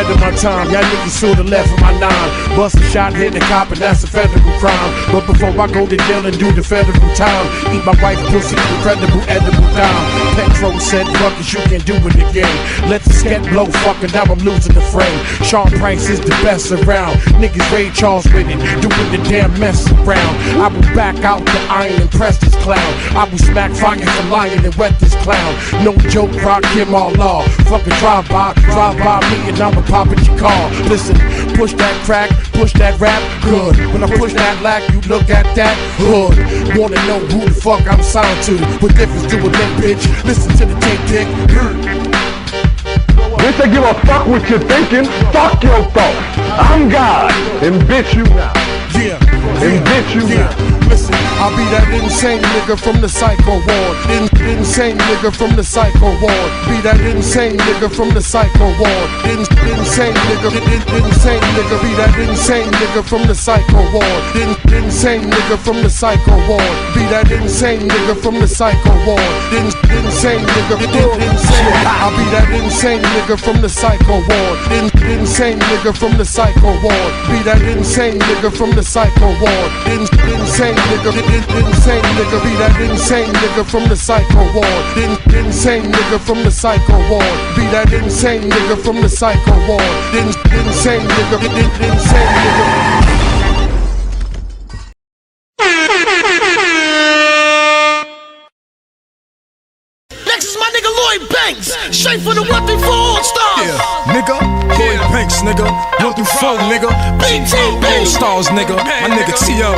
ahead of my time. Y'all niggas should've left with my 9. Bust a shot, hit the cop, and that's a federal crime. But before I go to jail and do the federal time, eat my wife's pussy, incredible edible dime. Petro said, fuck it, you can do it again. Let the scat blow, fucking now I'm losing the frame. Sean Price is the best around. Niggas Ray Charles with it, doing the damn mess around. I will back out the iron and press this clown. I will smack fire from lion and wet this clown. No joke, rock him all law. Fucking drive by me and I'ma pop at your car. Listen, push that crack, push that rap, good. When I push that lack, you look at that hood. Wanna know who the fuck I'm signed to? What difference do it make, bitch? Listen to the tick. Bitch, I give a fuck what you're thinking. Fuck your thoughts. I'm God, and bitch you now. Yeah, and bitch you now. Listen, I'll be that insane nigga from the psycho ward. Insane nigga from the psycho ward. Be that insane nigga from the psycho ward. Insane nigga, insane nigga. Be that insane nigga from the psycho ward. Insane nigga from the psycho ward. Be that insane nigga from the psycho ward. Insane nigga, insane. I'll be that insane nigga from the psycho ward. Insane nigga from the psycho ward. Be that insane nigga from the psycho ward. Insane nigga, insane nigga, be that insane nigga from the psycho ward. Insane nigga from the psycho ward. Be that insane nigga from the psycho ward. Insane nigga, insane nigga. Next is my nigga Lloyd Banks, straight for the 1 through 4 All-Stars. Yeah, nigga, Lloyd Banks, nigga, 1 through 4, nigga, All-Stars, nigga, my nigga T.O.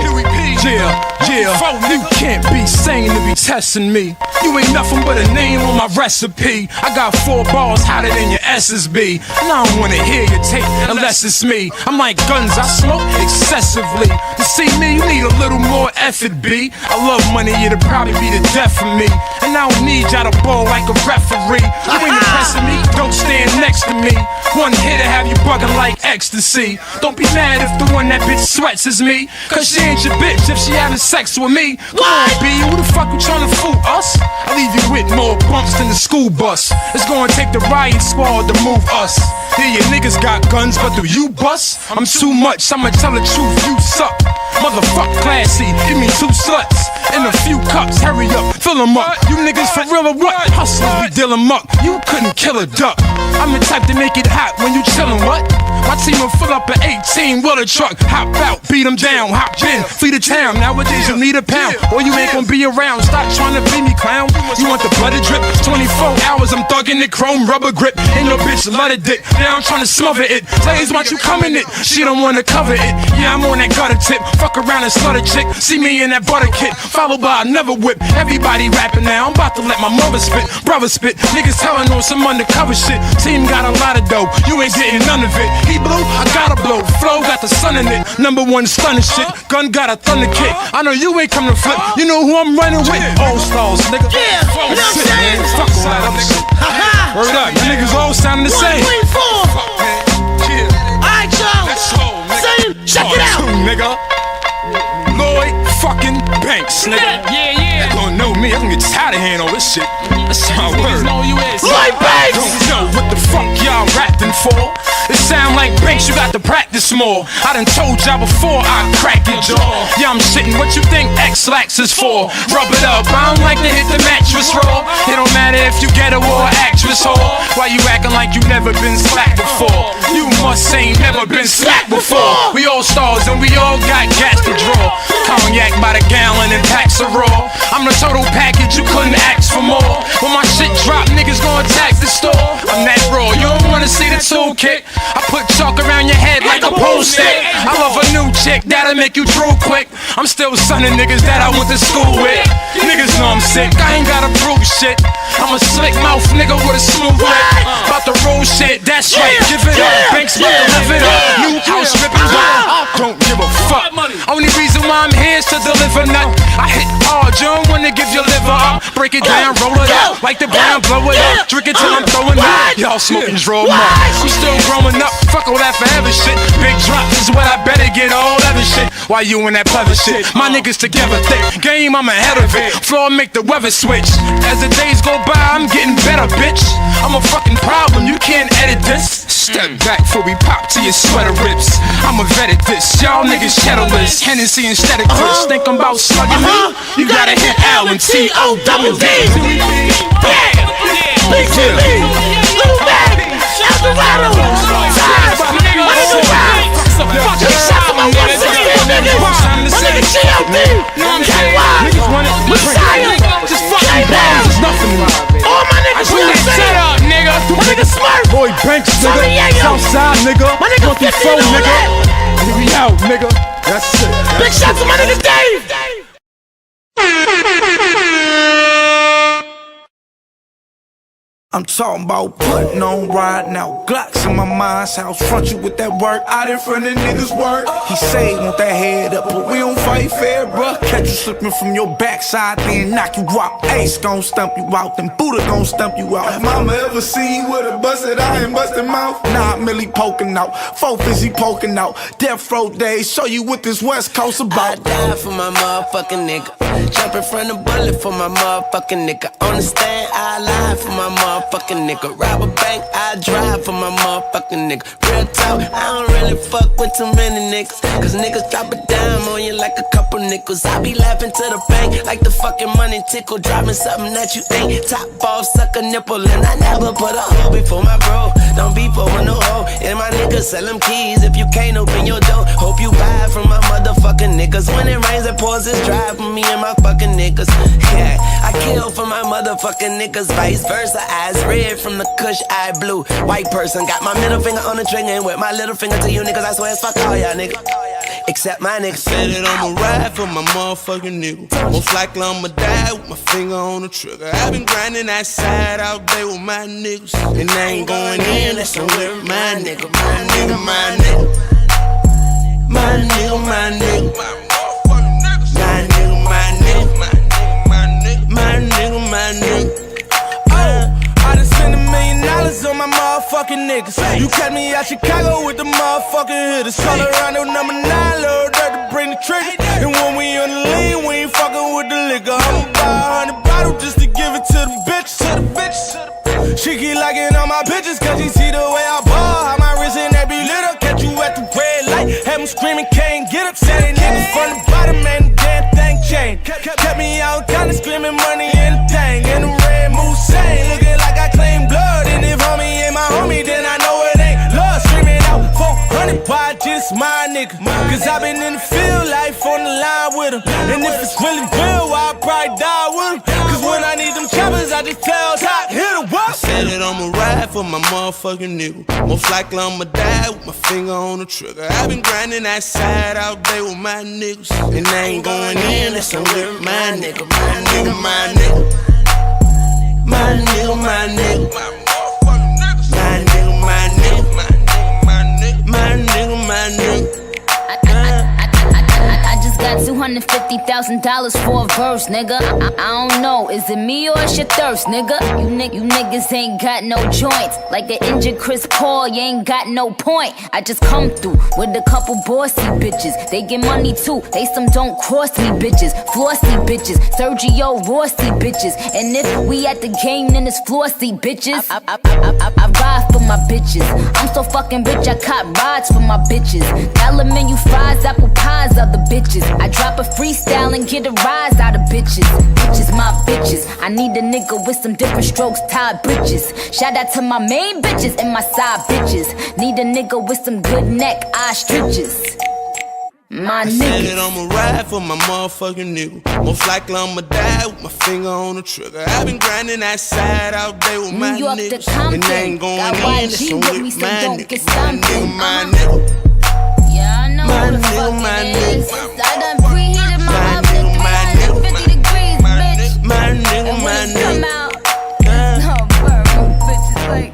Yeah, you can't be sane to be testing me. You ain't nothing but a name on my recipe. I got 4 bars hotter than your SSB, and I don't wanna hear your tape unless it's me. I'm like guns, I smoke excessively. To see me, you need a little more effort, B. I love money, it'll probably be the death of me. And I don't need y'all to ball like a referee. You ain't impressing me, don't stand next to me. One hit to have you bugging like ecstasy. Don't be mad if the one that bitch sweats is me, cause she ain't your bitch if she having sex with me. Come on, B, who the fuck you tryna fool us? I leave you with more bumps than the school bus. It's gonna take the riot squad to move us. Yeah, your niggas got guns, but do you bust? I'm too much, I'ma tell the truth, you suck. Motherfuck classy, give me 2 sluts and a few cups, hurry up, fill them up. You niggas for real or what? Hustlers, we deal them up. You couldn't kill a duck. I'm the type to make it hot when you chillin', what? My team will fill up an 18-wheeler truck. Hop out, beat them down, hop in, flee the town. Nowadays you need a pound, or you ain't gonna be around. Stop trying to be me, clown. You want the butter drip? 24 hours, I'm thugging it, chrome rubber grip. And your bitch love a dick, now I'm trying to smother it. Ladies want you coming it, she don't wanna cover it. Yeah, I'm on that gutter tip, fuck around and slut a chick. See me in that butter kit, followed by another whip. Everybody rapping now, I'm about to let my mother spit. Brother spit, niggas telling on some undercover shit. Team got a lot of dough, you ain't getting none of it. He blew, I gotta blow. Flow got the sun in it, #1 stunning shit. Gun got a thunder kick. I know you ain't come to flip. You know who I'm running with? All-Stars, nigga. Yeah, you know what I'm saying? Fuck all that other shit. Word up, you niggas all sounding the same. 1, 3, 4. Alright, y'all. Check it out, nigga. Lloyd fucking Banks, nigga. Yeah. You don't know me, I can get tired of hearing all this shit. That's my word. Lloyd Banks! Don't know what the fuck y'all rapping for. It sound like Banks, you got to practice more. I done told y'all before I crack your jaw. Yeah, I'm shitting, what you think XyayX is for? Rub it up, I don't like to hit the mattress raw. It don't matter if you get a war actress whore. Why you acting like you never been slack before? You must ain't never been slack before. We all stars and we all got gas to draw. Cognac by the gallon and packs of raw. I'm the total package, you couldn't ask for more. When my shit drop, niggas gon' attack the store. I'm that raw, you don't wanna see the toolkit. I put chalk around your head like a pool stick. I love a new chick, that'll make you drool quick. I'm still sonning niggas that I went to school with. Niggas know I'm sick, I ain't gotta prove shit. I'm a slick mouth nigga with a smooth lip. About to roll shit, that's right, give it up. Banks about to live it up. New house ripping wild, don't give a fuck. Only reason why I'm here is to deliver nut. I hit hard, you don't wanna give your liver up. Break it down, roll it up, like the brown, blow it up. Drink it till I'm throwing up. Y'all smoking draw up. I'm still growing up, fuck all that forever shit. Big drops is what I better get off. all other shit. Why you in that pleather shit? My niggas together thick. Game, I'm ahead of it. Floor make the weather switch. As the days go by, I'm getting better, bitch. I'm a fucking problem, you can't edit this. Step back before we pop to your sweater rips. I'ma vet at this, y'all niggas shadowless. Hennessy instead of Chris, think I'm about slugging me. You gotta hit L and T-O-double-D. Big T, Little Baby, Eldorado, Ties, Money Around. Big shots to my 116 niggas. My nigga G.O.D, K.Y, Messiah, J.B.A.T.E. All my niggas with the Shut up, nigga. My nigga Smurf, Boy Banks, nigga. Southside, nigga. my nigga 50 nigga. Here we out, nigga. That's it. Big shots to my nigga Dave. I'm talking about putting on riding out Glocks in my mind's house. Front you with that work out in front of niggas' work. He say he want that head up, but we don't fight fair, bruh. Catch you slipping from your backside, then knock you out. Ace gon' stump you out, then Buddha gon' stump you out. Have mama ever seen you with a busted eye and busted mouth? Nah, Millie poking out, 450 poking out. Death row days, show you what this West Coast about. I die for my motherfucking nigga. Jump in front of bullet for my motherfucking nigga. On the stand, I lie for my motherfucking nigga. Rob a bank, I drive for my motherfucking nigga. Real talk, I don't really fuck with too many niggas. Cause niggas drop a dime on you like a couple nickels. I be laughing to the bank like the fucking money tickle. Dropping something that you ain't. Top off, suck a nipple. And I never put a hoe before my bro. Don't be for no hoe. And my niggas sell them keys if you can't open your door. Hope you buy from my motherfucking niggas. When it rains, it pours, it's dry for me and my fucking niggas. Yeah, I kill for my motherfucking niggas. Vice versa, eyes red from the kush, eye blue. White person, got my middle finger on the trigger. And with my little finger to you niggas, I swear it's fuck all y'all niggas. Except my niggas. Said that I'ma ride for my motherfucking nigga. Most likely I'ma die with my finger on the trigger. I've been grinding that side out there with my niggas. And I ain't going in, that's somewhere with my nigga. My nigga, my nigga. My nigga, my nigga. My nigga, my nigga. My nigga, my nigga. I done spent $1 million on my motherfucking niggas. You catch me out Chicago with the motherfucking hitters. All around the number 9, Lil Dirt to bring the trigger. And when we on the lean, we ain't fucking with the liquor. I'ma buy 100 bottles just to give it to the bitches. She keep liking all my pictures cause she see the way I ball. How my wrist and that be lit up. Catch you at the red light. Have them screaming, can't get up. Say niggas from the bottom and the damn thing changed. Kept me out kinda screaming money and the thing. And the red moose saying, looking like I claim blood. And if homie ain't my homie, then I know it ain't love. Screaming out 400, why just my nigga? Cause I been in the field, life on the line with him. And if it's really real, I'll probably die with him. Cause when I need them choppers, I just tell Top, hit a what? Said that I'ma ride for my motherfucking nigga. Most likely I'ma die with my finger on the trigger. I've been grinding that side out there with my niggas. And I ain't going in, that's somewhere with my nigga. My nigga, my nigga. My nigga, my nigga. My nigga, my nigga. My nigga, my nigga. I just got $250,000 for a verse, nigga. I don't know, is it me or it's your thirst, nigga? You niggas ain't got no joints. Like the injured Chris Paul, you ain't got no point. I just come through with a couple bossy bitches. They get money too, they some don't cross me bitches. Flossy bitches, Sergio Rossi bitches. And if we at the game, then it's flossy bitches. I ride for my bitches. I'm so fucking rich, I cop rides for my bitches. Dollar menu fries, apple pies, other bitches. I drop a freestyle and get a rise out of bitches. Bitches, my bitches. I need a nigga with some different strokes, tied britches. Shout out to my main bitches and my side bitches. Need a nigga with some good neck, eye stretches. My nigga. Said that I'ma ride for my motherfucking nigga. Most likely I'ma die with my finger on the trigger. I've been grinding that side out there with my New York to niggas. Compton. And I ain't going Got in, that's YG some with me, with so my don't nigga. get My stumped. nigga, my nigga. Yeah, I know My who the nigga, fuck my it nigga. is. I done preheated my My oven nigga, to my 350 degrees, bitch. My nigga, And my when it come nigga. out, no, burn, bitches like,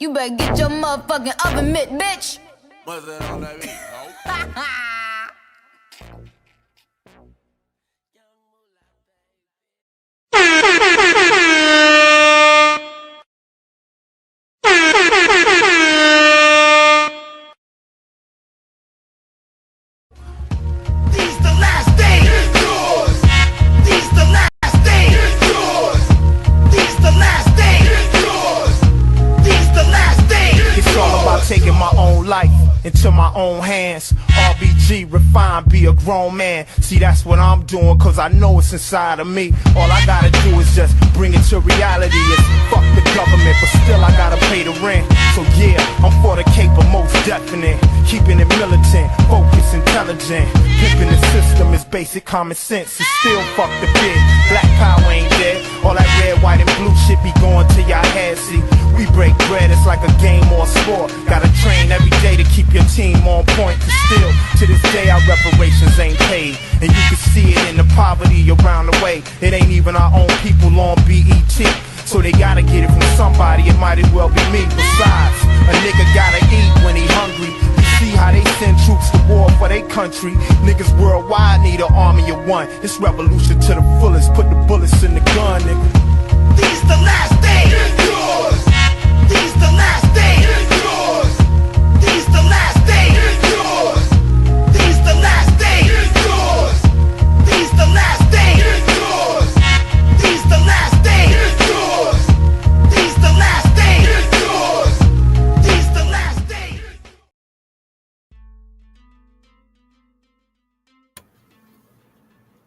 you better get your motherfucking oven mitt, bitch. What's that on that beat? own hands. RBG, refine, be a grown man. See, that's what I'm doing, cause I know it's inside of me. All I gotta do is just bring it to reality. It's fuck the government, but still I gotta pay the rent. So yeah, I'm for the caper, most definite. Keeping it militant, focused, intelligent. Pimping the system is basic common sense. It's still fuck the big. Black power ain't dead. All that red, white, and blue shit be going to y'all head. See, we break bread, it's like a game or a sport. Gotta train every day to keep your team on point. Cause still, to this day, our reparations ain't paid. And you can see it in the poverty around the way. It ain't even our own people on BET. So they gotta get it from somebody, it might as well be me. Besides, a nigga gotta eat when he hungry. You see how they send troops to war for their country. Niggas worldwide need an army of one. It's revolution to the fullest, put the bullets in the gun, nigga. These the last days. It's yours. These the last days. It's yours. These the last days. It's yours. These the last days. It's yours. These the last days. It's yours. These the last days. It's yours. These the last days. It's yours. These the last days.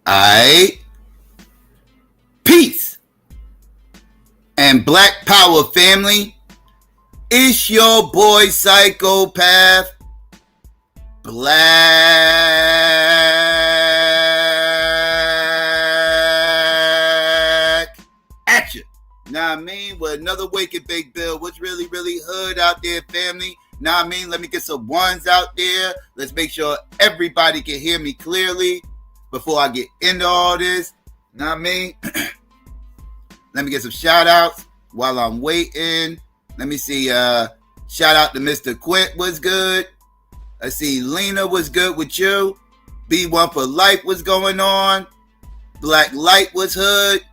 Aight. Peace and Black Power family. It's your boy Psychopath Black at you. Now I mean, with another Wake and Bake Bill. What's really hood out there, family? Now I mean, let me get some ones out there. Let's make sure everybody can hear me clearly before I get into all this. Now I mean, let me get some shout outs while I'm waiting. Let me see. Shout out to Mr. Quint was good. I see Lena was good with you. B1 for Life was going on. Black Light was hood.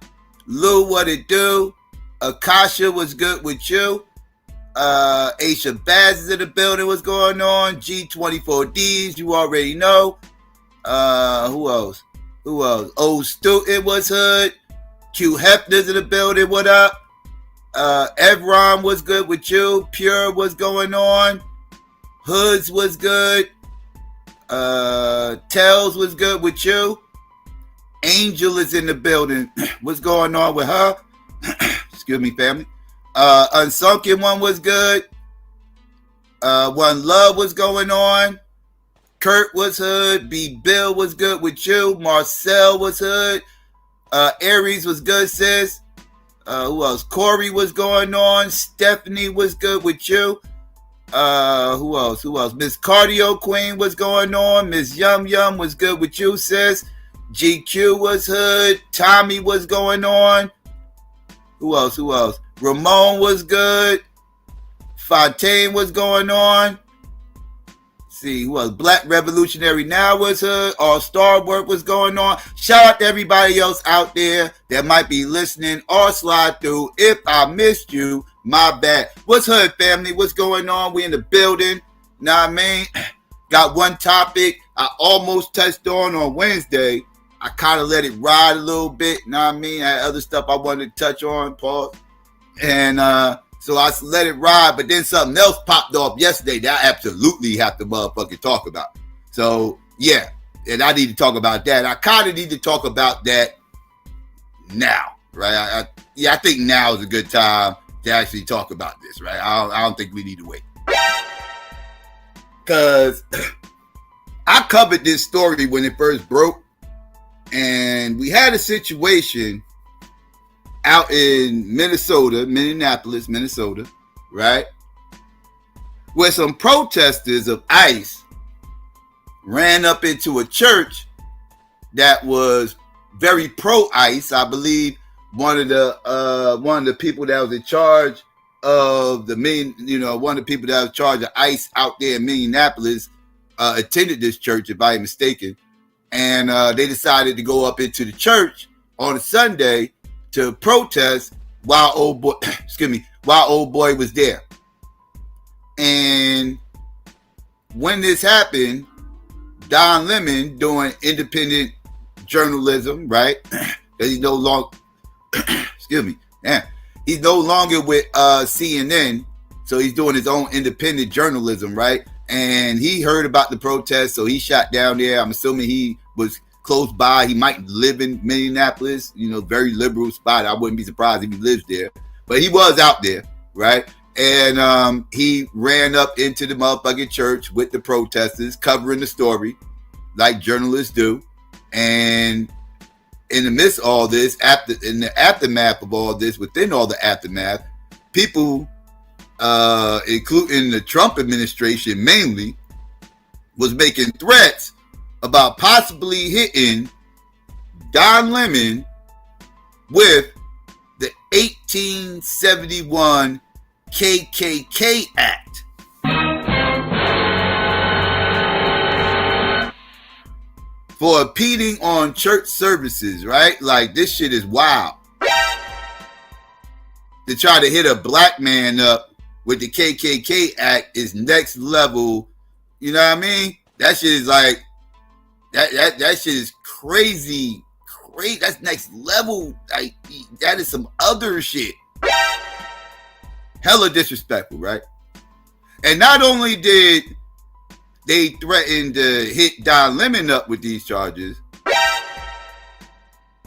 Lou, what it do? Akasha was good with you. Aisha Baz is in the building. What's going on? G24Ds, you already know. Who else? Old Student was hood. Q Hefner's in the building. What up? Evron was good with you. Pure was going on. Hoods was good. Tells was good with you. Angel is in the building. What's going on with her? Excuse me, family. Unsunken One was good. One Love was going on. Kurt was hood. B. Bill was good with you. Marcel was hood. Aries was good, sis. Who else? Corey was going on. Stephanie was good with you. Who else? Miss Cardio Queen was going on. Miss Yum Yum was good with you, sis. GQ was hood. Tommy was going on. Who else? Ramon was good. Fontaine was going on. See who else? Black Revolutionary Now was hood. All Star Work was going on. Shout out to everybody else out there that might be listening or slide through. If I missed you, my bad. What's hood, family? What's going on? We in the building. Know what I mean? Got one topic I almost touched on Wednesday. I kind of let it ride a little bit. Know what I mean? I had other stuff I wanted to touch on, Paul. And so I let it ride, but then something else popped off yesterday that I absolutely have to motherfucking talk about. So, yeah, and I need to talk about that. I kind of need to talk about that now, right? I think now is a good time to actually talk about this, right? I don't think we need to wait. Because I covered this story when it first broke, and we had a situation out in Minneapolis, Minnesota, right? Where some protesters of ICE ran up into a church that was very pro-ICE. I believe one of the people that was in charge of one of the people that was in charge of ICE out there in Minneapolis attended this church, if I am mistaken. And they decided to go up into the church on a Sunday to protest while old boy was there. And when this happened, Don Lemon, doing independent journalism, right? Because he's no longer he's no longer with CNN, so he's doing his own independent journalism, right? and he heard about the protest, so he shot down there. I'm assuming he was close by. He might live in Minneapolis, very liberal spot. I wouldn't be surprised if he lives there, but he was out there, right? And he ran up into the motherfucking church with the protesters, covering the story like journalists do. And in the midst of all this, in the aftermath of all this, within all the aftermath, people, including the Trump administration mainly, was making threats about possibly hitting Don Lemon with the 1871 KKK Act. For impeding on church services, right? Like, this shit is wild. To try to hit a black man up with the KKK Act is next level. You know what I mean? That shit is like, that shit is crazy. Crazy. That's next level. Like, that is some other shit. Hella disrespectful, right? And not only did they threaten to hit Don Lemon up with these charges,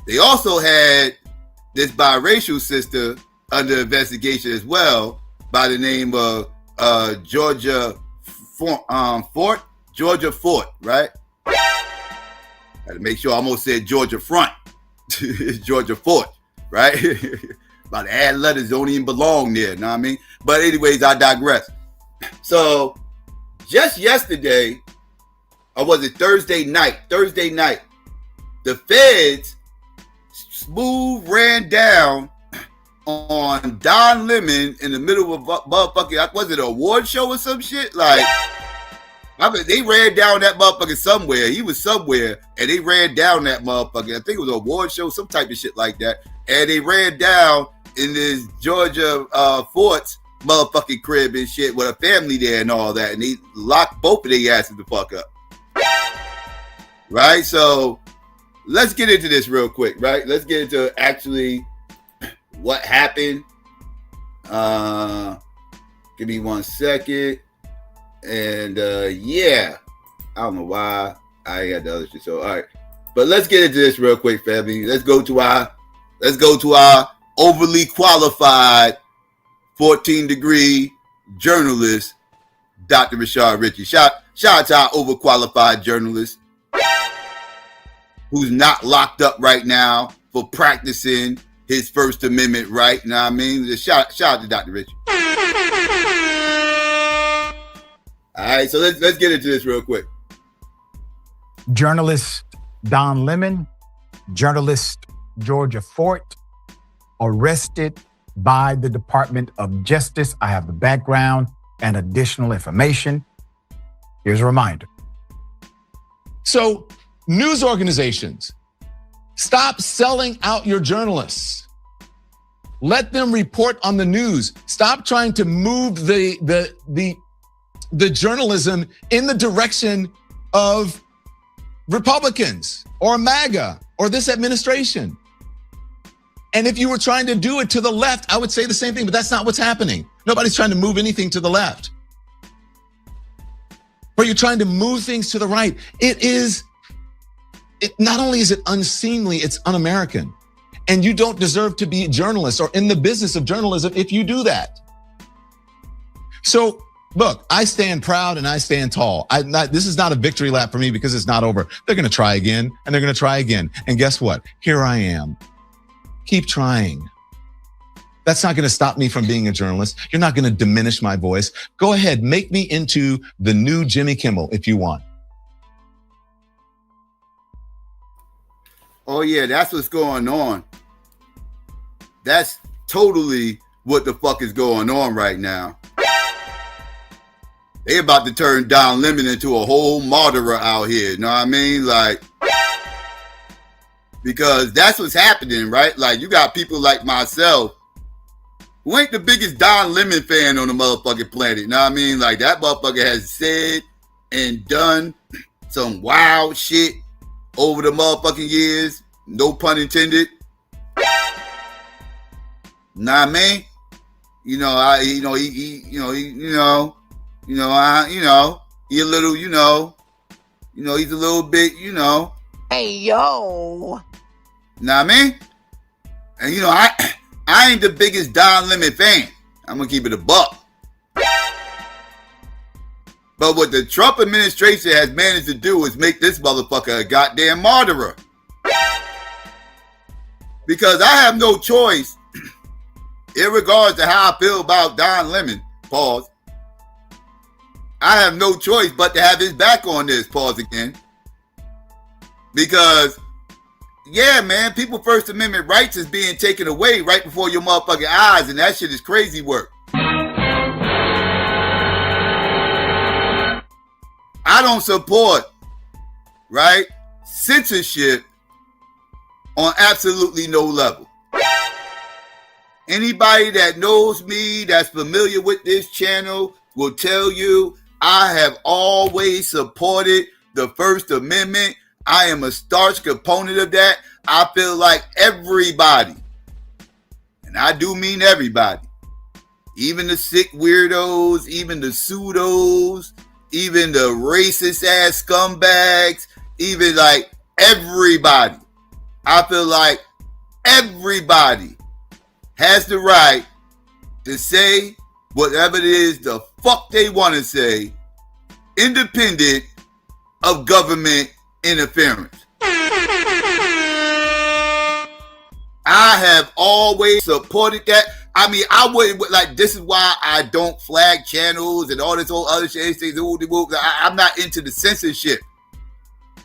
they also had this biracial sister under investigation as well, by the name of Georgia Fort, right? Had to make sure I almost said Georgia Front. It's Georgia Fort, right? About to add letters, don't even belong there, know what I mean? But anyways, I digress. So just yesterday, or was it Thursday night, the feds smooth ran down on Don Lemon in the middle of a motherfucking, was it an award show or some shit? Like, they ran down that motherfucker somewhere. He was somewhere, and they ran down that motherfucker. I think it was an award show, some type of shit like that. And they ran down in this Georgia Fort's motherfucking crib and shit with a family there and all that. And they locked both of their asses the fuck up. Right? So let's get into this real quick, right? Let's get into actually what happened. Give me 1 second. And yeah, I don't know why I got the other shit. So all right, but let's get into this real quick, family. Let's go to our overly qualified 14-degree journalist, Dr. Rashad Ritchie. Shout out to our overqualified journalist who's not locked up right now for practicing his First Amendment right. You know what I mean? Just shout out to Dr. Ritchie. All right, so let's get into this real quick. Journalist Don Lemon, journalist Georgia Fort, arrested by the Department of Justice. I have the background and additional information. Here's a reminder. So, news organizations, stop selling out your journalists. Let them report on the news. Stop trying to move the journalism in the direction of Republicans or MAGA or this administration. And if you were trying to do it to the left, I would say the same thing, but that's not what's happening. Nobody's trying to move anything to the left. But you're trying to move things to the right. Not only is it unseemly, it's un-American. And you don't deserve to be a journalist or in the business of journalism if you do that. So look, I stand proud and I stand tall. This is not a victory lap for me because it's not over. They're gonna try again and they're gonna try again. And guess what? Here I am. Keep trying. That's not gonna stop me from being a journalist. You're not gonna diminish my voice. Go ahead, make me into the new Jimmy Kimmel if you want. Oh yeah, that's what's going on. That's totally what the fuck is going on right now. They about to turn Don Lemon into a whole martyr out here, you know what I mean? Like, because that's what's happening, right? Like, you got people like myself who ain't the biggest Don Lemon fan on the motherfucking planet, you know what I mean? Like, that motherfucker has said and done some wild shit over the motherfucking years, no pun intended. Nah, man. He a little, he's a little bit, Hey, yo. Know what I mean? And I ain't the biggest Don Lemon fan. I'm gonna keep it a buck. But what the Trump administration has managed to do is make this motherfucker a goddamn martyr. Because I have no choice, in regards to how I feel about Don Lemon, pause. I have no choice but to have his back on this, pause again. Because, yeah, man, people's First Amendment rights is being taken away right before your motherfucking eyes, and that shit is crazy work. I don't support, right, censorship on absolutely no level. Anybody that knows me, that's familiar with this channel, will tell you I have always supported the First Amendment. I am a staunch component of that. I feel like everybody, and I do mean everybody, even the sick weirdos, even the pseudos, even the racist ass scumbags, even like everybody. I feel like everybody has the right to say whatever it is the fuck they want to say, independent of government interference. I have always supported that. I mean, I wouldn't, like, this is why I don't flag channels and all this whole other shit. I'm not into the censorship.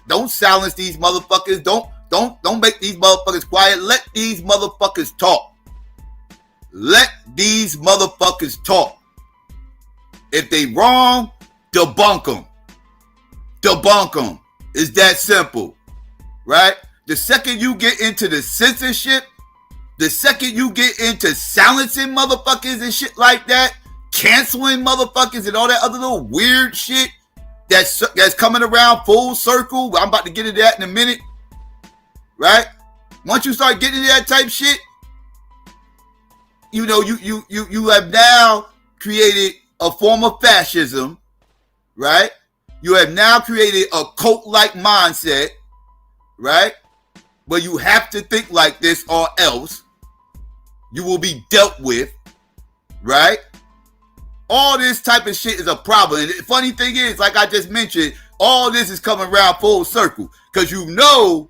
Don't silence these motherfuckers. Don't make these motherfuckers quiet. Let these motherfuckers talk. Let these motherfuckers talk. If they wrong, debunk them. Debunk them. It's that simple, right? The second you get into the censorship, the second you get into silencing motherfuckers and shit like that, canceling motherfuckers and all that other little weird shit that's coming around full circle. I'm about to get into that in a minute, right? Once you start getting into that type shit, you have now created a form of fascism, right? You have now created a cult-like mindset, right? Where you have to think like this or else you will be dealt with, right? All this type of shit is a problem. And the funny thing is, like I just mentioned, all this is coming around full circle. Because you know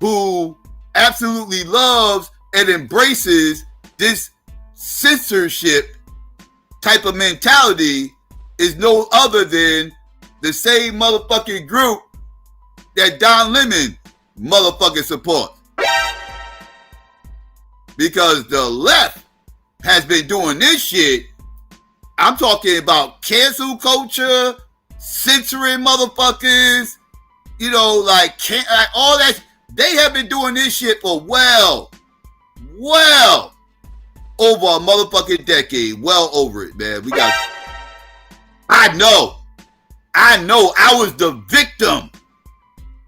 who absolutely loves and embraces this censorship type of mentality is no other than the same motherfucking group that Don Lemon motherfucking supports. Because the left has been doing this shit. I'm talking about cancel culture, censoring motherfuckers, like all that. They have been doing this shit for well over a motherfucking decade. Well over it, man. I know I was the victim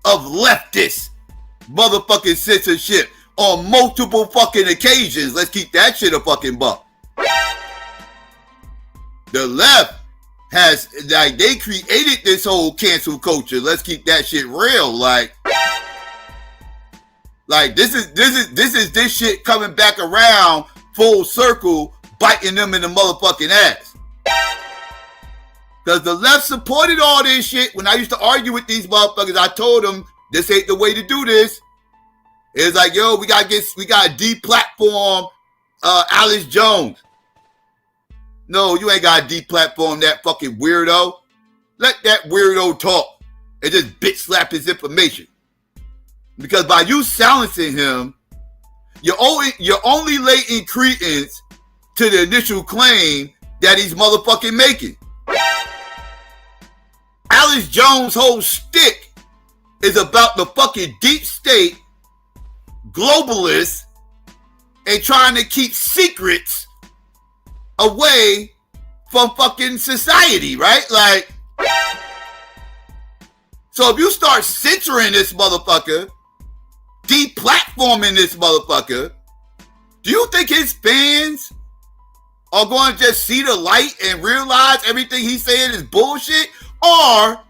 of leftist motherfucking censorship on multiple fucking occasions. Let's keep that shit a fucking buck. The left has, like, they created this whole cancel culture. Let's keep that shit real. Like this is this shit coming back around full circle, biting them in the motherfucking ass. Because the left supported all this shit. When I used to argue with these motherfuckers, I told them this ain't the way to do this. It's like, yo, we gotta de-platform Alex Jones. No, you ain't gotta de-platform that fucking weirdo. Let that weirdo talk and just bitch slap his information. Because by you silencing him, you're only laying credence to the initial claim that he's motherfucking making. Alex Jones' whole shtick is about the fucking deep state, globalists, and trying to keep secrets away from fucking society, right? Like, so if you start censoring this motherfucker, deplatforming this motherfucker, do you think his fans are going to just see the light and realize everything he's saying is bullshit? Or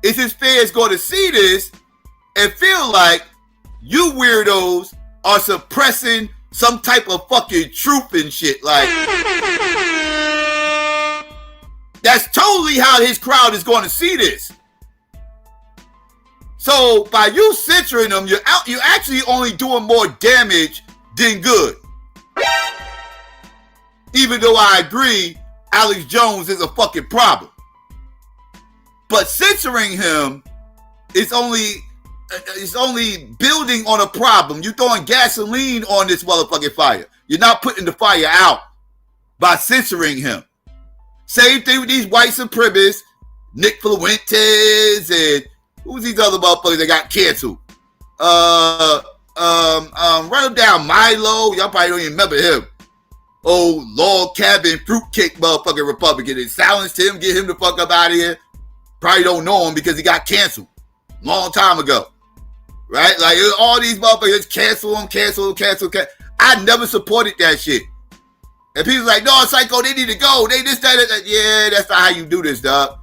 is his fans going to see this and feel like you weirdos are suppressing some type of fucking truth and shit? Like, that's totally how his crowd is going to see this. So by you censoring them, you're actually only doing more damage than good. Even though I agree, Alex Jones is a fucking problem. But censoring him is only building on a problem. You're throwing gasoline on this motherfucking fire. You're not putting the fire out by censoring him. Same thing with these white supremacists, Nick Fuentes, and who's these other motherfuckers that got canceled? Run him down, Milo. Y'all probably don't even remember him. Oh, log cabin fruitcake motherfucking Republican. They silenced him, get him the fuck up out of here. Probably don't know him because he got canceled long time ago. Right? Like, all these motherfuckers cancel him. I never supported that shit. And people like, no, Psycho, they need to go. They this, that. Yeah, that's not how you do this, dog.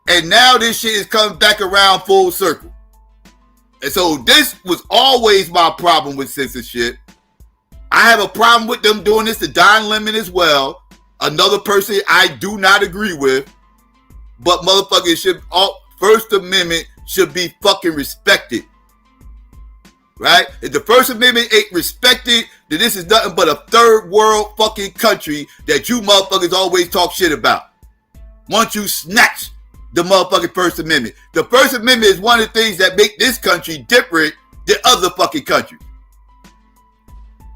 And now this shit is coming back around full circle. And so this was always my problem with censorship. I have a problem with them doing this to Don Lemon as well. Another person I do not agree with. But motherfuckers First Amendment should be fucking respected. Right? If the First Amendment ain't respected, then this is nothing but a third world fucking country that you motherfuckers always talk shit about. Once you snatch the motherfucking First Amendment. The First Amendment is one of the things that make this country different than other fucking countries.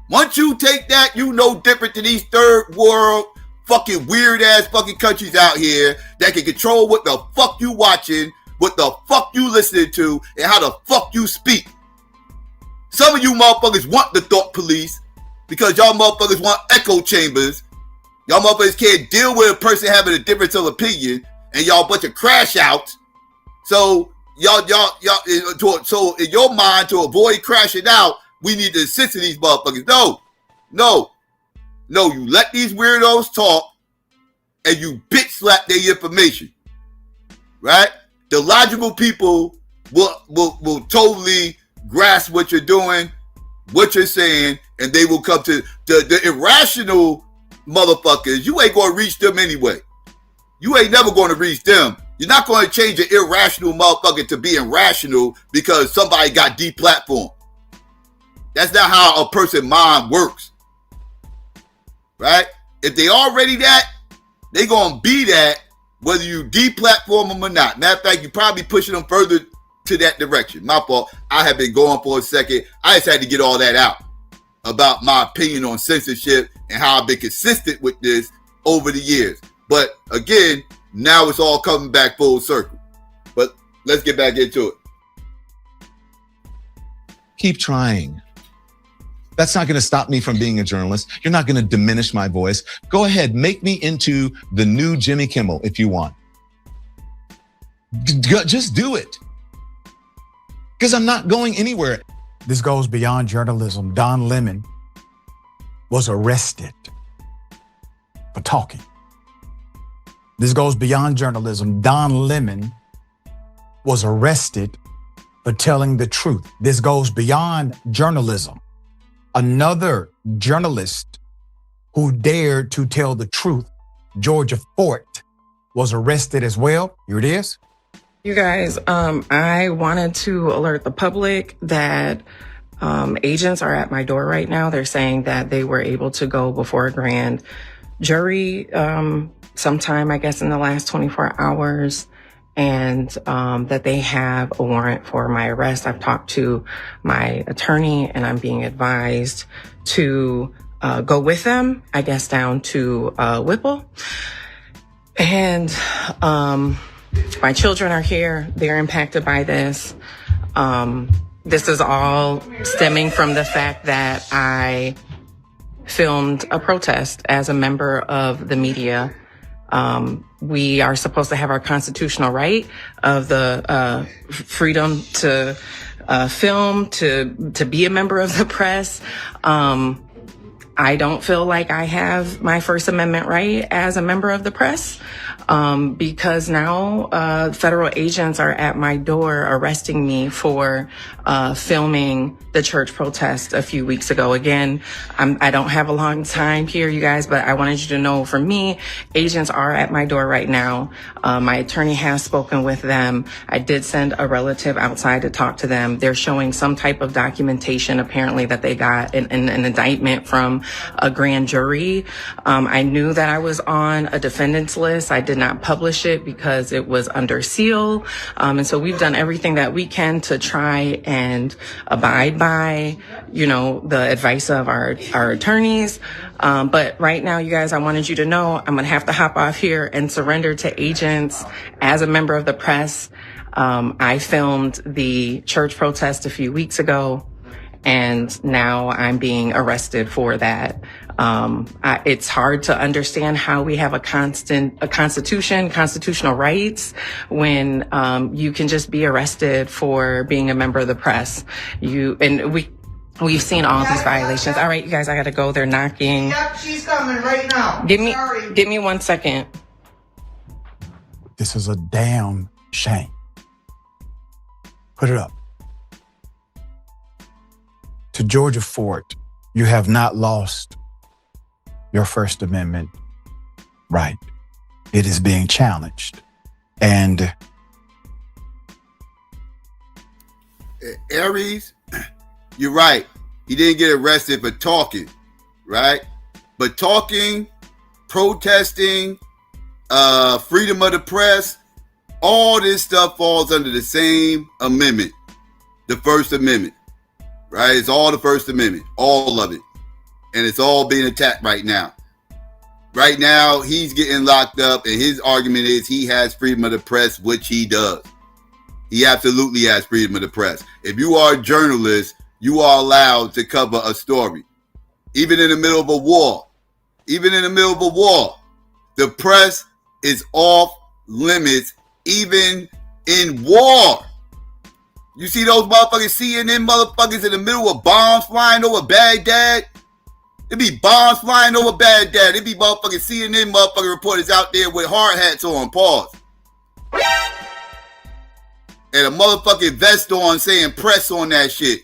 Once you take that, you no different than these third world fucking weird ass fucking countries out here that can control what the fuck you watching, what the fuck you listening to, and how the fuck you speak. Some of you motherfuckers want the thought police because y'all motherfuckers want echo chambers. Y'all motherfuckers can't deal with a person having a difference of opinion, and y'all a bunch of crash outs. So y'all, so in your mind, to avoid crashing out, we need to censor these motherfuckers. No, you let these weirdos talk and you bitch slap their information. Right? The logical people will totally grasp what you're doing, what you're saying, and they will come to the irrational motherfuckers. You ain't going to reach them anyway. You ain't never going to reach them. You're not going to change an irrational motherfucker to being rational because somebody got deplatformed. That's not how a person's mind works. Right? If they already that, they going to be that whether you deplatform them or not. Matter of fact, you're probably pushing them further to that direction. My fault. I have been going for a second. I just had to get all that out about my opinion on censorship and how I've been consistent with this over the years. But again, now it's all coming back full circle. But let's get back into it. Keep trying. That's not going to stop me from being a journalist. You're not going to diminish my voice. Go ahead, make me into the new Jimmy Kimmel if you want. Just do it. Because I'm not going anywhere. This goes beyond journalism. Don Lemon was arrested for talking. This goes beyond journalism. Don Lemon was arrested for telling the truth. This goes beyond journalism. Another journalist who dared to tell the truth, Georgia Fort, was arrested as well. Here it is. You guys, I wanted to alert the public that agents are at my door right now. They're saying that they were able to go before a grand jury sometime, I guess, in the last 24 hours, and that they have a warrant for my arrest. I've talked to my attorney, and I'm being advised to go with them, I guess, down to Whipple. And my children are here. They're impacted by this. This is all stemming from the fact that I filmed a protest as a member of the media. We are supposed to have our constitutional right of the freedom to film, to be a member of the press. I don't feel like I have my First Amendment right as a member of the press, because now federal agents are at my door arresting me for filming the church protest a few weeks ago. Again, I don't have a long time here, you guys, but I wanted you to know, for me, agents are at my door right now. My attorney has spoken with them. I did send a relative outside to talk to them. They're showing some type of documentation, apparently, that they got an indictment from a grand jury. I knew that I was on a defendant's list. I did not publish it because it was under seal. And so we've done everything that we can to try and abide by, the advice of our attorneys. But right now, you guys, I wanted you to know I'm going to have to hop off here and surrender to agents as a member of the press. I filmed the church protest a few weeks ago, and now I'm being arrested for that. It's hard to understand how we have a constitution, constitutional rights, when you can just be arrested for being a member of the press. We've seen all these violations. All right, you guys, I gotta go. They're knocking. Yep, she's coming right now. Give me 1 second. This is a damn shame. Put it up. To Georgia Fort, you have not lost your First Amendment right. It is being challenged. And Aries, you're right. He didn't get arrested for talking, right? But talking, protesting, freedom of the press, all this stuff falls under the same amendment, the First Amendment, right? It's all the First Amendment, all of it. And it's all being attacked right now. Right now, he's getting locked up, and his argument is he has freedom of the press, which he does. He absolutely has freedom of the press. If you are a journalist, you are allowed to cover a story. Even in the middle of a war. Even in the middle of a war. The press is off limits, even in war. You see those motherfucking CNN motherfuckers in the middle of bombs flying over Baghdad? It be bombs flying over Baghdad. It be motherfucking CNN motherfucking reporters out there with hard hats on, pause. And a motherfucking vest on saying press on that shit.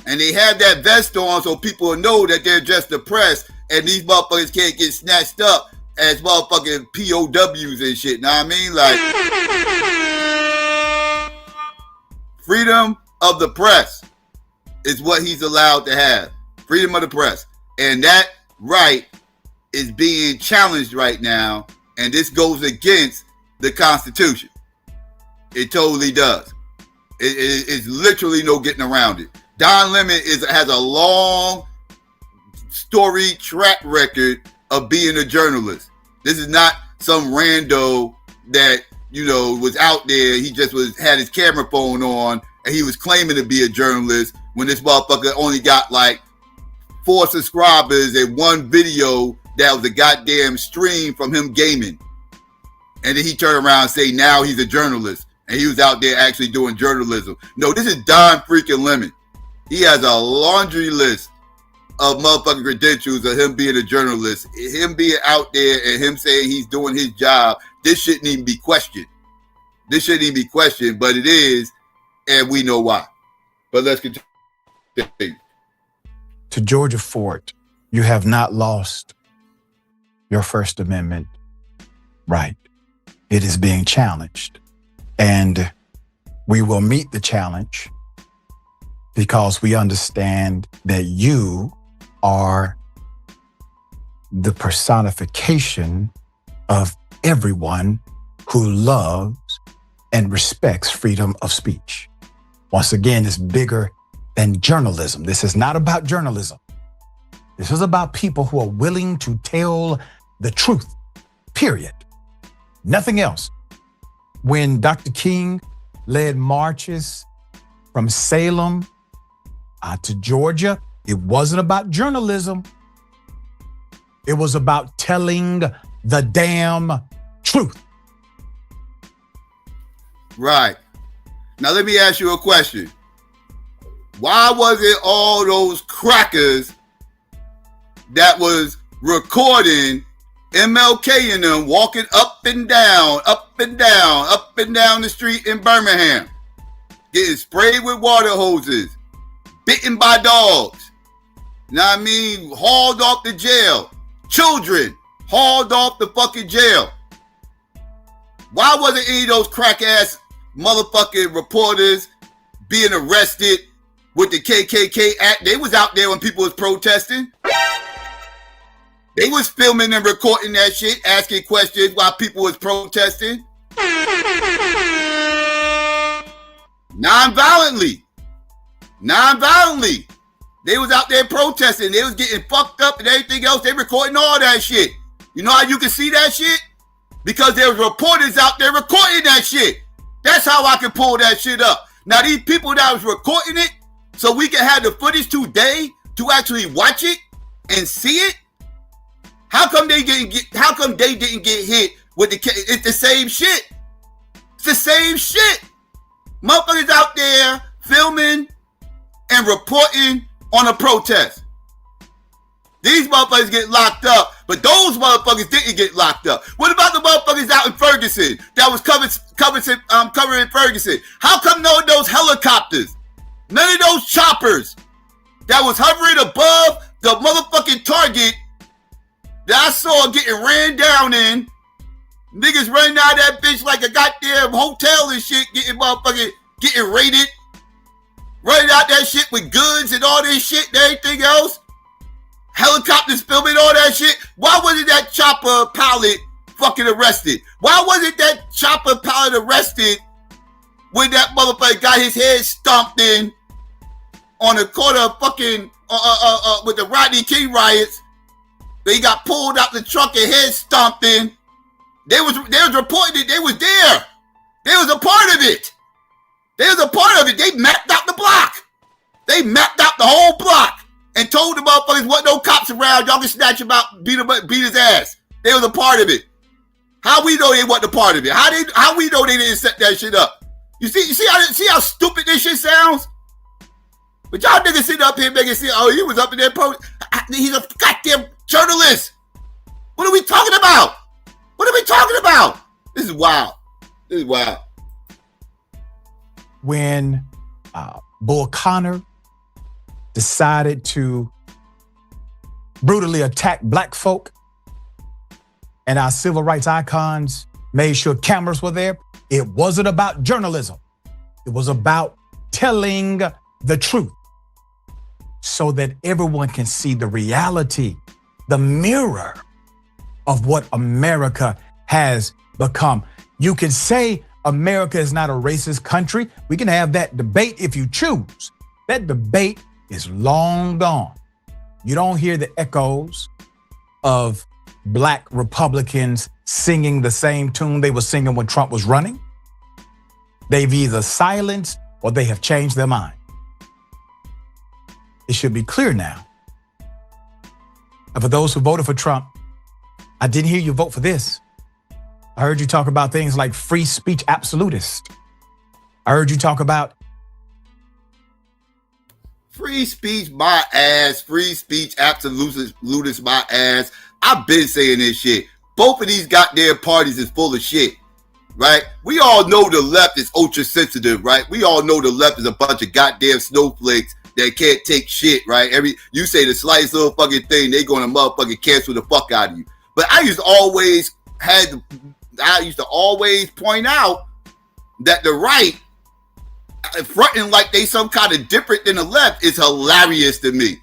And they have that vest on so people will know that they're just the press, and these motherfuckers can't get snatched up as motherfucking POWs and shit. Know what I mean? Like, freedom of the press is what he's allowed to have. Freedom of the press. And that right is being challenged right now. And this goes against the Constitution. It totally does. It's literally no getting around it. Don Lemon has a long story track record of being a journalist. This is not some rando that, was out there. He just had his camera phone on and he was claiming to be a journalist when this motherfucker only got like 4 subscribers and one video that was a goddamn stream from him gaming. And then he turned around and say now he's a journalist and he was out there actually doing journalism. No, this is Don freaking Lemon. He has a laundry list of motherfucking credentials of him being a journalist, him being out there and him saying he's doing his job. This shouldn't even be questioned. This shouldn't even be questioned, but it is, and we know why. But let's continue. To Georgia Fort, you have not lost your First Amendment right. It is being challenged. And we will meet the challenge because we understand that you are the personification of everyone who loves and respects freedom of speech. Once again, it's bigger than journalism. This is not about journalism. This is about people who are willing to tell the truth, period. Nothing else. When Dr. King led marches from Salem to Georgia, it wasn't about journalism. It was about telling the damn truth. Right. Now let me ask you a question. Why was it all those crackers that was recording MLK and them walking up and down the street in Birmingham, getting sprayed with water hoses, bitten by dogs. Know what I mean? Hauled off the jail. Children hauled off the fucking jail. Why wasn't any of those crack ass motherfucking reporters being arrested with the KKK act? They was out there when people was protesting. They was filming and recording that shit, asking questions while people was protesting. Non-violently. They was out there protesting. They was getting fucked up and everything else. They recording all that shit. You know how you can see that shit? Because there was reporters out there recording that shit. That's how I can pull that shit up. Now these people that was recording it, so we can have the footage today to actually watch it and see it. How come they didn't get hit with the? It's the same shit. It's the same shit. Motherfuckers out there filming and reporting on a protest. These motherfuckers get locked up, but those motherfuckers didn't get locked up. What about the motherfuckers out in Ferguson that was covering Ferguson? How come none of those helicopters, none of those choppers that was hovering above the motherfucking target that I saw getting ran down in, niggas running out of that bitch like a goddamn hotel and shit, getting raided, running out that shit with goods and all this shit and everything else, helicopters filming all that shit? Why wasn't that chopper pilot fucking arrested? Why wasn't that chopper pilot arrested when that motherfucker got his head stomped in on the corner of fucking with the Rodney King riots? They got pulled out the truck and head stomped in. They was reporting it. They was there. They was a part of it. They mapped out the block. They mapped out the whole block and told the motherfuckers wasn't no cops around. Y'all can snatch him out, beat his ass. They was a part of it. How we know they wasn't a part of it? How we know they didn't set that shit up? You see how stupid this shit sounds? But y'all niggas sitting up here making shit. Oh, he was up in there. He's a goddamn journalist. What are we talking about? This is wild. When Bull Connor decided to brutally attack black folk and our civil rights icons made sure cameras were there, it wasn't about journalism. It was about telling the truth so that everyone can see the reality, the mirror of what America has become. You can say America is not a racist country. We can have that debate if you choose. That debate is long gone. You don't hear the echoes of black Republicans singing the same tune they were singing when Trump was running. They've either silenced or they have changed their mind. It should be clear now. And for those who voted for Trump, I didn't hear you vote for this. I heard you talk about things like free speech absolutist. I heard you talk about free speech my ass, free speech absolutist my ass. I've been saying this shit. Both of these goddamn parties is full of shit, right? We all know the left is ultra sensitive, right? We all know the left is a bunch of goddamn snowflakes that can't take shit, right? You say the slightest little fucking thing, they gonna motherfucking cancel the fuck out of you. But I used to always point out that the right fronting like they some kind of different than the left is hilarious to me.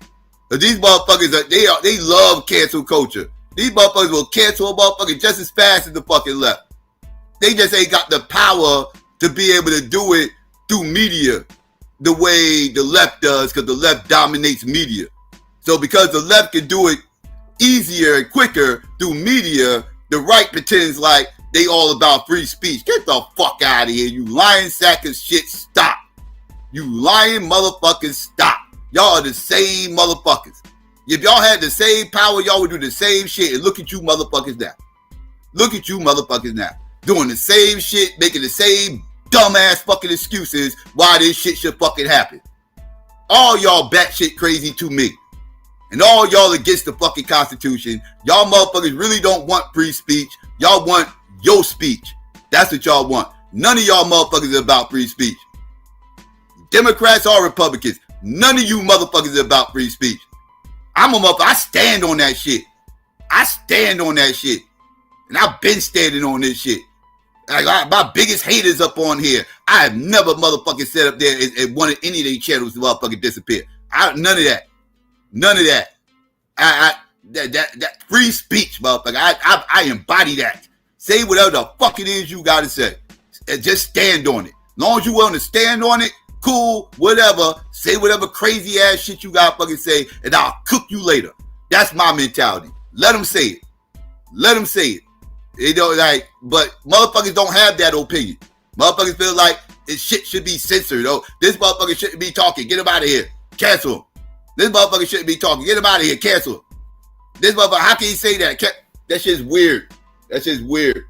But these motherfuckers they love cancel culture. These motherfuckers will cancel a motherfucker just as fast as the fucking left. They just ain't got the power to be able to do it through media the way the left does, because the left dominates media. So because the left can do it easier and quicker through media, the right pretends like they all about free speech. Get the fuck out of here, you lying sack of shit. Stop. You lying motherfuckers, stop. Y'all are the same motherfuckers. If y'all had the same power, y'all would do the same shit. And look at you motherfuckers now. Doing the same shit, making the same dumbass fucking excuses why this shit should fucking happen. All y'all batshit crazy to me. and all y'all against the fucking Constitution. Y'all motherfuckers really don't want free speech. Y'all want your speech. That's what y'all want. None of y'all motherfuckers is about free speech. Democrats or Republicans, none of you motherfuckers is about free speech. I'm a motherfucker. I stand on that shit. I stand on that shit. And I've been standing on this shit. Like my biggest haters up on here. I have never motherfucking sat up there and wanted any of these channels to motherfucking disappear. None of that. None of that. That free speech, motherfucker. I embody that. Say whatever the fuck it is you gotta say. And just stand on it. As long as you willing to stand on it, cool, whatever. Say whatever crazy ass shit you gotta fucking say, and I'll cook you later. That's my mentality. Let them say it. Let them say it. You know, like, but motherfuckers don't have that opinion. Motherfuckers feel like this shit should be censored. Oh, this motherfucker shouldn't be talking. Get him out of here. Cancel him. This motherfucker shouldn't be talking. Get him out of here. Cancel him. This motherfucker, how can he say that? That shit's weird. That shit's weird.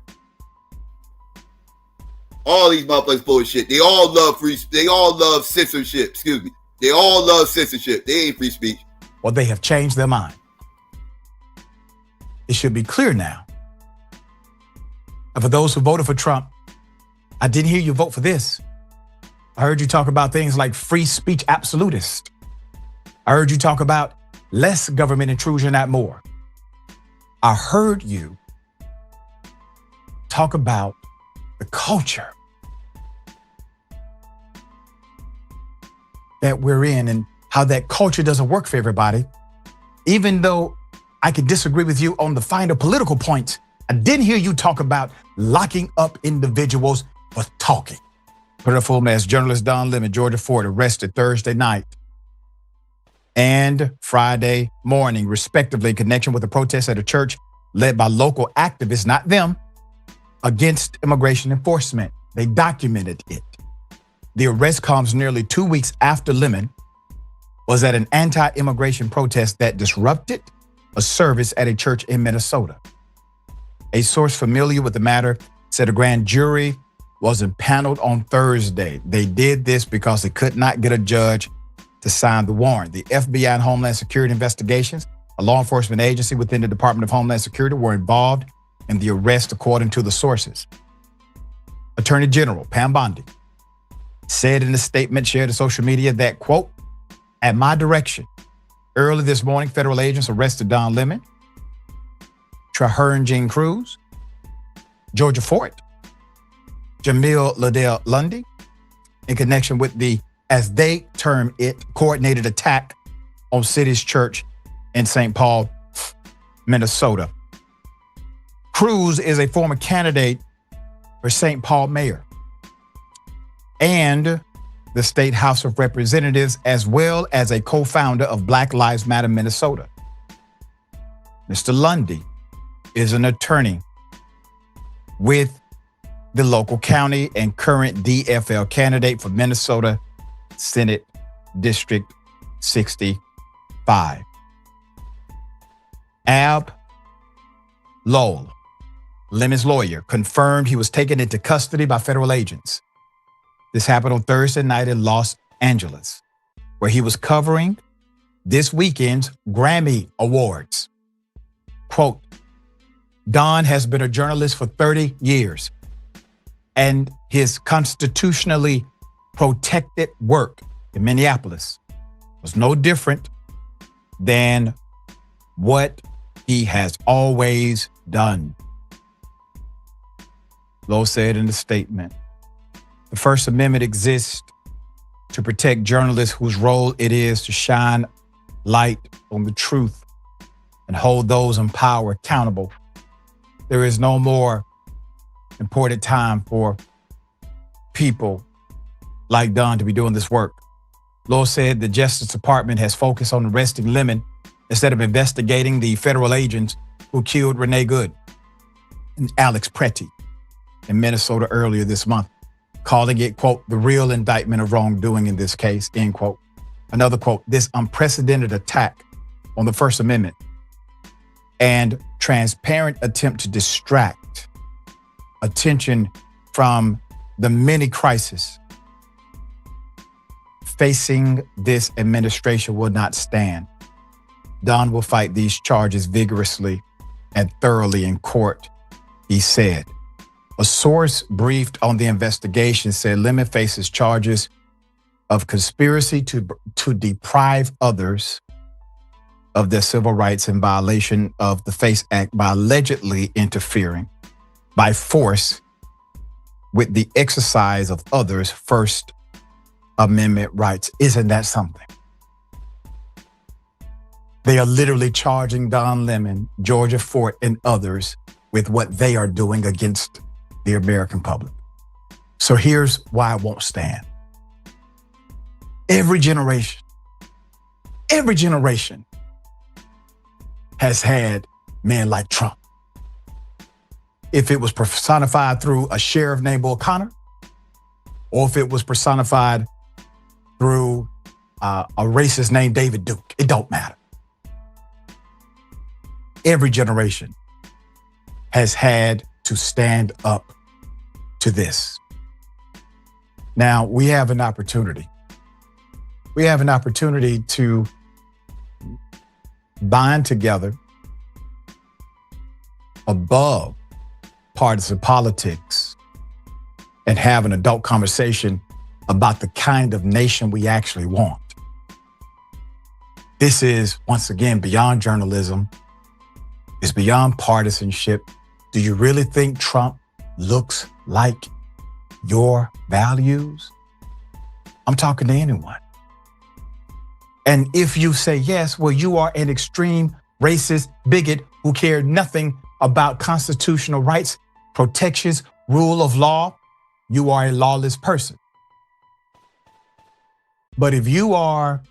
All these motherfuckers full of shit. They all love they all love censorship. Excuse me. They all love censorship. They ain't free speech. Well, they have changed their mind. It should be clear now. And for those who voted for Trump, I didn't hear you vote for this. I heard you talk about things like free speech absolutist. I heard you talk about less government intrusion, not more. I heard you talk about the culture that we're in and how that culture doesn't work for everybody. Even though I could disagree with you on the finer political points, I didn't hear you talk about locking up individuals for talking. Critical mass journalist Don Lemon, Georgia Ford, arrested Thursday night and Friday morning, respectively, in connection with a protest at a church led by local activists, not them, against immigration enforcement. They documented it. The arrest comes nearly 2 weeks after Lemon was at an anti-immigration protest that disrupted a service at a church in Minnesota. A source familiar with the matter said a grand jury was impaneled on Thursday. They did this because they could not get a judge to sign the warrant. The FBI and Homeland Security investigations, a law enforcement agency within the Department of Homeland Security, were involved in the arrest, according to the sources. Attorney General Pam Bondi said in a statement shared on social media that, quote, at my direction, early this morning, federal agents arrested Don Lemon, Traherne Jean Cruz, Georgia Fort, Jamil Liddell Lundy, in connection with the, as they term it, coordinated attack on City's Church in St. Paul, Minnesota. Cruz is a former candidate for St. Paul mayor and the State House of Representatives, as well as a co-founder of Black Lives Matter Minnesota. Mr. Lundy is an attorney with the local county and current DFL candidate for Minnesota Senate District 65. Ab Lowell, Lemon's lawyer, confirmed he was taken into custody by federal agents. This happened on Thursday night in Los Angeles, where he was covering this weekend's Grammy Awards. Quote, Don has been a journalist for 30 years, and his constitutionally protected work in Minneapolis was no different than what he has always done. Lowe said in the statement, the First Amendment exists to protect journalists whose role it is to shine light on the truth and hold those in power accountable. There is no more important time for people like Don to be doing this work. Lowe said the Justice Department has focused on arresting Lemon instead of investigating the federal agents who killed Renee Good and Alex Pretty in Minnesota earlier this month, calling it, quote, the real indictment of wrongdoing in this case, end quote. Another quote, this unprecedented attack on the First Amendment and transparent attempt to distract attention from the many crises facing this administration will not stand. Don will fight these charges vigorously and thoroughly in court, he said. A source briefed on the investigation said Lemon faces charges of conspiracy to deprive others of their civil rights in violation of the FACE Act by allegedly interfering by force with the exercise of others' First Amendment rights. Isn't that something? They are literally charging Don Lemon, Georgia Fort, and others with what they are doing against the American public. So here's why I won't stand. Every generation has had men like Trump. If it was personified through a sheriff named O'Connor, or if it was personified through a racist named David Duke, it don't matter. Every generation has had to stand up to this. Now, we have an opportunity. We have an opportunity to bind together above partisan politics and have an adult conversation about the kind of nation we actually want. This is, once again, beyond journalism. It's beyond partisanship. Do you really think Trump looks like your values? I'm talking to anyone. And if you say yes, well, you are an extreme racist bigot who cared nothing about constitutional rights, protections, rule of law. You are a lawless person. But if you are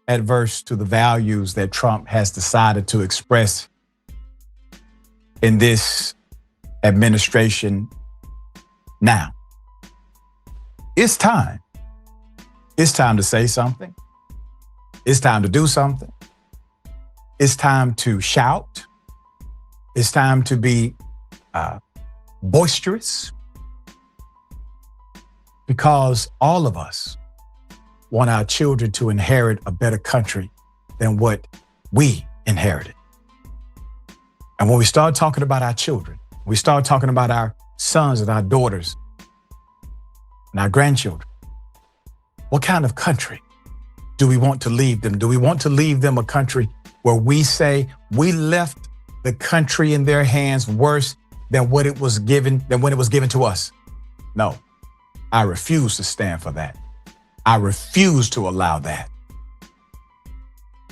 adverse to the values that Trump has decided to express in this administration now, it's time. It's time to say something. It's time to do something. It's time to shout. It's time to be boisterous, because all of us want our children to inherit a better country than what we inherited. And when we start talking about our children, we start talking about our sons and our daughters and our grandchildren, what kind of country do we want to leave them? Do we want to leave them a country where we say we left the country in their hands worse than when it was given to us? No, I refuse to stand for that. I refuse to allow that.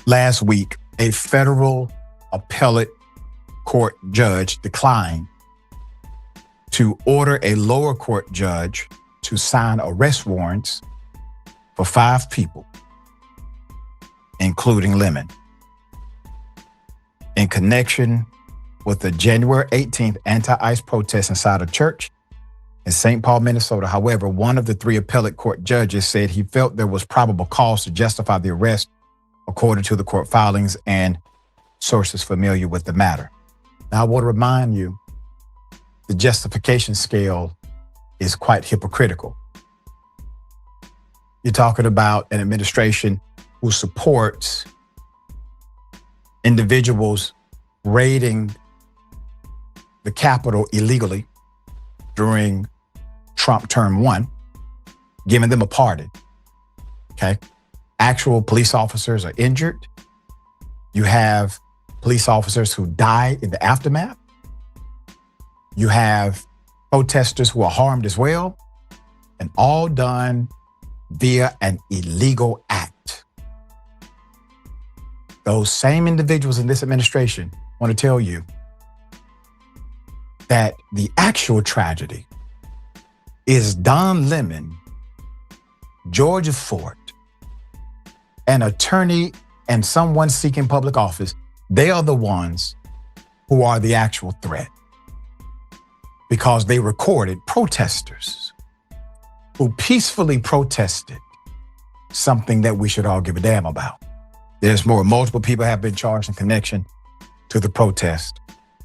Last week, a federal appellate court judge declined to order a lower court judge to sign arrest warrants for 5 people, including Lemon, in connection with the January 18th anti-ICE protest inside a church in St. Paul, Minnesota. However, one of the 3 appellate court judges said he felt there was probable cause to justify the arrest, according to the court filings and sources familiar with the matter. Now, I want to remind you, the justification scale is quite hypocritical. You're talking about an administration who supports individuals raiding the Capitol illegally during Trump term 1, giving them a pardon. Okay. Actual police officers are injured. You have police officers who die in the aftermath. You have protesters who are harmed as well, and all done via an illegal act. Those same individuals in this administration want to tell you that the actual tragedy is Don Lemon, Georgia Fort, an attorney and someone seeking public office. They are the ones who are the actual threat, because they recorded protesters who peacefully protested something that we should all give a damn about. There's more. Multiple people have been charged in connection to the protest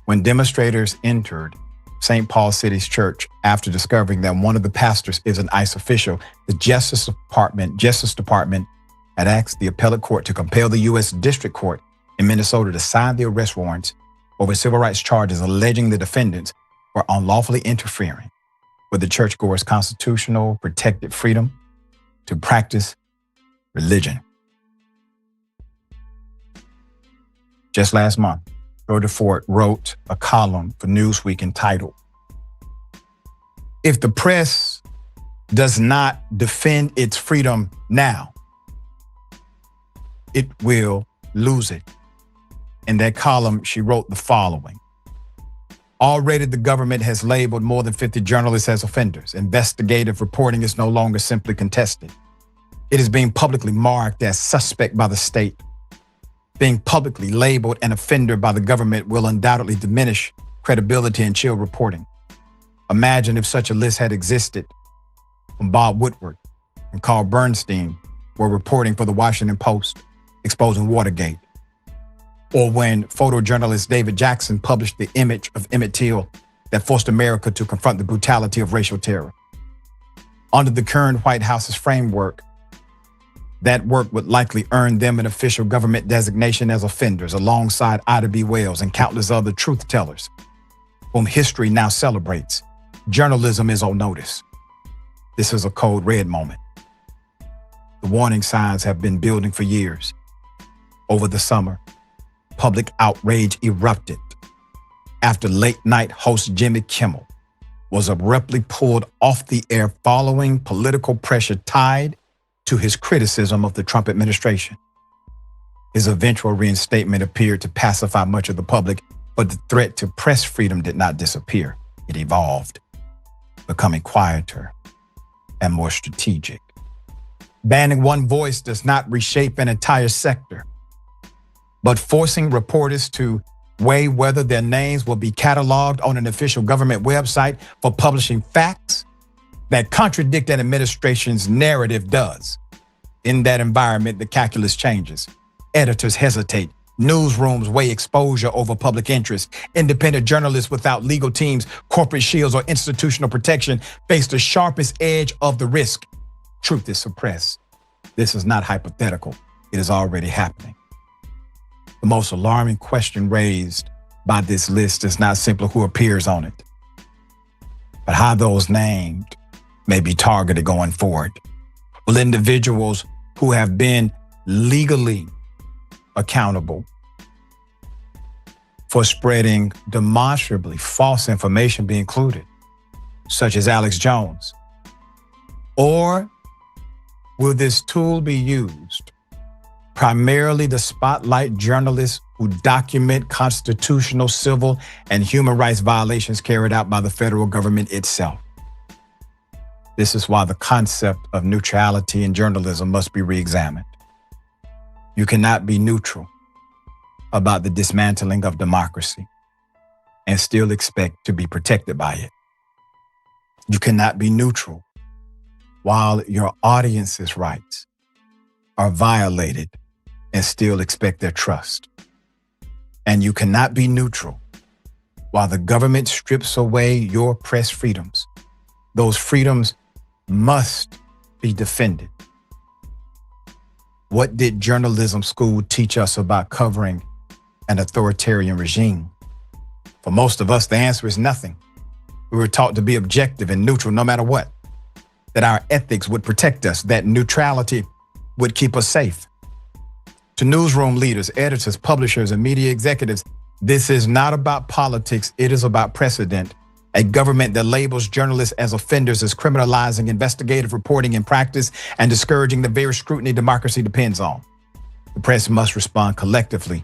when demonstrators entered St. Paul City's church after discovering that one of the pastors is an ICE official. The Justice Department had asked the appellate court to compel the U.S. District Court in Minnesota to sign the arrest warrants over civil rights charges alleging the defendants were unlawfully interfering with the churchgoers' constitutional protected freedom to practice religion. Just last month, Georgia Fort wrote a column for Newsweek entitled, "If the press does not defend its freedom now, it will lose it." In that column, she wrote the following: "Already the government has labeled more than 50 journalists as offenders. Investigative reporting is no longer simply contested. It is being publicly marked as suspect by the state. Being publicly labeled an offender by the government will undoubtedly diminish credibility and chill reporting. Imagine if such a list had existed when Bob Woodward and Carl Bernstein were reporting for the Washington Post exposing Watergate, or when photojournalist David Jackson published the image of Emmett Till that forced America to confront the brutality of racial terror. Under the current White House's framework, that work would likely earn them an official government designation as offenders alongside Ida B. Wells and countless other truth tellers whom history now celebrates. Journalism is on notice. This is a code red moment. The warning signs have been building for years. Over the summer, public outrage erupted after late-night host Jimmy Kimmel was abruptly pulled off the air following political pressure tied to his criticism of the Trump administration. His eventual reinstatement appeared to pacify much of the public, but the threat to press freedom did not disappear. It evolved, becoming quieter and more strategic. Banning one voice does not reshape an entire sector, but forcing reporters to weigh whether their names will be cataloged on an official government website for publishing facts that contradict an administration's narrative does. In that environment, the calculus changes. Editors hesitate. Newsrooms weigh exposure over public interest. Independent journalists without legal teams, corporate shields, or institutional protection face the sharpest edge of the risk. Truth is suppressed. This is not hypothetical. It is already happening. The most alarming question raised by this list is not simply who appears on it, but how those named may be targeted going forward. Will individuals who have been legally accountable for spreading demonstrably false information be included, such as Alex Jones? Or will this tool be used primarily to spotlight journalists who document constitutional, civil, and human rights violations carried out by the federal government itself? This is why the concept of neutrality in journalism must be re-examined. You cannot be neutral about the dismantling of democracy and still expect to be protected by it. You cannot be neutral while your audience's rights are violated and still expect their trust. And you cannot be neutral while the government strips away your press freedoms. Those freedoms must be defended. What did journalism school teach us about covering an authoritarian regime? For most of us, the answer is nothing. We were taught to be objective and neutral no matter what, that our ethics would protect us, that neutrality would keep us safe. To newsroom leaders, editors, publishers, and media executives, this is not about politics, it is about precedent. A government that labels journalists as offenders is criminalizing investigative reporting in practice and discouraging the very scrutiny democracy depends on. The press must respond collectively,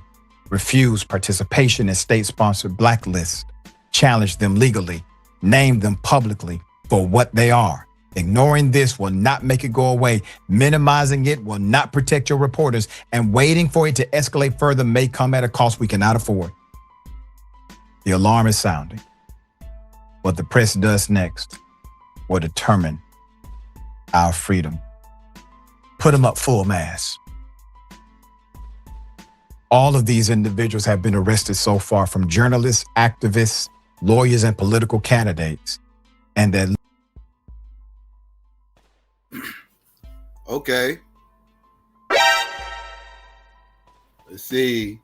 refuse participation in state-sponsored blacklists, challenge them legally, name them publicly for what they are. Ignoring this will not make it go away. Minimizing it will not protect your reporters, and waiting for it to escalate further may come at a cost we cannot afford. The alarm is sounding. What the press does next will determine our freedom. Put them up full mass. All of these individuals have been arrested so far, from journalists, activists, lawyers, and political candidates. And that. Okay. Let's see.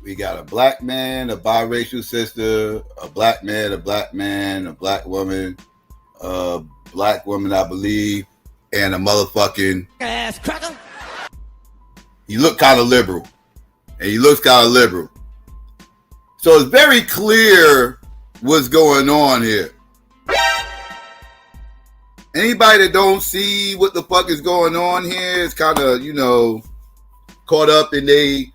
We got a black man, a biracial sister, a black man, a black woman, I believe, and a motherfucking ass cracker. He looked kind of liberal. And he looks kind of liberal. So it's very clear what's going on here. Anybody that don't see what the fuck is going on here is kind of, caught up in they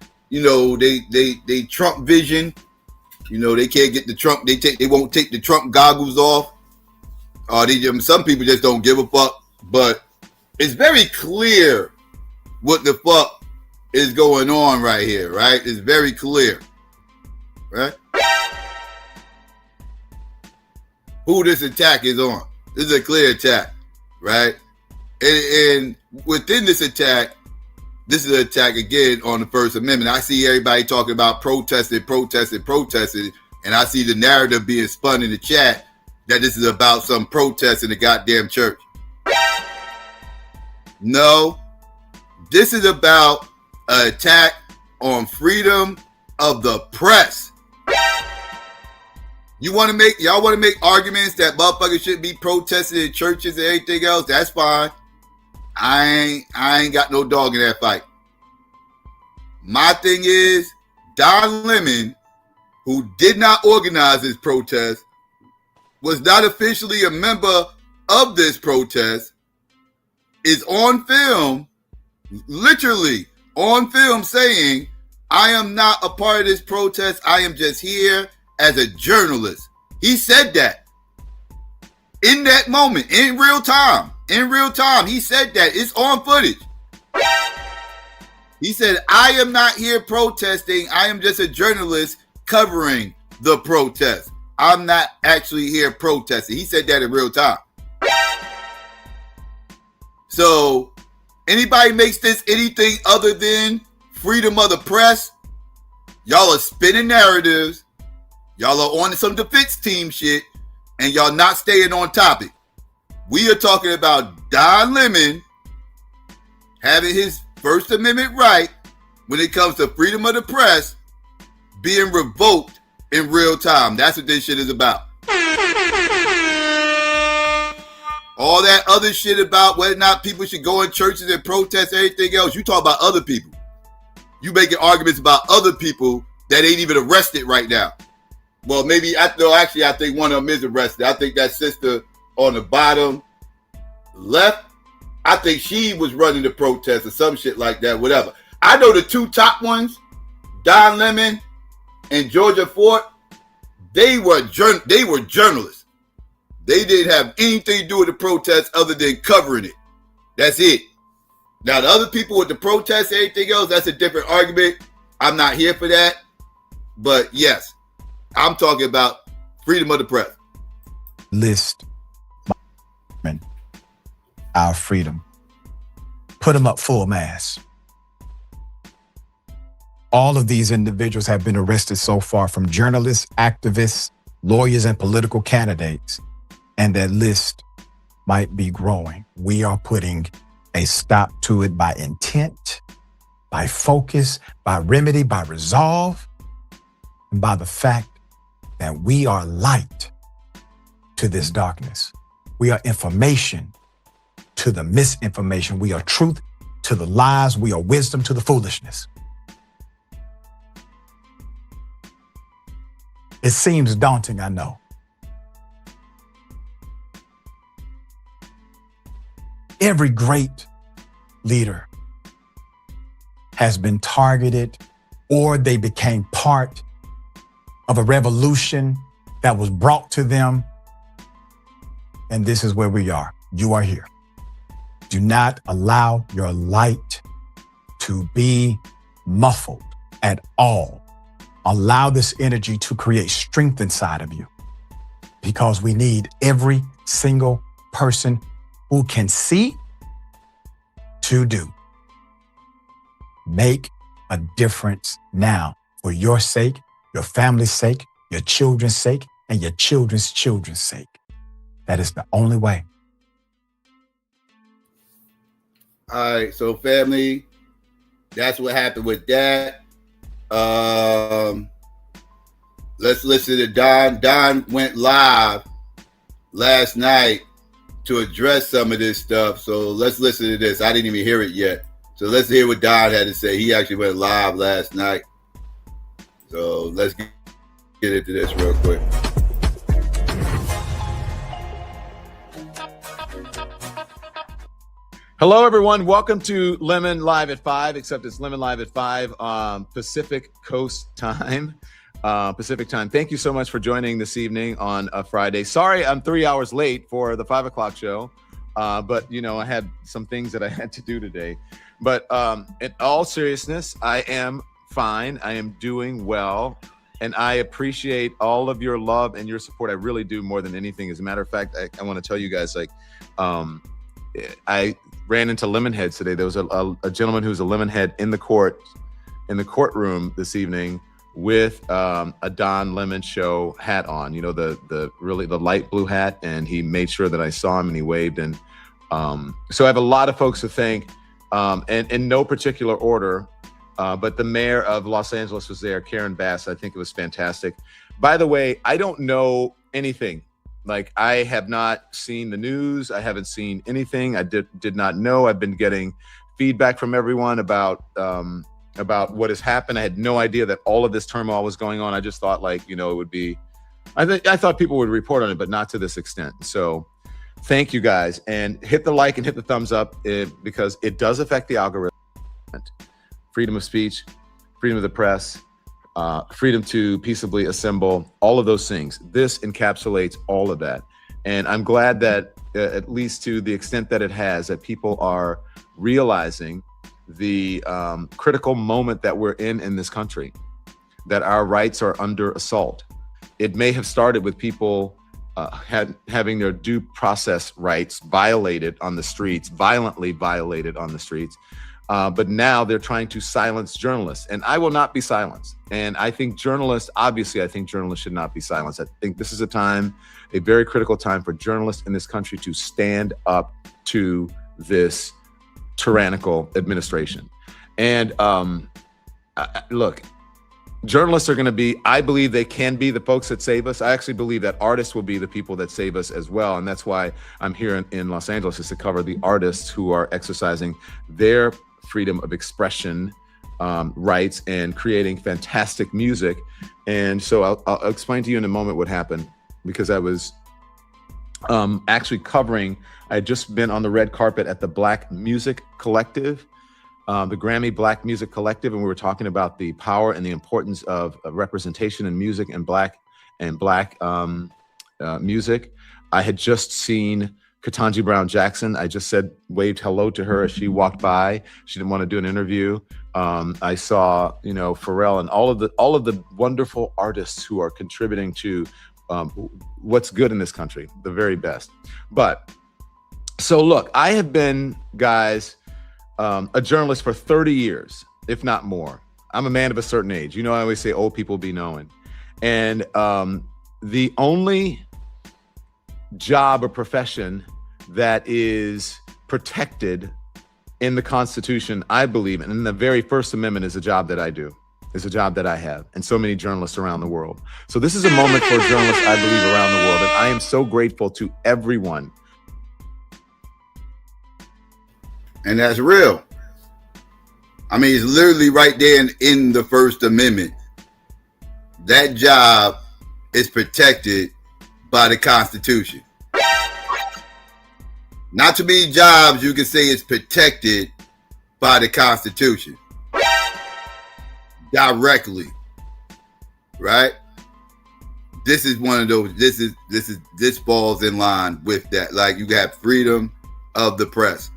Trump vision. They can't get the Trump. They won't take the Trump goggles off. Some people just don't give a fuck. But it's very clear what the fuck is going on right here, right? It's very clear, right? Who this attack is on. This is a clear attack, right? And within this attack, this is an attack again on the First Amendment. I see everybody talking about protesting, and I see the narrative being spun in the chat that this is about some protest in the goddamn church. No, this is about an attack on freedom of the press. Y'all want to make arguments that motherfuckers shouldn't be protesting in churches and anything else? That's fine. I ain't got no dog in that fight. My thing is, Don Lemon, who did not organize this protest, was not officially a member of this protest, is on film, literally on film saying, I am not a part of this protest. I am just here as a journalist. He said that in that moment, in real time, he said that. It's on footage. He said, I am not here protesting. I am just a journalist covering the protest. I'm not actually here protesting. He said that in real time. So anybody makes this anything other than freedom of the press, y'all are spinning narratives. Y'all are on some defense team shit, and y'all not staying on topic. We are talking about Don Lemon having his First Amendment right when it comes to freedom of the press being revoked in real time. That's what this shit is about. All that other shit about whether or not people should go in churches and protest everything else, you talk about other people. You making arguments about other people that ain't even arrested right now. Well, maybe, I think one of them is arrested. I think that sister on the bottom left, I think she was running the protest or some shit like that, whatever. I know the two top ones, Don Lemon and Georgia Fort, they were journalists. They didn't have anything to do with the protest other than covering it. That's it. Now, the other people with the protest and anything else, that's a different argument. I'm not here for that. But yes, I'm talking about freedom of the press. List our freedom. Put them up full mass. All of these individuals have been arrested so far, from journalists, activists, lawyers, and political candidates. And that list might be growing. We are putting a stop to it by intent, by focus, by remedy, by resolve, and by the fact that we are light to this darkness. We are information to the misinformation. We are truth to the lies. We are wisdom to the foolishness. It seems daunting, I know. Every great leader has been targeted, or they became part of a revolution that was brought to them. And this is where we are. You are here. Do not allow your light to be muffled at all. Allow this energy to create strength inside of you, because we need every single person who can see to do. Make a difference now, for your sake, your family's sake, your children's sake, and your children's children's sake. That is the only way. All right, so family, That's what happened with that. Let's listen to Don. Don went live last night to address some of this stuff. So let's listen to this. I didn't even hear it yet. So let's hear what Don had to say. He actually went live last night. So let's get into this real quick. Hello, everyone. Welcome to Lemon Live at 5, except it's Lemon Live at 5 Pacific Coast time. Pacific time. Thank you so much for joining this evening on a Friday. Sorry, I'm 3 hours late for the 5 o'clock show, but you know, I had some things that I had to do today. But in all seriousness, I am fine. I am doing well, and I appreciate all of your love and your support. I really do, more than anything. As a matter of fact, I want to tell you guys, like, I ran into Lemonheads today. There was a gentleman who's a Lemonhead in the courtroom this evening with a Don Lemon Show hat on, you know, the light blue hat, and he made sure that I saw him and he waved. And so I have a lot of folks to thank, and in no particular order, but the mayor of Los Angeles was there, Karen Bass. I think it was fantastic. By the way, I don't know anything. Like, I have not seen the news. I haven't seen anything. I did not know. I've been getting feedback from everyone about what has happened. I had no idea that all of this turmoil was going on. I just thought, like, you know, it would be, I thought people would report on it, but not to this extent. So thank you guys, and hit the like and hit the thumbs up, because it does affect the algorithm. Freedom of speech, freedom of the press, freedom to peaceably assemble, all of those things. This encapsulates all of that. And I'm glad that, at least to the extent that it has, that people are realizing the critical moment that we're in this country, that our rights are under assault. It may have started with people having their due process rights violated on the streets, violently violated on the streets. But now they're trying to silence journalists, and I will not be silenced. And I think journalists should not be silenced. I think this is a very critical time for journalists in this country to stand up to this tyrannical administration. And look, journalists are going to be, I believe they can be the folks that save us. I actually believe that artists will be the people that save us as well. And that's why I'm here in Los Angeles, is to cover the artists who are exercising their freedom of expression rights and creating fantastic music. And so I'll explain to you in a moment what happened, because I was actually covering, I had just been on the red carpet at the Black Music Collective, the Grammy Black Music Collective, and we were talking about the power and the importance of representation in music and black music. I had just seen Ketanji Brown Jackson. I just waved hello to her as she walked by. She didn't want to do an interview. I saw, you know, Pharrell and all of the wonderful artists who are contributing to what's good in this country, the very best. But so look, I have been, guys, a journalist for 30 years, if not more. I'm a man of a certain age. You know, I always say old people be knowing. And the only job or profession that is protected in the Constitution, I believe, and in the very First Amendment, is a job that I do. It's a job that I have, and so many journalists around the world. So this is a moment for journalists, I believe, around the world, and I am so grateful to everyone. And that's real. I mean, it's literally right there in the First Amendment. That job is protected by the Constitution. Not too many jobs you can say is protected by the Constitution directly, right? This is one of those. This falls in line with that. Like, you got freedom of the press.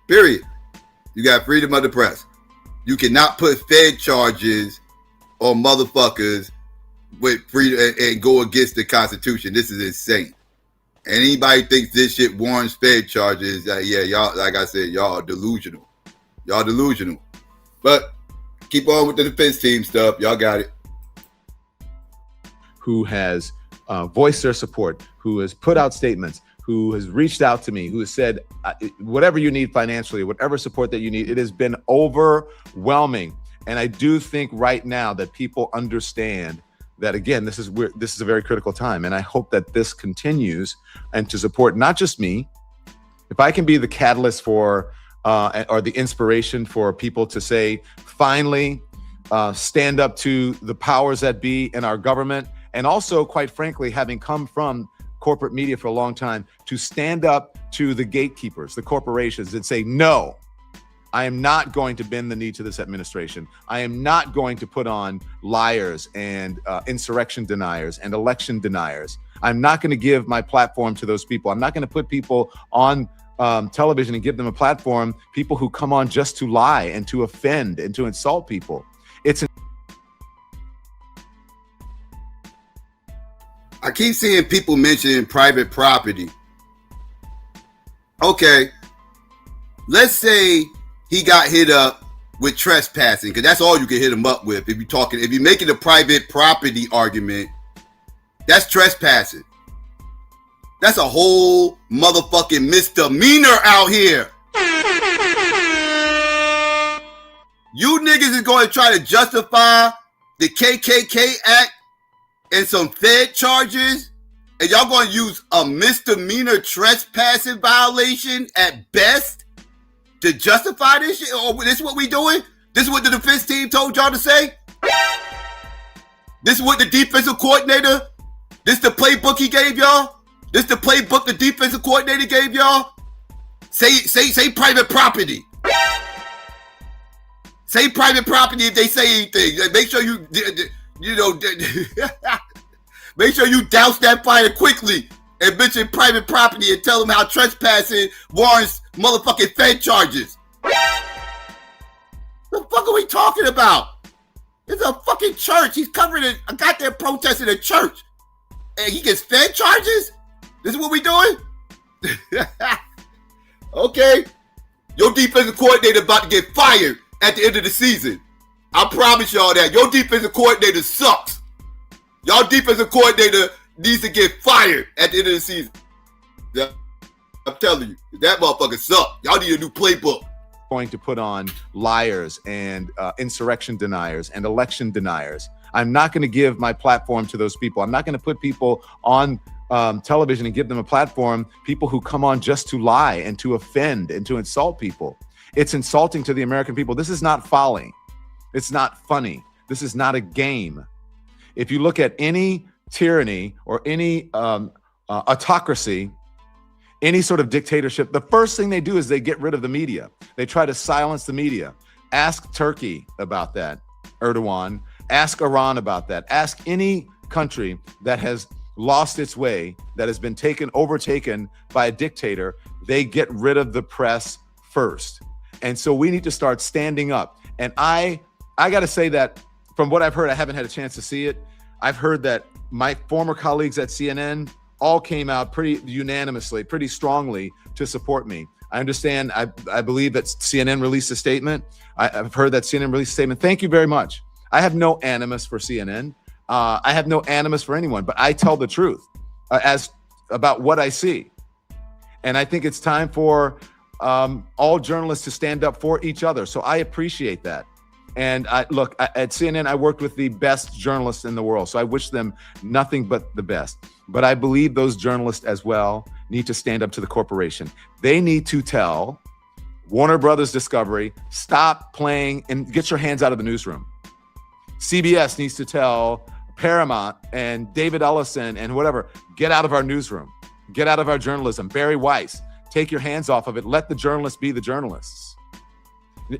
Period. You got freedom of the press. You cannot put Fed charges on motherfuckers with freedom and go against the Constitution. This is insane. Anybody thinks this shit warrants Fed charges, yeah, y'all, like I said, y'all are delusional. Y'all delusional. But keep on with the defense team stuff. Y'all got it. Who has voiced their support, who has put out statements, who has reached out to me, who has said, whatever you need financially, whatever support that you need, it has been overwhelming. And I do think right now that people understand that, again, this is a very critical time. And I hope that this continues and to support not just me. If I can be the catalyst for, or the inspiration for people to say, finally, stand up to the powers that be in our government. And also, quite frankly, having come from corporate media for a long time, to stand up to the gatekeepers, the corporations, and say, no, I am not going to bend the knee to this administration. I am not going to put on liars and insurrection deniers and election deniers. I'm not going to give my platform to those people. I'm not going to put people on television and give them a platform, people who come on just to lie and to offend and to insult people. I keep seeing people mentioning private property. Okay, let's say he got hit up with trespassing, because that's all you can hit him up with. If you're making a private property argument, that's trespassing. That's a whole motherfucking misdemeanor out here. You niggas is going to try to justify the KKK Act and some Fed charges, and y'all going to use a misdemeanor trespassing violation at best to justify this shit? Or this is what we doing? This is what the defense team told y'all to say? This is what the defensive coordinator, this the playbook he gave y'all? This the playbook the defensive coordinator gave y'all? Say private property. Say private property if they say anything. Make sure make sure you douse that fire quickly and mention private property and tell them how trespassing warrants motherfucking Fed charges. The fuck are we talking about? It's a fucking church. He's covering a goddamn protest in a church. And he gets Fed charges? This is what we doing? Okay. Your defensive coordinator about to get fired at the end of the season. I promise y'all that. Your defensive coordinator sucks. Y'all defensive coordinator needs to get fired at the end of the season. Yeah, I'm telling you, that motherfucker sucks. Y'all need a new playbook. Going to put on liars and insurrection deniers and election deniers. I'm not going to give my platform to those people. I'm not going to put people on television and give them a platform, people who come on just to lie and to offend and to insult people. It's insulting to the American people. This is not folly. It's not funny. This is not a game. If you look at any tyranny or any autocracy, any sort of dictatorship, the first thing they do is they get rid of the media. They try to silence the media. Ask Turkey about that, Erdogan. Ask Iran about that. Ask any country that has lost its way, that has been overtaken by a dictator. They get rid of the press first. And so we need to start standing up. And I got to say that from what I've heard, I haven't had a chance to see it. I've heard that my former colleagues at CNN all came out pretty unanimously, pretty strongly to support me. I understand. I believe that CNN released a statement. I've heard that CNN released a statement. Thank you very much. I have no animus for CNN. I have no animus for anyone, but I tell the truth as about what I see. And I think it's time for all journalists to stand up for each other. So I appreciate that. And at CNN, I worked with the best journalists in the world. So I wish them nothing but the best. But I believe those journalists as well need to stand up to the corporation. They need to tell Warner Brothers Discovery, stop playing and get your hands out of the newsroom. CBS needs to tell Paramount and David Ellison and whatever, get out of our newsroom, get out of our journalism. Barry Weiss, take your hands off of it. Let the journalists be the journalists.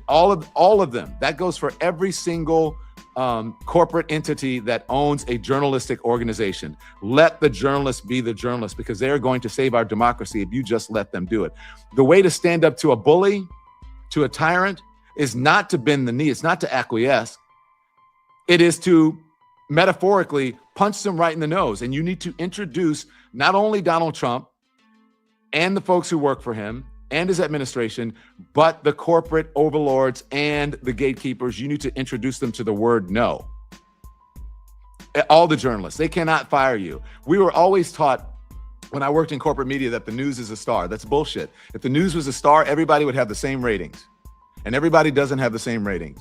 All of them. That goes for every single corporate entity that owns a journalistic organization. Let the journalists be the journalists, because they are going to save our democracy if you just let them do it. The way to stand up to a bully, to a tyrant, is not to bend the knee. It's not to acquiesce. It is to metaphorically punch them right in the nose. And you need to introduce not only Donald Trump and the folks who work for him and his administration, but the corporate overlords and the gatekeepers. You need to introduce them to the word no. All the journalists, they cannot fire you. We were always taught when I worked in corporate media that the news is a star. That's bullshit. If the news was a star, everybody would have the same ratings. And everybody doesn't have the same ratings.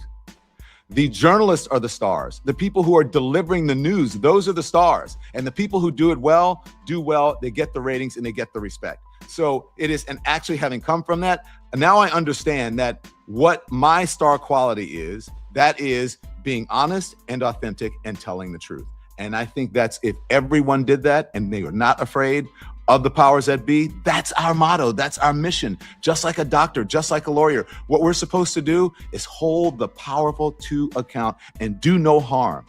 The journalists are the stars. The people who are delivering the news, those are the stars. And the people who do well, they get the ratings and they get the respect. So it is, and actually having come from that, now I understand that what my star quality is, that is being honest and authentic and telling the truth. And I think that's, if everyone did that and they were not afraid of the powers that be, that's our motto, that's our mission. Just like a doctor, just like a lawyer, what we're supposed to do is hold the powerful to account and do no harm.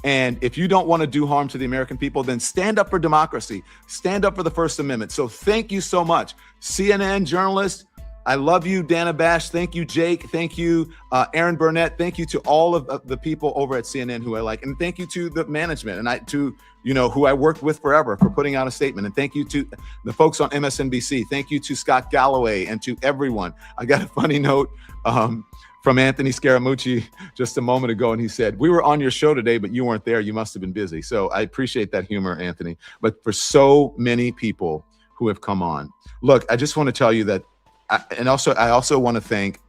And if you don't want to do harm to the American people, then stand up for democracy, stand up for the First Amendment. So thank you so much, CNN journalists. I love you, D.A.B.A.T.E. Thank you, Jake. Thank you, Aaron Burnett. Thank you to all of the people over at CNN who I like. And thank you to the management and who I worked with forever for putting out a statement. And thank you to the folks on MSNBC. Thank you to Scott Galloway and to everyone. I got a funny note from Anthony Scaramucci just a moment ago. And he said, "We were on your show today, but you weren't there. You must have been busy." So I appreciate that humor, Anthony. But for so many people who have come on, look, I just want to tell you that I also want to thank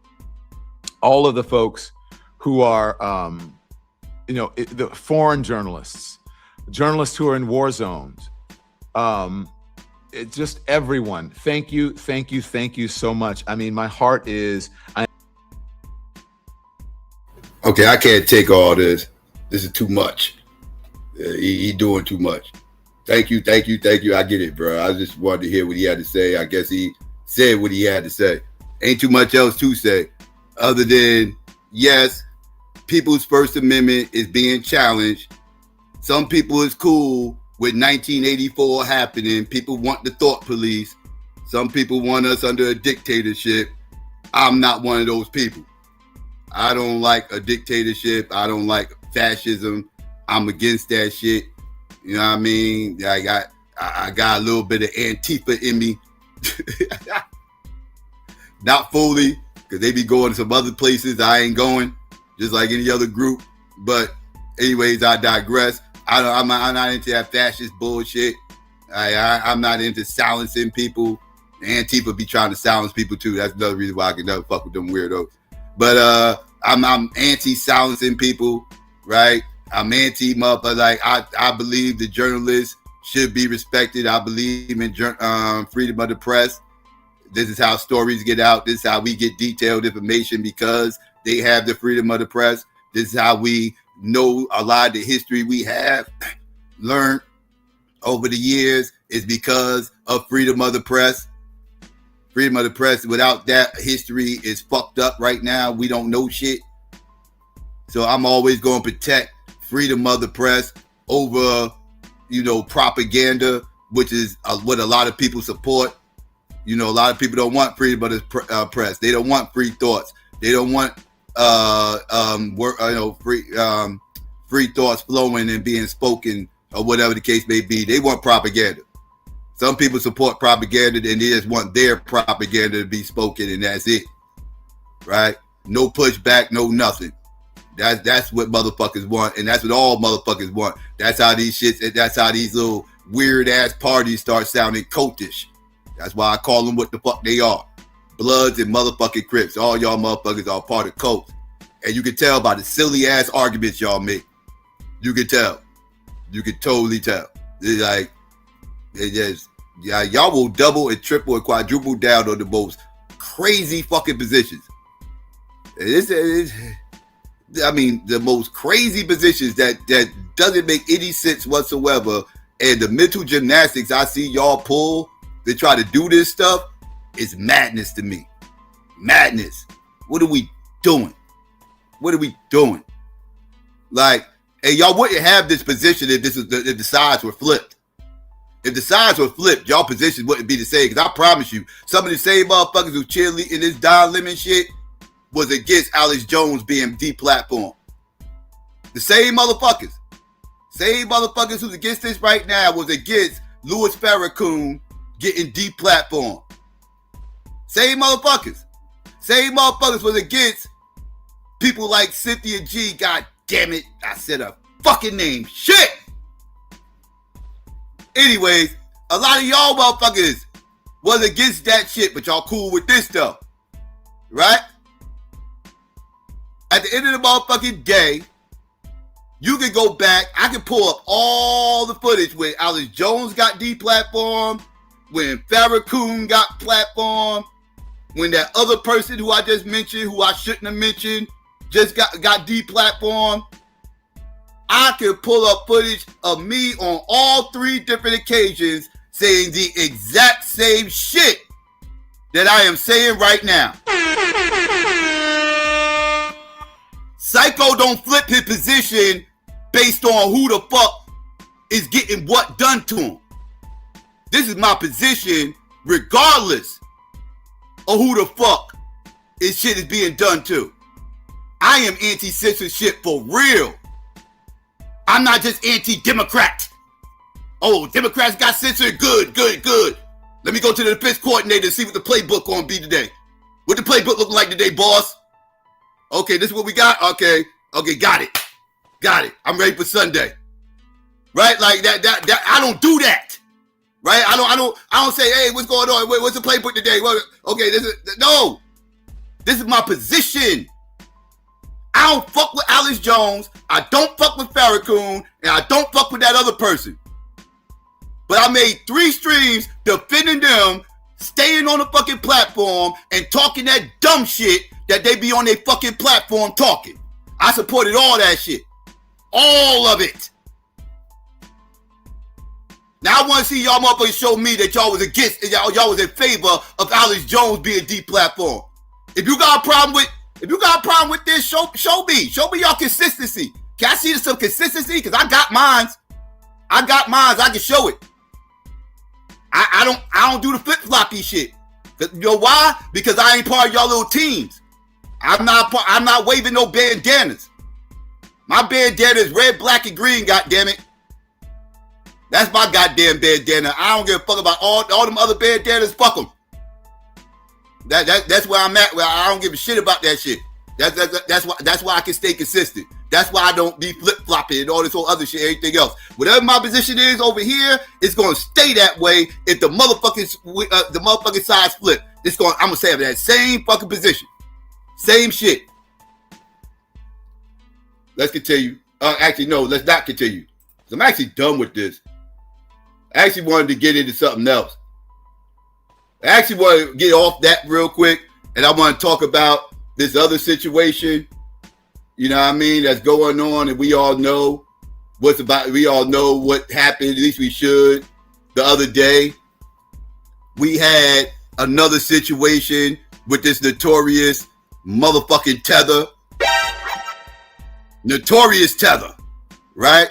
all of the folks who are, the foreign journalists who are in war zones, it's just everyone. Thank you so much. I mean, my heart is. Okay, I can't take all this. This is too much. He doing too much. Thank you. I get it, bro. I just wanted to hear what he had to say. I guess he said what he had to say. Ain't too much else to say other than, yes, people's First Amendment is being challenged. Some people is cool with 1984 happening. People want the thought police. Some people want us under a dictatorship. I'm not one of those people. I don't like a dictatorship. I don't like fascism. I'm against that shit. You know what I mean? I got a little bit of Antifa in me. Not fully, because they be going to some other places I ain't going, just like any other group. But anyways, I digress. I'm not into that fascist bullshit. I'm not into silencing people. Antifa be trying to silence people too. That's another reason why I can never fuck with them weirdos. But I'm anti-silencing people, right? I'm anti-motherfucker. Like I believe the journalists should be respected. I believe in freedom of the press. This is how stories get out. This is how we get detailed information because they have the freedom of the press. This is how we know a lot of the history we have learned over the years is because of freedom of the press. Freedom of the press. Without that, history is fucked up right now. We don't know shit. So I'm always going to protect freedom of the press over, propaganda, which is what a lot of people support. A lot of people don't want freedom of the press. They don't want free thoughts. They don't want free thoughts flowing and being spoken or whatever the case may be. They want propaganda. Some people support propaganda and they just want their propaganda to be spoken and that's it. Right? No pushback, no nothing. That's what motherfuckers want, and that's what all motherfuckers want. That's how these little weird ass parties start sounding cultish. That's why I call them what the fuck they are. Bloods and motherfucking Crips. All y'all motherfuckers are part of cults. And you can tell by the silly ass arguments y'all make. You can tell. You can totally tell. It's like, y'all will double and triple and quadruple down on the most crazy fucking positions. The most crazy positions that doesn't make any sense whatsoever. And the mental gymnastics I see y'all pull to try to do this stuff is madness to me. Madness. What are we doing? Like, hey, y'all wouldn't have this position if the sides were flipped. If the sides were flipped, y'all position wouldn't be the same. Because I promise you, some of the same motherfuckers who cheerleading this Don Lemon shit was against Alex Jones being deplatformed. The same motherfuckers who's against this right now was against Louis Farrakhan getting deplatformed. Same motherfuckers was against people like Cynthia G. God damn it, I said a fucking name. Shit. Anyways, A lot of y'all motherfuckers was against that shit, but y'all cool with this stuff. Right? At the end of the motherfucking day, you can go back. I can pull up all the footage when Alex Jones got deplatformed, when Farrakhan got platformed, when that other person who I just mentioned, who I shouldn't have mentioned, just got deplatformed. I can pull up footage of me on all 3 different occasions saying the exact same shit that I am saying right now. Psycho don't flip his position based on who the fuck is getting what done to him. This is my position regardless of who the fuck this shit is being done to. I am anti-censorship for real. I'm not just anti-Democrat. Oh, Democrats got censored. Good. Let me go to the defense coordinator and see what the playbook gonna be today. What the playbook look like today, boss? Okay, this is what we got? Okay, got it. I'm ready for Sunday. Right? Like that I don't do that. Right? I don't say, hey, what's going on? Wait, what's the playbook today? Okay, this is my position. I don't fuck with Alex Jones. I don't fuck with Farrakhan, and I don't fuck with that other person. But I made 3 streams defending them, staying on the fucking platform and talking that dumb shit that they be on their fucking platform talking. I supported all that shit. All of it. Now I want to see y'all motherfuckers show me that y'all was against, y'all was in favor of Alex Jones being deplatformed. If you got a problem with this, show me y'all consistency. Can I see some consistency? Because I got mines. I can show it. I don't do the flip-floppy shit. You know why? Because I ain't part of y'all little teams. I'm not waving no bandanas. My bandana is red, black, and green, goddammit. That's my goddamn bandana. I don't give a fuck about all them other bandanas. Fuck them. That's where I'm at. Where I don't give a shit about that shit. That's why I can stay consistent. That's why I don't be flip-flopping and all this whole other shit, everything else. Whatever my position is over here, it's gonna stay that way if the motherfucking sides flip. I'm gonna say that same fucking position. Same shit. Let's continue. Actually, no, let's not continue. I'm actually done with this. I actually wanted to get into something else. I actually want to get off that real quick, and I want to talk about this other situation, you know what I mean, that's going on, and we all know what happened, at least we should. The other day, we had another situation with this notorious motherfucking Tether. Notorious Tether, right?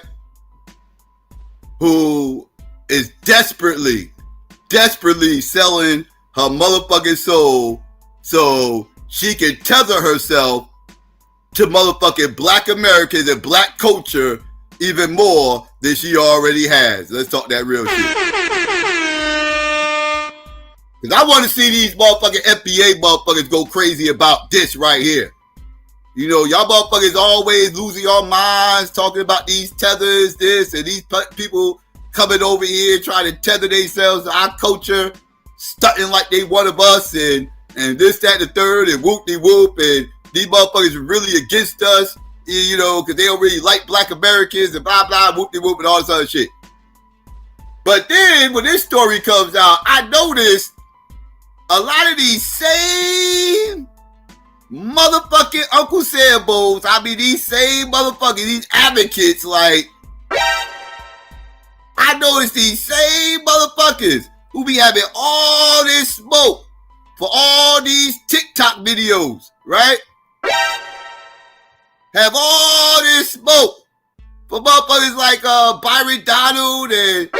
Who is desperately selling her motherfucking soul so she can tether herself to motherfucking black Americans and black culture even more than she already has. Let's talk that real shit. Because I want to see these motherfucking FBA motherfuckers go crazy about this right here. You know, y'all motherfuckers always losing your minds talking about these tethers, this, and these people coming over here trying to tether themselves to our culture, stunting like they one of us, and this, that, and the third, and whoop-de-whoop, and these motherfuckers are really against us, you know, because they don't really like black Americans, and blah, blah, whoop-de-whoop, and all this other shit. But then, when this story comes out, I noticed a lot of these same motherfucking Uncle Sambos, I mean, these same motherfuckers, these advocates, like, I noticed these same motherfuckers who be having all this smoke for all these TikTok videos, right? Have all this smoke for motherfuckers like Byron Donald and,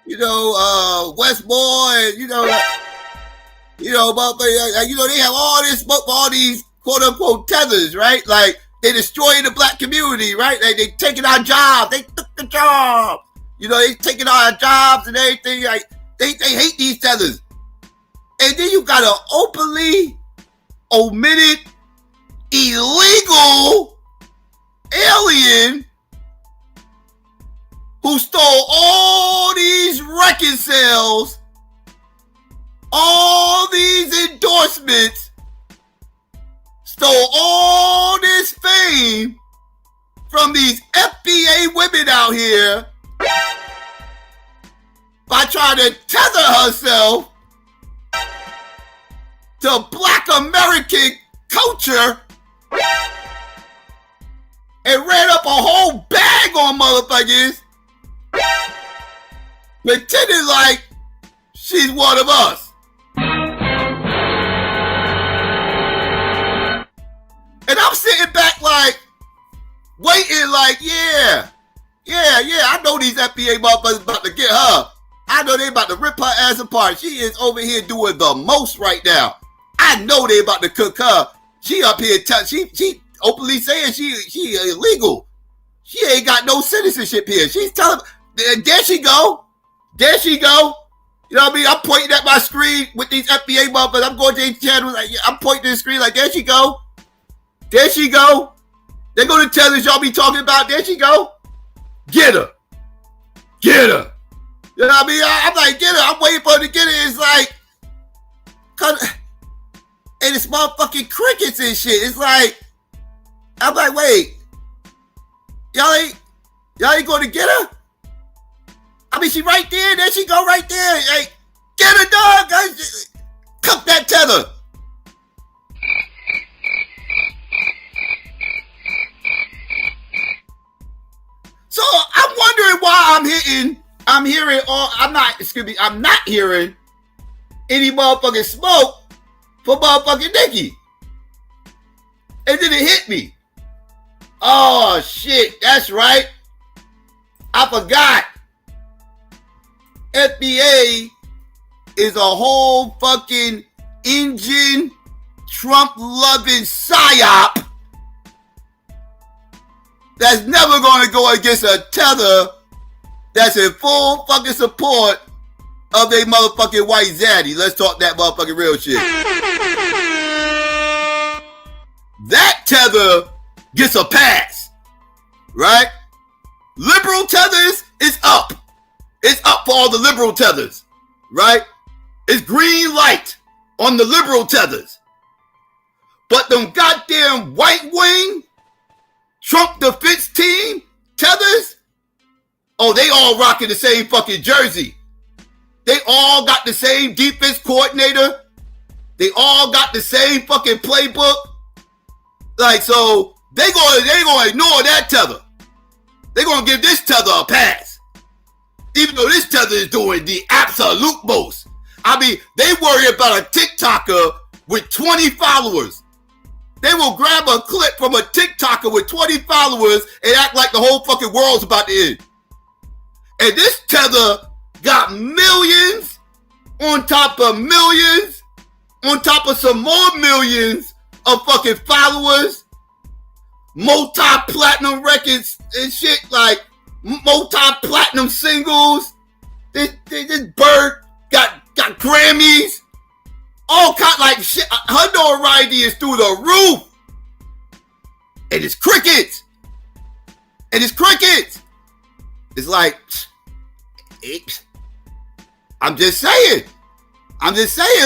you know, Westmore and, motherfuckers, they have all this smoke for all these quote-unquote tethers, right? Like, they destroying the black community, right? Like, they taking our jobs. They took the job. You know, they taking our jobs and everything. Like, they hate these tethers. And then you got an openly omitted illegal alien who stole all these record sales, all these endorsements, stole all this fame from these FBA women out here by trying to tether herself to Black American culture and ran up a whole bag on motherfuckers, pretending like she's one of us. And I'm sitting back like, waiting like, yeah, I know these FBA motherfuckers about to get her. I know they about to rip her ass apart. She is over here doing the most right now. I know they about to cook her. She up here, she openly saying she illegal. She ain't got no citizenship here. She's telling, there she go. There she go. You know what I mean? I'm pointing at my screen with these FBA motherfuckers. I'm going to these channels. Like, I'm pointing to the screen like, there she go. There she go. They're going to tell us y'all be talking about. There she go. Get her. Get her. You know what I mean? I'm like, get her. I'm waiting for her to get her. It's like, and it's motherfucking crickets and shit. It's like, I'm like, wait. Y'all ain't going to get her? I mean, she right there. There she go right there. Hey, get her, dog. Cut that tether. So I'm wondering why I'm not hearing any motherfucking smoke for motherfucking Nicki. And then it hit me. Oh shit, that's right. I forgot. FBA is a whole fucking engine Trump-loving psyop that's never going to go against a tether that's in full fucking support of a motherfucking white zaddy. Let's talk that motherfucking real shit. That tether gets a pass, right? Liberal tethers is up. It's up for all the liberal tethers, right? It's green light on the liberal tethers. But them goddamn white wing Trump defense team tethers, oh, they all rocking the same fucking jersey. They all got the same defense coordinator. They all got the same fucking playbook. Like, so they gonna ignore that tether. They gonna give this tether a pass. Even though this tether is doing the absolute most. I mean, they worry about a TikToker with 20 followers. They will grab a clip from a TikToker with 20 followers and act like the whole fucking world's about to end. And this tether got millions on top of millions on top of some more millions of fucking followers, multi-platinum records and shit, like multi-platinum singles. This bird got Grammys. All kind like shit. Her notoriety is through the roof. And it's crickets. It's like, I'm just saying,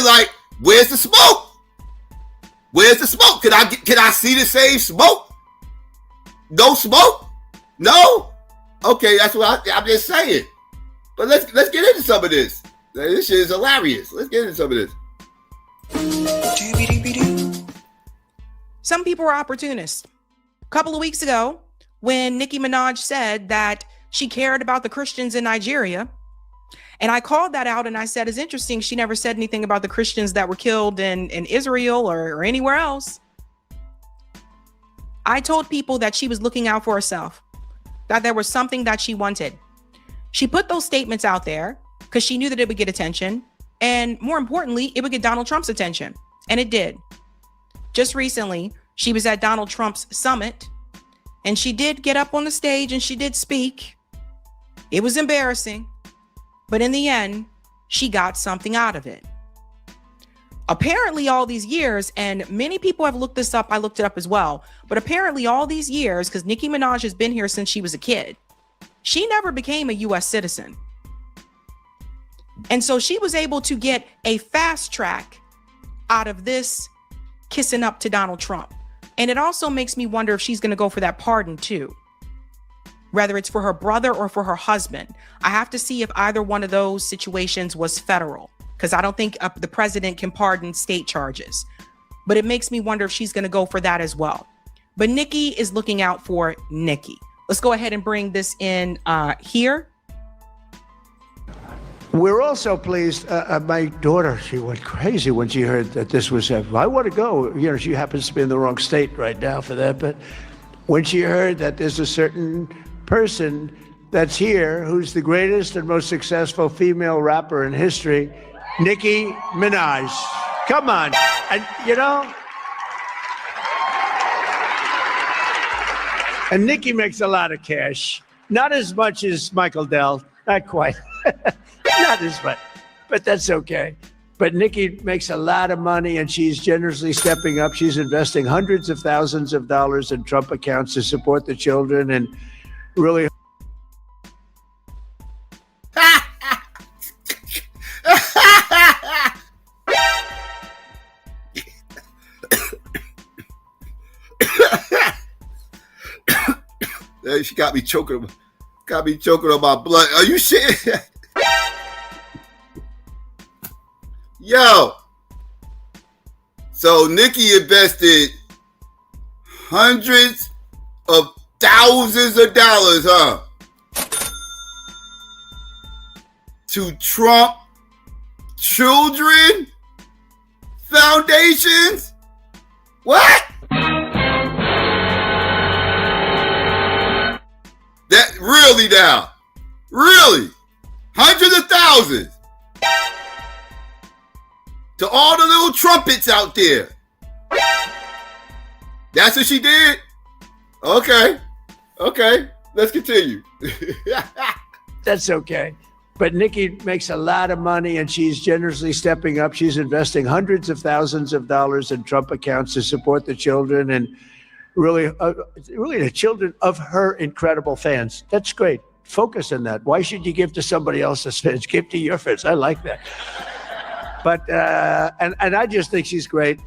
like, where's the smoke? Can I see the same smoke? No smoke? No? Okay, that's what I'm just saying. But let's get into some of this. This shit is hilarious. Let's get into some of this. Some people are opportunists. A couple of weeks ago, when Nicki Minaj said that she cared about the Christians in Nigeria, and I called that out and I said, it's interesting, she never said anything about the Christians that were killed in Israel or anywhere else. I told people that she was looking out for herself, that there was something that she wanted. She put those statements out there because she knew that it would get attention. And more importantly, it would get Donald Trump's attention. And it did. Just recently, she was at Donald Trump's summit and she did get up on the stage and she did speak. It was embarrassing, but in the end, she got something out of it. Apparently all these years, and many people have looked this up, I looked it up as well, but apparently all these years, because Nicki Minaj has been here since she was a kid. she never became a US citizen. And so she was able to get a fast track out of this kissing up to Donald Trump. And it also makes me wonder if she's going to go for that pardon too, whether it's for her brother or for her husband. I have to see if either one of those situations was federal, because I don't think the president can pardon state charges. But it makes me wonder if she's going to go for that as well. But Nicki is looking out for Nicki. Let's go ahead and bring this in here. We're also pleased. My daughter, she went crazy when she heard that this was happening. I want to go. You know, she happens to be in the wrong state right now for that. But when she heard that there's a certain person that's here who's the greatest and most successful female rapper in history, Nicki Minaj. Come on. And, you know, and Nicki makes a lot of cash. Not as much as Michael Dell. Not quite. Not as much, but that's okay. But Nicki makes a lot of money, and she's generously stepping up. She's investing hundreds of thousands of dollars in Trump accounts to support the children, and really. She got me choking on my blood. Are you shit? Yo. So Nicki invested hundreds of thousands of dollars, huh? To Trump children foundations? What? That really now? Really? Hundreds of thousands? To all the little trumpets out there. That's what she did? Okay. Let's continue. That's okay. But Nicki makes a lot of money, and she's generously stepping up. She's investing hundreds of thousands of dollars in Trump accounts to support the children, and really the children of her incredible fans. That's great. Focus on that. Why should you give to somebody else's fans? Give to your fans. I like that. But and I just think she's great.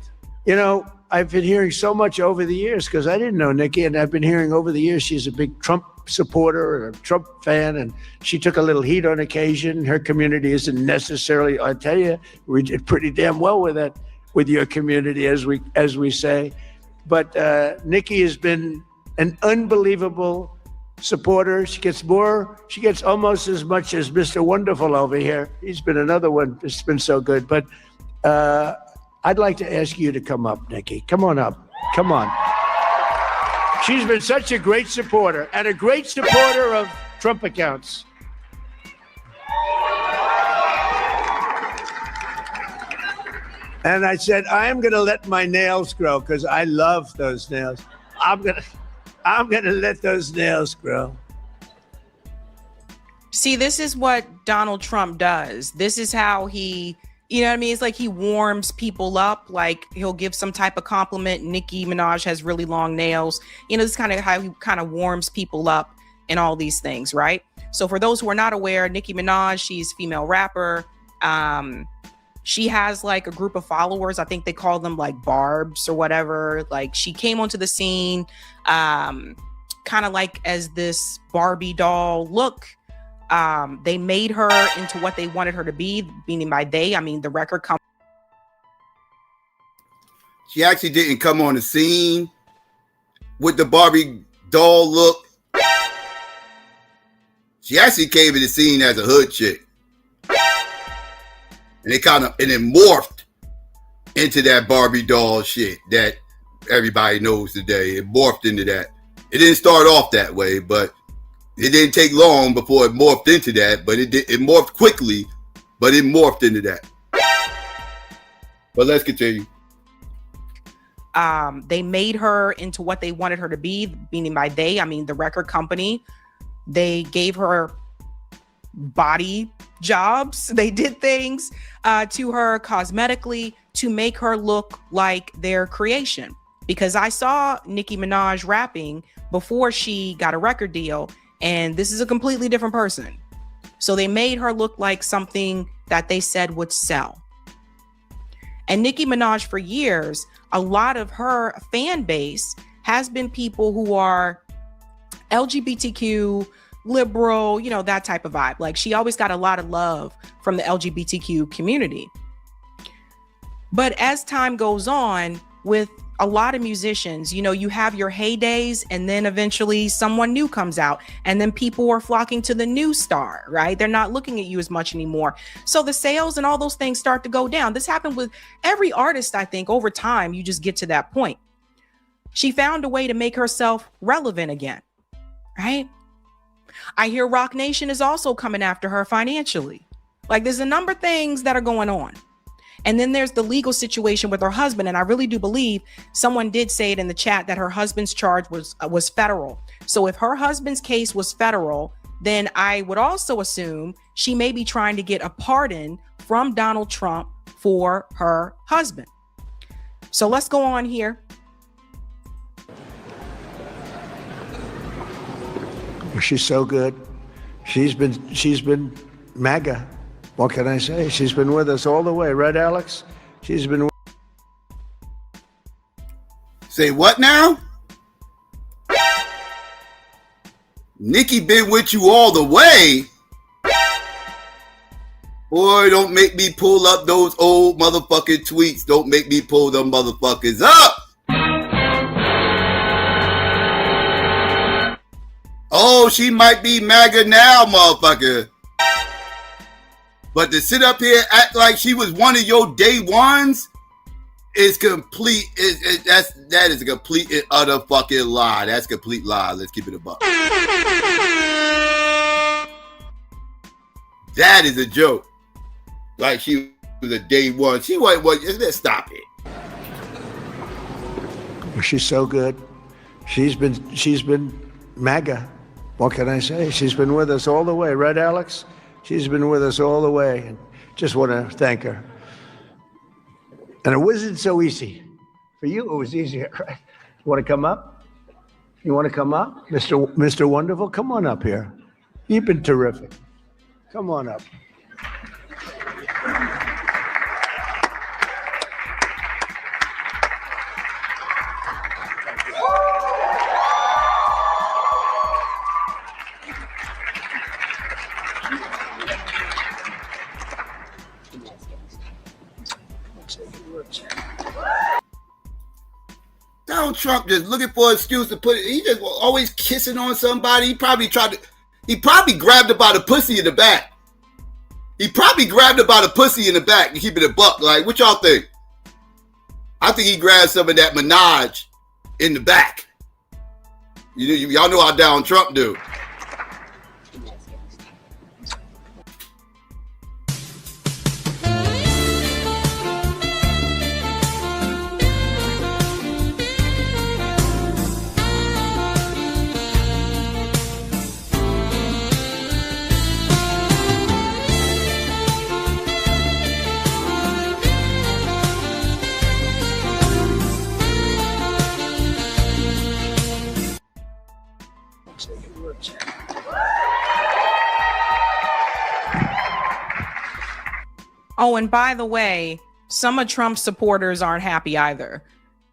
You know, I've been hearing so much over the years, because I didn't know Nicki, and I've been hearing over the years she's a big Trump supporter and a Trump fan, and she took a little heat on occasion. Her community isn't necessarily, I tell you, we did pretty damn well with that, with your community, as we say. But Nicki has been an unbelievable supporter. She gets almost as much as Mr. Wonderful over here. He's been another one. It's been so good. But I'd like to ask you to come up, Nicki. Come on up. Come on. She's been such a great supporter, and a great supporter of Trump accounts. And I said, I'm going to let my nails grow, because I love those nails. I'm going to let those nails grow. See, this is what Donald Trump does. This is how he, you know what I mean? It's like he warms people up. Like he'll give some type of compliment. Nicki Minaj has really long nails. You know, this is kind of how he kind of warms people up and all these things, right? So for those who are not aware, Nicki Minaj, she's a female rapper. She has like a group of followers. I think they call them like Barbs or whatever. Like she came onto the scene kind of like as this Barbie doll look. They made her into what they wanted her to be, meaning by they, I mean the record company. She actually didn't come on the scene with the Barbie doll look. She actually came in the scene as a hood chick. And it morphed into that Barbie doll shit that everybody knows today. It morphed into that. It didn't start off that way, but it didn't take long before it morphed into that. But it morphed quickly, but it morphed into that. But let's continue. They made her into what they wanted her to be, meaning by they, I mean the record company. They gave her body jobs. They did things to her cosmetically to make her look like their creation. Because I saw Nicki Minaj rapping before she got a record deal, And this is a completely different person. So they made her look like something that they said would sell. And Nicki Minaj, for years, a lot of her fan base has been people who are LGBTQ, liberal, you know, that type of vibe. Like, she always got a lot of love from the LGBTQ community. But as time goes on, with a lot of musicians, you know, you have your heydays and then eventually someone new comes out and then people are flocking to the new star, right? They're not looking at you as much anymore. So the sales and all those things start to go down. This happened with every artist, I think. Over time, you just get to that point. She found a way to make herself relevant again, right? I hear Rock Nation is also coming after her financially. Like, there's a number of things that are going on. And then there's the legal situation with her husband. And I really do believe someone did say it in the chat that her husband's charge was federal. So if her husband's case was federal, then I would also assume she may be trying to get a pardon from Donald Trump for her husband. So let's go on here. She's so good. She's been MAGA. What can I say? She's been with us all the way, right, Alex? She's been. Say what now? Nicki been with you all the way. Boy, don't make me pull up those old motherfucking tweets. Don't make me pull them motherfuckers up. Oh, she might be MAGA now, motherfucker. But to sit up here act like she was one of your day ones is complete. That is a complete and utter fucking lie. That's a complete lie. Let's keep it a buck. That is a joke. Like she was a day one. She wasn't. Let's stop it. She's so good. She's been MAGA. What can I say? She's been with us all the way, right, Alex? She's been with us all the way, and just want to thank her. And it wasn't so easy. For you, it was easier, right? You want to come up? You want to come up? Mr. Wonderful, come on up here. You've been terrific. Come on up. Donald Trump just looking for an excuse to put it. He just always kissing on somebody. He probably grabbed her by the pussy in the back. He probably grabbed her by the pussy in the back to keep it a buck. Like, what y'all think? I think he grabbed some of that Minaj in the back. Y'all know how Donald Trump do. Oh, and by the way, some of Trump's supporters aren't happy either.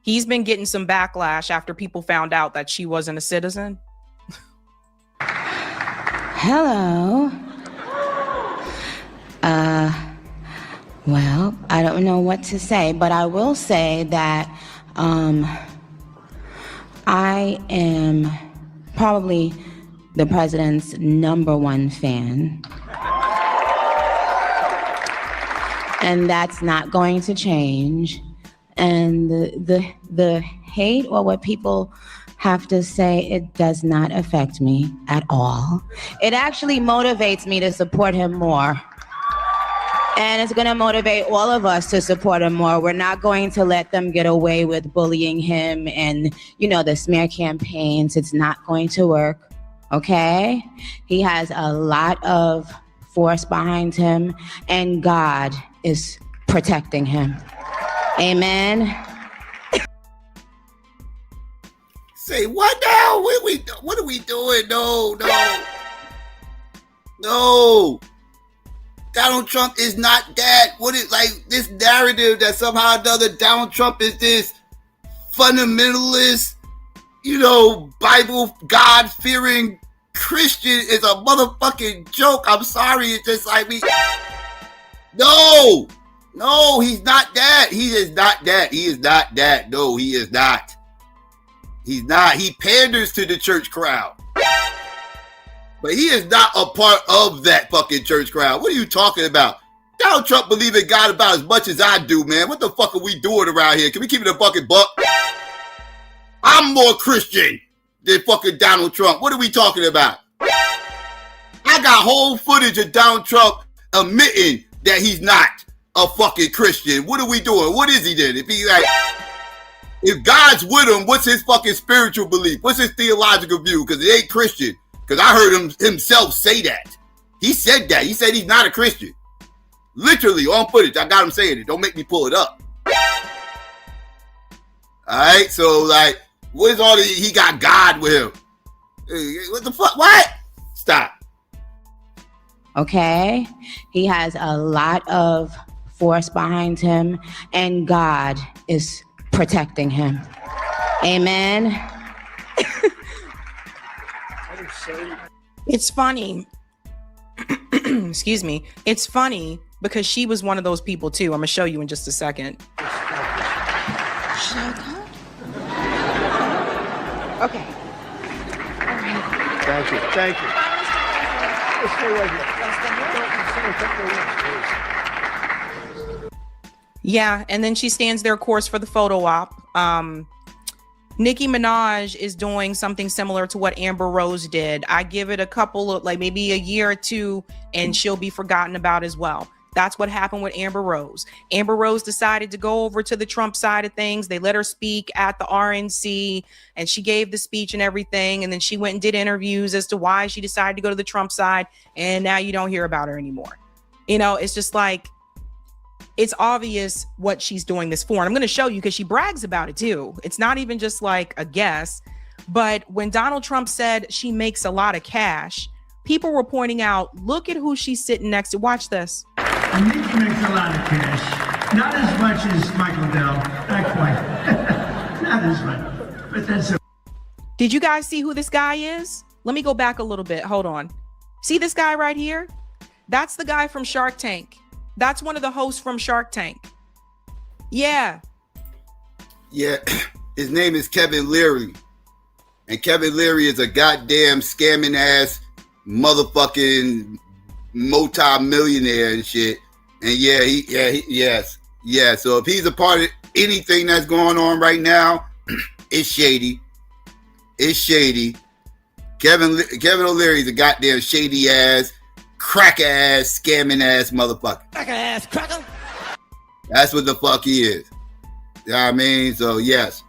He's been getting some backlash after people found out that she wasn't a citizen. Hello. Well, I don't know what to say, but I will say that I am probably the president's #1 fan. And that's not going to change. And the hate or what people have to say, it does not affect me at all. It actually motivates me to support him more. And it's gonna motivate all of us to support him more. We're not going to let them get away with bullying him and, the smear campaigns. It's not going to work, okay? He has a lot of force behind him, and God is protecting him. Amen. Say what now? What are we doing? No. Donald Trump is not that. What is like this narrative that somehow or another Donald Trump is this fundamentalist, Bible God-fearing Christian is a motherfucking joke. I'm sorry. It's just like No, he's not that. He is not that. He is not that. No, he is not. He's not. He panders to the church crowd. But he is not a part of that fucking church crowd. What are you talking about? Donald Trump believe in God about as much as I do, man. What the fuck are we doing around here? Can we keep it a fucking buck? I'm more Christian than fucking Donald Trump. What are we talking about? I got whole footage of Donald Trump admitting that he's not a fucking Christian. What are we doing? What is he then? If God's with him, what's his fucking spiritual belief? What's his theological view? Because it ain't Christian. Because I heard him himself say that. He said that. He said he's not a Christian. Literally on footage. I got him saying it. Don't make me pull it up. All right. So like, what is all the? He got God with him. What the fuck? What? Stop. Okay. He has a lot of force behind him, and God is protecting him. Amen. It's funny. Excuse me. It's funny because she was one of those people too. I'm gonna show you in just a second. Okay. Thank you. Stay right here. Yeah, and then she stands there, of course, for the photo op. Nicki Minaj is doing something similar to what Amber Rose did. I give it a couple of, like maybe a year or two, and she'll be forgotten about as well. That's what happened with Amber Rose. Amber Rose decided to go over to the Trump side of things. They let her speak at the RNC, and she gave the speech and everything. And then she went and did interviews as to why she decided to go to the Trump side. And now you don't hear about her anymore. It's just like, it's obvious what she's doing this for. And I'm going to show you because she brags about it too. It's not even just like a guess. But when Donald Trump said she makes a lot of cash, people were pointing out, look at who she's sitting next to. Watch this. And Nicki makes a lot of cash. Not as much as Michael Dell. Not quite. Not as much. But that's okay. Did you guys see who this guy is? Let me go back a little bit. Hold on. See this guy right here? That's the guy from Shark Tank. That's one of the hosts from Shark Tank. Yeah. Yeah. His name is Kevin Leary. And Kevin Leary is a goddamn scamming ass motherfucking multi-millionaire and shit. And yes. So if he's a part of anything that's going on right now, it's shady. It's shady. Kevin O'Leary is a goddamn shady ass, crack ass, scamming ass motherfucker. Crack ass cracker. That's what the fuck he is. You know what I mean? So yes.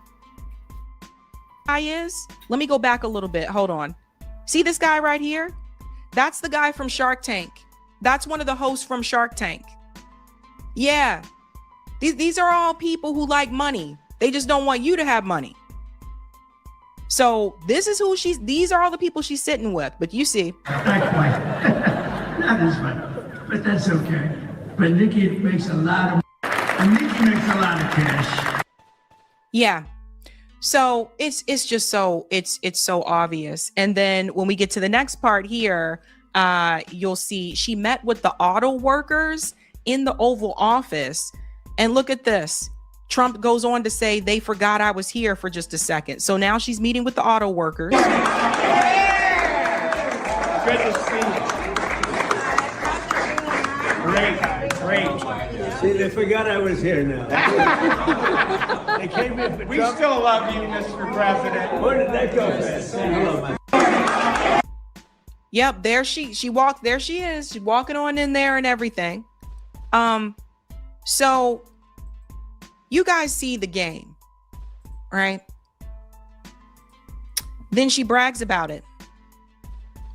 Let me go back a little bit. Hold on. See this guy right here? That's the guy from Shark Tank. That's one of the hosts from Shark Tank. Yeah. These are all people who like money. They just don't want you to have money. So this is who these are all the people she's sitting with. But you see. Not quite. Not as much. But that's okay. But Nicki makes a lot of cash. Yeah. So it's just so it's so obvious. And then when we get to the next part here, you'll see she met with the auto workers in the Oval Office. And look at this. Trump goes on to say they forgot I was here for just a second. So now she's meeting with the auto workers. Good to see you. Great. See, they forgot I was here now. They came in for We Trump. still love you, Mr. President. Where did that go fast? Say hello, my. Yep, there she is. She's walking on in there and everything. So you guys see the game, right? Then she brags about it.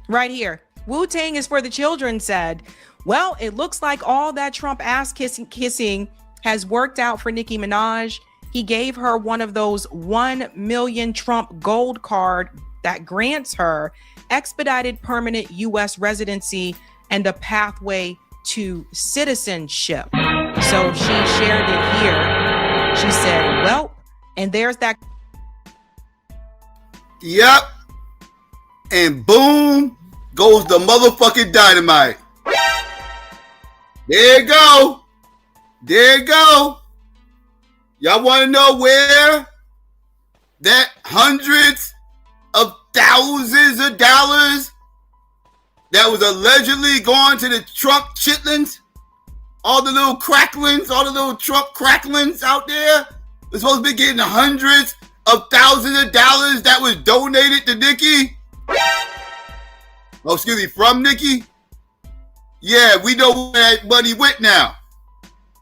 Right here. Wu-Tang is for the children said, well, it looks like all that Trump ass kissing has worked out for Nicki Minaj. he gave her one of those 1 million Trump gold card that grants her expedited permanent U.S. residency and a pathway to citizenship. So she shared it here. She said, well, and there's that. Yep. And boom goes the motherfucking dynamite. There you go. There you go. Y'all want to know where that hundreds of thousands of dollars that was allegedly going to the Trump chitlins, all the little cracklings, all the little Trump cracklings out there, was supposed to be getting hundreds of thousands of dollars that was donated to Nicki? Oh, excuse me, from Nicki? Yeah, we know where that money went now.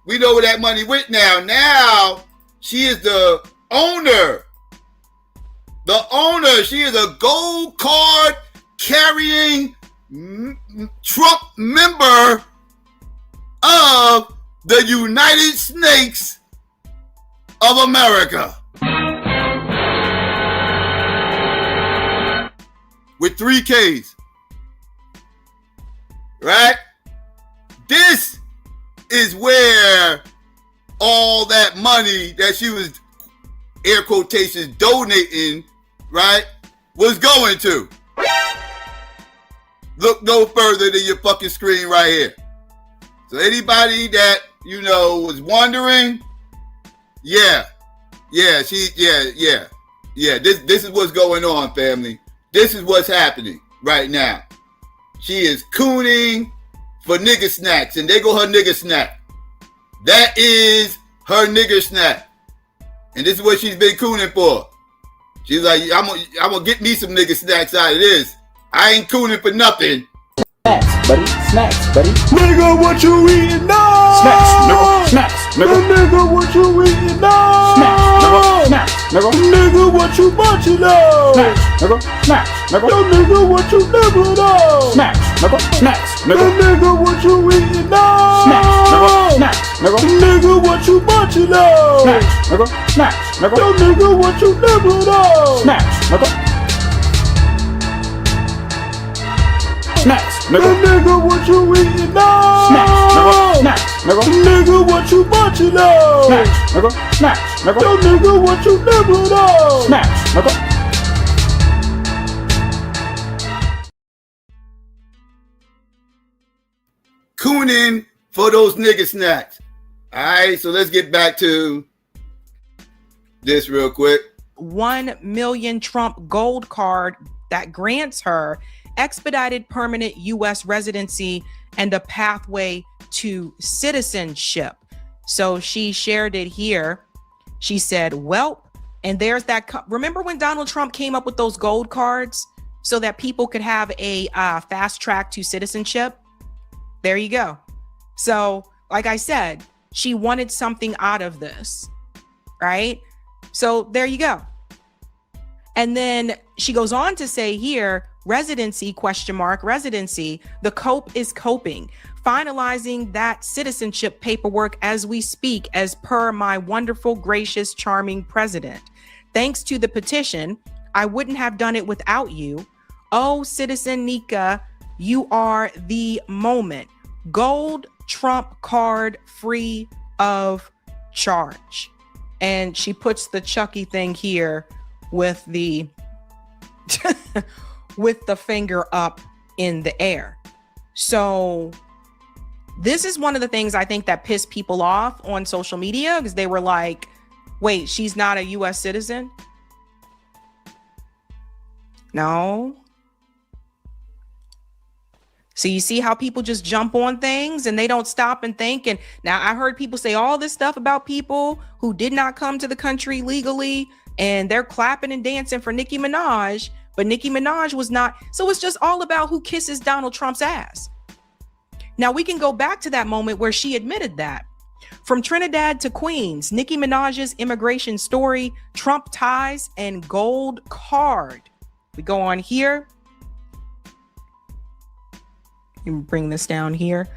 We know where that money went now. Now, she is the owner. The owner. She is a gold card carrying Trump member of the United Snakes of America. With 3 Ks. Right? This is where all that money that she was, air quotations, donating, right, was going to. Look no further than your fucking screen right here. So anybody that, you know, was wondering, yeah, this is what's going on, family. This is what's happening right now. She is cooning for nigger snacks, and there go her nigger snack. That is her nigger snack. And this is what she's been cooning for. She's like, I'm gonna get me some nigger snacks out of this. I ain't cooning for nothing. Snacks, buddy. Snacks, buddy. Nigga, what you eating now? Snacks, nigga. Snacks, nigga. Nigga, what you eating now? Snacks, nigga. Snacks, nigga. Nigga, what you munching now? Snacks, nigga. Snacks, nigga. Yo, nigga, what you nibbling on? Snacks, nigga. Snacks, nigga. Yo, nigga, what you eating now? Snacks, nigga. Snacks, nigga. Nigga, what you munching on? Snacks, nigga. Snacks, nigga. Yo, nigga, what you nibbling on? Snacks, nigga. Snacks, nigga. Yo, nigga, what you eating now? Snacks, nigga. Snacks, nigga. Nigga, what you munching on? Snacks, nigga. Snacks, nigga. Yo, nigga, what you nibbling on? Snacks, nigga. Cooning for those nigger snacks. All right, so let's get back to this real quick. 1 million Trump gold card that grants her expedited permanent U.S. residency and a pathway to citizenship. So she shared it here. She said, well, and there's that. Remember when Donald Trump came up with those gold cards so that people could have a fast track to citizenship? There you go. So, like I said, she wanted something out of this, right? So there you go. And then she goes on to say here, residency, residency, the COPE is coping, finalizing that citizenship paperwork as we speak, as per my wonderful, gracious, charming president. Thanks to the petition, I wouldn't have done it without you. Oh, citizen Nika, you are the moment. Gold Trump card free of charge. And she puts the Chucky thing here with the with the finger up in the air. So this is one of the things I think that pissed people off on social media, because they were like, wait, she's not a US citizen? No. So you see how people just jump on things and they don't stop and think. And now I heard people say all this stuff about people who did not come to the country legally, and they're clapping and dancing for Nicki Minaj, but Nicki Minaj was not. So it's just all about who kisses Donald Trump's ass. Now we can go back to that moment where she admitted that. From Trinidad to Queens, Nicki Minaj's immigration story, Trump ties, and gold card. We go on here. Let me bring this down here.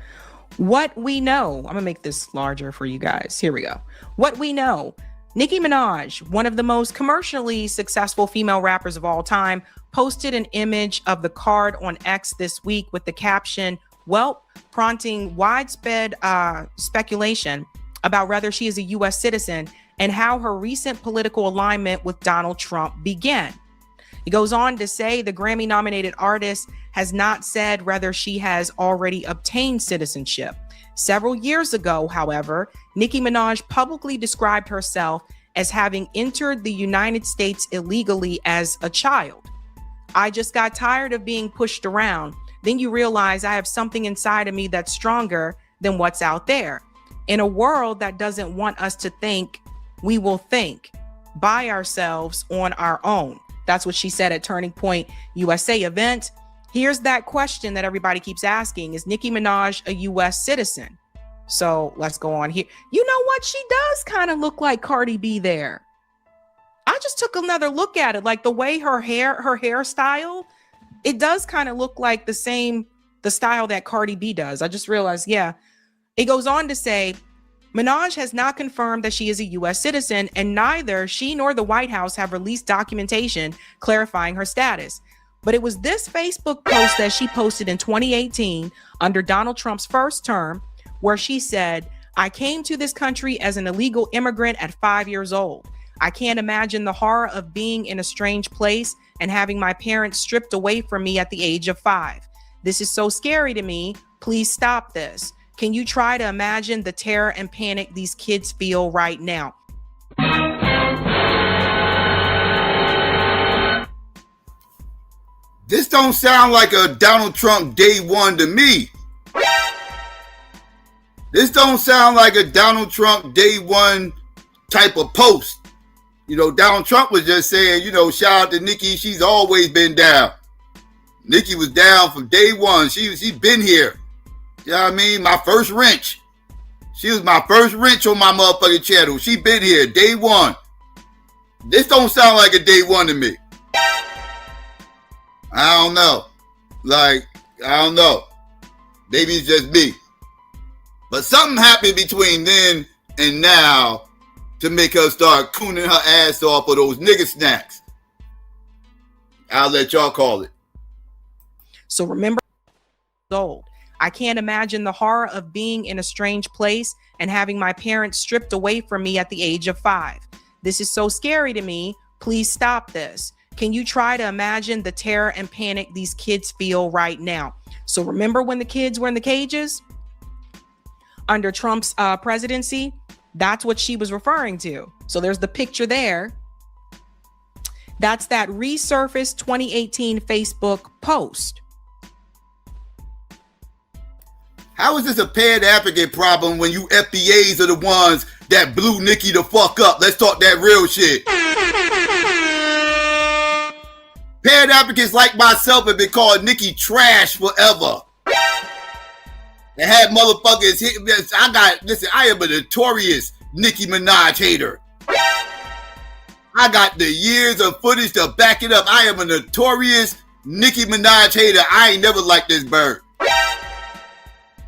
What we know, I'm gonna make this larger for you guys. Here we go. What we know, Nicki Minaj, one of the most commercially successful female rappers of all time, posted an image of the card on X this week with the caption, "Welp," prompting widespread speculation about whether she is a U.S. citizen and how her recent political alignment with Donald Trump began. He goes on to say the Grammy-nominated artist has not said whether she has already obtained citizenship. Several years ago, however, Nicki Minaj publicly described herself as having entered the United States illegally as a child. "I just got tired of being pushed around. Then you realize I have something inside of me that's stronger than what's out there. In a world that doesn't want us to think, we will think by ourselves on our own." That's what she said at Turning Point USA event. Here's that question that everybody keeps asking. Is Nicki Minaj a U.S. citizen? So let's go on here. You know what? She does kind of look like Cardi B there. I just took another look at it. Like the way her hairstyle, it does kind of look like the style that Cardi B does. I just realized, yeah. It goes on to say, Minaj has not confirmed that she is a U.S. citizen, and neither she nor the White House have released documentation clarifying her status. But it was this Facebook post that she posted in 2018 under Donald Trump's first term, where she said, "I came to this country as an illegal immigrant at 5 years old. I can't imagine the horror of being in a strange place and having my parents stripped away from me at the age of 5. This is so scary to me. Please stop this. Can you try to imagine the terror and panic these kids feel right now?" This don't sound like a Donald Trump day one to me. This don't sound like a Donald Trump day one type of post. You know, Donald Trump was just saying, you know, shout out to Nicki. She's always been down. Nicki was down from day one. She's been here. You know what I mean? My first wrench. She was my first wrench on my motherfucking channel. She been here day one. This don't sound like a day one to me. I don't know. I don't know. Maybe it's just me. But something happened between then and now to make her start cooning her ass off of those nigga snacks. I'll let y'all call it. So remember, old. I can't imagine the horror of being in a strange place and having my parents stripped away from me at the age of 5. This is so scary to me. Please stop this. Can you try to imagine the terror and panic these kids feel right now? So remember when the kids were in the cages under Trump's presidency? That's what she was referring to. So there's the picture there. That's that resurfaced 2018 Facebook post. How is this a pan-African problem when you FBAs are the ones that blew Nicki the fuck up? Let's talk that real shit. Pan-Africans like myself have been calling Nicki trash forever. They had motherfuckers hit. I am a notorious Nicki Minaj hater. I got the years of footage to back it up. I am a notorious Nicki Minaj hater. I ain't never liked this bird.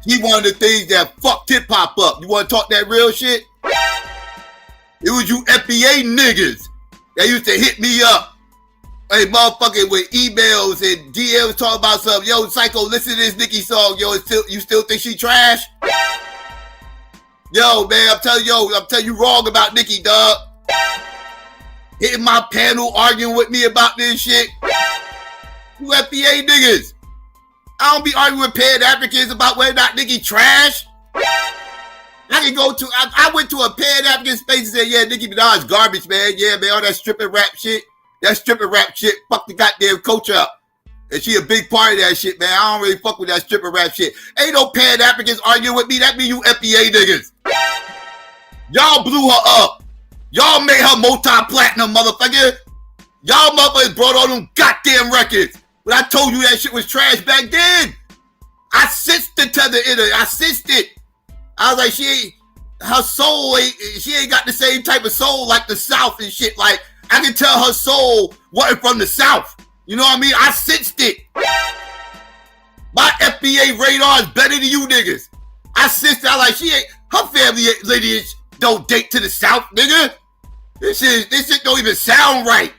He one of the things that fucked hip hop up. You want to talk that real shit? It was you FBA niggas that used to hit me up. Hey, motherfucker, with emails and DMs talking about something. Yo, Psycho, listen to this Nicki song. Yo, you still think she trash? Yo, man, I'm telling you wrong about Nicki, dog. Hitting my panel, arguing with me about this shit. You FBA niggas. I don't be arguing with Pan-Africans about whether or not Nicki trash. I went to a Pan-African space and said, yeah, Nicki Minaj garbage, man. Yeah, man, all that stripping rap shit. That stripping rap shit fucked the goddamn coach up. And she a big part of that shit, man. I don't really fuck with that stripping rap shit. Ain't no Pan-Africans arguing with me. That mean you FBA niggas. Y'all blew her up. Y'all made her multi-platinum, motherfucker. Y'all motherfuckers brought all them goddamn records. But I told you that shit was trash back then. I sensed the tether in her. I sensed it. I was like, she ain't got the same type of soul like the South and shit. Like, I can tell her soul wasn't from the South. You know what I mean? I sensed it. My FBA radar is better than you niggas. I sensed it. I like, her family lineage don't date to the South, nigga. This shit don't even sound right.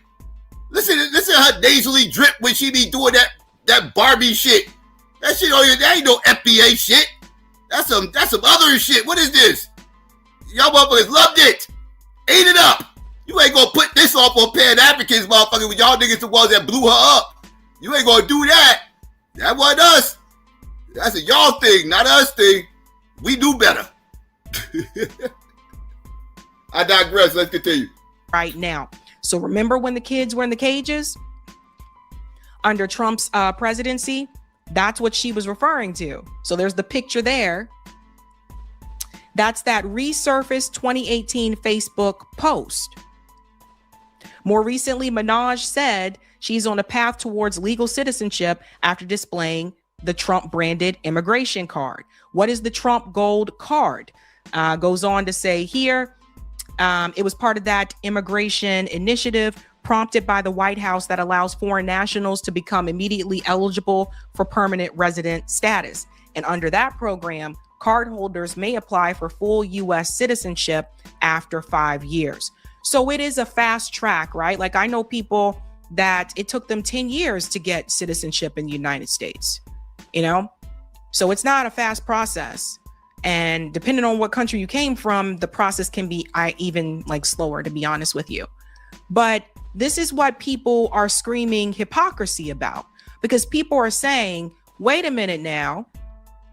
Listen to her nasally drip when she be doing that Barbie shit. That shit that ain't no FBA shit. That's some other shit. What is this? Y'all motherfuckers loved it. Ate it up. You ain't gonna put this off on Pan Africans, motherfucker, with y'all niggas the ones that blew her up. You ain't gonna do that. That wasn't us. That's a y'all thing, not us thing. We do better. I digress. Let's continue. Right now. So remember when the kids were in the cages under Trump's presidency? That's what she was referring to. So there's the picture there. That's that resurfaced 2018 Facebook post. More recently, Minaj said she's on a path towards legal citizenship after displaying the Trump branded immigration card. What is the Trump Gold card? Goes on to say here, it was part of that immigration initiative prompted by the White House that allows foreign nationals to become immediately eligible for permanent resident status. And under that program, cardholders may apply for full U.S. citizenship after 5 years. So it is a fast track, right? Like I know people that it took them 10 years to get citizenship in the United States, you know? So it's not a fast process. And depending on what country you came from, the process can be even like slower, to be honest with you. But this is what people are screaming hypocrisy about, because people are saying, wait a minute now,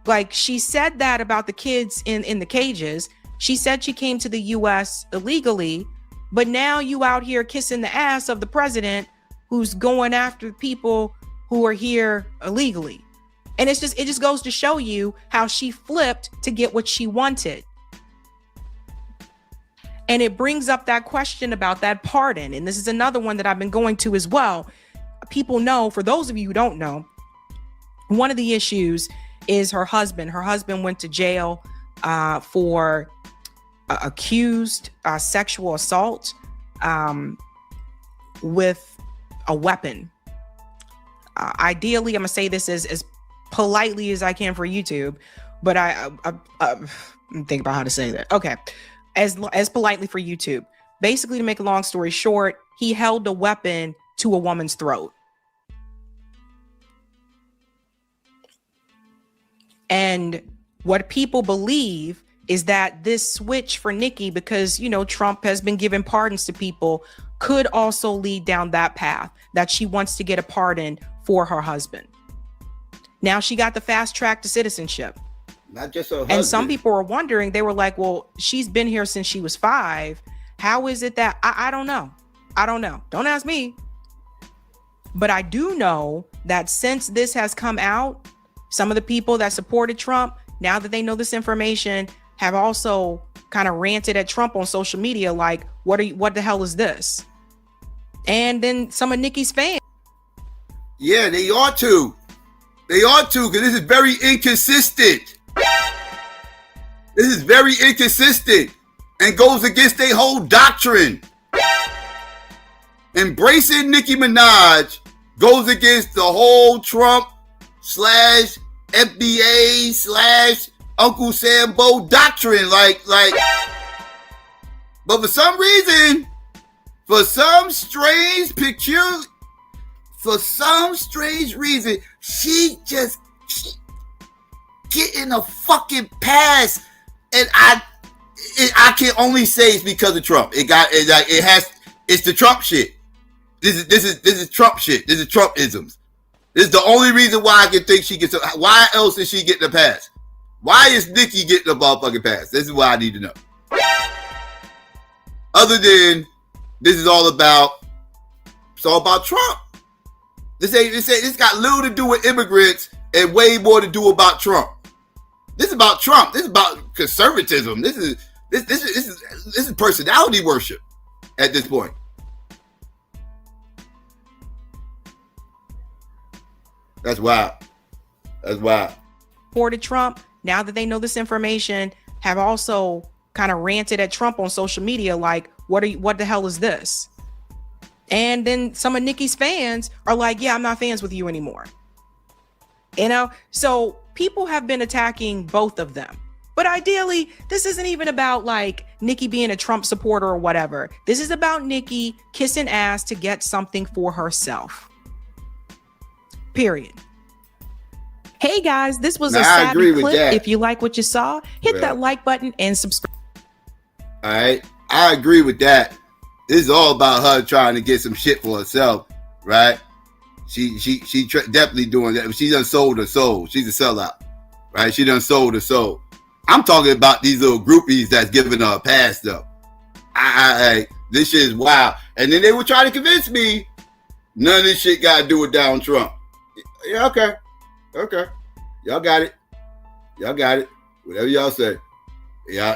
like she said that about the kids in the cages. She said she came to the US illegally, but now you out here kissing the ass of the president who's going after people who are here illegally. And it just goes to show you how she flipped to get what she wanted. And it brings up that question about that pardon. And this is another one that I've been going to as well. People know, for those of you who don't know, one of the issues is her husband. Her husband went to jail for accused sexual assault with a weapon. Ideally, I'm going to say this as politely as I can for YouTube, but I think about how to say that. Okay. As politely for YouTube. Basically, to make a long story short, he held a weapon to a woman's throat. And what people believe is that this switch for Nicki, because, you know, Trump has been giving pardons to people, could also lead down that path, that she wants to get a pardon for her husband. Now she got the fast track to citizenship. Not just her husband. And some people were wondering, they were like, well, she's been here since she was 5. How is it that I don't know? I don't know. Don't ask me. But I do know that since this has come out, some of the people that supported Trump, now that they know this information, have also kind of ranted at Trump on social media, like, what the hell is this? And then some of Nicki's fans. Yeah, they ought to. They ought to, because this is very inconsistent. This is very inconsistent and goes against their whole doctrine. Embracing Nicki Minaj goes against the whole Trump / FBA / Uncle Sambo doctrine. Like, but for some reason, for some strange reason, she getting a fucking pass, and I can only say it's because of Trump. It's the Trump shit. This is Trump shit. This is Trumpisms. This is the only reason why I can think she gets a. Why else is she getting a pass? Why is Nicki getting a motherfucking pass? This is what I need to know. Other than this is all about, it's all about Trump. This got little to do with immigrants and way more to do about Trump. This is about Trump. This is about conservatism. This is personality worship at this point. That's wild. That's wild. Supported Trump, now that they know this information, have also kind of ranted at Trump on social media, like, what the hell is this? And then some of Nicki's fans are like, yeah, I'm not fans with you anymore. You know, so people have been attacking both of them. But ideally, this isn't even about like Nicki being a Trump supporter or whatever. This is about Nicki kissing ass to get something for herself. Period. Hey guys, this was a savvy clip. If you like what you saw, hit that like button and subscribe. All right, I agree with that. This is all about her trying to get some shit for herself, right? She definitely doing that. She done sold her soul. She's a sellout, right? She done sold her soul. I'm talking about these little groupies that's giving her a pass though. This shit is wild. And then they were trying to convince me none of this shit got to do with Donald Trump. Yeah, okay. Y'all got it. Whatever y'all say. Yeah.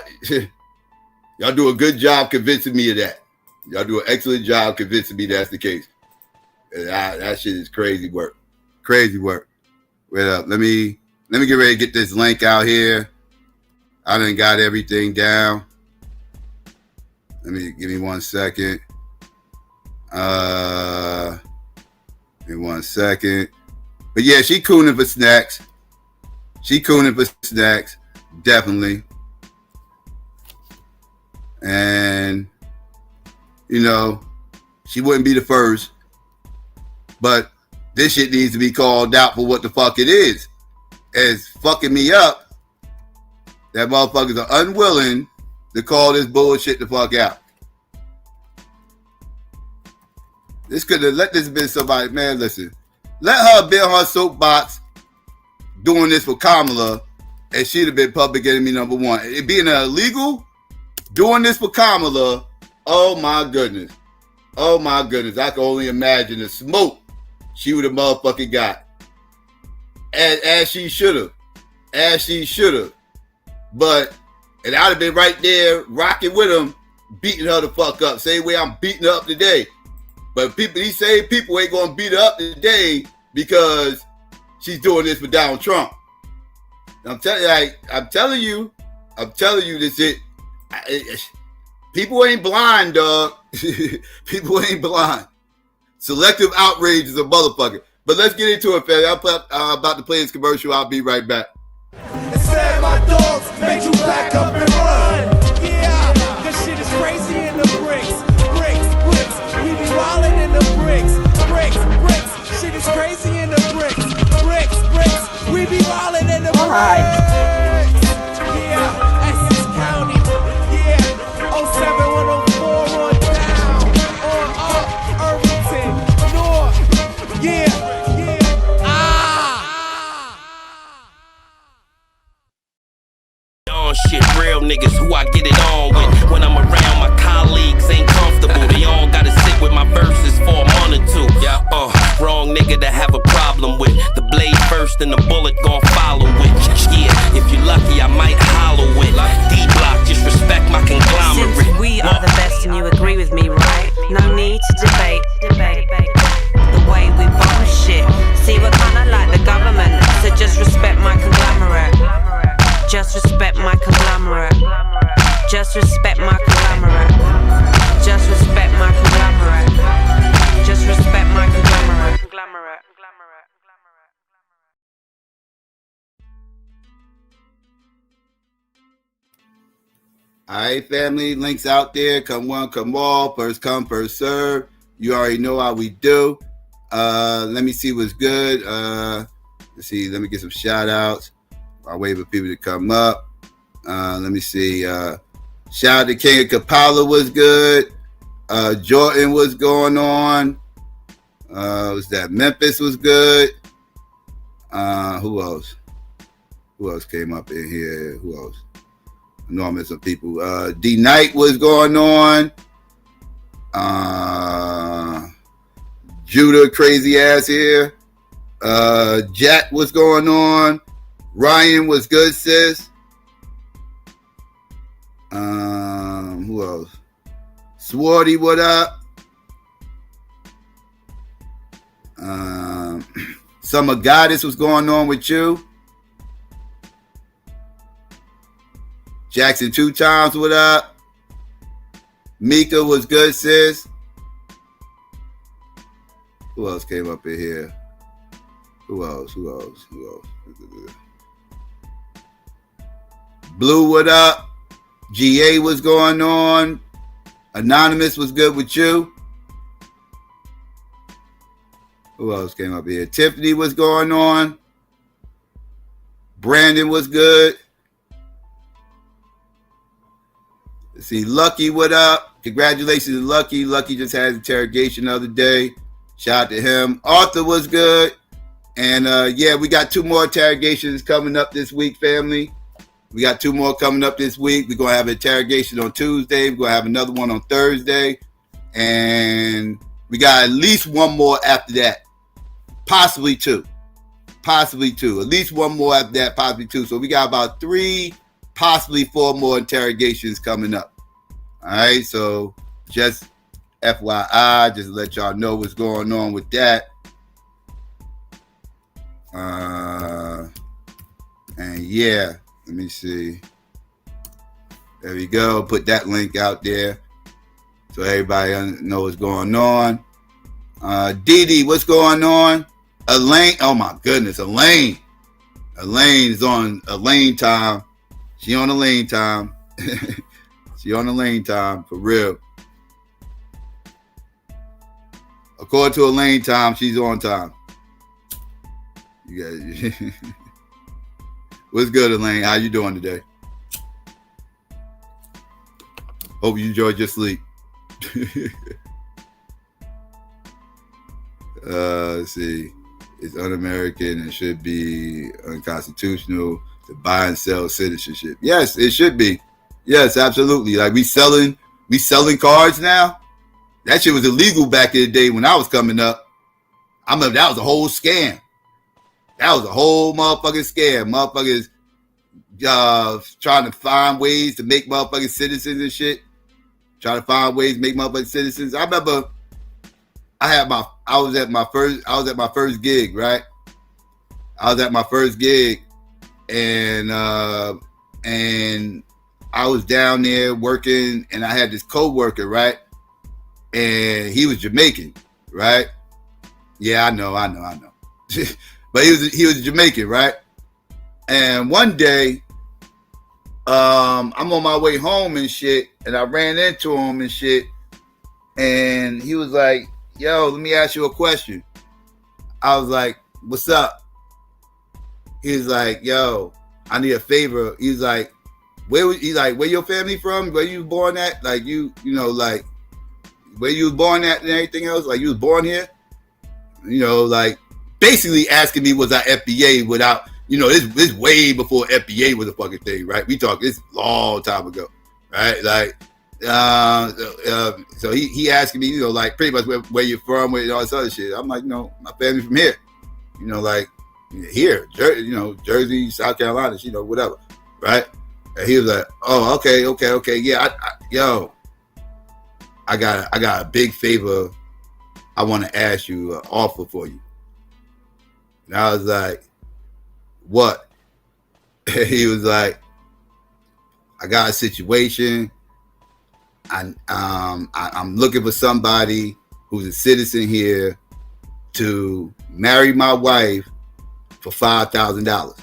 Y'all do a good job convincing me of that. Y'all do an excellent job convincing me that's the case. That shit is crazy work. Wait up. Let me get ready to get this link out here. I done got everything down. Give me 1 second. Give me 1 second. But yeah, she cooning for snacks. Definitely. And, you know, she wouldn't be the first. But this shit needs to be called out for what the fuck it is. It's fucking me up that motherfuckers are unwilling to call this bullshit the fuck out. This could have let this been somebody, man, listen. Let her be on her soapbox doing this for Kamala, and she'd have been public enemy number one. It being illegal, doing this for Kamala, oh my goodness. I can only imagine the smoke she would have motherfucking got. As she should have. But, and I'd have been right there rocking with him, beating her the fuck up. Same way I'm beating her up today. But these same people ain't gonna beat her up today because she's doing this for Donald Trump. I'm telling you this it. People ain't blind, dog. People ain't blind. Selective outrage is a motherfucker. But let's get into it, fam. I'm about to play this commercial. I'll be right back. Instead, my dogs made you back up and run. Yeah, this shit is crazy in the bricks. We be wildin' in the bricks. Shit is crazy in the bricks. We be wildin' in the bricks. Yeah, Essex County. Yeah, 07104 on down. On up, Irvington, North. Yeah. Shit, real niggas who I get it on with. When I'm around, my colleagues ain't comfortable. They all gotta sit with my verses for a month or two. Wrong nigga to have a problem with. The blade first and the bullet gon' follow it. Yeah, if you're lucky, I might hollow it. D.A.B.A.T.E, just respect my conglomerate. Since we are the best and you agree with me, right? No need to debate. The way we bomb shit. See, we're kinda like the government, so just respect my conglomerate. Just respect my conglomerate. Just respect my conglomerate. Just respect my conglomerate. Just respect my conglomerate. All right, family, links out there. Come one, come all. First come, first serve. You already know how we do. Let me see what's good. Let's see. Let me get some shout outs. I'll wait for people to come up. Let me see. Shout out to King of Kapala was good. Jordan was going on. Was that Memphis was good. Who else? Who else came up in here? Who else? I know I missed some people. D Knight was going on. Judah crazy ass here. Jack was going on. Ryan was good, sis. Who else? Swarty, what up? Summer Goddess was going on with you. Jackson 2 times, what up? Mika was good, sis. Who else came up in here? Who else? Blue, what up? GA, what's going on? Anonymous, was good with you? Who else came up here? Tiffany, what's going on? Brandon, was good? Let's see, Lucky, what up? Congratulations to Lucky. Lucky just had interrogation the other day. Shout out to him. Arthur, was good? And yeah, we got 2 more interrogations coming up this week, family. We got 2 more coming up this week. We're going to have an interrogation on Tuesday. We're going to have another one on Thursday. And we got at least 1 more after that. Possibly 2. Possibly 2. At least 1 more after that, possibly 2. So we got about 3, possibly 4 more interrogations coming up. All right, so just FYI, just to let y'all know what's going on with that. And yeah, let me see. There we go. Put that link out there so everybody knows what's going on. Dee, what's going on? Elaine, oh my goodness, Elaine. Elaine is on Elaine time. She on Elaine time. She on Elaine time, for real. According to Elaine time, she's on time. You guys, what's good, Elaine? How you doing today? Hope you enjoyed your sleep. Let's see. It's un-American and should be unconstitutional to buy and sell citizenship. Yes, it should be. Yes, absolutely. Like we selling cards now. That shit was illegal back in the day when I was coming up. I remember that was a whole scam. That was a whole motherfucking scam. Motherfuckers trying to find ways to make motherfucking citizens and shit. Trying to find ways to make motherfucking citizens. I remember I was at my first gig, right? I was at my first gig and I was down there working and I had this co-worker, right? And he was Jamaican, right? Yeah, I know. But he was Jamaican, right? And one day, I'm on my way home and shit, and I ran into him and shit, and he was like, yo, let me ask you a question. I was like, what's up? He was like, yo, I need a favor. He's like, where your family from? Where you born at? Like you know, like where you was born at and everything else? Like you was born here? You know, like basically asking me was I FBA without, you know, this way before FBA was a fucking thing, right? We talk this long time ago, right? Like, so he asking me, you know, like pretty much where you're from, where all this other shit. I'm like, you know, my family from here, you know, like here, Jersey, South Carolina, you know, whatever, right? And he was like, oh, okay, yeah, I got a big favor I want to ask you, an offer for you. And I was like, what? And he was like, I got a situation. I'm looking for somebody who's a citizen here to marry my wife for $5,000.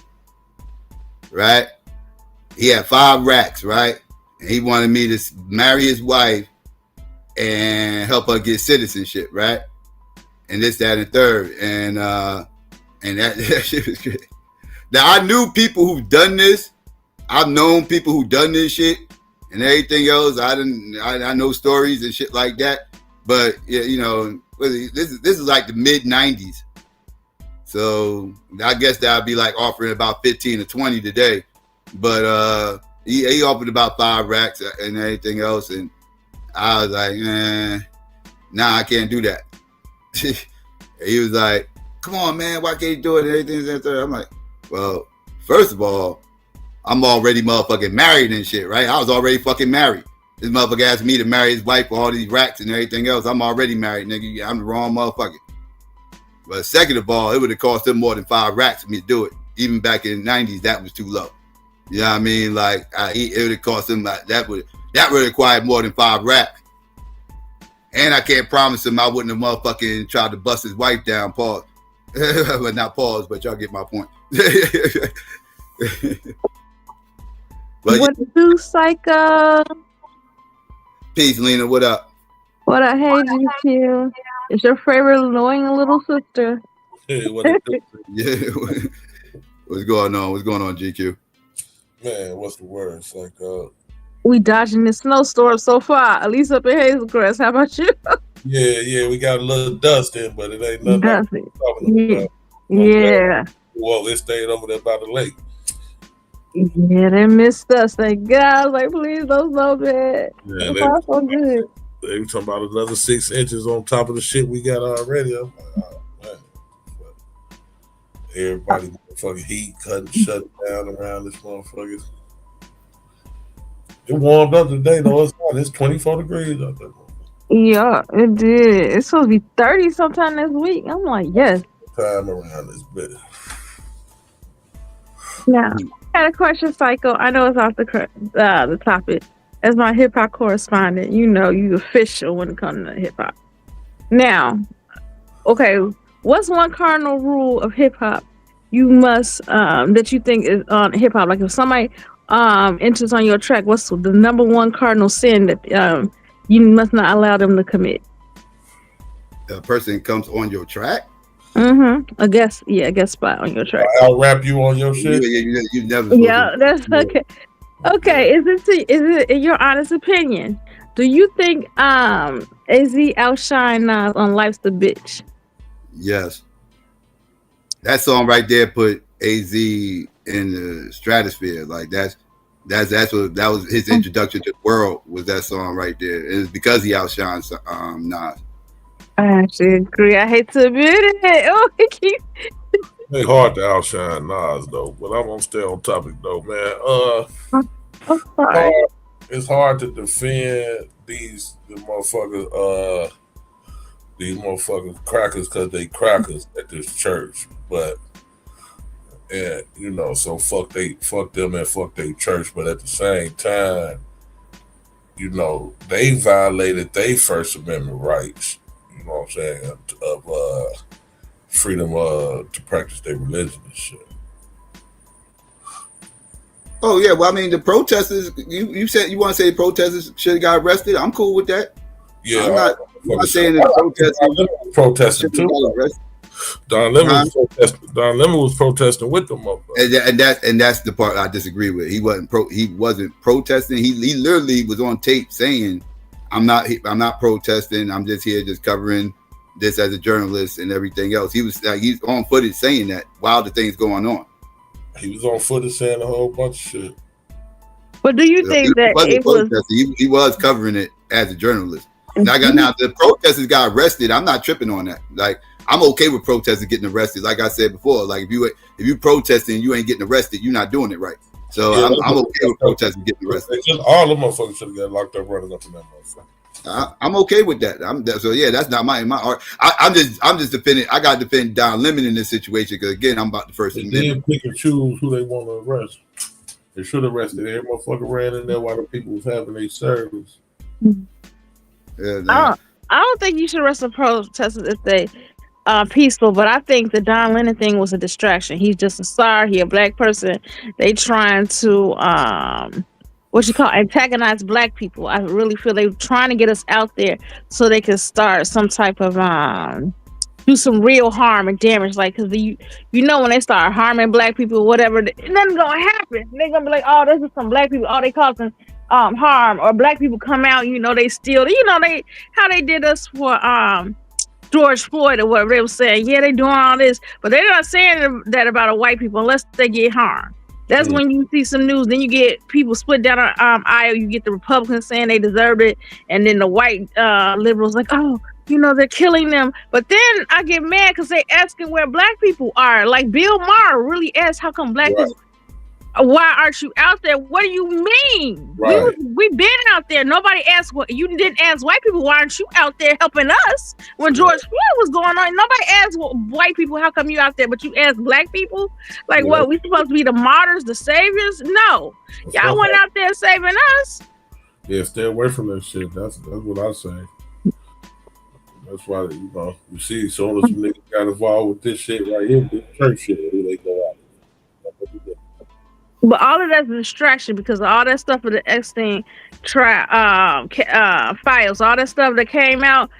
Right? He had 5 racks, right? And he wanted me to marry his wife and help her get citizenship, right? And this, that, and third. And that shit was good. Now, I knew people who've done this. I've known people who've done this shit and everything else. I know stories and shit like that. But, yeah, you know, this is like the mid-90s. So I guess that would be like offering about 15 or 20 today. But he offered about 5 racks and everything else. And I was like, nah, I can't do that. He was like, come on, man, why can't you do it? And everything. I'm like, well, first of all, I'm already motherfucking married and shit, right? I was already fucking married. This motherfucker asked me to marry his wife for all these racks and everything else. I'm already married, nigga. I'm the wrong motherfucker. But second of all, it would have cost him more than 5 racks for me to do it. Even back in the 90s, that was too low. You know what I mean? Like, it would have cost him like that would require more than 5 racks. And I can't promise him I wouldn't have motherfucking tried to bust his wife down, pause. But not pause, but y'all get my point. But What do, Psycho? peace, Lena. What up? What I hate you, Q. It's your favorite annoying little sister. Hey, what it do? Yeah. What's going on? What's going on, GQ? Man, what's the word? It's like We dodging the snowstorm so far. At least up in Hazelcrest. How about you? yeah, we got a little dust in, but it ain't nothing like Dusty. talking about. Yeah. Well, it stayed over there by the lake. Yeah, they missed us. Thank God. I was like, please don't so bad. Yeah, It's all so good. They were talking about another 6 inches on top of the shit we got already. I'm like, oh, man. But everybody motherfucking heat cutting, shutting down around this motherfucker. It warmed up today, though. It's hot. It's 24 degrees out there. Yeah, it did. It's supposed to be 30 sometime this week. I'm like, yes. Time around this bit. Now, I had a question, Psycho. I know it's off the topic. As my hip hop correspondent, you know you official when it comes to hip hop. Now, okay, what's one cardinal rule of hip hop you must that you think is on hip hop? Like if somebody enters on your track, what's the number one cardinal sin that you must not allow them to commit? A person comes on your track. A guest spot on your track. I'll rap you on your shit. You never. Yeah, that's okay. Okay, is it in your honest opinion? Do you think AZ outshine Nas on "Life's the Bitch"? Yes. That song right there put AZ in the stratosphere. Like that was his introduction to the world. Was that song right there? And it's because he outshines Nas. I actually agree. I hate to admit it. Oh, he keeps. It's hard to outshine Nas though, but I'm gonna stay on topic though, man. It's hard to defend these motherfuckers crackers because they crackers at this church, but so fuck them and fuck their church, but at the same time, they violated their First Amendment rights. You know what I'm saying? Of freedom to practice their religion and shit. Oh yeah, well I mean the protesters. You said you want to say the protesters should have got arrested. I'm cool with that. Yeah, I'm not saying that the protesting too. Don Lemon was protesting with them up. And that's the part I disagree with. He wasn't protesting. He literally was on tape saying, I'm not protesting. I'm just here just covering this as a journalist and everything else. He was like he's on footage saying that while the thing's going on. He was on footage saying a whole bunch of shit. But do you think that it was? He was covering it as a journalist. Now the protesters got arrested. I'm not tripping on that. Like I'm okay with protesters getting arrested. Like I said before, like if you protesting, you ain't getting arrested. You're not doing it right. So yeah, I'm okay with protesters getting arrested. All the motherfuckers should have got locked up running up in that motherfucker. I'm okay with that. That's not my art. I'm just defending. I got to defend Don Lemon in this situation because again, I'm about the First Amendment. They pick and choose who they want to arrest. They should have arrested every motherfucker ran in there while the people was having their service. Yeah, I don't think you should arrest the protesters if they peaceful, but I think the Don Lemon thing was a distraction. He's just a star. He a black person. They trying to antagonize black people. I really feel they trying to get us out there so they can start some type of do some real harm and damage. Like, cause when they start harming black people, whatever, nothing's gonna happen. They're gonna be like, oh, this is some black people. Oh, they causing harm, or black people come out. They steal. How they did us for George Floyd or whatever. They were saying, yeah, they doing all this, but they're not saying that about a white people unless they get harmed. That's when you see some news. Then you get people split down an aisle. You get the Republicans saying they deserved it, and then the white liberals like, oh, they're killing them. But then I get mad because they asking where black people are. Like Bill Maher really asked, how come black people? Why aren't you out there? What do you mean? Right. We've been out there. Nobody asked you didn't ask white people. Why aren't you out there helping us when George Floyd was going on? Nobody asked white people, how come you out there? But you asked black people, like what? We supposed to be the martyrs, the saviors? No, y'all went out there saving us. Yeah, stay away from that shit. That's what I say. That's why you see, as soon as some niggas got involved with this shit right here, this church shit, they go out. But all of that's a distraction because all that stuff with the Epstein files, all that stuff that came out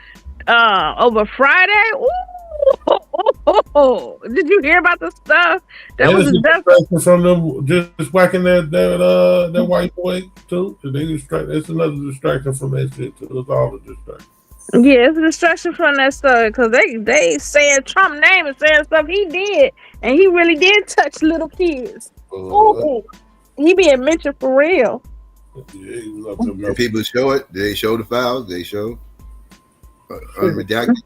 over Friday. Ooh, did you hear about the stuff that was a distraction from them just whacking that white boy too? It's another distraction from that shit too. It's all a distraction. Yeah, it's a distraction from that stuff because they saying Trump name and saying stuff he did, and he really did touch little kids. Ooh, he being mentioned for real. Yeah, he was up there. People show it. They show the files. They show unredacted.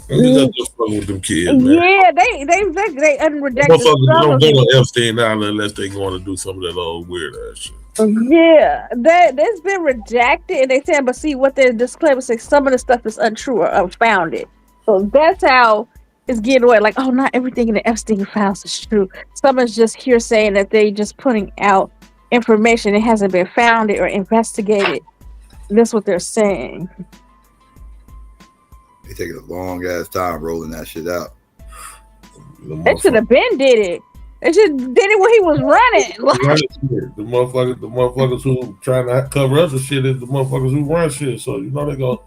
Just fucking with them kids, man. Yeah, they unredacted. Motherfuckers don't go to Epstein Island unless they going to do some of that old weird ass shit. Yeah, that's been redacted, and they said, but see what their disclaimer says. Some of the stuff is untrue or unfounded. So that's how it's getting away. Like, oh, not everything in the Epstein files is true. Some is just hearsay that they just putting out information that hasn't been founded or investigated. That's what they're saying. They taking a long ass time rolling that shit out. They should have been did it. They just did it when he was running. The motherfuckers who trying to cover up the shit is the motherfuckers who run shit. So you know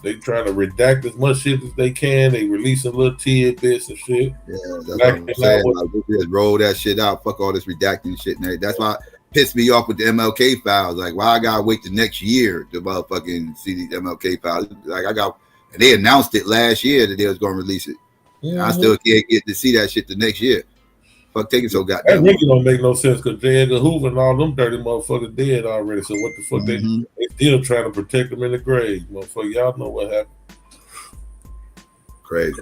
they trying to redact as much shit as they can. They releasing little tidbits and shit. Yeah, that's what I'm saying. Like, just roll that shit out. Fuck all this redacting shit. And that's why it pissed me off with the MLK files. Like, why I gotta wait the next year to motherfucking see these MLK files? Like, and they announced it last year that they was gonna release it. Mm-hmm. I still can't get to see that shit the next year. Fuck, taking so goddamn. That really don't make no sense because J. Edgar Hoover and all them dirty motherfuckers dead already. So what the fuck they still trying to protect them in the grave, motherfucker? Y'all know what happened. Crazy.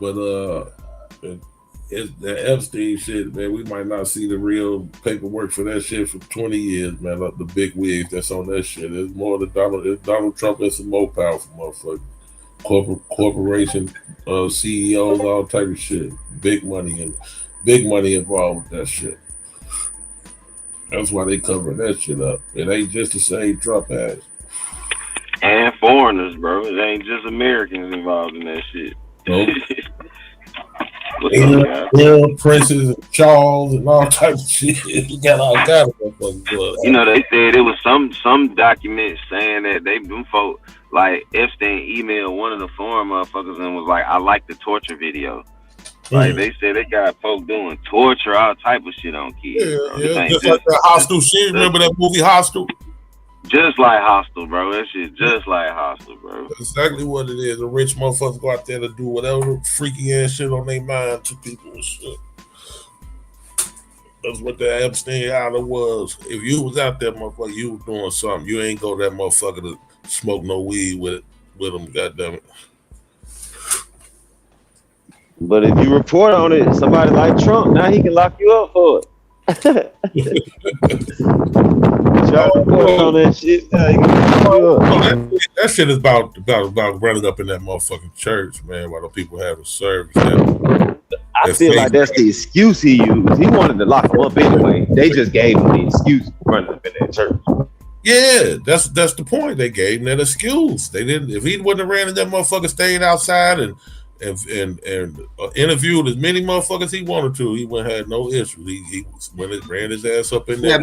But it's the Epstein shit, man. We might not see the real paperwork for that shit for 20 years, man. Like the big wigs that's on that shit. It's more than Donald Trump and some more powerful motherfuckers. Corporation CEOs, all type of shit. Big money involved with that shit. That's why they covering that shit up. It ain't just the same Trump ass. And foreigners, bro. It ain't just Americans involved in that shit. Nope. Princes and Charles and all types of shit. You got all kinds of motherfuckers blood. You know, they said it was some documents saying that them folk, like Epstein emailed one of the foreign motherfuckers and was like, I like the torture video. Like they said they got folks doing torture, all type of shit on kids. Yeah, just like that Hostel shit. Remember that movie Hostel? Just like Hostel, bro. That shit just like Hostel, bro. That's exactly what it is. The rich motherfuckers go out there to do whatever freaky ass shit on their mind to people and shit. That's what the Epstein Island was. If you was out there, motherfucker, you was doing something. You ain't go to that motherfucker to smoke no weed with them, goddammit. But if you report on it, somebody like Trump, now he can lock you up for it. On that shit. That shit is about running up in that motherfucking church, man, while the people having service. I feel like that's the excuse he used. He wanted to lock him up anyway. They just gave him the excuse for running up in that church. Yeah, that's the point. They gave him that excuse. They didn't. If he wouldn't have ran and that motherfucker stayed outside and interviewed as many motherfuckers he wanted to, he wouldn't have no issue. He ran his ass up in there. At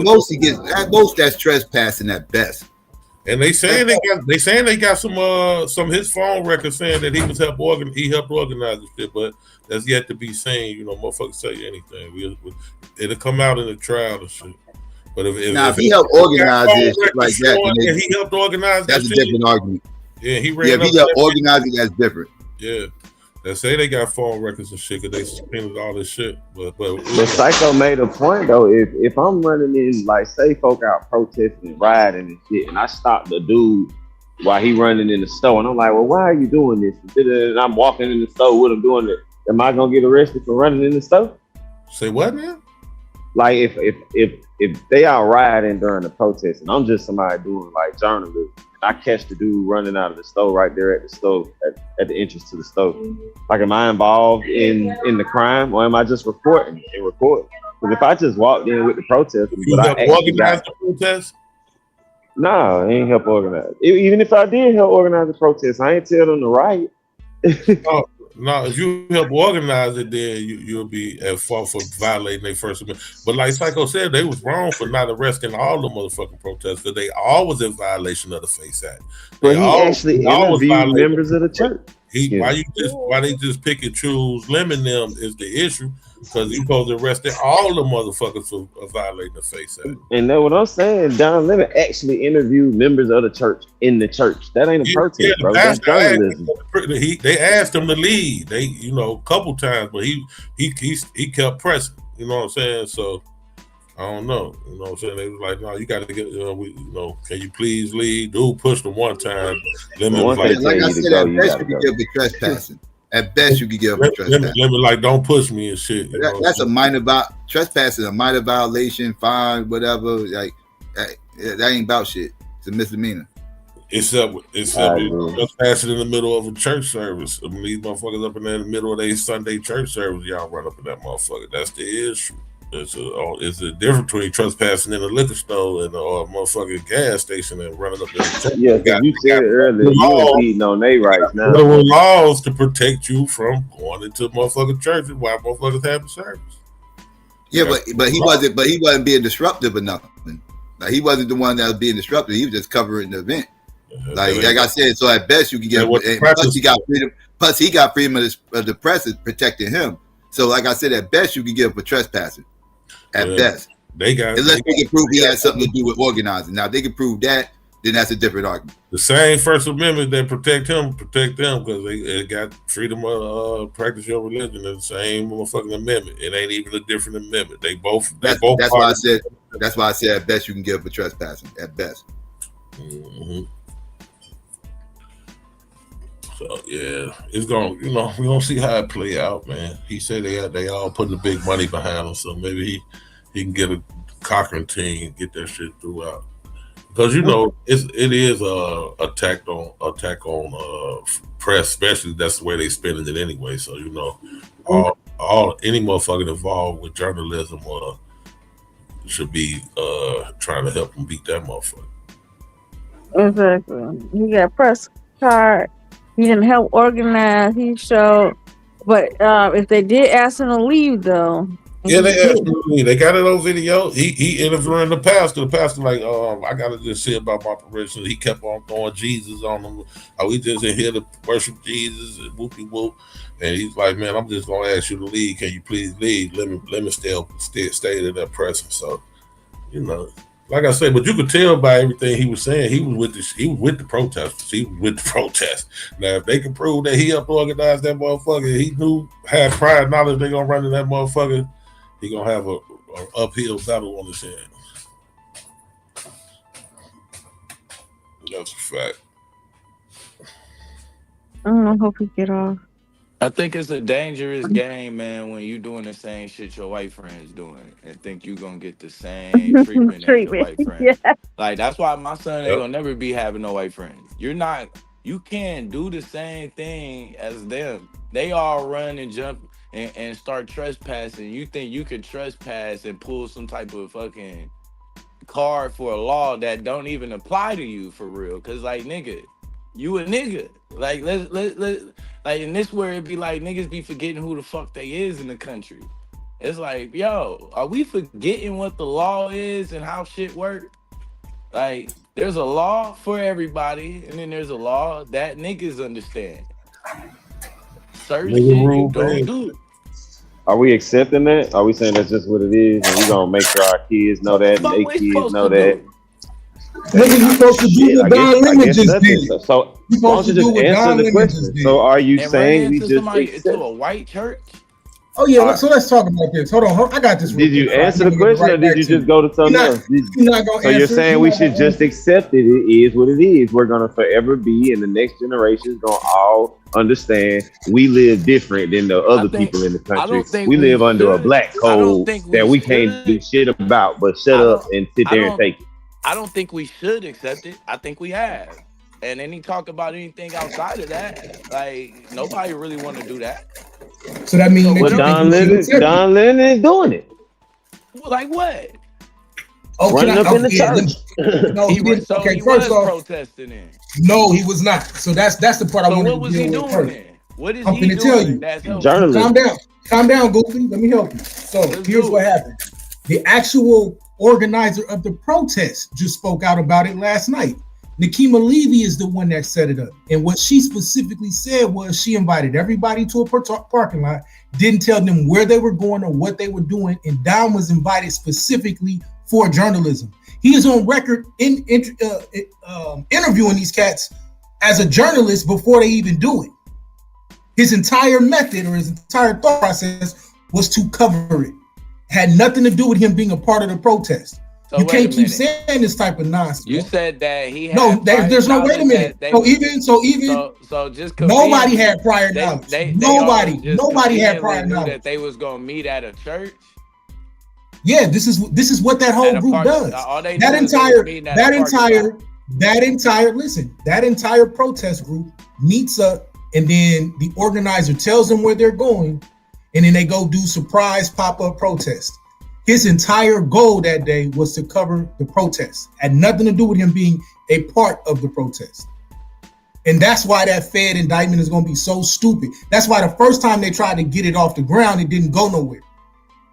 most that's trespassing at best. And they saying they got some his phone records saying that he helped organize this shit, but that's yet to be seen. You know, motherfuckers say anything. It'll come out in the trial and shit. But if he helped organize it like that, then he helped organize that's that a shit. different argument. Yeah, he ran. Yeah, if he helped organize it, that's different. Yeah. They say they got phone records and shit because they suspended all this shit. But Psycho made a point though. If I'm running in, like, say folk out protesting, rioting and shit, and I stop the dude while he running in the store, and I'm like, well, why are you doing this? And I'm walking in the store with him doing it. Am I gonna get arrested for running in the store? Say what, man? Like if they out rioting during the protest, and I'm just somebody doing like journalism, I catch the dude running out of the store right there at the store, at the entrance to the store. Like, am I involved in the crime, or am I just reporting and recording? Because if I just walked in with the protest, you help organize the protest? No, I ain't help organize. Even if I did help organize the protest, I ain't tell them to riot. No, if you help organize it, then you'll be at fault for violating their First Amendment. But like Psycho said, they was wrong for not arresting all the motherfucking protesters because they always in violation of the FACE Act. But he actually interviewed members of the church. Why they just pick and choose lemon them is the issue, because you supposed to arrest all the motherfuckers for violating the FACE Act. And that's what I'm saying. Don Lemon actually interviewed members of the church in the church. That ain't a protest, bro. That's journalism. They asked him to leave. They, a couple times, but he kept pressing. You know what I'm saying? So I don't know. You know what I'm saying? They was like, no, you got to get. Can you please leave? Dude pushed him one time. Lemon was like I said, at best you could give a trespassing. At best you could give a trespassing. Lemon like, don't push me and shit. That's a minor trespassing, a minor violation, fine, whatever. Like that ain't about shit. It's a misdemeanor. Except trespassing in the middle of a church service. I mean, these motherfuckers up in there in the middle of their Sunday church service, y'all run up in that motherfucker. That's the issue. It's a difference between trespassing in a liquor store and a motherfucking gas station and running up there. Yeah, you said earlier, you're beating on their rights now. There were laws to protect you from going into motherfucking churches while motherfuckers having service. Yeah, but he wasn't being disruptive or nothing. Like he wasn't the one that was being disruptive. He was just covering the event. Like I said, so at best you can get. Plus he got freedom. Plus he got freedom of the press protecting him. So like I said, at best you can get for trespassing. At best, unless they can prove he had something to do with organizing. Now, if they can prove that, then that's a different argument. The same First Amendment that protect them because they got freedom of practice your religion. It's the same motherfucking amendment. It ain't even a different amendment. They both. That's why I said. That's why I said at best you can give for trespassing. At best. Mm-hmm. So yeah, it's going. We don't see how it play out, man. He said they all putting the big money behind him, so maybe he can get a Cochran team, get that shit throughout. Because it is a attack on press, especially that's the way they spending it anyway. So all any motherfucker involved with journalism should be trying to help them beat that motherfucker. Exactly. He got a press card. He didn't help organize. He showed, but if they did ask him to leave, though. Yeah, they asked him to leave. They got it on video. He interviewing the pastor. The pastor like, I gotta just say about my parishioners. He kept on throwing Jesus on them. We just in here to worship Jesus and whoopie whoop. And he's like, man, I'm just gonna ask you to leave. Can you please leave? Let me stay in that presence. So, like I said, but you could tell by everything he was saying, he was with the protesters. He was with the protest. Now, if they can prove that he helped organize that motherfucker, he had prior knowledge they gonna run to that motherfucker, he gonna have an uphill battle on his hands. That's a fact. I hope he get off. I think it's a dangerous game, man, when you doing the same shit your white friends doing and think you gonna get the same treatment as your white friends. Yeah. Like, that's why my son ain't gonna never be having no white friends. You can't do the same thing as them. They all run and jump and start trespassing. You think you could trespass and pull some type of fucking card for a law that don't even apply to you for real. Cause like, nigga, you a nigga. Like, let's like, and this where it be like niggas be forgetting who the fuck they is in the country. It's like, yo, are we forgetting what the law is and how shit work? Like, there's a law for everybody, and then there's a law that niggas understand. Certain shit you don't do. Are we accepting that? Are we saying that's just what it is, and we gonna make sure our kids know that, and their kids know that? Nigga, you supposed to do what Don Lemon just did. So why don't you just answer the question? So are you saying we just into a white church? Oh yeah, so let's talk about this. Hold on, I got this. Did you answer the question, or did you just go to something else? So you're saying we should just accept it? It is what it is. We're gonna forever be, and the next generation is gonna all understand we live different than the other people in the country. We live under a black code that we can't do shit about, but shut up and sit there and take it. I don't think we should accept it. I think we have. And any talk about anything outside of that, like, nobody really want to do that. So that means Don Lennon is doing it. Like what? Running up in the church. No, he didn't. Okay, he first was off, protesting then. No, he was not. So that's the part I wanted to deal with first. What is I'm he finna tell doing you. that's helping? Journalism. Calm down, Goofy. Let me help you. So here's what happened. The actual organizer of the protest just spoke out about it last night. Nicki Levy is the one that set it up. And what she specifically said was she invited everybody to a parking lot, didn't tell them where they were going or what they were doing, and Dom was invited specifically for journalism. He is on record in interviewing these cats as a journalist before they even do it. His entire method or his entire thought process was to cover it. Had nothing to do with him being a part of the protest. So you wait can't a keep minute. saying this type of nonsense. You said that he had No, there's no prior wait a minute. knowledge So just nobody had prior knowledge. Nobody had prior knew knowledge. that they was gonna meet at a church. Yeah, this is what that whole group does. That entire protest group meets up, and then the organizer tells them where they're going, and then they go do surprise pop-up protest. His entire goal that day was to cover the protest. Had nothing to do with him being a part of the protest. And that's why that Fed indictment is going to be so stupid. That's why the first time they tried to get it off the ground, it didn't go nowhere.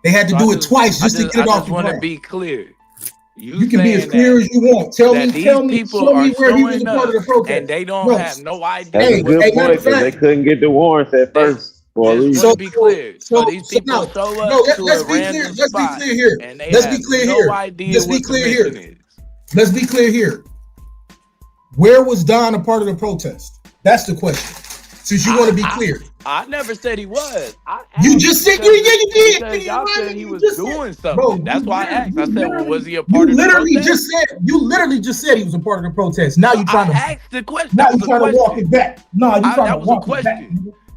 They had to do it twice just to get it off the ground. I just want to be clear. You can be as clear as you want. Show me where he was a part of the protest. And they don't have no idea. That's a good point, because they couldn't get the warrants at first. So be clear. So these people show up to a random spot. And they have no idea what the mission is. Let's be clear here. Where was Don a part of the protest? That's the question. Since you want to be clear. I never said he was. You just said you did. Because y'all said he was doing something. Bro, that's why I asked. I said, well, was he a part of the protest? You literally just said he was a part of the protest. Now you're trying to ask the question. Now you're trying to walk it back. No, you're trying to walk it back.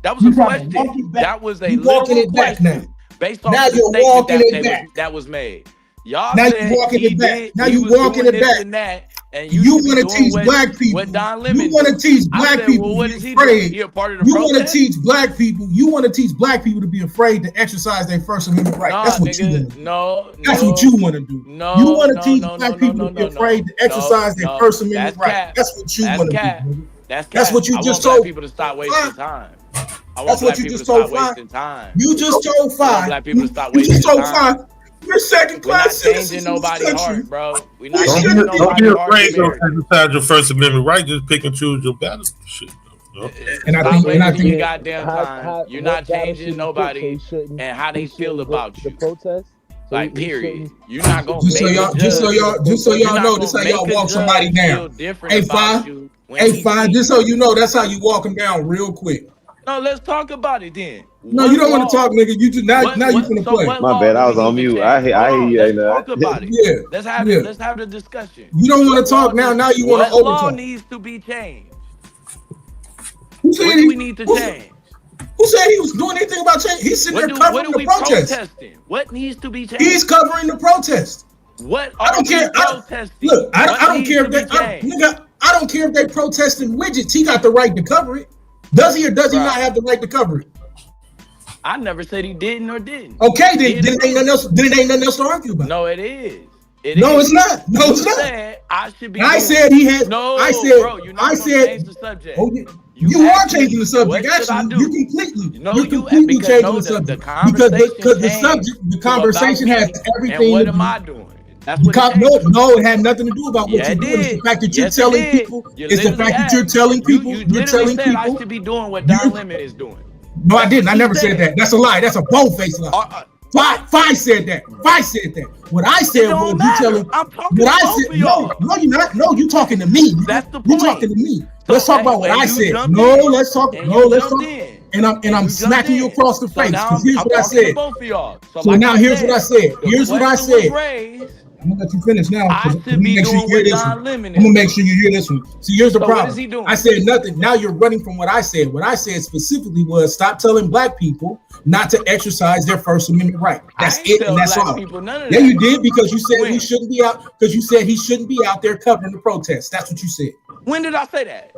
That was a question. That was a literal question based on the statement that was made. Y'all now said you're walking it back. Did, now you're walking it back. And that, and you want to teach black people. You want to teach black people. What is he doing? He a part of the protest? You want to teach black people. You want to teach black people to be afraid to exercise their First Amendment right. That's what you want to do. That's what you want to do. You want to teach black people to be afraid to exercise their First Amendment right. That's what you want to do. That's what you just told people to stop wasting time. That's what you just told Five. You just told Five. Black people to stop you wasting just told time. Five. You're second class. We're not changing nobody's heart, bro. We're not Don't changing nobody's be heart. afraid to exercise your First Amendment right. Just pick and choose your battles. Shit. And I think goddamn time. You're not changing nobody and how they feel about you. Like, period. You're not gonna just so y'all know, this is how y'all walk somebody down. Hey, Five. Just so you know, that's how you walk them down real quick. No, let's talk about it then. No, you don't want to talk, nigga. You just now you finna play. My bad, I was on mute. I hear you. Let's talk about it. Yeah. Let's have the discussion. You don't want to talk now. Now you want to overtalk. What law needs to be changed? What do we need to change? Who said he was doing anything about change? He's sitting there covering the protest. Protesting? What needs to be changed? He's covering the protest. What I don't care. protesting? I don't care if I don't care if they protesting widgets. He got the right to cover it. Does he or does he not have the right to cover it? I never said he didn't or didn't. Okay, then it ain't nothing else. Then it ain't nothing else to argue about. No, it is. No, it's not. No, it's not. I should be. I said he had. No, I said. Bro, you're not change the subject. Oh, you are changing the subject. Actually, you completely. You're completely changing the subject because the conversation has everything. And what am I doing? That's what no, it had nothing to do about what you're doing. It's the fact that you're telling people. It's the fact that you're telling people. You're telling people. I should be doing what Don Lemon is doing. No, I didn't. I never said that. That's a lie. That's a bold-faced lie. Fi said that. Fi said that. What I said was you telling. I'm talking to both of y'all. No, you're not. No, you're talking to me. That's the point. You're talking to me. Let's talk about what I said. No, let's talk. No, let's talk. And I'm smacking you across the face. Because here's what I said. So now here's what I said. Here's what I said. I'm gonna let you finish now. I'm gonna make sure you hear this one. I'm gonna make sure you hear this one. See, here's the problem. What is he doing? I said nothing. Now you're running from what I said. What I said specifically was stop telling black people not to exercise their First Amendment right. That's it, and that's all. Yeah, you did, because you said he shouldn't be out. Because you said he shouldn't be out there covering the protests. That's what you said. When did I say that?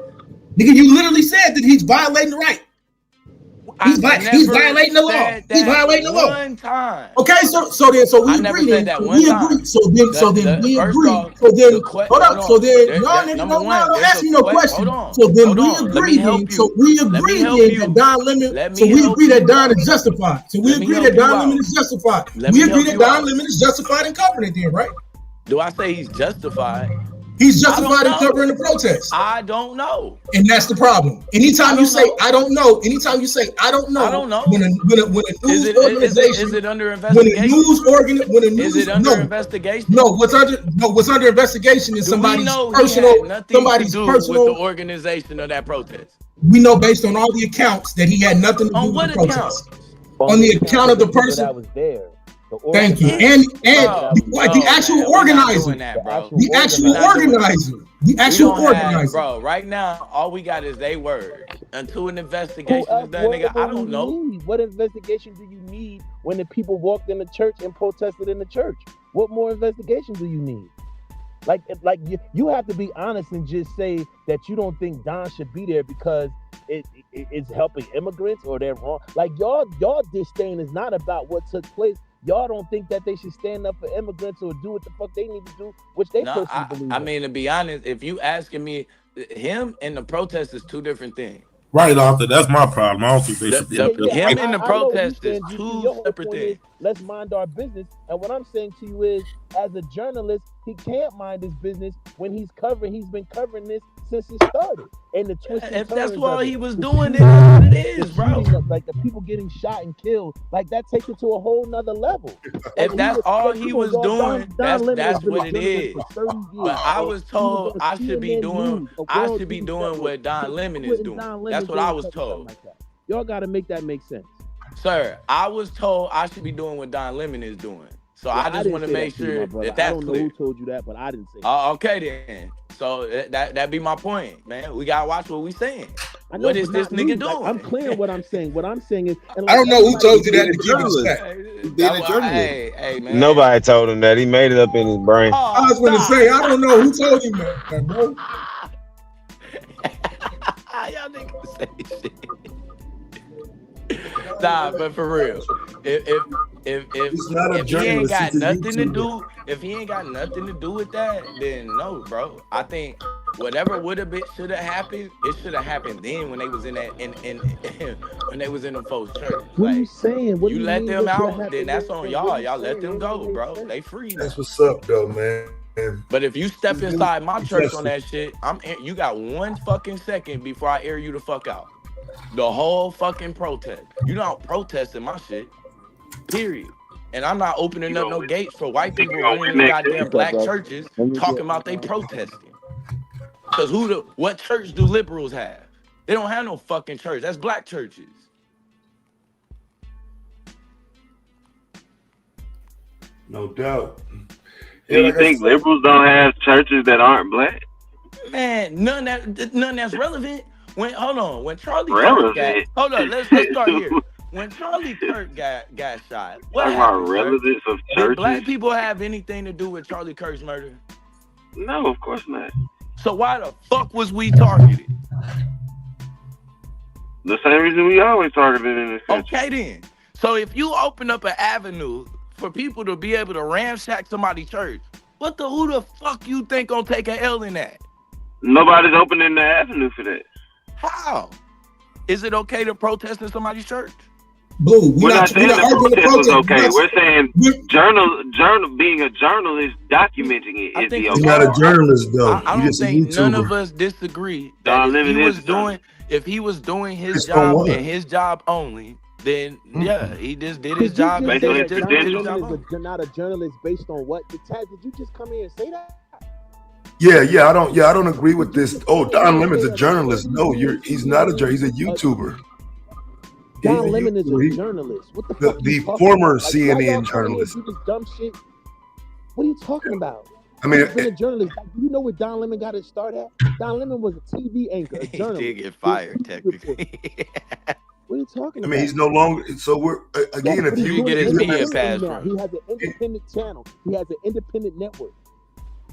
Nigga, you literally said that he's violating the right. He's violating the law. He's violating the law. One time. Okay, so we agree. Never said that one time. So then we agree. So then hold up. So then y'all niggas don't ask me no question. So then we agree. So we agree that Don Lemon. So we agree that Don is justified. So we agree that Don Lemon is justified. We agree that Don Lemon is justified in covering it. Then, right? Do I say he's justified? He's justified in covering the protest. I don't know. And that's the problem. Anytime you say I don't know, when a news organization is it under investigation? Is it under investigation? No, what's under investigation is somebody's personal with the organization of that protest. We know based on all the accounts that he had nothing to do with the protest. On the account of the person that was there. Thank you. And the actual organizer. The actual organizer. Bro, right now, all we got is they word. Until an investigation is done, nigga, I don't know. What investigation do you need when the people walked in the church and protested in the church? What more investigation do you need? Like you have to be honest and just say that you don't think Don should be there because it's helping immigrants or they're wrong. Like y'all disdain is not about what took place. Y'all don't think that they should stand up for immigrants or do what the fuck they need to do, which they personally believe. I mean, to be honest, if you asking me, him and the protest is two different things. Right, Arthur. That's my problem. I don't think they should be up there. Him and the protest is two separate things. Let's mind our business. And what I'm saying to you is, as a journalist, he can't mind his business when he's been covering this since it started. And the twist. If that's what he was doing, then that's what it is, bro. Like the people getting shot and killed, like that takes it to a whole nother level. If that's all he was doing, that's what it is. But I was told I should be doing what Don Lemon is doing. That's what I was told. Y'all got to make that make sense. Sir, I was told I should be doing what Don Lemon is doing. So I just want to make sure that that's clear. I don't know who told you that, but I didn't say that. Okay then. So that be my point, man. We gotta watch what we saying. What is this nigga doing? Like, I'm clear what I'm saying. What I'm saying is, I don't know who told you that to give respect. Being a journalist. Hey, man. Nobody told him that. He made it up in his brain. I was going to say, I don't know who told him that, bro. Y'all niggas say shit. Nah, but for real, if he ain't got nothing to do, if he ain't got nothing to do with that, then no, bro. I think whatever would have been, should have happened, it should have happened then when they was in that when they was in the folks church. What are you saying? What you let them out, then that's on y'all. Y'all let them go, bro. They free. That's what's up, though, man. But if you step inside my church on that shit, you got 1 fucking second before I air you the fuck out. The whole fucking protest. You not protesting my shit. Period. And I'm not opening up no gates for white people in goddamn black churches talking about they protesting. Because what church do liberals have? They don't have no fucking church. That's black churches. No doubt. Do you think liberals don't have churches that aren't black? Man, none that's relevant. When Charlie relevant. Kirk hold on, let's start here. When Charlie Kirk got shot, what happened? Relevance of churches? Did black people have anything to do with Charlie Kirk's murder? No, of course not. So why the fuck was we targeted? The same reason we always targeted in this country. Okay then. So if you open up an avenue for people to be able to ramsack somebody's church, who the fuck you think gonna take an L in that? Nobody's opening the avenue for that. How? Is it okay to protest in somebody's church? Blue, we're not saying the protest was okay. We're saying being a journalist, documenting it is the okay. You're not a journalist, though. I don't think none of us disagree that if he was doing his job and his job only, then yeah, he just did his job. Not a journalist based on what? Did you just come here and say that? Yeah, I don't agree with this. Oh, Don Lemon's a journalist. No, he's not a journalist. He's a YouTuber. Don Lemon is a journalist. What the fuck? The former CNN journalist. This dumb shit. What are you talking about? I mean, he's been a journalist. Do you know where Don Lemon got his start at? Don Lemon was a TV anchor, a journalist. He did get fired, technically. What are you talking about? I mean, he's no longer. So we're again. If you get his media pass, he has an independent channel. He has an independent network.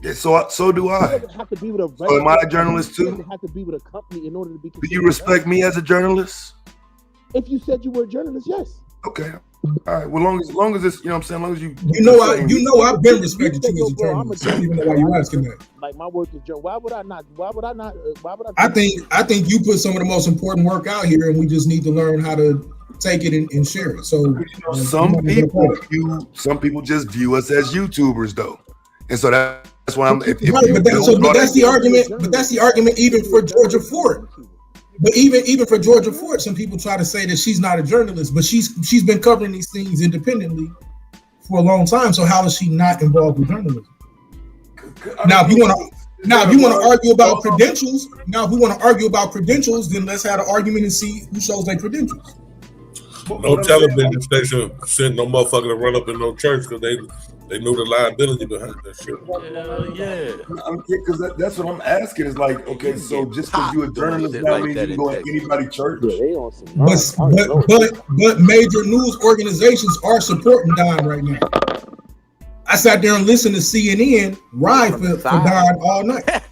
Yeah, so do I. Have to be with am I a journalist too? Have to be with a company in order to be. Do you respect me as a journalist? If you said you were a journalist, yes. Okay. All right. Well, long as it's, you know what I'm saying, long as you I've been respected you as a journalist. I don't even know why you asking that. Like my work is journal. Why would I not? I think you put some of the most important work out here, and we just need to learn how to take it and share it. So some people just view us as YouTubers, though, and so that's why I'm. But that's the argument. But that's the argument even for Georgia Ford. But even for Georgia Ford, some people try to say that she's not a journalist, but she's been covering these things independently for a long time. So how is she not involved with journalism? Now, if you want to argue about credentials, then let's have an argument and see who shows their credentials. No television station sent no motherfucker to run up in no church because they knew the liability behind that shit. Because that's what I'm asking. Is like, okay, so just because you're a journalist now means you can go at anybody's church. But major news organizations are supporting Don right now. I sat there and listened to CNN ride for Don all night.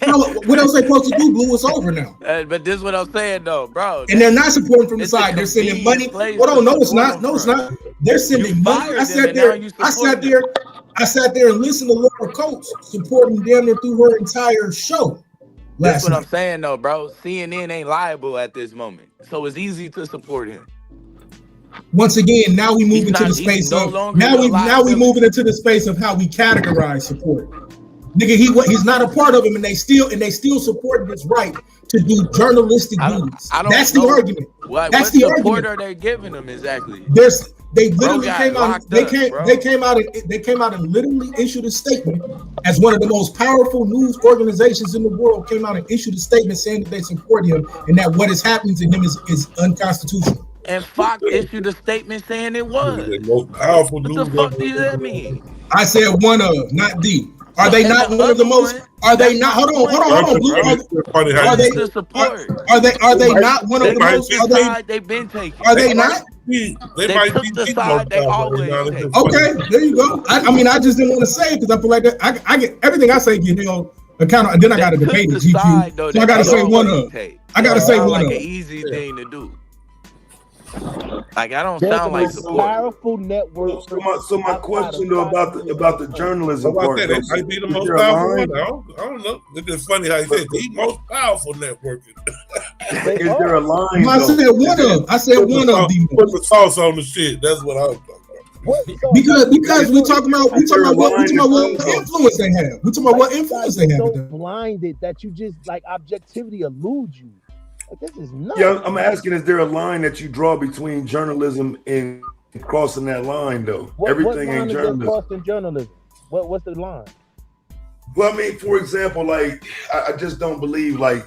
What else they supposed to do, Blue? It's over now. But this is what I'm saying, though, bro. And they're not supporting from the side. They're sending money. Hold on, no, it's not. No, it's not. They're sending money. I sat there and listened to Laura Coates supporting damn near through her entire show. That's what I'm saying, though, bro. CNN ain't liable at this moment, so it's easy to support him. Once again, now we move into the space of now we moving into the space of how we categorize support. Nigga, he's not a part of him, and they still support his right to do journalistic duties. That's the argument. That's the argument. What support are they giving him exactly? They literally came out and literally issued a statement as one of the most powerful news organizations in the world came out and issued a statement saying that they support him and that what is happening to him is unconstitutional. And Fox issued a statement saying it was. The most powerful news. What the fuck does that mean? I said one of, not D. Are they not one of the most? Are they not? Hold on, Blue. Are they not one of the most? They've been taking. Are they not? They might took the side they always take. Okay, there you go. I mean, I just didn't want to say it because I feel like that. I get everything I say, you know, account. And then I got to debate it, GQ. So I got to say one of. I got to say one of. Like an easy thing to do. Like I don't sound like support. Powerful network. So my question though about the journalism part. They might be the most powerful one. I don't know. It's just funny how he said the most powerful network. Is there a line? I said one of. I said one of. Put the sauce on the shit. That's what I was talking about. Because we talking about what influence they have. We talking about what influence they have. So blinded that you just like objectivity eludes you. This is nuts. Yeah, I'm asking, is there a line that you draw between journalism and crossing that line, though? Everything ain't journalism. Crossing journalism. What's the line? Well, I mean, for example, like I just don't believe like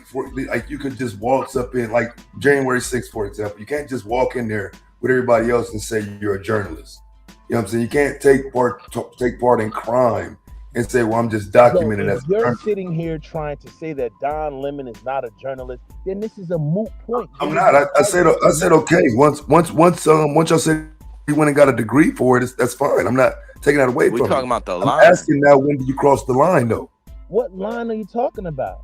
you could just waltz up in like January 6th, for example. You can't just walk in there with everybody else and say you're a journalist. You know what I'm saying? You can't take part in crime and say, well, I'm just documenting that. You're sitting here trying to say that Don Lemon is not a journalist, then this is a moot point. I'm not. I said okay. Once y'all said he went and got a degree for it, that's fine. I'm not taking that away from We're talking about the line. I'm asking now, when do you cross the line, though? What line are you talking about?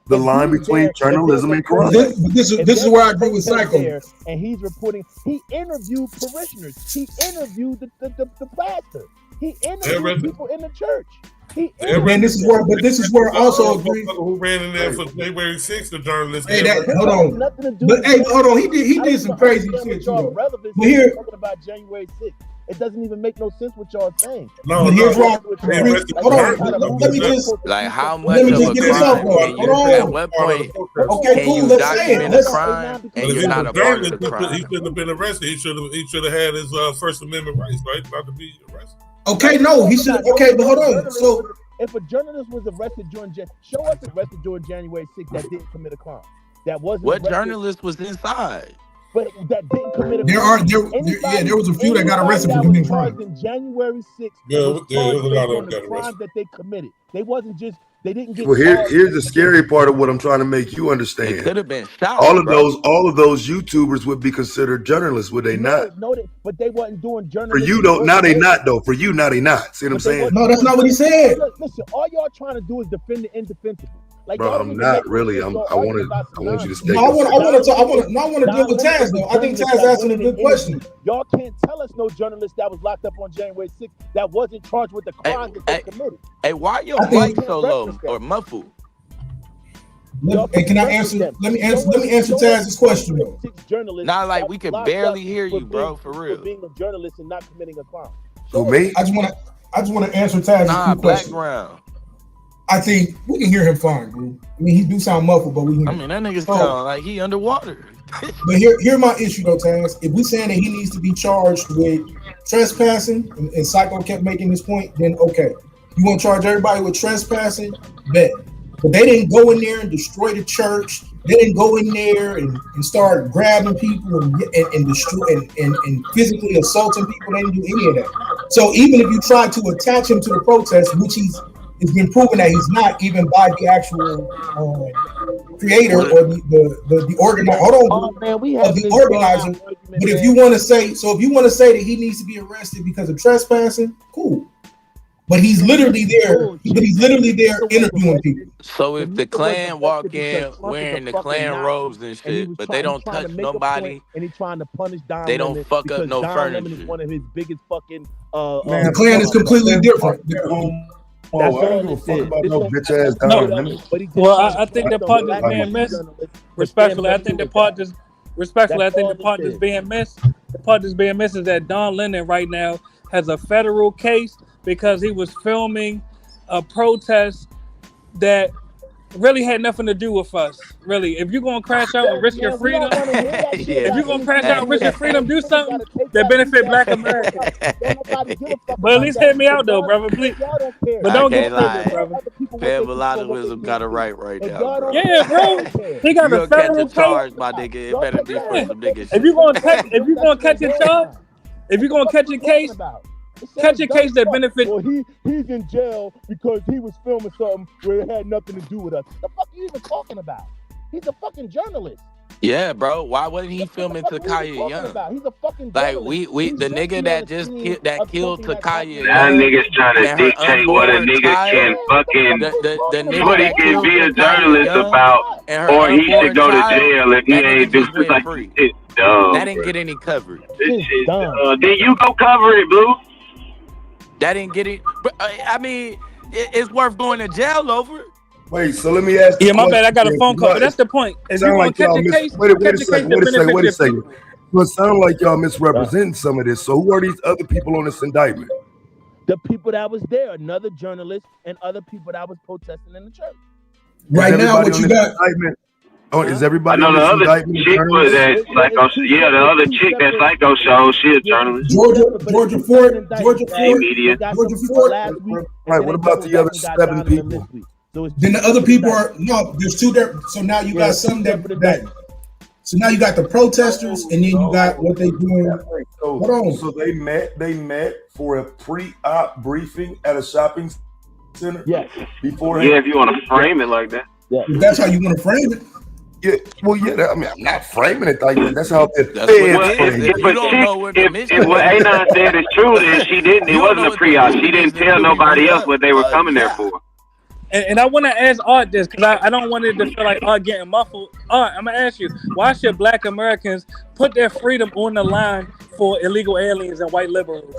The line between journalism and crime. This is where I agree with Psycho. And he's reporting. He interviewed parishioners. He interviewed the pastor. He interviewed people in the church. And this is where I also agree. Who ran in there for January 6th? The journalist. Hey, hold on. But hey, hold on. He did some crazy shit. But here, talking about January 6th. It doesn't even make no sense what y'all saying. No. Hold on. Let me just like how much of a crime at what point can you document a crime and you're not a part of the crime? He shouldn't have been arrested. He should have had his First Amendment rights, right? Not to be arrested. Okay, no, he should. Okay, but hold on. So if a journalist was arrested show us arrested during January 6th that didn't commit a crime. That wasn't. What journalist was inside? But that didn't commit a crime. There was a few that got arrested for committing crimes. In January 6th, there was a lot of the crimes that they committed. They wasn't just. They didn't get. Well, here's the scary part of what I'm trying to make you understand. It could have been shot. All of those YouTubers would be considered journalists, would they not? No, but they wasn't doing journalism. For you, don't. Now they not though. For you, now they not. See what I'm saying? No, that's not what he said. Listen, all y'all trying to do is defend the indefensible. Like, Bro, y'all I'm need to not make really. this I your want argument about some you to nonsense. stay. No, I want to deal with Taz though. I think Taz asking a good question. Y'all can't tell us no journalist that was locked up on January 6th that wasn't charged with the crimes that they committed. Hey, why your I think- mic so low or muffled? And can I answer? Let me answer Taz's question though. Not like we can barely hear you, bro. For real. For being a journalist and not committing a crime. Who, me? I just want to answer Taz's Nah, two questions. background. I think we can hear him fine, bro. I mean, he do sound muffled, but we hear him. I mean, that nigga sound like he underwater. But here my issue though, Taz. If we saying that he needs to be charged with trespassing, and Psycho kept making this point, then okay. You want to charge everybody with trespassing? Bet. But they didn't go in there and destroy the church. They didn't go in there and start grabbing people and destroy and physically assaulting people. They didn't do any of that. So even if you try to attach him to the protest, which it's been proven that he's not, even by the actual creator or the organizer. Hold on, the organizer. But if you want to say, that he needs to be arrested because of trespassing, cool. But he's literally there. Interviewing people. So if the Klan walk in wearing the Klan robes and shit, but they don't touch nobody, and he's trying to punish Don they don't Lemon fuck up because no Don furniture. Lemon is one of his biggest fucking. The Klan is completely different. I don't give a fuck about no bitch ass Don Lemon. Well, I think the part that's being missed. Respectfully, I think the part that's being missed. The part that's being missed is that Don Lemon right now has a federal case because he was filming a protest that really had nothing to do with us. Really, if you're gonna crash out and risk your freedom, if you're gonna crash out and risk your freedom, do something that benefit Black America. But at least hear me out though, brother. Please. But don't get triggered, brother. Federalism got it right now, bro. Yeah, bro. He got a federal charge, my nigga. It better be for some nigga shit. If you're gonna catch a charge, if you're gonna catch a case. Catch a case that benefits. Well, he's in jail because he was filming something where it had nothing to do with us. The fuck are you even talking about? He's a fucking journalist. Yeah, bro. Why wasn't he filming Takaya Young? He's a fucking like the nigga that just killed Takaya Young. That nigga's trying to dictate what a nigga can fucking what he can be a journalist about, or he should go to jail if he ain't do like it's dumb. That didn't get any coverage. This shit dumb. Then you go cover it, Blue. That didn't get it. But I mean, it's worth going to jail over. Wait, so let me ask you. Yeah, my bad. I got a phone call. But that's the point. If you want to catch a case, wait a second. Well, it sounds like y'all misrepresenting some of this. So who are these other people on this indictment? The people that was there, another journalist, and other people that was protesting in the church. Right now, what you got? Oh, is everybody? I know the other chick was that Psycho. Yeah, the other chick that Psycho show. She a journalist. Georgia Ford. Media. Right. What about the other 7 people? Then the other people are there's 2 there. So now you got some that. So now you got the protesters, and then you got what they doing. Hold on. So they met for a pre-op briefing at a shopping center. Yeah. Before. Yeah, if you want to frame it like that. Yeah. If that's how you want to frame it. Yeah, well, yeah. I mean, I'm not framing it like that. That's how it If what A9 said is true, then she didn't. It wasn't a pre-op. She didn't tell nobody else what they were coming there for. And I want to ask Art this because I don't want it to feel like Art getting muffled. Art, I'm gonna ask you, why should Black Americans put their freedom on the line for illegal aliens and white liberals?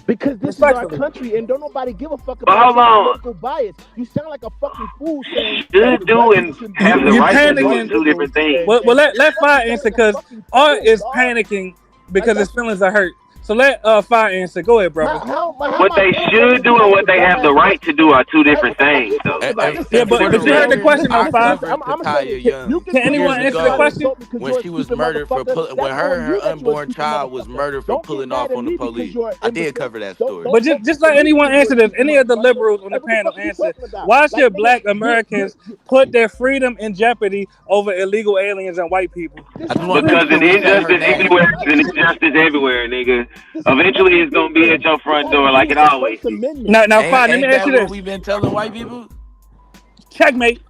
Because this is our country, and don't nobody give a fuck about local bias. You sound like a fucking fool saying should do and have the right to do 2 different things. Well, let Fire answer because Art is panicking because his feelings are hurt. So let Fire answer. Go ahead, brother. What they should do and what they have the right to do are 2 different things, though. Yeah, but you heard the question on Fire. Can anyone answer the question? When she was murdered for when her unborn child was murdered for pulling off on the police. I did cover that story. But just let anyone answer this. Any of the liberals on the panel answer. Why should Black Americans put their freedom in jeopardy over illegal aliens and white people? Because an injustice everywhere is an injustice everywhere, nigga. Eventually, it's gonna be at your front door like it always is. Now, fine. Let me ask you this: we've been telling white people. Checkmate.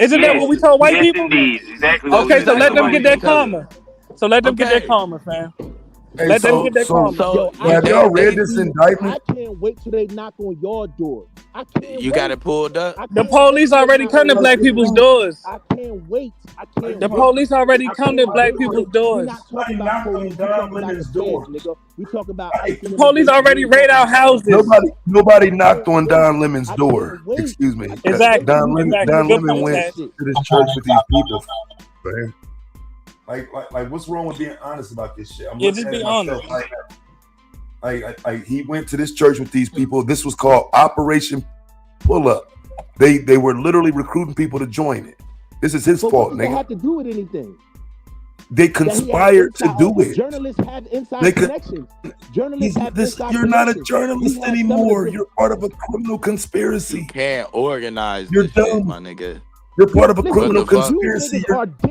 Isn't that what we told white people? Indeed. Exactly. Okay, so let them get their karma. So let them get their karma, fam. Hey, Let them get their karma. So have y'all read this indictment? I can't wait till they knock on your door. I can't you wait. got it pulled up. The police already come to black people's doors. I can't wait. I can't The wait. police already come to black people's We're doors. not talking about police. We're talking about the feds, nigga. We talking about The police already raid our houses. Nobody knocked on Don Lemon's door. Excuse me. Exactly. Don Lemon Good point, went Ted. to this church with these people. Man. Like, what's wrong with being honest about this shit? I'm Yeah, looking just at be it myself honest. right now. Like, he went to this church with these people. This was called Operation Pull Up. They were literally recruiting people to join it. This is his fault, what does that nigga. have to do with anything? They conspired to do it. Journalists have inside connections. Journalists have inside You're not a connections. journalist anymore. You're part of a criminal conspiracy. You can't organize You're this dumb. shit, my nigga. You're part of a Listen, criminal what the fuck? conspiracy.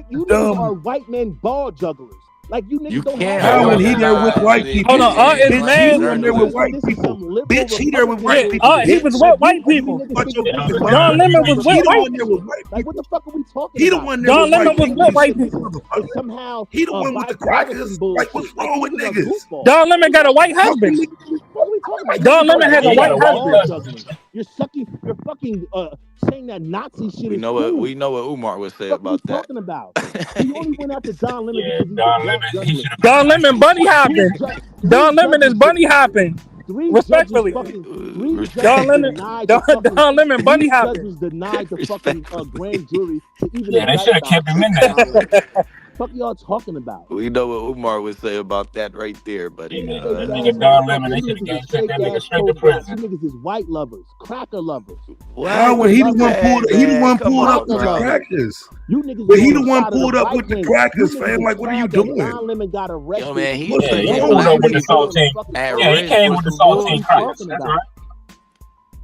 You dumb. niggas are white men ball jugglers. Like you niggas You don't can't have. How when he there with white people? Hold on, Bitch, is he mad. the one there with white people. Bitch, he there with white Yeah, people. he was with white people. Don Lemon was with white people. Like what the fuck are we talking He the about? one there Don with Lemon white was people. with white people. It's somehow He the one with the crackers. Like what's wrong with niggas? Don Lemon got a white husband. What are we talking about? Don Lemon has a white husband. You're fucking saying that Nazi shit We is know cool. what Umar would say What about are you that. talking about? You only went after Don Lemon because he's a black journalist. Don Lemon bunny hopping. Don Lemon is bunny hopping. Respectfully. Don Lemon bunny hopping. Judges denied the fucking grand jury to even they should have kept him in there. Fuck y'all talking about? We know what Umar would say about that right there, buddy. That nigga Don Lemon, they should have sent that nigga straight to prison. You niggas is white lovers, cracker lovers. How when he the one pulled up with the crackers? You niggas. But he the one pulled up with the crackers, fam. Like what are you doing? Don Lemon got arrested. Yo, man, He pulled up with the saltine. Yeah, he came with the saltine crackers. That's right.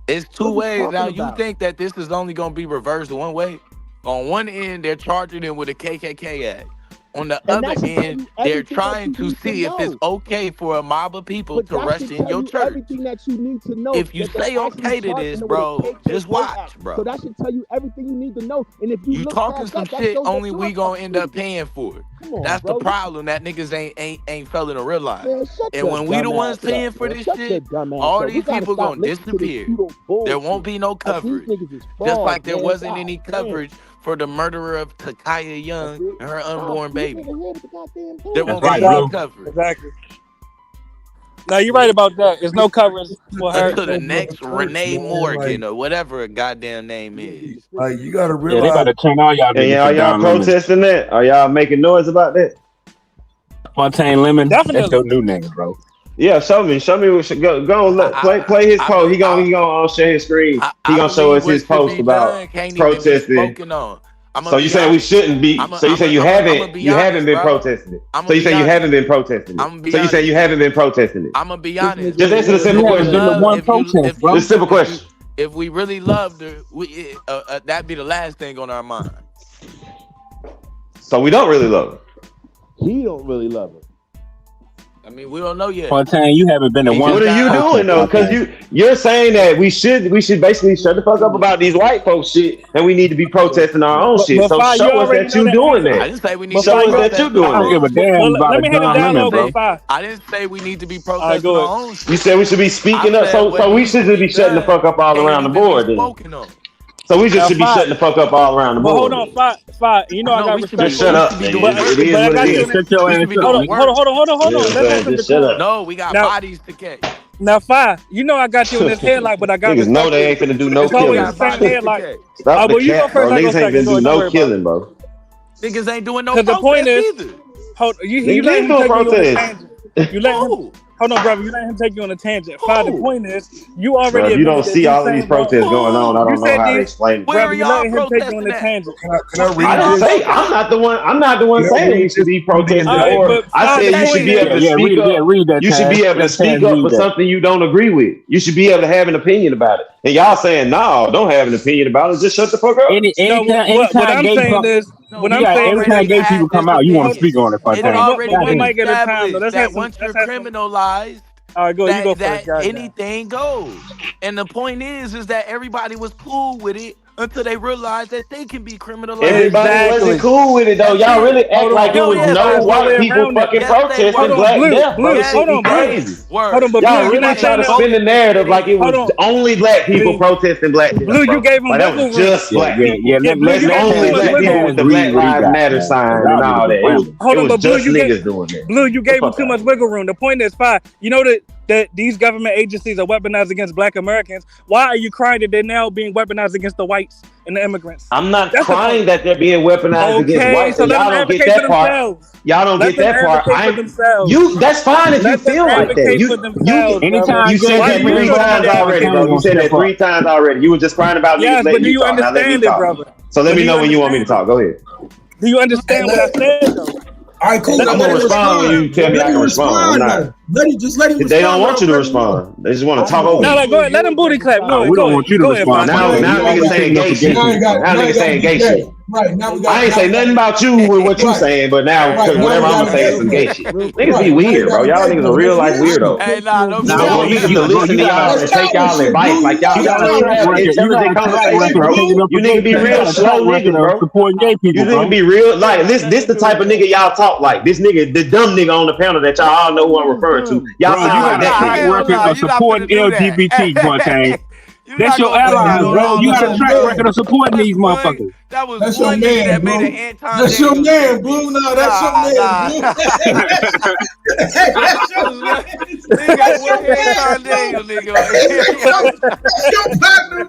It's two ways. Now, you think that this is only going to be reversed one way? On one end, they're charging him with a KKK act. On the other end, they're trying to see if it's okay for a mob of people to rush in your church. Everything that you need to know. If you say okay to this, bro, just watch, bro. So that should tell you everything you need to know. And if you talking some shit, only we gonna end up paying for it. That's the problem that niggas ain't failing to realize. And when we the ones paying for this shit, all these people gonna disappear. There won't be no coverage. Just like there wasn't any coverage for the murderer of Takaya Young and her unborn baby. There won't be no coverage. Exactly. No, you're right about that. There's no coverage for her. Until the next Renee Morgan or whatever her goddamn name is. Like you gotta Yeah, realize. they about to turn all y'all. Hey, are y'all protesting that? Are y'all making noise about that? Fontaine Lemon, Definitely. that's your new nigga, bro. Yeah, show me. What should go on. Play his post. He gonna share his screen. He gonna show us his post about protesting. So you saying we shouldn't be? So you say you haven't been protesting it? So you say you haven't been protesting it? So you say you haven't been protesting it? I'm gonna be honest. Just answer the simple question. The simple question. If we really loved her, that'd be the last thing on our mind. So we don't really love her. He don't really love her. I mean, we don't know yet. Fontaine, you haven't been to one. What are you doing though? Because you're saying that we should basically shut the fuck up about these white folks shit, and we need to be protesting our own shit. So show us that you doing that. I didn't say we need to show us that you doing I don't give a damn about Don Lemon, bro. I didn't say we need to be protesting our own shit. You said we should be speaking up, so we should be shutting the fuck up all around the board then. So we just should be shutting the fuck up all around the board. Hold on, five. You know I got respect. Just shut up. It is what it is. Hold on. Just shut up. No, we got bodies to catch. Now, five. You know I got you in this headlock, but I got niggas know they ain't finna do no killing. Stop the cap, bro. Niggas ain't finna do no killing, bro. Niggas ain't doing no protest. The point is, either. Hold, you let him take you on a tangent. You let him. Hold on, brother. You let him take you on a tangent. Five. The point is, you already. Bro, you don't see all of these protests going on. I don't know how to explain it. Brother, you letting him take you on a tangent. Can I read I didn't say I'm not the one saying you should be protesting. I said you should be able to speak up. You should be able to speak up for something you don't agree with. You should be able to have an opinion about it. And y'all saying no, don't have an opinion about it. Just shut the fuck up. Anytime gay people come out, you want to speak on it. It already been established that once you're criminalized, that anything goes. And the point is that everybody was cool with it until they realize that they can be criminalized. Everybody wasn't cool with it though. Y'all really act like it was no white people fucking protesting Black Death, bro. This shit be crazy. Hold on, but Y'all Blue, really try to spin the narrative like it was only Black people protesting Black Death. Blue, you gave them like that wiggle was room. just Black people. Blue, Only Black people with the Black Lives Matter sign and all that. It was just niggas doing that. Blue, you gave them too much wiggle room. The point is, fine. You know that these government agencies are weaponized against Black Americans. Why are you crying that they're now being weaponized against the whites and the immigrants? I'm not crying that they're being weaponized against whites. So y'all don't get that part. Y'all don't get that part. That's fine if you feel like that. You said that 3 times already, bro. You said that 3 times already. You were just crying about me. Yes, but do you understand it, brother? So let me know when you want me to talk. Go ahead. Do you understand what I said, though? All right, cool. I'm gonna respond when you tell me I can respond. Let him respond. They don't want you to respond. They just want to talk over. No, go ahead. Let him booty clap. No, we don't want you to respond. Now niggas saying gay shit. Now niggas saying gay shit. Right now, I ain't say nothing about you with what you saying, but now whatever I'm gonna say is some gay shit. Niggas be weird, bro. Y'all niggas are real life weirdos. Hey, nah, don't I want niggas to listen to y'all and take y'all advice. Like y'all have intelligent conversation, bro. You niggas be real slow niggas, bro. Supporting gay people, you niggas be real like this the type of nigga y'all talk like. This nigga, the dumb nigga on the panel that y'all all know who I'm referring to. Y'all sound like that track record of supporting LGBT, Fontaine. That's your allies, bro. You got a track record of supporting these motherfuckers. That was that's one your nigga man, that bro. made an Anton That's your man, Blue. No, that's your man, Blue. Nigga got one Anton Daniel, nigga. That's your partner,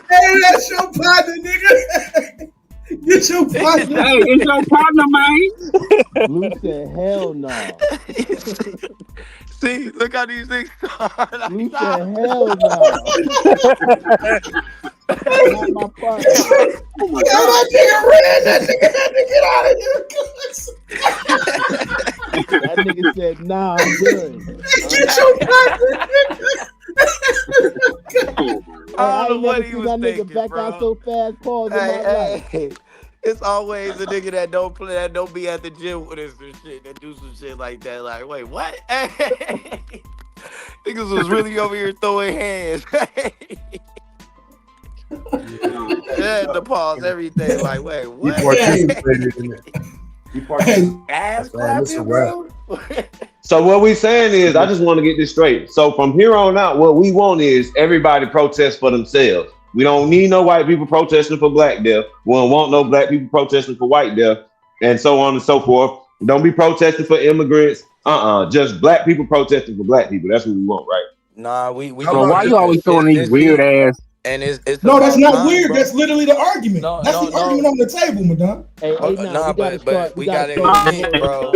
Hey, that's your partner, nigga. Get your partner. Hey, it's your partner, man. Blue said, hell no. See, look how these things are. Blue said, hell no. Not my partner. That nigga ran. That nigga nigga said, nah, I'm good. Get your partner. I don't know what he was that thinking, nigga back bro. out so fast. Pause in my life. It's always a nigga that don't play, that don't be at the gym with us and shit, that do some shit like that. Like, wait, what? Niggas was really over here throwing hands. Yeah, to pause everything. Like, wait, what? Ass clapping, bro. So what we saying is, I just want to get this straight. So from here on out, what we want is everybody protest for themselves. We don't need no white people protesting for black death. We don't want no black people protesting for white death, and so on and so forth. Don't be protesting for immigrants. Just black people protesting for black people. That's what we want, right? Nah, we. So why you always throwing these weird ass? And it's no, that's not time, weird. bro. That's literally the argument. That's the argument on the table, madame. But we got to admit, bro.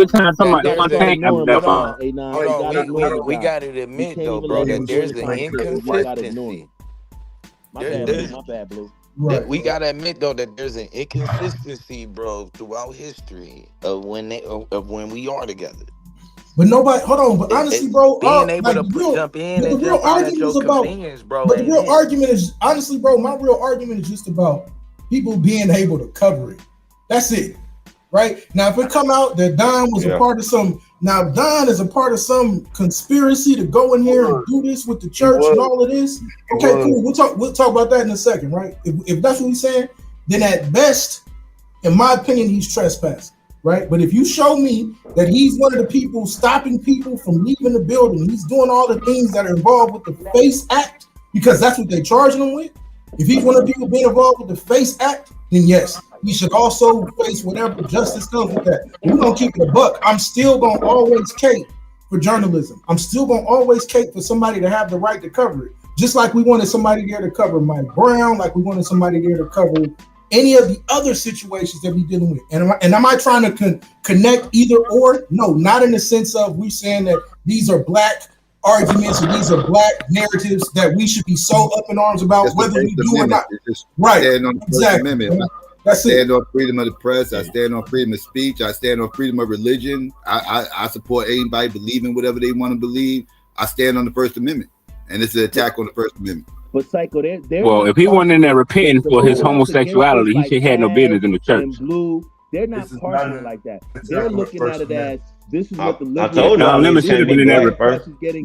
We got to admit, though, bro, that there's an inconsistency. My bad, Blue. Right. We gotta admit though that there's an inconsistency, bro, throughout history of when we are together. But nobody, hold on. But honestly, bro, being able to jump in and jump out at your convenience, bro. But the real argument is, honestly, bro, my real argument is just about people being able to cover it. That's it, right? Now, if it come out that Don was a part of some, now Don is a part of some conspiracy to go in here and do this with the church and all of this. Okay, cool. We'll talk about that in a second, right? If that's what he's saying, then at best, in my opinion, he's trespassing. Right, but if you show me that he's one of the people stopping people from leaving the building, he's doing all the things that are involved with the FACE Act, because that's what they're charging him with. If he's one of the people being involved with the FACE Act, then yes, he should also face whatever justice comes with that. We're gonna keep it a buck. I'm still gonna always cape for journalism. I'm still gonna always cape for somebody to have the right to cover it. Just like we wanted somebody there to cover Mike Brown, like we wanted somebody there to cover any of the other situations that we're dealing with. And am I trying to connect either or? No, not in the sense of we saying that these are black arguments or these are black narratives that we should be so up in arms about, whether we do or not. Right, exactly. I stand on freedom of the press. I stand on freedom of speech. I stand on freedom of religion. I support anybody believing whatever they want to believe. I stand on the First Amendment. And it's an attack on the First Amendment. But Psycho, well, if he wasn't in there repenting for his homosexuality, he should have had no business in the church. And Blue, they're not partial like that. They're looking at it as This is what the I told Don Lemon should have been in there.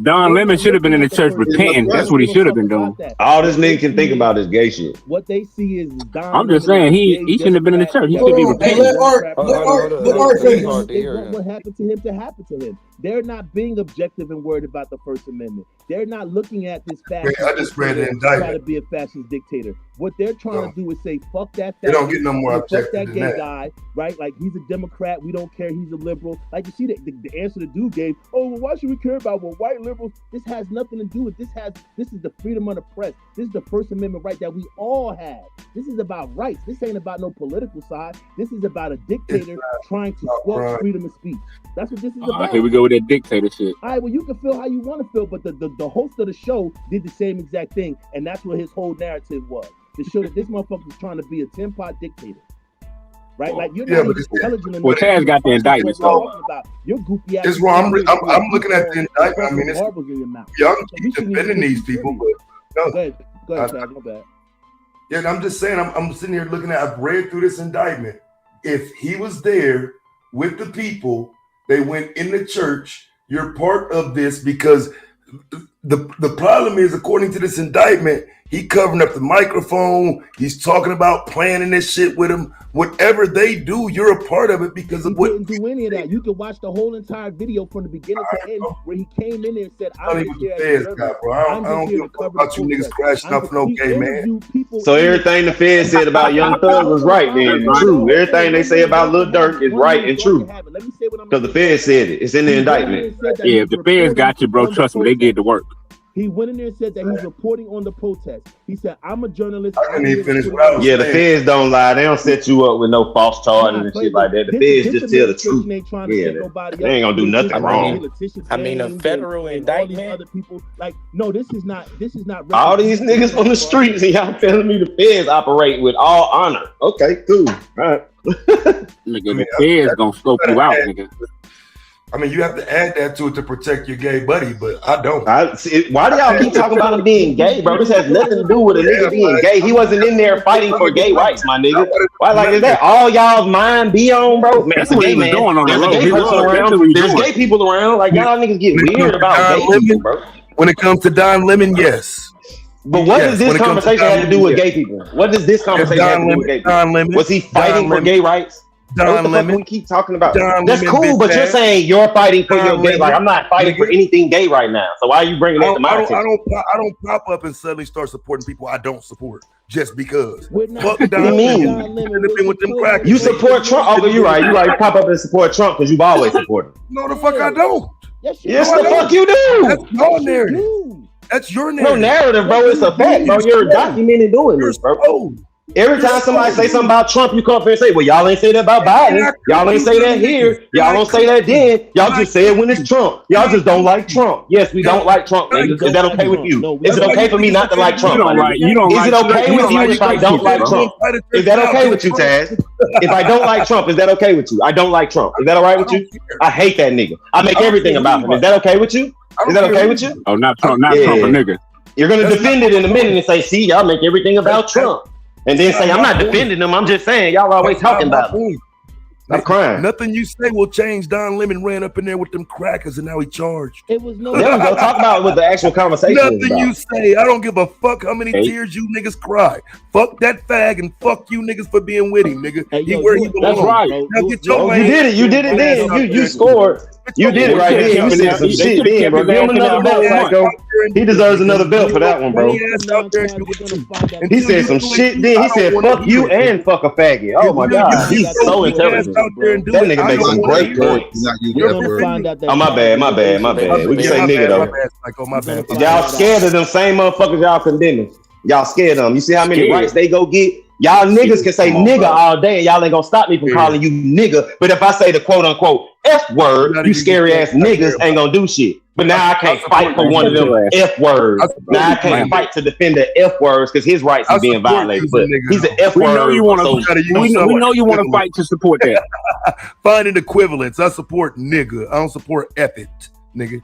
Don Lemon should have been in the church repenting. That's what he should have been doing. All this nigga can think about is gay shit. What they see is Don. I'm just saying he shouldn't have been in the church. He should be repenting. Let Art finish. They want what happened to him to happen to him. They're not being objective and worried about the First Amendment. They're not looking at this fascist. I just read the indictment. Try to be a fascist dictator. What they're trying to do is say, "Fuck that." They don't get no more fuck objective that than gay that. guy, right? Like he's a Democrat. We don't care. He's a liberal. Like you see the answer the dude gave. Oh, well, why should we care about what white liberals? This has nothing to do with this. This is the freedom of the press. This is the First Amendment right that we all have. This is about rights. This ain't about no political side. This is about a dictator trying to squelch freedom of speech. That's what this is about. Here we go with that dictator shit. All right, well, you can feel how you want to feel, but the host of the show did the same exact thing, and that's what his whole narrative was. To show that this motherfucker is trying to be a 10-pot dictator. Right? Like, you're not even intelligent enough. Well, Taz got the indictment, so. You're goofy ass. It's wrong. I'm looking at the indictment. I mean, y'all keep defending these people, but no. Go ahead, Taz, my bad. Yeah, and I'm just saying, I'm sitting here looking at, I've read through this indictment. If he was there with the people, they went in the church, you're part of this, because the problem is, according to this indictment, he covering up the microphone. He's talking about planning this shit with him. Whatever they do, you're a part of it because of what. He didn't do any of that. You can watch the whole entire video from the beginning to end, where he came in there and said, "I'm just here as a guy, bro. I don't give a fuck about you niggas crashing up for no gay man." So everything the Fed said about Young Thug was right, then true. Everything they say about Lil Durk is right and true. Because the Fed said it. It's in the indictment. Yeah, if the Feds got you, bro, trust me, they did the work. He went in there and said that he's reporting on the protest. He said, "I'm a journalist." I couldn't even finish what I was Yeah, the saying. Feds don't lie. They don't set you up with no false charges and shit like that. The Feds just tell the truth. Yeah, they ain't gonna do nothing wrong. I mean, a federal indictment. Other people, like, no, this is not. All these niggas on the streets, and y'all telling me the Feds operate with all honor. Okay, cool. All right. Nigga, the Feds gonna scope you out, nigga. I mean, you have to add that to it to protect your gay buddy, but I don't. Why do y'all keep talking about him being gay, bro? This has nothing to do with a nigga being gay. He wasn't in there fighting for gay rights, my nigga. Why, like, is that all y'all's mind be on, bro? Man, that's a gay man. There's a gay person around. There's gay people around. Like, y'all niggas get weird about gay people, bro. When it comes to Don Lemon, yes. But what does this conversation have to do with gay people? What does this conversation have to do with gay people? Was he fighting for gay rights? What the fuck we keep talking about? That's cool, but you're saying you're fighting for your gay. Like, I'm not fighting for anything gay right now. So why are you bringing that to my attention? I don't pop up and suddenly start supporting people I don't support just because. Fuck Don Lemon. You support Trump? Oh, you're right. You pop up and support Trump because you've always supported him. No, the fuck I don't. Yes, the fuck you do. That's your narrative. That's your narrative. No narrative, bro. It's a fact, bro. You're documenting doing this, bro. Every time somebody say something about Trump, you come up here and say, well, y'all ain't say that about Biden. Y'all ain't say that here. Y'all don't say that then. Y'all just say it when it's Trump. Y'all just don't like Trump. Yes, we don't like Trump, niggas. Is that okay with you? Is it okay for me not to like Trump? Is it okay with you if I don't like Trump? Is that okay with you, Taz? If I don't like Trump, is that okay with you? I don't like Trump. Is that all right with you? I hate that nigga. I make everything about him. Is that okay with you? Is that okay with you? Oh, not Trump, not Trump, a nigga. You're going to defend it in a minute and say, see, y'all make everything about Trump. And then say, I'm not defending them. I'm just saying, y'all always talking about them. I'm crying. Nothing you say will change. Don Lemon ran up in there with them crackers and now he charged. It was no. There we go. Talk about what the actual conversation Nothing is about. you say. I don't give a fuck how many tears you niggas cry. Fuck that fag and fuck you niggas for being with him, nigga. He where you belong. That's right. Now get your You did it. You did it then. You scored. You did it right there. You said some shit then, bro. Give him another belt, Psycho. He deserves another belt for that one, bro. He said some shit then. He said, fuck you and fuck a faggot. Oh my God. He's so intelligent. That nigga makes some great points. Oh, my bad. We can say nigga, though. Y'all scared of them same motherfuckers y'all condemning. Y'all scared of them. You see how many rights they go get? Y'all niggas can say nigga all day and y'all ain't gonna stop me from calling you nigga. But if I say the quote unquote F word, you scary ass niggas ain't gonna do shit. But now I can't fight for one of them F words. Now I can't fight to defend the F words because his rights are being violated. But he's an F word. We know you want to fight to support that. Find an equivalence. I support nigga. I don't support F it, nigga.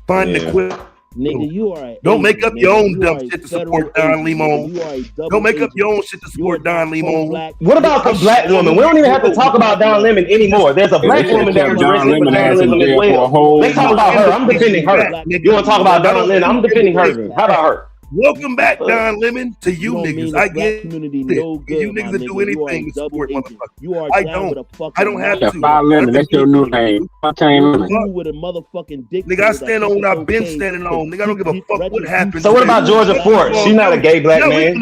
Find an equivalent. Nigga, you are. Don't make up your own dumb shit to support Don Lemon. Don't make up your own shit to support Don Lemon. What about the black woman? We don't even have to talk about Don Lemon anymore. There's a black woman that was arrested for journalism as well. Let's talk about her. I'm defending her. You want to talk about Don Lemon? I'm defending her. How about her? Welcome back, Don Lemon, to you niggas. I get community it. no good, You niggas that do anything to support motherfuckers. You are I down with a don't. fucking I don't have to. Lemon, that's your new name. You with a motherfucking dick. Nigga, I stand on what I've been standing on. Nigga, I don't give a fuck what happened. So what about Georgia Ford? She's not a gay black man.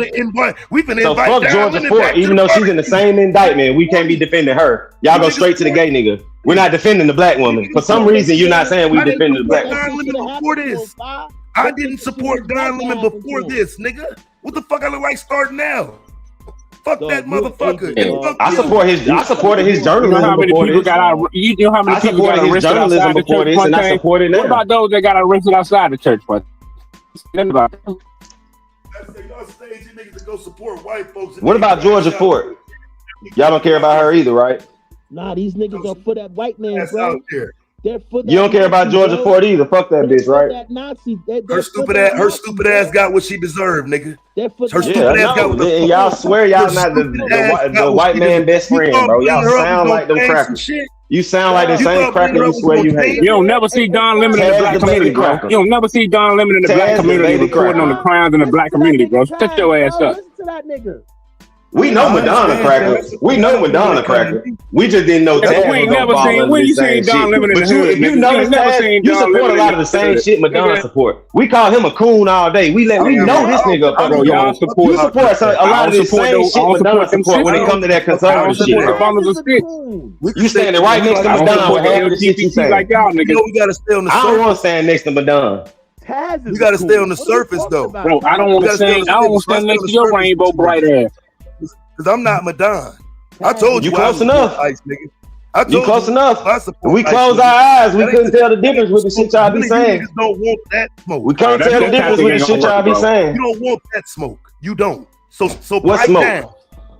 We finna So invite fuck Don Georgia Lemon Ford, back even to though the she's in the same indictment. We can't be defending her. Y'all go straight to the gay nigga. We're not defending the black woman. For some reason, you're not saying we defending the black woman. Don Lemon before this. I didn't support Don Lemon before this, nigga. What the fuck I look like starting now? Fuck that motherfucker. Yeah. I supported his journalism. You know how many before people this. got out? You know how many people got his arrested journalism outside the before church? this, and I support it now. What about those that got arrested outside the church? What? What about Georgia Ford? Y'all don't care about her either, right? Nah, these niggas are for that white man, bro. They're for that You don't care about Georgia Ford either. Fuck that bitch, right? That Nazi. Her stupid ass got what she deserved, nigga. Her stupid ass got what the fuck. Y'all swear y'all not the white man best friend, bro. Y'all sound like them crackers. You sound like the same cracker you swear you hate. You don't never see Don Lemon in the black community, bro. You don't never see Don Lemon in the black community reporting on the crimes in the black community, bro. Shut your ass up. Listen to that nigga. We know Madonna cracker. We know Madonna cracker. We just didn't know Taz we ain't was never gonna seen. follow When the you same seen Don shit. Lemon in the But you, hood? if you nigga, know ain't never Taz, seen you Don support Lemon a in lot of the same shit Madonna support. We call him a coon all day. We know this nigga up Bro, under y'all you support support a lot of the same shit Madonna support when it comes to that conservative shit. You standing right next to Madonna with half of the shit you saying. Like y'all niggas. We gotta stay on the I don't want to surface. stand next to Madonna. We gotta stay on the surface though. Bro, I don't want to stand. I don't want to stand next to your rainbow bright ass. Cause I'm not Madonna. I told you. You close enough. Ice, nigga. I told You close enough. I We close our eyes. We couldn't tell the difference with the shit y'all be saying. You don't want that smoke. We can't tell the difference with the shit y'all be saying. You don't want that smoke. You don't. So what pipe smoke? down.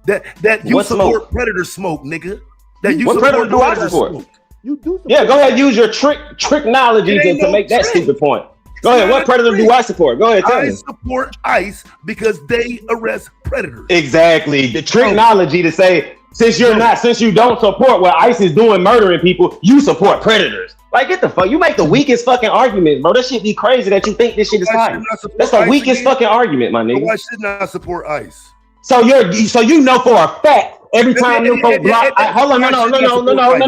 That you What support smoke? predator smoke, nigga. That you What support predator do I support? smoke. You do. Yeah, go ahead. Use your tricknology to make that stupid point. Go ahead. What predator do I support? Go ahead. Tell I me. support ICE because they arrest predators. Exactly. The tricknology to say since you don't support what ICE is doing, murdering people, you support predators. Like, get the fuck. You make the weakest fucking argument, bro. That shit be crazy that you think this shit is fine. That's the weakest fucking argument, my nigga. Why shouldn't I support ICE? So you know for a fact every time them folk block. Hold on,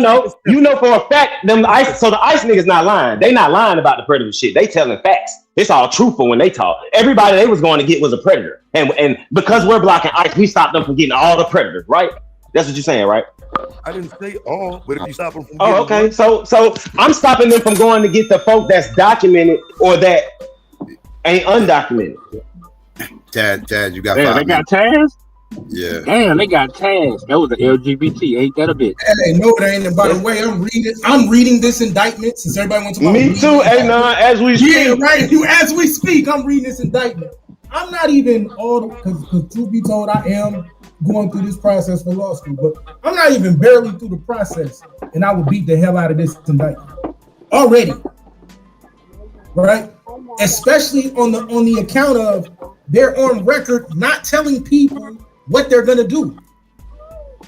no. You know for a fact them ICE. So the ICE niggas not lying. They not lying about the predator shit. They telling facts. It's all truthful when they talk. Everybody they was going to get was a predator, and because we're blocking ICE, we stopped them from getting all the predators. Right? That's what you're saying, right? I didn't say all, but if you stop them from Oh, okay. So I'm stopping them from going to get the folk that's documented or that ain't undocumented. Taz, you got Damn, 5 they got minutes. Taz? Yeah. Damn, they got Taz. That was the LGBT. Ain't that a bitch? Hey, no, it ain't. And by the way, I'm reading this indictment since everybody wants to. Me too, as we speak. Yeah, right. As we speak, I'm reading this indictment. I'm not even all because truth be told, I am going through this process for law school, but I'm not even barely through the process, and I would beat the hell out of this indictment already. Right? Especially on the account of they're on record not telling people what they're gonna do.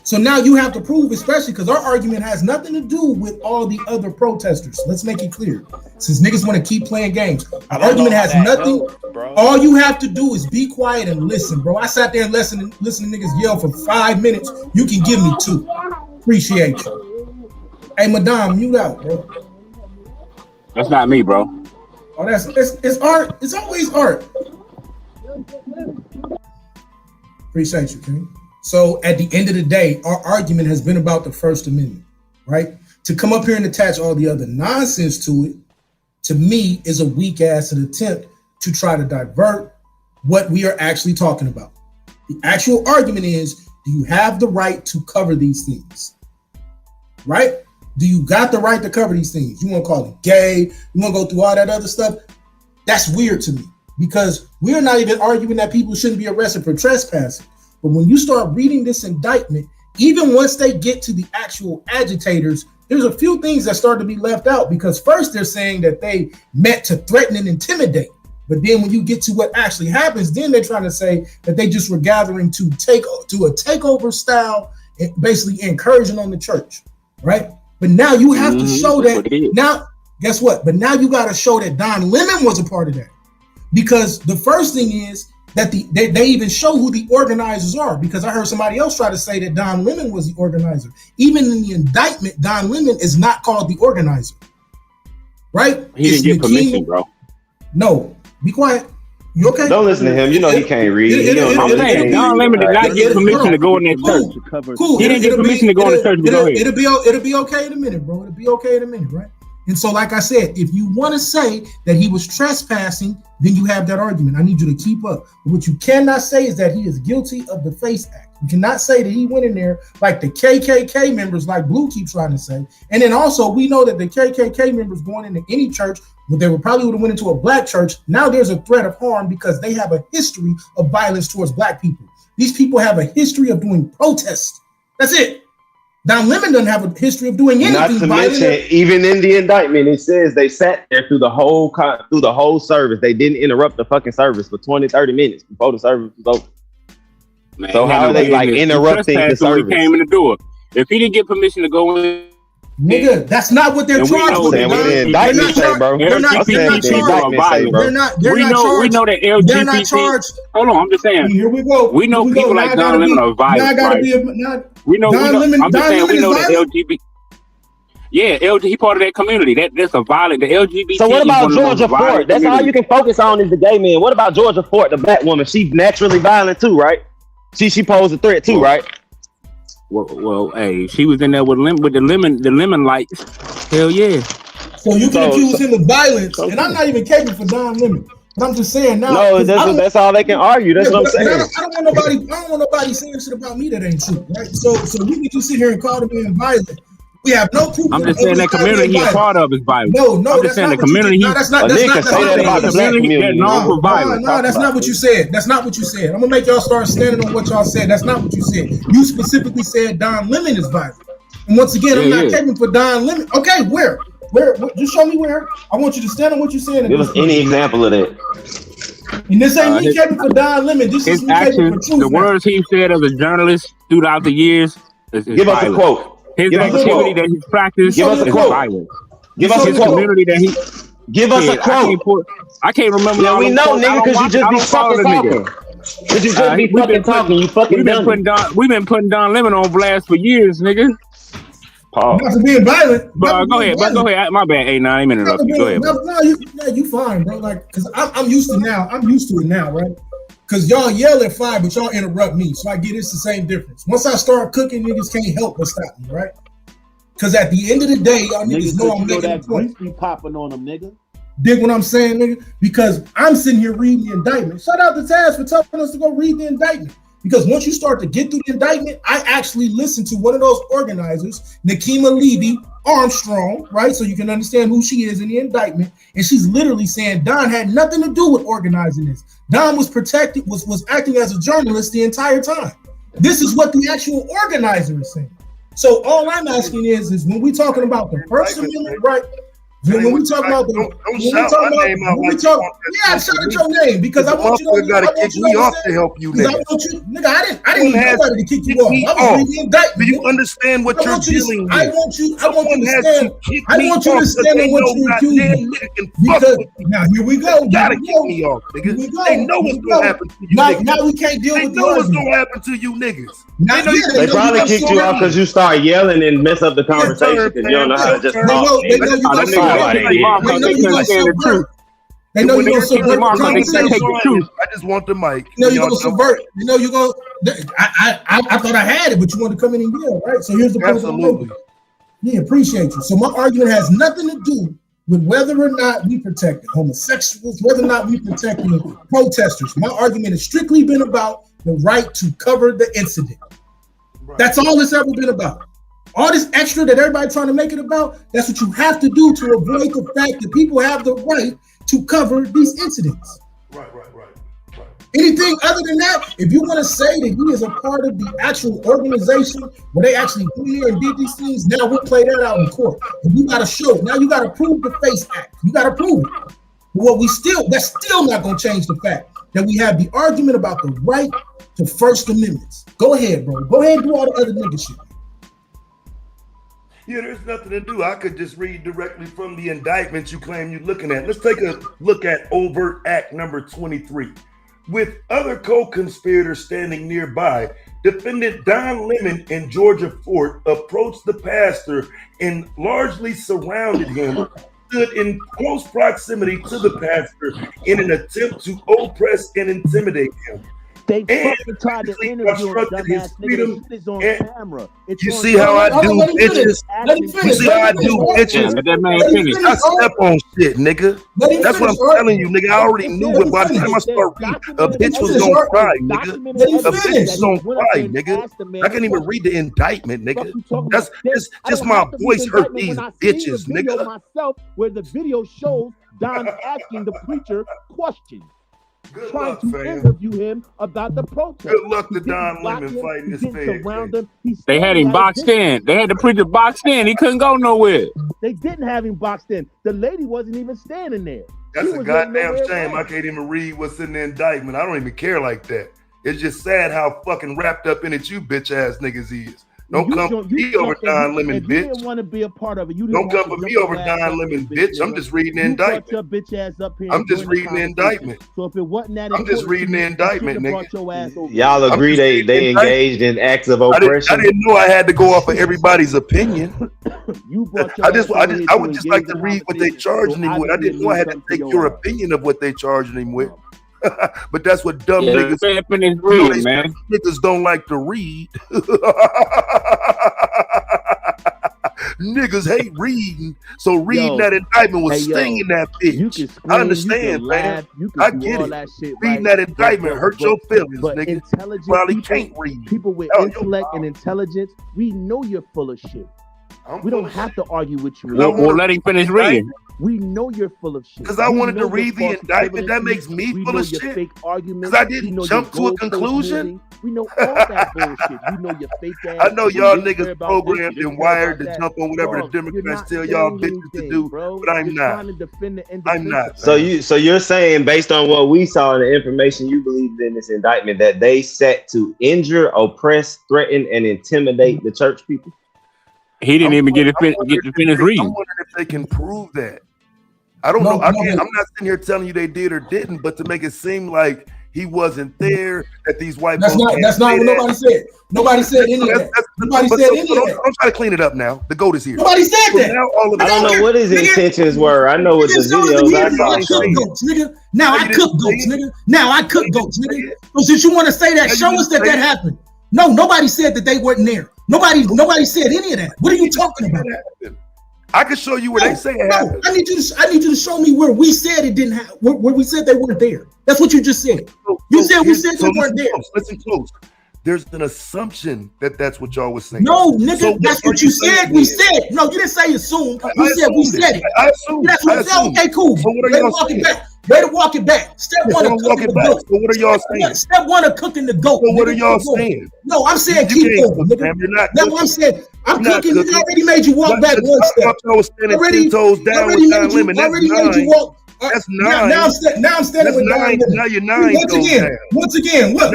So now you have to prove, especially because our argument has nothing to do with all the other protesters. Let's make it clear. Since niggas want to keep playing games, our argument has nothing. All you have to do is be quiet and listen, bro. I sat there and listen to niggas yell for 5 minutes. You can give me 2. Appreciate you. Hey, Madame, mute out, bro. That's not me, bro. Oh, it's art. It's always art. Appreciate you, King. So at the end of the day, our argument has been about the First Amendment, right? To come up here and attach all the other nonsense to it, to me, is a weak ass attempt to try to divert what we are actually talking about. The actual argument is, do you have the right to cover these things? Right? Do you got the right to cover these things? You want to call it gay? You want to go through all that other stuff? That's weird to me because we're not even arguing that people shouldn't be arrested for trespassing. But when you start reading this indictment, even once they get to the actual agitators, there's a few things that start to be left out, because first they're saying that they met to threaten and intimidate. But then when you get to what actually happens, then they're trying to say that they just were gathering to do a takeover style, basically incursion on the church, right? But now you have to show that. Now, guess what? But now you got to show that Don Lemon was a part of that, because the first thing is that they even show who the organizers are, because I heard somebody else try to say that Don Lemon was the organizer. Even in the indictment, Don Lemon is not called the organizer, right? He didn't get permission, bro. No. Be quiet. You okay? Don't listen to him. You know he can't read. I'm saying Don Lemon did not get permission to go in that church. Cool. He didn't get permission to go in the church. It'll be okay in a minute, bro. It'll be okay in a minute, right? And so, like I said, if you want to say that he was trespassing, then you have that argument. I need you to keep up. But what you cannot say is that he is guilty of the FACE Act. You cannot say that he went in there like the KKK members, like Blue keeps trying to say. And then also, we know that the KKK members going into any church, they would probably went into a black church. Now there's a threat of harm because they have a history of violence towards black people. These people have a history of doing protests. That's it. Don Lemon doesn't have a history of doing anything. Not to mention, even in the indictment, it says they sat there through the whole service. They didn't interrupt the fucking service for 20, 30 minutes before the service was over. Man, so how are they like interrupting the service? He came in the door. If he didn't get permission to go in, nigga, that's not what they're charged with. They're not LGBT. They're not charged. Hold on, I'm just saying. Here we go. We know people like Don Lemon are violent. We know. I'm just saying. We know that LGBT. Yeah, he part of that community. That's a violent. The LGBT. So what about Georgia Fort? That's all you can focus on is the gay man. What about Georgia Fort, the black woman? She's naturally violent too, right? She posed a threat too, right? Well, hey, she was in there with the lemon lights. Hell yeah. So you can accuse him of violence, and I'm not even caping for Don Lemon. But I'm just saying now. No, that's all they can argue. That's what I'm saying. I don't want nobody saying shit about me that ain't true, right? So we can just sit here and call the man violent. We have no proof. I'm just saying that community he's part of is violent. No, I'm just saying the community. No, that's not what you said. That's not what you said. I'm gonna make y'all start standing on what y'all said. That's not what you said. You specifically said Don Lemon is violent. And once again, I'm not caping for Don Lemon. Okay, where? Just show me where. I want you to stand on what you're saying. Give us any example of that. And this ain't me caping for Don Lemon. This is me caping for truth. The words he said as a journalist throughout the years. Give us a quote. His activity that he's practiced. Give us a quote. Give us a quote. Community that he. Give us a quote. I can't remember. Yeah, we know, nigga, because you just be fucking talking. Because you just be fucking talking. You fucking dumb. We've been putting Don Lemon on blast for years, nigga. Not for being violent. But go ahead. My bad. Hey, I ain't interrupt you. Go ahead. No, you fine, bro. Like, because I'm used to it now, right? Because y'all yell at fire, but y'all interrupt me. So I get it's the same difference. Once I start cooking, niggas can't help but stop me, right? Because at the end of the day, y'all niggas know I'm making a point. Be popping on them, nigga. Dig what I'm saying, nigga? Because I'm sitting here reading the indictment. Shout out to Taz for telling us to go read the indictment. Because once you start to get through the indictment, I actually listened to one of those organizers, Nicki Armstrong, right? So you can understand who she is in the indictment. And she's literally saying Don had nothing to do with organizing this. Don was was acting as a journalist the entire time. This is what the actual organizer is saying. So all I'm asking is when we talking about the First Amendment, right? When we talk about shout out your name because I want you to gotta kick me off to help you, nigga. I didn't need nobody to kick you off. I was reading the indictment. Do you understand what you're dealing with? I want you to stand on what you're accusing. Because now here we go. Gotta kick me off, nigga. They know what's gonna happen to you. Now we can't deal with They know what's gonna happen to you niggas. They probably kicked you off because you start yelling and mess up the conversation because you don't know how to just talk. They know you're gonna subvert the conversation. I just want the mic. You're gonna subvert. You're gonna. I thought I had it, but you want to come in and yell, right? So here's the point. Absolutely. Yeah, appreciate you. So my argument has nothing to do with whether or not we protect homosexuals, whether or not we protect protesters. My argument has strictly been about the right to cover the incident. Right. That's all it's ever been about. All this extra that everybody trying to make it about, that's what you have to do to avoid the fact that people have the right to cover these incidents. Right. Anything other than that, if you want to say that he is a part of the actual organization where they actually went here and did these things, now we'll play that out in court. And you got to show it. Now you got to prove the FACE Act. You got to prove it. But that's still not going to change the fact that we have the argument about the right to First Amendments. Go ahead, bro. Go ahead and do all the other nigga shit. Yeah, there's nothing to do. I could just read directly from the indictment you claim you're looking at. Let's take a look at overt act number 23. With other co-conspirators standing nearby, defendant Don Lemon in Georgia Fort approached the pastor and largely surrounded him, stood in close proximity to the pastor in an attempt to oppress and intimidate him. They fucking tried to interview him, dumbass nigga. It is on camera. You see how I do, bitches? You see how I do, bitches? I step on shit, nigga. That's what I'm telling you, nigga. I already knew it by the time I start reading. A bitch was gonna cry, nigga. A bitch was gonna cry, nigga. I can't even read the indictment, nigga. That's just my voice hurt these bitches, nigga. Myself, where the video shows Don asking the preacher questions. Good trying luck, to fam. interview him about the protest. Good luck to Don Lemon fighting this thing. They had him boxed in. They had the preacher boxed in. He couldn't go nowhere. They didn't have him boxed in. The lady wasn't even standing there. That's a goddamn shame. I can't even read what's in the indictment. I don't even care like that. It's just sad how fucking wrapped up in it you bitch ass niggas is. Don't come for me over Don Lemon, bitch. You didn't want to be a part of it. Don't come for me over Don Lemon, bitch. I'm just reading the indictment. Your bitch ass up here. I'm just reading the indictment. So if it wasn't that, I'm just reading the indictment, nigga. Y'all agree they engaged in acts of oppression? I didn't know I had to go off of everybody's opinion. I would just like to read what they charging him with. I didn't know I had to take your opinion of what they charging him with. But that's what dumb niggas read, man. Niggas don't like to read. Niggas hate reading, so reading that indictment was stinging that bitch. I understand, man. I get it. Reading that indictment hurt your feelings, nigga. Probably can't read. People with intellect and intelligence, we know you're full of shit. We don't have to argue with you. Well, let him finish reading. We know you're full of shit. Because I wanted to read the indictment. That makes me full of shit. Because I didn't jump to a conclusion. We know all that bullshit. You know your fake ass. I know y'all niggas programmed and wired to jump on whatever the Democrats tell y'all bitches to do, but I'm not. I'm not. So you're saying, based on what we saw in the information you believe in this indictment, that they set to injure, oppress, threaten, and intimidate the church people? He didn't even get to finish reading. I'm wondering if they can prove that. I don't know. I'm not sitting here telling you they did or didn't, but to make it seem like he wasn't there, that these white folks. That's not what nobody said. Nobody said any of that. Nobody said any of that. I'm trying to clean it up now. The goat is here. Nobody said that. I don't know what his intentions were. I know what the videos I saw. Now I cook goats, nigga. Now I cook goats, nigga. So since you want to say that, show us that happened. No, nobody said that they weren't there. Nobody said any of that. What are you talking about? I can show you where they say it happened. I need you to show me where we said it didn't happen. Where we said they weren't there. That's what you just said. You said we said they weren't there. Listen close. There's an assumption that that's what y'all was saying. No, nigga, so that's what you said. We said. No, you didn't say assume. You said we said it. I assume. That's what you said. Okay, cool. So what are y'all saying? Way to walk it back. Step one of cooking the goat. So what are y'all saying? Step one of cooking the goat. So what are y'all saying? No, I'm saying keep going. That's what I'm saying. I'm cooking. I already made you walk back one step. Already made you walk. That's 9. Now I'm standing with Don Lemon. Now you're 9. Once again. Now I'm standing with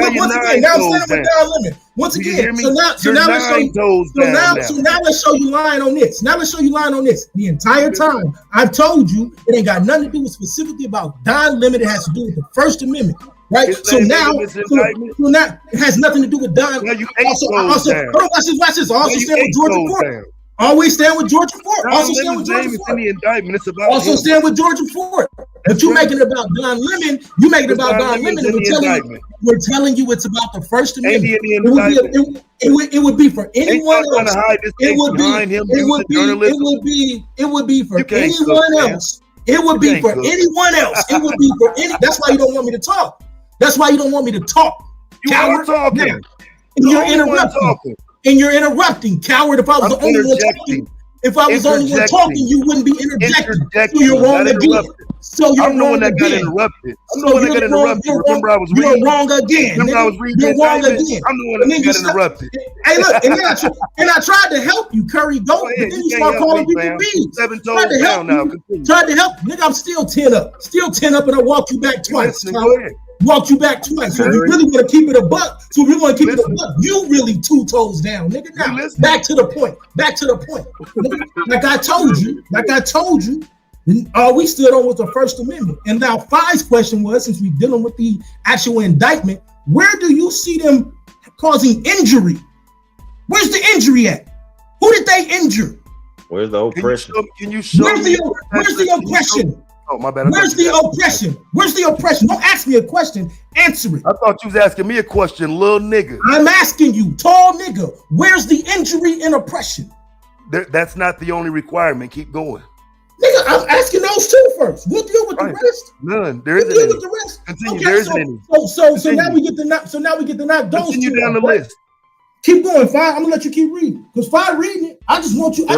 Don Lemon. Once again. So now let's show you lying on this. The entire time I've told you it ain't got nothing to do with specifically about Don Lemon. It has to do with the First Amendment. Right. So now it has nothing to do with Don. Also, watch this. I also stand with Georgia Fort. Always stand with Georgia Fort. Also stand with Georgia Fort. Also stand with Georgia Fort. But you making it about Don Lemon. You making it about Don Lemon. We're telling you it's about the First Amendment. It would be for anyone else. It would be for anyone else. It would be for anyone else. It would be for any. That's why you don't want me to talk. That's why you don't want me to talk. You are talking. You're interrupting. And you're interrupting, coward. If I was the only one talking, If I was only one talking, you wouldn't be interjecting. So you're wrong again. I'm the one that got interrupted. I'm the one that got interrupted. Remember, I was reading. You're wrong again. Remember, I was reading. You're wrong again. I'm the one that got interrupted. Hey, look, and I tried to help you, Curry. Don't. But then you start calling people bees. 7 toes down now. Tried to help, nigga. I'm still 10 up. Still 10 up, and I walk you back twice. Walk you back twice. So if you really want to keep it a buck, you really 2 toes down, nigga. Now, back to the point. Like I told you, all we stood on was the First Amendment. And now Fi's question was, since we're dealing with the actual indictment, where do you see them causing injury? Where's the injury at? Who did they injure? Where's the oppression? Can you show me? Where's the oppression? Oh, my bad. Where's the oppression? Where's the oppression? Don't ask me a question. Answer it. I thought you was asking me a question, little nigga. I'm asking you, tall nigga. Where's the injury and oppression? That's not the only requirement. Keep going. Nigga, I'm asking those two first. We'll deal with the rest. None. There isn't any. With the rest. Continue. Okay, there isn't any. So now we get to knock. So now we get to knock those. Continue down the list. Keep going, Fi. I'm gonna let you keep reading. Because Fi reading it, I just want you to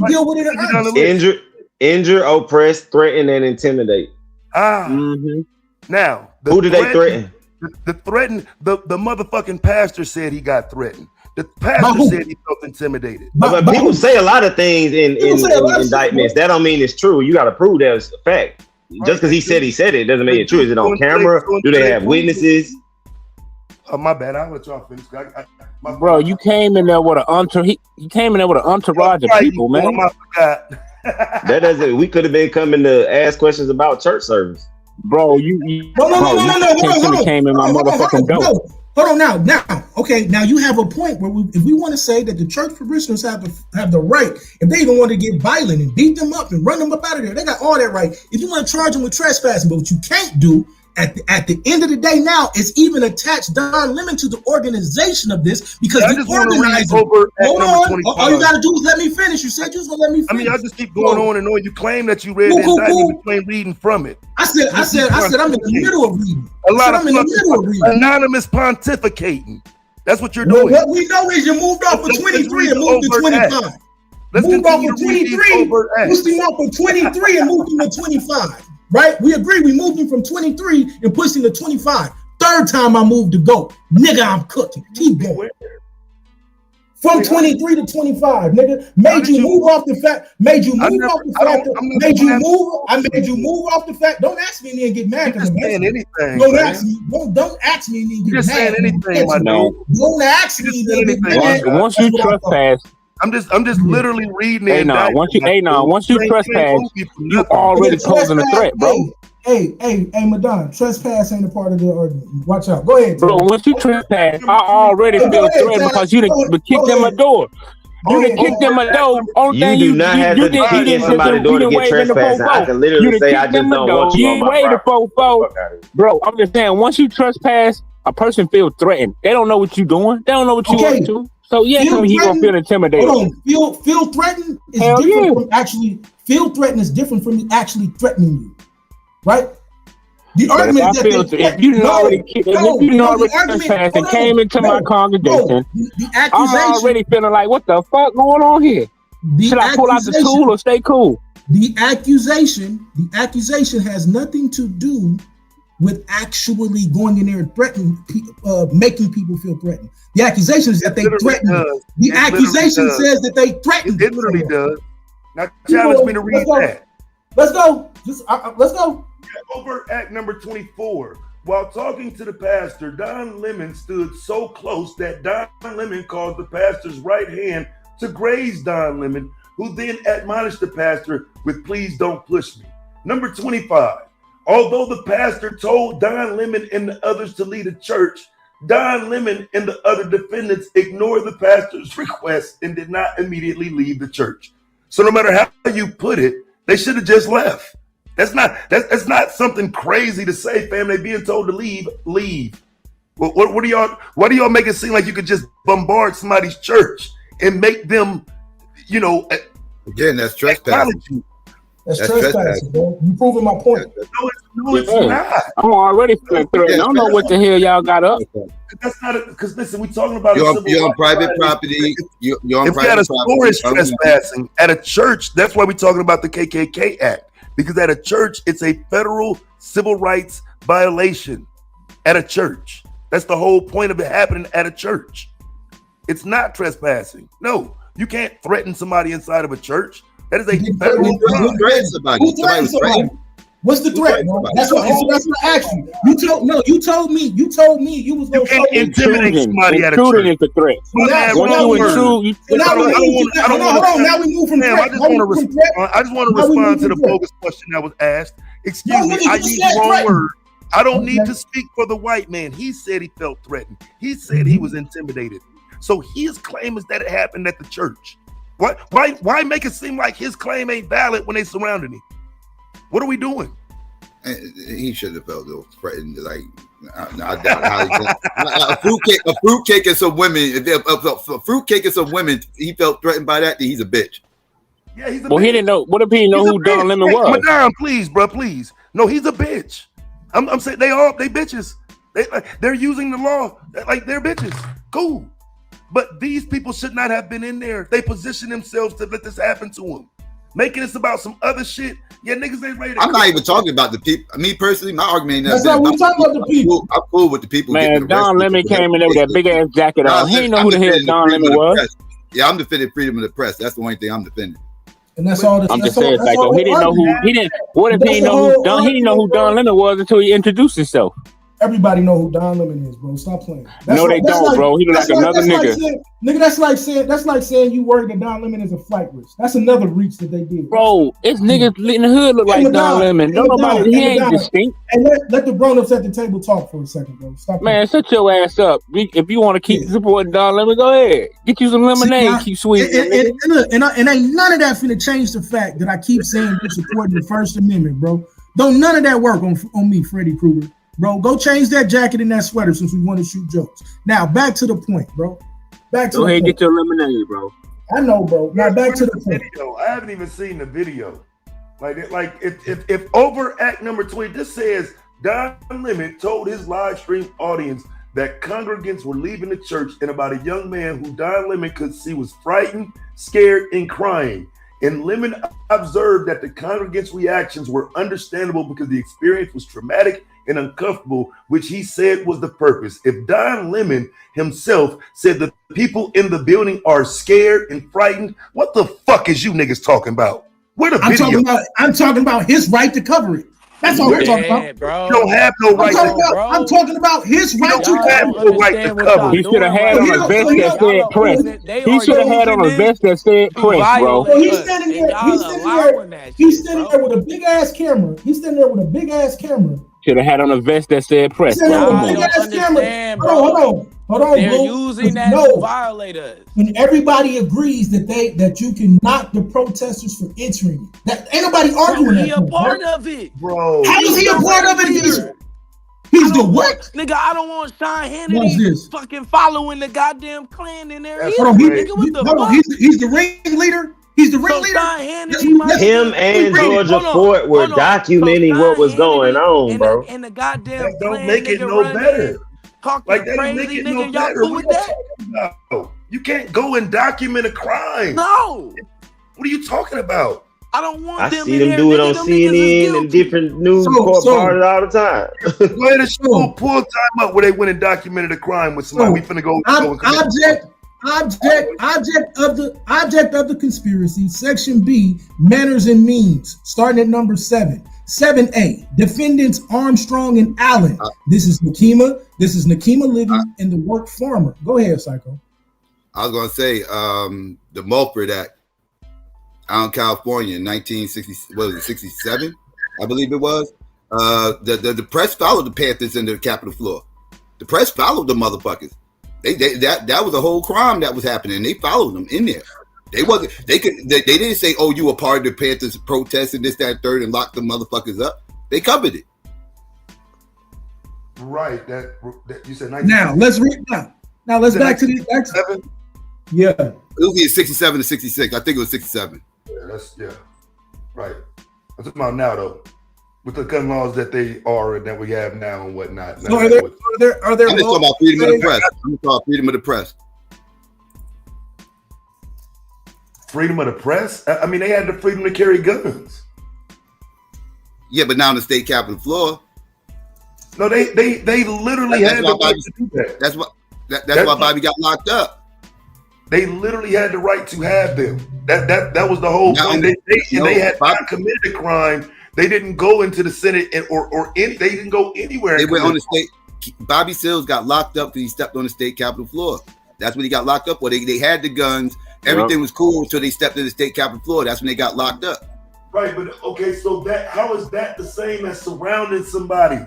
deal with it. Injure, oppress, threaten, and intimidate. Now, who did they threaten? The motherfucking pastor said he got threatened. The pastor said he felt intimidated. But people say a lot of things in indictments. That don't mean it's true. You got to prove that it's a fact. Just because he said it doesn't make it true. Is it on camera? Do they have witnesses? Oh, my bad. I'll let y'all finish. Bro, you came in there with an entourage. You came in there with an entourage of people, man. That doesn't. We could have been coming to ask questions about church service, bro. You came in my motherfucking door. Hold on now. Okay, now you have a point where if we want to say that the church parishioners have the right, if they even want to get violent and beat them up and run them up out of there, they got all that right. If you want to charge them with trespassing, but what you can't do at the end of the day now is even attach Don Lemon to the organization of this because the organizer. Hold on. All you gotta do is let me finish. You said you was gonna let me finish. I mean, I just keep going on and on. You claim that you read the indictment, you claim reading from it. I said I'm in the middle of reading. I'm in the middle of reading. Anonymous pontificating. That's what you're doing. What we know is you moved off of 23 and moved to 25. Moved off of 23. Pushed him off of 23 and moved him to 25. Right? We agree. We moved him from 23 and pushed him to 25. Third time I moved to go. Nigga, I'm cooking. Keep going. From 23 to 25, nigga. Made you move off the fact. I made you move off the fact. Don't ask me and then get mad. You're saying anything. Don't ask me. Don't ask me and then get You're mad. Saying anything, my dude. Don't ask me and then get mad. Once you trespass. I'm just literally reading it. Once you trespass, you already posing a threat, bro. Hey, Madonna, trespass ain't a part of the argument. Watch out. Go ahead, bro. Once you trespass, I already feel threatened because you done kicked them a door. You done kicked them a door. You do not have to kick somebody's door to get trespassed. I can literally say I just don't want you on my property. Bro, I'm just saying, once you trespass, a person feels threatened. They don't know what you're doing. They don't know what you up to. So he gonna feel intimidated. Hold on. Feel threatened is different from actually. Feel threatened is different from me actually threatening you, right? The argument that if you already trespassed and came into my congregation, I'm already feeling like, what the fuck going on here? Should I pull out the tool or stay cool? The accusation has nothing to do with actually going in there and threatening, making people feel threatened. The accusation is that they threaten. The accusation says that they threaten. It literally does. Now challenge me to read that. Let's go. Let's go. Overt act number 24. While talking to the pastor, Don Lemon stood so close that Don Lemon caused the pastor's right hand to graze Don Lemon, who then admonished the pastor with, "Please don't push me." Number 25. Although the pastor told Don Lemon and the others to leave the church, Don Lemon and the other defendants ignored the pastor's request and did not immediately leave the church. So no matter how you put it, they should have just left. That's not something crazy to say, fam. They being told to leave. What do y'all make it seem like you could just bombard somebody's church and make them, again, that's trespassing. That's trespassing, bro. You proving my point. No, it's not. I'm already feeling threatened. I don't know what the hell y'all got up. That's not because listen, we talking about you're on private property. You're on if private we had a property. store is trespassing at a church, that's why we're talking about the KKK Act. Because at a church, it's a federal civil rights violation. At a church, that's the whole point of it happening at a church. It's not trespassing. No, you can't threaten somebody inside of a church. That is a federal crime. Who threatened somebody? Who threatened somebody? What's the threat, bro? That's what I asked you. You told me you was going to show me. Intimidate somebody at a church. Intruding is the threat. Hold on. Now we move from threat. I just want to respond to the bogus question that was asked. Excuse me, I used the wrong word. I don't need to speak for the white man. He said he felt threatened. He said he was intimidated. So his claim is that it happened at the church. Why make it seem like his claim ain't valid when they surrounded him? What are we doing? He should have felt threatened. Like I doubt how a fruitcake and some women. A fruitcake and some women. He felt threatened by that. Then he's a bitch. Yeah, he's a bitch. He didn't know. What if he didn't know who Don Lemon was? Madame, please, bro, please. No, he's a bitch. I'm saying they bitches. They're using the law like they're bitches. Cool. But these people should not have been in there. They position themselves to let this happen to them. Making this about some other shit. Yeah, niggas ain't ready to. I'm not even talking about the people. Me personally, my argument ain't that. We talking about the people. I'm cool with the people. Man, Don Lemon came in there with that big ass jacket on. He didn't know who the hell Don Lemon was. Yeah, I'm defending freedom of the press. That's the only thing I'm defending. And that's all. I'm just saying, Psycho. He didn't know who. He didn't. What if he didn't know who Don Lemon was until he introduced himself? Everybody know who Don Lemon is, bro. Stop playing. No, they don't, bro. He look like another nigga. Nigga, that's like saying you worried that Don Lemon is a flight risk. That's another reach that they did. Bro, it's niggas in the hood look like Don Lemon. Don't nobody, he ain't distinct. And let the grown-ups at the table talk for a second, bro. Stop. Man, shut your ass up. If you want to keep supporting Don Lemon, go ahead. Get you some lemonade. Keep sweet. And ain't none of that finna change the fact that I keep saying you're supporting the First Amendment, bro. Don't none of that work on me, Freddy Krueger. Bro, go change that jacket and that sweater since we want to shoot jokes. Now, back to the point, bro. Go ahead, get your lemonade, bro. I know, bro. Now, back to the point. I haven't even seen the video. Like if over act number 20, this says Don Lemon told his live stream audience that congregants were leaving the church and about a young man who Don Lemon could see was frightened, scared, and crying. And Lemon observed that the congregants' reactions were understandable because the experience was traumatic and uncomfortable, which he said was the purpose. If Don Lemon himself said the people in the building are scared and frightened, what the fuck is you niggas talking about? Where the video? I'm talking about his right to cover it. That's all we're talking about. Bro. You don't have no right to cover it. I'm talking about his right to cover it. He should have had on a vest that said press. He should have had on a vest that said press, bro. Well, he's standing there with a big ass camera. He's standing there with a big ass camera. Should have had on a vest that said press. Hold on. They're using that to violate us. And everybody agrees that you can knock the protesters for entering. That ain't nobody arguing that. He a part of it, bro. How is he a part of it? He's the what? Nigga, I don't want Sean Hannity fucking following the goddamn Klan in there either. He's the ringleader. He's the ringleader. Him and Georgia Fort were documenting what was going on, bro. And the goddamn that don't make it no better. Like that don't make it no better. Y'all that? You can't go and document a crime. No. What are you talking about? I don't want them. I see them do it on CNN and different news parties all the time. Go ahead and show pull time up where they went and documented a crime with somebody. We finna go. Object of the conspiracy, section B, manners and means, starting at number 7. 7A, defendants Armstrong and Allen. This is Nakima Livy and the work farmer. Go ahead, Psycho. I was gonna say the Mulford Act out in California in 1967, I believe it was. The press followed the Panthers into the Capitol floor. The press followed the motherfuckers. That was a whole crime that was happening. They followed them in there. They didn't say, "Oh, you were part of the Panthers protesting this, that, third, and locked the motherfuckers up." They covered it. Right. That you said. Now let's read. Now let's back to the next. Yeah. It was either 67 to 66. I think it was 67. Yeah. Right. I'm talking about now though, with the gun laws that they are and that we have now and whatnot. So are there I'm just talking about freedom of the press. I'm talking about freedom of the press. Freedom of the press? I mean, they had the freedom to carry guns. Yeah, but now in the state capitol floor. No, they literally had the right to do that. That's why Bobby got locked up. They literally had the right to have them. That was the whole point. They had not committed a crime. They didn't go into the Senate they didn't go anywhere. They went on the state. Bobby Seals got locked up because he stepped on the state capitol floor. That's when he got locked up. Or they had the guns. Everything was cool until they stepped in the state capitol floor. That's when they got locked up. Right, but okay, so how is that the same as surrounding somebody?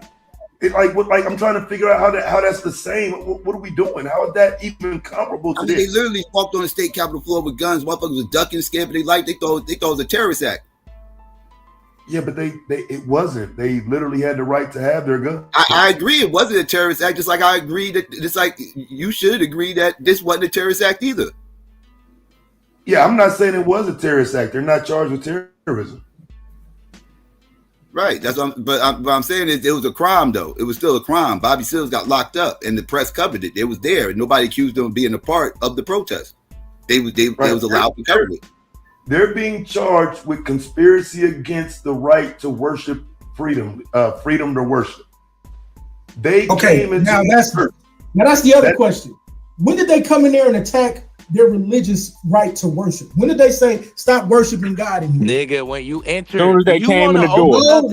I'm trying to figure out how that's the same. What are we doing? How is that even comparable to this? They literally walked on the state capitol floor with guns. Motherfuckers was ducking, scared for their life. They thought it was a terrorist act. Yeah, but it wasn't. They literally had the right to have their gun. I agree it wasn't a terrorist act, just like I agree that just like you should agree that this wasn't a terrorist act either. Yeah, I'm not saying it was a terrorist act. They're not charged with terrorism. Right. That's what I'm saying is it was a crime though. It was still a crime. Bobby Seals got locked up and the press covered it. It was there. Nobody accused them of being a part of the protest. They was allowed to cover it. They're being charged with conspiracy against the right to worship freedom to worship. They came into that's the other question. When did they come in there and attack their religious right to worship? When did they say stop worshiping God in here? Nigga, when you enter, as soon as they came in the door. No. As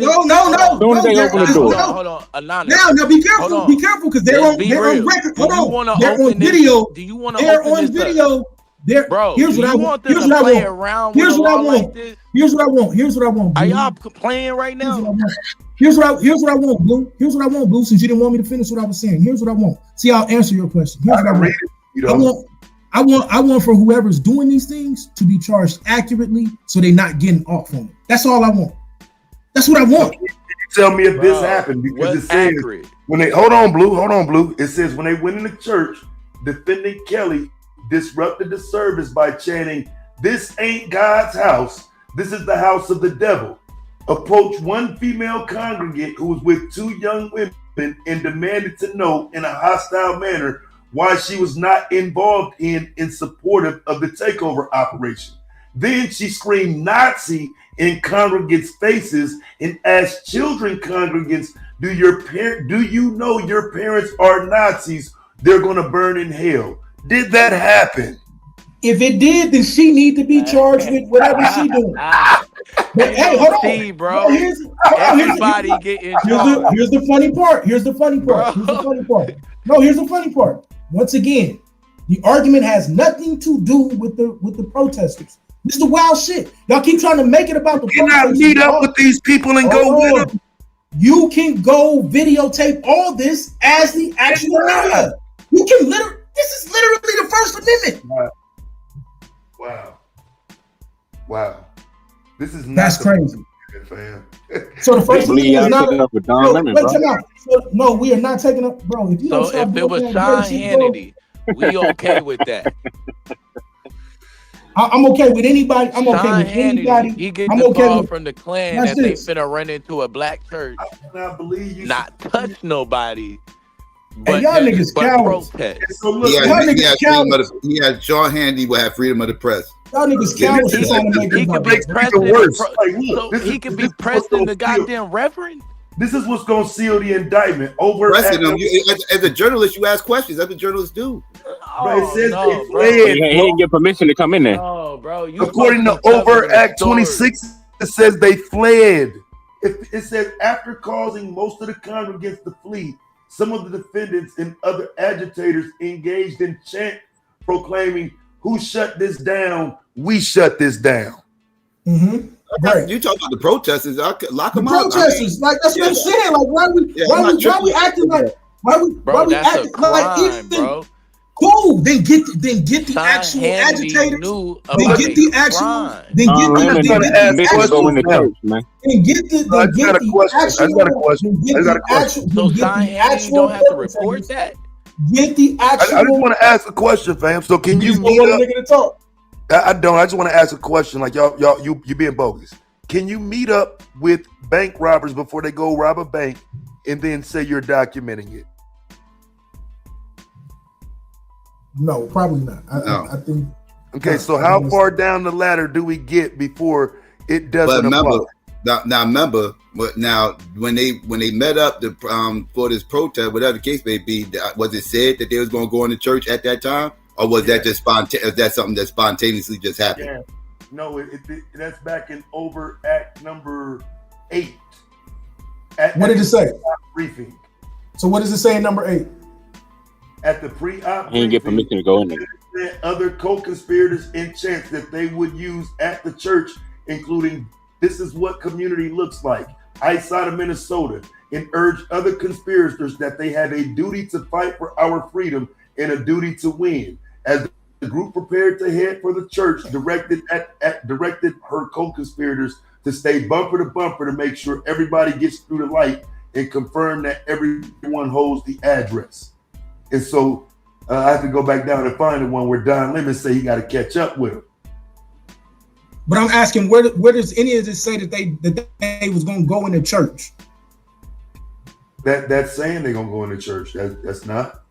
soon as they opened the door. Hold on, Anonymous. Now be careful, because they're on record. Hold on, they're on video. Do you want to? They're on video. Bro, here's what I want. Here's what I want. Are y'all playing right now? Here's what I want, Blue. Here's what I want, Blue. Since you didn't want me to finish what I was saying, here's what I want. See, I'll answer your question. Here's what I want. I want for whoever's doing these things to be charged accurately, so they're not getting off on it. That's all I want. That's what I want. Tell me if this happened, because it says when they hold on, Blue. It says when they went in the church, defendant Kelly disrupted the service by chanting, "This ain't God's house. This is the house of the devil." Approached one female congregant who was with two young women and demanded to know in a hostile manner why she was not involved in supportive of the takeover operation. Then she screamed Nazi in congregants' faces and asked children congregants, do you know your parents are Nazis? They're going to burn in hell. Did that happen? If it did, then she need to be charged with whatever she doing. But hey, hold on, bro. Everybody get in trouble. Here's the funny part. Here's the funny part. Once again, the argument has nothing to do with the protesters. This is the wild shit. Y'all keep trying to make it about the protesters. You cannot meet up with these people and go with them. You can go videotape all this as the actual media. You can literally. This is literally the First Amendment. Wow. This is that's crazy. Fam. So the First Amendment is not. No, we are not taking up, bro. If it was Sean Hannity, we okay with that. I'm okay with anybody. I'm okay with anybody. He gets the call from the Klan that they finna run into a black church. I cannot believe you. Not touch nobody. But y'all niggas cowards. So look, y'all niggas cowards. Yeah, Sean Hannity will have freedom of the press. Y'all niggas cowards. He could be pressing. He could be pressing the goddamn reverend. This is what's going to seal the indictment. As a journalist, you ask questions. That's what journalists do. He didn't get permission to come in there. No, bro. According to Overt Act 26, it says they fled. It says after causing most of the congregants to flee, some of the defendants and other agitators engaged in chant proclaiming, "Who shut this down? We shut this down." Mm-hmm. Right. You talk about the protesters? Lock them out. Protesters, like that's what I'm saying. Like why we acting like why we acting like bro? Cool. Then get the actual agitators. Then get the actual. Then get the actual. So Sean Hannity don't have to report that. Get the actual. I just want to ask a question, fam. So can you meet up? Talk? I don't. I just want to ask a question. Like y'all, you being bogus. can you meet up with bank robbers before they go rob a bank and then say you're documenting it? No, probably not. I think. Okay, so how far down the ladder do we get before it doesn't apply? Now remember, but now when they met up for this protest, whatever the case may be, was it said that they was going to go into church at that time, or was that just spontaneous? Is that something that spontaneously just happened? Yeah. No, that's back in over Act number 8. What did it say? Briefing. So what does it say in number 8? At the pre-op, he didn't get permission to go in there. Other co-conspirators in chants that they would use at the church, including "This is what community looks like," outside of Minnesota, and urge other conspirators that they have a duty to fight for our freedom and a duty to win. As the group prepared to head for the church, directed her co-conspirators to stay bumper to bumper to make sure everybody gets through the light and confirm that everyone holds the address. And so I have to go back down and find the one where Don Lemon say he got to catch up with him. But I'm asking, where does any of this say that they was going to go into church? That's saying they're going to go into church. That's not.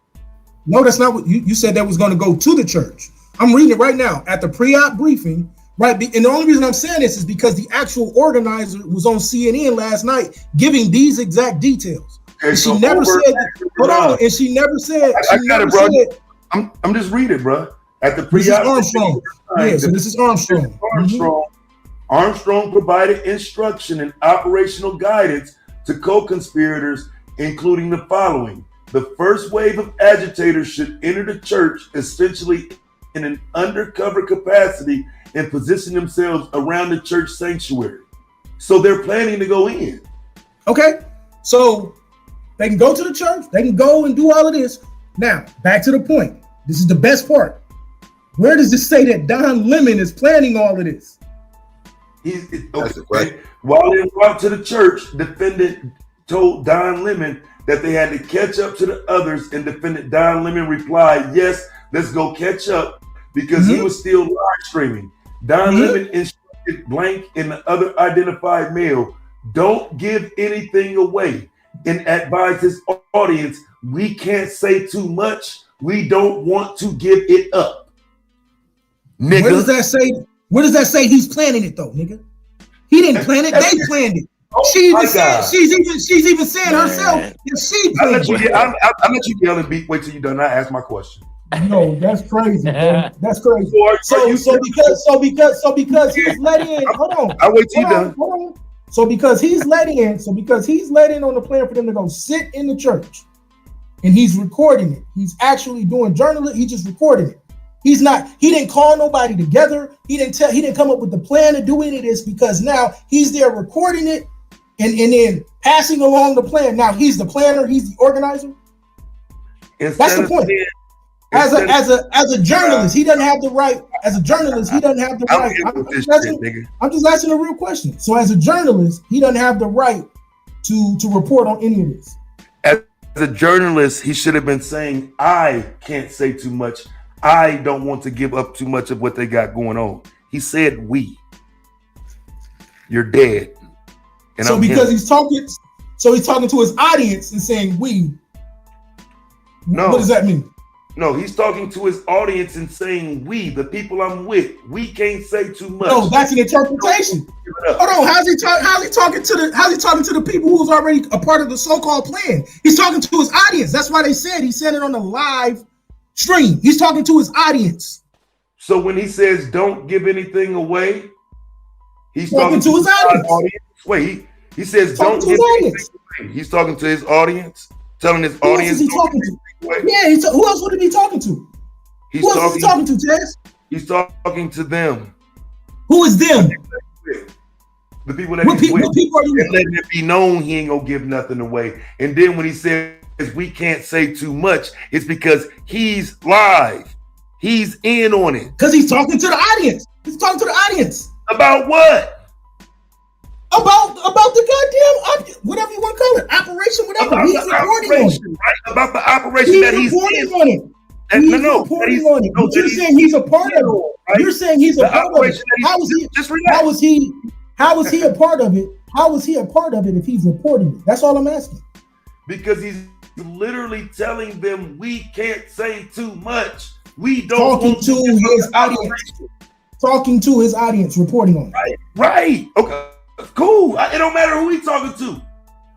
No, that's not what you said. That was going to go to the church. I'm reading it right now at the pre-op briefing. Right, and the only reason I'm saying this is because the actual organizer was on CNN last night giving these exact details. Okay, and she never said. Hold on, and she never said. I got it, bro. I'm just reading, bro. At the pre-op. This is Armstrong. Yeah, so this is Armstrong. Armstrong provided instruction and operational guidance to co-conspirators, including the following: the first wave of agitators should enter the church essentially in an undercover capacity and position themselves around the church sanctuary. So they're planning to go in. Okay, so they can go to the church, they can go and do all of this. Now, back to the point. This is the best part. Where does it say that Don Lemon is planning all of this? Okay. While they walked to the church, defendant told Don Lemon that they had to catch up to the others, and defendant Don Lemon replied, "Yes, let's go catch up," because he was still live streaming. Don Lemon instructed Blank and the other identified male, "Don't give anything away," and advised his audience, "We can't say too much. We don't want to give it up." Nigga. Where does that say? Where does that say he's planning it though, nigga? He didn't plan it. They planned it. She's even saying herself that she planned it. I'll let you yell and beat. Wait till you done. I ask my question. No, that's crazy, bro. That's crazy. So because he's let in. Hold on. I wait till you done. Hold on. So because he's let in on the plan for them to go sit in the church, and he's recording it. He's actually doing journalism. He's just recording it. He didn't call nobody together. He didn't come up with the plan to do any of this, because now he's there recording it and then passing along the plan. Now he's the planner. He's the organizer. That's the point. As a journalist, he doesn't have the right. As a journalist, he doesn't have the right. I'm just asking a real question. So as a journalist, he doesn't have the right to report on any of this. As a journalist, he should have been saying, "I can't say too much. I don't want to give up too much of what they got going on." He said, "We." You're dead. And so because he's talking to his audience and saying "we." No. What does that mean? No, he's talking to his audience and saying "we," the people I'm with. We can't say too much. No, that's an interpretation. Hold on, how's he talking to the people who's already a part of the so-called plan? He's talking to his audience. That's why he said it on the live stream. He's talking to his audience. So when he says "don't give anything away," he's talking to his audience. Wait, he says "don't give anything away." He's talking to his audience, telling his audience. Who else is he talking to? Yeah, who else would he be talking to? Who else is he talking to, Tess? He's talking to them. Who is them? The people that he's with. And letting it be known he ain't gonna give nothing away. And then when he says we can't say too much, it's because he's live. He's in on it. Because he's talking to the audience. He's talking to the audience. About what? About the goddamn whatever you want to call it, operation, whatever. He's reporting on it. Right? About the operation that he's reporting on it. He's reporting on it. But you're saying he's a part of it. You're saying he's a part of it. How is he? How is he a part of it? How is he a part of it if he's reporting it? That's all I'm asking. Because he's literally telling them we can't say too much. We don't talking to his audience, reporting on it. Right. Okay. Cool. It don't matter who he's talking to.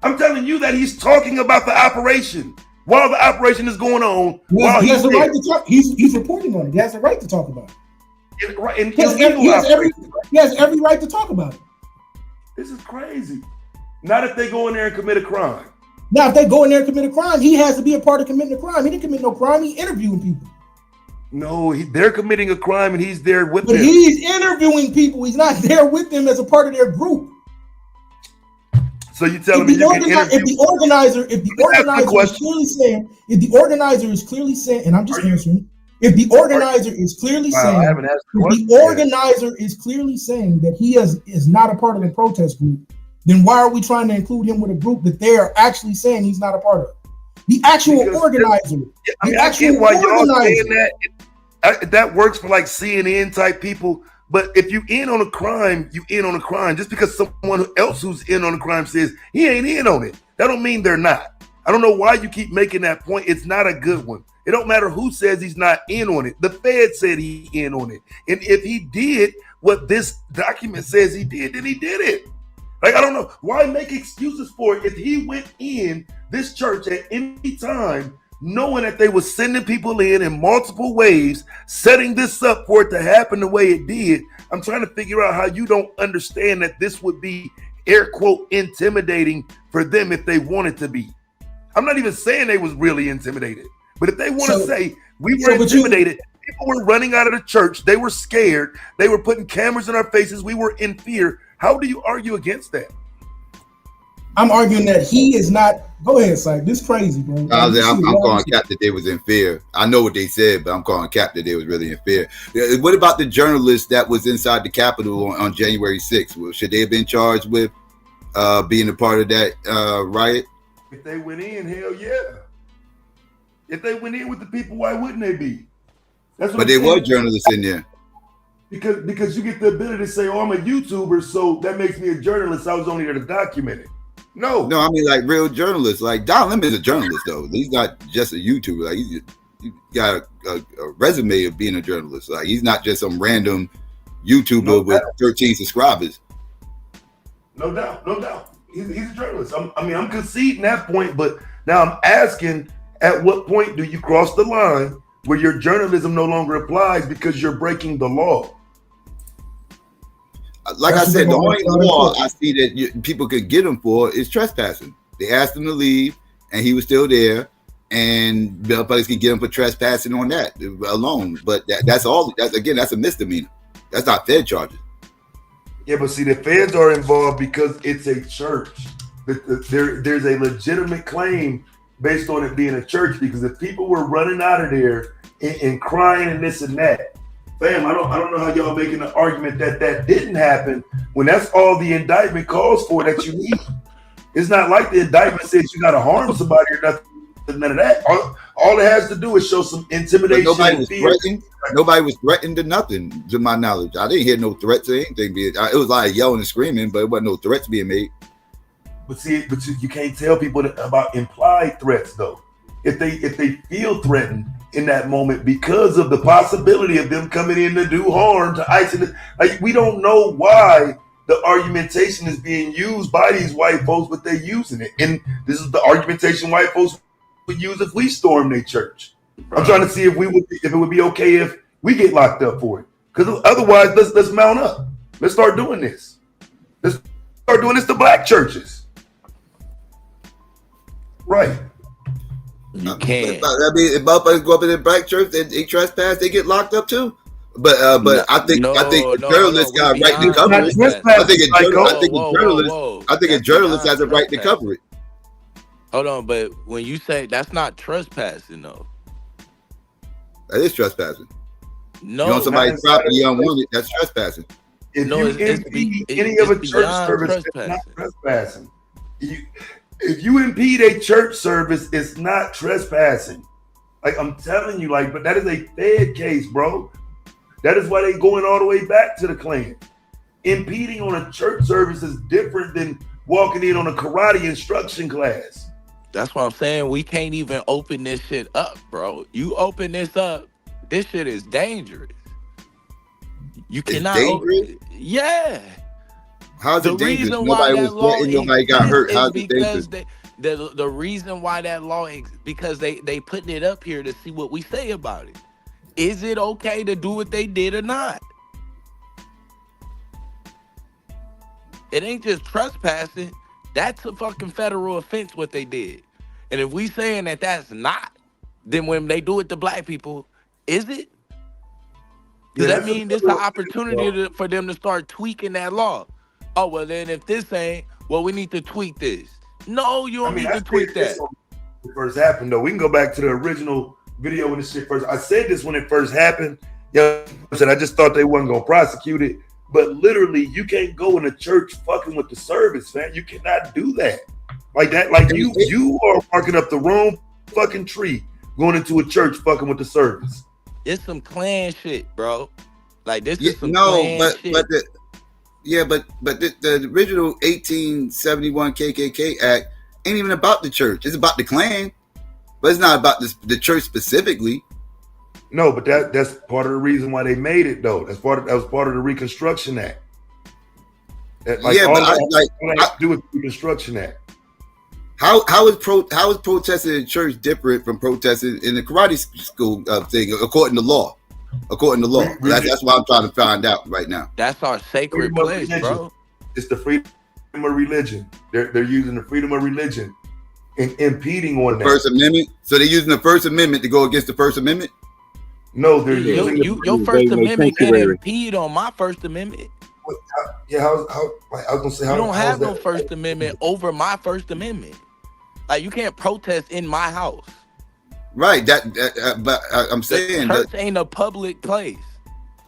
I'm telling you that he's talking about the operation while the operation is going on. He has the right to talk. He's reporting on it. He has the right to talk about it. Right. He has every right to talk about it. This is crazy. Not if they go in there and commit a crime. Now, if they go in there and commit a crime, he has to be a part of committing a crime. He didn't commit no crime. He's interviewing people. No, they're committing a crime and he's there with them. But he's interviewing people. He's not there with them as a part of their group. So you telling me you can interview? If the organizer is clearly saying, and I'm just answering, if the organizer is clearly saying that he is not a part of the protest group, then why are we trying to include him with a group that they are actually saying he's not a part of? The actual organizer. I get why y'all saying that. That works for like CNN type people. But if you in on a crime, you in on a crime. Just because someone else who's in on a crime says he ain't in on it, that don't mean they're not. I don't know why you keep making that point. It's not a good one. It don't matter who says he's not in on it. The Fed said he in on it. And if he did what this document says he did, then he did it. Like, I don't know. Why make excuses for it if he went in this church at any time knowing that they were sending people in multiple waves, setting this up for it to happen the way it did? I'm trying to figure out how you don't understand that this would be, air quote, intimidating for them if they wanted to be. I'm not even saying they was really intimidated, but if they want to say we were intimidated, people were running out of the church, they were scared, they were putting cameras in our faces, we were in fear. How do you argue against that? I'm arguing that he is not. Go ahead, Syke. This is crazy, bro. I'm calling cap that they was in fear. I know what they said, but I'm calling cap that they was really in fear. What about the journalist that was inside the Capitol on January 6th? Should they have been charged with being a part of that riot? If they went in, hell yeah. If they went in with the people, why wouldn't they be? That's what but there were journalists in there. Because you get the ability to say, oh, I'm a YouTuber, so that makes me a journalist. I was only there to document it. No, I mean like real journalists. Like Don Lemon is a journalist though. He's not just a YouTuber. Like he got a resume of being a journalist. Like he's not just some random YouTuber with 13 subscribers. No doubt. He's a journalist. I'm conceding that point, but now I'm asking, at what point do you cross the line where your journalism no longer applies because you're breaking the law? Like I said, the only law I see that people could get him for is trespassing. They asked him to leave, and he was still there, and the police could get him for trespassing on that alone. But that's all. That's a misdemeanor. That's not Fed charges. Yeah, but see, the feds are involved because it's a church. There's a legitimate claim based on it being a church, because if people were running out of there and crying and this and that, fam, I don't know how y'all making the argument that didn't happen when that's all the indictment calls for that you need. It's not like the indictment says you got to harm somebody or nothing. None of that. All it has to do is show some intimidation. But nobody was threatened to nothing, to my knowledge. I didn't hear no threats or anything. It was like yelling and screaming, but it wasn't no threats being made. But you can't tell people about implied threats though. If they feel threatened in that moment because of the possibility of them coming in to do harm to ICE, like we don't know why the argumentation is being used by these white folks, but they're using it. And this is the argumentation white folks would use if we storm their church. I'm trying to see if it would be okay if we get locked up for it. Because otherwise, let's mount up. Let's start doing this. Let's start doing this to black churches. Right. You can't. I mean, if motherfuckers go up in the black church and they trespass, they get locked up too. But I think the journalist got a right to cover it. I think a journalist has a right to cover it. Hold on, but when you say that's not trespassing though. That is trespassing. No, you want somebody's property unwanted, that's trespassing. If you impede any of a church service, it's not trespassing. If you impede a church service, it's not trespassing. Like I'm telling you, but that is a Fed case, bro. That is why they going all the way back to the Klan. impeding on a church service is different than walking in on a karate instruction class. That's what I'm saying. We can't even open this shit up, bro. You open this up, this shit is dangerous. You cannot. Yeah. How's it dangerous? Nobody was sweating. Nobody got hurt. How's it dangerous? The reason why that law because they putting it up here to see what we say about it. Is it okay to do what they did or not? It ain't just trespassing. That's a fucking federal offense what they did. And if we saying that that's not, then when they do it to black people, is it? Does that mean this is an opportunity for them to start tweaking that law? Oh, well, then if this ain't, well, we need to tweak this. No, you don't need to tweak that. It first happened, though. We can go back to the original video when this shit first. I said this when it first happened. I said I just thought they wasn't going to prosecute it. But literally, you can't go in a church fucking with the service, man. You cannot do that. Like that. Like you are barking up the wrong fucking tree going into a church fucking with the service. It's some Klan shit, bro. Like this is some Klan shit. But the original 1871 KKK Act ain't even about the church. It's about the Klan, but it's not about the church specifically. No, but that's part of the reason why they made it, though. That was part of the Reconstruction Act. All that to do with the Reconstruction Act. How is protesting in church different from protesting in the karate school thing according to law? According to law, that's what I'm trying to find out right now. That's our sacred place, bro. It's the freedom of religion. They're using the freedom of religion and impeding on that. First Amendment. So they're using the First Amendment to go against the First Amendment. No, they're using your First Amendment can't impede on my First Amendment. Yeah, I was gonna say, you don't have no First Amendment over my First Amendment. Like you can't protest in my house. Right. But I'm saying the church ain't a public place.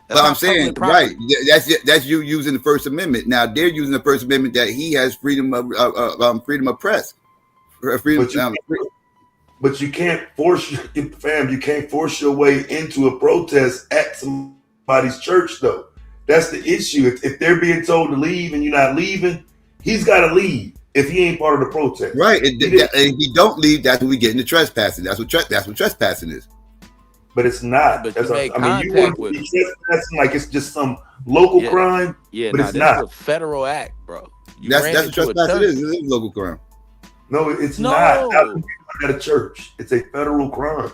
But I'm saying right. That's you using the First Amendment. Now they're using the First Amendment that he has freedom of press. But you can't force you can't force your way into a protest at somebody's church, though. That's the issue. If they're being told to leave and you're not leaving, he's got to leave if he ain't part of the protest. Right. And if he don't leave, that's when we get into trespassing. That's what trespassing is. But it's not. But you want to be trespassing like it's just some local crime. Yeah, but it's not. It's a federal act, bro. That's what trespassing is. It is a local crime. No, it's not. At a church, it's a federal crime.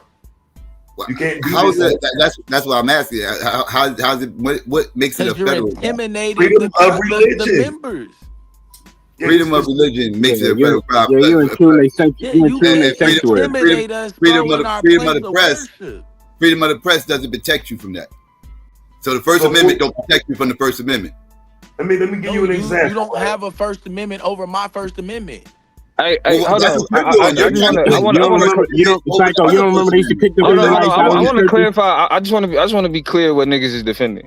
You can't do how is that? That's what I'm asking. How's it? What makes it a federal? Intimidating freedom of religion. The members. Freedom of religion makes it a federal crime. You intimidate us. Freedom of the press. Freedom of the press doesn't protect you from that. So the First Amendment don't protect you from the First Amendment. Let me give you an example. You don't have a First Amendment over my First Amendment. Hey, hold on. I want to clarify. I just want to be clear what niggas is defending.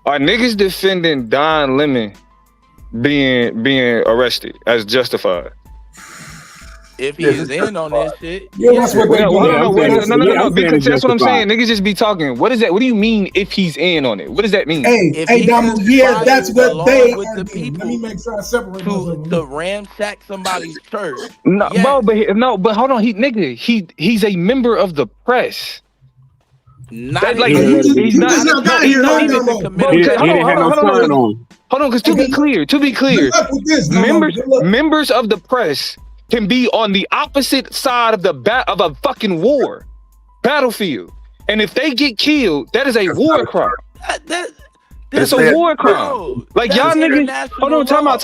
Are niggas defending Don Lemon being arrested as justified? If he is in on this shit, that's what they're doing. No. Because that's what I'm saying. Niggas just be talking. What is that? What do you mean if he's in on it? What does that mean? Hey, Damo, that's what they are doing. Let me make sure I separate to ramsack somebody's church. No, bro, but hold on. He's a member of the press. Not like he's not Hold on, because to be clear, members of the press can be on the opposite side of of a fucking war battlefield, and if they get killed, that is a war crime. That's a war crime. Like y'all niggas. Hold on, time out.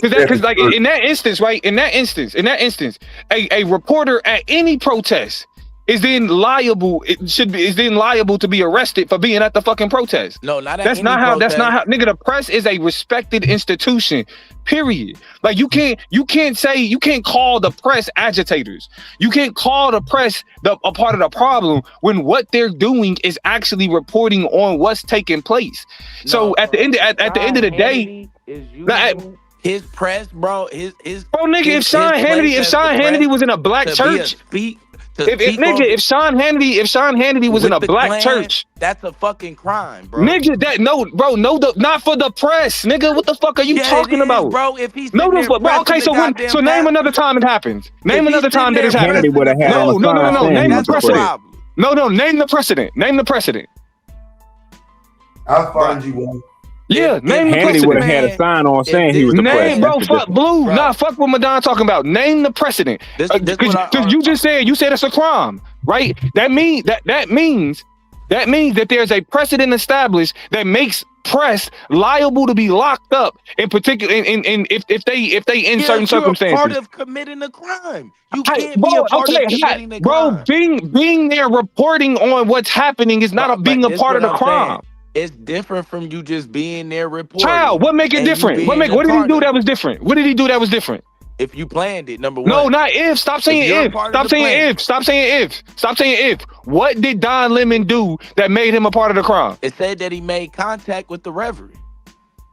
Because like in that instance, right? In that instance, a reporter at any protest is then liable. Is then liable to be arrested for being at the fucking protest. No, not at that's any not how. protest. That's not how. Nigga, the press is a respected institution. Period. Like you can't call the press agitators. You can't call the press a part of the problem when what they're doing is actually reporting on what's taking place. So at the end of the day, his press, bro, his bro, nigga, if Sean Hannity was in a black church, If Sean Hannity was in a black church, that's a fucking crime, bro. Nigga, not for the press, nigga. What the fuck are you talking about, bro? If he's bro, okay, so name another time it happens. Name another time that it's happened. No, name the precedent. No, name the precedent. Name the precedent. I'll find you one. Yeah, name the precedent. would have had a sign on saying he was the name, president. bro. Fuck Blue. Bro. Nah, fuck what Madon talking about. Name the precedent. Because you just said it's a crime, right? That means that there's a precedent established that makes press liable to be locked up in particular if they in certain circumstances. Part of committing a crime. You can't be a part of committing a crime. Being there reporting on what's happening is not being a part of the crime. It's different from you just being there reporting. Child, what make it different? What did he do that was different? What did he do that was different? If you planned it, number one. No, not if. Stop saying if. Stop saying if. Stop saying if. Stop saying if. What did Don Lemon do that made him a part of the crime? It said that he made contact with the reverend.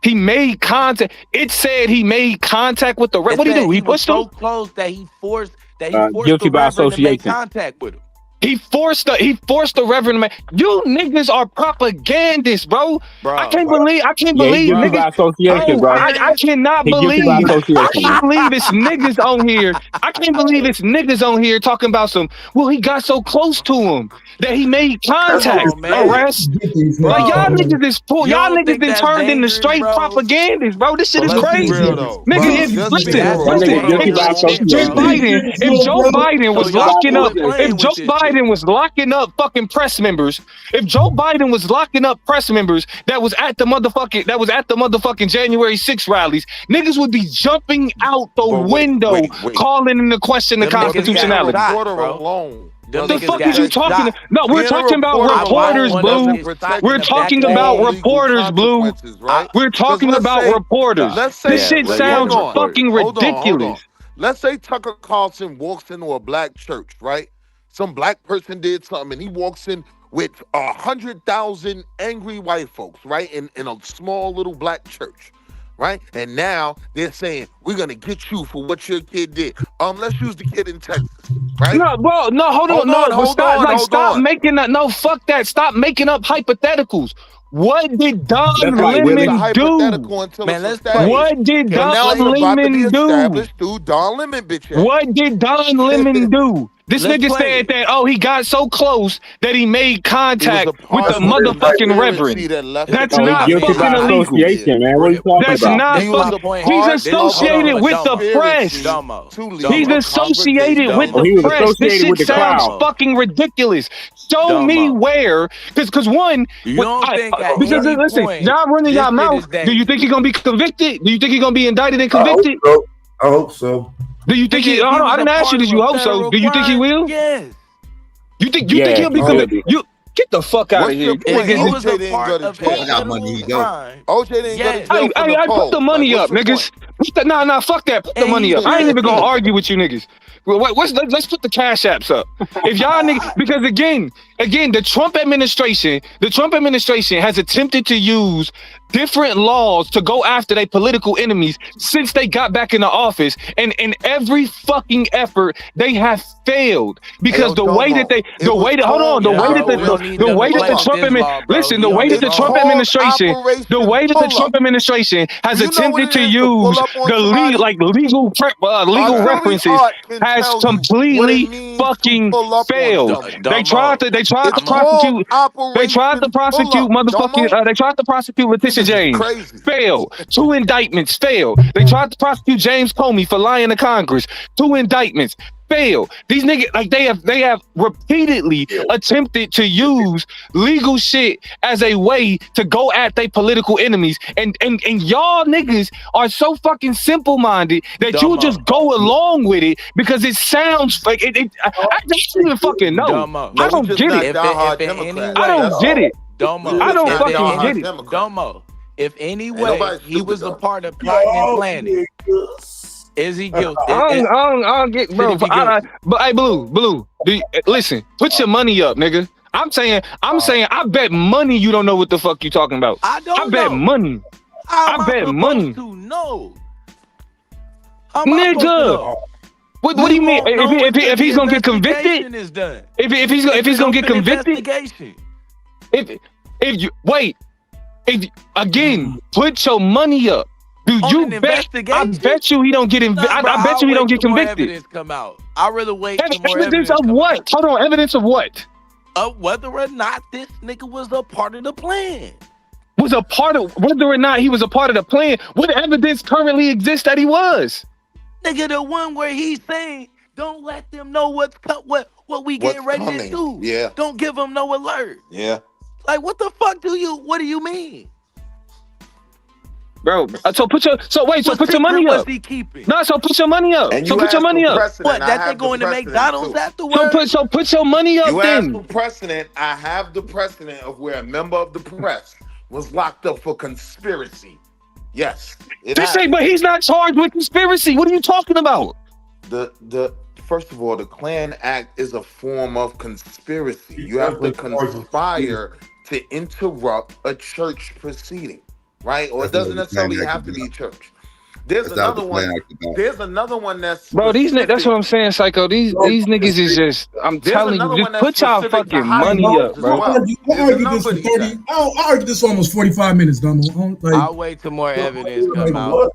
He made contact. It said he made contact with the reverend. What did he do? He pushed him? So close that he forced guilty by association. To make contact with him. He forced the reverend man. You niggas are propagandists, bro. I can't believe niggas. By association, bro. I cannot believe it's niggas on here. I can't believe it's niggas on here talking about he got so close to him that he made contact. Arrest. Like y'all niggas is full. Y'all niggas been turned into straight propagandists, bro. This shit is crazy. Nigga, if Joe Biden was locking up, Biden was locking up fucking press members, if Joe Biden was locking up press members that was at the motherfucking January 6th rallies, niggas would be jumping out the window calling into question the constitutionality. The fuck is you talking? No, we're talking about reporters, Blue. We're talking about reporters, Blue. We're talking about reporters. This shit sounds fucking ridiculous. Let's say Tucker Carlson walks into a black church, right? Some black person did something, and he walks in with 100,000 angry white folks, right? In a small little black church, right? And now they're saying, we're going to get you for what your kid did. Let's use the kid in Texas, right? No, bro, no, hold on. Stop making that. No, fuck that. Stop making up hypotheticals. What did Don Lemon do? Man, what did Don Lemon do? Don Lemon, bitch. What did Don Lemon do? This nigga said that, he got so close that he made contact with the motherfucking reverend. That's not fucking illegal. Man. What are you talking That's about? not he's associated with the press. He's associated with the press. This shit sounds fucking ridiculous. Show me where, because one, listen, y'all running y'all mouth. Do you think he's gonna be convicted? Do you think he's gonna be indicted and convicted? I hope so. Do you think he? I didn't ask you. Did you hope so? Do you think he will? Yes. You think he'll be convicted? You get the fuck out of here. OJ didn't go to jail. I got money. OJ didn't go to jail. Hey, put the money up, niggas. Nah, fuck that. Put the money up. I ain't even gonna argue with you niggas. Let's put the cash apps up. If y'all niggas, because again, the Trump administration has attempted to use different laws to go after their political enemies since they got back in the office, and in every fucking effort they have failed because the way that the Trump administration has attempted to use the legal references has completely fucking failed. They tried to prosecute Letitia James. Failed. 2 indictments. Failed. They tried to prosecute James Comey for lying to Congress. 2 indictments. Failed. These niggas, they have repeatedly attempted to use legal shit as a way to go at their political enemies, and y'all niggas are so fucking simple-minded that you just go along with it because it sounds like it. I don't even fucking know. I don't get it. I don't get it. I don't fucking get it. Domo. If anyway he was a part of plotting and planning. Is he guilty? I don't get, bro. But hey, Blue, listen. Put your money up, nigga. I'm saying. I bet money you don't know what the fuck you talking about. I bet money. I bet money. No. Nigga. What do you mean? If he's gonna get convicted, is done. if he's gonna get convicted, if you wait, again, put your money up. Do you bet? I bet you he don't get I bet you he don't get convicted. Evidence come out. I rather wait. Evidence of what? Hold on, evidence of what? Of whether or not this nigga was a part of the plan. Whether or not he was a part of the plan. What evidence currently exists that he was? Nigga, the one where he's saying, don't let them know what we getting ready to do. Yeah. Don't give them no alert. Yeah. Like, what the fuck what do you mean? Bro, so put your money up. What's he keeping? No, so put your money up. And so put your money up. What, that they going to McDonald's afterwards? So put your money up you then. asked for precedent. I have the precedent of where a member of the press was locked up for conspiracy. Yes. But he's not charged with conspiracy. What are you talking about? First of all, the Klan Act is a form of conspiracy. You have to conspire to interrupt a church proceeding, right? Or it doesn't necessarily have to be church. There's another one. There's another one that's bro. That's what I'm saying, Psycho. These niggas is just. I'm telling you, just put y'all fucking money up, bro. I argued this for almost 45 minutes, Dumbo. I'll wait till more evidence come out.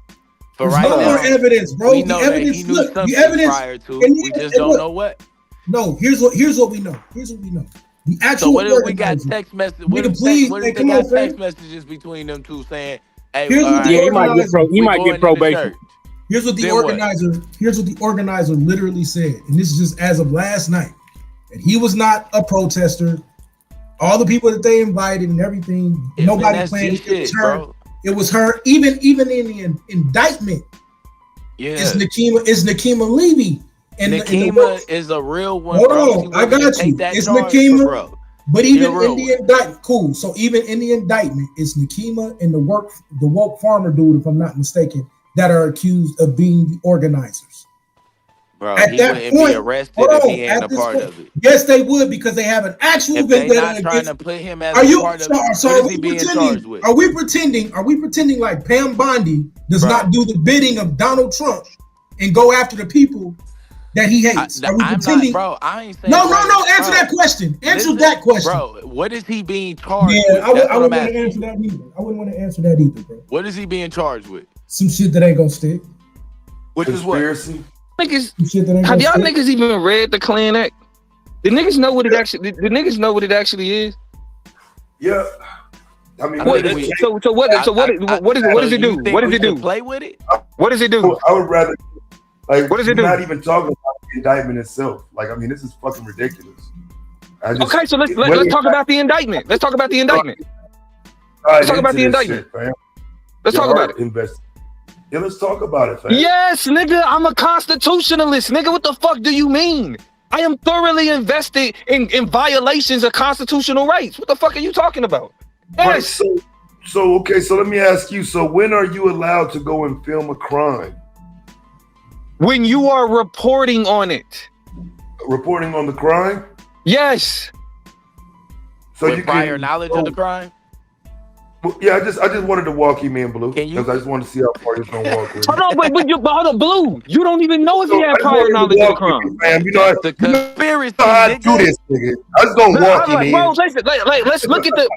For There's right no now, more evidence, bro. we know The evidence. that he knew Look, something the evidence prior to. We just don't know what. No, here's what we know. The actual. So what if we got text messages? What if they got text messages between them two saying, "Hey, he might get probation." Here's what the organizer literally said, and this is just as of last night, that he was not a protester. All the people that they invited and everything, nobody planned it. It was her. Bro. It was her. Even in the indictment, it's Nikema Levy. And Nikema is a real one. Hold on, I got you. It's Nikema. But even in the indictment, cool. So even in the indictment, it's Nikema and the woke farmer dude, if I'm not mistaken, that are accused of being the organizers. Bro, he wouldn't be arrested if he ain't a part of it. Yes, they would, because they have an actual vendetta. If they're not trying to put him as a part of it, what is he being charged with? Are we pretending like Pam Bondi does not do the bidding of Donald Trump and go after the people that he hates? Are we pretending? I ain't saying No. Answer that question. Answer that question. Bro, what is he being charged with? I wouldn't want to answer that either. I wouldn't want to answer that either, bro. What is he being charged with? Some shit that ain't gonna stick. Which is what? Niggas, have y'all niggas even read the Klan Act? The niggas know what it actually. The niggas know what it actually is. Yeah. I mean, what does it do? What does it do? What does it do? Play with it. What does it do? I would rather. Like, what does it do? Not even talking about the indictment itself. Like, I mean, this is fucking ridiculous. Okay, so let's talk about the indictment. Let's talk about the indictment. Let's talk about the indictment. Let's talk about it. Yeah, let's talk about it, fam. Yes, nigga, I'm a constitutionalist. Nigga, what the fuck do you mean? I am thoroughly invested in violations of constitutional rights. What the fuck are you talking about? Yes. Right, so let me ask you. So when are you allowed to go and film a crime? When you are reporting on it. Reporting on the crime? Yes. So with prior knowledge of the crime? Yeah, I just wanted to walk him in, Blue, because I just want to see how far he's gonna walk with. Hold on, Blue. You don't even know if he had prior knowledge of the crime. Man, you know the conspiracy. How I do this, nigga. I just gonna walk him in. Bro, listen, let's look at the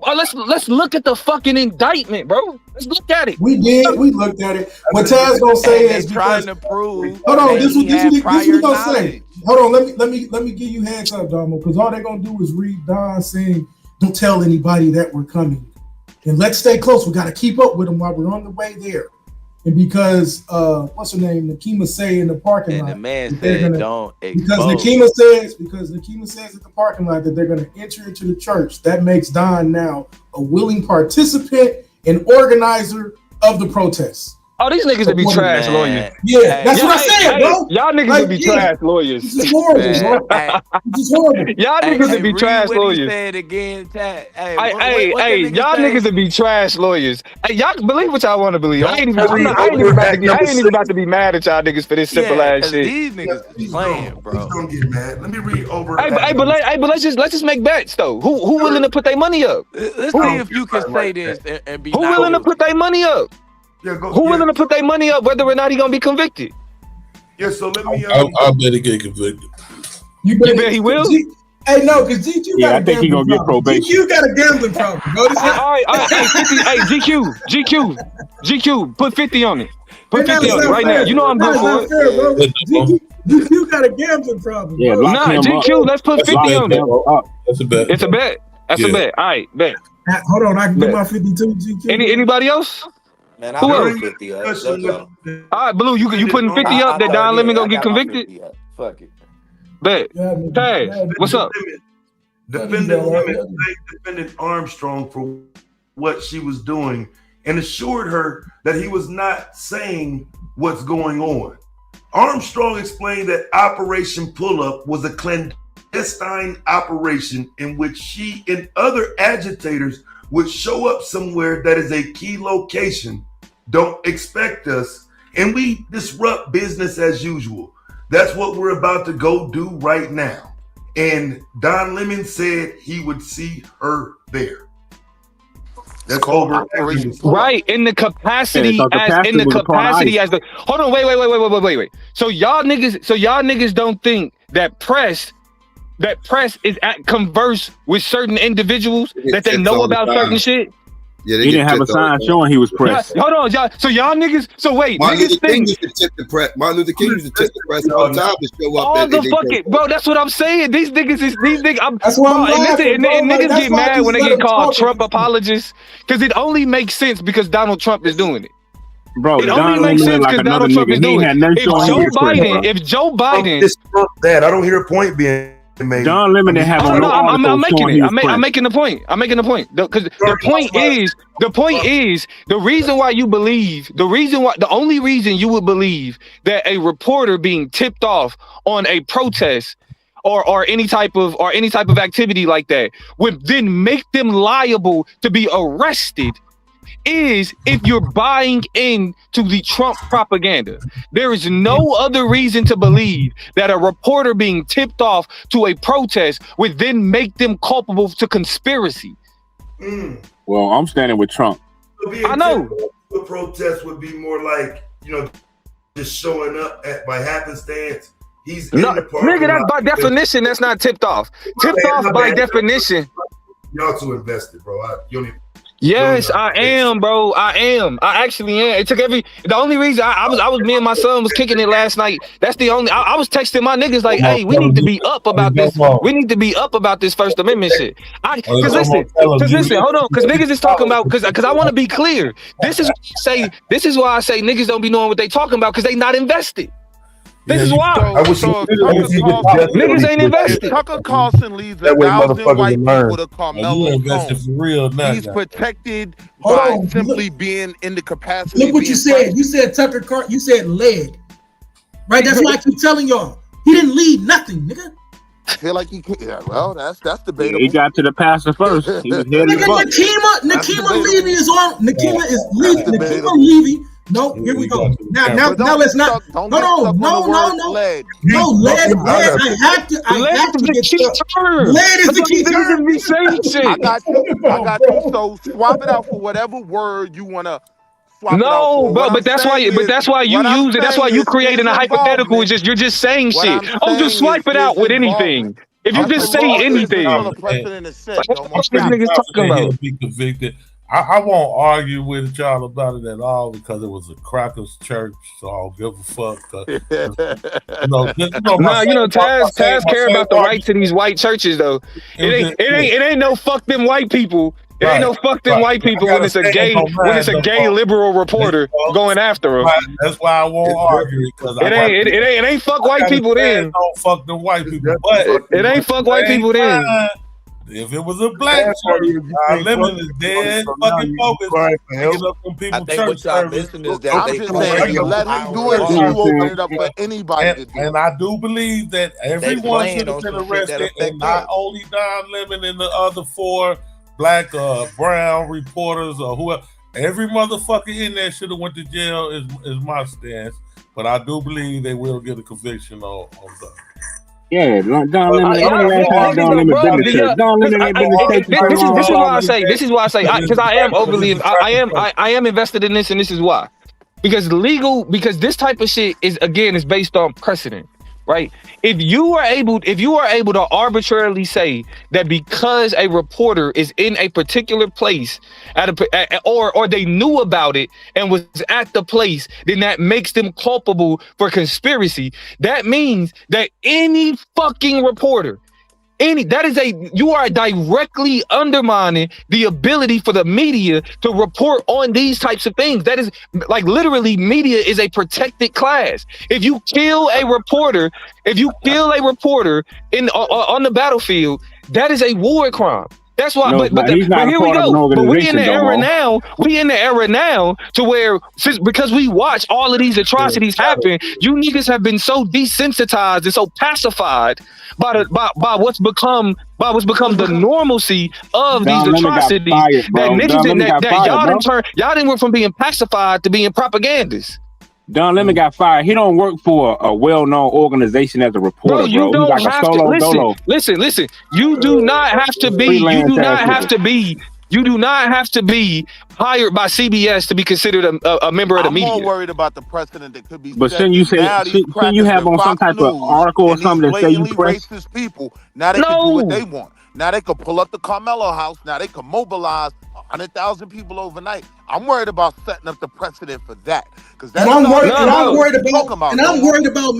let's look at the fucking indictment, bro. Let's look at it. We looked at it. What Taz gonna say is trying to prove. Hold on, this is what he gonna say. Hold on, let me give you hands up, Domo, because all they're gonna do is read Don saying, "Don't tell anybody that we're coming." And let's stay close. We got to keep up with them while we're on the way there. And because what's her name, Nikema say in the parking lot, and the man said, "Don't expose." Because Nikema says at the parking lot that they're going to enter into the church. That makes Don now a willing participant and organizer of the protests. Oh, these niggas would be trash lawyers. Yeah, that's what I said, bro. Y'all niggas would be trash lawyers. This is horrible, bro. This is horrible. Y'all niggas would be trash lawyers. Say it again, Tad. Hey, y'all niggas would be trash lawyers. Hey, y'all believe what y'all want to believe. I ain't even about to be mad at y'all niggas for this simple ass shit. These niggas is playing, bro. Don't get mad. Let me read over. But let's just make bets though. Who willing to put their money up? Let's see if you can say this and be. Who willing to put their money up? Yeah, Who willing to put their money up whether or not he gonna be convicted? Yeah, so let me. I bet he get convicted. You bet he will? Hey, no, because GQ got I think he gonna get probation. GQ got a gambling problem. Notice that? All right, hey, 50, hey, GQ, put 50 on it. Put 50 on it right now. You know I'm good for it. GQ got a gambling problem. Yeah, nah, GQ, let's put 50 on it. That's a bet. It's a bet. That's a bet. All right, bet. Hold on, I can get my 52 GQ. Anybody else? Man, I'll put 50 up. Let's go. All right, Blue, you putting 50 up that Don Lemon gonna get convicted? Fuck it. Bet. Taz, what's up? Defendant Armstrong for what she was doing and assured her that he was not saying what's going on. Armstrong explained that Operation Pull-Up was a clandestine operation in which she and other agitators would show up somewhere that is a key location, don't expect us, and we disrupt business as usual. That's what we're about to go do right now. And Don Lemon said he would see her there. That's over. Right, in the capacity as the hold on, wait. So y'all niggas don't think that press is at converse with certain individuals that they know about certain shit? Yeah, he didn't have a sign showing he was pressed. Hold on, y'all. So y'all niggas. So wait, Martin niggas Luther King used to tip the press. Martin Luther King used to tip the press all the time to show up. All the fucking bro. That's what I'm saying. These niggas. That's why I'm laughing, bro. And niggas Like, get mad when they get called Trump talking. apologists because it only makes sense because Donald Trump is doing it. Bro, it only makes sense because Donald Trump is doing it. If Joe Biden, that I don't hear a point being made. Don Lemon didn't have. I'm making it. I'm making the point. I'm making the point because the point is the reason why you believe the only reason you would believe that a reporter being tipped off on a protest or any type of activity like that would then make them liable to be arrested is if you're buying into the Trump propaganda. There is no other reason to believe that a reporter being tipped off to a protest would then make them culpable to conspiracy. Well, I'm standing with Trump. I know. The protest would be more like, just showing up by happenstance. He's in the park. Nigga, that's by definition, that's not tipped off. Tipped off by definition. Y'all too invested, bro. Yes, I am, bro. I am. I actually am. It took the only reason I was me and my son was kicking it last night. That's the only I was texting my niggas like, hey, we need to be up about this. We need to be up about this First Amendment shit. Cause listen, hold on, cause niggas is talking about cause I want to be clear. This is why I say niggas don't be knowing what they talking about because they not invested. This is why. Niggas ain't invested. Tucker Carlson leads 1,000 white people to Carmelo's home. He's protected by simply being in the capacity. Look what you said. You said Tucker Carlson. You said led. Right? That's why I keep telling y'all. He didn't lead nothing, nigga. I feel like he could. Yeah, well, that's debatable. He got to the pastor first. He was Nakima Levy is on. Nakima is leaving. Nakima Levy. No, here we go. Now let's not. No. Lead. I have to get stuff. Lead is the key term. I got you. So swap it out for whatever word you wanna. No, but that's why you use it. That's why you creating a hypothetical. You're just saying shit. Oh, just swipe it out with anything. If you just say anything, what this nigga's talking about? Be convicted. I won't argue with y'all about it at all because it was a crackers church, so I don't give a fuck. Taz care about the right to these white churches though. It ain't no fuck them white people. It ain't no fuck them white people when it's a gay liberal reporter going after them. That's why I won't argue because it ain't fuck white people then. Don't fuck them white people, but it ain't fuck white people then. If it was a black church, Lemon is dead fucking focused. I think what y'all missing is that I'm just saying, let him do it. You open it up for anybody to do. And I do believe that everyone should have been arrested, and not only Don Lemon and the other 4 black brown reporters or whoever. Every motherfucker in there should have went to jail is my stance. But I do believe they will get a conviction on that. Yeah, Don Lemon. This is why I say because I am overly. I am invested in this, and this is why. because this type of shit is based on precedent, right? If you are able to arbitrarily say that because a reporter is in a particular place or they knew about it and was at the place, then that makes them culpable for conspiracy. That means that any fucking reporter, you are directly undermining the ability for the media to report on these types of things. That is like literally, media is a protected class. If you kill a reporter on the battlefield, that is a war crime. That's why. No, but here we go. But we in the era now. We in the era now to where because we watch all of these atrocities happen, you niggas have been so desensitized and so pacified by what's become the normalcy of these atrocities that niggas y'all didn't went from being pacified to being propagandists. Don Lemon got fired. He don't work for a well-known organization as a reporter, bro. You don't have to listen. You do not have to be. You do not have to be. You do not have to be hired by CBS to be considered a member of the media. I'm more worried about the precedent that could be set. But shouldn't you have on some type of article or something that say you press? Racist people, now they can do what they want. Now they could pull up the Carmelo house. Now they can mobilize 100,000 people overnight. I'm worried about setting up the precedent for that. And I'm worried about making sure that we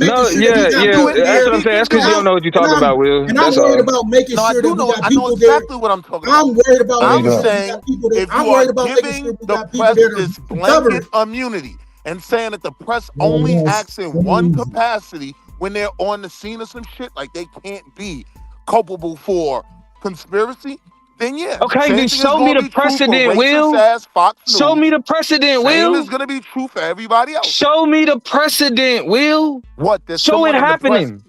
got people in there. That's what I'm saying. That's because you don't know what you're talking about, Will. And I'm worried about making sure that we got people there. What I'm talking about. I'm worried about I'm making saying sure people there. if I'm you worried are about making giving sure we the got people press there to this cover blanket immunity and saying that the press only acts in one capacity when they're on the scene of some shit, like they can't be culpable for conspiracy, then yeah. Okay, then show me the precedent, Will. Show me the precedent, Will. It's gonna be true for everybody else. Show me the precedent, Will. What? Show it happening.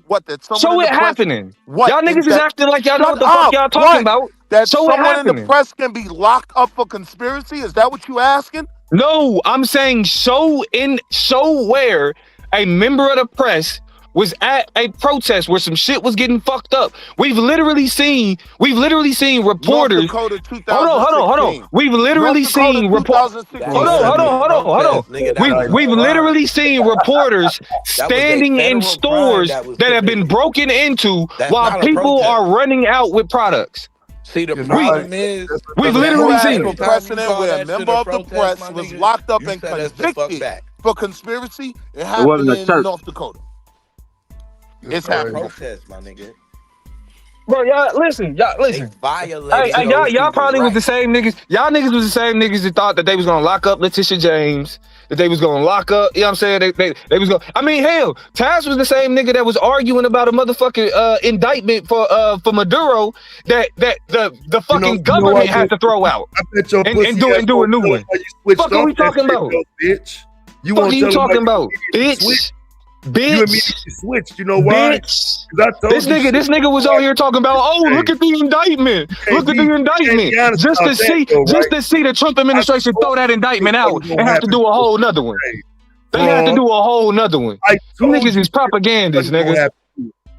Show it happening. Y'all niggas is acting like y'all know what the fuck y'all talking about. That someone in the press can be locked up for conspiracy? Is that what you asking? No, I'm saying show where a member of the press was at a protest where some shit was getting fucked up. We've literally seen reporters. Hold on. We've literally seen reporters. Hold on. We've literally seen reporters standing in stores that have been broken into while people are running out with products. See, the problem is we've literally seen precedent where a member of the press was locked up and convicted for conspiracy. It happened in North Dakota. It's happening. Protest, my nigga. Bro, y'all listen. Y'all probably was the same niggas. Y'all niggas was the same niggas that thought that they was gonna lock up Letitia James, that they was gonna lock up, you know what I'm saying? They was gonna, I mean, hell, Taz was the same nigga that was arguing about a motherfucking indictment for Maduro that the fucking government had to throw out and do a new one. Fuck are we talking about? Bitch. Fuck are you talking about, bitch? You immediately switched. You know why? This nigga was out here talking about, look at the indictment. Look at the indictment. Just to see the Trump administration throw that indictment out and have to do a whole nother one. They had to do a whole nother one. You niggas is propagandists, nigga.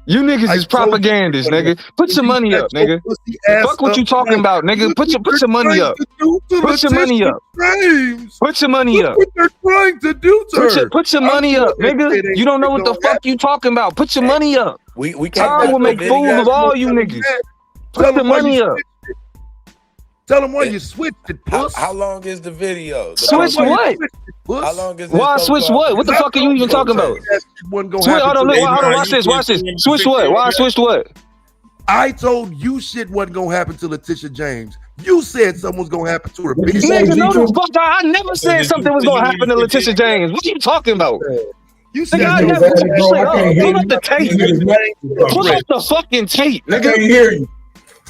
You niggas is propagandists, nigga. Put some money up, nigga. Fuck what you talking about, nigga. Put some money up. Put some money up. Put some money up. What they're trying to do to her. Put some money up, nigga. You don't know what the fuck you talking about. Put your money up. We Time will make fools of all you niggas. Put the money up. Tell them why you switched it, puss. How long is the video? Switch what? How long is why switch what? What the fuck are you even talking about? Hold on, watch this. Switch what? Why switched what? I told you shit wasn't gonna happen to Letitia James. You said something was gonna happen to her. Nigga, no the fuck. I never said something was gonna happen to Letitia James. What are you talking about? You said pull up the tape. Pull up the fucking tape, nigga. I can't hear you.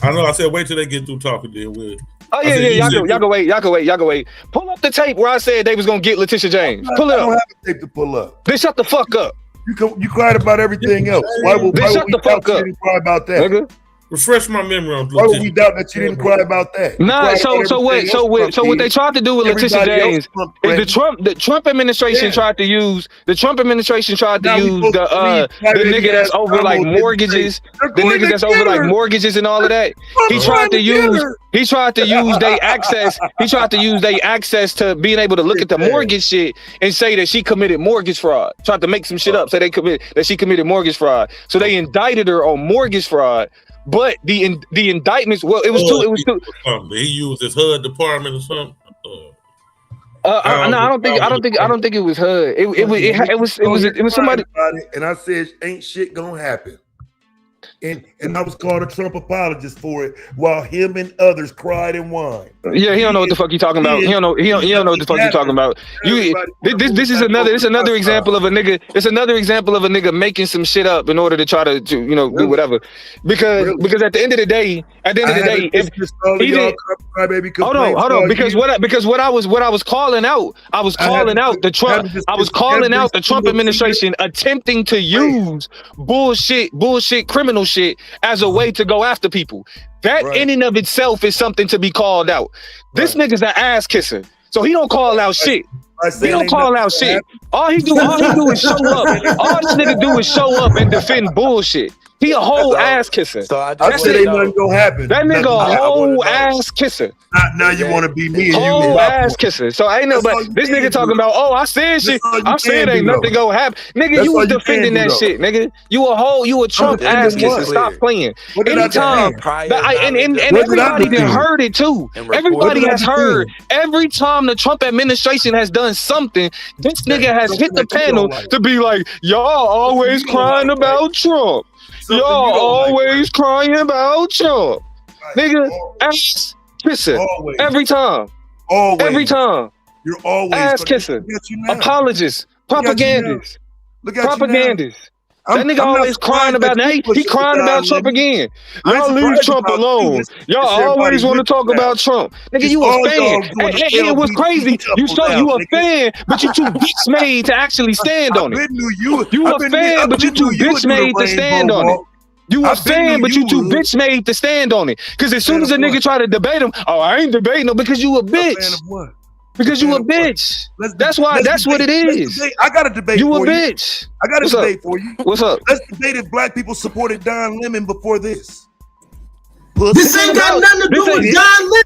I know. I said wait till they get through talking. Then we'll. Oh yeah. Y'all can wait. Pull up the tape where I said they was gonna get Letitia James. Pull it up. I don't have a tape to pull up. Then shut the fuck up. You cried about everything else. Why would shut the fuck up? Cry about that? Nigga. Refresh my memory on Why would we doubt that you didn't cry about that? Nah, so what they tried to do with Letitia James is the Trump administration tried to use the nigga that's over like mortgages, the niggas that's over like mortgages and all of that. He tried to use their access to being able to look at the mortgage shit and say that she committed mortgage fraud. Tried to make some shit up, say that she committed mortgage fraud. So they indicted her on mortgage fraud. But the indictments, well, it was two. He used his HUD department or something. I don't think it was HUD. It was somebody. And I said, ain't shit gonna happen. And I was called a Trump apologist for it, while him and others cried and whined. Yeah, he don't know what the fuck you talking about. He don't know what the fuck you talking about. This is another example of a nigga. It's another example of a nigga making some shit up in order to try to do whatever. Because at the end of the day, hold on. Because what I was calling out, the Trump administration attempting to use bullshit criminal shit as a way to go after people. That in and of itself is something to be called out. This nigga's an ass kisser, so he don't call out shit. He don't call out shit. All he do is show up. All this nigga do is show up and defend bullshit. He a whole ass kisser. So I said ain't nothing gonna happen. That nigga a whole ass kisser. Now you want to be me and whole you ass kisser. So I ain't know, but this nigga talking about, I said shit. I said ain't nothing gonna happen. Nigga, you was defending that shit, nigga. You a Trump ass kisser. Stop playing. Anytime, and everybody done heard it too. Everybody has heard. Every time the Trump administration has done something, this nigga has hit the panel to be like, y'all always crying about Trump. Y'all always crying about Trump. Nigga, ass kisser. Every time. Every time. You're always ass kisser. Apologists. Propagandists. Propagandists. That nigga always crying about he crying about Trump again. Y'all leave Trump alone. Y'all always want to talk about Trump. Nigga, you a fan. And it was crazy. You a fan, but you too bitch made to actually stand on it. You a fan, but you too bitch made to stand on it. You a fan, but you too bitch made to stand on it. Because as soon as a nigga try to debate him, I ain't debating him because you a bitch. Because you a bitch. That's what it is. I got a debate. You a bitch. I got a debate for you. What's up? Let's debate if black people supported Don Lemon before this. This ain't got nothing to do with Don Lemon.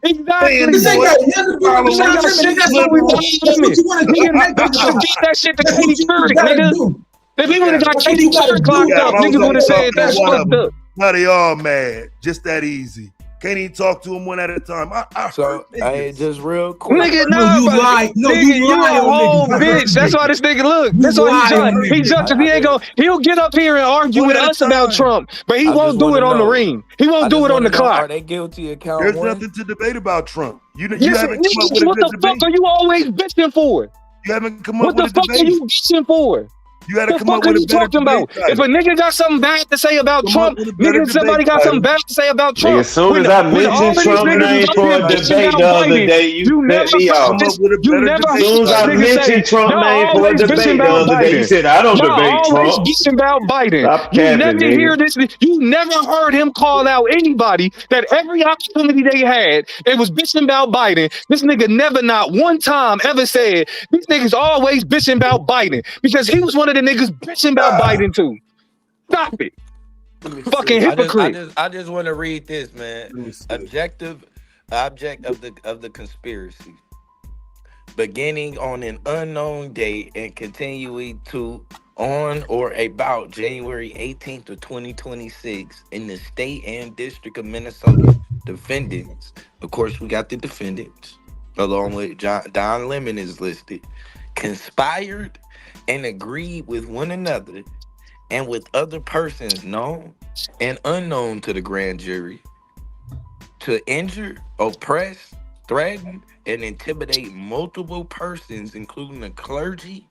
Exactly. This ain't got nothing to do with Don Lemon. That's what we want. Get that shit to Katie Couric, nigga. If he would have got Katie Couric clocked up, niggas would have said that's fucked up. Now they all mad. Just that easy. Can't even talk to them one at a time. Hey, just real quick. Nigga, you lie. No, you a whole bitch. That's why this nigga look. That's why he jumped. He'll get up here and argue with us about Trump, but he won't do it on the ring. He won't do it on the clock. Are they guilty of count There's one? nothing to debate about Trump. You haven't Yes, come up with what the fuck are you always bitching for? You haven't come up What with the a fuck are debate. you bitching for? You gotta What the come up fuck are with you a better talking about? debate If a nigga got something bad to say about Trump, nigga, somebody got something bad to say about Trump. As soon as I mentioned Trump's name for a debate the other day, you let me off. As soon as I mentioned Trump's name for a debate the other day, you said, I don't debate Trump. Bitching about Biden. You never hear this. You never heard him call out anybody that every opportunity they had, it was bitching about Biden. This nigga never not one time ever said, these niggas always bitching about Biden. Because he was one of the niggas bitching about Biden too. Stop it. Fucking hypocrite. I just want to read this, man. Object of the conspiracy. Beginning on an unknown date and continuing to on or about January 18th of 2026 in the state and district of Minnesota, defendants, of course we got the defendants, along with Don Lemon is listed, conspired and agreed with one another and with other persons known and unknown to the grand jury to injure, oppress, threaten, and intimidate multiple persons, including the clergy,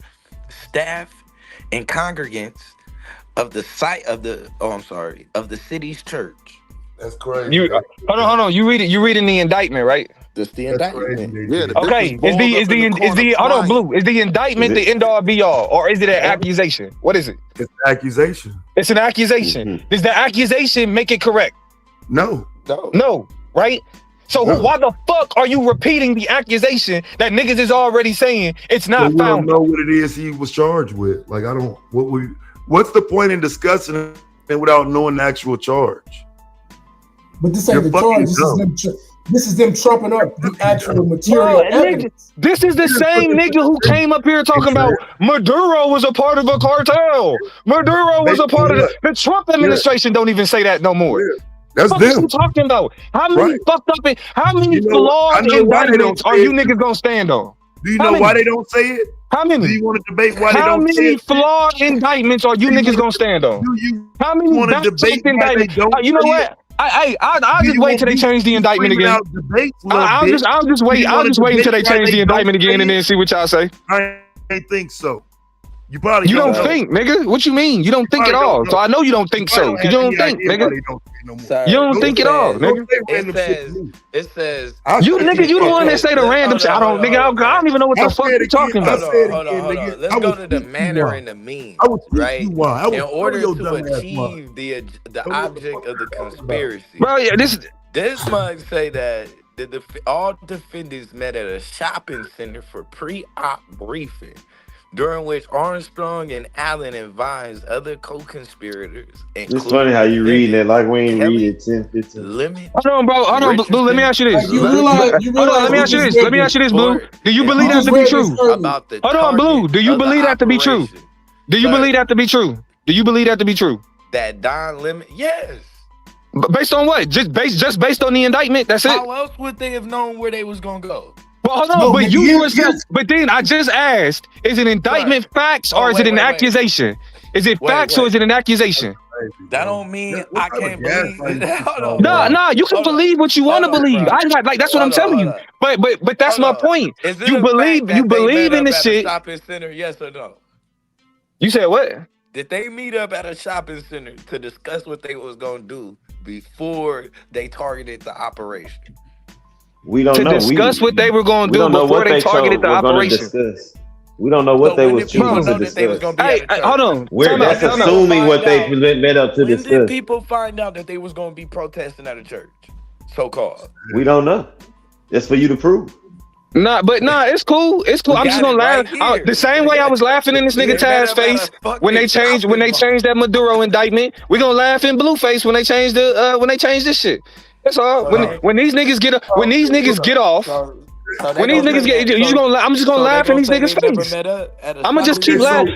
staff, and congregants of the city's church. That's crazy. Hold on. You reading the indictment, right? That's the indictment. Yeah. Okay, is the hold on, Blue? Is the indictment the end all be all, or is it an accusation? What is it? It's an accusation. It's an accusation. Does the accusation make it correct? No. No, right? So why the fuck are you repeating the accusation that niggas is already saying it's not we found? don't know what it is he was charged with. Like, I don't. What's the point in discussing it without knowing the actual charge? But this ain't the charge. This is them trumping up the actual material evidence. This is the same nigga who came up here talking about Maduro was a part of a cartel. Maduro was a part of the Trump administration. Don't even say that no more. That's what them. you talking about? How many fucked up and how many flawed indictments are you niggas gonna stand on? Do you know why they don't say it? How many? Do you want to debate why they don't say it? How many flawed indictments are you niggas gonna stand on? How many want to debate indictments? You know what? I'll just wait till they change the indictment again. I'll just wait until they change the indictment again and then see what y'all say. I think so. You probably don't think, nigga. What you mean? You don't think at all. So I know you don't think so. You don't think, nigga. You don't think at all, nigga. It says you nigga. You the one that say the random shit. I don't even know what the fuck you talking about. Hold on. Let's go to the manner and the means, right? In order to achieve the object of the conspiracy. Bro, yeah, this mug say that all defendants met at a shopping center for pre-op briefing, during which Armstrong and Allen advised other co-conspirators. It's funny how you reading it like we ain't read it 10, 15. Hold on, bro. Hold on, Blue. Let me ask you this. Let me ask you this, Blue. Do you believe that to be true? Hold on, Blue. Do you believe that to be true? Do you believe that to be true? Do you believe that to be true? That Don Lemon, yes. Based on what? Just based on the indictment? That's it. How else would they have known where they was gonna go? Well, hold on, but you yourself. But then I just asked: is an indictment facts or is it an accusation? Is it facts or is it an accusation? That don't mean I can't believe. Nah, you can believe what you want to believe. That's what I'm telling you. But that's my point. You believe in this shit. Shopping center, yes or no? You said what? Did they meet up at a shopping center to discuss what they was gonna do before they targeted the operation? We don't know. To discuss what they were going to do before they targeted the operation. We don't know what they was choosing to discuss. Hey, hold on. That's assuming what they met up to discuss. When did people find out that they was going to be protesting at a church? So-called. We don't know. That's for you to prove. It's cool. It's cool. I'm just gonna laugh. The same way I was laughing in this nigga Taz's face when they changed that Maduro indictment. We gonna laugh in Blueface when they change this shit. That's all. When these niggas get off. When these niggas get, I'm just gonna laugh in these niggas' face. I'ma just keep laughing.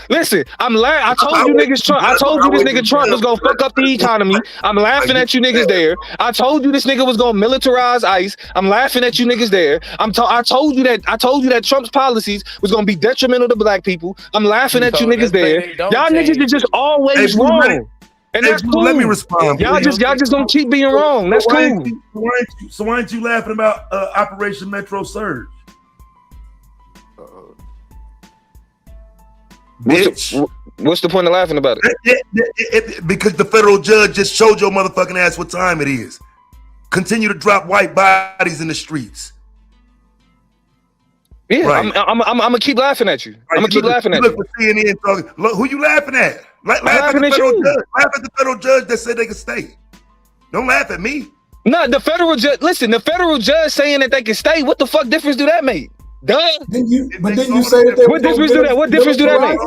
Listen, I told you niggas Trump. I told you this nigga Trump was gonna fuck up the economy. I'm laughing at you niggas there. I told you this nigga was gonna militarize ICE. I'm laughing at you niggas there. I told you that Trump's policies was gonna be detrimental to black people. I'm laughing at you niggas there. Y'all niggas are just always wrong. And that's cool. Let me respond. Y'all just gonna keep being wrong. That's cool. So why aren't you laughing about Operation Metro Surge? What's the point of laughing about it? Because the federal judge just showed your motherfucking ass what time it is. Continue to drop white bodies in the streets. Yeah, right. I'm gonna keep laughing at you. I'm gonna keep laughing at you. Look for CNN talking. Look, who you laughing at? Laugh at the federal judge. Laugh at the federal judge that said they could stay. Don't laugh at me. No, the federal judge. Listen, the federal judge saying that they can stay. What the fuck difference do that make? Duh. Didn't you say that? What difference do that? What difference do that make?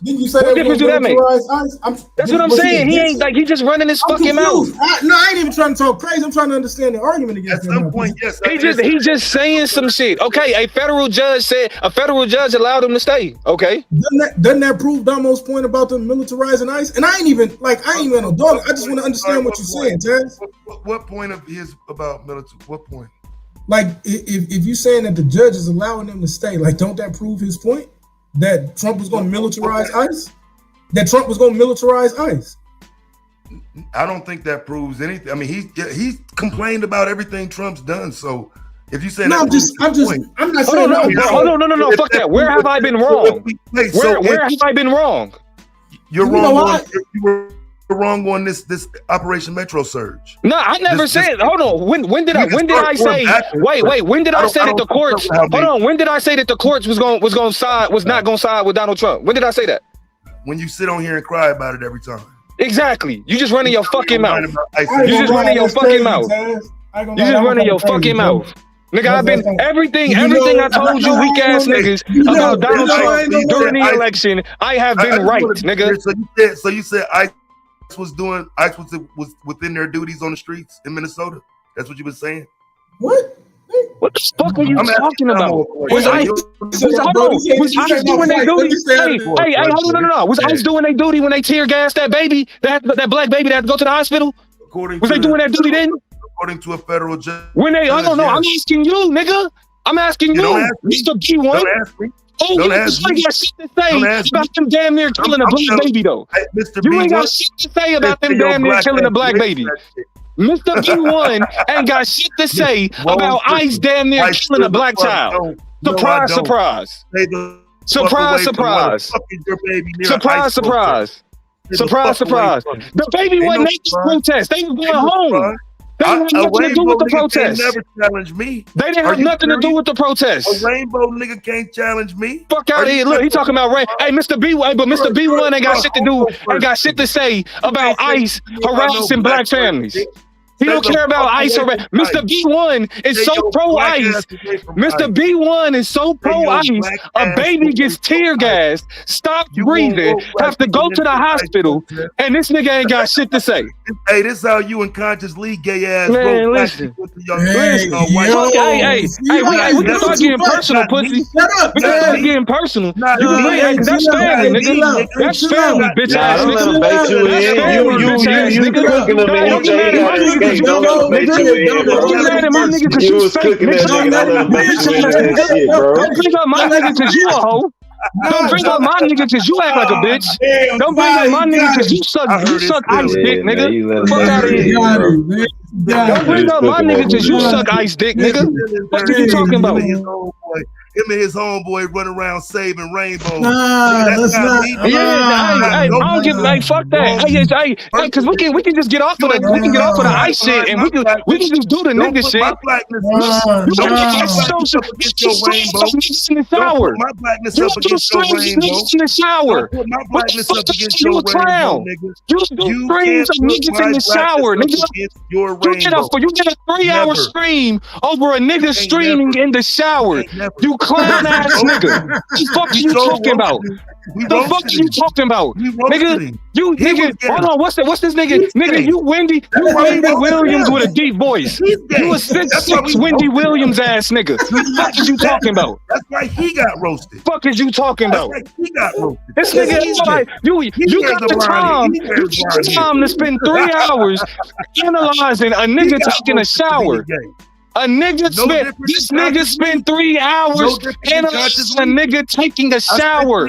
Didn't you say what difference do that make? ICE? That's what I'm saying. He ain't like he just running his fucking mouth. I ain't even trying to talk crazy. I'm trying to understand the argument against him. At some point, yes. He just saying some shit. Okay, a federal judge allowed him to stay. Okay. Doesn't that prove Damo's point about them militarizing ICE? And I ain't even a dog. I just want to understand what you're saying, Taz. What point of his about military? What point? Like if you're saying that the judge is allowing them to stay, like don't that prove his point? That Trump was going to militarize ICE? That Trump was going to militarize ICE? I don't think that proves anything. I mean, he's complained about everything Trump's done. So if you say I'm not saying hold on, no, fuck that. Where have I been wrong? Where have I been wrong? You're wrong. wrong on this Operation Metro Surge. No, I never said. Hold on. When did I say? Wait. When did I say that the courts? Hold on. When did I say that the courts was not going to side with Donald Trump? When did I say that? When you sit on here and cry about it every time. Exactly. You just running your fucking mouth. You just running your fucking mouth. You just running your fucking mouth. Nigga, I've been everything I told you weak ass niggas about Donald Trump during the election. I have been right, nigga. So you said ICE was within their duties on the streets in Minnesota. That's what you been saying. What the fuck are you talking about? Was ICE doing their duty? Hey, hold on, no. Was ICE doing their duty when they tear gassed that baby, that black baby that had to go to the hospital? Was they doing that duty then? According to a federal judge. When they, I don't know. I'm asking you, nigga. I'm asking you, Mr. B1. Don't ask me. Oh, you ain't got shit to say about them damn near killing a black baby, though. You ain't got shit to say about them damn near killing a black baby. Mr. B1 ain't got shit to say about ICE damn near killing a black child. Surprise, surprise. Surprise, surprise. Surprise, surprise. Surprise, surprise. The baby wasn't at the protest. They were going home. They didn't have nothing to do with the protest. They never challenge me. They didn't have nothing to do with the protest. A rainbow nigga can't challenge me. Fuck out of here. Look, he talking about rain. Hey, Mr. B1, but Mr. B1 ain't got shit to do, ain't got shit to say about ICE harassing black families. He don't care about ICE. Mr. B1 is so pro-ICE. Mr. B1 is so pro-ICE. A baby gets tear gassed, stops breathing, have to go to the hospital, and this nigga ain't got shit to say. Hey, this how you and Conscious League gay ass. Man, listen. Hey, we can start getting personal, pussy. We can start getting personal. That's family, nigga. That's family, bitch ass nigga. That's family, bitch ass nigga. Don't bring up my nigga because you a hoe. Don't bring up my nigga because you act like a bitch. Don't bring up my nigga because you suck ice dick, nigga. Fuck out of here. Don't bring up my nigga because you suck ice dick, nigga. What are you talking about? Him and his homeboy run around saving rainbows. That's not. I don't give like fuck that. Hey, because we can just get off of the ice shit and we can just do the nigga shit. My blackness in the shower. My blackness up against your rainbow. In the shower. My blackness up against your rainbow. You streams of niggas in the shower, nigga. You get a 3-hour stream over a nigga streaming in the shower. You clown ass nigga. What the fuck are you talking about? The fuck are you talking about? Nigga, you nigga, hold on, what's this nigga? Nigga, you Wendy Williams with a deep voice. You a 6'6" Wendy Williams ass nigga. Fuck is you talking about? That's why he got roasted. Fuck is you talking about? He got roasted. This nigga is like, you got the time to spend 3 hours analyzing a nigga taking a shower. This nigga spent 3 hours analyzing a nigga taking a shower.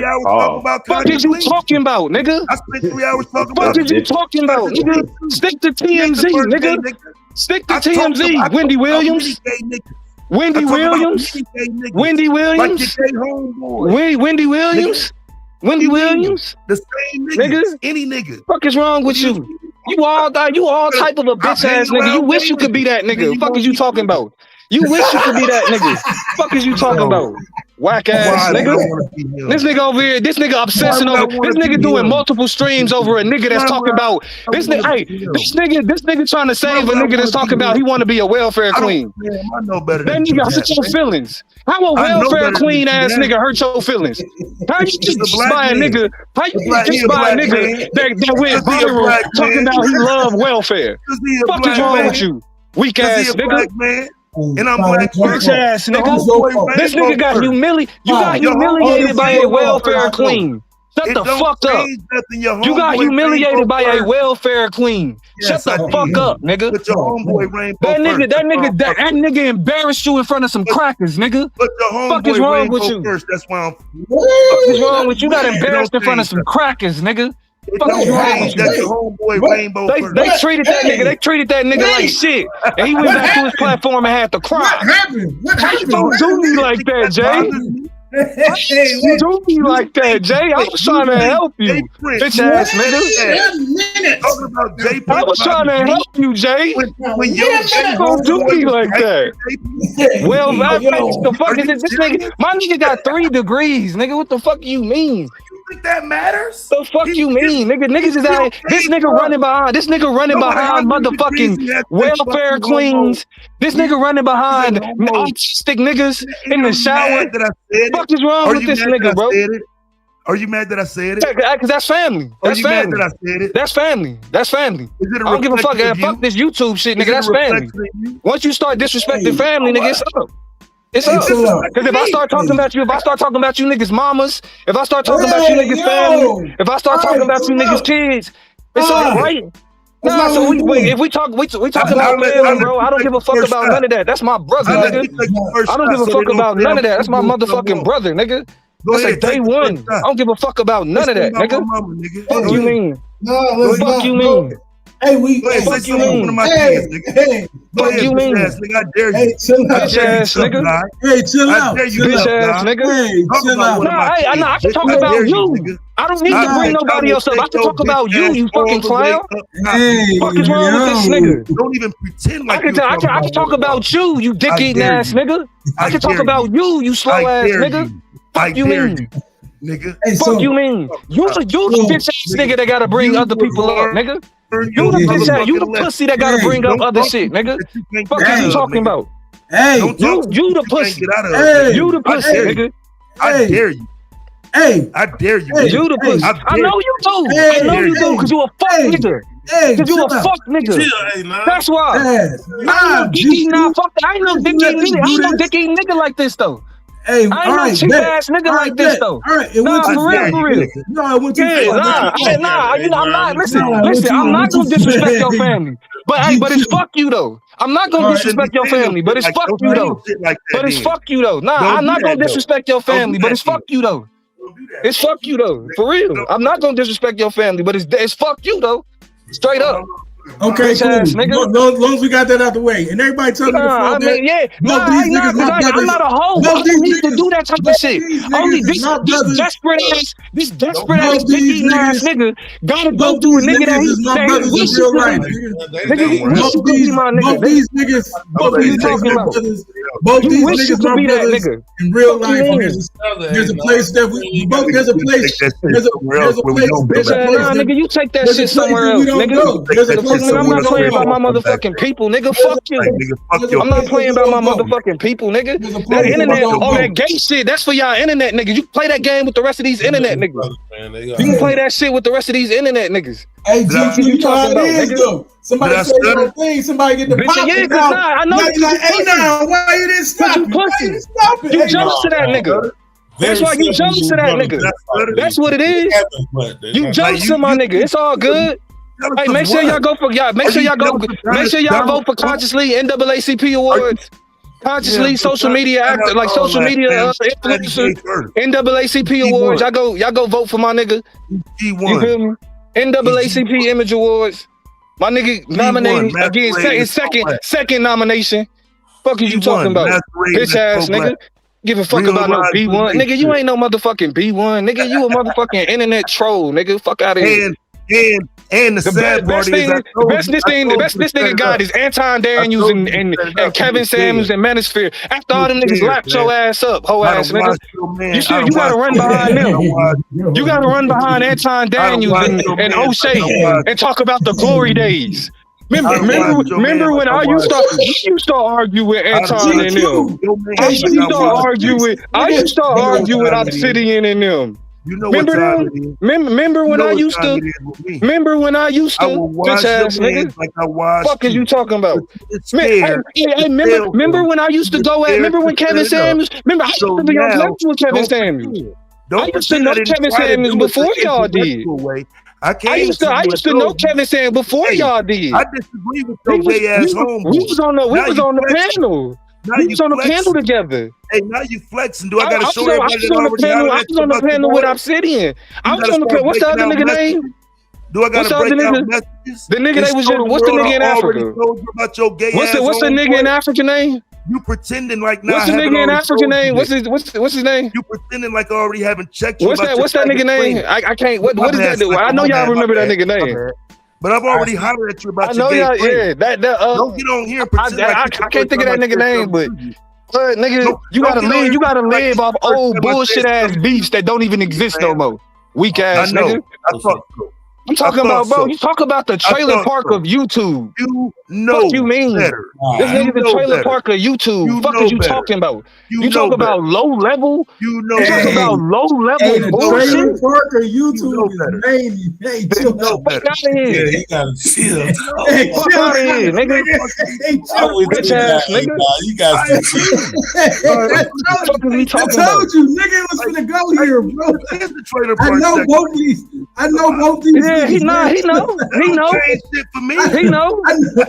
Fuck is you talking about, nigga? I spent 3 hours talking about. Fuck is you talking about, nigga? Stick to TMZ, nigga. Stick to TMZ. Wendy Williams. Wendy Williams. Wendy Williams. Wendy Williams. Wendy Williams. The same niggas. Any nigga. Fuck is wrong with you? You all type of a bitch ass nigga. You wish you could be that nigga. Fuck is you talking about? You wish you could be that nigga. Fuck is you talking about? Whack ass nigga. This nigga over here, this nigga obsessing over, this nigga doing multiple streams over a nigga that's talking about, this nigga trying to save a nigga that's talking about he want to be a welfare queen. That nigga hurt your feelings. How a welfare queen ass nigga hurt your feelings? How you get kissed by a nigga? How you get kissed by a nigga that went viral talking about he love welfare? Fuck is wrong with you? Weak ass nigga. And I'm black, bitch ass nigga. This nigga got humiliated. You got humiliated by a welfare queen. Shut the fuck up. You got humiliated by a welfare queen. Shut the fuck up, nigga. That nigga embarrassed you in front of some crackers, nigga. Fuck is wrong with you? That's why I'm. Fuck is wrong with you? Got embarrassed in front of some crackers, nigga. Fuck is wrong with you? They treated that nigga like shit, and he went back to his platform and had to cry. What happened? How you gonna do me like that, Jay? You do me like that, Jay. I was trying to help you, bitch ass nigga. Talking about Jay I was trying to help you, Jay. When you don't do me like that. Well, the fuck is this nigga? My nigga got 3 degrees, nigga. What the fuck you mean? You think that matters? The fuck you mean, nigga? Niggas is out. This nigga running behind. This nigga running behind motherfucking welfare queens. This nigga running behind autistic niggas in the shower. Fuck is wrong with this nigga, bro? Are you mad that I said it? Because that's family. That's family. Mad that I said it? That's family. That's family. I don't give a fuck. Fuck this YouTube shit, nigga. That's family. Once you start disrespecting family, nigga, it's up. It's up. Because if I start talking about you, niggas mamas, if I start talking about you niggas family, if I start talking about you niggas kids, it's up, right? Nah, so if we talking about family, bro, I don't give a fuck about none of that. That's my brother, nigga. I don't give a fuck about none of that. That's my motherfucking brother, nigga. That's like day one. I don't give a fuck about none of that, nigga. Fuck you mean? Fuck you mean? Hey, we. Fuck you mean? Fuck you mean? I dare you. Hey, chill out. Bitch ass nigga. Hey, chill out. Bitch ass nigga. Hey, chill out. I can talk about you. I don't need to bring nobody else up. I can talk about you, you fucking clown. Fuck is wrong with this nigga? Don't even pretend like I can talk about you, you dick eating ass nigga. I can talk about you, you slow ass nigga. Fuck you mean? Nigga. Fuck you mean? You the bitch ass nigga that gotta bring other people up, nigga. You the bitch ass, you the pussy that gotta bring up other shit, nigga. Fuck is you talking about? Hey, you the pussy. You the pussy, nigga. I dare you. Hey, I dare you. You the pussy. I know you do. I know you do because you a fuck nigga. Because you a fuck nigga. That's why. I ain't no dick eating nigga like this though. Hey, I ain't no cheap ass nigga like this though. All right, it went too far. For real. No, it went too far. Nah. You know, I'm not. Listen. I'm not gonna disrespect your family. But it's fuck you though. I'm not gonna disrespect your family, but it's fuck you though. But it's fuck you though. Nah, I'm not gonna disrespect your family, but it's fuck you though. It's fuck you though. For real. I'm not gonna disrespect your family, but it's fuck you though. Straight up. Okay, cool. As long as we got that out the way, and everybody tell me I'm not a hoe. I don't need to do that type of shit. Only this desperate ass dick eating ass nigga gotta go to a nigga that he's wish you could be my nigga. Both these niggas, what are you talking about? Both these niggas my brothers in real life. There's a place that we both. There's a place. Nigga, you take that shit somewhere else, nigga. There's a place. I'm not playing about my motherfucking people, nigga. Fuck you. I'm not playing about my motherfucking people, nigga. That internet, all that gay shit, that's for y'all internet niggas. You play that game with the rest of these internet niggas. You can play that shit with the rest of these internet niggas. Hey, you talking about, nigga? Somebody say your thing, somebody get the pop. Yeah, cause I know you like, hey, now, why you didn't stop it? Why you didn't stop it? You jealous to that nigga. That's why you jealous to that nigga. That's what it is. You jealous to my nigga. It's all good. Hey, make sure y'all vote for Consciously NAACP awards. Consciously social media actor, like social media influencer. NAACP awards. Y'all go vote for my nigga. You feel me? NAACP Image Awards. My nigga nominated again. Second nomination. Fuck is you talking about? Bitch ass nigga. Give a fuck about no B1. Nigga, you ain't no motherfucking B1. Nigga, you a motherfucking internet troll, nigga. Fuck out of here. And the sad part is the best this nigga got is Anton Daniels and Kevin Samuels and Manosphere. After all them niggas lapped your ass up, hoe ass nigga. You gotta run behind them. You gotta run behind Anton Daniels and O'Shea and talk about the glory days. Remember when I used to argue with Anton and them. I used to argue with Obsidian and them. You know what time it is. Remember when I used to bitch ass nigga. Like I watched. Fuck is you talking about? Remember when I used to go at? Remember when Kevin Samuels? Remember I used to be on flex with Kevin Samuels. I used to know Kevin Samuels before y'all did. I used to know Kevin Samuels before y'all did. I disagree with your gay ass homeboy. We was on the panel. We was on the panel together. Hey, now you flexing. Do I gotta show everybody? I was on the panel with Obsidian. I was on the panel. What's the other nigga name? Do I gotta break out messages? The nigga they was what's the nigga in Africa? About your gay what's the nigga in Africa name? You pretending like what's the nigga in African name? What's his name? You pretending like I already haven't checked you. What's that nigga name? I can't. What is that? I know y'all remember that nigga name. But I've already hollered at you about your gay friend. Yeah, that don't get on here and pretend I can't think of that nigga name, but nigga, you gotta live off old bullshit ass beefs that don't even exist no more. Weak ass nigga. I thought so. I'm talking about, bro. You talk about the trailer park of YouTube. You know what you mean? Better. This nigga the trailer park of YouTube. Fuck is you talking about? You talk about low level. You know. You talk about low level the bullshit. trailer park of YouTube is amazing. Hey, chill out. Fuck out of here. Yeah, he gotta chill. Fuck out of here, nigga. Bitch ass nigga. You guys can chill. I told you, nigga, it was gonna go here, bro. I know both these. Yeah, he know. He know.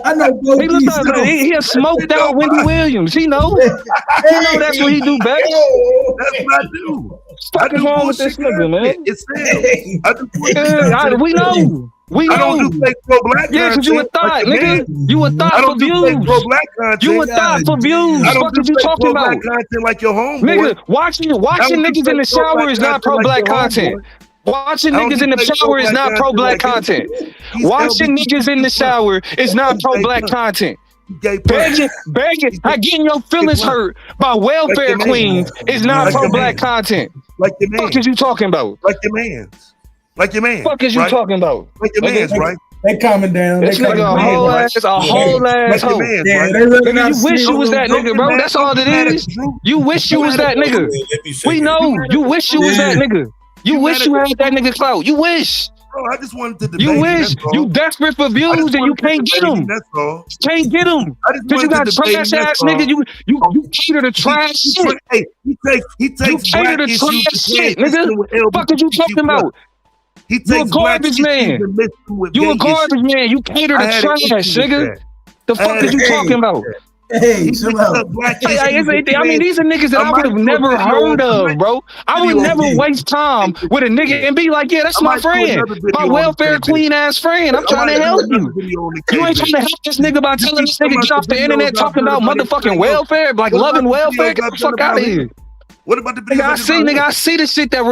I know both he looks like he a smoked out Wendy Williams. He know. He know that's what he do best. That's what I do. What is wrong with this nigga, man? It's we know. We know. I don't do fake pro-black content. Cause you a thought, nigga. You a thought for views. You a thought for views. What are you talking about? Content like your homeboy. Nigga, watching niggas in the shower is not pro-black content. Watching niggas in the shower is not pro-black content. Watching niggas in the shower is not pro-black content. Begging, getting your feelings hurt by welfare queens is not pro-black content. Like your man. What is you talking about? Like your man's. Like your man. What is you talking about? Like your man's, right? They coming down. This nigga a whole ass hoe. You wish you was that nigga, bro. That's all it is. You wish you was that nigga. We know. You wish you was that nigga. You wish you had that nigga clout. You wish. Bro, I just wanted to debate. You wish. You desperate for views and you can't get them. That's all. Can't get them. Because you got trash ass nigga. You cater to trash shit. Hey, he takes cater to trash shit, nigga. Fuck are you talking about? You a garbage man. You a garbage man. You cater to trash, nigga. The fuck are you talking about? Hey, chill out. I mean, these are niggas that I would have never heard of, bro. I would never waste time with a nigga and be like, yeah, that's my friend. My welfare queen ass friend. I'm trying to help you. You ain't trying to help this nigga by telling this nigga get off the internet talking about motherfucking welfare, like loving welfare. Get the fuck out of here. What about the video? I see the shit that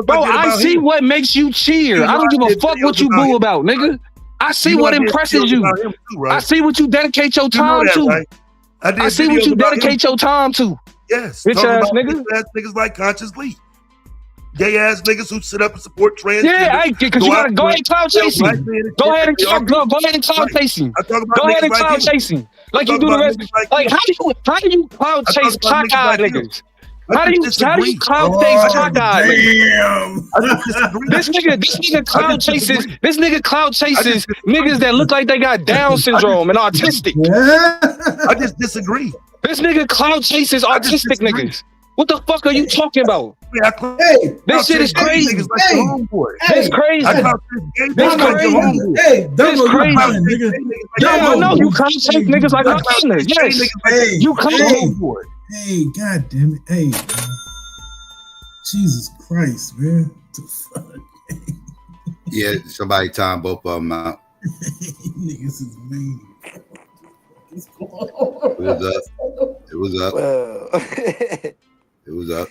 I see what makes you cheer. I don't give a fuck what you boo about, nigga. I see what impresses you. I see what you dedicate your time to. I see what you dedicate your time to. Yes. Bitch ass niggas. Niggas like Conscious Lee. Gay ass niggas who sit up and support trans. Yeah, because you gotta go ahead and cloud chasing. Go ahead and cloud chasing. Go ahead and cloud chasing. Like you do the rest. Like how do you cloud chase cock-eyed niggas? How do you cloud chase cock-eyed? This nigga cloud chases niggas that look like they got Down syndrome and autistic. I just disagree. This nigga cloud chases autistic niggas. What the fuck are you talking about? Hey, this shit is crazy. This crazy. This crazy. Hey, this crazy. I know you cloud chase niggas like autistic. Yes, you cloud. Hey, god damn it. Hey, man. Jesus Christ, man. What the fuck? Yeah, somebody time both of them out. Niggas is mean. It was up. It was up.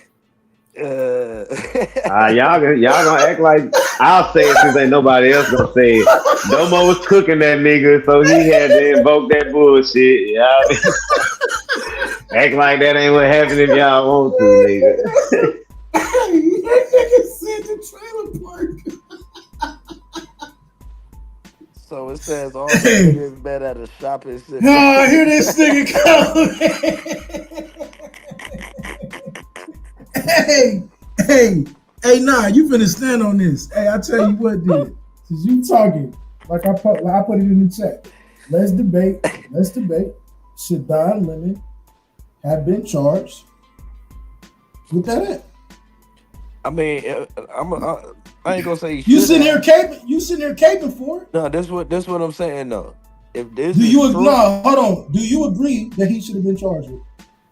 Y'all gonna act like I'll say it since ain't nobody else gonna say it. Domo was cooking that nigga, so he had to invoke that bullshit. Y'all act like that ain't what happened if y'all want to, nigga. That nigga said the trailer park. So it says all the niggas met at a shopping center. Oh, here this nigga come. Hey, nah, you finna stand on this. Hey, I tell you what, dude. Since you talking, like I put it in the chat. Let's debate. Should Don Lemon have been charged with that act? I mean, I ain't gonna say you sitting here caping for it. No, this what I'm saying though. If this do is you true, no, hold on. Do you agree that he should have been charged with?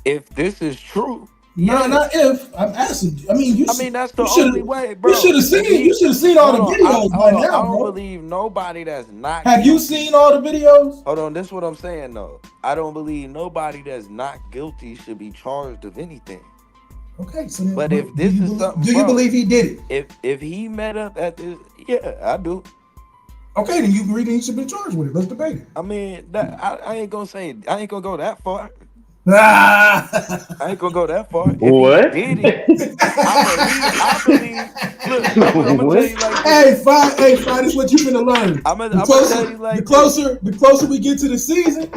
If this is true, No, not if. I'm asking. I mean, that's the only way, bro. You should have seen. You should have seen all the videos by now, I don't bro. believe nobody that's not. Have you seen all the videos? Hold on, this is what I'm saying though. I don't believe nobody that's not guilty should be charged of anything. Okay, so then, but if this is something, do you believe he did it? If he met up at this, yeah, I do. Okay, then you agree that he should be charged with it. Let's debate it. I mean, I ain't gonna say I ain't gonna go that far. I ain't gonna go that far. If What? he did it, I believe. Look, I'm gonna tell you like this. Hey, fine. This is what you finna learn. I'm gonna tell you like the closer we get to the season,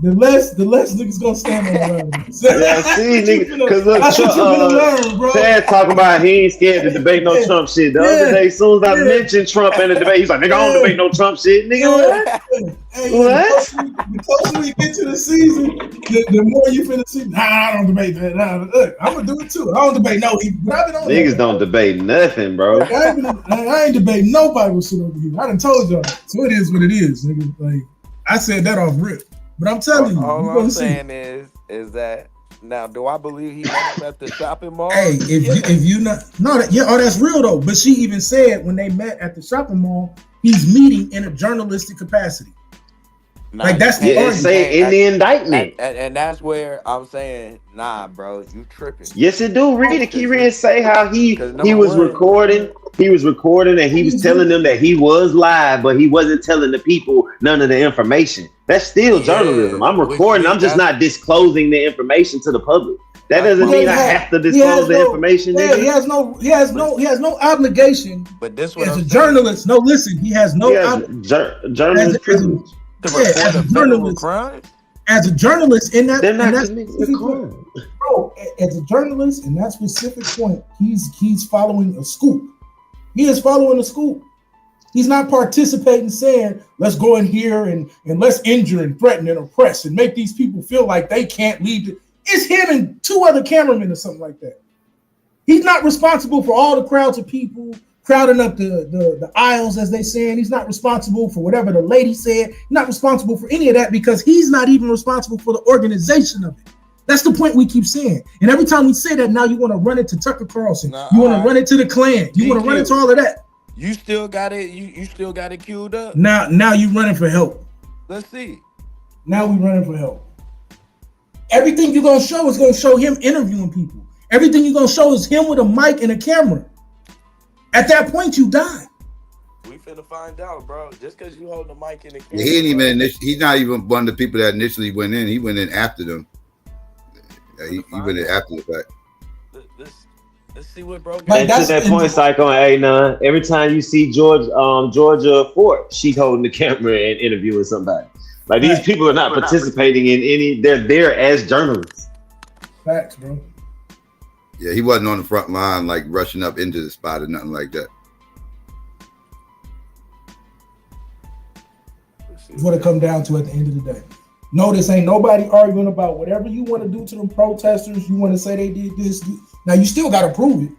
the less niggas gonna stand on the line. Yeah, see, nigga, because look, Tad talking about he ain't scared to debate no Trump shit. The other day, as soon as I mentioned Trump in the debate, he's like, nigga, I don't debate no Trump shit. Nigga, what? What? The closer we get to the season, the more you finna see, I don't debate that. Look, I'm gonna do it too. I don't debate no. Niggas don't debate nothing, bro. I ain't debating nobody with shit over here. I done told y'all. So it is what it is, nigga. Like, I said that off rip. But I'm telling you, all I'm saying is that now, do I believe he met at the shopping mall? Hey, if you not that's real though. But she even said when they met at the shopping mall, he's meeting in a journalistic capacity. Like that's the argument. Say in the indictment, and that's where I'm saying, nah, bro, you tripping. Yes, it do. Read it. Key read say how he was recording. He was recording and he was telling them that he was live, but he wasn't telling the people none of the information. That's still journalism. I'm recording. I'm just not disclosing the information to the public. That doesn't mean I have to disclose the information. Yeah, he has no obligation. But this as a journalist. No, listen, he has no journalist privilege. As a journalist in that, they're not bro, as a journalist in that specific point, he's following a scoop. He is following a scoop. He's not participating, saying, let's go in here and let's injure and threaten and oppress and make these people feel like they can't lead. It's him and two other cameramen or something like that. He's not responsible for all the crowds of people crowding up the aisles, as they saying. He's not responsible for whatever the lady said. He's not responsible for any of that because he's not even responsible for the organization of it. That's the point we keep saying. And every time we say that, now you want to run it to Tucker Carlson. You want to run it to the Klan. You want to run into all of that. You still got it. You still got it queued up. Now you running for help. Let's see. Now we running for help. Everything you're gonna show is gonna show him interviewing people. Everything you're gonna show is him with a mic and a camera. At that point, you die. We finna find out, bro. Just because you hold the mic in the camera. He ain't even. He's not even one of the people that initially went in. He went in after them. He went in after the fact. Let's see what bro. And to that point, Psycho and A9, every time you see Georgia Fort, she's holding the camera and interviewing somebody. Like these people are not participating in any. They're there as journalists. Facts, bro. Yeah, he wasn't on the front line like rushing up into the spot or nothing like that. It's what it come down to at the end of the day. Notice ain't nobody arguing about whatever you want to do to them protesters. You want to say they did this. Now you still got to prove it.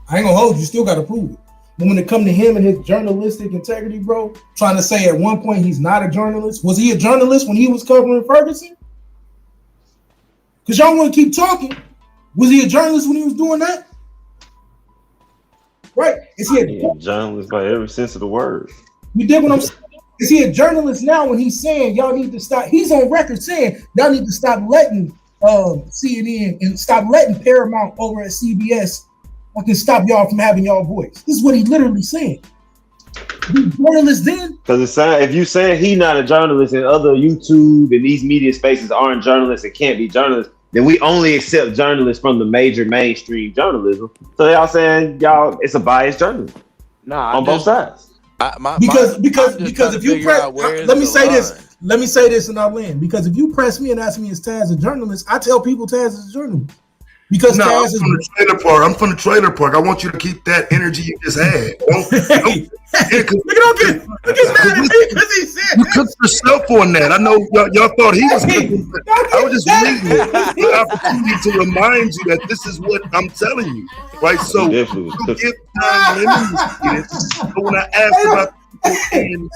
I ain't gonna hold you. Still got to prove it. But when it come to him and his journalistic integrity, bro, trying to say at one point he's not a journalist. Was he a journalist when he was covering Ferguson? Because y'all want to keep talking. Was he a journalist when he was doing that? Right? Is he a journalist by every sense of the word? You dig what I'm saying? Is he a journalist now when he's saying y'all need to stop? He's on record saying y'all need to stop letting CNN and stop letting Paramount over at CBS fucking stop y'all from having y'all voice. This is what he literally saying. You journalist then? Because if you saying he not a journalist and other YouTube and these media spaces aren't journalists and can't be journalists, then we only accept journalists from the major mainstream journalism. So y'all saying y'all it's a biased journalism on both sides. Because if you press, let me say this and I'll land. Because if you press me and ask me is Taz a journalist, I tell people Taz is a journalist. Because I'm from the trailer park. I'm from the trailer park. I want you to keep that energy you just had. Don't get mad at me because he said you cooked yourself on that. I know y'all thought he was cooking. I was just using the opportunity to remind you that this is what I'm telling you. Right? So give time and but when I asked about don't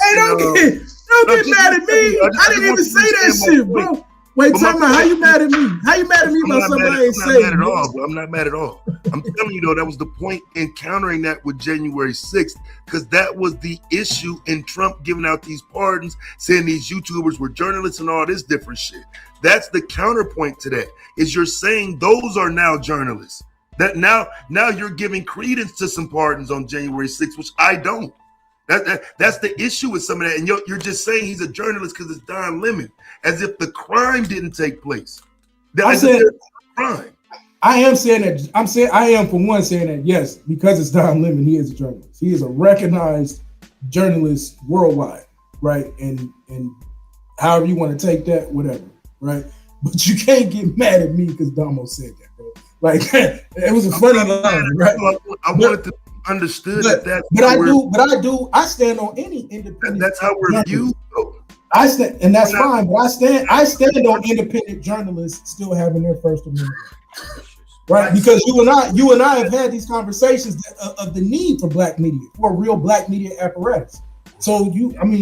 get mad at me. I didn't even say that shit, bro. Wait, tell me, how you mad at me? How you mad at me about something I ain't saying? I'm not mad at all, bro. I'm not mad at all. I'm telling you though, that was the point in countering that with January 6th, because that was the issue in Trump giving out these pardons, saying these YouTubers were journalists and all this different shit. That's the counterpoint to that. Is you're saying those are now journalists. That now you're giving credence to some pardons on January 6th, which I don't. That's the issue with some of that. And you're just saying he's a journalist because it's Don Lemon, as if the crime didn't take place. I said crime. I am saying that. I am for one saying that yes, because it's Don Lemon, he is a journalist. He is a recognized journalist worldwide, right? And however you want to take that, whatever, right? But you can't get mad at me because Damo said that, bro. Like it was a funny line, right? I wanted to understood that. I stand on any independent. That's how we're viewed. I stand, and that's fine. But I stand on independent journalists still having their First Amendment, right? Because you and I have had these conversations of the need for black media, for a real black media apparatus. So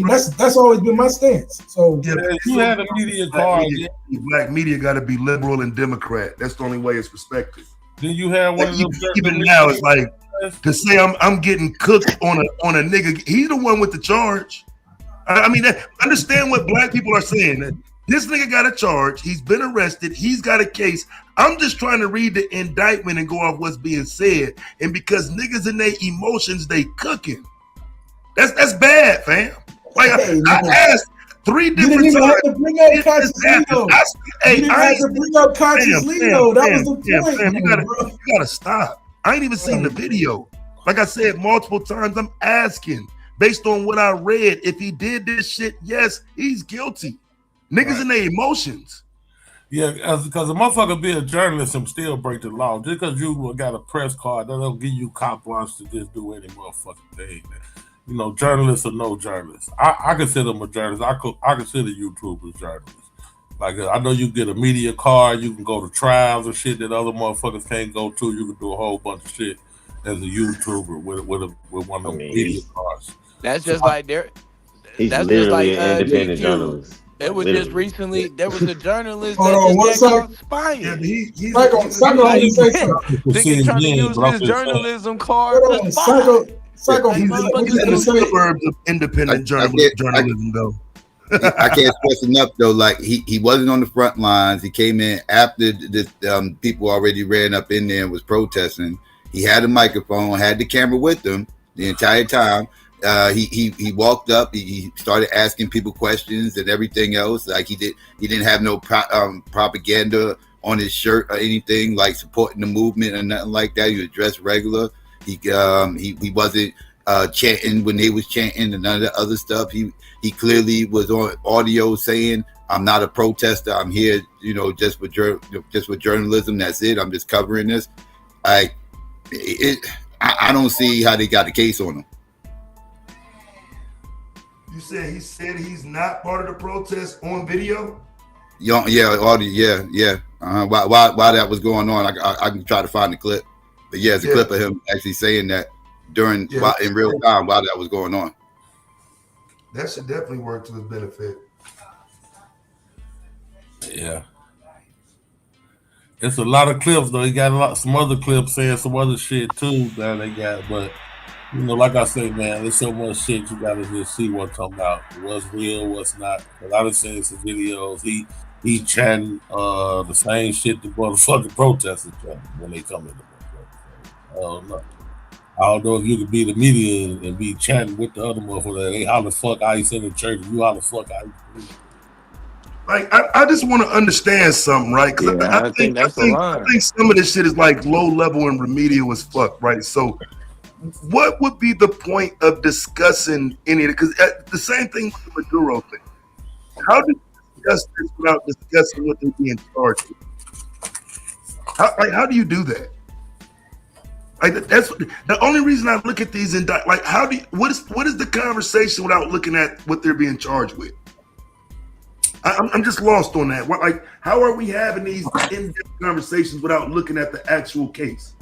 that's always been my stance. So you had a media card. Black media got to be liberal and Democrat. That's the only way it's respected. Then you have one of them. Even now, it's like to say I'm getting cooked on a nigga. He's the one with the charge. I mean, understand what black people are saying. This nigga got a charge. He's been arrested. He's got a case. I'm just trying to read the indictment and go off what's being said. And because niggas in their emotions, they cooking. That's bad, fam. Like I asked 3 different times. You didn't even have to bring up Conscious Leo. You didn't have to bring up Conscious Leo. That was the point. Fam, you gotta stop. I ain't even seen the video. Like I said multiple times, I'm asking based on what I read. If he did this shit, yes, he's guilty. Niggas in their emotions. Yeah, because a motherfucker be a journalist and still break the law. Just because you got a press card, that don't give you carte blanche to just do any motherfucking thing. You know, journalists or no journalists. I consider them a journalist. I consider YouTubers journalists. Like, I know you get a media card, you can go to trials and shit that other motherfuckers can't go to. You can do a whole bunch of shit as a YouTuber with one of them media cards. That's just like He's that's literally just like an independent journalist. It was just recently. There was a journalist Hold on, that what's just up? got spying. Psycho, Nigga trying to use his journalism card. to spy. Psycho, he's in the suburbs of independent journalism, though. I can't stress enough though. Like he wasn't on the front lines. He came in after the people already ran up in there and was protesting. He had a microphone, had the camera with him the entire time. He walked up. He started asking people questions and everything else. Like he didn't have no propaganda on his shirt or anything like supporting the movement or nothing like that. He was dressed regular. He wasn't chanting when they was chanting and none of the other stuff. He clearly was on audio saying, "I'm not a protester. I'm here, just with journalism. That's it. I'm just covering this." I don't see how they got the case on him. You said he said he's not part of the protest on video? Yeah, audio, yeah. While that was going on, I can try to find the clip. But yeah, it's a clip of him actually saying that in real time while that was going on. That should definitely work to his benefit. Yeah. It's a lot of clips though. He got some other clips saying some other shit too that they got, but like I say, man, there's so much shit you gotta just see what come out. What's real, what's not. But I done seen some videos. He chanting the same shit the motherfucking protesters chanting when they come in. I don't know if you could be the media and be chanting with the other motherfucker. They holler fuck ICE in the church. You holler fuck ICE. Like I just want to understand something, right? Because I think some of this shit is like low level and remedial as fuck, right? So, what would be the point of discussing any of it? Because the same thing with the Maduro thing. How do you discuss this without discussing what they're being charged with? How do you do that? Like that's the only reason I look at these what is the conversation without looking at what they're being charged with? I'm just lost on that. Like, how are we having these in-depth conversations without looking at the actual case?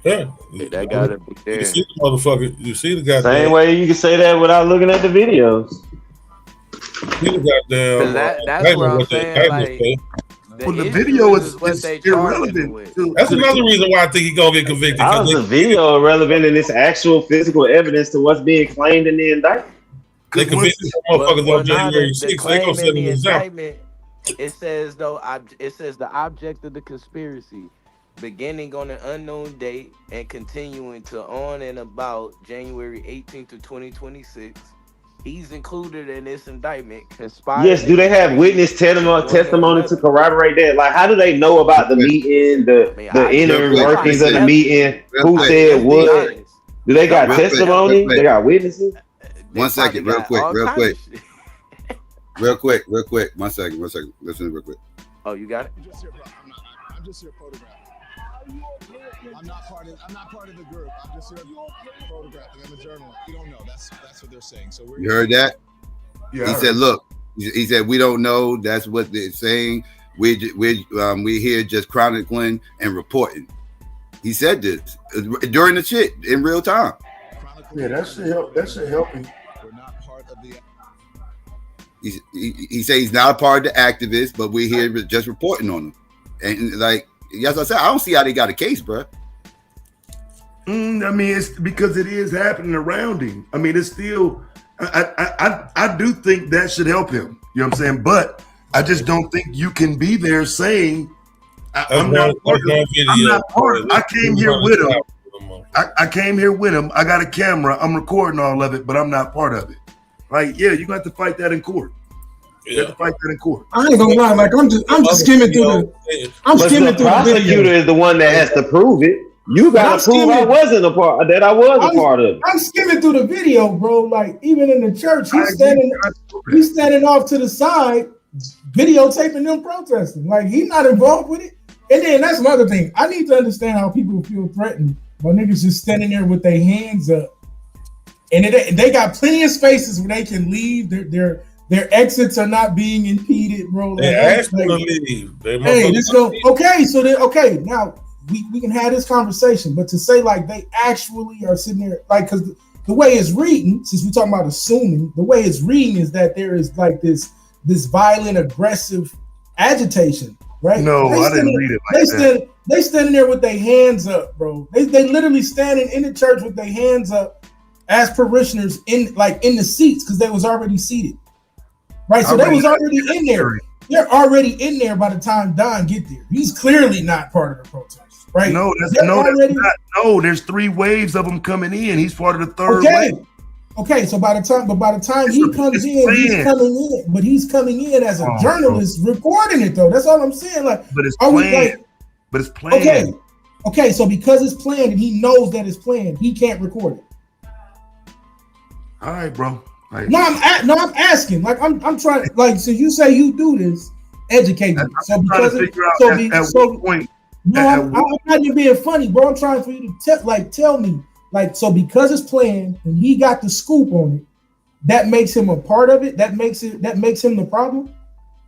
Yeah, that gotta be there. You see the motherfucker. You see the guy. Same way you can say that without looking at the videos. That's what I'm saying. Like, the video is irrelevant. That's another reason why I think he's gonna get convicted. How is the video irrelevant and it's actual physical evidence to what's being claimed in the indictment? They convicted motherfuckers on January 6th. They gonna send them to indictment. It says it says the object of the conspiracy, beginning on an unknown date and continuing to on and about January 18th of 2026. He's included in this indictment. Yes, do they have witness testimony to corroborate that? Like, how do they know about the meeting, the inner workings of the meeting? Who said what? Do they got testimony? They got witnesses? 1 second, real quick. Real quick. 1 second. Listen real quick. Oh, you got it? I'm just here photographing. I'm not part of the group. I'm just here photographing. I'm a journalist. You don't know. That's what they're saying. So you heard that? Yeah. He said, "Look." He said, "We don't know." That's what they're saying. We're here just chronicling and reporting. He said this during the shit in real time. Yeah, that should help. That should help him. We're not part of the. He said he's not a part of the activists, but we're here just reporting on them. And like, as I said, I don't see how they got a case, bro. I mean, it's because it is happening around him. I mean, it's still. I do think that should help him. You know what I'm saying? But I just don't think you can be there saying, I'm not part of it. I came here with him. I came here with him. I got a camera. I'm recording all of it, but I'm not part of it. Like, yeah, you're going to have to fight that in court. You have to fight that in court. I ain't gonna lie, like I'm just skimming through the. The prosecutor is the one that has to prove it. You gotta prove I wasn't a part that I was a part of it. I'm skimming through the video, bro. Like even in the church, he's standing off to the side, videotaping them protesting. Like he's not involved with it. And then that's another thing. I need to understand how people feel threatened by niggas just standing there with their hands up, and they got plenty of spaces where they can leave. Their exits are not being impeded, bro. They asked them to leave. Hey, let's go. Okay, now we can have this conversation, but to say like they actually are sitting there, like, because the way it's reading, since we're talking about assuming, the way it's reading is that there is like this violent, aggressive agitation, right? No, I didn't read it like that. They standing there with their hands up, bro. They literally standing in the church with their hands up as parishioners in the seats because they was already seated. Right, so they was already in there. They're already in there by the time Don get there. He's clearly not part of the protest, right? No, that's not. No, there's 3 waves of them coming in. He's part of the 3rd wave. Okay, so by the time he comes in, he's coming in as a journalist recording it though. That's all I'm saying. Like, but it's planned. But it's planned. Okay, so because it's planned and he knows that it's planned, he can't record it. All right, bro. Like, I'm asking. Like I'm trying. Like, so you say you do this, educate me. So because I'm not even being funny, bro. I'm trying for you to tell me. Like, so because it's planned and he got the scoop on it, that makes him a part of it. That makes him the problem.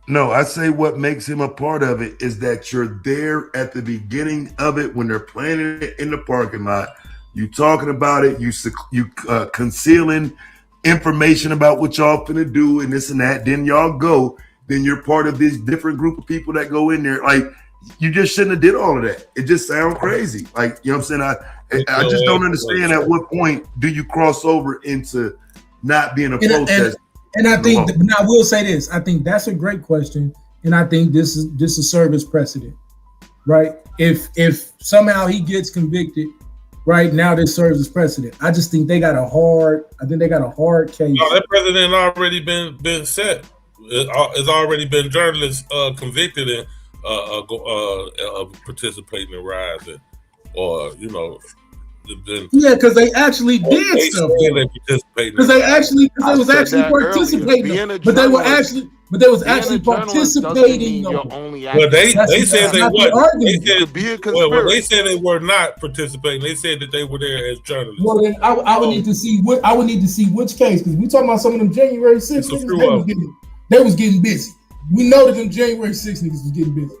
No, I say what makes him a part of it is that you're there at the beginning of it when they're planning it in the parking lot. You talking about it. You concealing information about what y'all finna do and this and that. Then y'all go. Then you're part of this different group of people that go in there. Like, you just shouldn't have did all of that. It just sounds crazy. Like, you know what I'm saying? I just don't understand at what point do you cross over into not being a protest. And I think, now I will say this. I think that's a great question, and I think this is serve as precedent, right? If somehow he gets convicted, right now this serves as precedent. I just think they got a hard case. No, that precedent already been set. It's already been journalists convicted and participating in riots, or yeah, because they actually did stuff. Because they was actually participating, but they was actually participating. Well, they said they weren't. Well, they said they were not participating. They said that they were there as journalists. Well, then I would need to see which case, because we talking about some of them January 6th niggas. They was getting busy. We know that them January 6th niggas was getting busy.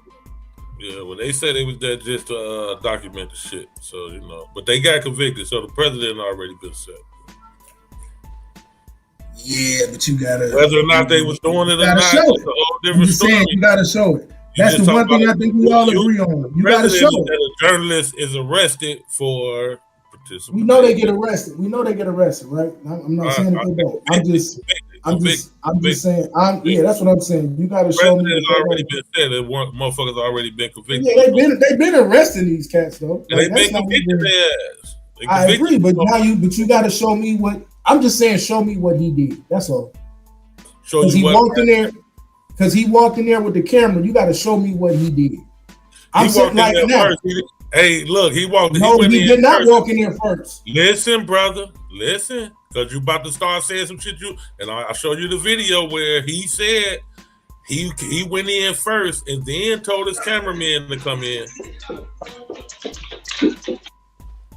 Yeah, well, they said they was there just to document the shit. So, but they got convicted. So the president already been set. Yeah, but you gotta whether or not they was doing it or gotta not. show It's it. a whole I'm different just saying, story. you gotta show it. You That's just the talk one thing about I think we all agree on. You gotta show president it. that a journalist is arrested for participating. We know they get arrested. We know they get arrested, right? I'm not saying that they don't. I'm just saying. Yeah, that's what I'm saying. You got to show me. President has already been said that one motherfuckers already been convicted. Yeah, they've been arresting these cats though. And they've been convicted. I agree, but now you got to show me what. I'm just saying, show me what he did. That's all. Because he walked in there. Because he walked in there with the camera. You got to show me what he did. I'm saying like now. Hey, look, he walked. No, he did not walk in there first. Listen, brother, listen, because you about to start saying some shit. I'll show you the video where he said he went in first and then told his cameraman to come in.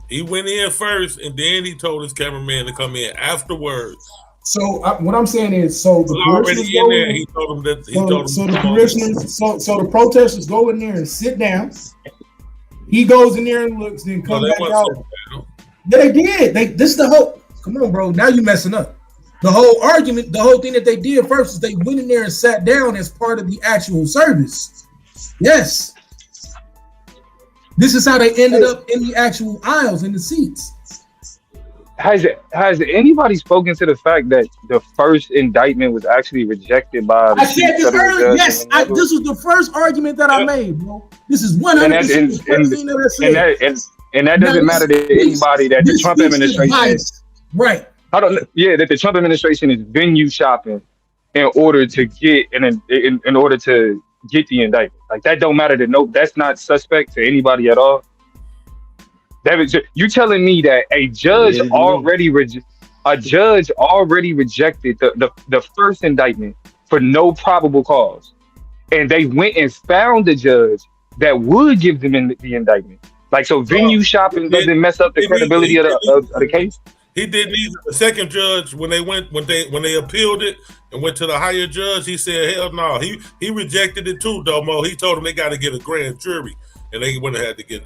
He went in first and then he told his cameraman to come in afterwards. So what I'm saying is, so the parishioners go in there. He told him that. So the protesters go in there and sit down. He goes in there and looks, then comes back out. Yeah, they did. This is the whole. Come on, bro. Now you messing up. The whole argument, the whole thing that they did first is they went in there and sat down as part of the actual service. Yes. This is how they ended up in the actual aisles, in the seats. Has anybody spoken to the fact that the first indictment was actually rejected by the I said this earlier. Yes, this was the first argument that I made, bro. This is 100% the first thing that I said. And that doesn't matter to anybody that the Trump administration right. That the Trump administration is venue shopping in order to get in order to get the indictment. Like that don't matter to that's not suspect to anybody at all. You telling me that a judge already rejected the first indictment for no probable cause, and they went and found a judge that would give them the indictment. Like, so venue shopping doesn't mess up the credibility of the case. He didn't either. The second judge, when they appealed it and went to the higher judge, he said, hell no. He rejected it too, Domo. He told them they got to get a grand jury. And they went ahead to get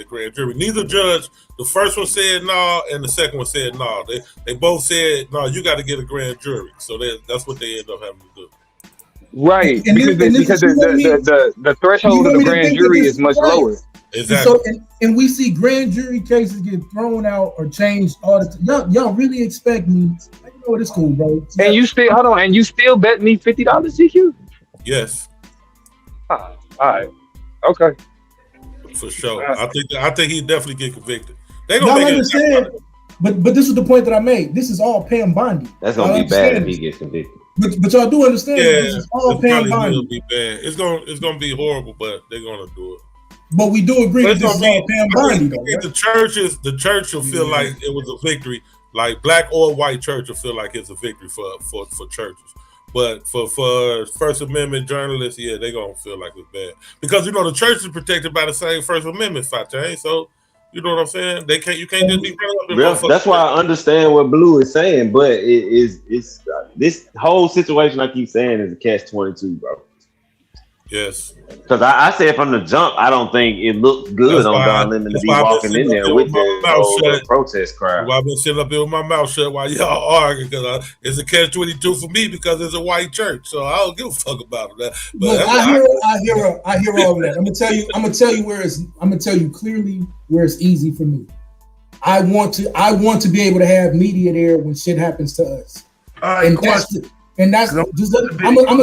a grand jury. Neither judge, the first one said no, and the second one said no. They both said no. You got to get a grand jury. So that's what they end up having to do. Right, because the threshold of the grand jury is much lower. Exactly. And we see grand jury cases get thrown out or changed all the time. Y'all really expect me? You know what? It's cool, bro. And you still and you still bet me $50, GQ? Yes. All right. Okay. For sure. I think he definitely get convicted. They gonna make understand, but this is the point that I made. This is all Pam Bondi. That's gonna be bad if he gets convicted. But y'all do understand this is all Pam Bondi. Will be bad. It's gonna be horrible, but they're gonna do it. But we do agree that this is all Pam Bondi, though. Right? The church will feel like it was a victory. Like black or white church will feel like it's a victory for churches. But for First Amendment journalists, yeah, they're gonna feel like it's bad. Because the church is protected by the same First Amendment, Fateh. So you know what I'm saying? You can't just be running up. That's why I understand what Blue is saying, but it's this whole situation I keep saying is a catch-22, bro. Yes. Because I said from the jump, I don't think it looks good on Don Lemon to be walking in there with the protest crowd. Well, I've been sitting up here with my mouth shut while y'all arguing because it's a catch-22 for me because it's a white church, so I don't give a fuck about it. But look, I hear all of that. I'm gonna tell you clearly where it's easy for me. I want to be able to have media there when shit happens to us. I'm gonna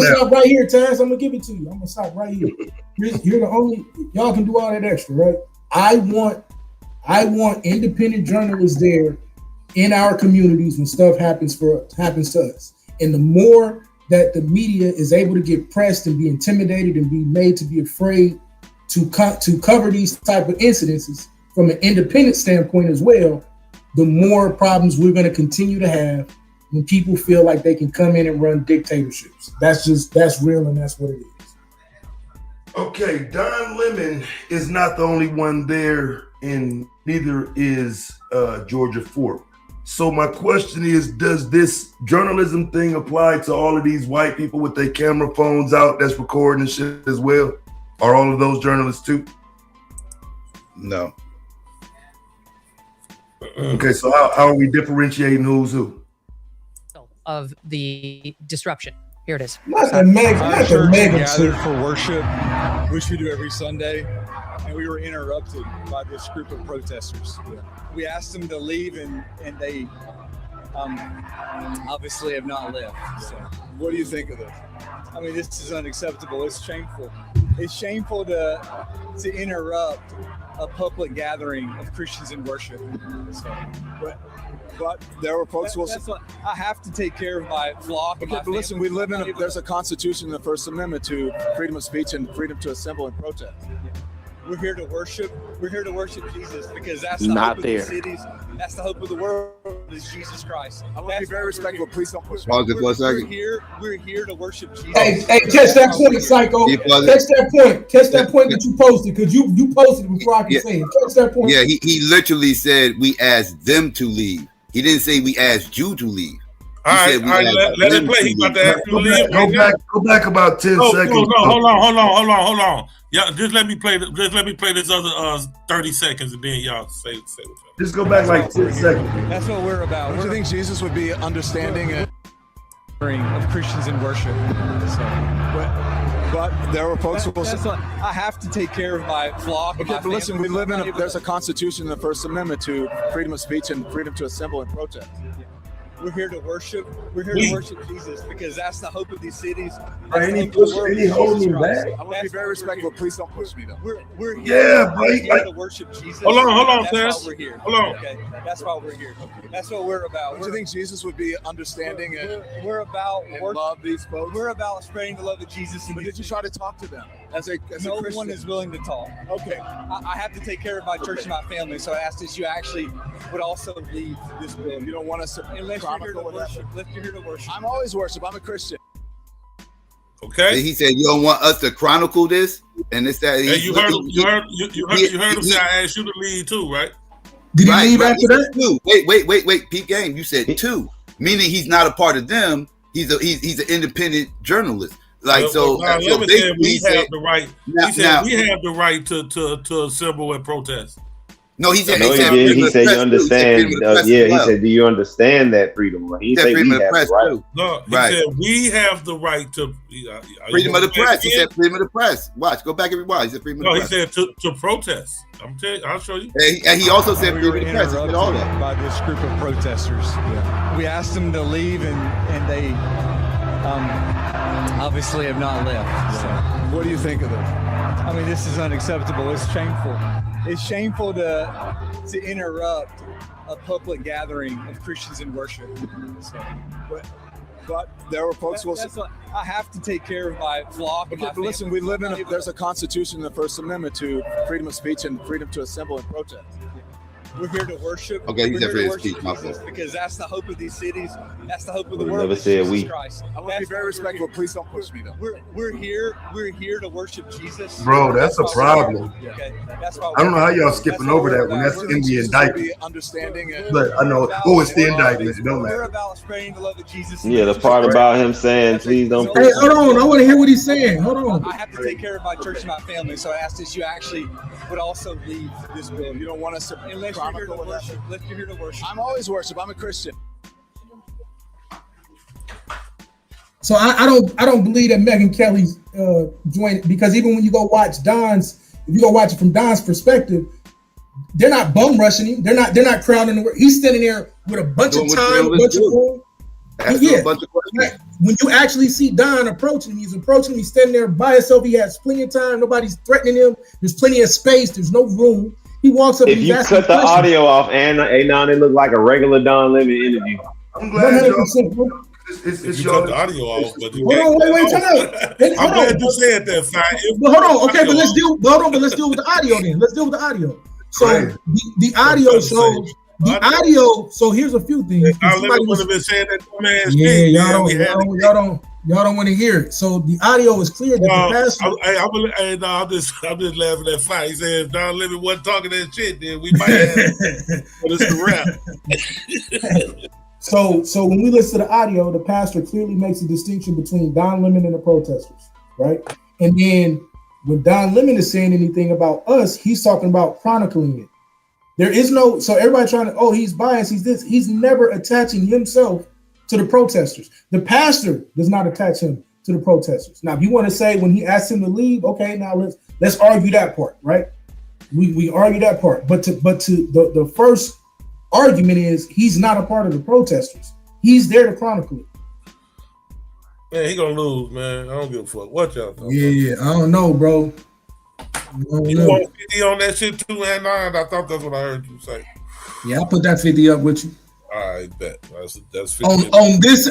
stop right here, Taz. I'm gonna give it to you. I'm gonna stop right here. You're the only y'all can do all that extra, right? I want independent journalists there in our communities when stuff happens to us. And the more that the media is able to get pressed and be intimidated and be made to be afraid to cover these type of incidences from an independent standpoint as well, the more problems we're going to continue to have when people feel like they can come in and run dictatorships. That's real, and that's what it is. Okay, Don Lemon is not the only one there, and neither is Georgia Fort. So my question is, does this journalism thing apply to all of these white people with their camera phones out that's recording and shit as well? Are all of those journalists too? No. Okay, so how are we differentiating who's who? of the disruption. Here it is. Not the mega, Our not the church mega gathered shit. for worship, which we do every Sunday, and we were interrupted by this group of protesters. We asked them to leave, and they obviously have not left. So, what do you think of this? I mean, this is unacceptable. It's shameful. It's shameful to interrupt a public gathering of Christians in worship. So, but there were folks who will. I have to take care of my flock. Okay, but listen, we live in there's a constitution in the First Amendment to freedom of speech and freedom to assemble and protest. We're here to worship. We're here to worship Jesus because that's the hope of the cities. That's the hope of the world is Jesus Christ. I want to be very respectful. Please don't push me. Pause it for a second. We're here to worship Jesus. Hey, catch that point, Psycho. Catch that point. Catch that point that you posted, because you posted it before I can say it. Catch that point. Yeah, he literally said we asked them to leave. He didn't say we asked you to leave. All right, let it play. He about to ask you to leave. Go back about 10 seconds. No, hold on. Yeah, just let me play this other 30 seconds, and then y'all say what y'all. Just go back like 10 seconds. That's what we're about. Don't you think Jesus would be understanding of Christians in worship? But there were folks who will say, I have to take care of my flock. Okay, but listen, we live in there's a constitution in the First Amendment to freedom of speech and freedom to assemble and protest. We're here to worship. We're here to worship Jesus because that's the hope of these cities. Any holding me back? I want to be very respectful. Please don't push me, though. We're here, here to worship Jesus. Hold on, That's Tess. why we're here. Hold on. Okay, that's why we're here. That's what we're about. Do you think Jesus would be understanding and we're about love these folks? We're about spreading the love of Jesus. But did you try to talk to them? As a no Christian? One is willing to talk. Okay, I have to take care of my church and my family, so I asked that you actually would also leave this building. You don't want us to unless you're here to worship. Unless you're here to worship. I'm always worship. I'm a Christian. Okay. He said you don't want us to chronicle this, and it's that. Hey, you heard him say I asked you to leave too, right? Did he leave after that? Two. Wait. Peep game. You said two, meaning he's not a part of them. He's an independent journalist. Like we have the right. He said we have the right to assemble and protest. No, he said. No, he did. He said you understand. He said, "Do you understand that freedom?" He said we have the right. No, he said we have the right to freedom of the press. He said freedom of the press. Watch, go back and rewind. He said freedom of the press. No, he said to protest. I'm telling you, I'll show you. And he also said freedom of the press. He said all that by this group of protesters. Yeah. We asked them to leave, and they obviously have not left. So, what do you think of this? I mean, this is unacceptable. It's shameful. It's shameful to interrupt a public gathering of Christians in worship. So, but there were folks who will say, I have to take care of my flock. Okay, but listen, we live in there's a constitution in the First Amendment to freedom of speech and freedom to assemble and protest. We're here to worship. Okay, he's here to worship Jesus because that's the hope of these cities. That's the hope of the world. Never said Jesus we. Christ. I want to be very respectful. Please don't push me, though. We're here to worship Jesus. Bro, that's a problem. Okay, that's why I don't know how y'all skipping over that when that's in the indictment. But I know. Oh, it's the indictment. It don't matter. We're about spreading the love of Jesus. Yeah, the part about him saying, "Please don't." Hey, hold on. I want to hear what he's saying. Hold on. I have to take care of my church and my family, so I asked that you actually would also leave this building. You don't want us to unless you're here to worship. Unless you're here to worship. I'm always worship. I'm a Christian. So I don't believe that Megyn Kelly's joined, because even when you go watch Don's, if you go watch it from Don's perspective, they're not bum rushing him. They're not crowding the work. He's standing there with a bunch of time, a bunch of room. Yeah. When you actually see Don approaching him, he's standing there by himself. He has plenty of time. Nobody's threatening him. There's plenty of space. There's no room. He walks up. If you cut the audio off, and it looked like a regular Don Lemon interview. I'm glad you cut the audio off, but wait, time out. I'm glad you said that, fine. But hold on, okay, but let's deal with the audio then. Let's deal with the audio. So the audio shows the audio. So here's a few things. Somebody would have been saying that dumbass thing. Y'all don't want to hear it. So the audio is clear. I'm just laughing at Fire. He said Don Lemon wasn't talking that shit, then we might have it. But it's the rap. So when we listen to the audio, the pastor clearly makes a distinction between Don Lemon and the protesters, right? And then when Don Lemon is saying anything about us, he's talking about chronicling it. There is no, so everybody trying to, he's biased, he's this. He's never attaching himself to the protesters. The pastor does not attach him to the protesters. Now, if you want to say when he asked him to leave, okay, now let's argue that part, right? We argue that part. But to the first argument is he's not a part of the protesters. He's there to chronicle it. Man, he gonna lose, man. I don't give a fuck what y'all talking Yeah, I don't know, bro. You want 50 on that shit too, and I thought that's what I heard you say. Yeah, I put that 50 up with you. All right, bet. That's 50. On this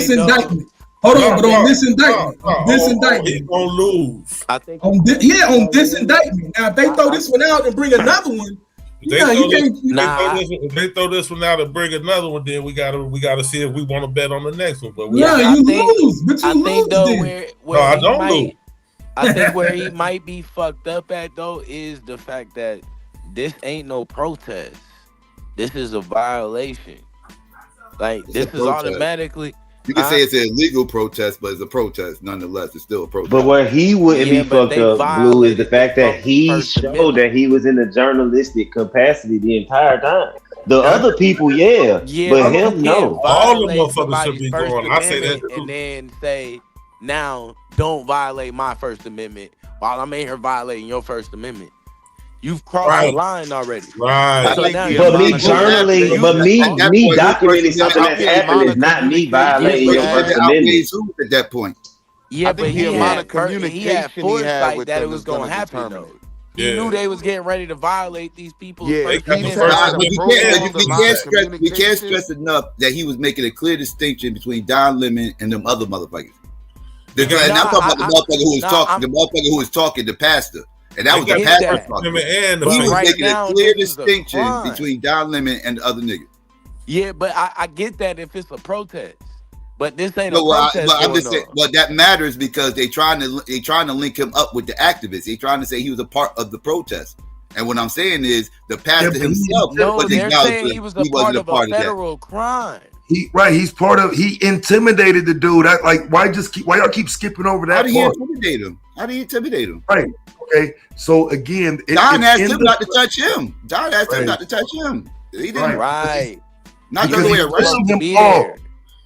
indictment. Hold on, but on this indictment, he's gonna lose. I think on this indictment. Now, if they throw this one out and bring another one, if they throw this one out and bring another one, then we gotta see if we want to bet on the next one. But you lose, but you lose. I don't lose. I think where he might be fucked up at though is the fact that this ain't no protest. This is a violation. Like It's this a is protest. automatically. You can say it's an illegal protest, but it's a protest nonetheless. It's still a protest. But where he wouldn't be fucked up, Blue, is the fact that he showed that he was in a journalistic capacity the entire time. The other people, but him, no. All the motherfuckers should be going. I say that too. And then say, now don't violate my First Amendment while I'm in here violating your First Amendment. You've crossed the line already. Right. So now But me documenting something that's happened is not me violating your First Amendment. At that point. Yeah, but the amount of communication he had foresight with that them it was is gonna going to happen determine though. it. He knew they was getting ready to violate these people's We can't stress enough that he was making a clear distinction between Don Lemon and them other motherfuckers. And I'm talking about the motherfucker who was talking, the motherfucker who was talking, the pastor. And that was the pastor talking. He was making a clear distinction between Don Lemon and the other niggas. Yeah, but I get that if it's a protest. But this ain't a protest. But I'm just saying, but that matters because they trying to link him up with the activists. They trying to say he was a part of the protest. And what I'm saying is the pastor himself. No, they're saying he was a part of a federal crime. He's part of. He intimidated the dude. Why y'all keep skipping over that? How did he intimidate him? Right. Okay. So again, Don asked him not to touch him. Don asked him not to touch him. He didn't. Right. Not the other way around.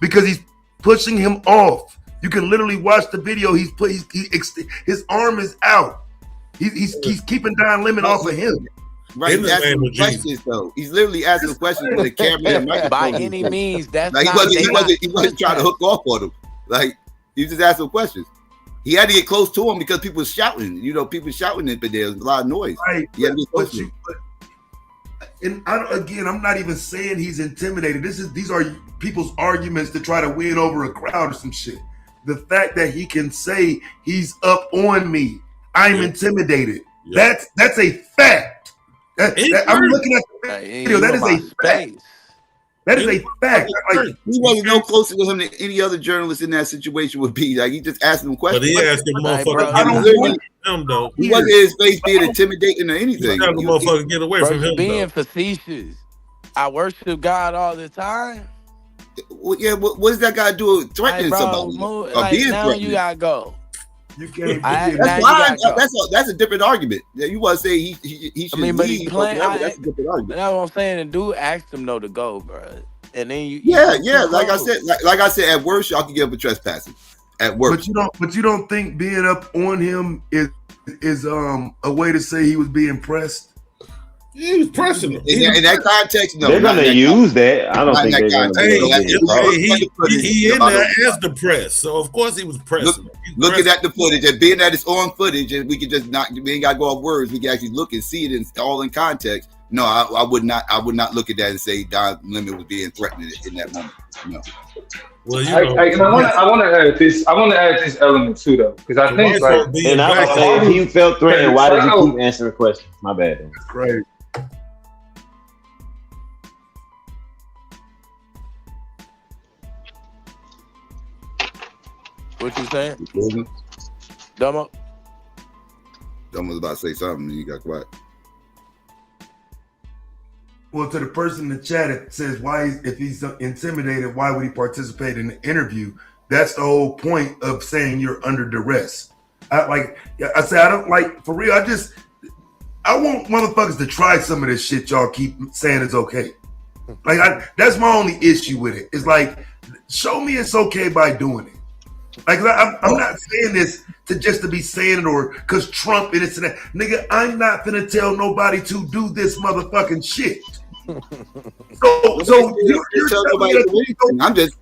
Because he's pushing him off. You can literally watch the video. His arm is out. He's keeping Don Lemon off of him. Right, he's asking questions though. He's literally asking questions with the camera and microphone. By any means, that's like he wasn't trying to hook off on him. Like he was just asking questions. He had to get close to him because people were shouting. People shouting it, but there was a lot of noise. Right. He had to get close to him. And I'm not even saying he's intimidated. These are people's arguments to try to win over a crowd or some shit. The fact that he can say he's up on me, I'm intimidated. Yeah. That's a fact. I'm looking at the video. That is a fact. That is a fact. Like, he wasn't no closer to him than any other journalist in that situation would be. Like he just asked him questions. But he asked the motherfucker. He wasn't his face being intimidating or anything. He the motherfucker get away from him. Being facetious. I worship God all the time. Well, yeah, what does that got to do with threatening somebody? Or being now threatened? You gotta go. You can't. That's a different argument. You want to say he should leave? But he playing. That's a different argument. That's what I'm saying. The dude asked him to go, bro. And then you. Like I said, at worst, y'all can give him a trespassing. At worst, but you don't think being up on him is a way to say he was being pressed? He was pressing him. In that context, no. They're gonna use that. I don't think they're gonna. He in there as the press, so of course he was pressing. Looking at the footage and being that it's on footage, and we can just we ain't gotta go off words. We can actually look and see it all in context. No, I would not look at that and say Don Lemon was being threatened in that moment. No. Well, I want to add this. I want to add this element too, though, because I think and I would say if he felt threatened, why did you keep answering questions? My bad. Great. What you saying? Dumbo? Dumbo was about to say something and you got quiet. Well, to the person in the chat, it says, if he's intimidated, why would he participate in the interview? That's the whole point of saying you're under duress. I don't like, for real, I want motherfuckers to try some of this shit y'all keep saying is okay. Like that's my only issue with it. It's like, show me it's okay by doing it. Like I'm not saying this to be saying it or because Trump and it's that. Nigga, I'm not gonna tell nobody to do this motherfucking shit. So you're telling me I'm just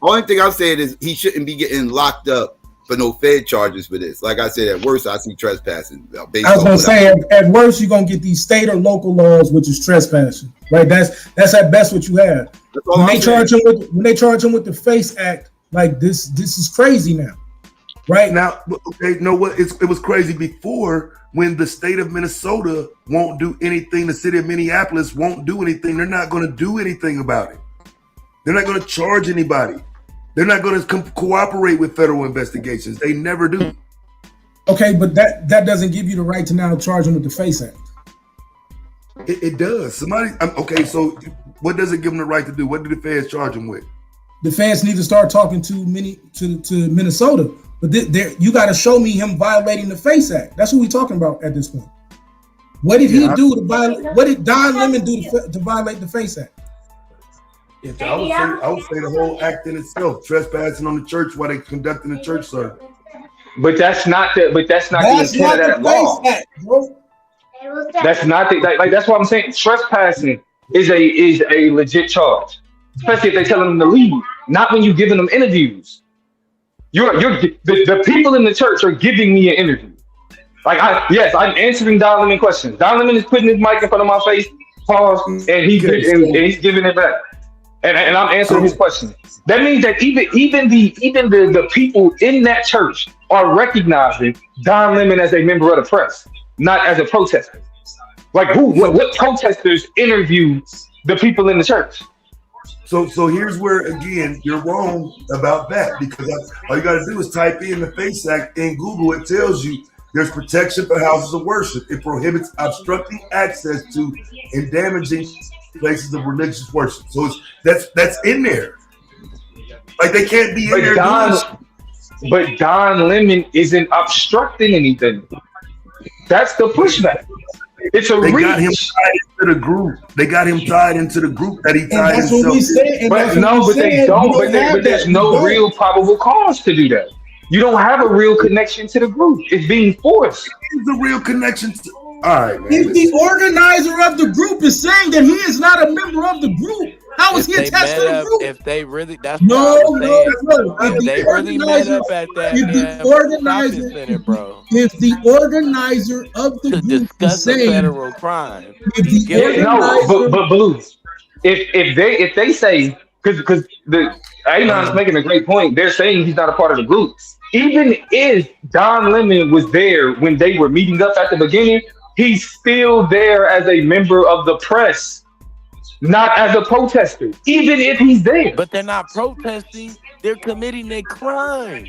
only thing I'm saying is he shouldn't be getting locked up for no Fed charges for this. Like I said, at worst I see trespassing. I was gonna say at worst you're gonna get these state or local laws, which is trespassing. Right? That's at best what you have. When they charge him with the FACE Act, like this is crazy now. Right now, okay, know what? It was crazy before when the state of Minnesota won't do anything. The city of Minneapolis won't do anything. They're not going to do anything about it. They're not going to charge anybody. They're not going to cooperate with federal investigations. They never do. Okay, but that doesn't give you the right to now charge them with the FACE Act. It does. Okay, so what does it give them the right to do? What do the feds charge them with? The feds need to start talking to Minnesota. But you got to show me him violating the FACE Act. That's what we're talking about at this point. What did he do to violate? What did Don Lemon do to violate the FACE Act? I would say the whole act in itself, trespassing on the church while they conducting the church service. But that's not the intent of that law. That's not that's what I'm saying. Trespassing is a legit charge, especially if they're telling them to leave. Not when you're giving them interviews. The people in the church are giving me an interview. I'm answering Don Lemon questions. Don Lemon is putting his mic in front of my face, pause, and he's giving it back. And I'm answering his questions. That means that even the people in that church are recognizing Don Lemon as a member of the press, not as a protester. Like what protesters interview the people in the church? So here's where, again, you're wrong about that, because all you got to do is type in the FACE Act in Google. It tells you there's protection for houses of worship. It prohibits obstructing access to and damaging places of religious worship. So that's in there. Like they can't be in there. But Don Lemon isn't obstructing anything. That's the pushback. It's a reach. Got him tied into the group. They got him tied into the group that he tied himself. But there's no real probable cause to do that. You don't have a real connection to the group. It's being forced. It's a real connection to. All right, man. If the organizer of the group is saying that he is not a member of the group, how is he attached to the group? If they really, that's no. If they really met up at that shopping center, bro. If the organizer of the group discuss a federal crime, but Blue, if they say because the Anon's making a great point, they're saying he's not a part of the group. Even if Don Lemon was there when they were meeting up at the beginning, he's still there as a member of the press, not as a protester, even if he's there. But they're not protesting, they're committing a crime.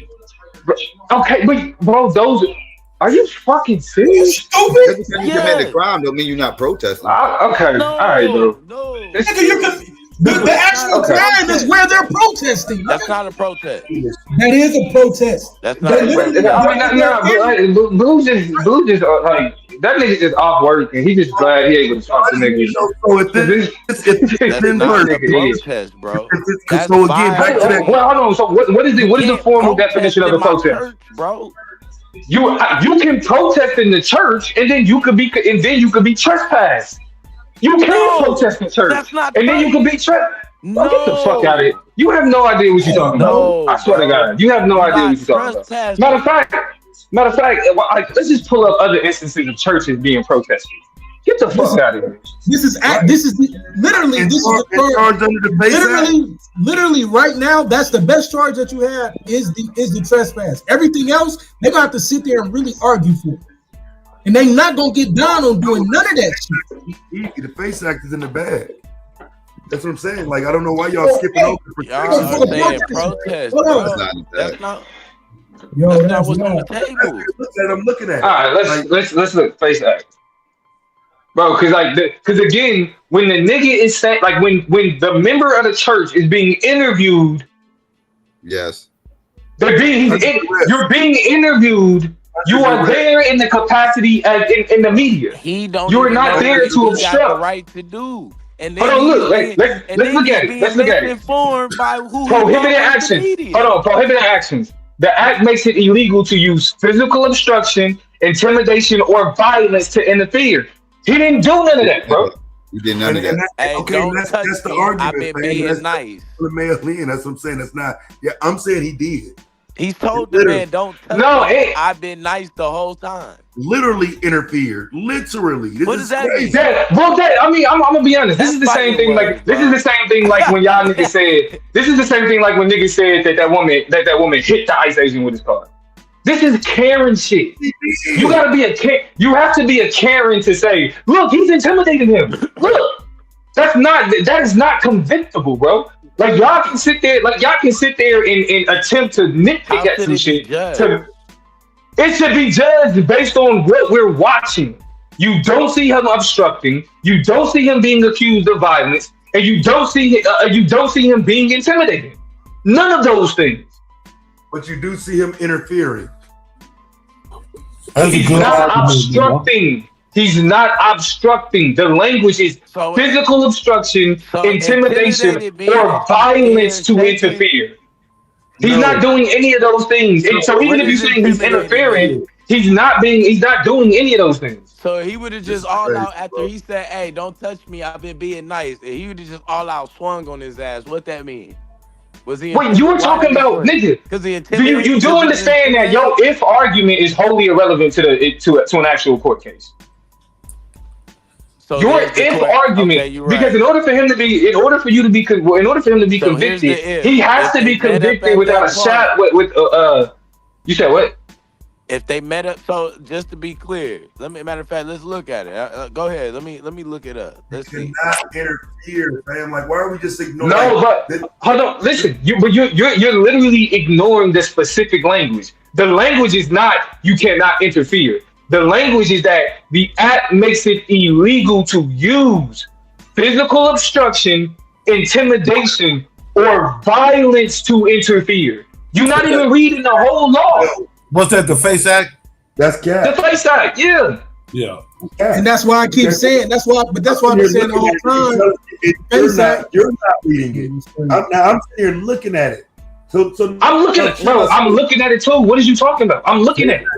Okay, but bro, are you fucking serious? Stupid? Every time you commit a crime don't mean you're not protesting. Okay, all right, bro. The actual crime is where they're protesting. That's not a protest. That is a protest. That's not a protest. Blue just like that nigga just off work and he just glad he able to talk to niggas. So it's in not a protest, bro. So again, back to that. Well, hold on. So what is the formal definition of a protest, church, bro? You can protest in the church and then you could be trespassed. You can't protest in church, and then you can be trespassed. No. Get the fuck out of here. You have no idea what you're talking about. I swear to God, you have no idea what you're talking about. Matter of fact, let's just pull up other instances of churches being protested. Get the fuck out of here. Literally right now, that's the best charge that you have is the trespass. Everything else, they're gonna have to sit there and really argue for it. And they not gonna get down on doing none of that shit. The FACE Act is in the bag. That's what I'm saying. Like I don't know why y'all skipping over y'all saying protest. That's not what's on the table. I'm looking at. All right, let's look FACE Act, bro. Because again, when the nigga is saying when the member of the church is being interviewed, yes, you're being interviewed. You are there in the capacity in the media. He don't. You are not there to obstruct. Got the right to do. And Hold then on, look. Let's look at it. Let's look at it. Informed by who Prohibited actions. Hold on, prohibited actions. The act makes it illegal to use physical obstruction, intimidation, or violence to interfere. He didn't do none of that, bro. He did none of that. Hey, that's the argument. I've been being nice. The male in. That's what I'm saying. That's not. Yeah, I'm saying he did. He's told the man, "Don't touch me." I've been nice the whole time. Literally interfered. Literally. What does that mean? I mean, I'm gonna be honest. This is the same thing. This is the same thing. Like when y'all niggas said. This is the same thing. Like when niggas said that woman hit the ICE agent with his car. This is Karen shit. You gotta be you have to be a Karen to say, look, he's intimidating him. Look, that is not convictable, bro. Like y'all can sit there and attempt to nitpick at some shit. It should be judged based on what we're watching. You don't see him obstructing. You don't see him being accused of violence, and you don't see him being intimidated. None of those things. But you do see him interfering. He's not obstructing. He's not obstructing. The language is physical obstruction, intimidation, or violence to interfere. He's not doing any of those things. And so even if you're saying he's interfering, he's not doing any of those things. So he would have just all out after he said, "Hey, don't touch me. I've been being nice." And he would have just all out swung on his ass. What that mean? Was he? Wait, you were talking about nigga? Because you do understand that your if argument is wholly irrelevant to an actual court case. So your if argument, because in order for him to be convicted, he has to be convicted without a shot. You said what? If they met up, so just to be clear, matter of fact, let's look at it. Go ahead. Let me look it up. Let's see. Not interfere, man. Like, why are we just ignoring? No, but hold on. Listen, you're literally ignoring the specific language. The language is not you cannot interfere. The language is that the act makes it illegal to use physical obstruction, intimidation, or violence to interfere. You're not even reading the whole law. What's that? The FACE Act? That's cat. The FACE Act, yeah. Yeah. And that's why I keep saying. That's why I've been saying the whole time. You're not reading it. I'm sitting here looking at it. So I'm looking at it, bro. I'm looking at it too. What are you talking about? I'm looking at it.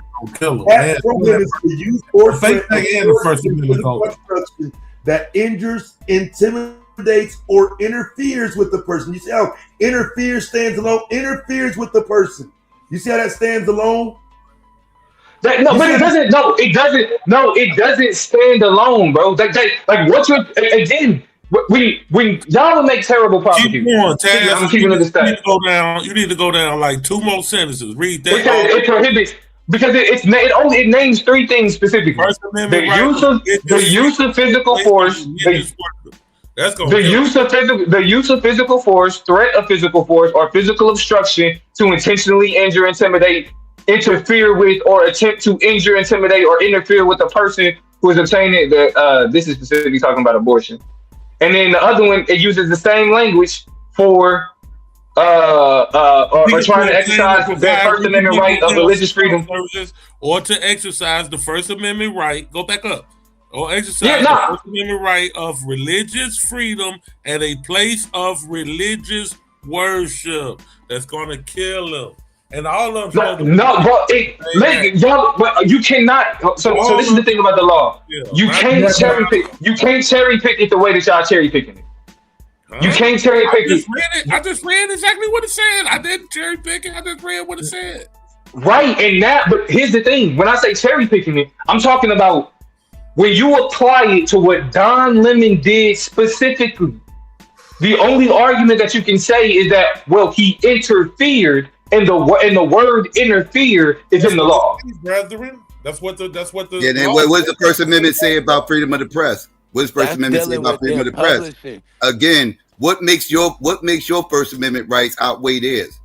That injures, intimidates, or interferes with the person. You see how interferes stands alone? Interferes with the person. You see how that stands alone? It doesn't stand alone, bro. When y'all would make terrible prosecutors. Keep going, Taz. You need to go down like 2 more sentences. Read that. It prohibits because it names 3 things specifically: the use of physical force, the use of physical force, threat of physical force, or physical obstruction to intentionally injure, intimidate, interfere with, or attempt to injure, intimidate, or interfere with a person who is obtaining this is specifically talking about abortion. And then the other one, it uses the same language for or trying to exercise their First Amendment right of religious freedom, or to exercise the First Amendment right. Go back up. Or exercise the First Amendment right of religious freedom at a place of religious worship. That's going to kill them. And all of them. But you cannot. So this is the thing about the law. Yeah, you can't cherry pick. You can't cherry pick it the way that y'all cherry picking it. You can't cherry pick it. I just read exactly what it said. I didn't cherry pick it. I just read what it said. Right, and but here's the thing. When I say cherry picking it, I'm talking about when you apply it to what Don Lemon did specifically. The only argument that you can say is that, well, he interfered. And the word interfere is in the law. Brethren, that's what the yeah. Then what does the First Amendment say about freedom of the press? What does First Amendment say about freedom of the press? Again, what makes your First Amendment rights outweigh theirs?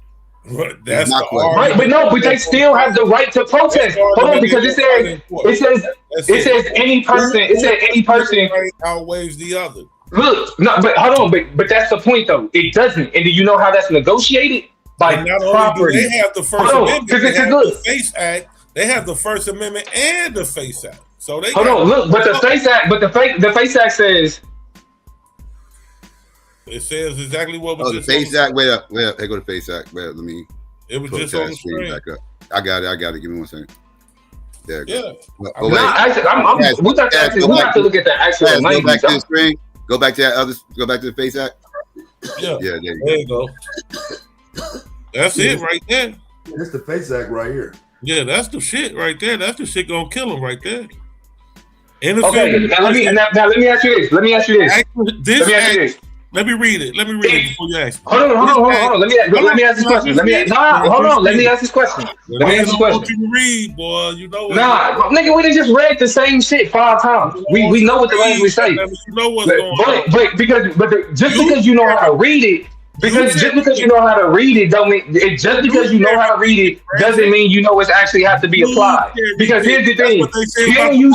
That's my question. Right, but they still have the right to protest. Hold on, because it says any person. It said any person outweighs the other. Look, no, but hold on, but that's the point though. It doesn't. And do you know how that's negotiated? By not only do they have the First Amendment, they have the FACE Act. They have the First Amendment and the FACE Act. So they but the FACE Act, the FACE Act says It says exactly what was the just Face on Act. Wait up. Hey, go to Face Act. Wait up, let me. It was just on the screen. Back up. I got it. Give me 1 second. There. Yeah. We have to look at the actual language. Go back to the screen. Go back to that other. Go back to the Face Act. Yeah. Yeah. There you go. That's it right there. That's the Face Act right here. Yeah, that's the shit right there. That's the shit gonna kill him right there. Okay, now let me ask you this. Let me ask you this. Let me read it before you ask me. Hold on. Let me ask this question. Let me ask this question. What you read, boy? You know what? Nigga, we done just read the same shit 5 times. We know what the language say. You know what's going on. But because you know how to read it. Just because you know how to read it don't mean doesn't mean you know it's actually have to be applied. Because here's the thing: can you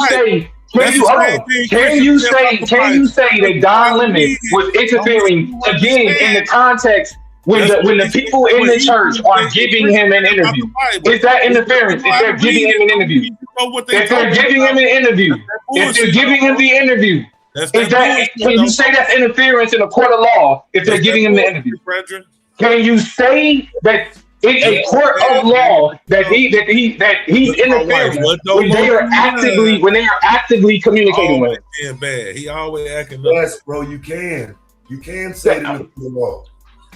say that Don Lemon was interfering again in the context when the people in the church are giving him an interview? Is that interference? If they're giving him an interview, can you say that's interference in a court of law if they're giving him the interview? Can you say that in a court of law that he's interfering when they are actively communicating with him? Yeah, bad. He always acting up. Yes, bro, you can say that in the law.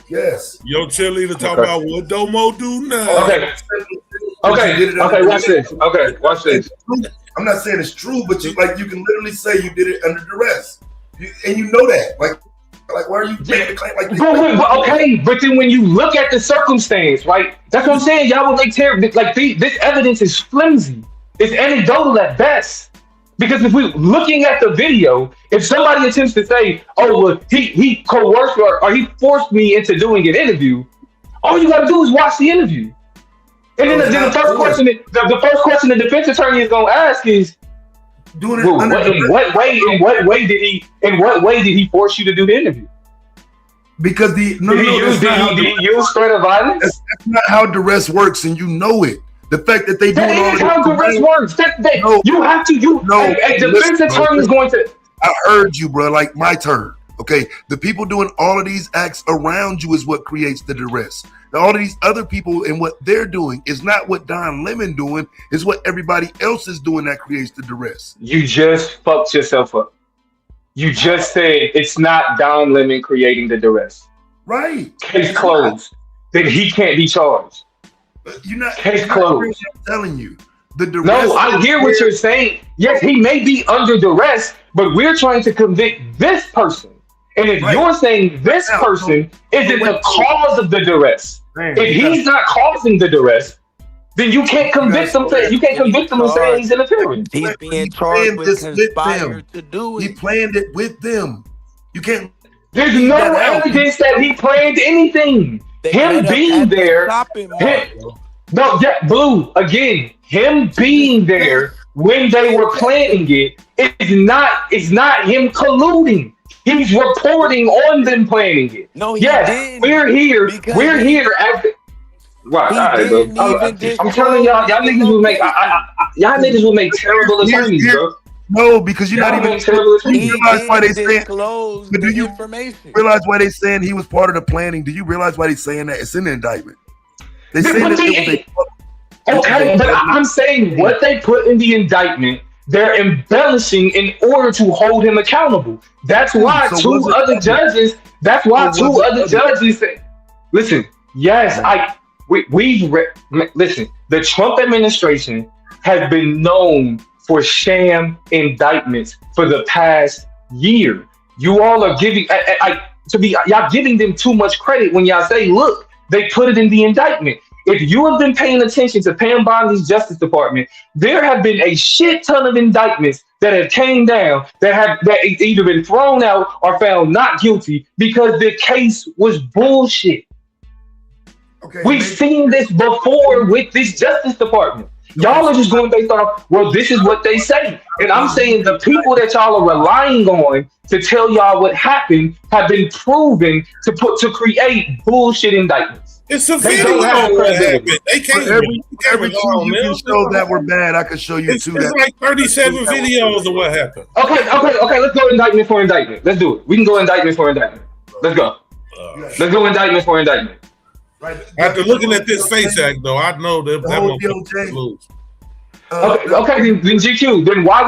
Yes. Your cheerleader talk about what Domo do now. Okay, watch this. I'm not saying it's true, but you can literally say you did it under duress, and you know that. Like, why are you making a claim like this? But then when you look at the circumstance, right? That's what I'm saying. Y'all will make terrible. Like this evidence is flimsy. It's anecdotal at best. Because if we're looking at the video, if somebody attempts to say, "Oh, well, he coerced or he forced me into doing an interview," all you got to do is watch the interview. And then the first question the defense attorney is going to ask is, in what way did he force you to do the interview? Because did he use threat of violence? That's not how duress works, and you know it. The fact that they do that is how duress works. A defense attorney is going to. I heard you, bro. Like my turn. Okay, the people doing all of these acts around you is what creates the duress. Now, all of these other people and what they're doing is not what Don Lemon doing, is what everybody else is doing that creates the duress. You just fucked yourself up. You just said it's not Don Lemon creating the duress. Right. Case closed. Then he can't be charged. You're not. Case closed. I'm telling you. The duress. No, I hear what you're saying. Yes, he may be under duress, but we're trying to convict this person. And if you're saying this person isn't the cause of the duress, if he's not causing the duress, then you can't convict him. You can't convict him of saying he's interfering. He's being charged with conspiring to do it. He planned it with them. You can't. There's no evidence that he planned anything. Him being there. Blue again. Him being there when they were planning it is not him colluding. He's reporting on them planning it. No, he didn't. We're here at the. Right, all right, bro. I'm telling y'all niggas will make y'all niggas will make terrible attorneys, bro. No, because you're not even. You realize why they saying? But do you realize why they saying he was part of the planning? Do you realize why they saying that? It's in the indictment. They say that. Okay, but I'm saying what they put in the indictment, they're embellishing in order to hold him accountable. That's why two other judges say, listen, yes, listen, the Trump administration has been known for sham indictments for the past year. You all are giving, y'all giving them too much credit when y'all say, look, they put it in the indictment. If you have been paying attention to Pam Bondi's Justice Department, there have been a shit ton of indictments that have came down that either been thrown out or found not guilty because the case was bullshit. Okay, we've seen this before with this Justice Department. Y'all are just going based off, well, this is what they say. And I'm saying the people that y'all are relying on to tell y'all what happened have been proven to create bullshit indictments. It's a video. They can't. Every two you can show that were bad, I can show you two. It's like 37 videos of what happened. Okay. Let's go indictment for indictment. Let's do it. We can go indictment for indictment. Let's go. Let's go indictment for indictment. Right. After looking at this face act, though, I know that DOJ lose. Okay, then GQ. Then why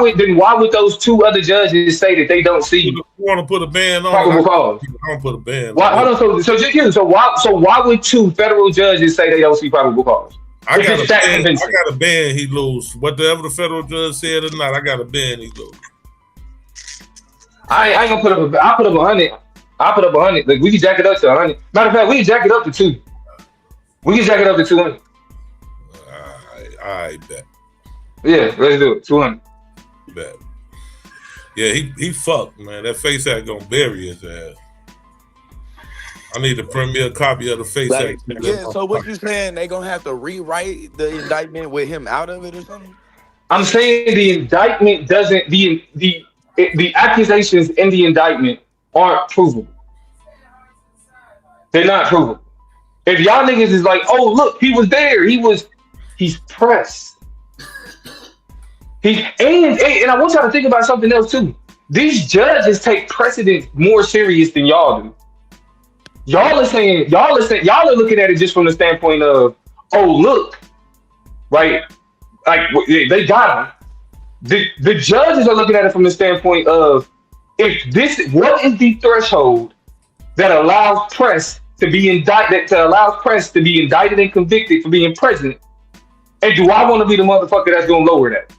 would those two other judges say that they don't see You want to put a ban on probable cause? I don't put a ban. Why, hold on. So GQ. So why would two federal judges say they don't see probable cause? I got a ban. He lose. Whatever the federal judge said or not, I got a ban. He lose. I ain't gonna put up. I put up 100. I put up 100. Like we can jack it up to 100. Matter of fact, we can jack it up to 2. We can jack it up to 200. I bet. Yeah, let's do it. 200. Bet. Yeah, he fucked, man. That face act gonna bury his ass. I need to print me a copy of the face act. Yeah, so what you saying? They gonna have to rewrite the indictment with him out of it or something? I'm saying the indictment doesn't. The accusations in the indictment aren't provable. They're not provable. If y'all niggas is like, oh look, he was there. He's pressed. And I want y'all to think about something else too. These judges take precedent more serious than y'all do. Y'all are looking at it just from the standpoint of, oh look, right? Like they got him. The judges are looking at it from the standpoint of, what is the threshold that allows press to be indicted, and convicted for being president? And do I want to be the motherfucker that's gonna lower that?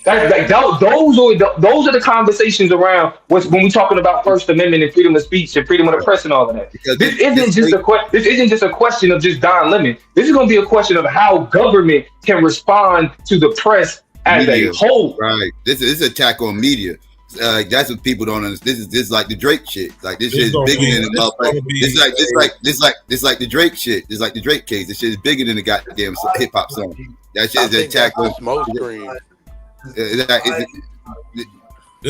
That's like those are the conversations around when we talking about First Amendment and freedom of speech and freedom of the press and all of that. This isn't just a question of just Don Lemon. This is going to be a question of how government can respond to the press as a whole. Right. This is attack on media. That's what people don't understand. This is like the Drake shit. Like this shit is bigger than the motherfucker. This like the Drake shit. It's like the Drake case. This shit is bigger than the goddamn hip hop song. That shit is an attack on smoke screen. There's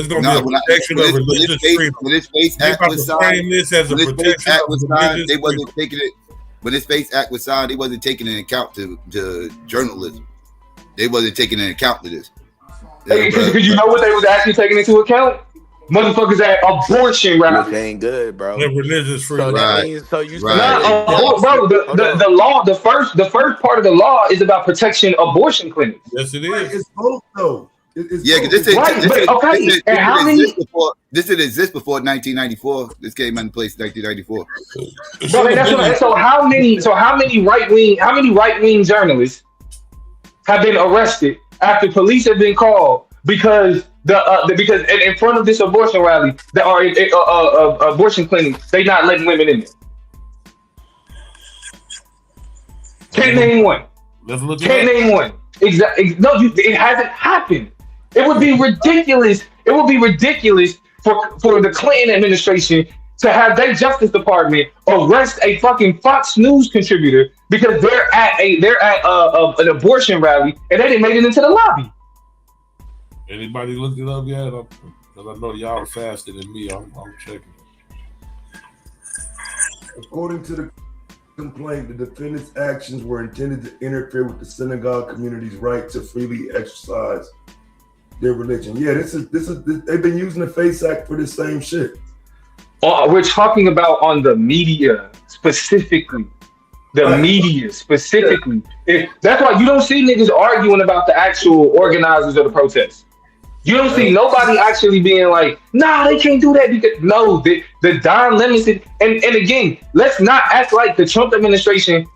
gonna be a protection of religious freedom. When this Face Act was signed, they wasn't taking it. When this Face Act was signed, they wasn't taking into account to journalism. They wasn't taking into account to this. Because you know what they was actually taking into account? Motherfuckers at abortion rallies. Which ain't good, bro. And religious freedom. So you bro, the law, the first part of the law is about protection abortion clinics. Yes, it is. It's both though. Yeah, because this didn't exist before 1994. This came into place in 1994. So how many right wing journalists have been arrested after police have been called because because in front of this abortion rally that are abortion clinics, they not letting women in there? Can't name one. Can't name one. Exactly. No, it hasn't happened. It would be ridiculous. It would be ridiculous for the Clinton administration to have their Justice Department arrest a fucking Fox News contributor because they're at an abortion rally and they didn't make it into the lobby. Anybody looked it up yet? Because I know y'all are faster than me. I'm checking. According to the complaint, the defendant's actions were intended to interfere with the synagogue community's right to freely exercise their religion. Yeah, this is they've been using the Face Act for the same shit. We're talking about on the media specifically. That's why you don't see niggas arguing about the actual organizers of the protests. You don't see nobody actually being like, nah, they can't do that because no, the Don Lemon and again, let's not act like the Trump administration,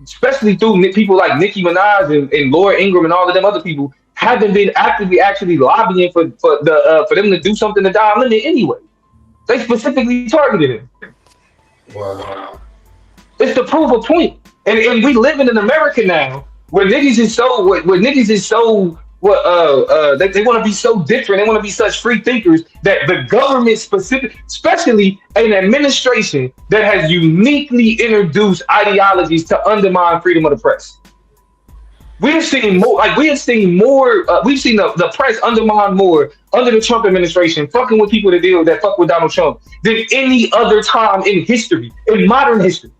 especially through people like Nicki Minaj and Laura Ingraham and all of them other people, haven't been actively actually lobbying for them to do something to Don Lemon anyway. They specifically targeted him. Wow. It's to prove a point. And we living in America now where niggas is so they want to be so different. They want to be such free thinkers that the government especially an administration that has uniquely introduced ideologies to undermine freedom of the press. We've seen the press undermine more under the Trump administration, fucking with people that fuck with Donald Trump than any other time in history, in modern history.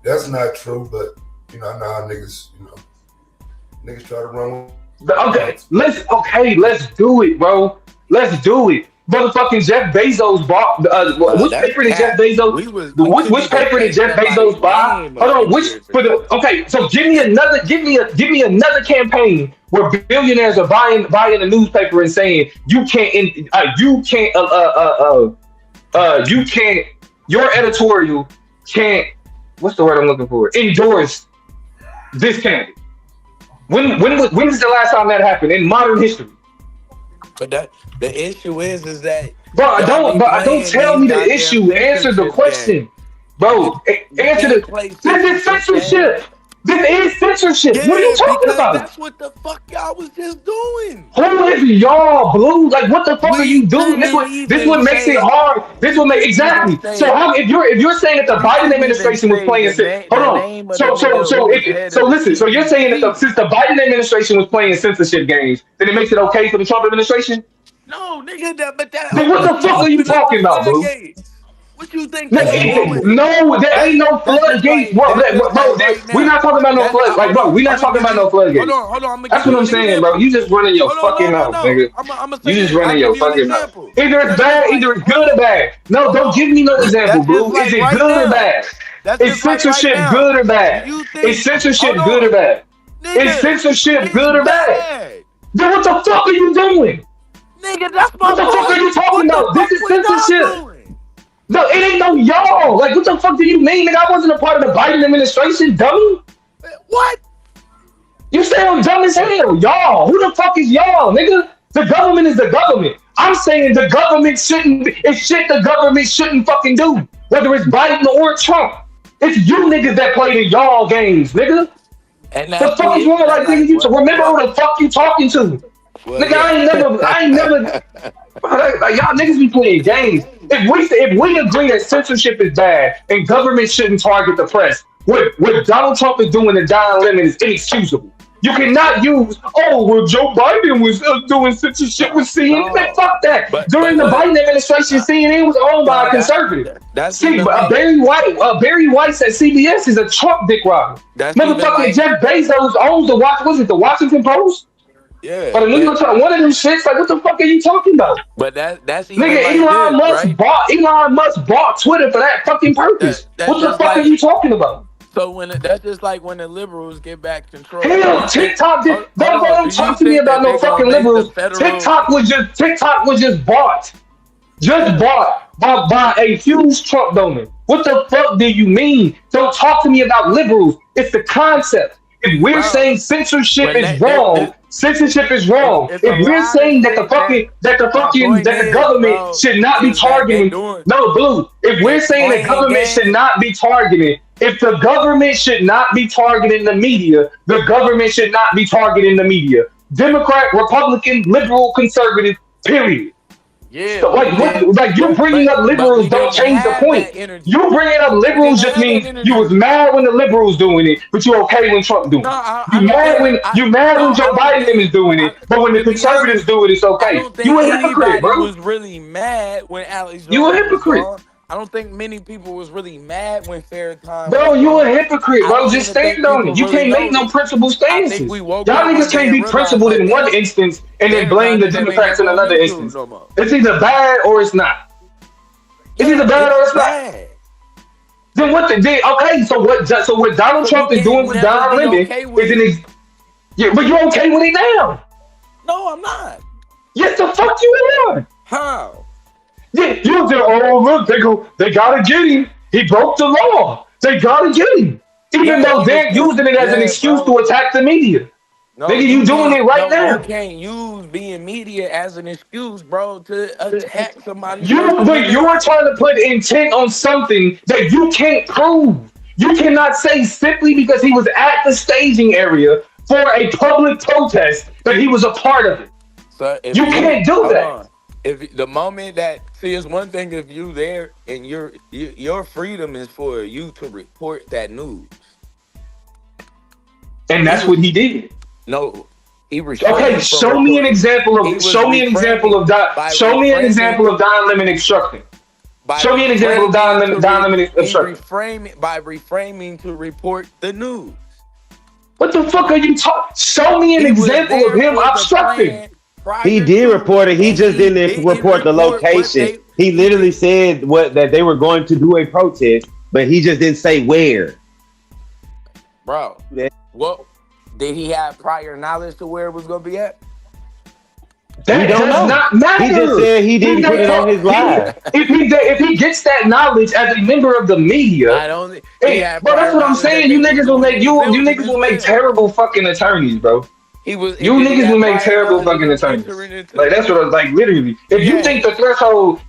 That's not true, but I know how niggas try to run with. Okay, let's do it, bro. Let's do it. motherfucking Jeff Bezos bought? Which That's paper did Jeff cap. Bezos? We Which couldn't even paper did take Jeff somebody's Bezos buy? name Hold up on. in Which here for for the okay? So give me another campaign where billionaires are buying a newspaper and saying you can't your editorial can't, what's the word I'm looking for? Endorse this candidate. When is the last time that happened in modern history? But the issue is that Bro, y'all be don't playing tell these me the goddamn issue. Answer the censorship question. games. Bro, You answer can't the play this is censorship. games. This is censorship. What are you Yeah, talking because about? that's what the fuck y'all was just doing. Who is y'all, Blue? Like, what the fuck are We you doing? couldn't This even what makes it say. hard. This We what make couldn't even exactly. So say. how if you're saying that the We Biden couldn't even administration was say playing hold the on. name of the nigga who was head So of the listen. So you're saying that CDC. since the Biden administration was playing censorship games, then it makes it okay for the Trump administration? No, nigga, but Then what the you fuck are you open up the talking about, Blue? floodgates. What you think they was doing? No, there ain't no floodgates, bro. That's just like right We're now. not talking about no That's flood. Like, hold bro, on. we're I'm not gonna talking give about no you. floodgates. Hold on. I'm gonna That's give what you I'm an saying, bro. example. You just running your Hold fucking on, mouth, no. nigga. I'm gonna You say just this. I'll running give your you an fucking mouth. example. Either it's That's just bad, like either it's good or bad. No, hold don't on. give me no example, That's just Blue. Is like it right good or now. bad? That's Is just like right censorship now. good or Do bad? you Is think? Hold censorship good or on, bad? Is nigga. censorship It's good or bad? bad, Then what the fuck are you doing? nigga. That's my What the fuck are point. you talking What the about? This fuck is was y'all censorship. doing? No, it ain't no y'all. Like, what the fuck do you mean? Nigga, I wasn't a part of the Biden administration, dummy. What? You say I'm dumb as hell. Y'all. Who the fuck is y'all, nigga? The government is the government. I'm saying the government shouldn't, it's shit the government shouldn't fucking do. Whether it's Biden or Trump. It's you niggas that play the y'all games, nigga. And The that's fuck is the wrong? that Like, nigga, like you to remember who the fuck you talking to. well Nigga, yeah. I ain't never, like, y'all niggas be playing games. If we agree that censorship is bad and government shouldn't target the press, what Donald Trump is doing to Don Lemon is inexcusable. You cannot use, oh, well, Joe Biden was doing censorship with CNN. Man, No. fuck that. But During the look, Biden administration, CNN was owned by a conservative. that's See, even like Barry White at CBS is a Trump dick rider. that's even Motherfucking like Jeff Bezos owns the Washington Post? yeah, Or the New York Times, one of them shits. Like, what the fuck are you talking about? but that's even Nigga, like this, right? Elon Musk bought Twitter for that fucking purpose. That's What the just fuck are like you talking about? so that's just like when the liberals get back control. Do Hell, you think? TikTok did. Hold on. Don't Do you talk to me think about that no they're gonna fucking make the liberals. federal? TikTok was just bought. Just bought by a huge Trump donor. What the fuck do you mean? Don't talk to me about liberals. It's the concept. If we're Bro, saying censorship when is wrong, censorship is wrong. it's a If we're lot of saying that shit my point the is, government bro, should not be is that they targeting, doing no, Blue. If we're they saying the playing government should games. not be targeting, if the government should not be targeting the media, the government should not be targeting the media. Democrat, Republican, liberal, conservative, period. Yeah, So, but we didn't. like you bringing up But liberals we don't didn't change the have point. that energy. You bringing up We didn't liberals just have that means you was energy. mad when the liberals doing it, but you okay when Trump doing No, it. I don't think. You mad when Joe I don't Biden think. is doing it, but when the To be conservatives honest, do it, it's I okay. don't think You a hypocrite, anybody bro. was really mad when Alex You a Jones was hypocrite, gone. I don't think many people was really mad when Farrakhan was bro. You a gone. hypocrite, I bro. don't Just even think stand on people it. You really can't make no noticed. principled I think stances. we woke Y'all up one niggas day can't and be realized, principled like, in one damn, instance and then there's blame the nothing that ain't Democrats never in on another YouTube instance. no more. It's either bad or it's not. It's Yeah, either bad or it's it's not. bad. Then what okay, so what Donald So you Trump is can't doing with never Don be Lemon okay with is it. yeah, but you okay with it now? No, I'm not. Yes, the fuck you are. How? Yeah, you say, oh look, they gotta get him. He broke the law. They gotta get him. Even Yeah, though he was. they're using it as an Yeah, excuse bro. to attack the media. No, Nigga, you you doing it can't. right No, you now. can't use being media as an excuse, bro, to attack somebody's First But Amendment you're right. trying to put intent on something that you can't prove. You cannot say simply because he was at the staging area for a public protest that he was a part of it. So if You can't do hold that. on, if the moment that it's one thing if you there and your freedom is for you to report that news, And that's what he did. No, he Okay, refrained from show me an reporting. example He of was refraining Don Lemon obstructing. Show me an example of Don Lemon obstructing. By reframing to report the news. What the fuck are you talking? Show me an He was example of there him for the obstructing. plan. prior. He did to, report it. He and just didn't didn't report the report what location. He literally said that they were going to do a protest, but he just didn't say where. Bro, what did he have prior knowledge to where it was gonna be at? That don't does know. not matter. He just said he didn't put it on his live. If he gets that knowledge as a member of the media, I don't. He had bro, that's prior what I'm knowledge that saying. they You was niggas will going make in the you building niggas will as make well. terrible fucking attorneys, bro. He was. You did he niggas have will make prior terrible knowledge fucking of attorneys. entering into Like that's what I was like. Literally, if you Yeah. think the threshold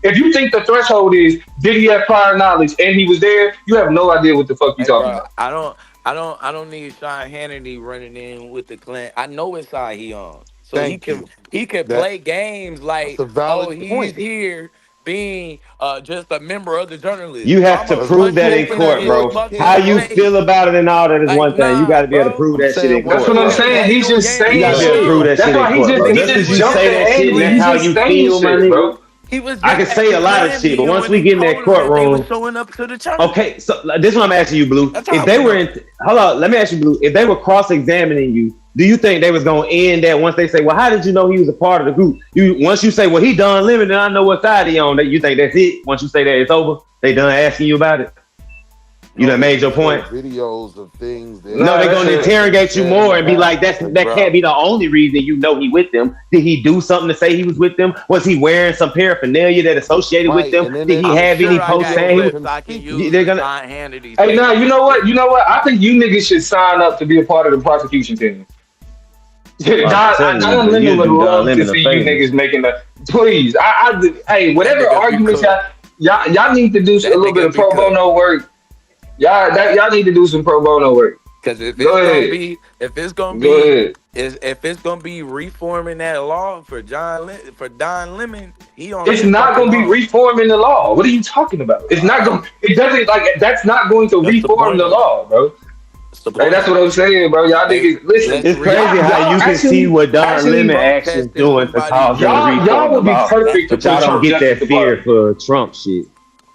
is did he have prior knowledge and he was there, you have no idea what the fuck you Hey, talking bro, about. I don't need Sean Hannity running in with the Clan. I know what side he on, so Thank you. he can That- play games like, That's a valid oh, he's point. here being just a member of the journalists. You So have I'm to gonna prove punch that you in in court, his bro. fucking How you face. feel about it and all that is Like, one thing. You got to be able to bro. prove that shit in That's court. what I'm saying. He's just You saying gotta be able to prove shit. that That's shit why in he court, bro. just Just because you jumped say the that shit and angry. that's He's how just you saying feel, my shit, nigga. bro. He was I just can at say the a lot of Klan shit, but meeting once when we they get in that told him that they were courtroom, showing up to the church. okay, so this is what I'm asking you, Blue. That's If how they we were know. hold on, let me ask you, Blue. If they were cross-examining you, do you think they was gonna end that once they say, well, how did you know he was a part of the group? Once you say, well, he done living, then I know what side he on. That you think that's it? Once you say that it's over, they done asking you about it. You done made your point. Videos of things. No, they're gonna interrogate you more and be like, that can't be the only reason you know he with them. Did he do something to say he was with them? Was he wearing some paraphernalia that associated with them? Did he have any posts saying he was? I can use They're gonna. Sean Hannity. Hey, now you know what? I think you niggas should sign up to be a part of the prosecution team. Don Lemon would love to see you niggas making the. Please, hey, whatever arguments y'all need to do a little bit of pro bono work. Y'all need to do some pro bono work. Because if it's gonna be reforming that law for Don Lemon, he on. It's not gonna be reforming the law. What are you talking about? It's not going. It doesn't that's not going to reform the law, bro. Hey, that's what I'm saying, bro. Y'all niggas, listen. It's crazy how you can see what Don Lemon actually doing to cause him to y'all would reform the be law, perfect, but y'all don't get that fear for Trump shit.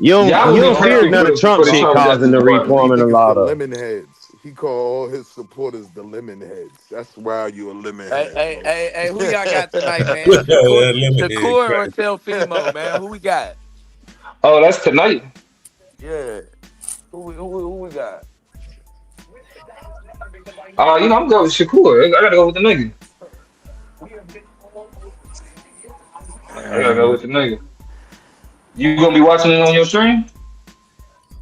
You Y'all don't fear none of Trump shit causing the reforming the law, though. Lemon heads. He called all his supporters the lemon heads. That's why you a lemon head. Hey, who y'all got tonight, man? Lemon Shakur head, or Telfimo, man? Who we got? Oh, that's tonight. Yeah. Who we got? I'm going with Shakur. I gotta go with the nigga. I gotta go with the nigga. You gonna be watching it on your stream?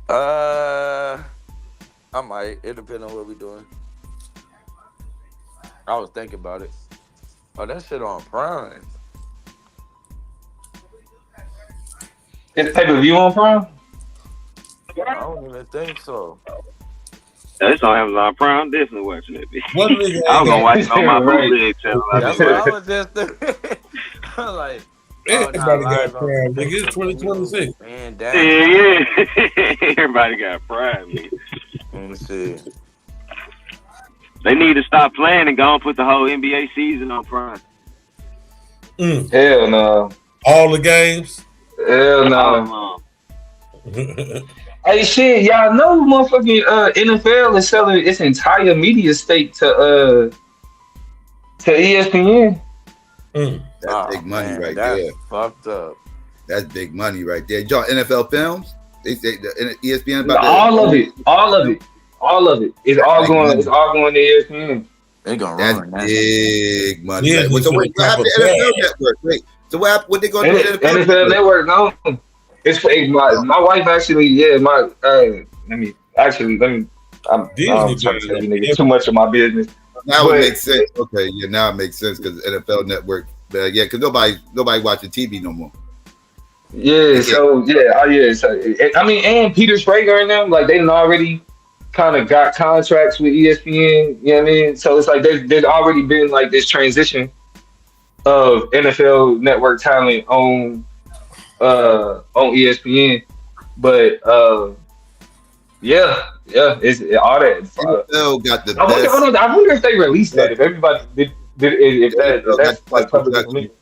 I might. It depends on what we doing. I was thinking about it. Oh, that shit on Prime. It's pay-per-view on Prime? I don't even think so. It's on Amazon Prime. I'm definitely watching it. What nigga I was gonna watch it on my Right. bootleg channel. That's what I was just I was like, Everybody got Prime, nigga. It's 2026. Man, damn. Yeah. Everybody got Prime, nigga. Let me see. They need to stop playing and go and put the whole NBA season on Prime. Hell no. All the games? Hell no. Hey, shit, y'all know motherfucking NFL is selling its entire media stake to ESPN. That's big money right that's there. Fucked up. That's big money right there. Y'all, NFL Films, they ESPN about All of it. It's all going to ESPN. They gonna run that. Big money. Yeah, Right? So what happened to NFL Network? Wait, so what they going to do? NFL Network? No, it's my wife actually. I'm trying to tell you niggas too much of my business. Now it makes sense. Okay, yeah, now it makes sense because NFL Network. Yeah, because nobody watching TV no more. Yeah. So yeah. So I mean, and Peter Schrager and them, like they done already kind of got contracts with ESPN. You know what I mean? So it's like there's already been like this transition of NFL Network talent on ESPN, but it's all that. NFL got the I best. I wonder if they released that. If everybody if that's like public information.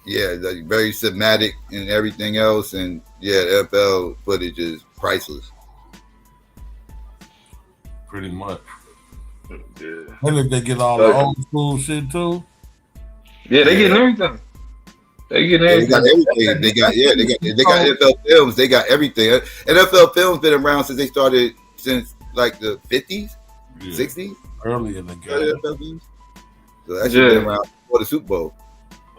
Yeah, like very cinematic and everything else, and NFL footage is priceless. Pretty much. Yeah. And if they get all the old school shit too. Yeah, they getting everything. They getting They got everything. everything. They got NFL Films. They got everything. NFL Films been around since they started like the 50s, 60s. Early in the game. So that shit been around before the Super Bowl.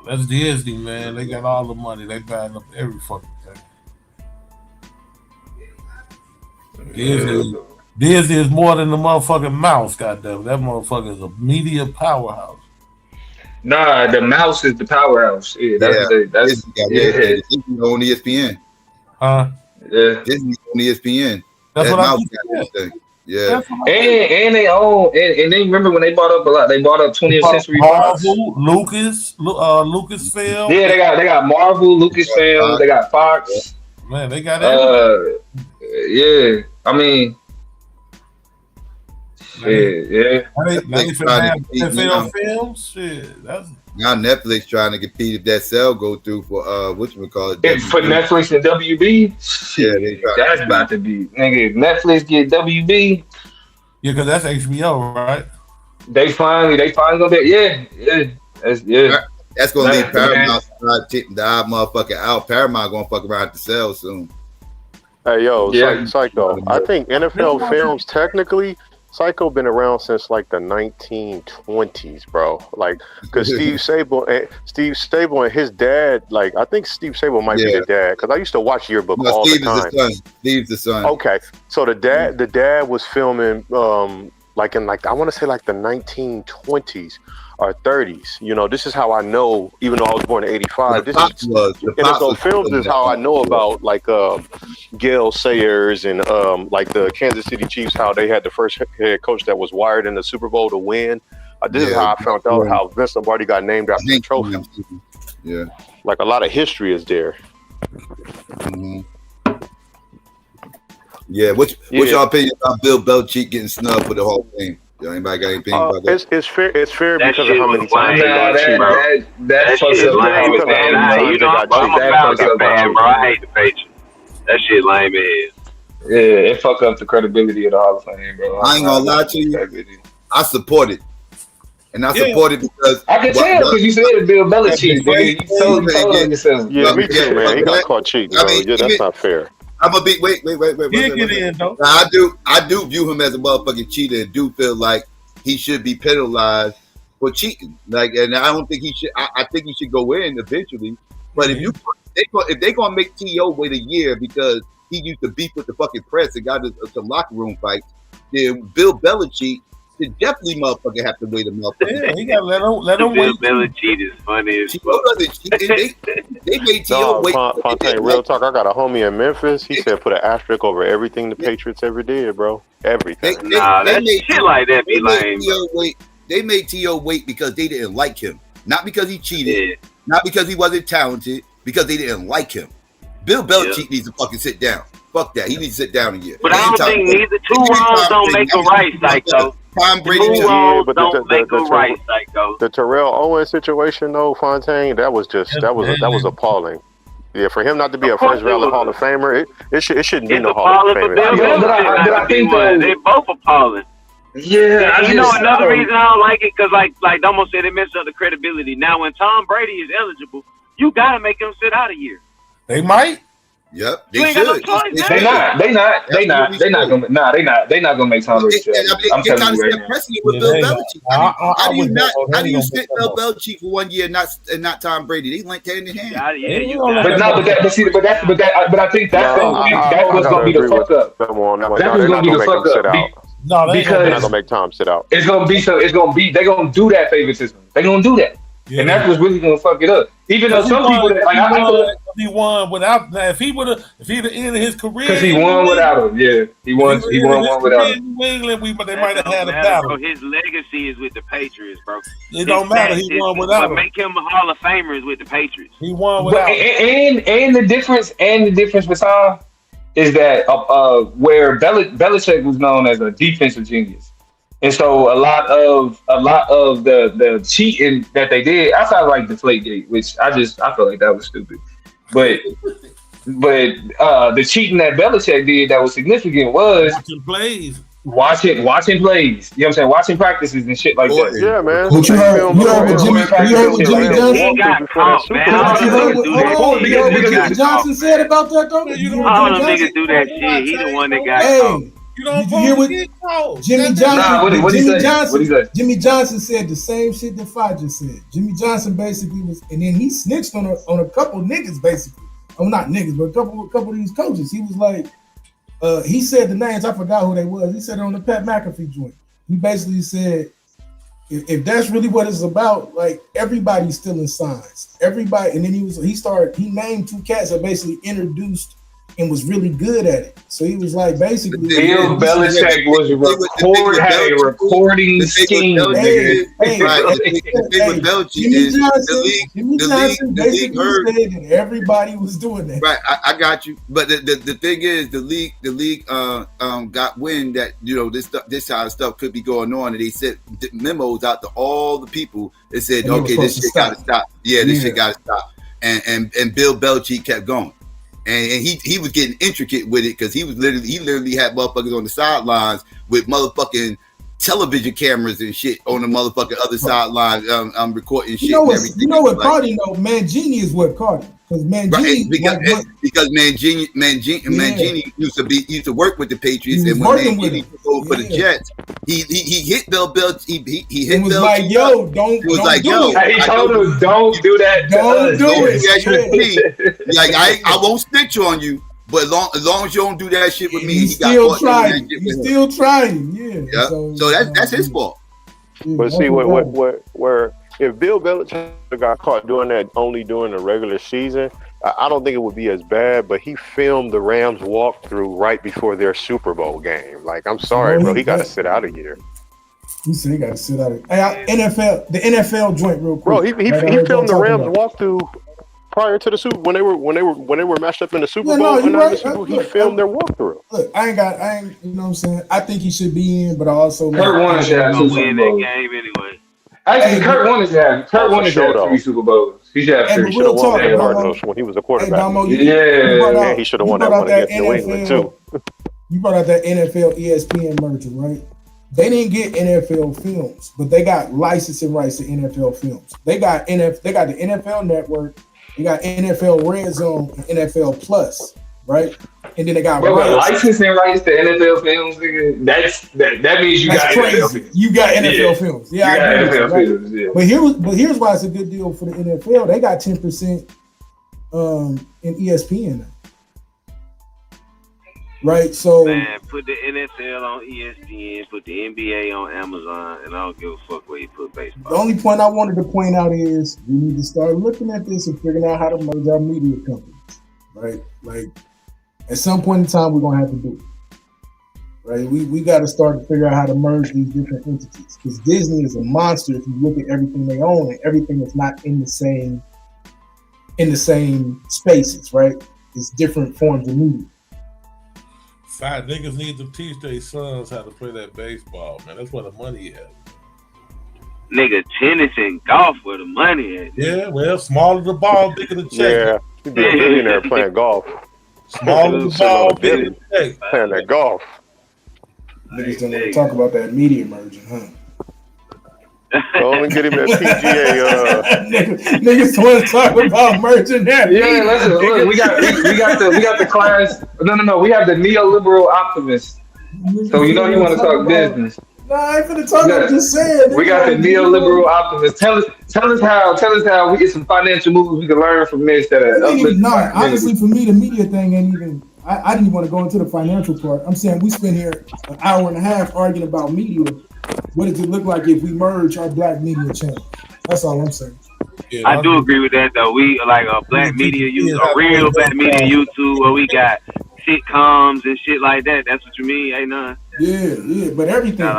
That's Disney, man. They got all the money. They buying up every fucking thing. Disney is more than the motherfucking mouse, goddamn. That motherfucker is a media powerhouse. Nah, the mouse is the powerhouse. Yeah, that's Disney on ESPN. Huh? Yeah. Disney on ESPN. That's that what mouse I got everything. Yeah. And they own and they remember when they bought up a lot. They bought up 20th Century Fox. Marvel, Lucasfilm. Yeah, they got Marvel, Lucasfilm. They got Fox. Man, they got everything. Yeah. I mean, shit, yeah. NFL films, shit. That's now Netflix trying to compete if that sale go through for whatchamacallit. For Netflix and WB. Shit, that's about to be nigga. If Netflix get WB. Yeah, because that's HBO, right? They finally gonna be That's gonna leave Paramount the motherfucker out. Paramount gonna fuck around to sell soon. Hey yo, Psycho. I think NFL Films technically, Psycho been around since like the 1920s, bro. Like, cause Steve Sable and his dad, like I think Steve Sable might be the dad, because I used to watch Yearbook all the time. Steve's the son. Okay, so the dad was filming like in I want to say like the 1920s or 30s. You know, this is how I know, even though I was born in 85. This is NFL Films is how I know about like Gale Sayers and like the Kansas City Chiefs, how they had the first head coach that was wired in the Super Bowl to win. This is how I found out how Vince Lombardi got named after the trophy. Yeah, like a lot of history is there. Mm-hmm. Yeah, what's your opinion about Bill Belichick getting snubbed for the whole thing? Anybody got anything about that? It's fair because of how many times they got cheated. That shit is lame. You know, I'm a Falcons fan, bro. I hate the Patriots. That shit lame as. Yeah, it fuck up the credibility of the Hall of Fame, bro. I ain't gonna lie to you. I support it. And I support it because I can tell because you said Bill Belichick. You told yourself. Yeah, me too, man. He got caught cheating. That's not fair. I'm gonna be wait. I do view him as a motherfucking cheater and do feel like he should be penalized for cheating. Like, and I don't think he should. I think he should go in eventually. But if they gonna make T.O. wait a year because he used to beef with the fucking press and got into some locker room fights, then Bill Belichick should definitely motherfucker have to wait a motherfucker. Yeah, he gotta let him Bill wait. Belichick is funny as fuck. They made T.O. wait. Fontaine, real talk. I got a homie in Memphis. He said put an asterisk over everything the Patriots ever did, bro. Everything. Shit like that be lame. They made T.O. wait because they didn't like him, not because he cheated, not because he wasn't talented, because they didn't like him. Bill Belichick needs to fucking sit down. Fuck that. He needs to sit down a year. But I don't think neither two wrongs don't make a right, Psycho. Tom Brady don't make a right, Psycho. The Terrell Owens situation, though, Fontaine, that was appalling. Yeah, for him not to be a first ballot Hall of Famer, it shouldn't be no Hall of Famer. They're both appalling. Yeah, you know another reason I don't like it because like Domo said, it messes up the credibility. Now when Tom Brady is eligible, you gotta make him sit out a year. They might. Yep, they should. They're not gonna make Tom Brady. I'm telling you right now. With Bill Belichick. How do you sit Bill Belichick for 1 year and not Tom Brady? They linked hand in hand. But I think that was gonna be the fuck up. That was gonna be the fuck up. No, they're not gonna make Tom sit out. It's gonna be. They're gonna do that favoritism. They're gonna do that. Yeah. And that's what's really gonna fuck it up. Even though some people he won without if he'd have ended his career because he won without him. Yeah, he won one without him. New England, they might have had a battle. Bro, his legacy is with the Patriots, bro. It don't matter. He won without him. Make him a Hall of Famer is with the Patriots. He won without him. And the difference with Tom is that where Belichick was known as a defensive genius. And so a lot of the cheating that they did outside of like Deflategate, which I felt like that was stupid. But the cheating that Belichick did that was significant was watching plays. You know what I'm saying? Watching practices and shit like that. Yeah, man. What you heard what Jimmy Johnson? He got caught, man. Hold on, you heard what Jimmy Johnson said about that though? All them niggas do that shit. He the one that got caught. Did you hear what Jimmy Johnson? Jimmy Johnson said the same shit that Fod just said. Jimmy Johnson basically was, and then he snitched on a couple niggas basically. Oh, not niggas, but a couple of these coaches. He was like, he said the names. I forgot who they was. He said it on the Pat McAfee joint. He basically said, if that's really what it's about, like everybody's stealing signs. Everybody, and then he named two cats that basically introduced and was really good at it. So he was like basically Bill Belichick had a recording scheme. Jimmy Johnson basically said that everybody was doing that. Right, I got you. But the thing is, the league got wind that this kind of stuff could be going on, and they sent memos out to all the people that said, okay, this shit got to stop. Yeah, this shit got to stop. And Bill Belichick kept going. And he was getting intricate with it because he literally had motherfuckers on the sidelines with motherfucking television cameras and shit on the motherfucking other sideline recording shit. You know what Cardi know? Mangini is what Cardi. Because Mangini, because Mangini used to work with the Patriots, and when Mangini took for the Jets, he hit Bill Belichick. He hit Bill. Like, yo, don't. He was like, yo, he told him, don't do that. Don't do it. Like, I won't snitch on you, but as long as you don't do that shit with me, he's still trying. He's still trying. Yeah. So that's his fault. But see, where if Bill Belichick got caught doing that only during the regular season, I don't think it would be as bad. But he filmed the Rams walkthrough right before their Super Bowl game. Like, I'm sorry, bro, he got to sit out of here. He said he got to sit out of here. The NFL joint real quick. Bro, he filmed the Rams walkthrough prior to the Super when they were matched up in the Super Bowl. He filmed their walkthrough. Look, I ain't. You know what I'm saying? I think he should be in, but I also Kurt Warner should have two Super Bowls. Actually, Kurt Warner should have 3 Super Bowls. He should have 3. He should have won that Cardinals when he was a quarterback. Yeah, he should have won that one against New England too. You brought out that NFL ESPN merger, right? They didn't get NFL films, but they got licensing rights to NFL films. They got the NFL Network. They got NFL Red Zone and NFL Plus, right? And then they got licensing rights to NFL films. Nigga, that means you got crazy. NFL films. You got NFL films. Yeah, I agree with you, films. Yeah. But here's why it's a good deal for the NFL. They got 10% in ESPN now. Right, so man, put the NFL on ESPN, put the NBA on Amazon, and I don't give a fuck where you put baseball. The only point I wanted to point out is we need to start looking at this and figuring out how to merge our media companies, right? Like at some point in time, we're gonna have to do it, right? We got to start to figure out how to merge these different entities because Disney is a monster. If you look at everything they own and everything is not in the same spaces, right? It's different forms of media. Fat niggas need to teach their sons how to play that baseball, man. That's where the money is. Nigga, tennis and golf where the money is. Yeah, well, smaller the ball, bigger the check. Yeah, you'd be a billionaire playing golf. Smaller the ball, bigger the check. Playing that golf. Niggas don't want to talk about that media merging, huh? Go on and get him that PGA. Niggas want to talk about merging that. Yeah, listen, look, we got the class. No, we have the neoliberal optimist. So you know you want to talk business. No, I ain't finna talk. I'm just saying. We got the neoliberal optimist. Tell us how we get some financial moves we can learn from this. Honestly, for me, the media thing ain't even. I didn't even want to go into the financial part. I'm saying we spent here an hour and a half arguing about media. What does it look like if we merge our black media channel? That's all I'm saying. Yeah, I do agree with that though. We like a black media a real black media YouTube where we got sitcoms and shit like that. That's what you mean, ain't none? Yeah, but everything.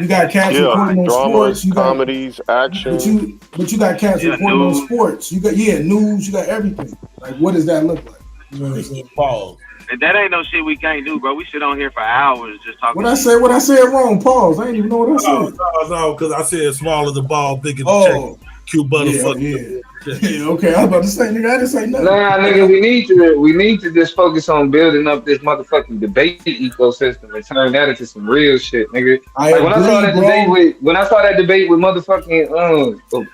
You got cats reporting on dramas, sports. You got comedies, action. But you got cats reporting on sports. You got news. You got everything. Like, what does that look like? You know what I'm saying? Pause. And that ain't no shit we can't do, bro. We sit on here for hours just talking. What I said wrong. Pause. I ain't even know what I said. No, because I said smaller the ball, bigger the check. Cute butterfucker. Okay, I was about to say, nigga, I didn't say nothing. Nah, nigga, we need to just focus on building up this motherfucking debate ecosystem and turn that into some real shit, nigga. Like when I saw that debate with motherfucking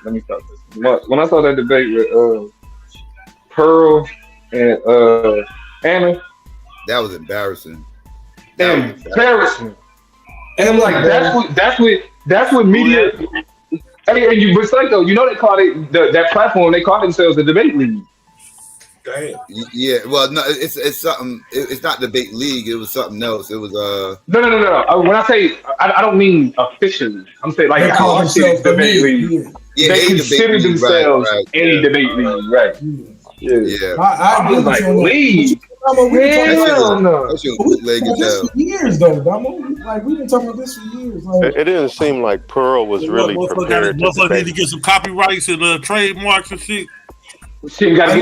let me stop this. When I saw that debate with Pearl and Anna, that was embarrassing. Embarrassing. And I'm like, that's what media. Hey, but Psycho, you know they called it that platform. They called themselves the debate league. Damn. Yeah. Well, no, it's something. It's not debate league. It was something else. It was No. When I say I don't mean officially. I'm saying like how our shit is debate league. Yeah, they consider themselves a debate league, right? Yeah. I agree with you on league. Hell no. This for years though, Damo. Like we've been talking about this for years. Like, it didn't seem like Pearl was really prepared. Motherfucker need to get some copyrights and trademarks and shit. Shit, you gotta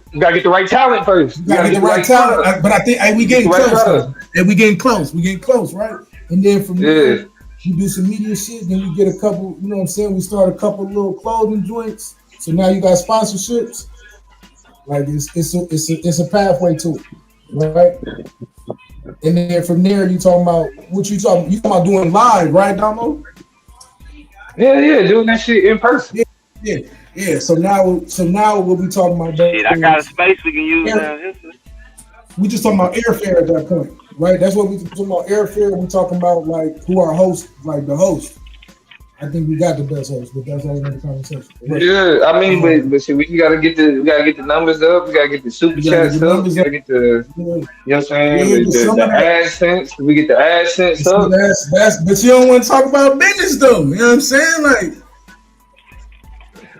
get the right talent first. You gotta get the right talent. But I think we getting close. And we getting close. We getting close, right? And then from there, we do some media shit. Then we get a couple. You know what I'm saying? We start a couple little clothing joints. So now you got sponsorships. Like it's a pathway to it, right? And then from there, you talking about what you talking about doing live, right, Damo? Yeah, doing that shit in person. Yeah. So now what we talking about? Shit, I got a space we can use down here. We just talking about airfare at that point, right? That's what we talking about. Airfare. We talking about like who our host, like the host. I think we got the best host, but that's all another conversation. Right? Yeah, I mean, but shit, we gotta get the numbers up. We gotta get the super chats up. We gotta get the, you know what I'm saying, the AdSense. We get the AdSense up. But you don't want to talk about business though. You know what I'm saying, like.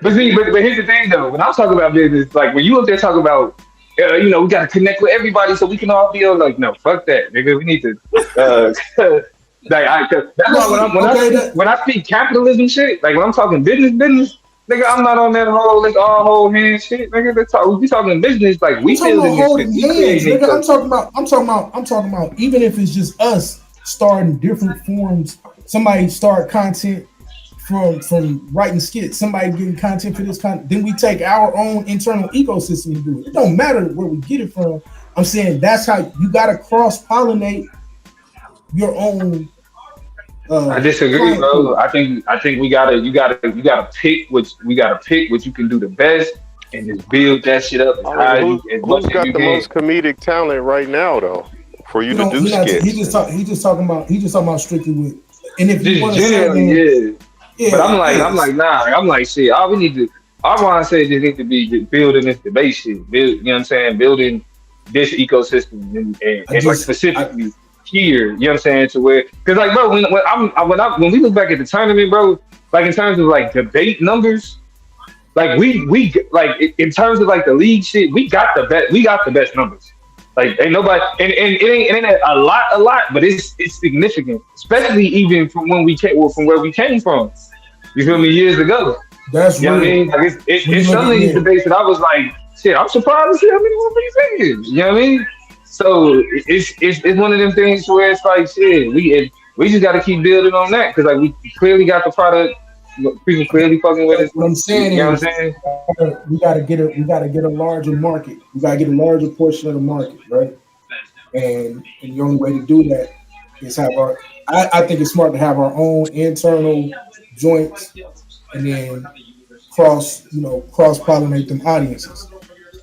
But here's the thing though. When I'm talking about business, like when you up there talking about, we gotta connect with everybody so we can all be like, no, fuck that, nigga. We need to. That's why when I speak capitalism shit, like when I'm talking business, nigga, I'm not on that whole all whole hand shit, nigga. We talking business, like we building this shit. Nigga, I'm talking about even if it's just us starting different forms. Somebody start content from writing skits. Somebody getting content for this content. Then we take our own internal ecosystem and do it. It don't matter where we get it from. I'm saying that's how you gotta cross pollinate your own. I disagree, bro. I think you gotta pick what you can do the best and just build that shit up. Who's got the most comedic talent right now, though, for you to do skits? He just talking about strictly with. And if you want to, but I'm like, nah. I'm like, shit. All we need to, I want to say, just need to be building this debate shit. You know what I'm saying? Building this ecosystem and like specifically. Here, you know what I'm saying, to where, because like, bro, when we look back at the tournament, bro, like in terms of like debate numbers, like we like in terms of like the league shit, we got the best numbers. Like ain't nobody, and it ain't a lot, but it's significant, especially even from where we came from. You feel me? Years ago. That's you know what I mean. Like it's some of these debates that I was like, shit, I'm surprised to see how many more these is. You know what I mean? So it's one of them things where it's like, shit, we just got to keep building on that because like we clearly got the product, people clearly fucking with it. What I'm saying is, we got to get a larger market. We got to get a larger portion of the market, right? And the only way to do that is have our. I think it's smart to have our own internal joints and then cross pollinate them audiences.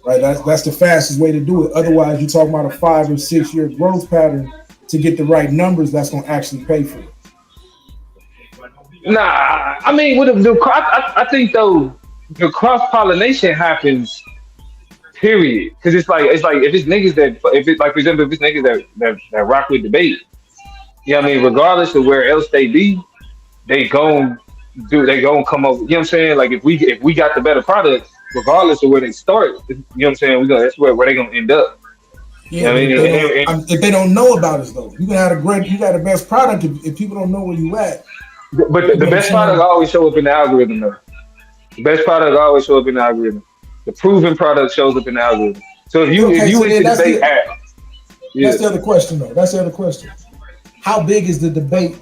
Right, that's the fastest way to do it. Otherwise, you're talking about a 5 or 6 year growth pattern to get the right numbers that's going to actually pay for it. Nah, I mean, I think though the cross pollination happens, period. Because it's like if it's niggas that rock with debate, you know what I mean. Regardless of where else they be, they gon' come over. You know what I'm saying? Like if we got the better product. Regardless of where they start, you know what I'm saying? That's where they're gonna end up. Yeah, you know what I mean? If they don't know about us though, you got the best product. If people don't know where you at, but the best product always show up in the algorithm though. The best product always show up in the algorithm. The proven product shows up in the algorithm. So if you into debate app, that's the other question though. That's the other question. How big is the debate?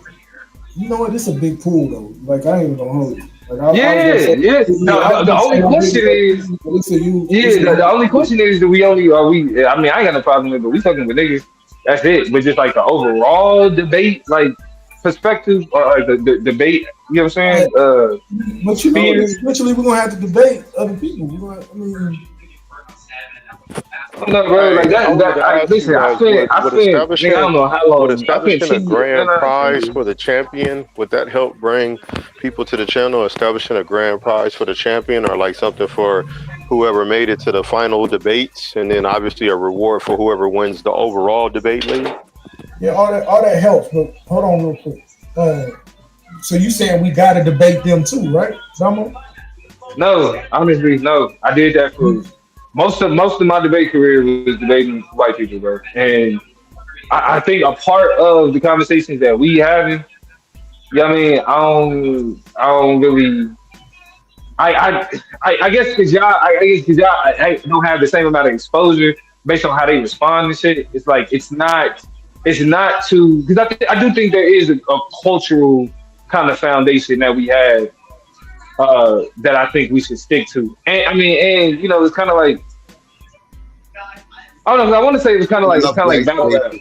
You know what? It's a big pool though. Like I ain't even gonna hold you. Like, Yeah. The only question is, the only question is that are we? I mean, I ain't got no problem with it, but we talking with niggas. That's it. But just like the overall debate, like perspective or the debate. You know what I'm saying? But you know, eventually we're gonna have to debate other people. I mean. No, bro, like that. Listen, I spent, nigga, I don't know how long. Would establishing a grand prize for the champion, would that help bring people to the channel? Establishing a grand prize for the champion, or like something for whoever made it to the final debates, and then obviously a reward for whoever wins the overall debate league? Yeah, all that helps. But hold on real quick. So you saying we got to debate them too, right, Damo? No, honestly, no. I did that for. Most of my debate career was debating white people, bro. And I think a part of the conversations that we having, you know what I mean, I don't really I guess because y'all I don't have the same amount of exposure based on how they respond and shit. It's like it's not too, because I do think there is a cultural kind of foundation that we have that I think we should stick to. And I mean, and you know, it's kind of like, I don't know, I want to say it's kind of like battle rap.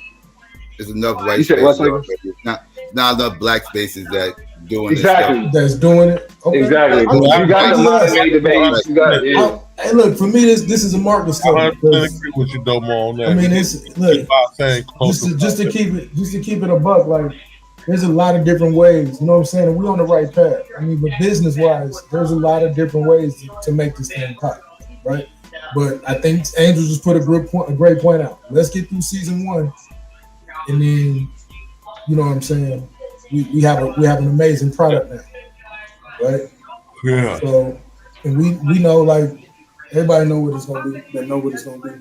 There's enough white spaces. It's not enough black spaces that doing exactly this that's doing it. Okay. Exactly. You got the moderated debates. You got it. Hey, look, for me, this is a market study. I agree with you, Domo, on that. I mean, it's look, just to keep it a buck, like there's a lot of different ways. You know what I'm saying? And we're on the right path. I mean, but business wise, there's a lot of different ways to make this thing pop, right? But I think Angel just put a great point out. Let's get through season 1, and then you know what I'm saying. We have an amazing product now, right? Yeah. So, and we know, like, everybody know what it's gonna be. They know what it's gonna be.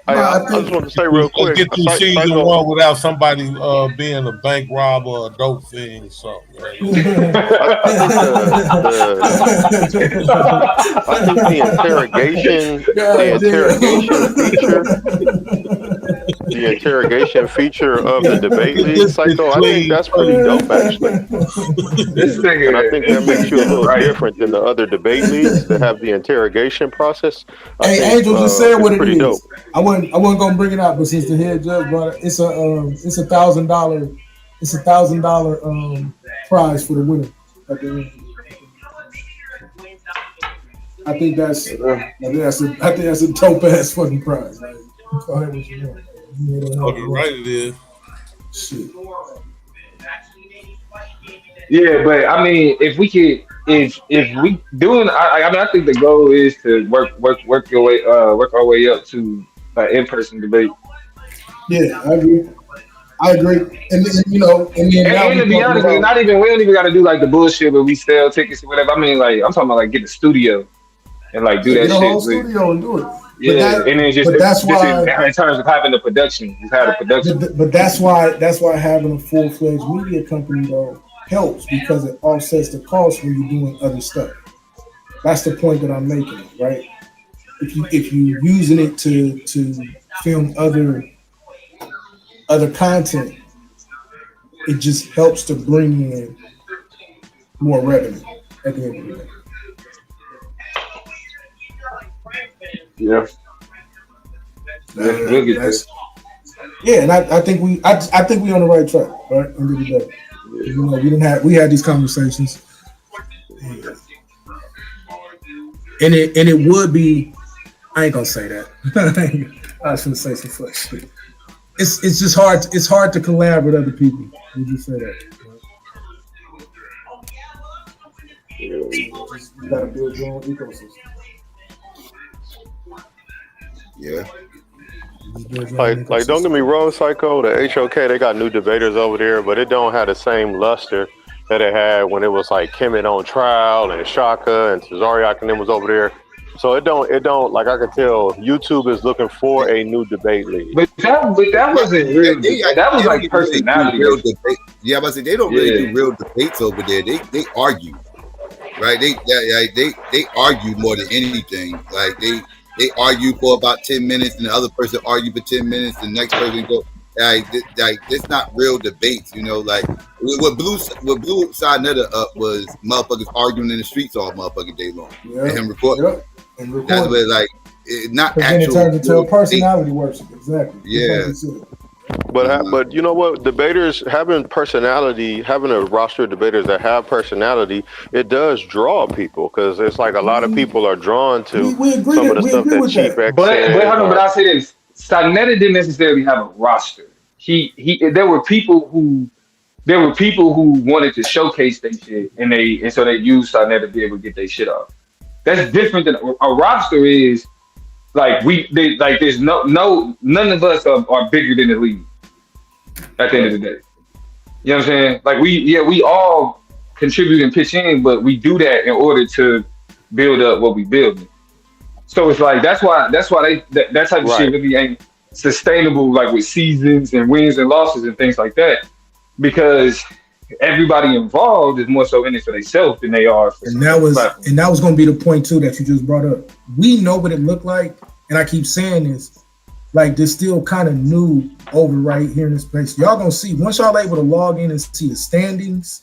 I just want to say real quick. Get through season 1 without somebody being a bank robber or a dope fiend or something. Right? I think the interrogation feature of the debate league, Psycho, I think that's pretty dope, actually. And I think that makes you a little different than the other debate leagues that have the interrogation process. Hey, Angel, just saying what it is. Dope. I wasn't gonna bring it up, but since the head judge brought it, it's a $1,000. It's $1,000 prize for the winner at the end. I think that's a dope ass fucking prize. Like, go ahead with you. Okay, right it is. Shit. Yeah, but I mean, if we doing, I mean, I think the goal is to work our way up to an in-person debate. Yeah, I agree. And then, you know, and to be honest, we don't even got to do like the bullshit where we sell tickets or whatever. I mean, like, I'm talking about like get a studio and like do that get a shit. whole studio and do it. Yeah, and then just that's why in terms of having the production, just have the production. But that's why having a full-fledged media company though helps, because it offsets the cost when you're doing other stuff. That's the point that I'm making, right? If you using it to film other content, it just helps to bring in more revenue at the end of the day. Yeah. And I think we on the right track, right? End of the day. You know, we had these conversations. And it would be, I ain't gonna say that. I was gonna say some fuck shit. It's just hard. It's hard to collab with other people. You just say that. You gotta build your own ecosystem. Yeah. Like, don't get me wrong, Psycho. The HOK, they got new debaters over there, but it don't have the same luster that it had when it was like Kemet on trial and Shaka and Tazariak and them was over there. So it don't like, I could tell YouTube is looking for a new debate league. But that wasn't real. That was like personality. Yeah, but they don't really do real debates over there. They argue, right? They argue more than anything. Like they argue for about 10 minutes, and the other person argue for 10 minutes. The next person go. it's not real debates, you know. Like what Blue Side Nutter up was motherfuckers arguing in the streets all motherfucking day long, and him recording. And That's what like not then it actual. turns into a personality worship. Exactly. Yeah. But you know what, debaters having a roster of debaters that have personality, it does draw people, because it's like a lot of people are drawn to some of the stuff that Chief X But said. hold on, but I say this: Sarnetta didn't necessarily have a roster. There were people who wanted to showcase their shit, and so they used Sarnetta to be able to get their shit off. That's different than a roster is. Like there's none of us are bigger than the league at the end of the day. You know what I'm saying? Like we all contribute and pitch in, but we do that in order to build up what we build. So it's like that's why that type of shit really ain't sustainable, like with seasons and wins and losses and things like that, because everybody involved is more so in it for themselves than they are for and that was going to be the point too that you just brought up. We know what it looked like, and I keep saying this, like this still kind of new over right here in this place. Y'all gonna see once y'all able to log in and see the standings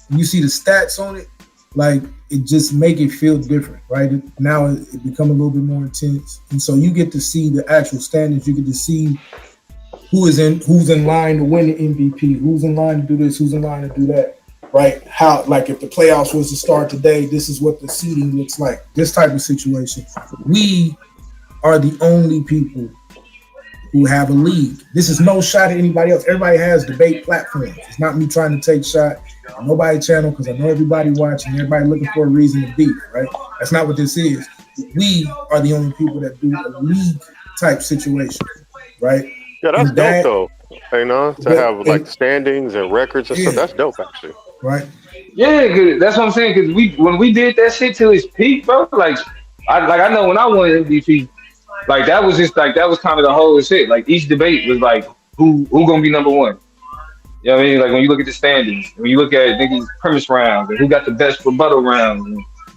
and you see the stats on it, like it just make it feel different, right? Now it become a little bit more intense, and so you get to see the actual standings. You get to see who's in line to win the MVP, who's in line to do this, who's in line to do that, right? How, like if the playoffs was to start today, this is what the seeding looks like. This type of situation. We are the only people who have a league. This is no shot at anybody else. Everybody has debate platforms. It's not me trying to take shot at nobody's channel, because I know everybody watching, everybody looking for a reason to beef, right? That's not what this is. We are the only people that do a league type situation, right? Yeah, that's dope though. You know, to have like standings and records and stuff. That's dope, actually. Right. Yeah, cause that's what I'm saying. Because when we did that shit to its peak, bro, I know when I won MVP, like that was kind of the whole shit. Like each debate was like who gonna be number one. You know what I mean? Like when you look at the standings, when you look at niggas' premise rounds, and who got the best rebuttal rounds, and,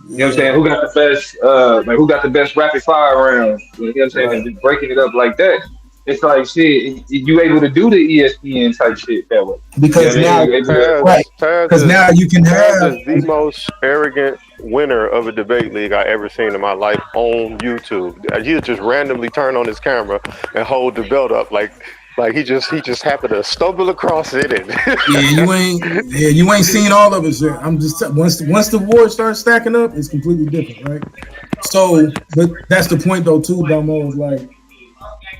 you know what I'm saying? Who got the best rapid fire rounds? You know what I'm saying? And just breaking it up like that. It's like shit. You able to do the ESPN type shit that way because now, because now you can have the most arrogant winner of a debate league I ever seen in my life on YouTube. He just randomly turn on his camera and hold the belt up like he just happened to stumble across it. And you ain't seen all of it yet. I'm just once the war starts stacking up, it's completely different, right? So, but that's the point though too, Domo, is like.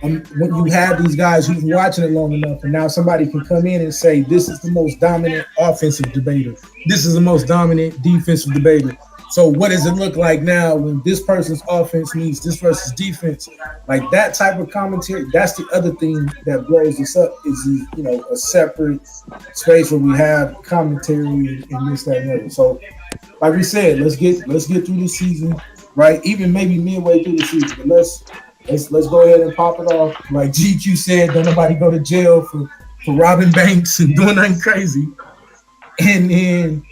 When you have these guys who've been watching it long enough, and now somebody can come in and say, this is the most dominant offensive debater. This is the most dominant defensive debater. So what does it look like now when this person's offense meets this person's defense? Like that type of commentary, that's the other thing that blows us up is, a separate space where we have commentary and this, that, and the other. So like we said, let's get through the season, right? Even maybe midway through the season, but let's go ahead and pop it off. Like GQ said, don't nobody go to jail for robbing banks and doing nothing crazy. And then,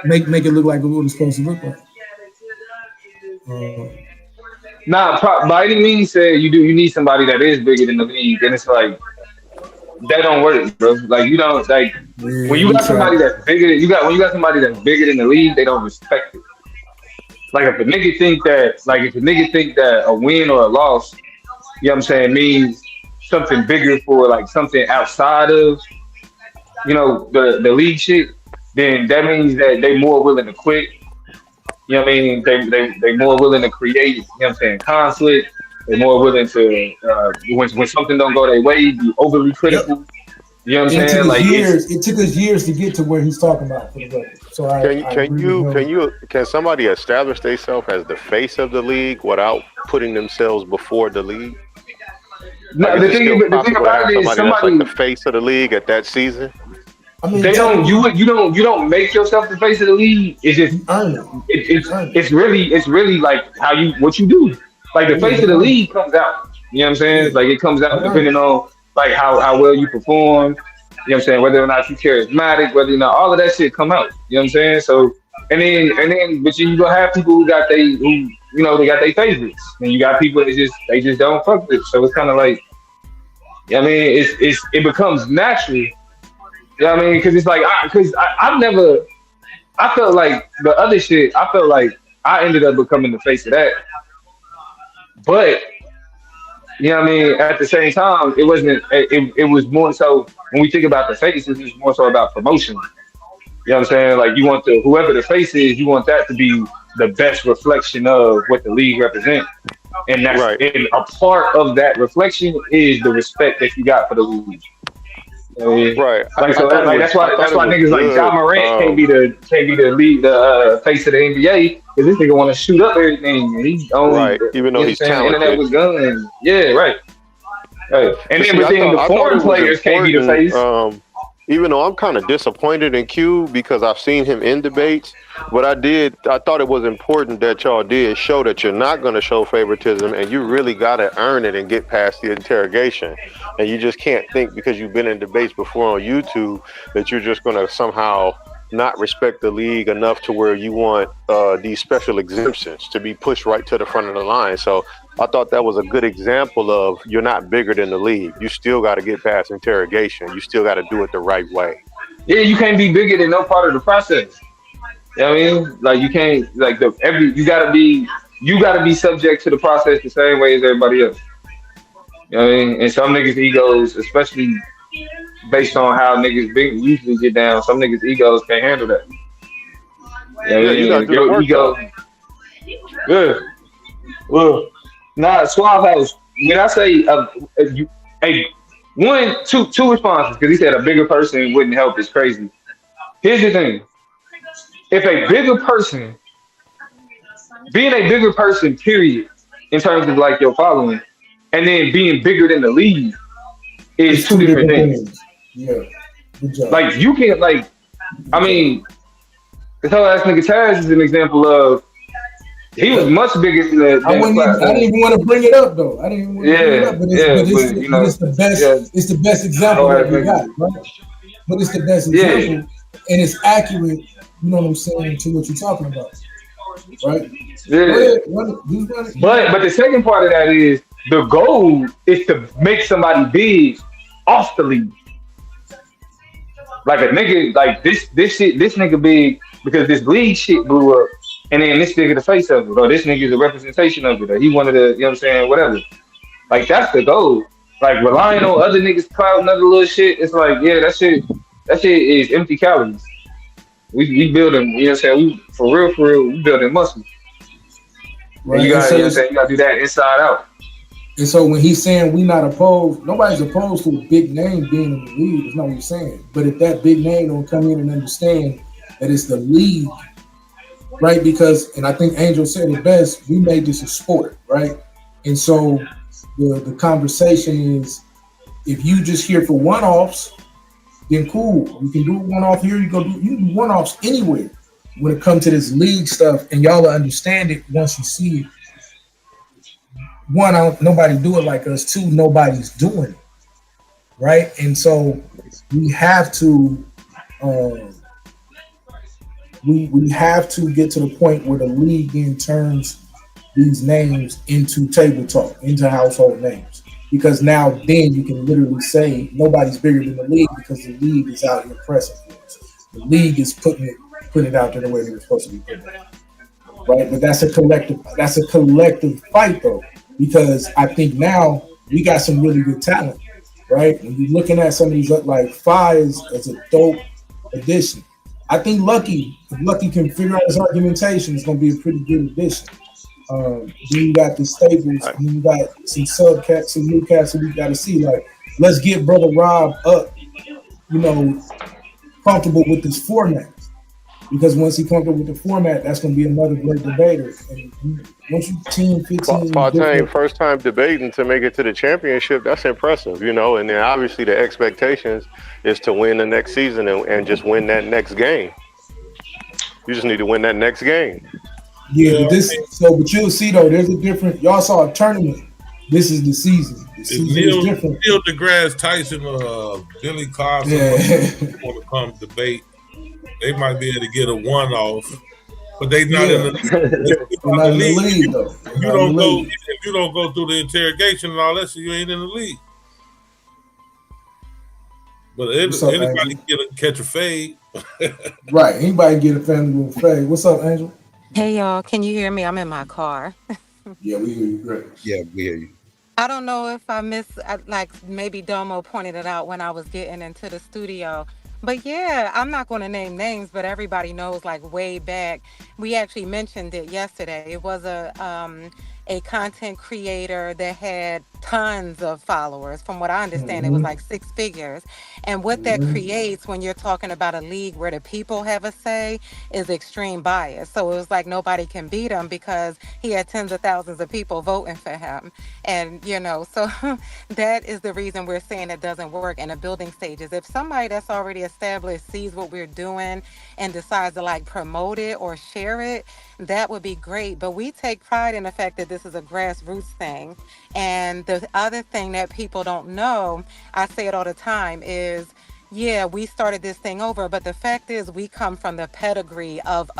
make it look like what it's supposed to look like. By any means, you need somebody that is bigger than the league, and it's like that don't work, bro. Like you don't like when you got somebody that's bigger. When you got somebody that's bigger than the league, they don't respect it. Like if a nigga think that a win or a loss, you know what I'm saying, means something bigger for like something outside of, the league shit, then that means that they more willing to quit. You know what I mean? They more willing to create, conflict. They're more willing to when something don't go their way, be overly critical. You know what I'm saying? It took us years to get to where he's talking about. For the record. So can somebody establish themselves as the face of the league without putting themselves before the league? No, the thing about it is somebody that's like the face of the league at that season. I mean, you don't make yourself the face of the league. It's just it's really like what you do. Like the face of the league comes out. You know what I'm saying? Like it comes out depending on like how well you perform, you know what I'm saying, whether or not you charismatic, whether or not all of that shit come out. You know what I'm saying? So and then but you gonna have people who you know, they got their favorites, and you got people that just don't fuck with it. So it's kind of like, I mean, it becomes natural. You know what I mean? Because it's like, I've never, I felt like the other shit. I felt like I ended up becoming the face of that, but you know what I mean. At the same time, it wasn't. It was more so when we think about the face, it was more so about promotion. You know what I'm saying? Like you want whoever the face is, you want that to be the best reflection of what the league represents. And that's and a part of that reflection is the respect that you got for the league. You know what I mean? Right. Like so that's why niggas like Ja Morant can't be the lead face of the NBA because this nigga want to shoot up everything. And he's on even though he's talented. Internet with guns. Yeah, right. And then the foreign players can't be the face. Even though I'm kind of disappointed in Q because I've seen him in debates, but I thought it was important that y'all did show that you're not going to show favoritism and you really got to earn it and get past the interrogation. And you just can't think because you've been in debates before on YouTube that you're just going to somehow not respect the league enough to where you want these special exemptions to be pushed right to the front of the line. So I thought that was a good example of you're not bigger than the league. You still got to get past interrogation. You still got to do it the right way. Yeah, you can't be bigger than no part of the process. You know what I mean? Like you can't like you gotta be subject to the process the same way as everybody else. You know what I mean? And some niggas' egos, especially based on how niggas usually get down, some niggas' egos can't handle that. You know what I mean? You gotta do the work, ego. Good. Well, Suave House. When I say two responses, because he said a bigger person wouldn't help is crazy. Here's the thing: if a bigger person, being a bigger person, period, in terms of like your following, and then being bigger than the league, is two different things. Yeah, good job. Like you can't I mean, this whole ass nigga Taz is an example of. He was much bigger than the. I didn't even want to bring it up though. I didn't even want to bring it up, but it's the best. It's the best example that we got, right? But it's the best example, and it's accurate. You know what I'm saying to what you're talking about, right? Yeah. But the second part of that is the goal is to make somebody big off the league. Like a nigga, like this nigga big because this league shit blew up. And then this nigga the face of it, or this nigga is a representation of it, or he wanted to, you know what I'm saying, whatever. Like that's the goal. Like relying on other niggas clout and other little shit, it's like, yeah, that shit is empty calories. We building, you know what I'm saying, we for real, we building muscle. Right. And you gotta, you know what I'm saying, you gotta do that inside out. And so when he's saying we not opposed, nobody's opposed to a big name being in the league, that's not what he's saying. But if that big name don't come in and understand that it's the league, right? Because, and I think Angel said it best, we made this a sport, right? And so the conversation is, if you just here for one-offs, then cool. You can do a one-off here, you can do one-offs anywhere. When it comes to this league stuff, and y'all will understand it once you see it. One, nobody do it like us. Two, nobody's doing it, right? And so we have to we have to get to the point where the league then turns these names into table talk, into household names. Because now then you can literally say nobody's bigger than the league because the league is out here pressing for us. The league is putting it out there the way they're supposed to be putting it. Right? But that's a collective fight though. Because I think now we got some really good talent, right? When you're looking at some of these, like Fi is a dope addition. I think if Lucky can figure out his argumentation, it's going to be a pretty good addition. Then you got the Staples, and you got some subcats, some new cats that we got to see. Like, let's get Brother Rob up, comfortable with this format. Because once he comes up with the format, that's going to be another great debater. And once you 10, 15... Fontaine, first time debating to make it to the championship, that's impressive, And then obviously the expectations is to win the next season and just win that next game. You just need to win that next game. Yeah, but you'll see, though, there's a different... Y'all saw a tournament. This is the season. The season is different. Neil deGrasse Tyson or Billy Carson want to come debate. They might be able to get a one-off but they not in the league. They're not in the league though. If you don't go through the interrogation and all that shit, you ain't in the league. But anybody catch a fade. Right. Anybody get a family with a fade. What's up, Angel? Hey y'all, can you hear me? I'm in my car. Yeah, we hear you great. Yeah, we hear you. I don't know if I missed, like maybe Domo pointed it out when I was getting into the studio. But yeah, I'm not going to name names, but everybody knows like way back. We actually mentioned it yesterday. It was a content creator that had tons of followers. From what I understand, it was like 6 figures. And what that creates when you're talking about a league where the people have a say is extreme bias. So it was like nobody can beat him because he had tens of thousands of people voting for him. And, you know, so that is the reason we're saying it doesn't work in the building stages. If somebody that's already established sees what we're doing and decides to like promote it or share it, that would be great. But we take pride in the fact that this is a grassroots thing. And the other thing that people don't know, I say it all the time, is yeah, we started this thing over, but the fact is we come from the pedigree of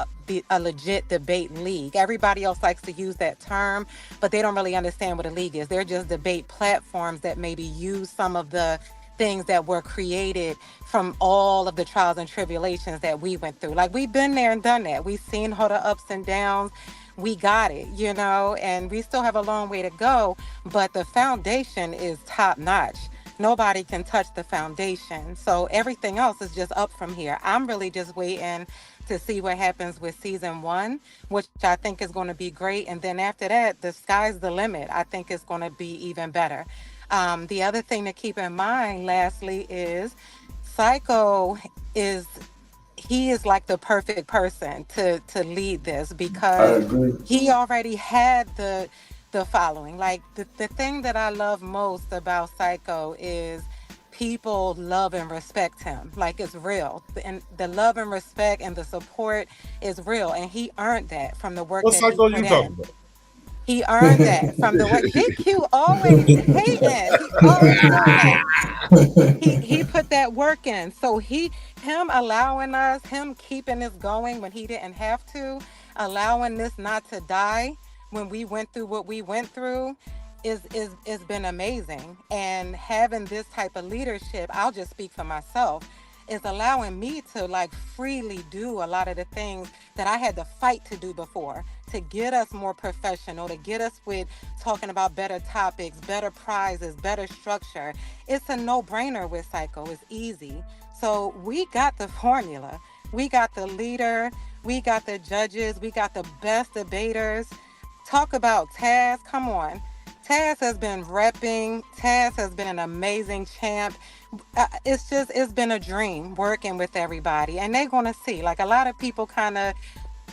a legit debate league. Everybody else likes to use that term, but they don't really understand what a league is. They're just debate platforms that maybe use some of the things that were created from all of the trials and tribulations that we went through. Like we've been there and done that. We've seen all the ups and downs. We got it, you know, and we still have a long way to go, but the foundation is top notch. Nobody can touch the foundation. So everything else is just up from here. I'm really just waiting to see what happens with season 1, which I think is going to be great. And then after that, the sky's the limit. I think it's going to be even better. The other thing to keep in mind, lastly, is Psycho he is like the perfect person to lead this because he already had the following. Like the thing that I love most about Psycho is people love and respect him. Like it's real. And the love and respect and the support is real. And he earned that from the work What that Psycho he put you in. talking about? He earned that from the work. GQ always hating. He always doing that. He put that work in. So him allowing us, him keeping this going when he didn't have to, allowing this not to die when we went through what we went through is been amazing. And having this type of leadership, I'll just speak for myself, is allowing me to like freely do a lot of the things that I had to fight to do before, to get us more professional, to get us with talking about better topics, better prizes, better structure. It's a no-brainer with Psycho. It's easy. So we got the formula. We got the leader. We got the judges. We got the best debaters. Talk about Taz. Come on. Taz has been repping. Taz has been an amazing champ. It's been a dream working with everybody. And they're going to see. Like a lot of people kind of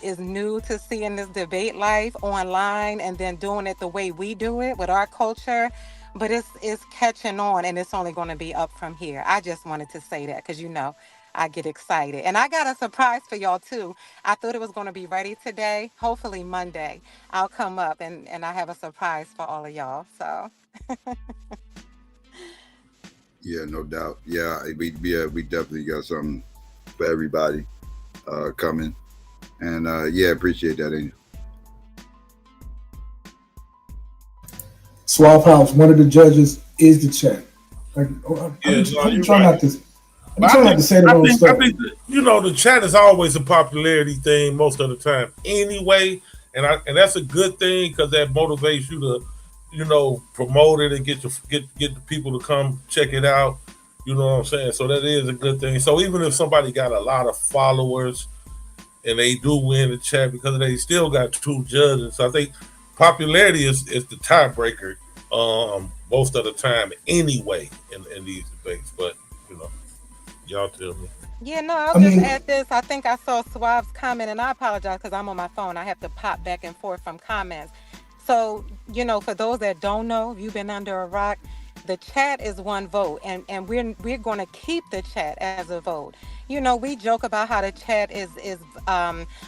is new to seeing this debate life online and then doing it the way we do it with our culture. But it's catching on and it's only going to be up from here. I just wanted to say that because, you know, I get excited. And I got a surprise for y'all, too. I thought it was going to be ready today. Hopefully Monday I'll come up and I have a surprise for all of y'all. So. Yeah, no doubt. Yeah, we definitely got something for everybody coming. And yeah, appreciate that, Angel. Swap House, one of the judges is the chat. I'm trying not to say the wrong stuff. I think you know the chat is always a popularity thing most of the time anyway, and that's a good thing because that motivates you to, you know, promote it and get the people to come check it out. You know what I'm saying? So that is a good thing. So even if somebody got a lot of followers and they do win the chat because they still got 2 judges, so I think popularity is the tiebreaker most of the time anyway in these debates. But you know, y'all tell me. Yeah, no, I'll just add this. I think I saw Suave's comment, and I apologize because I'm on my phone. I have to pop back and forth from comments. So, you know, for those that don't know, if you've been under a rock, the chat is one vote, and we're going to keep the chat as a vote. You know, we joke about how the chat is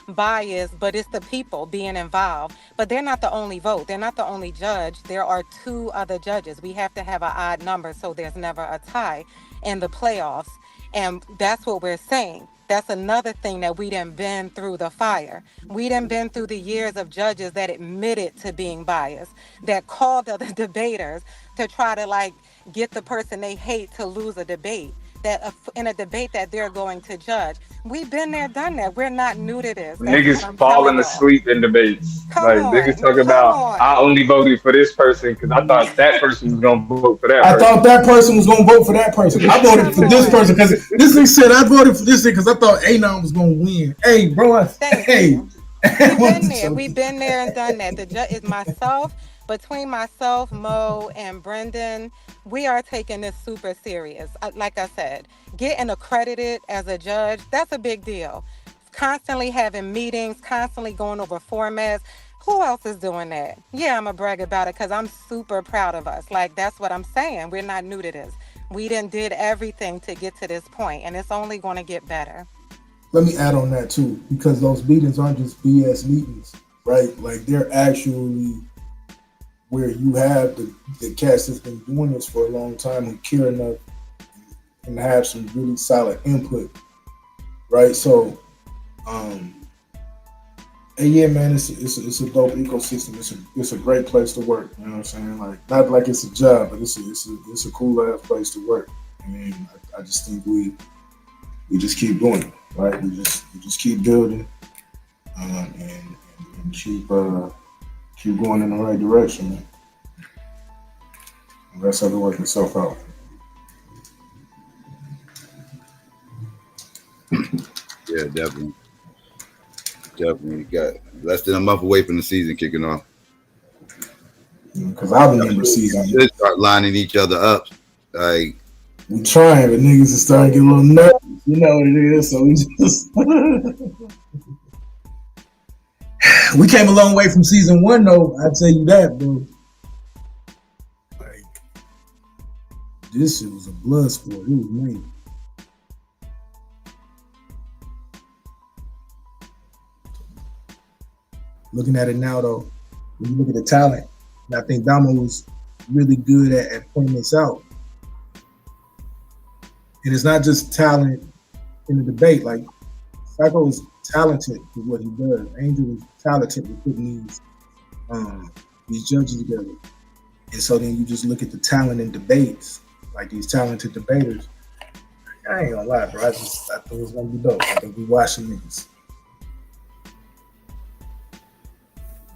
biased, but it's the people being involved. But they're not the only vote. They're not the only judge. There are 2 other judges. We have to have an odd number so there's never a tie in the playoffs. And that's what we're saying. That's another thing that we done been through the fire. We done been through the years of judges that admitted to being biased, that called other debaters to try to like get the person they hate to lose a debate, that in a debate that they're going to judge. We've been there, done that. We're not new to this. That's what Niggas I'm telling falling y'all. asleep in debates. Come Like niggas on, talk come about, I on. only voted for this person because I thought that person was gonna vote for that I person. thought that person was gonna vote for that person. I voted for this person because this nigga said I voted for this nigga because I thought Anon was gonna win. Hey, bro, Thank you. We've been there. We've been there and done that. The judge is myself. Between myself, Mo, and Brendan, we are taking this super serious. Like I said, getting accredited as a judge, that's a big deal. Constantly having meetings, constantly going over formats. Who else is doing that? Yeah, I'm going to brag about it because I'm super proud of us. Like, that's what I'm saying. We're not new to this. We done did everything to get to this point, and it's only going to get better. Let me add on that too, because those meetings aren't just BS meetings, right? Like they're actually where you have the cast that's been doing this for a long time and care enough and have some really solid input, right? So, and yeah, man, it's a dope ecosystem. It's a great place to work. You know what I'm saying? Like not like it's a job, but it's a cool ass place to work. And I just think we just keep doing it, right? We just keep building and keep going in the right direction, man. And that's how to work itself out. Yeah, definitely. Definitely got less than a month away from the season kicking off. Because I remember season. They start lining each other up. Like we trying, but niggas is starting to get a little nervous. You know what it is, so we just we came a long way from season 1, though. I tell you that, bro. Like this shit was a blood sport. It was made. Looking at it now, though, when you look at the talent, and I think Dama was really good at pointing this out. And it's not just talent in the debate. Like Psycho is talented with what he does. Angel is talented with putting these judges together. And so then you just look at the talent in debates, like these talented debaters. I ain't gonna lie, bro. I think it's gonna be dope. I think we watching niggas.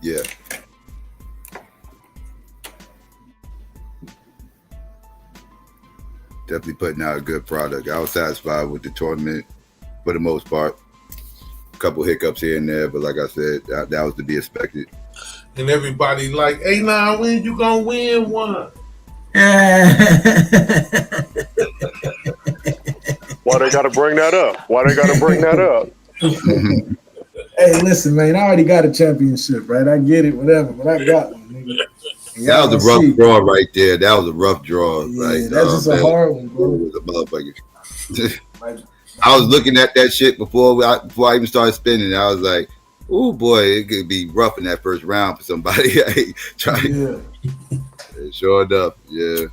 yeah. Definitely putting out a good product. I was satisfied with the tournament for the most part. A couple hiccups here and there, but like I said, that was to be expected. And everybody like, hey, now when you gonna win one? Why they gotta bring that up? Why they gotta bring that up? Hey, listen, man. I already got a championship, right? I get it, whatever, but I got one, nigga. That was a rough draw right there. That was a rough draw. Yeah, like, that's just a hard one, bro. It was a motherfucker. I was looking at that shit before I even started spinning. I was like, oh boy, it could be rough in that first round for somebody. Yeah. Sure enough, yeah.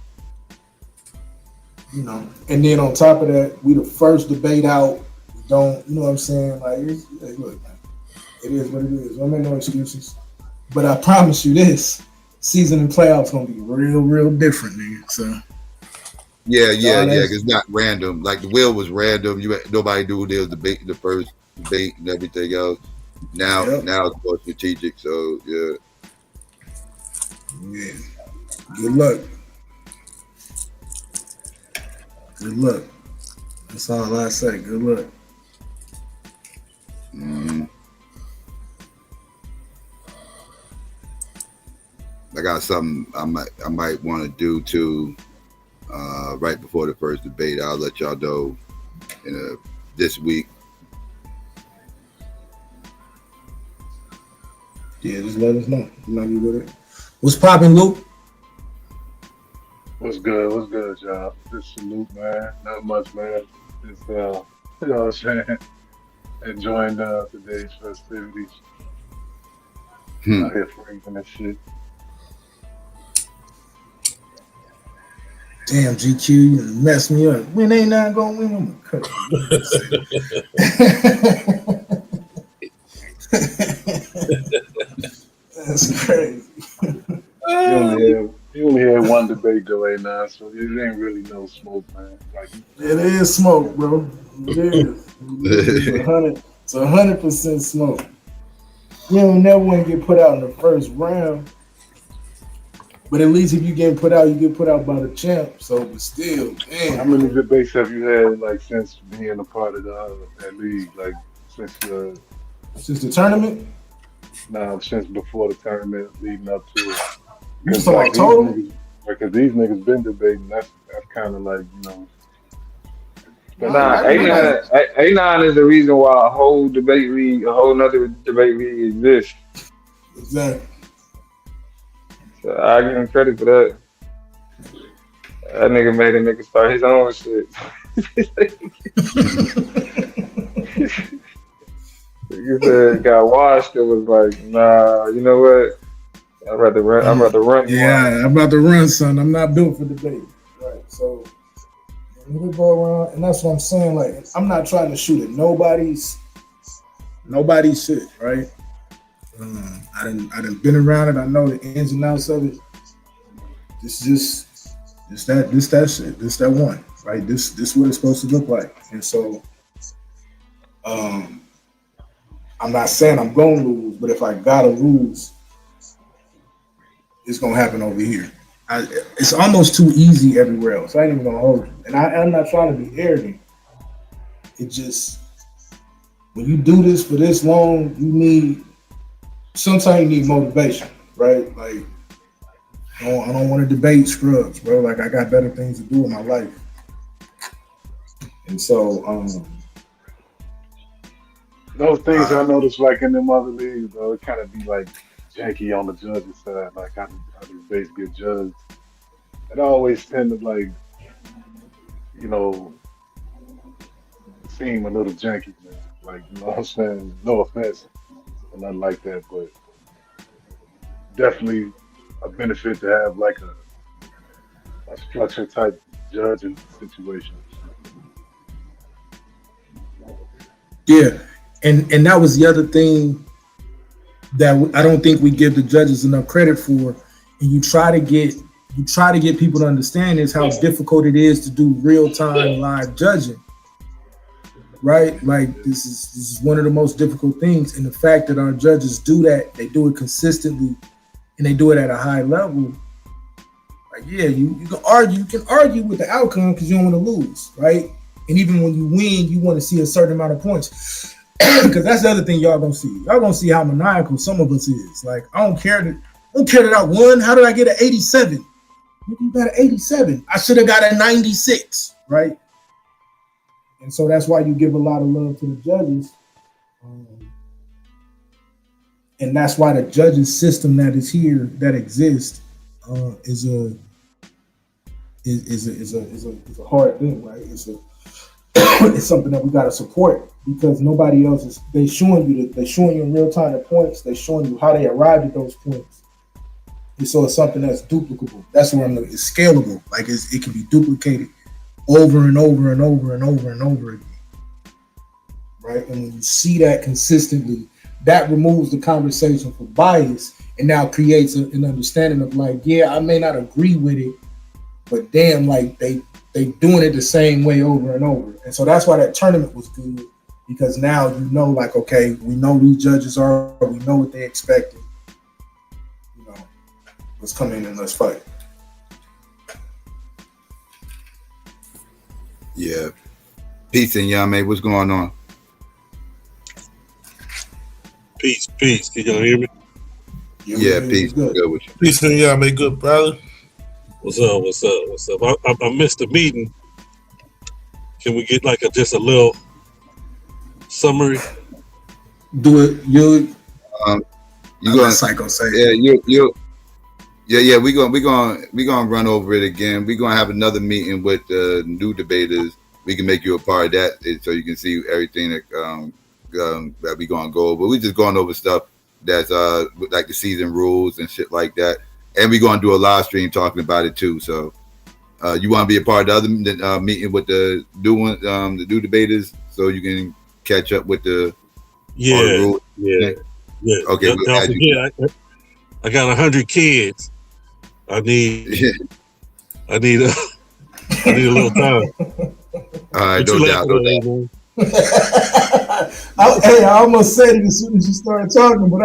You know, and then on top of that, we the first debate out. We don't, you know what I'm saying? Like, look, man, it is what it is. Don't make no excuses. But I promise you this, season and playoffs gonna be real different, nigga. So yeah, because it's not random. Like the wheel was random. Nobody knew there was the first debate and everything else. Now it's more strategic. So yeah. Good luck. Good luck. That's all I say. Good luck. I got something I might want to do too. Right before the first debate, I'll let y'all know this week. Yeah, just let us know. You know you with it. What's popping, Luke? What's good? What's good, y'all? Just salute, man. Not much, man. Just you know what I'm saying? Enjoying today's festivities. Out here freezing and shit. Damn, GQ, you messed me up. When they not gonna win, I'm gonna cut That's crazy. He only had one debate delay now, so it ain't really no smoke, man. Like it is smoke, bro. It is. It's 100% smoke. You don't never want to get put out in the first round. But at least if you get put out, you get put out by the champ. So, but still, damn. how many debates have you had, like, since being a part of that league? Like, since the tournament? No, since before the tournament, leading up to it. You talking about total? Because these niggas been debating. That's kind of like, you know. But nah, 89 is the reason why a whole debate league, a whole nother debate league exists. Exactly. So I give him credit for that. That nigga made a nigga start his own shit. You said got washed. It was like, nah, you know what? I'd rather run. Yeah, I'm about to run, son. I'm not built for debate. Right. So we go around, and that's what I'm saying. Like, I'm not trying to shoot at nobody's shit, right? I done been around it. I know the ins and outs of it. This that shit. This that one, right? This what it's supposed to look like. And so, I'm not saying I'm gonna lose, but if I gotta lose, it's gonna happen over here. It's almost too easy everywhere else. I ain't even gonna hold you. And I'm not trying to be arrogant. It just, when you do this for this long, sometimes you need motivation, right? Like, I don't want to debate scrubs, bro. Like, I got better things to do in my life. And so, those things I noticed, like in them other leagues, though, it kind of be like janky on the judge's side, like how the debates get judged. It always tend to, like, you know, seem a little janky, man. Like, you know what I'm saying? No offense or nothing like that, but definitely a benefit to have like a structure type judging situation. Yeah, and that was the other thing that I don't think we give the judges enough credit for. And you try to get people to understand is how difficult it is to do real time live judging, right? Like, this is one of the most difficult things. And the fact that our judges do that, they do it consistently, and they do it at a high level. Like, yeah, you can argue with the outcome because you don't want to lose, right? And even when you win, you want to see a certain amount of points. Because that's the other thing y'all gonna see. Y'all gonna see how maniacal some of us is. Like, I don't care that I won. How did I get an 87? You got an 87. I should have got a 96, right? And so that's why you give a lot of love to the judges. And that's why the judges system that is here, that exists, is a hard thing, right? It's something that we got to support, because nobody else is. They're showing you in real time the points. They're showing you how they arrived at those points. And so it's something that's duplicable. That's where it's scalable. Like, it can be duplicated over and over and over and over and over again, right? And when you see that consistently, that removes the conversation for bias and now creates an understanding of, like, yeah, I may not agree with it, but damn, like, they doing it the same way over and over. And so that's why that tournament was good, because now you know, like, okay, we know these judges are, we know what they expected. You know, let's come in and let's fight. Yeah. Peace and y'all, mate. What's going on? Peace. Can y'all hear me? Yeah, peace. Good with you. Peace and y'all, mate. Good, brother. What's up? I missed the meeting. Can we get like just a little summary? Do it. You gonna Psycho say? Yeah. We gonna run over it again. We're gonna have another meeting with the new debaters. We can make you a part of that, so you can see everything that we gonna go over. We just going over stuff that's like the season rules and shit like that. And we're gonna do a live stream talking about it too. So You want to be a part of the other meeting with the new debaters, so you can catch up with the all the rules? Yeah. Okay. Don't forget, I got 100 kids. I need a little time. All right, What you laughing at, man? Hey, I almost said it as soon as you started talking, but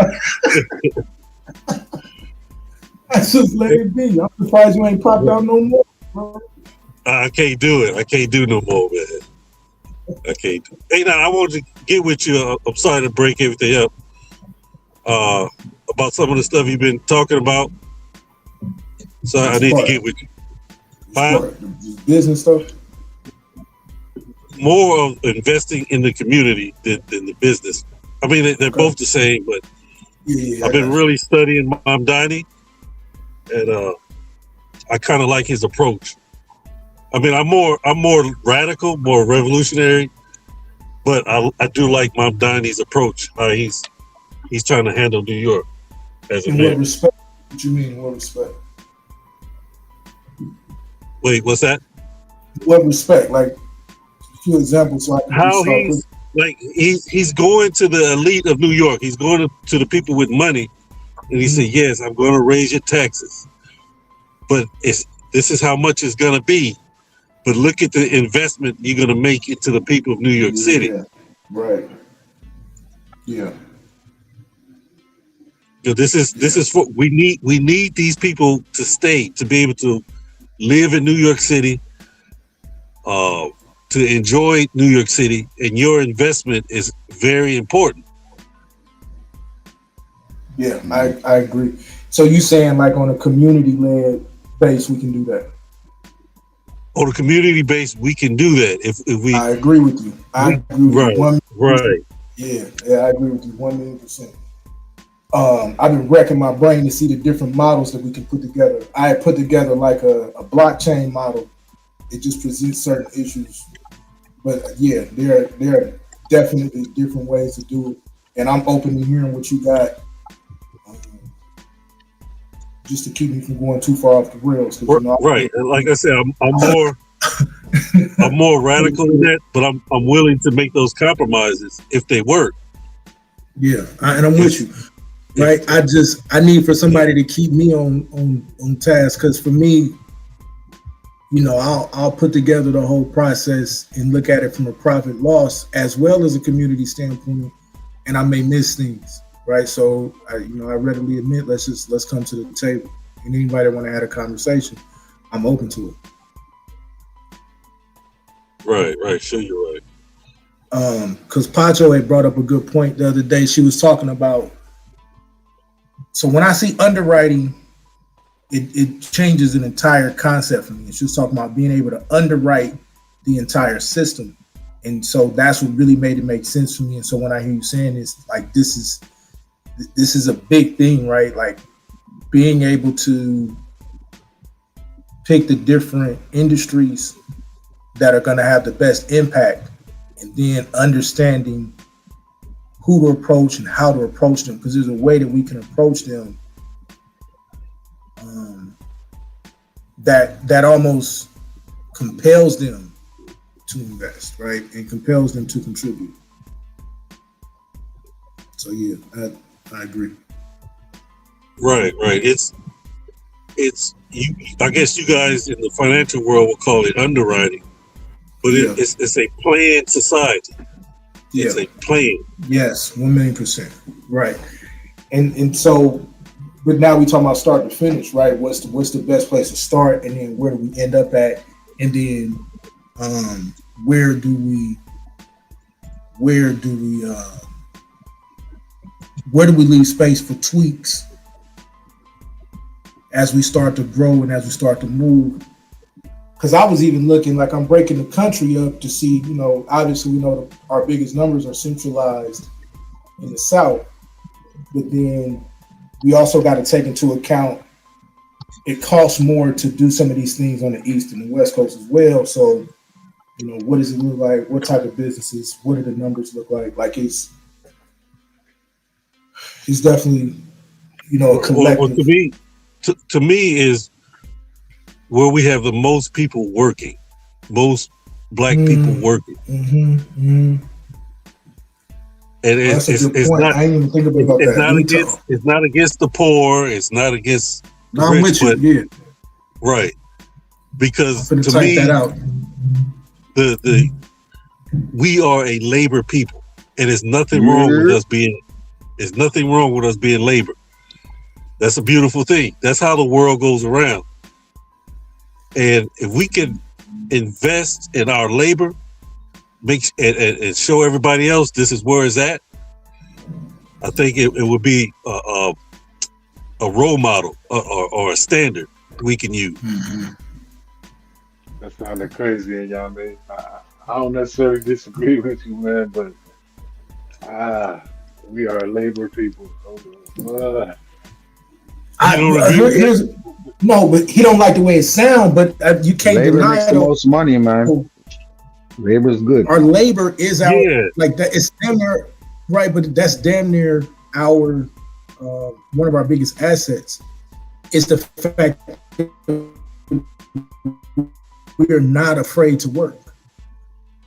I just let it be. I'm surprised you ain't popped out no more, bro. I can't do it. I can't do no more, man. I can't. Hey, now I wanted to get with you. I'm sorry to break everything up. About some of the stuff you've been talking about. So I need to get with you. Business stuff. More of investing in the community than the business. I mean, they're both the same, but I've been really studying Mamdani, and I kind of like his approach. I mean, I'm more radical, more revolutionary, but I do like Mamdani's approach. He's trying to handle New York as a In man. what respect? What you mean? In what respect? Wait, what's that? What respect? Like a few examples. So I can How he's going to the elite of New York. He's going to the people with money, and he said, "Yes, I'm going to raise your taxes, but this is how much it's going to be. But look at the investment you're going to make into the people of New York City." Right. Yeah. This is for we need these people to stay, to be able to live in New York City, to enjoy New York City, and your investment is very important. Yeah, I agree. So you saying like on a community-led base, we can do that? On a community base, we can do that if we. I agree with you. I agree with you. Right. Yeah, I agree with you 1,000,000%. I've been wrecking my brain to see the different models that we can put together. I had put together like a blockchain model. It just presents certain issues, but yeah, there are definitely different ways to do it, and I'm open to hearing what you got, just to keep me from going too far off the rails. Right, and like I said, I'm more radical than that, but I'm willing to make those compromises if they work. Yeah, and I'm with you. Right, I need for somebody to keep me on task, because for me, I'll put together the whole process and look at it from a profit loss as well as a community standpoint, and I may miss things, right? So I readily admit, let's come to the table, and anybody want to have a conversation, I'm open to it. Right, sure, you're right. Because Pacho had brought up a good point the other day. She was talking about, so when I see underwriting, it changes an entire concept for me. She was talking about being able to underwrite the entire system. And so that's what really made it make sense for me. And so when I hear you saying this, like this is a big thing, right? Like being able to pick the different industries that are going to have the best impact, and then understanding who to approach and how to approach them, because there's a way that we can approach them that almost compels them to invest, right? And compels them to contribute. So yeah, I agree. Right. It's you. I guess you guys in the financial world will call it underwriting, but it's a planned society. It's a plan. Yes, 1,000,000%. Right. And so, but now we talking about start to finish, right? What's the best place to start, and then where do we end up at, and then where do we leave space for tweaks as we start to grow and as we start to move? Because I was even looking, like I'm breaking the country up to see, obviously we know our biggest numbers are centralized in the South, but then we also got to take into account it costs more to do some of these things on the East and the West Coast as well. So, what does it look like? What type of businesses? What do the numbers look like? Like it's definitely, a collective. Well, to me is where we have the most people working, most black people working. And that's a good it's point. not. I didn't even think about It's that. not against. It's not against the poor. It's not against the I'm rich. with you. But right, because I'm to type me, that out. we are a labor people, and there's nothing wrong with us being. There's nothing wrong with us being labor. That's a beautiful thing. That's how the world goes around. And if we can invest in our labor, and show everybody else this is where it's at, I think it would be a role model or a standard we can use. That sounded crazy, and y'all, man. I don't necessarily disagree with you, man, but we are labor people. No, but he don't like the way it sounds. But you can't labor deny makes the most money, man. Labor is good. Our labor is our like that. It's damn near right, but that's damn near our one of our biggest assets. Is the fact that we are not afraid to work,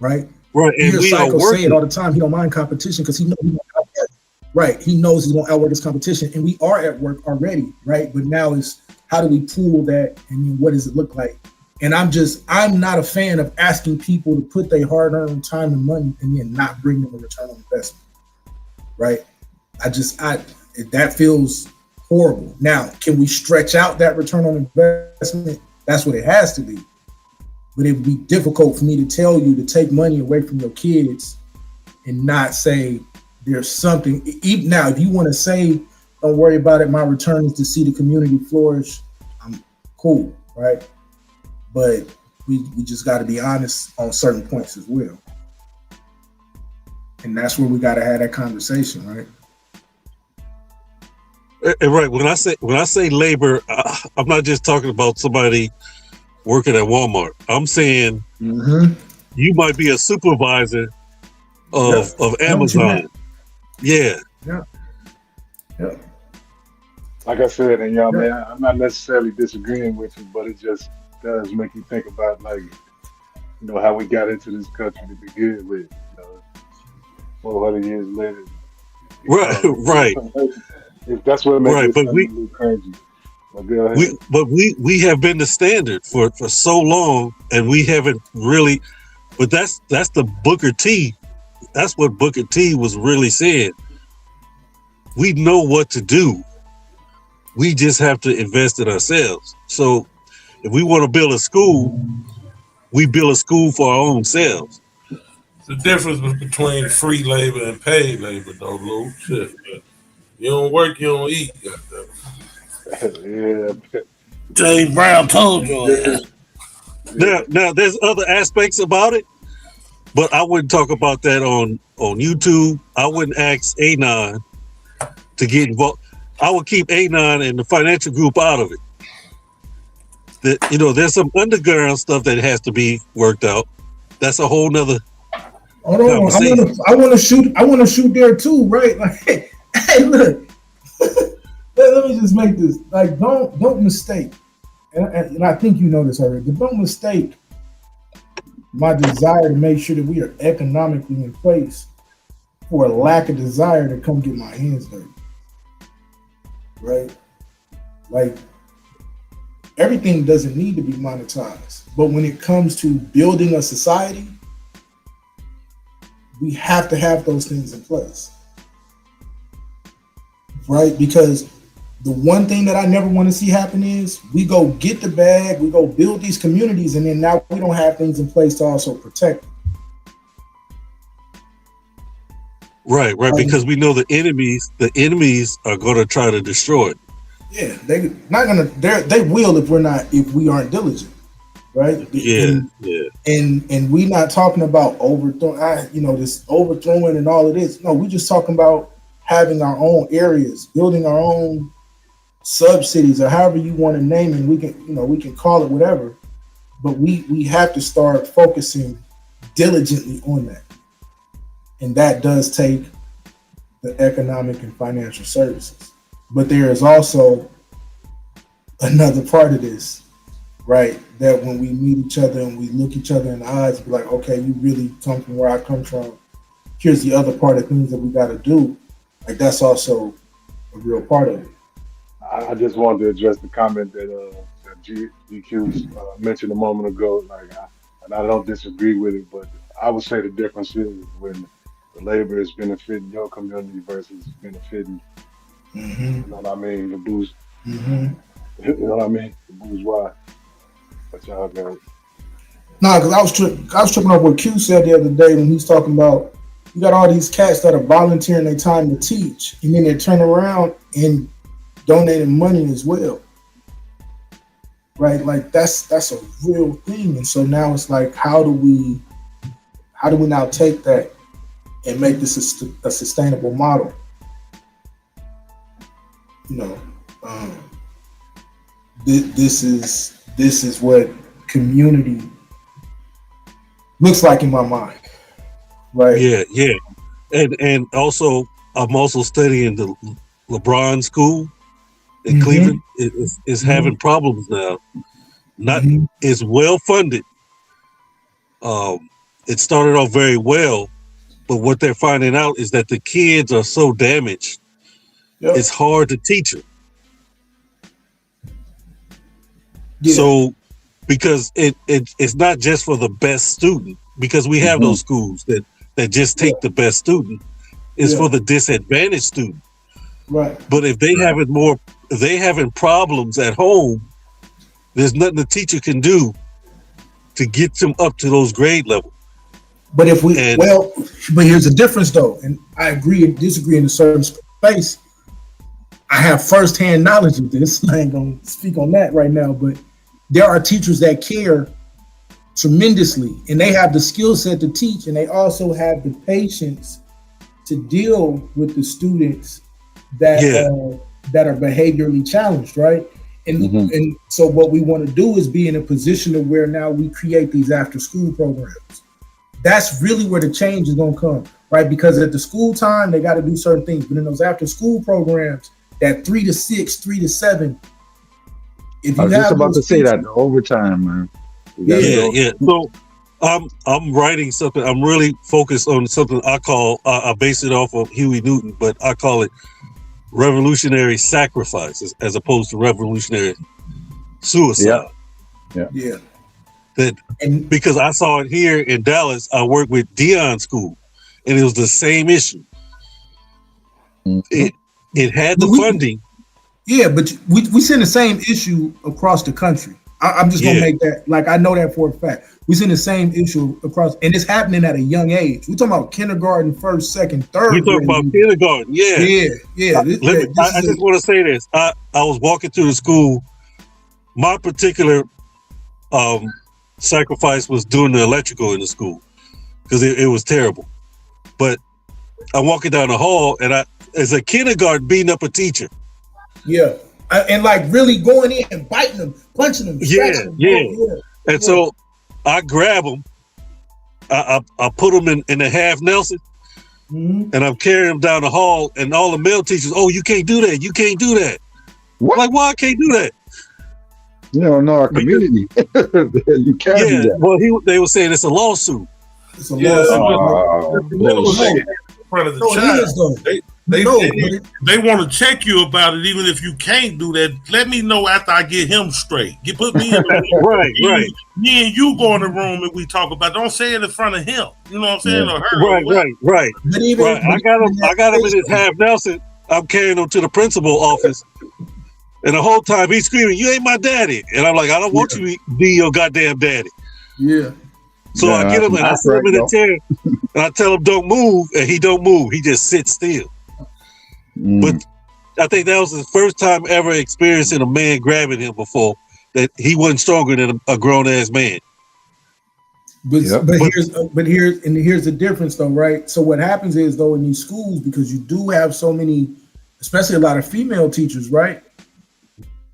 right? Right, and we are Psycho working. say it all the time. He don't mind competition because he knows he's gonna outwork. Right, he knows he's going to outwork this competition, and we are at work already, right? But now is how do we pool that, and then what does it look like? And I'm not a fan of asking people to put their hard-earned time and money and then not bring them a return on investment, right? That feels horrible. Now, can we stretch out that return on investment? That's what it has to be. But it would be difficult for me to tell you to take money away from your kids and not say there's something. Even now, if you want to say, don't worry about it, my return is to see the community flourish, I'm cool, right? But we just got to be honest on certain points as well. And that's where we got to have that conversation, right? And right, when I say labor, I'm not just talking about somebody working at Walmart. I'm saying you might be a supervisor of Amazon. Yeah. Like I said, and y'all, man, I'm not necessarily disagreeing with you, but it just does make you think about, like, how we got into this country to begin with. 400 years later. Right. That's what makes it but a little crazy. But go ahead. We have been the standard for so long, and we haven't really. But that's the Booker T. That's what Booker T was really saying. We know what to do. We just have to invest in ourselves. So if we want to build a school, we build a school for our own selves. The difference between free labor and paid labor, though, Lou. Shit, man. You don't work, you don't eat. Yeah. James Brown told you. Now, there's other aspects about it, but I wouldn't talk about that on YouTube. I wouldn't ask Anon to get involved. I would keep Anon and the financial group out of it. There's some underground stuff that has to be worked out. That's a whole nother. Hold on, I want to shoot there too, right? Like, hey, look. Let me just make this. Like, don't mistake, and I think you know this already, but don't mistake my desire to make sure that we are economically in place for a lack of desire to come get my hands dirty. Right? Like, everything doesn't need to be monetized, but when it comes to building a society, we have to have those things in place. Right? Because the one thing that I never want to see happen is we go get the bag, we go build these communities, and then now we don't have things in place to also protect them. Right, because we know the enemies are going to try to destroy it. Yeah, they will if we aren't diligent, right? Yeah. And we not talking about this overthrowing and all of this. No, we just talking about having our own areas, building our own sub-cities, or however you want to name it. We can call it whatever, but we have to start focusing diligently on that. And that does take the economic and financial services. But there is also another part of this, right? That when we meet each other and we look each other in the eyes, be like, okay, you really come from where I come from. Here's the other part of things that we got to do. Like that's also a real part of it. I just wanted to address the comment that GQ mentioned a moment ago. And I don't disagree with it, but I would say the difference is when the labor is benefiting your community versus benefiting, you know what I mean, the booze. You know what I mean, the bourgeois. But y'all got it. Nah, because I was tripping up what Q said the other day when he's talking about you got all these cats that are volunteering their time to teach, and then they turn around and donating money as well, right? Like that's a real thing. And so now it's like, how do we now take that and make this a sustainable model? You know, this is what community looks like in my mind, right? Yeah. And also, I'm also studying the LeBron School in Cleveland. Is having problems now. It's well funded. It started off very well, but what they're finding out is that the kids are so damaged. Yep. It's hard to teach them. Yeah. So, because it's not just for the best student, because we have those schools that just take the best student. It's for the disadvantaged student. Right. But if they having problems at home, there's nothing the teacher can do to get them up to those grade levels. But but here's the difference though, and I agree and disagree in a certain space. I have firsthand knowledge of this. I ain't gonna speak on that right now, but there are teachers that care tremendously, and they have the skill set to teach, and they also have the patience to deal with the students that are behaviorally challenged, right? And so what we want to do is be in a position of where now we create these after school programs. That's really where the change is going to come, right? Because at the school time, they got to do certain things, but in those after school programs, that 3 to 6, 3 to 7. If you I was just about to say that, the overtime, man. Yeah. So I'm writing something. I'm really focused on something I call, I base it off of Huey Newton, but I call it revolutionary sacrifices as opposed to revolutionary suicide. Yeah. Because I saw it here in Dallas. I worked with Dion School, and it was the same issue. It had the funding. Yeah, but we see the same issue across the country. I'm just gonna make that, like, I know that for a fact. We see the same issue across, and it's happening at a young age. We're talking about kindergarten, first, second, third. We're talking about kindergarten, yeah. I just want to say this. I was walking through the school. My particular sacrifice was doing the electrical in the school because it was terrible. But I'm walking down the hall, and as a kindergarten beating up a teacher. Yeah. And like really going in and biting them, punching them. Yeah. And so I grab them, I put them in a half Nelson, and I'm carrying them down the hall, and all the male teachers, oh, you can't do that. You can't do that. What? Like, why I can't do that? You don't know our community. You can't do that. Well, they were saying it's a lawsuit. It's a lawsuit. In front of the child. They want to check you about it, even if you can't do that. Let me know after I get him straight. Put me in the room. Right. Me and you go in the room and we talk about it. Don't say it in front of him. You know what I'm saying? Or her. Right. I got him in his half Nelson. I'm carrying him to the principal office. And the whole time he's screaming, "You ain't my daddy." And I'm like, "I don't want you to be your goddamn daddy." Yeah. So I get him and I sit him in a chair and I tell him don't move, and he don't move. He just sits still. But I think that was the first time ever experiencing a man grabbing him before, that he wasn't stronger than a grown ass man. But here's the difference though, right? So what happens is though in these schools, because you do have so many, especially a lot of female teachers, right?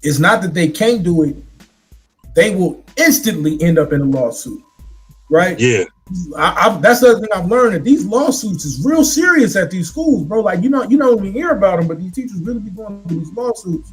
It's not that they can't do it; they will instantly end up in a lawsuit, right? Yeah. That's the other thing I've learned, that these lawsuits is real serious at these schools, bro. Like, you don't even hear about them, but these teachers really be going through these lawsuits.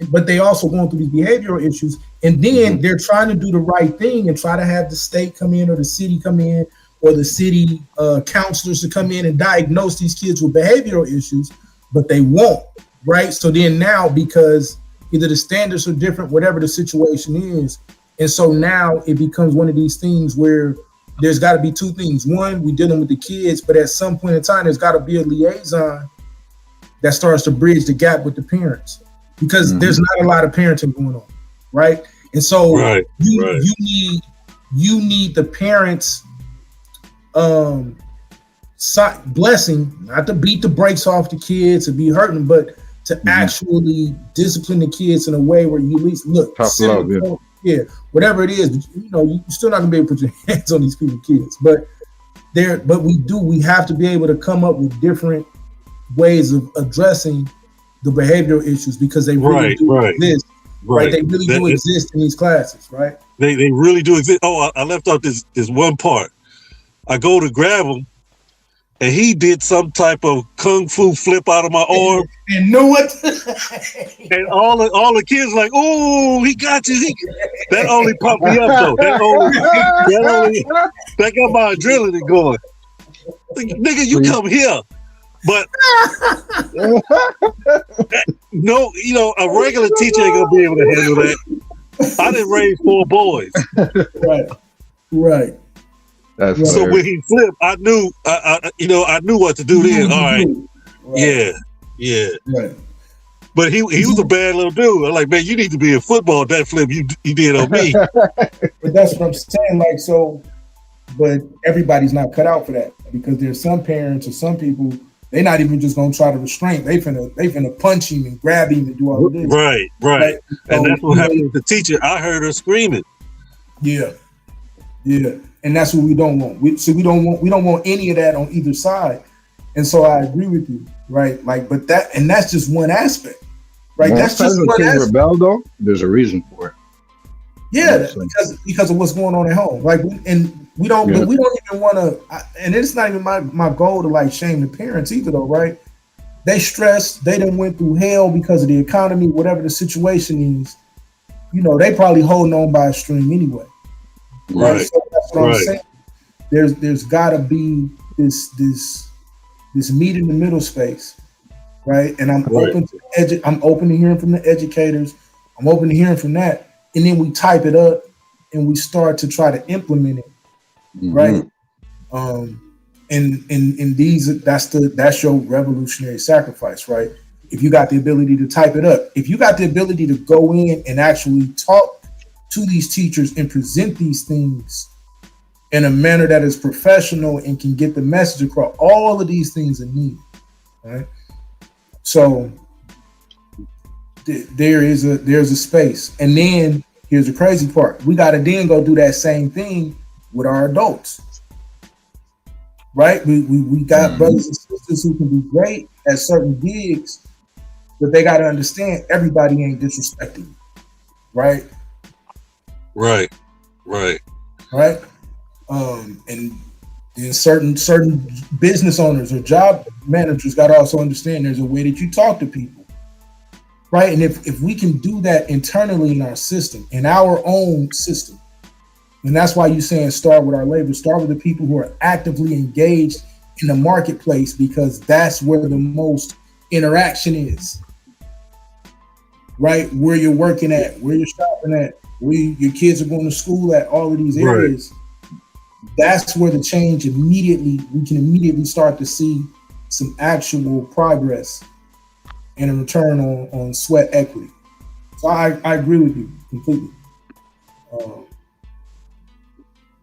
but they also going through these behavioral issues, and then they're trying to do the right thing and try to have the state come in or the city come in or the city counselors to come in and diagnose these kids with behavioral issues, but they won't, right? So then now, because either the standards are different, whatever the situation is, and so now it becomes one of these things where there's got to be two things. One, we're dealing with the kids, but at some point in time, there's got to be a liaison that starts to bridge the gap with the parents, because there's not a lot of parenting going on, right? And so you need the parents' blessing, not to beat the brakes off the kids and be hurting them, but to actually discipline the kids in a way where you at least look, tough love, whatever it is. But, you know, you're still not gonna be able to put your hands on these people's kids, but we have to be able to come up with different ways of addressing the behavioral issues, because they really do exist. Right, they really do exist in these classes, right? They really do exist. Oh, I left out this one part. I go to grab him, and he did some type of kung fu flip out of my arm. And know what? And all the kids like, oh, he got you. That only pumped me up though. That got my adrenaline going. Nigga, you come here. But no, you know, a regular teacher ain't gonna be able to handle that. I didn't raise 4 boys. Right. That's so when he flipped, I knew, I knew what to do then. All right. Yeah. Right. But he was a bad little dude. I'm like, man, you need to be in football. That flip you did on me. But that's what I'm saying. Like, so, but everybody's not cut out for that, because there's some parents or some people. They're not even just gonna try to restrain. They finna punch him and grab him and do all of this. Right. And that's what happened with the teacher. I heard her screaming. Yeah. And that's what we don't want. We don't want any of that on either side. And so I agree with you, right? Like, but that's just one aspect, right? Well, that's just one aspect. Rebel, though, there's a reason for it. Yeah, because of what's going on at home. Like, we don't even want to, and it's not even my goal to like shame the parents either, though, right? They stressed, they done went through hell because of the economy, whatever the situation is. You know, they probably holding on by a string anyway. Right. So that's what I'm saying. There's got to be this meet in the middle space, right? And I'm open to hearing from the educators. I'm open to hearing from that. And then we type it up and we start to try to implement it, right? And these that's your revolutionary sacrifice, right? If you got the ability to type it up, if you got the ability to go in and actually talk to these teachers and present these things in a manner that is professional and can get the message across, all of these things are needed, right? So there's a space. And then here's the crazy part. We got to then go do that same thing with our adults, right? We got brothers and sisters who can be great at certain gigs, but they got to understand everybody ain't disrespecting you, right? Right. And then certain business owners or job managers got to also understand there's a way that you talk to people. Right. And if we can do that internally in our system, in our own system, and that's why you're saying start with our labor, start with the people who are actively engaged in the marketplace, because that's where the most interaction is. Right. Where you're working at, where you're shopping at, where your kids are going to school at, all of these areas. That's where the change we can immediately start to see some actual progress and a return on sweat equity. So I agree with you completely.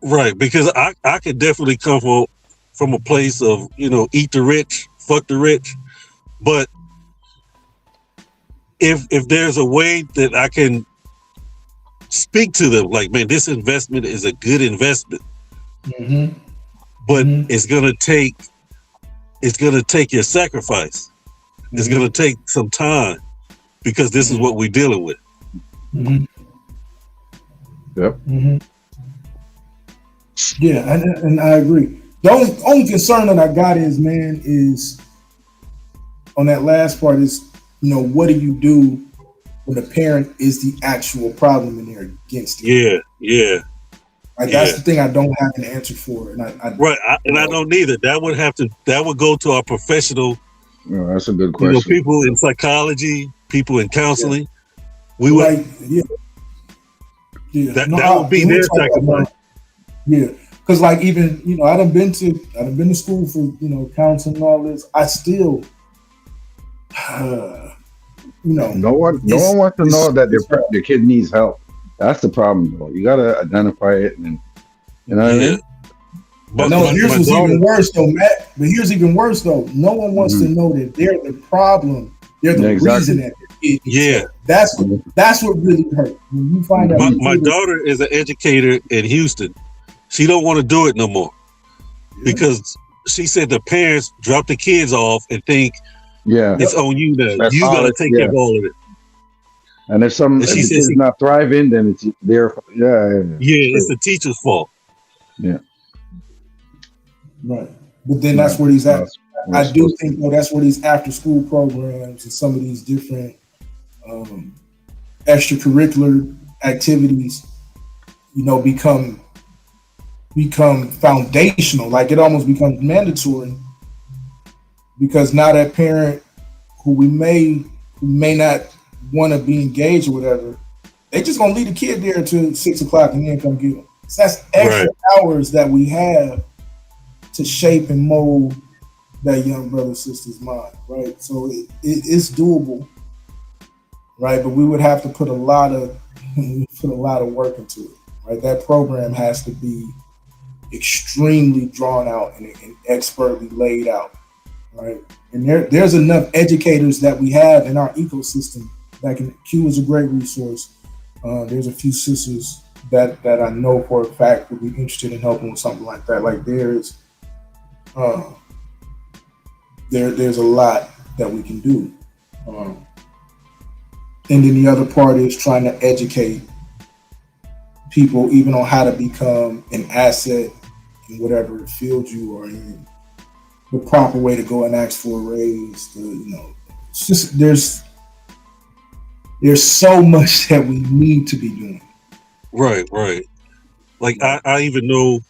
Right, because I could definitely come from a place of, eat the rich, fuck the rich. But if there's a way that I can speak to them, like, man, this investment is a good investment. But it's gonna take your sacrifice. It's gonna take some time, because this is what we're dealing with. Yep. Yeah, and I agree. The only concern that I got is on that last part is, what do you do when the parent is the actual problem and they're against it. Yeah. Like that's the thing I don't have an answer for, and I don't neither. That would go to our professional. That's a good question. People in psychology, people in counseling. We would, that would be their sacrifice. Because like even I done been to school for counseling and all this. I still, no one wants to know that their kid needs help. That's the problem, though. You gotta identify it, and you know what I mean. But here's what's even worse, though, Matt. But here's even worse, though. No one wants to know that they're the problem. They're the reason that their kid That's what really hurt. When you find out. My daughter is an educator in Houston. She don't want to do it no more because she said the parents drop the kids off and think it's on you now. You gotta take care of all of it. And if the kid's not thriving, then it's their it's the teacher's fault. Yeah. Right. But then that's where he's at. I do think that's where these after school programs and some of these different extracurricular activities, become foundational. Like it almost becomes mandatory because now that parent who may not want to be engaged or whatever, they just gonna leave the kid there till 6 o'clock and then come get them. So that's extra hours that we have to shape and mold that young brother sister's mind, right? So it's doable, right? But we would have to put a lot of work into it, right? That program has to be extremely drawn out and expertly laid out, right? And there's enough educators that we have in our ecosystem. Q is a great resource. There's a few sisters that I know for a fact would be interested in helping with something like that. Like there's a lot that we can do. And then the other part is trying to educate people even on how to become an asset in whatever field you are in, the proper way to go and ask for a raise. It's just there's so much that we need to be doing. Right. Like I even know,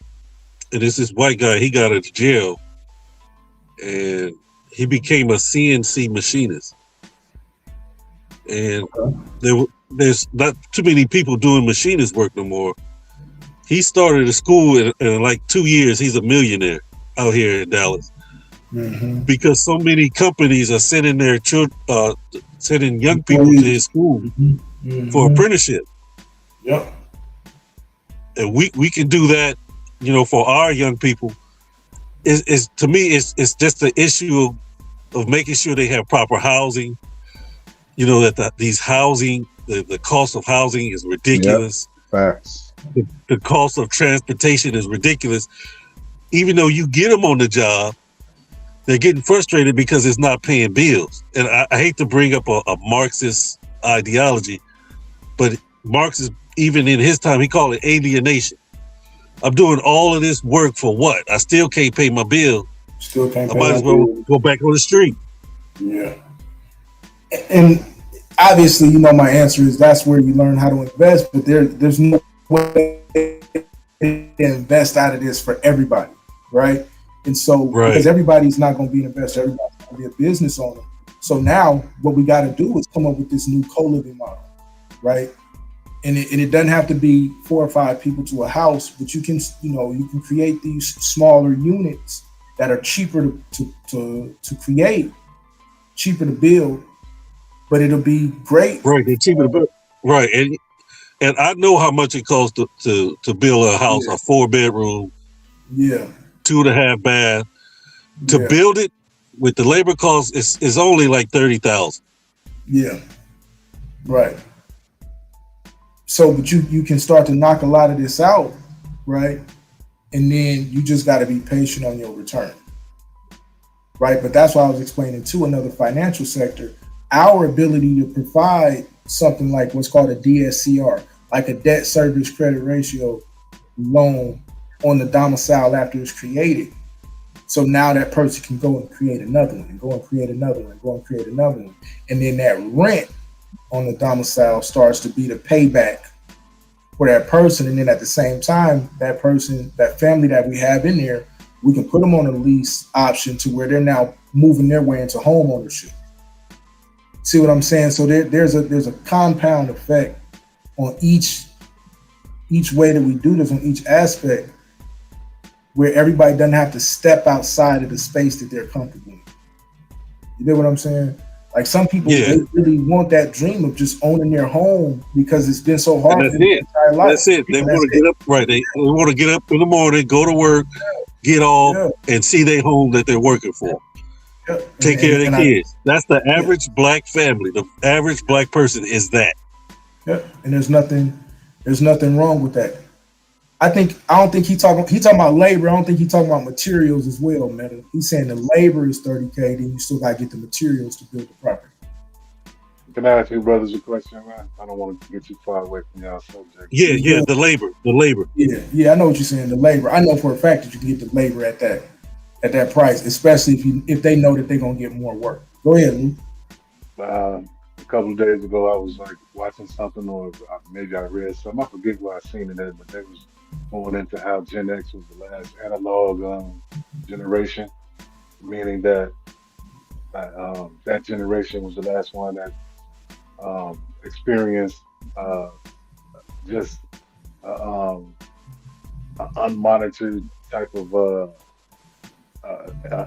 and it's this white guy. He got out of jail, and he became a CNC machinist. And there's not too many people doing machinist work no more. He started a school in like 2 years. He's a millionaire out here in Dallas. Because so many companies are sending their children, sending young people to his school for apprenticeship. Yep. And we can do that, for our young people. Is to me, it's just the issue of making sure they have proper housing. That these housing, the cost of housing is ridiculous. Yep. Facts. The cost of transportation is ridiculous. Even though you get them on the job, they're getting frustrated because it's not paying bills. And I hate to bring up a Marxist ideology, but Marx is, even in his time, he called it alienation. I'm doing all of this work for what? I still can't pay my bill. I might as well go back on the street. Yeah. And obviously, my answer is that's where you learn how to invest, but there's no way to invest out of this for everybody, right? And so, because everybody's not going to be an investor, everybody's going to be a business owner. So now what we got to do is come up with this new co-living model, right? And it doesn't have to be 4 or 5 people to a house, but you can create these smaller units that are cheaper to create, cheaper to build, but it'll be great. Right, they're cheaper to build. Right, and I know how much it costs to build a house, a 4-bedroom, 2.5 bath. To build it with the labor costs, is only like $30,000. Yeah, right. So, but you can start to knock a lot of this out, right? And then you just got to be patient on your return, right? But that's why I was explaining to another financial sector, our ability to provide something like what's called a DSCR, like a debt service credit ratio loan on the domicile after it's created. So now that person can go and create another one, and go and create another one, and go and create another one. And then that rent on the domicile starts to be the payback for that person. And then at the same time, that person, that family that we have in there, we can put them on a lease option to where they're now moving their way into home ownership. See what I'm saying? So there's a compound effect on each way that we do this, on each aspect, where everybody doesn't have to step outside of the space that they're comfortable in. You know what I'm saying? Like some people, they really want that dream of just owning their home because it's been so hard for their entire life. That's it. They want to get up, right? They want to get up in the morning, go to work, get off, and see their home that they're working for. Take care of their kids. That's the average black family. The average black person is that. Yeah, and there's nothing wrong with that. I don't think he talking about labor. I don't think he talking about materials as well, man. He's saying the labor is $30K, then you still gotta get the materials to build the property. Can I ask you brothers a question, man? I don't want to get too far away from y'all subject. Yeah, the labor. Yeah, I know what you're saying. The labor. I know for a fact that you can get the labor at that price, especially if they know that they're gonna get more work. Go ahead, Lou. A couple of days ago, I was like watching something, or maybe I read something. I forget where I seen it at, but they was going into how Gen X was the last analog generation, meaning that that generation was the last one that experienced just unmonitored type of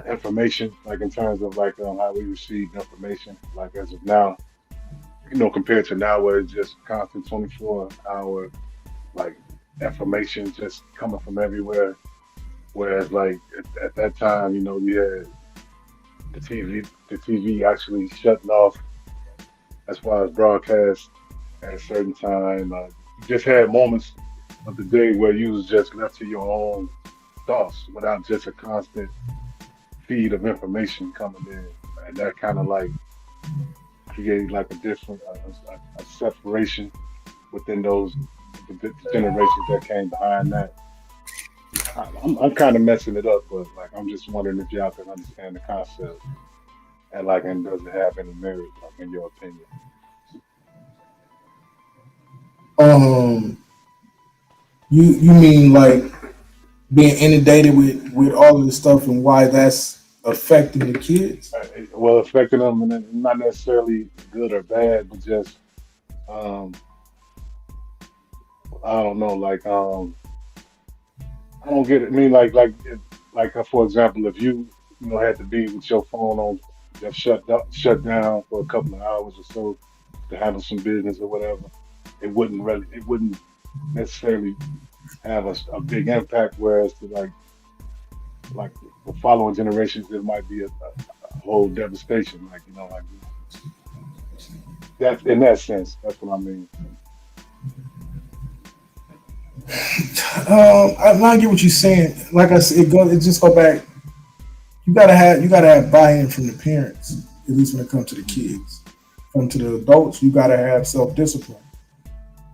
information, like in terms of like how we receive information, like as of now, compared to now where it's just constant 24-hour like information just coming from everywhere. Whereas like at that time, you had the TV actually shutting off as far as broadcast at a certain time. You just had moments of the day where you was just left to your own thoughts without just a constant feed of information coming in, and that kind of like created like a different a separation within the generations that came behind that. I'm kind of messing it up, but like I'm just wondering if y'all can understand the concept and does it have any merit, like in your opinion? You mean like being inundated with all of this stuff and why that's affecting the kids? Well, affecting them, and not necessarily good or bad, but just I don't know, like I don't get it. I mean, like for example, if you had to be with your phone on just shut down for a couple of hours or so to handle some business or whatever, it wouldn't necessarily have a big impact. Whereas to like the following generations, it might be a whole devastation. Like like that in that sense. That's what I mean. I get what you're saying. Like I said, it just go back. You gotta have buy-in from the parents, at least when it comes to the kids. Come to the adults, you gotta have self-discipline.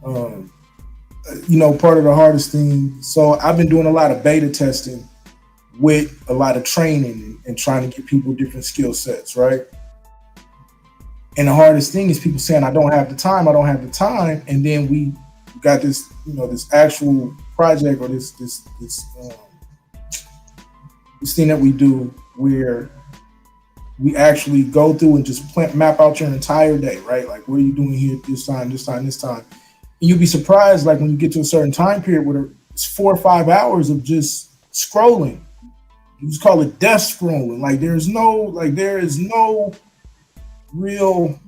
Part of the hardest thing. So I've been doing a lot of beta testing with a lot of training and trying to get people different skill sets, right? And the hardest thing is people saying, I don't have the time, and then we got this, this actual project or this thing that we do where we actually go through and just map out your entire day, right? Like, what are you doing here this time? And you'll be surprised, like when you get to a certain time period where it's 4 or 5 hours of just scrolling. You just call it death scrolling. Like there is no real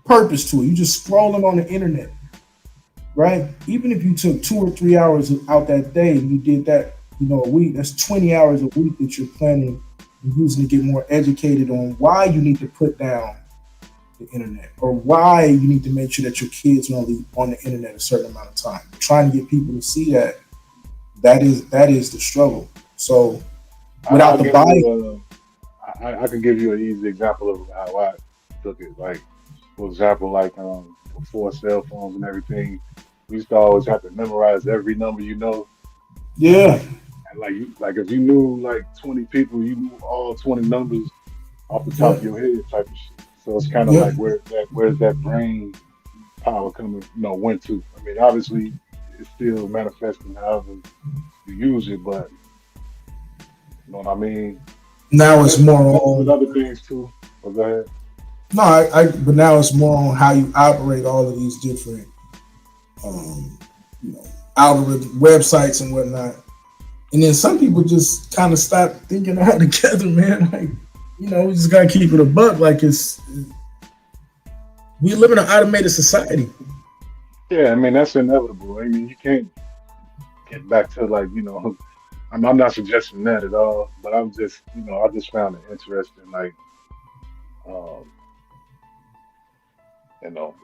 purpose to it. You just scrolling on the internet, right? Even if you took 2 or 3 hours out that day and you did that, a week, that's 20 hours a week that you're planning and using to get more educated on why you need to put down the internet or why you need to make sure that your kids are only on the internet a certain amount of time. Trying to get people to see that is the struggle. So without the body, I can give you an easy example of how I took it. Like, for example, like before cell phones and everything, we used to always have to memorize every number. Yeah. And like if you knew like 20 people, you knew all 20 numbers off the top of your head type of shit. So it's kind of like where's that brain power coming, went to. I mean, obviously it's still manifesting however you use it, but you know what I mean? Now it's more with on other things too. Well, go ahead. no, but now it's more on how you operate all of these different algorithm websites and whatnot. And then some people just kind of stop thinking all together, man. Like, we just gotta keep it a buck. Like we live in an automated society. Yeah, I mean that's inevitable. I mean you can't get back to I'm not suggesting that at all, but I'm just I just found it interesting, like um,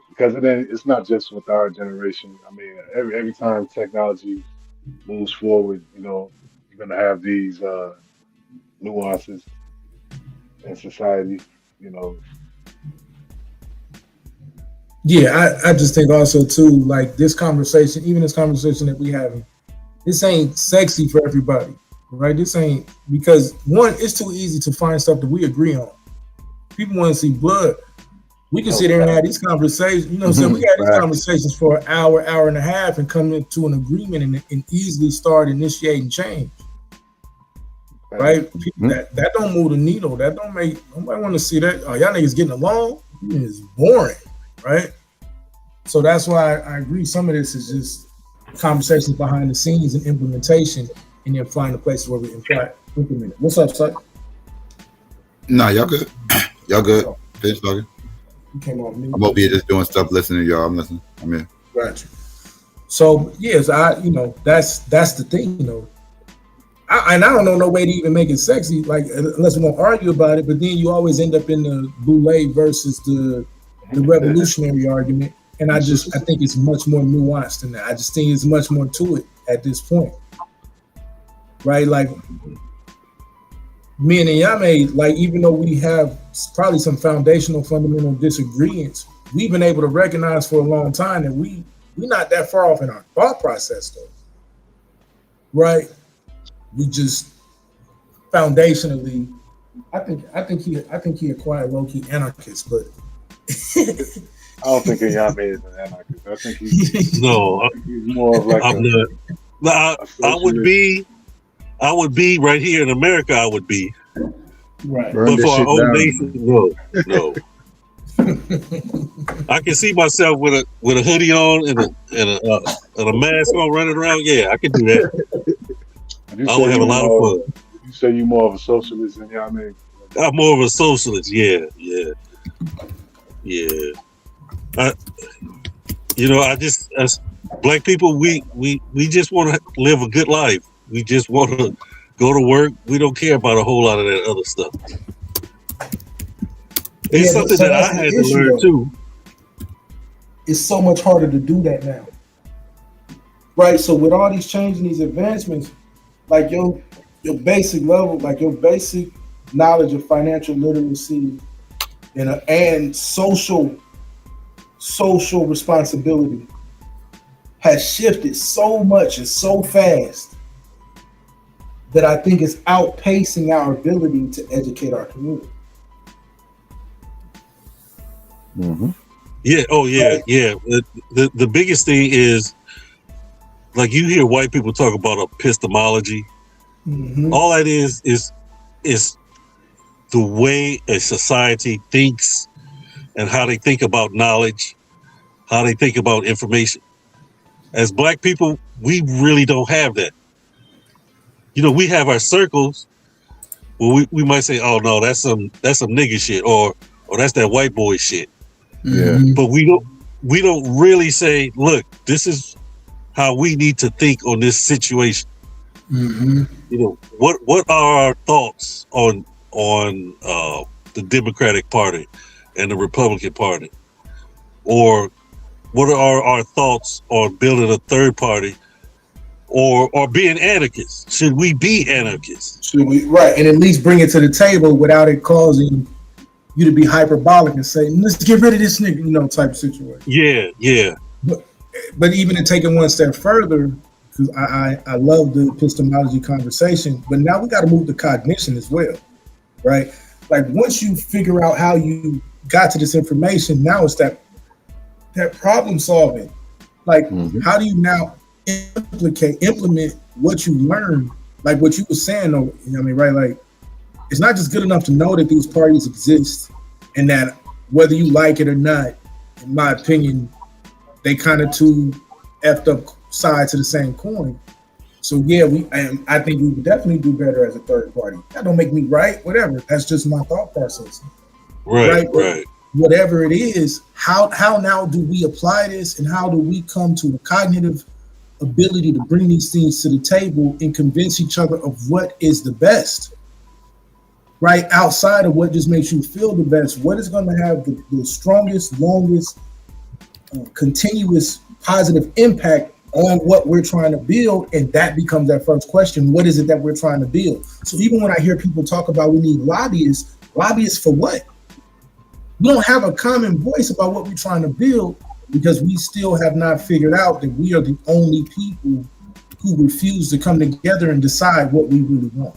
because it's not just with our generation. I mean, every time technology moves forward, you're gonna have these nuances in society, you know. Yeah, I just think also too, like this conversation, even this conversation that we having, this ain't sexy for everybody, right? This ain't, because one, it's too easy to find stuff that we agree on. People want to see blood. We can sit there and have these conversations, so we had these conversations for an hour and a half and come into an agreement and easily start initiating change. Right? That don't move the needle. That don't make nobody want to see that. Oh, y'all niggas getting along? It's boring, right? So that's why I agree. Some of this is just conversations behind the scenes and implementation, and then find a place where we implement it. What's up, Syke? Nah, y'all good. Y'all good. Finish talking. You came on mute. I'm over here just doing stuff, listening to y'all. I'm listening. I'm here. Gotcha. So yes, that's the thing, and I don't know no way to even make it sexy, like unless we're gonna argue about it. But then you always end up in the Boule versus the revolutionary argument, and I think it's much more nuanced than that. I just think there's much more to it at this point, right? Like me and Yame, like even though we have probably some foundational, fundamental disagreements, we've been able to recognize for a long time that we're not that far off in our thought process, though, right? We just foundationally, I think he acquired low-key anarchist, but I don't think Yame is an anarchist. I think he's more of like I would be right here in America. I would be right, but for our own nation, no. I can see myself with a hoodie on and a mask on, running around. Yeah, I can do that. I would have a lot of fun. You say you're more of a socialist than Yame? I'm more of a socialist. Yeah. As black people, we just want to live a good life. We just want to go to work. We don't care about a whole lot of that other stuff. It's something that I had to learn too. It's so much harder to do that now, right? So with all these changes, these advancements, like your basic level, like your basic knowledge of financial literacy and social responsibility has shifted so much and so fast that I think it's outpacing our ability to educate our community. Mm-hmm. Yeah. Oh, yeah. Yeah. The biggest thing is, like, you hear white people talk about epistemology. Mm-hmm. All that is the way a society thinks and how they think about knowledge, how they think about information. As black people, we really don't have that. We have our circles where we might say, "Oh no, that's some nigga shit," or that's that white boy shit. Yeah. But we don't really say, "Look, this is how we need to think on this situation." Mm-hmm. What are our thoughts on the Democratic Party and the Republican Party, or what are our thoughts on building a third party, or being anarchists? Should we be anarchists? Should we, right, and at least bring it to the table without it causing you to be hyperbolic and say, "Let's get rid of this nigga," type of situation. Yeah. But even to take it one step further, because I love the epistemology conversation, but now we got to move to cognition as well, right? Like once you figure out how you got to this information. Now it's that problem solving. Like, how do you now implement what you learned? Like what you were saying, though, you know what I mean, right? Like, it's not just good enough to know that these parties exist and that whether you like it or not, in my opinion, they kind of two effed up sides of the same coin. So yeah, I think we would definitely do better as a third party. That don't make me right, whatever. That's just my thought process. Right. Whatever it is, how now do we apply this, and how do we come to a cognitive ability to bring these things to the table and convince each other of what is the best, right? Outside of what just makes you feel the best, what is going to have the strongest, longest, continuous positive impact on what we're trying to build? And that becomes that first question. What is it that we're trying to build? So even when I hear people talk about we need lobbyists for what? We don't have a common voice about what we're trying to build because we still have not figured out that we are the only people who refuse to come together and decide what we really want.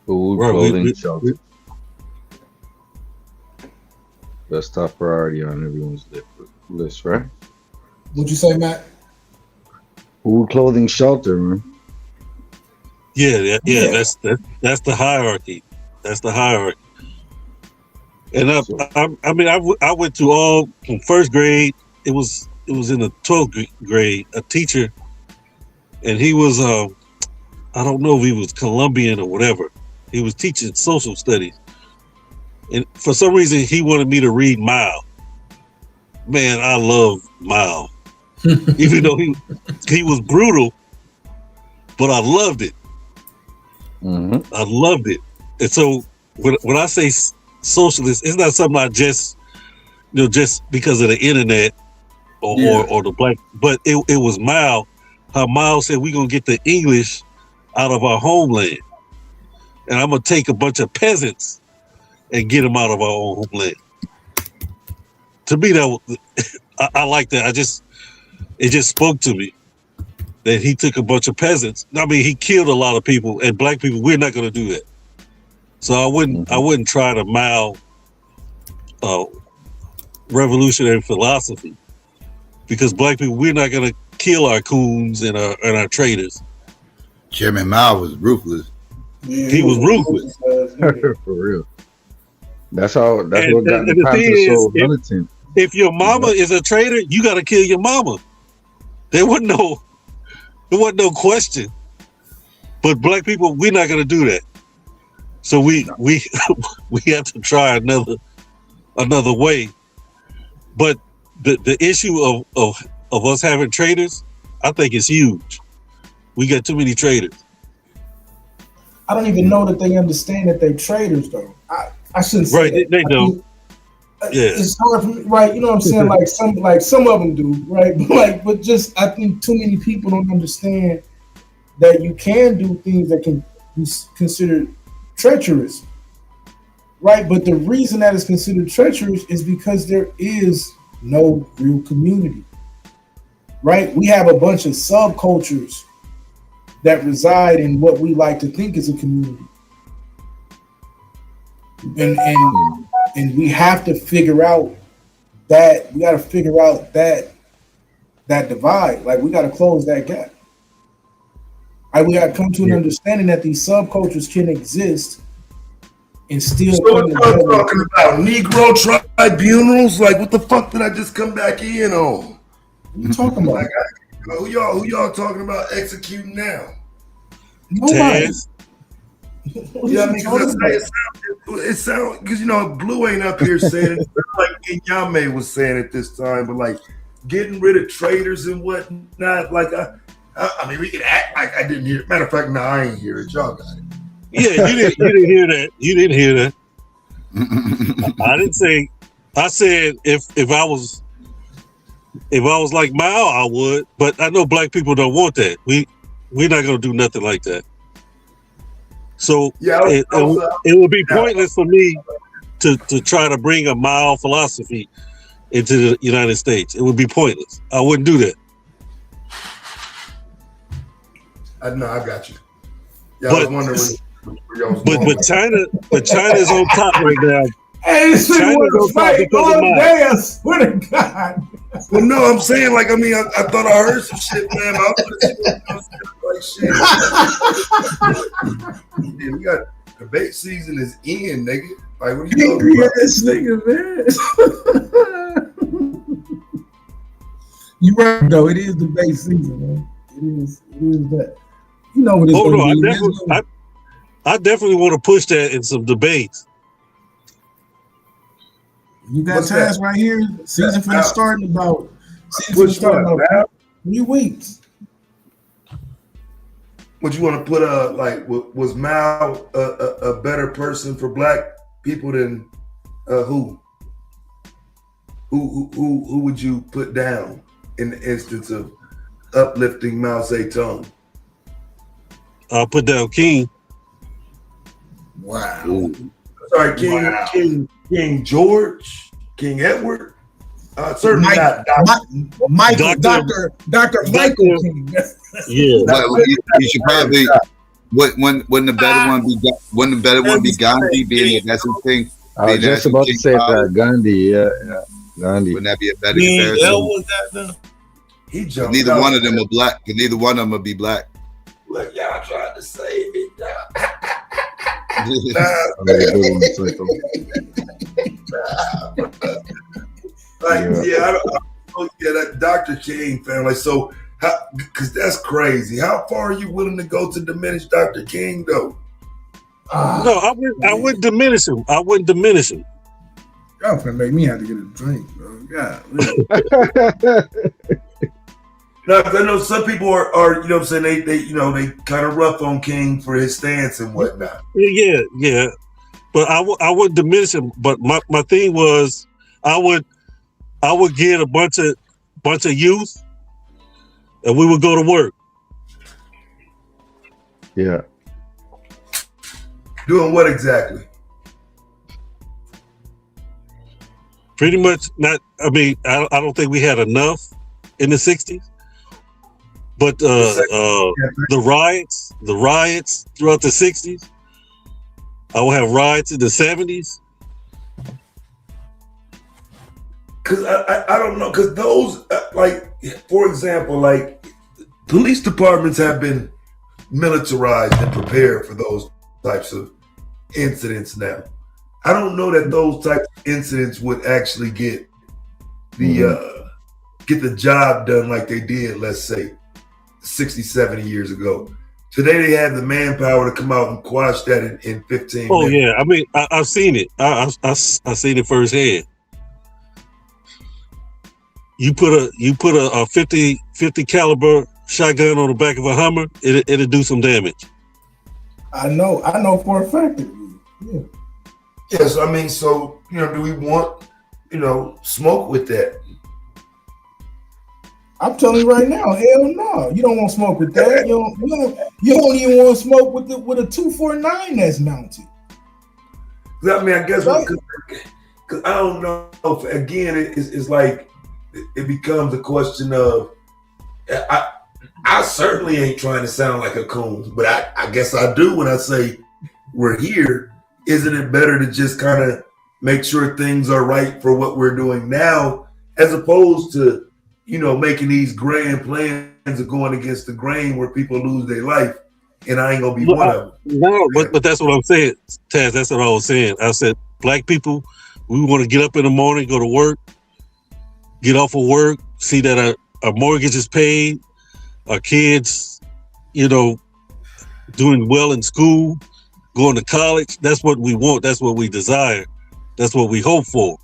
Food, clothing, shelter. That's top priority on everyone's list, right? What'd you say, Matt? Food, clothing, shelter, man. Yeah. That's the hierarchy. That's the hierarchy. And I went to all from first grade. It was in the 12th grade. A teacher, and he was I don't know if he was Colombian or whatever. He was teaching social studies, and for some reason he wanted me to read Mao. Man, I love Mao, even though he was brutal, but I loved it. I loved it. And so when I say socialist, it's not something I just because of the internet or the black, but it was Mao. How Mao said we're gonna get the English out of our homeland, and I'm gonna take a bunch of peasants and get them out of our own homeland. To me, I like that. It just spoke to me that he took a bunch of peasants. I mean, he killed a lot of people, and black people. We're not gonna do that. So I wouldn't try to Mao revolutionary philosophy, because black people, we're not gonna kill our coons and our traitors. Chairman Mao was ruthless. He was ruthless. For real. That's what got the time to so militant. If your mama is a traitor, you gotta kill your mama. There wasn't no question. But black people, we're not gonna do that. So we have to try another way. But the issue of us having traitors, I think is huge. We got too many traitors. I don't even know that they understand that they're traitors, though. I shouldn't say right. They don't. Yeah, it's hard for me, right? You know what I'm saying? Like some of them do, right? But just I think too many people don't understand that you can do things that can be considered treacherous, right? But the reason that is considered treacherous is because there is no real community, right? We have a bunch of subcultures that reside in what we like to think is a community, and we have to figure out that we got to figure out that divide. Like, we got to close that gap. We got to come to an understanding that these subcultures can exist and still. So what y'all talking about? Negro tribunals? Like, what the fuck did I just come back in on? What you talking about? Who y'all talking about executing now? Nobody. Yeah, I mean, it sound because Blue ain't up here saying it like Inyame was saying it this time, but like getting rid of traitors and whatnot. Like, I mean, we can act like I didn't hear it. Matter of fact, no, I ain't hear it. Y'all got it. Yeah, you didn't hear that. You didn't hear that. I didn't say. I said if I was like Mao, I would. But I know black people don't want that. We're not gonna do nothing like that. So it would be pointless for me to try to bring a Mao philosophy into the United States. It would be pointless. I wouldn't do that. I got you. Yeah, I was wondering But China's on top right now. Hey, this thing want to fight all day. I swear to God. Well, no, I'm saying, like, I mean, I thought I heard some shit, man. Like, shit. Yeah, we got debate season is in, nigga. Like, what are you talking about? This nigga, man. You're right, though. It is debate season, man. It is that. You know what it's going to be. I definitely want to push that in some debates. You got times right here. Season for the starting about 3 weeks. What you want to put like was Mao a better person for black people than who? Who would you put down in the instance of uplifting Mao Zedong? I'll put down King. Wow. Ooh. Sorry, King George, King Edward. Certainly not Michael, Dr. Michael King. Yeah. Well, you should probably wouldn't the better one be Gandhi, being that that's his thing? I was just about to say that Gandhi, yeah, Gandhi. Wouldn't that be a better comparison? He jumped. Neither one of them are black. Neither one of them would be black. Look, y'all trying to save me now. That Dr. King family. So, because that's crazy. How far are you willing to go to diminish Dr. King, though? No, I wouldn't diminish him. Y'all finna make me have to get a drink, bro. Yeah. No, I know some people are you know what I'm saying, they kind of rough on King for his stance and whatnot. Yeah. But I would diminish him. But my thing was I would get a bunch of youth and we would go to work. Yeah. Doing what exactly? Pretty much not. I mean, I don't think we had enough in the 60s. But the riots throughout the 60s. I will have riots in the 70s. Because I don't know, because those, like, for example, like, police departments have been militarized and prepared for those types of incidents now. I don't know that those types of incidents would actually get the job done like they did, let's say, 60, 70 years ago. Today they have the manpower to come out and quash that in 15 minutes. Oh yeah, I mean, I've seen it. I've seen it firsthand. You put a 50 caliber shotgun on the back of a Hummer, it'll do some damage. I know for a fact. Yeah. Yes, I mean, so do we want smoke with that? I'm telling you right now, hell no. You don't want to smoke with that. You don't even want to smoke with a 249 that's mounted. I mean, I guess because I don't know. Again, it's like it becomes a question of I certainly ain't trying to sound like a coon, but I guess I do when I say we're here. Isn't it better to just kind of make sure things are right for what we're doing now, as opposed to making these grand plans of going against the grain where people lose their life, and I ain't gonna be one of them. No, but that's what I'm saying, Taz. That's what I was saying. I said, black people, we want to get up in the morning, go to work, get off of work, see that our mortgage is paid, our kids, doing well in school, going to college. That's what we want. That's what we desire. That's what we hope for.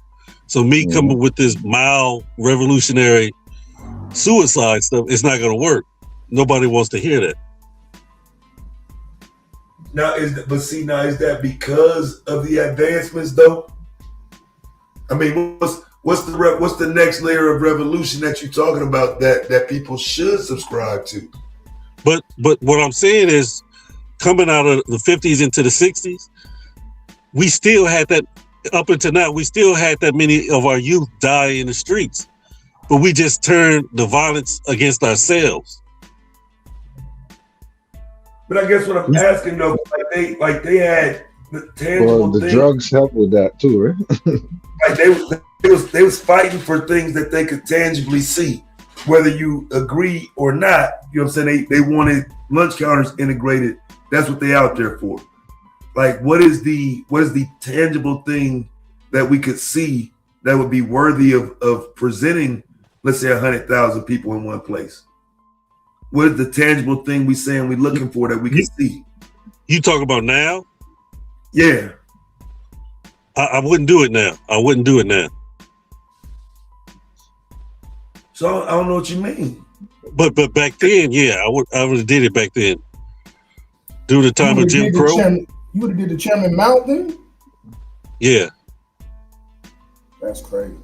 So me coming with this mild revolutionary suicide stuff, it's not going to work. Nobody wants to hear that. Now is that because of the advancements though? I mean, what's the next layer of revolution that you're talking about that people should subscribe to? But what I'm saying is, coming out of the 50s into the 60s, we still had that. Up until now, we still had that many of our youth die in the streets, but we just turned the violence against ourselves. But I guess what I'm asking though, like they had the tangible Well, the things. drugs help with that too, right? Like they was fighting for things that they could tangibly see, whether you agree or not. You know what I'm saying? They wanted lunch counters integrated. That's what they out there for. Like, what is the tangible thing that we could see that would be worthy of presenting, let's say 100,000 people in one place? What is the tangible thing we saying we looking for that we can see? You talk about now? Yeah. I wouldn't do it now. I wouldn't do it now. So I don't know what you mean. But back then, yeah, I would have did it back then. During the time of Jim Crow. You would have did the Chairman Mount then? Yeah. That's crazy.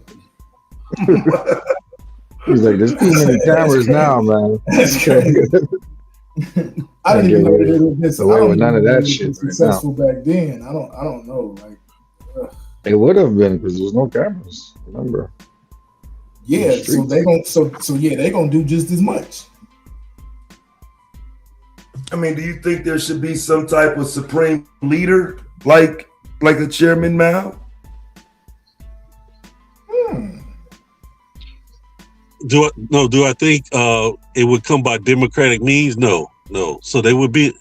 He's like, there's too many cameras now, man. That's crazy. I didn't even know that it was away with none of that shit successful back then. I don't know. Like, it would have been because there was no cameras. Remember? Yeah, so they gonna do just as much. I mean, do you think there should be some type of supreme leader like a Chairman Mao? Do I think it would come by democratic means? No. So there would be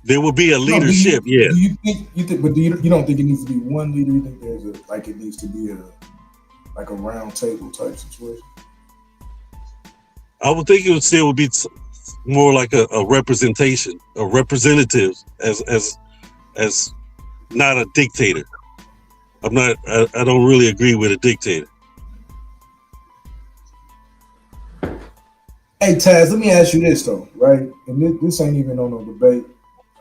a leadership. Do you think? But you don't think it needs to be one leader? You think it needs to be a round table type situation? I would think it would still be more like a representation, a representative as not a dictator. I don't really agree with a dictator. Hey Taz, let me ask you this though, right? And this ain't even on no debate.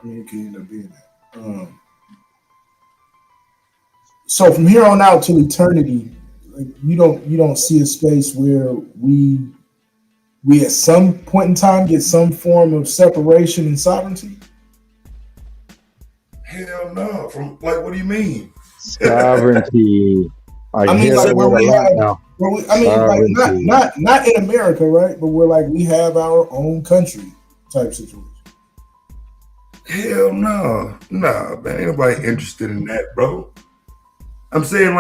I mean, it can end up being that. So from here on out till eternity, you don't see a space where we at some point in time get some form of separation and sovereignty? Hell no. From what do you mean? Sovereignty. I mean, like where we have now. Like not in America, right? But we're we have our own country type situation. Hell no, man. Ain't nobody interested in that, bro. I'm saying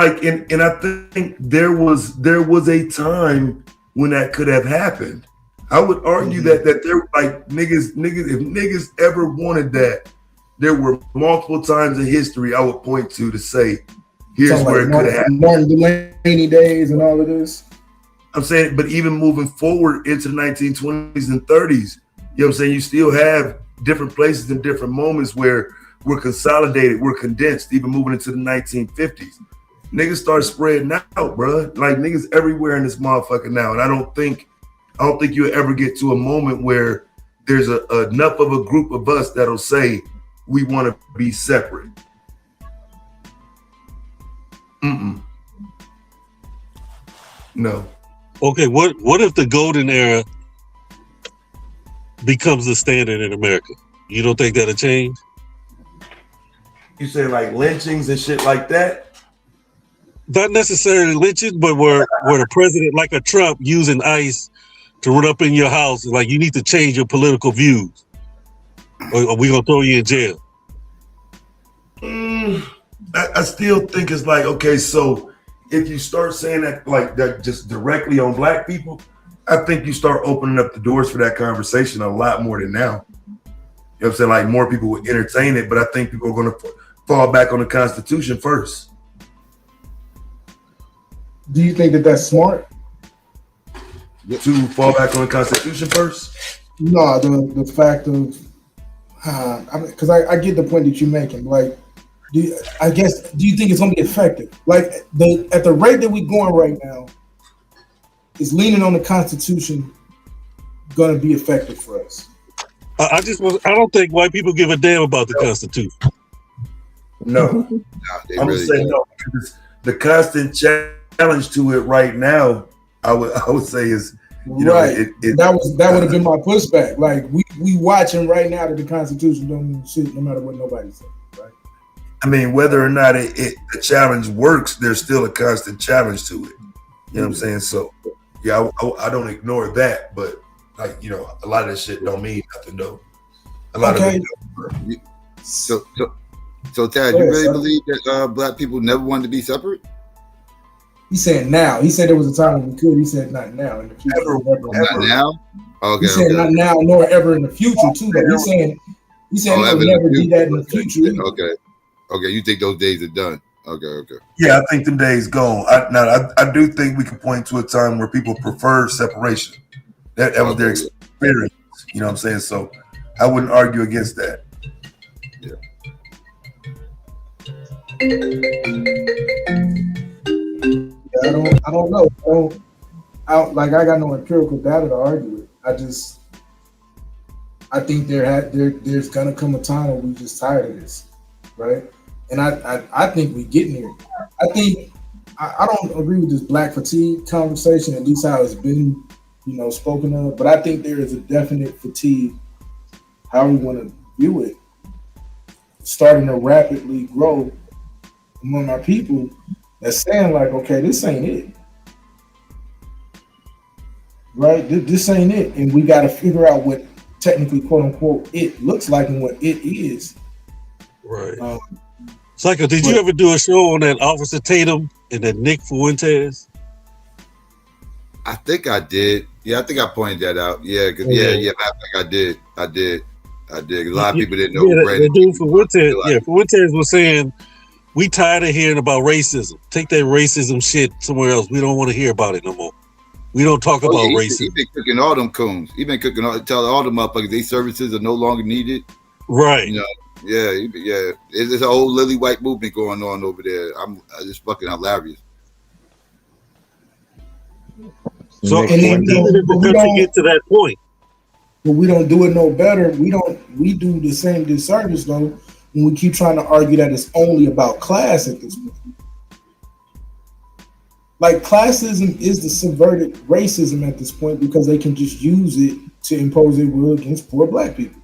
and I think there was a time when that could have happened. I would argue that there niggas, if niggas ever wanted that, there were multiple times in history I would point to say, here's where it could have happened. Martin Delaney days and all of this. I'm saying, but even moving forward into the 1920s and 30s, you know what I'm saying? You still have different places and different moments where we're consolidated, we're condensed, even moving into the 1950s. Niggas start spreading out, bro. Like niggas everywhere in this motherfucker now. And I don't think you'll ever get to a moment where there's enough of a group of us that'll say we want to be separate. No. Okay, what if the golden era becomes the standard in America? You don't think that'll change? You say like lynchings and shit like that? Not necessarily lynching, but where the president, like a Trump, using ICE to run up in your house, like you need to change your political views, or we gonna throw you in jail. I still think it's okay, so if you start saying that just directly on black people, I think you start opening up the doors for that conversation a lot more than now. You know what I'm saying? Like more people would entertain it, but I think people are going to fall back on the Constitution first. Do you think that that's smart? To fall back on the Constitution first? No, the fact of, because I get the point that you're making. Like, do you think it's going to be effective? Like, at the rate that we're going right now, is leaning on the Constitution going to be effective for us? I don't think white people give a damn about the Constitution. No. I'm really saying no, because the constant challenge to it right now, I would say is, that would have been my pushback. Like we watching right now that the Constitution don't mean shit no matter what nobody says, right? I mean, whether or not the challenge works, there's still a constant challenge to it. You know what I'm saying? So yeah, I don't ignore that, but a lot of that shit don't mean nothing though. A lot of it. So Tad, you really believe that black people never wanted to be separate? He said now. He said there was a time when we could. He said not now. In the future, Not now. Okay. He said not now nor ever in the future too. But he's saying he will never do that in the future. Okay. You think those days are done? Okay. Yeah, I think them days gone. I do think we can point to a time where people preferred separation. That was their experience. You know what I'm saying? So I wouldn't argue against that. Yeah. I don't know. I got no empirical data to argue with. I think there's gonna come a time when we just tired of this, right? And I think we're getting there. I don't agree with this black fatigue conversation, at least how it's been, spoken of. But I think there is a definite fatigue, how we want to view it, starting to rapidly grow among our people that's saying like, okay, this ain't it. Right? This ain't it. And we got to figure out what technically, quote unquote, it looks like and what it is. Right. Psycho, did you ever do a show on that Officer Tatum and that Nick Fuentes? I think I did. Yeah, I think I pointed that out. Yeah, cause I think I did. I did. A lot of people didn't know. The dude Fuentes was saying, we tired of hearing about racism. Take that racism shit somewhere else. We don't want to hear about it no more. We don't talk about racism. He's been cooking all them coons. He's been cooking tell all the motherfuckers these services are no longer needed. Right. Yeah. There's a whole lily white movement going on over there. It's fucking hilarious. So even if the country get to that point, but we don't do it no better. We do the same disservice though when we keep trying to argue that it's only about class at this point. Like classism is the subverted racism at this point because they can just use it to impose their will against poor black people.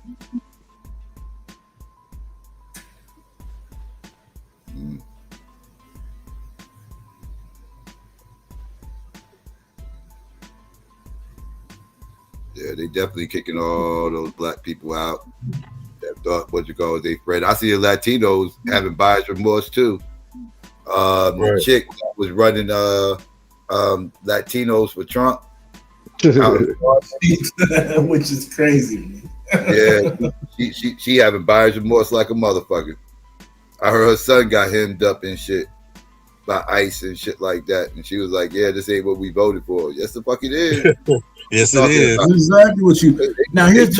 Yeah, they definitely kicking all those black people out that thought they friend. I see the Latinos having buyer's remorse too. The chick that was running Latinos for Trump, which is crazy. Yeah, she having buyer's remorse like a motherfucker. I heard her son got hemmed up and shit by ICE and shit like that, and she was like, "Yeah, this ain't what we voted for." Yes, the fuck it is. Yes, it is. That's exactly what you. Now here's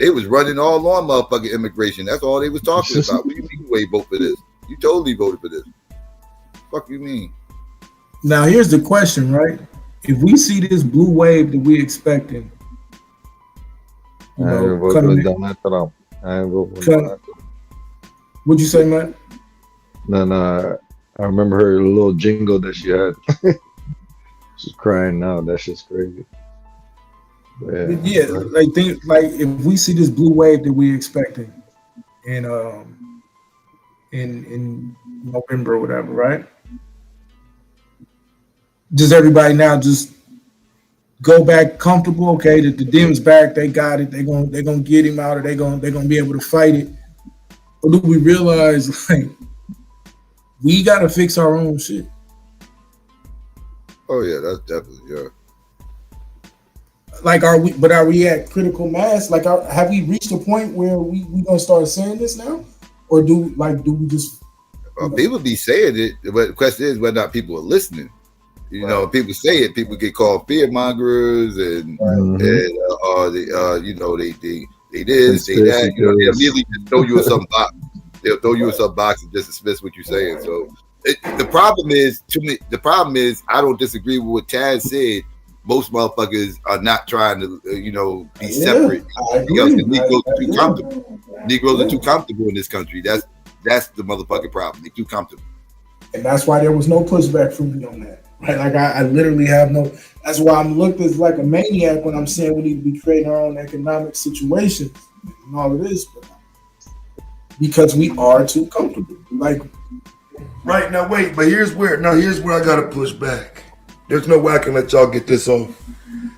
they was running all on motherfucking immigration. That's all they was talking about. What do you mean you ain't vote for this? You totally voted for this. Fuck you mean? Now here's the question, right? If we see this blue wave that we expecting, Donald Trump. What'd you say, Matt? No. I remember her little jingle that she had. She's crying now. That shit's crazy. Yeah, like if we see this blue wave that we expecting in November or whatever, right? Does everybody now just go back comfortable? Okay, the Dems back, they got it. They're gonna get him out, or they're gonna be able to fight it. Or do we realize like we gotta fix our own shit? Oh yeah, that's definitely Like, are we at critical mass? Like, have we reached a point where we gonna start saying this now, or do we just? People be saying it, but the question is whether or not people are listening. People say it, people get called fear mongers and they this, they that. They immediately just throw you in some box. They'll throw you in some box and just dismiss what you're saying. So the problem is I don't disagree with what Taz said. Most motherfuckers are not trying to be separate because the Negroes are too comfortable. Negroes are too comfortable in this country. That's the motherfucking problem. They're too comfortable. And that's why there was no pushback from me on that. Right? Like I literally have no. That's why I'm looked as like a maniac when I'm saying we need to be creating our own economic situation and all of this, because we are too comfortable. Like, right now, wait, but here's where I gotta push back. There's no way I can let y'all get this off.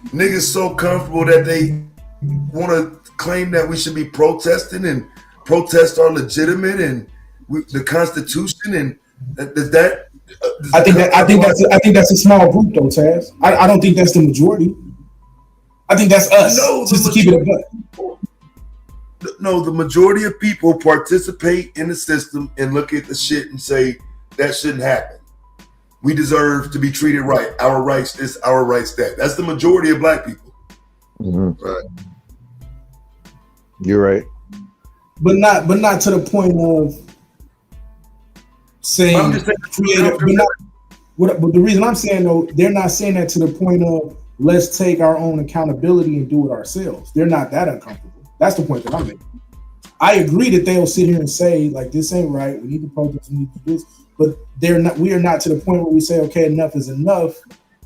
Niggas so comfortable that they want to claim that we should be protesting and protest are legitimate and the Constitution and that. I think that's a small group though, Taz. I don't think that's the majority. I think that's us. No, just to keep it a buck. No, the majority of people participate in the system and look at the shit and say that shouldn't happen. We deserve to be treated right. Our rights this, our rights that. That's the majority of black people. Mm-hmm. Right. You're right. But not to the point of saying I'm just saying, creative. But the reason I'm saying though, they're not saying that to the point of let's take our own accountability and do it ourselves. They're not that uncomfortable. That's the point that I'm making. I agree that they'll sit here and say like this ain't right. We need to protest. We need to do this. But they're not. We are not to the point where we say okay, enough is enough.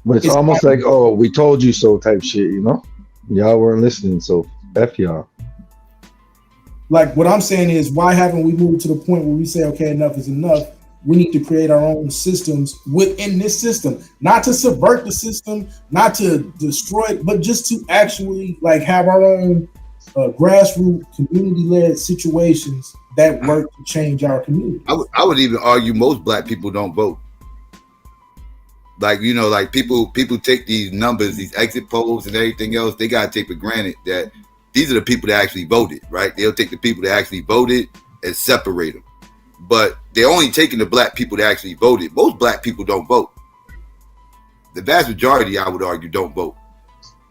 But it's almost like, oh, we told you so type shit, you know? Y'all weren't listening, so F y'all. Like what I'm saying is, why haven't we moved to the point where we say, okay, enough is enough? We need to create our own systems within this system, not to subvert the system, not to destroy it, but just to actually like have our own grassroots, community-led situations that work to change our community. I would even argue most black people don't vote. Like, you know, like people take these numbers, these exit polls and everything else, they gotta take for granted that these are the people that actually voted, right? They'll take the people that actually voted and separate them. But they're only taking the black people that actually voted. Most black people don't vote. The vast majority, I would argue, don't vote.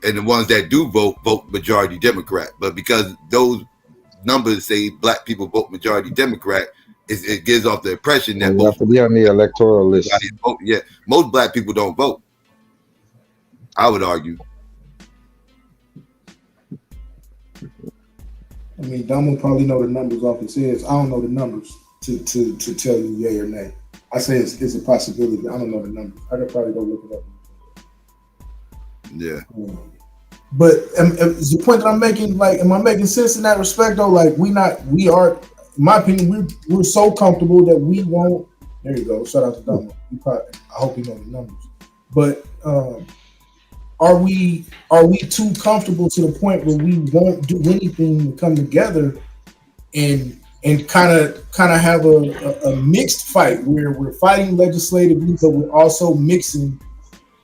And the ones that do vote majority Democrat. But because those numbers say black people vote majority Democrat, it gives off the impression that you have to be on the electoral list. Vote. Yeah, most black people don't vote. I would argue. I mean, Dom will probably know the numbers off his head. I don't know the numbers to tell you yay or nay. I say it's a possibility. I don't know the numbers. I could probably go look it up. Yeah. But is the point that I'm making, like, am I making sense in that respect though? Like we are, in my opinion, we're so comfortable that we won't. There you go. Shout out to Dom. I hope you know the numbers. But are we too comfortable to the point where we won't do anything to come together and kind of have a mixed fight where we're fighting legislatively, but we're also mixing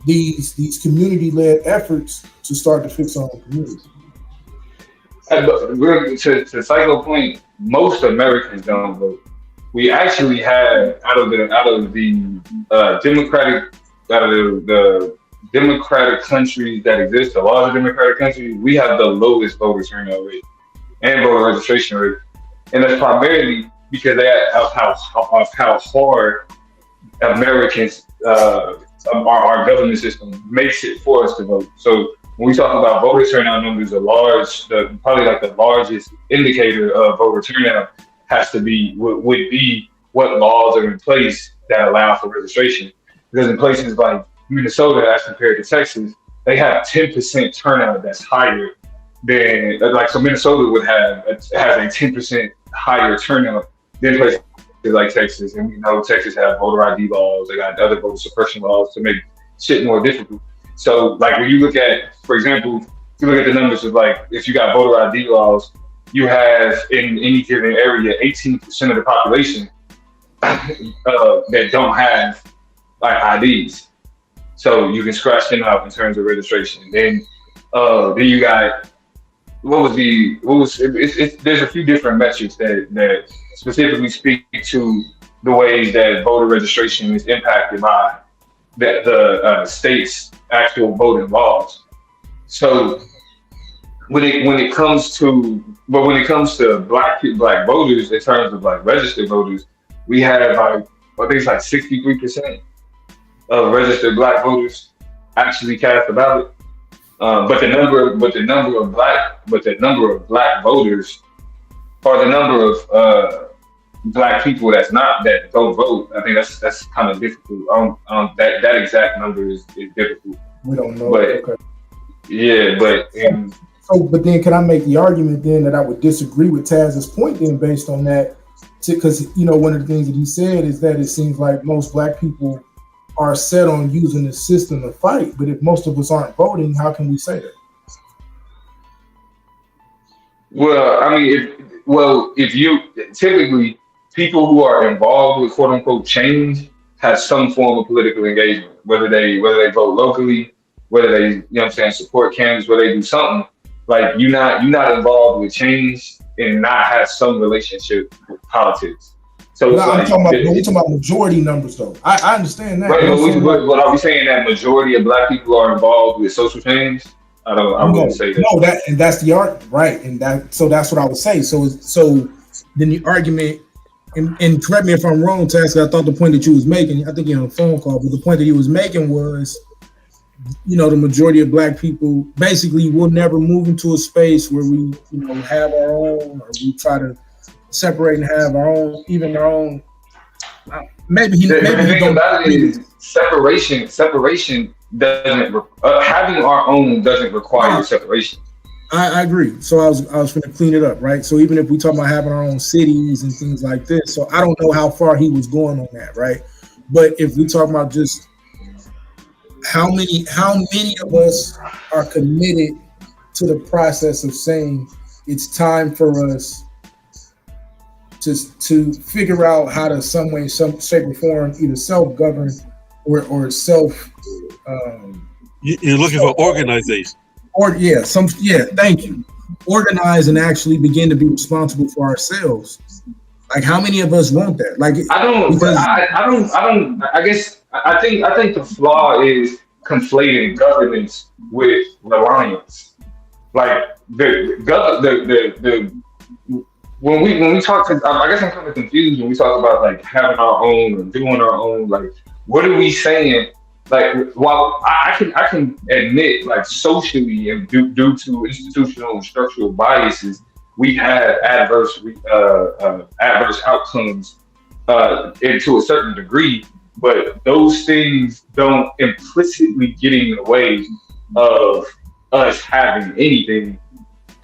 these community-led efforts to start to fix our own community? To Psycho point, most Americans don't vote. We actually have out of the democratic countries that exist, the larger democratic countries, we have the lowest voter turnout rate and voter registration rate, and that's primarily because of how hard Americans, our government system makes it for us to vote. So when we talk about voter turnout numbers, probably like the largest indicator of voter turnout would be what laws are in place that allow for registration. Because in places like Minnesota, as compared to Texas, they have 10% turnout that's higher than, like, so Minnesota has a 10% higher turnout than places like Texas. And we know Texas has voter ID laws, they got other voter suppression laws to make shit more difficult. So, like, when you look at, for example, if you look at the numbers of, like, if you got voter ID laws, you have in any given area 18% of the population that don't have like IDs. So you can scratch them out in terms of registration. Then you got there's a few different metrics that specifically speak to the ways that voter registration is impacted by the state's actual voting laws. So when it comes to black voters, in terms of like registered voters, we have like, I think it's like 63% of registered black voters actually cast a ballot. But the number of black voters, or the number of black people that don't vote, I think that's kind of difficult. That exact number is difficult. We don't know. But okay. Yeah, but but then can I make the argument then that I would disagree with Taz's point then based on that? Because, you know, one of the things that he said is that it seems like most black people are set on using the system to fight. But if most of us aren't voting, how can we say that? Well, I mean, if you typically people who are involved with quote unquote change have some form of political engagement, whether they vote locally, whether they what I'm saying support candidates, whether they do something like you're not involved with change and not have some relationship with politics. So No, it's like we're talking about majority numbers though. I understand that. right, but are we saying that majority of Black people are involved with social change? I wouldn't say that. No, that's the argument, right? And that's what I would say. So then the argument, and correct me if I'm wrong, Task. I thought the point that you was making, I think you're on a phone call, but the point that he was making was, the majority of Black people basically will never move into a space where we, have our own, or we try to separate and have our own, even our own. Maybe he don't. About it is separation doesn't having our own doesn't require separation. I agree. So I was going to clean it up, right? So even if we talk about having our own cities and things like this, so I don't know how far he was going on that, right? But if we talk about just how many of us are committed to the process of saying it's time for us to figure out how to some way, some shape or form, either self-govern or self. You're looking for organization. Thank you. Organize and actually begin to be responsible for ourselves. Like, how many of us want that? Like, I don't. I guess I think the flaw is conflating governance with reliance. Like when we talk to, I guess I'm kind of confused when we talk about like having our own and doing our own. Like, what are we saying? Like, while I can admit, like, socially and due to institutional and structural biases, we have adverse outcomes to a certain degree, but those things don't implicitly get in the way of us having anything.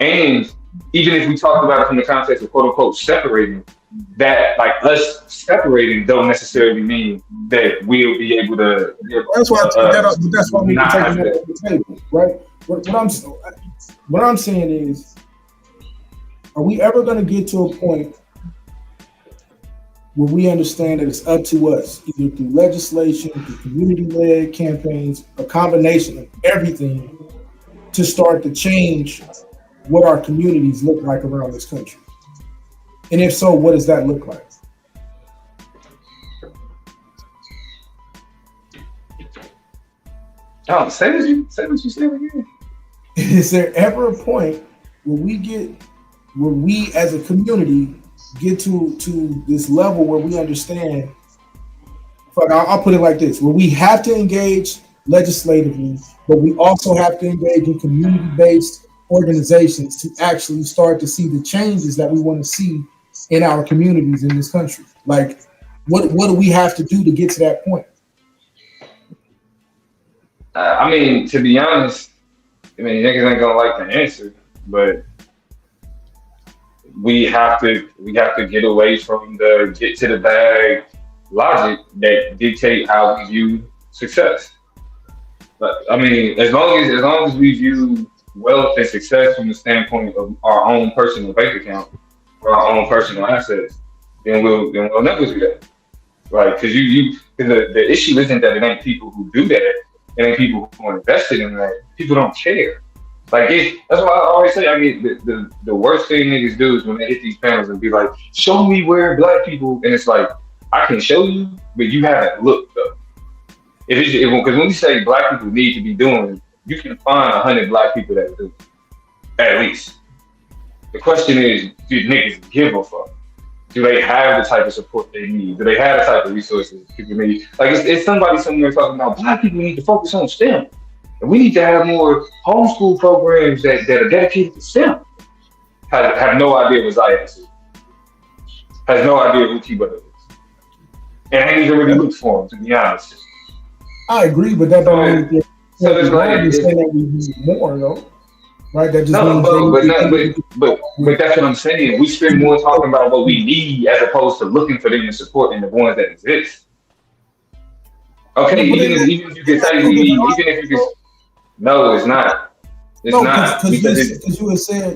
And even if we talk about it from the context of quote unquote separating, that like us separating don't necessarily mean that we'll be able to. That's why I take that up. But that's why we can take that off the table, right? What I'm saying is, are we ever going to get to a point where we understand that it's up to us, either through legislation, through community-led campaigns, a combination of everything, to start to change what our communities look like around this country? And if so, what does that look like? Oh, say what you said again. Is there ever a point where we as a community get to this level where we understand, I'll put it like this, where we have to engage legislatively, but we also have to engage in community-based organizations to actually start to see the changes that we want to see in our communities in this country? Like, what do we have to do to get to that point? I mean, to be honest, niggas ain't gonna like the answer, but we have to get away from the get to the bag logic that dictate how we view success. But I mean, as long as we view wealth and success from the standpoint of our own personal bank account or our own personal assets, then we'll never do that. Right? Because the issue isn't that it ain't people who do that, it ain't people who are invested in that. People don't care. Like, that's why I always say, I mean, the worst thing niggas do is when they hit these panels and be like, show me where Black people, and it's like, I can show you, but you haven't looked though. Because when you say Black people need to be doing, you can find 100 Black people that do, at least. The question is, do niggas give a fuck? Do they have the type of support they need? Do they have the type of resources people need? Like, it's somebody somewhere talking about Black people need to focus on STEM. And we need to have more homeschool programs that are dedicated to STEM. Have no idea what XyayX is. Has no idea who T-Butter is. And ain't even really looked for him, to be honest. I agree, but that don't mean so there's like that we need more though. Right? That just but that's what I'm saying. We spend more talking about what we need as opposed to looking for them and supporting the ones that exist. Okay, even if you can say we need, even if you can. No, it's not. It's no, not because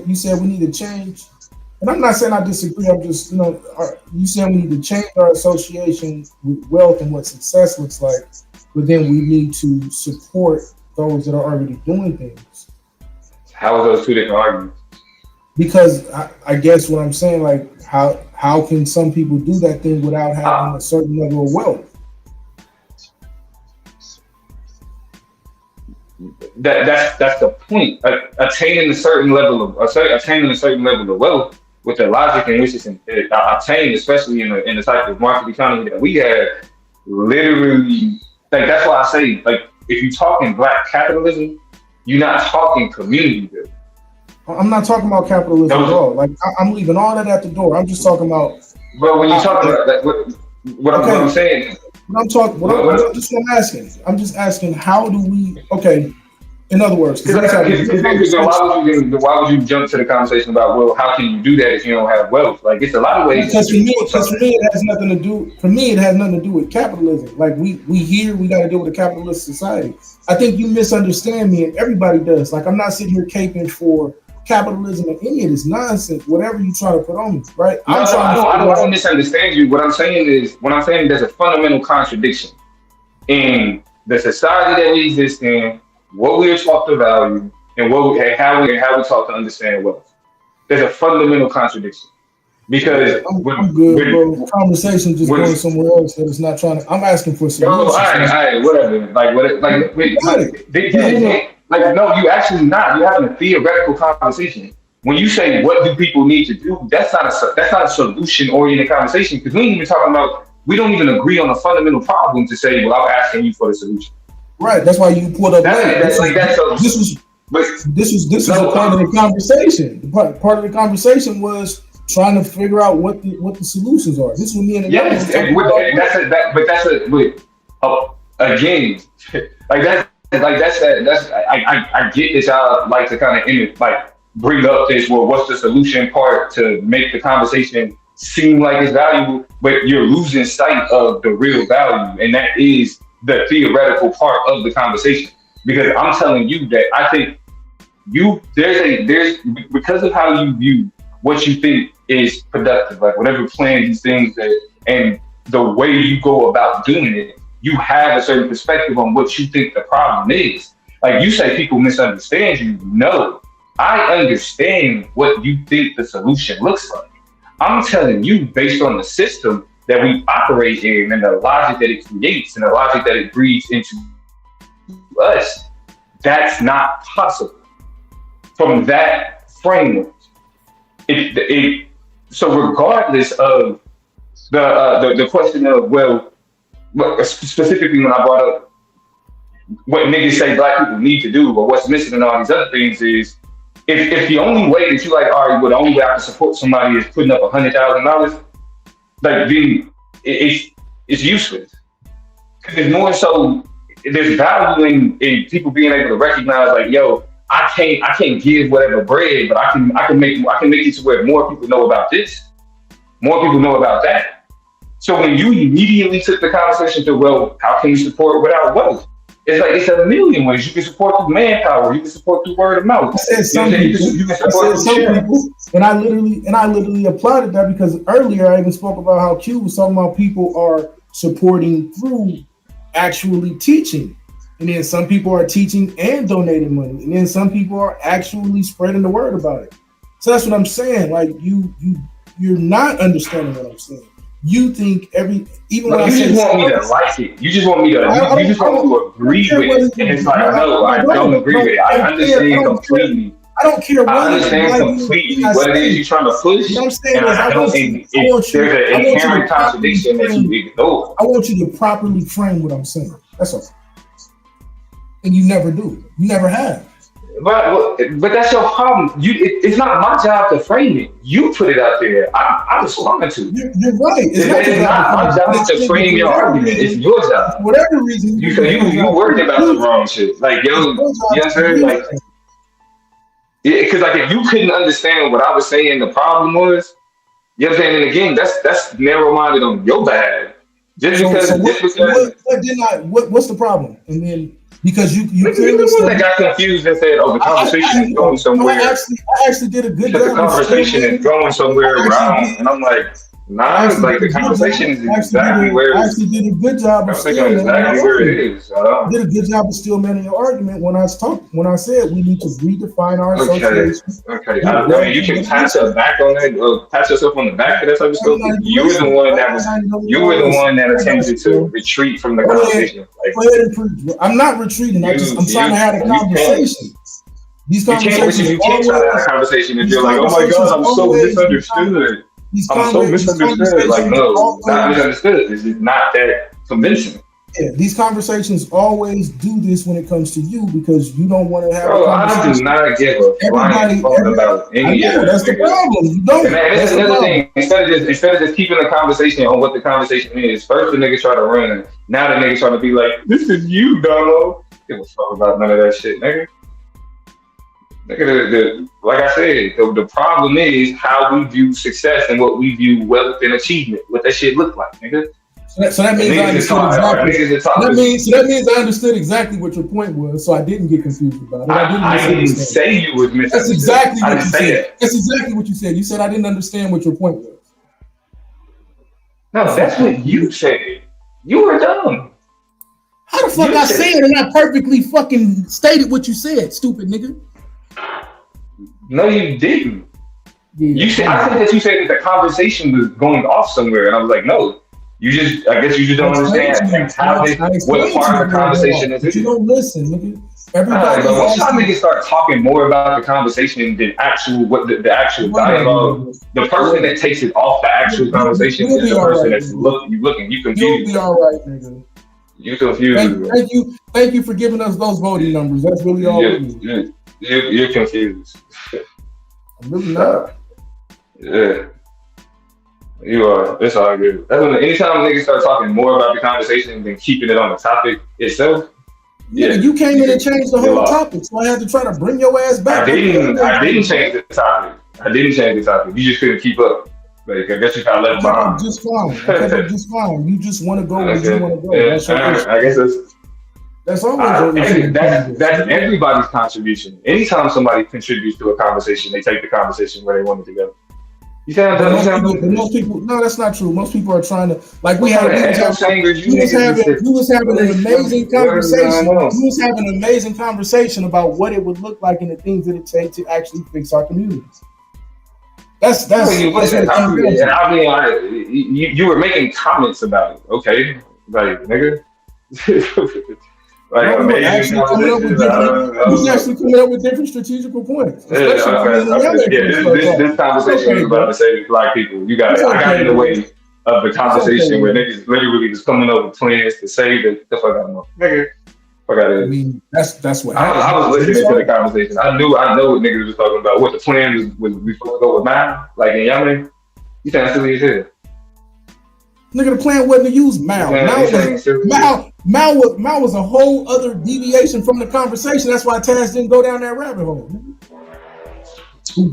you said we need to change, and I'm not saying I disagree. I'm just you said we need to change our association with wealth and what success looks like, but then we need to support those that are already doing things. How are those two different arguments? Because I guess what I'm saying, like how can some people do that thing without having a certain level of wealth? That's the point. Attaining a certain level of wealth with the logic in which it's obtained, especially in the type of market economy that we have, literally, like that's why I say, like, if you're talking black capitalism, you're not talking community building. I'm not talking about capitalism at all. Like I'm leaving all that at the door. I'm just talking about. But when you talk about that, what I'm saying. That's what I'm asking. I'm just asking, how do we? Okay, in other words, why would you jump to the conversation about, well, how can you do that if you don't have wealth? Like, it's a lot of ways. Because for me, it has nothing to do. For me, it has nothing to do with capitalism. Like we got to deal with a capitalist society. I think you misunderstand me, and everybody does. Like I'm not sitting here caping for capitalism and any of this nonsense, whatever you try to put on me, right? I don't misunderstand you. What I'm saying is there's a fundamental contradiction in the society that we exist in, what we are taught to value, and how we taught to understand wealth. There's a fundamental contradiction. Because I'm good, bro. Conversation just going somewhere else that it's not trying to. I'm asking for solutions. All right, whatever. No, you actually not. You're having a theoretical conversation. When you say what do people need to do, that's not a solution-oriented conversation, because we don't even agree on a fundamental problem to say, well, I'm asking you for the solution. Right. That's why you pulled up. This was a part of the conversation. Part of the conversation was trying to figure out what the solutions are. This is what me and the I get this. I like to kind of bring up this. Well, what's the solution part to make the conversation seem like it's valuable, but you're losing sight of the real value, and that is the theoretical part of the conversation. Because I'm telling you that I think there's because of how you view what you think is productive, like whatever plan these things and the way you go about doing it, you have a certain perspective on what you think the problem is. Like you say people misunderstand you. No, I understand what you think the solution looks like. I'm telling you, based on the system that we operate in and the logic that it creates and the logic that it breeds into us, that's not possible from that framework. So regardless of the question of, well, specifically when I brought up what niggas say black people need to do, or what's missing in all these other things, is if the only way that you like, all right, well, the only way I can support somebody is putting up $100,000, like then it's useless. Because it's more so there's value in people being able to recognize, like, yo, I can't give whatever bread, but I can make it to where more people know about this, more people know about that. So when you immediately took the conversation to, well, how can you support without wealth? It's like, it's a million ways. You can support through manpower. You can support through word of mouth. I said some people, and I literally applauded that, because earlier I even spoke about how Q was talking about people are supporting through actually teaching. And then some people are teaching and donating money. And then some people are actually spreading the word about it. So that's what I'm saying. Like you're not understanding what I'm saying. You think even when I say you just want me to like it. You just want me to. You just want me to agree with it. And it's like, no, I don't agree with it. I understand completely. I don't care. I understand completely what it is you're trying to push. What I'm saying is, there's an inherent contradiction that you ignore. I want you to properly frame what I'm saying. That's all. And you never do. You never have. But that's your problem. It's not my job to frame it. You put it out there. I respond to it. You're right. It's not my job to frame your argument. It's your job. For whatever reason, you worried about the wrong shit. Like, yo, you know what I'm saying? Like, because like if you couldn't understand what I was saying, the problem was, you know what I'm saying? And again, that's narrow-minded on your bad. What's the problem? And then Because you You're clearly the one that got confused and said, "Oh, the conversation is going somewhere." I actually did a good The job. conversation is going somewhere around, and I'm like, nah, like the conversation is exactly where I actually did a good job of exactly where it is. I did a good job of still managing your argument when I said we need to redefine our association. Okay. I mean, you can pat your back on that, pat yourself on the back for that type of stuff. You were the one that attempted to retreat from the conversation. Go ahead and prove. I'm not retreating. I'm trying to have a conversation. These conversations you can't try to have a conversation if you're like, oh my god, I'm so misunderstood. I'm so misunderstood. Like, no, it's not misunderstood. It's just not that convincing. Yeah, these conversations always do this when it comes to you because you don't want to have Bro, a conversation. I do not give a flying fuck about any of that. That's the problem. You don't. And man, that's another thing. Instead of just keeping the conversation on what the conversation is, first the nigga try to run it. Now the nigga trying to be like, this is you, Donald. Give a fuck about none of that shit, nigga. Like I said, the problem is how we view success and what we view wealth and achievement. What that shit look like, nigga. So that means I understood exactly. That means I understood exactly what your point was. So I didn't get confused about it. I didn't say you was misunderstood. That's exactly what you said. That's exactly what you said. You said I didn't understand what your point was. No, that's what you said. You were dumb. How the fuck I said it and I perfectly fucking stated what you said, stupid nigga? No, you didn't. Yeah, I think that you said that the conversation was going off somewhere, and I was like, no. I guess you just don't understand what part of the conversation is. You don't listen, nigga. Everybody. Once y'all niggas start talking more about the conversation than the actual dialogue, the person that takes it off the actual conversation is the person that's looking. You confused. You'll be all right, nigga. You confused. Thank you for giving us those voting numbers. That's really all we need. You're confused. I'm really not. Yeah. You are. It's all good. That's when anytime niggas start talking more about the conversation than keeping it on the topic itself. Yeah, you came in and changed the whole topic, so I had to try to bring your ass back. I didn't change the topic. You just couldn't keep up. Like, I guess you got left behind. Just fine. You just want to go where you want to go. Yeah, I guess that's always that's everybody's contribution. Anytime somebody contributes to a conversation, they take the conversation where they want it to go. Most people, no, that's not true. Most people are trying to, like we was having an amazing conversation. We was having an amazing conversation about what it would look like and the things that it takes to actually fix our communities. That's you were making comments about it, okay? Like, nigga. Like, actually coming up with different strategical points. This conversation is about to save black people. I got in the way of the conversation where niggas literally was coming up with plans to save the fuck out of them. Nigga, fuck out of it. I mean, that's what happened. I was listening to the conversation. I know what niggas was talking about. What the plan was we supposed to go with Mao? Like, in Yemen? You sound silly as hell. Nigga, the plan wasn't to use Mao. Mao was a whole other deviation from the conversation. That's why Taz didn't go down that rabbit hole. It's like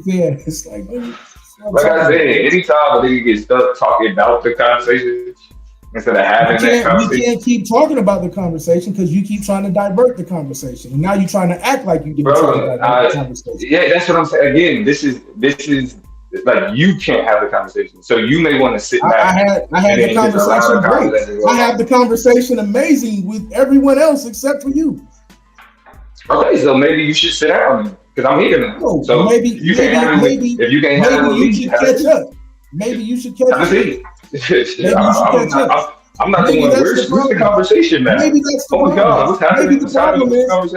I said, anytime a nigga gets stuck talking about the conversation instead of having that conversation. You can't keep talking about the conversation because you keep trying to divert the conversation. And now you're trying to act like you didn't talk about the conversation. Yeah, that's what I'm saying. Again, this is like, you can't have the conversation, so you may want to sit back. I had the conversation great. I have the conversation amazing with everyone else except for you. Okay, so maybe you should sit down because I'm here now. No, so maybe if you can't have catch up. Maybe you should catch up. I'm not the one. Where's the conversation now? Maybe that's the problem. Oh my God, what's happening? Maybe the problem is what's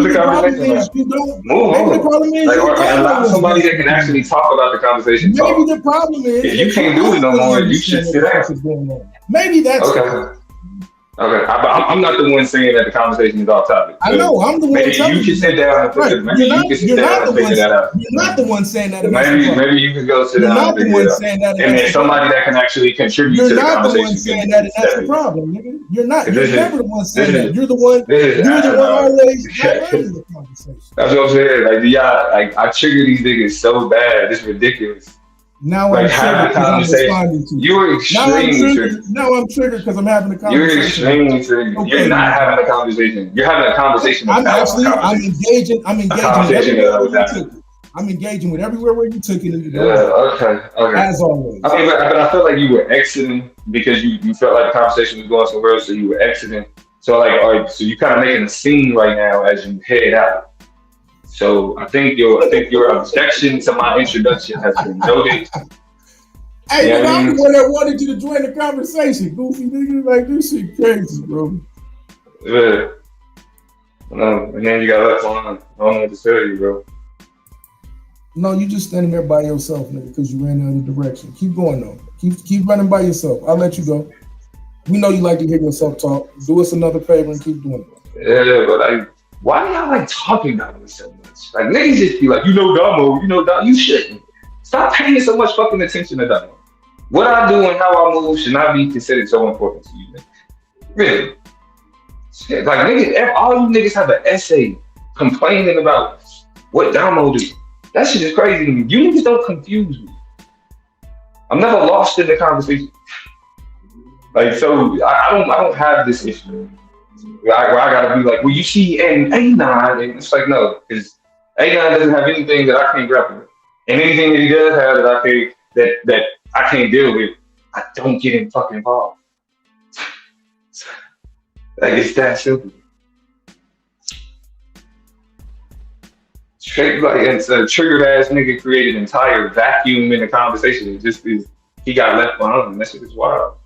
the conversation? You don't. Move on. Maybe the problem is allow somebody that can actually talk about the conversation. Maybe the problem is if you can't do it no more, you should sit down. Maybe that's okay. Okay, I'm not the one saying that the conversation is off topic. I know, I'm the one. Maybe you can sit down and figure that out. You're not the one saying that. Maybe you can go sit down and figure it out. And then somebody that can actually contribute to the conversation. You're not the one saying that, and that's the problem, nigga. You're never the one saying that. You're the one. You're the one always running the conversation. That's what I'm saying. Like, I trigger these niggas so bad. It's ridiculous. Now like I'm having triggered a because I'm conversation. responding to You you. were extremely triggered. Now I'm triggered because I'm having a You're conversation. extremely triggered. Okay, You're not man. having a conversation. You're having a conversation I'm about a conversation. engaging A with conversation that everywhere I where was you having. took it. I'm engaging with everywhere where you took it, and you Yeah, don't like it. okay. As always. I mean, but I felt like you were exiting because you felt like the conversation was going somewhere else, so you were exiting. So like, all right, so you kind of making a scene right now as you head out. So I think your objection to my introduction has been noted. Hey, You know nigga, what I I'm the mean? one that wanted you to join the conversation, goofy nigga. Like, this shit crazy, bro. Yeah. And then you got left on. I don't know what to tell you, bro. No, you just standing there by yourself, nigga, because you ran the other direction. Keep going, though. Keep running by yourself. I'll let you go. We know you like to hear yourself talk. Do us another favor and keep doing it. Yeah, but like, why do y'all like talking about me so much? Like, niggas just be like, Damo, you shouldn't. Stop paying so much fucking attention to Damo. What I do and how I move should not be considered so important to you, nigga. Really. Shit, like, niggas, all you niggas have an essay complaining about what Damo do. That shit is crazy to me. You niggas don't confuse me. I'm never lost in the conversation. Like, so I don't have this issue where I gotta be like, well, you see an A9, and it's like, no, because A9 doesn't have anything that I can't grapple with, and anything that he does have that I can't deal with, I don't get him fucking involved. Like, it's that simple. Straight, like, it's a triggered ass nigga created an entire vacuum in the conversation. It just is, he got left behind. That shit is wild.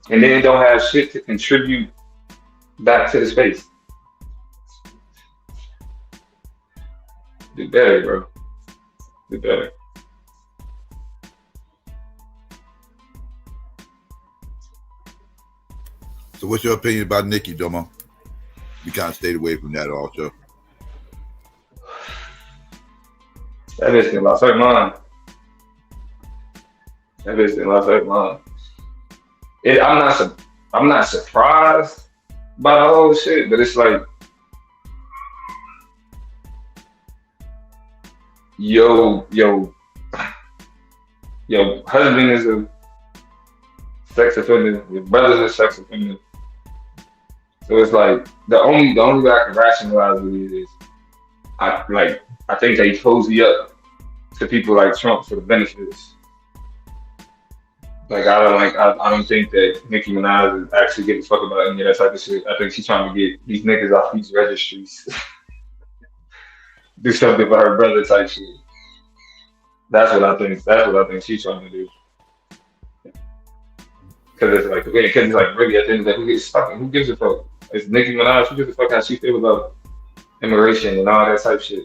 And then don't have shit to contribute back to the space. Do better, bro. Do better. So what's your opinion about Nicki, Domo? You kind of stayed away from that also. That bitch done lost her mind. That bitch done lost her mind. I'm not surprised by the whole shit, but it's like, your husband is a sex offender, your brother's a sex offender. So it's like the only way I can rationalize it is I think they cozy up to people like Trump for the benefits. Like I don't think that Nicki Minaj is actually giving a fuck about any of that type of shit. I think she's trying to get these niggas off these registries. Do something for her brother type shit. That's what I think she's trying to do. Because it's like really at the end of the day, who gives a fuck? It's Nicki Minaj. Who gives a fuck how she feels about immigration and all that type of shit?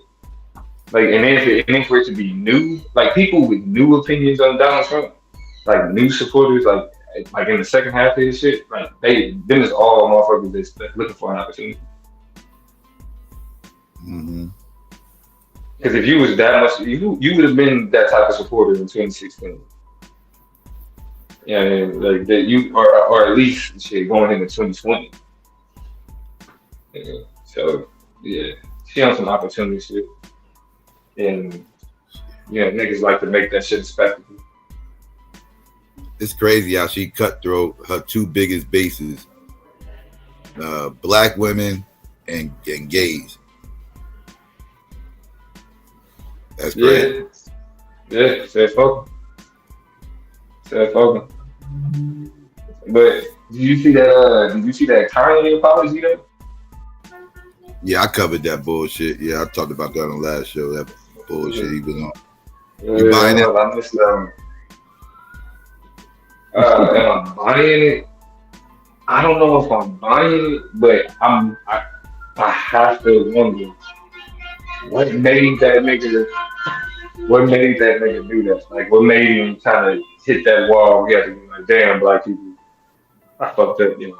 Like, and then for it to be new, like people with new opinions on Donald Trump, like new supporters, like in the second half of this shit, like them is all motherfuckers that's looking for an opportunity. Mm-hmm. Because if you was that much, you would have been that type of supporter in 2016. Yeah, like that you or at least shit going into 2020. Yeah. So yeah, she on some opportunity shit, and niggas like to make that shit a spectacle. It's crazy how she cutthroat her two biggest bases, black women and gays. That's crazy. Yeah, said fuck. But did you see that Kanye apology though? Yeah, I covered that bullshit. Yeah, I talked about that on the last show. That bullshit he was on. You buying it? I missed am I buying it? I don't know if I'm buying it, but I have to wonder what made that nigga do that? Like, what made him kind of hit that wall? We had to be like, damn, black people, I fucked up, You know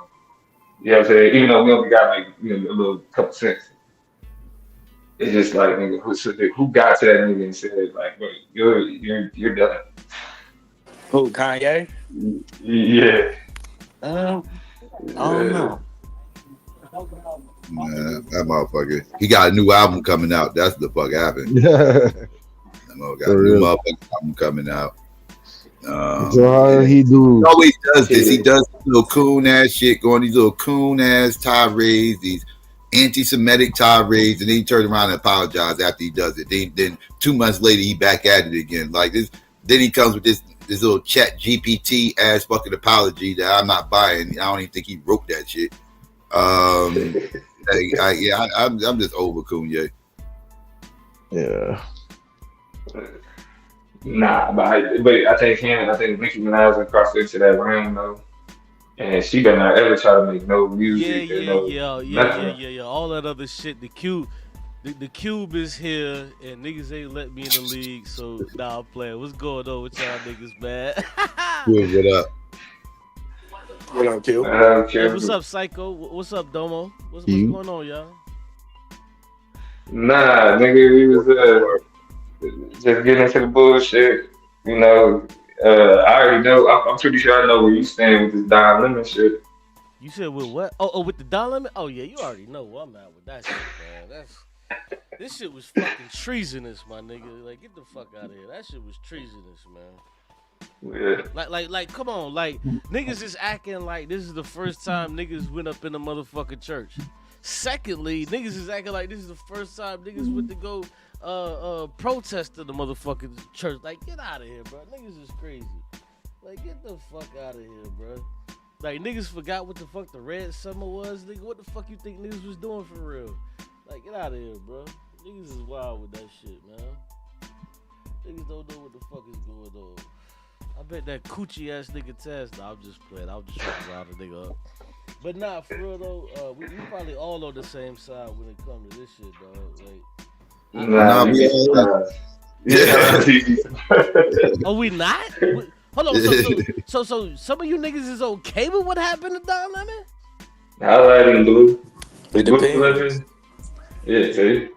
what I'm saying? Even though we only got like, a little couple cents. It's just like, nigga, who got to that nigga and said, like, bro, you're done. Who, Kanye? Yeah. I don't know. Man, that motherfucker. He got a new album coming out. That's the fuck happened. That motherfucker got a new motherfucking album coming out. So how he do? He always does this. He does little coon ass shit, going these little coon ass tirades, these anti-Semitic tirades, and then he turns around and apologizes after he does it. Then 2 months later, he back at it again. Like this. Then he comes with this little chat GPT ass fucking apology that I'm not buying. I don't even think he wrote that shit. I'm just over Kanye. Yeah. Nah, but I think Nicki Minaj and crossed into that realm though, and she better not ever try to make no music. Yeah. All that other shit. The cube is here, and niggas ain't let me in the league. So nah, I'm playing. What's going on with y'all niggas, man? What up? What up, Q? Hey, what's up, Psycho? What's up, Domo? What's going on, y'all? Nah, nigga, we was just getting into the bullshit. You know, I already know. I'm pretty sure I know where you stand with this Don Lemon shit. You said with what? Oh, with the Don Lemon? Oh yeah, you already know where I'm at with that shit, man. This shit was fucking treasonous, my nigga. Like, get the fuck out of here. That shit was treasonous, man. Yeah. Like, come on, like niggas is acting like this is the first time niggas went up in the motherfucking church. Secondly, niggas is acting like this is the first time niggas went to go protest in the motherfucking church. Like, get out of here, bro. Niggas is crazy. Like, get the fuck out of here, bro. Like, niggas forgot what the fuck the Red Summer was, nigga. What the fuck you think niggas was doing for real? Like, get out of here, bro. Niggas is wild with that shit, man. Niggas don't know what the fuck is going on. I bet that coochie ass nigga Taz. Nah, I'm just playing. I'm just trying to rile the nigga up. But nah, for real though, we probably all on the same side when it comes to this shit, dog. Like, are we not? Hold on. So some of you niggas is okay with what happened to Don Lemon? I like him, Blue. It depends. Yeah, see.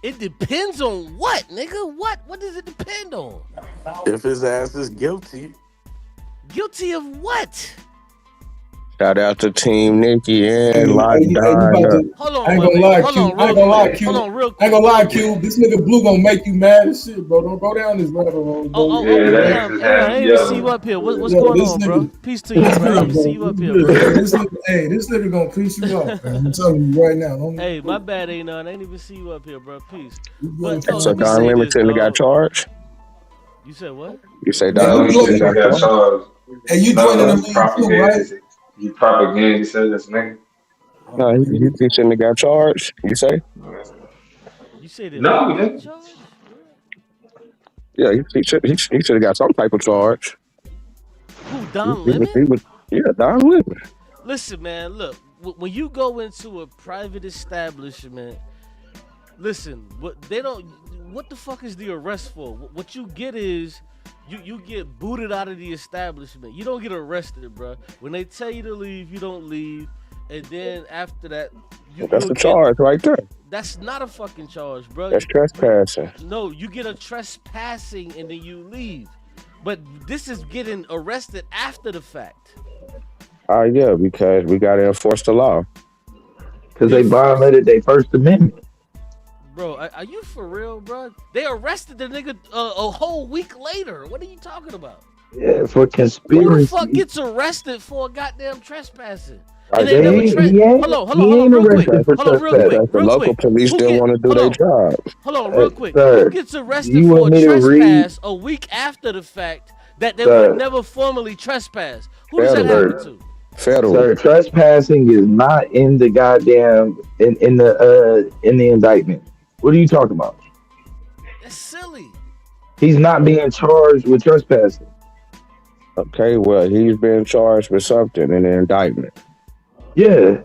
It depends on what, nigga? What does it depend on? If his ass is guilty. Guilty of what? Shout out to Team Nicki and Hold on, I ain't gonna lie, Q. I ain't gonna lie, Q. This nigga Blue gonna make you mad as shit, bro. Don't go down this rabbit hole. I ain't even see you up here. What's going on, bro? Peace to you, bro. I didn't even see you up here, bro. This nigga gonna piece you off, man. I'm telling you right now. Hey, my bad ain't none. I ain't even see you up here, bro. Peace. So Don Lemon got charged? You said what? You say Don Lemon got charged? Hey, you joining the league too, right? You propaganda said this nigga. No, he shouldn't have got charged. You say? You said it. No, nigga. Yeah, he should have got some type of charge. Who, Don Lemon? Don Lemon. Listen, man, look. When you go into a private establishment, listen. What the fuck is the arrest for? What you get is. You get booted out of the establishment. You don't get arrested, bro. When they tell you to leave, you don't leave. And then after that, that's a charge right there. That's not a fucking charge, bro. That's trespassing. No, you get a trespassing and then you leave. But this is getting arrested after the fact. Yeah, because we got to enforce the law. Because they violated their First Amendment. Bro, are you for real, bro? They arrested the nigga a whole week later. What are you talking about? Yeah, for conspiracy. Who the fuck gets arrested for goddamn trespassing? And they never hold on, real quick. The local police didn't want to do their job. Hold on, real quick. Who gets arrested for a trespass a week after the fact that they would never formally trespass? Who does that happen to? Federal. Sir, trespassing is not in the goddamn in the indictment. What are you talking about? That's silly. He's not being charged with trespassing. Okay, well, he's been charged with something in the indictment. Yeah.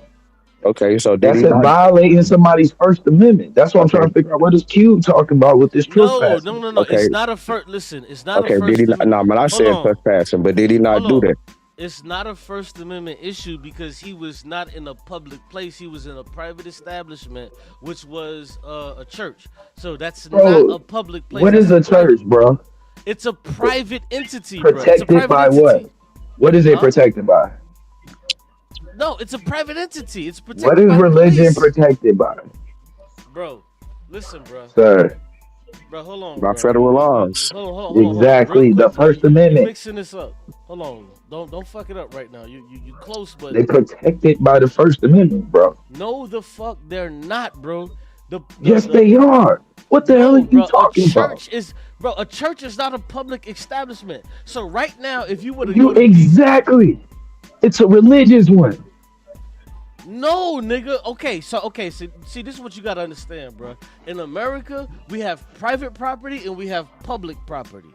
Okay, so that's violating somebody's First Amendment. That's what I'm trying to figure out. What is Q talking about with this trespassing? No. Okay. It's not a first. Listen, it's not a first. Okay, did he not? No, but I said trespassing, but did he not do that? It's not a First Amendment issue because he was not in a public place. He was in a private establishment, which was a church. So that's not a public place. What is a church, bro? It's a private entity, protected bro. It's a private by entity. what? What is it protected by? No, it's a private entity. It's protected What is by the religion police. protected by? Bro, listen, bro. Sir. Bro, hold on, By bro. federal laws. Hold on. Exactly. Real The quick, bro. First You Amendment. mixing this up. Hold on. Don't fuck it up right now. You close, but They protected by the First Amendment, bro. no, the fuck they're not, bro. Yes, they are. What the hell are you talking about? A church is not a public establishment. So right now, if you were to You go to exactly. It's a religious one. No, nigga. Okay, so see, this is what you gotta understand, bro. In America, we have private property and we have public property.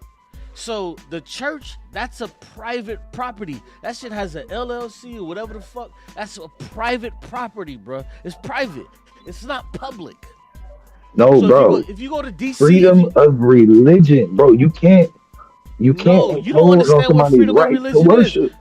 So the church, that's a private property. That shit has an LLC or whatever the fuck. That's a private property, bro. It's private. It's not public. No, so bro. If you go to DC, freedom of religion, bro. You can't impose on somebody's right to worship.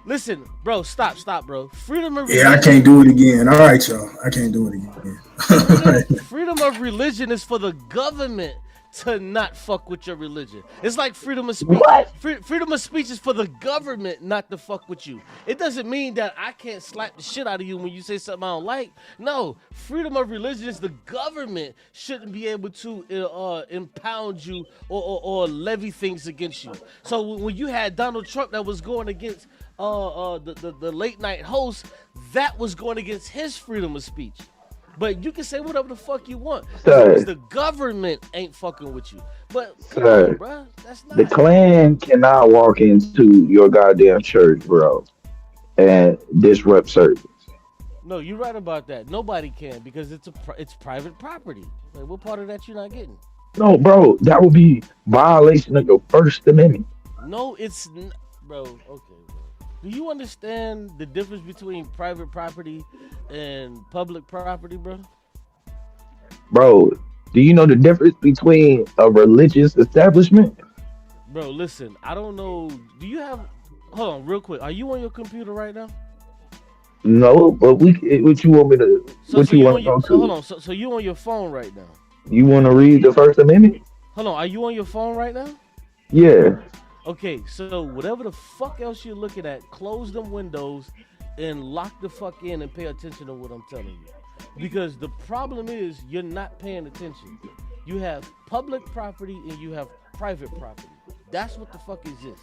Listen, bro, stop, bro. Freedom of religion. Yeah, I can't do it again. All right, y'all. I can't do it again. Freedom of religion is for the government to not fuck with your religion. It's like freedom of speech. What? Freedom of speech is for the government not to fuck with you. It doesn't mean that I can't slap the shit out of you when you say something I don't like. No, freedom of religion is the government shouldn't be able to impound you or levy things against you. So when you had Donald Trump that was going against the late night host, that was going against his freedom of speech. But you can say whatever the fuck you want. Because the government ain't fucking with you. But come on, bro, that's not. The Klan cannot walk into your goddamn church, bro, and disrupt service. No, you're right about that. Nobody can because it's private property. Like, what part of that you not getting? No, bro, that would be violation of the First Amendment. No, it's not, bro. Okay, bro. Do you understand the difference between private property and public property, bro? Bro, do you know the difference between a religious establishment? Bro, listen, I don't know. Do you have? Hold on, real quick. Are you on your computer right now? No, but what you want me to? What you want to go to? Hold on. So you on your phone right now? You want to read the First Amendment? Hold on. Are you on your phone right now? Yeah. Okay, so whatever the fuck else you're looking at, close them windows and lock the fuck in and pay attention to what I'm telling you. Because the problem is you're not paying attention. You have public property and you have private property. That's what the fuck is this.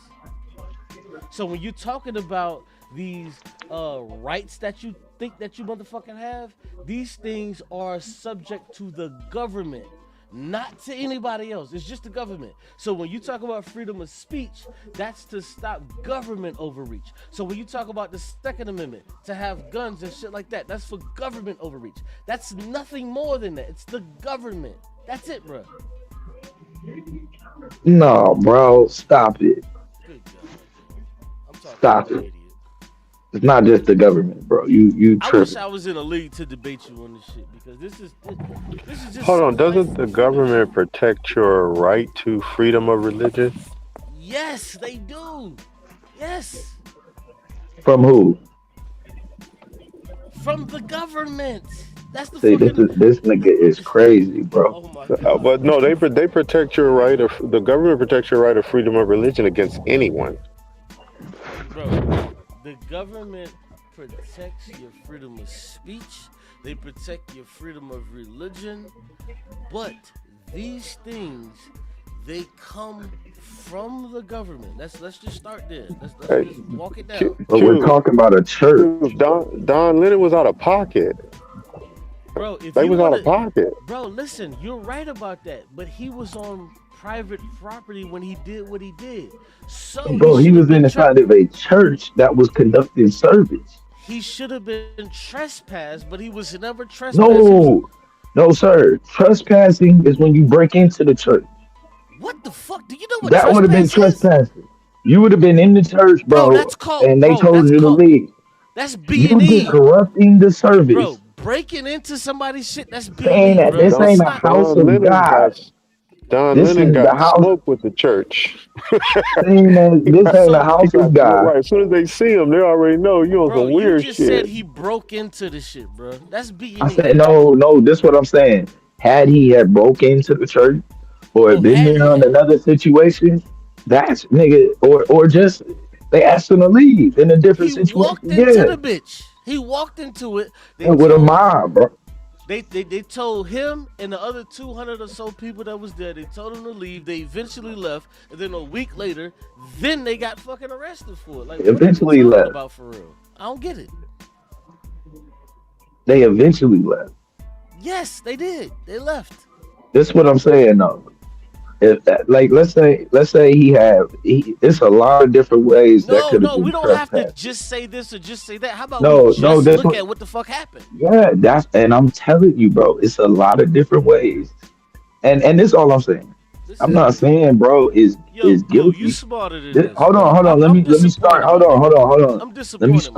So when you're talking about these rights that you think that you motherfucking have, these things are subject to the government. Not to anybody else. It's just the government. So when you talk about freedom of speech, that's to stop government overreach. So when you talk about the Second Amendment, to have guns and shit like that, that's for government overreach. That's nothing more than that. It's the government. That's it, bro. No, bro, stop it. Good God. Stop it. It's not just the government, bro. You I tripping. wish I was in a league to debate you on this shit because this is just. Hold on, doesn't the government protect your right to freedom of religion? Yes, they do. Yes. From who? From the government. That's the See, fucking. this nigga is crazy, bro. But no, they protect your right of the government protects your right of freedom of religion against anyone. Bro, the government protects your freedom of speech. They protect your freedom of religion. But these things, they come from the government. Let's just start there. Let's just walk it down. But we're talking about a church. Don Lennon was out of pocket. Bro, if they you was out of pocket. Bro, listen, you're right about that. But he was on private property when he did what he did. So Bro, he was inside of a church that was conducting service. He should have been trespassed, but he was never trespassed. No, sir. Trespassing is when you break into the church. What the fuck? Do you know what that would have been trespassing? You would have been in the church, bro, that's called, and they told you to leave. That's B&E. You disrupting the service. Bro, breaking into somebody's shit, that's B&E, saying that this ain't a house of God. Don Lennon got smoked with the church. Saying that this ain't a house of God. Right, as soon as they see him, they already know you on some weird you just shit. said he broke into the shit, bro. That's B&E. I said no. This is what I'm saying. Had he had broke into the church, or been there on another situation, that's nigga, or just they asked him to leave in a different situation. Walked into the bitch. He walked into it. With a mob, bro. They told him and the other 200 or so people that was there, they told them to leave. They eventually left. And then a week later, then they got fucking arrested for it. Like, what are you talking about for real? I don't get it. They eventually left. Yes, they did. They left. This is what I'm saying though. Like let's say it's a lot of different ways that could have been we don't have to trespassed. just say this or just say that. How about we just look at what the fuck happened? Yeah, and I'm telling you, bro, it's a lot of different ways. And this is all I'm saying. I'm not saying bro is guilty. You smarter than this. Hold on. Let me start. Hold on. I'm disappointed.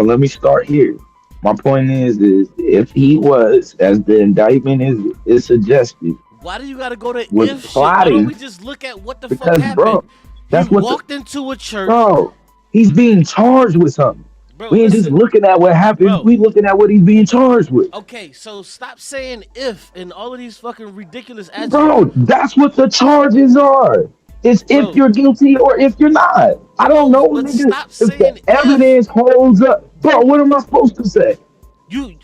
Let me start here. My point is if he was, as the indictment is suggested, why do you got to go to with if plotting, shit? Why don't we just look at what the fuck happened? Bro, that's he walked into a church. Bro, he's being charged with something. Bro, we ain't just looking at what happened. Bro, we looking at what he's being charged with. Okay, so stop saying if and all of these fucking ridiculous adjectives. Bro, that's what the charges are. It's if you're guilty or if you're not. I don't know, nigga. If the evidence holds up. Bro, what am I supposed to say?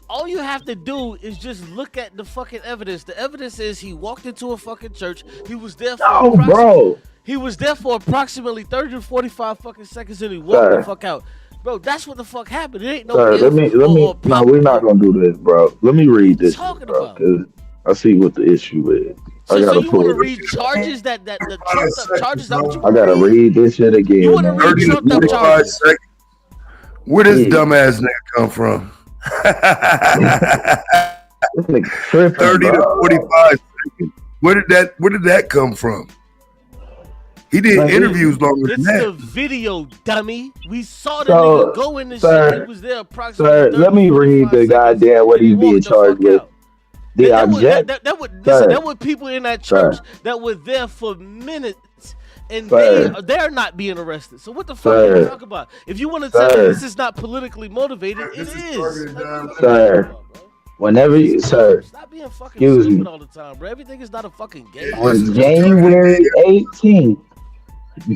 All you have to do is just look at the fucking evidence. The evidence is he walked into a fucking church. He was there for He was there for approximately 30 to 45 fucking seconds and he walked the fuck out. Bro, that's what the fuck happened. It ain't no let me no, we're not gonna do this, bro. Let me read this shit, bro, because I see what the issue is. So you want to read charges that the trumped up charges? That what you I gotta read this shit again. You want to read trumped up charges? Where does dumbass nigga come from? 30 to 45 seconds. Where did that come from? He did interviews longer than that. It's the video, dummy. We saw the nigga go in the shit. He was there approximately. Sir, let me read the goddamn what he's being charged with. The object. There were people in that church that were there for minutes. And they're not being arrested. So what the fuck are you talking about? If you want to tell me this is not politically motivated, it is. Sir, whenever you, stop being fucking stupid all the time, bro. Everything is not a fucking game. On January 18th,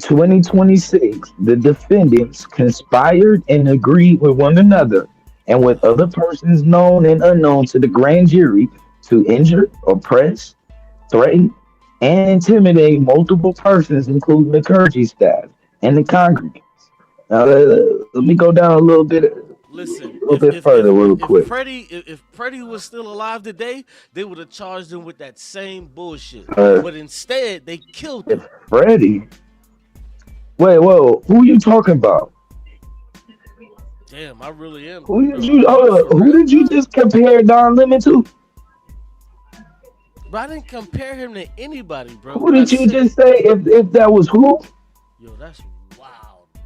2026, the defendants conspired and agreed with one another and with other persons known and unknown to the grand jury to injure, oppress, threaten, and intimidate multiple persons, including the clergy staff and the congregants. Now, let me go down a little bit. Listen, quick. If Freddie was still alive today, they would have charged him with that same bullshit. But instead, they killed him. Freddie? Wait, whoa, who are you talking about? Damn, I really am. Who did you just compare Don Lemon to? But I didn't compare him to anybody, bro. Who did you just say? If that was who? Yo, that's wild, bro.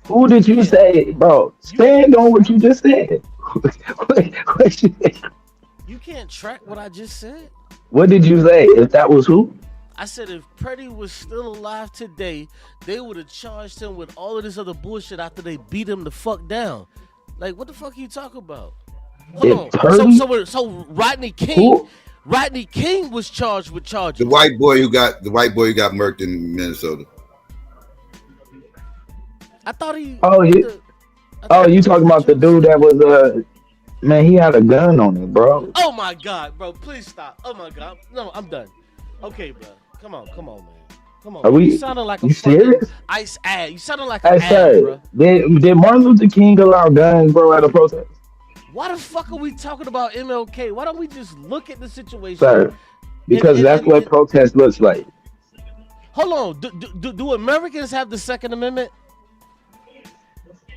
Who did you say, bro? Stand on what you just said. You can't track what I just said. What did you say? If that was who? I said if Freddie was still alive today, they would have charged him with all of this other bullshit after they beat him the fuck down. Like, what the fuck are you talking about? Hold on. So Rodney King. Who? Rodney King was charged with charges. The white boy who got murked in Minnesota. I thought he. You talking about the dude that was man? He had a gun on him, bro. Oh my god, bro! Please stop. Oh my god, no, I'm done. Okay, bro. Come on, man. Come on. You sounding like a serious? Ice ad. You sounding like an ad, sir, bro. Did Martin Luther King allow guns, bro, at a protest? Why the fuck are we talking about MLK? Why don't we just look at the situation? Sir, because that's what protest looks like. Hold on. Do Americans have the Second Amendment?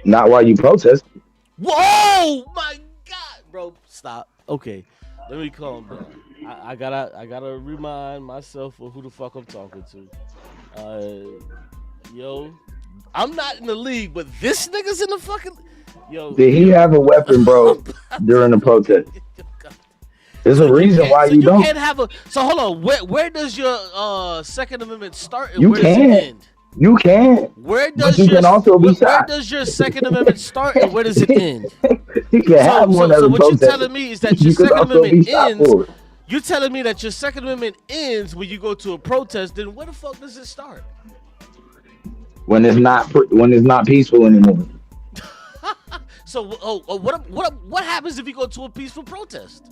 Not while you protest. Whoa, my God, bro. Stop. Okay, let me calm down. I gotta remind myself of who the fuck I'm talking to. Yo, I'm not in the league, but this nigga's in the fucking. Yo, did he have a weapon, bro, during the protest? There's a reason why you don't. Can't have a. So hold on. Where does your Second Amendment start and you where does it end? You can. Where does you can also be shot. Where does your Second Amendment start and where does it end? You can have one so of what protest. you're telling me is that your Second Amendment ends. You're telling me that your Second Amendment ends when you go to a protest. Then where the fuck does it start? When it's not peaceful anymore. So what happens if you go to a peaceful protest?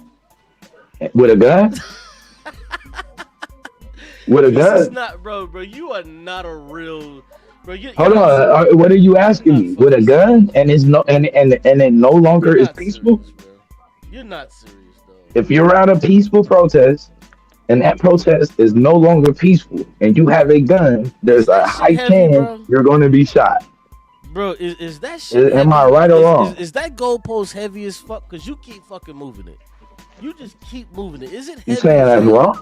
With a gun? With a This gun? is not, bro. You are not a real, bro. Hold on. What are you asking me? With a gun? And it's no and it no longer is peaceful? You're not serious, though. If you're at a peaceful protest and that protest is no longer peaceful and you have a gun, there's a high chance you're going to be shot. Bro, is that shit Am I heavy? right or wrong? Is that goalpost heavy as fuck? Because you keep fucking moving it. You just keep moving it. Is it heavy? You saying that's wrong?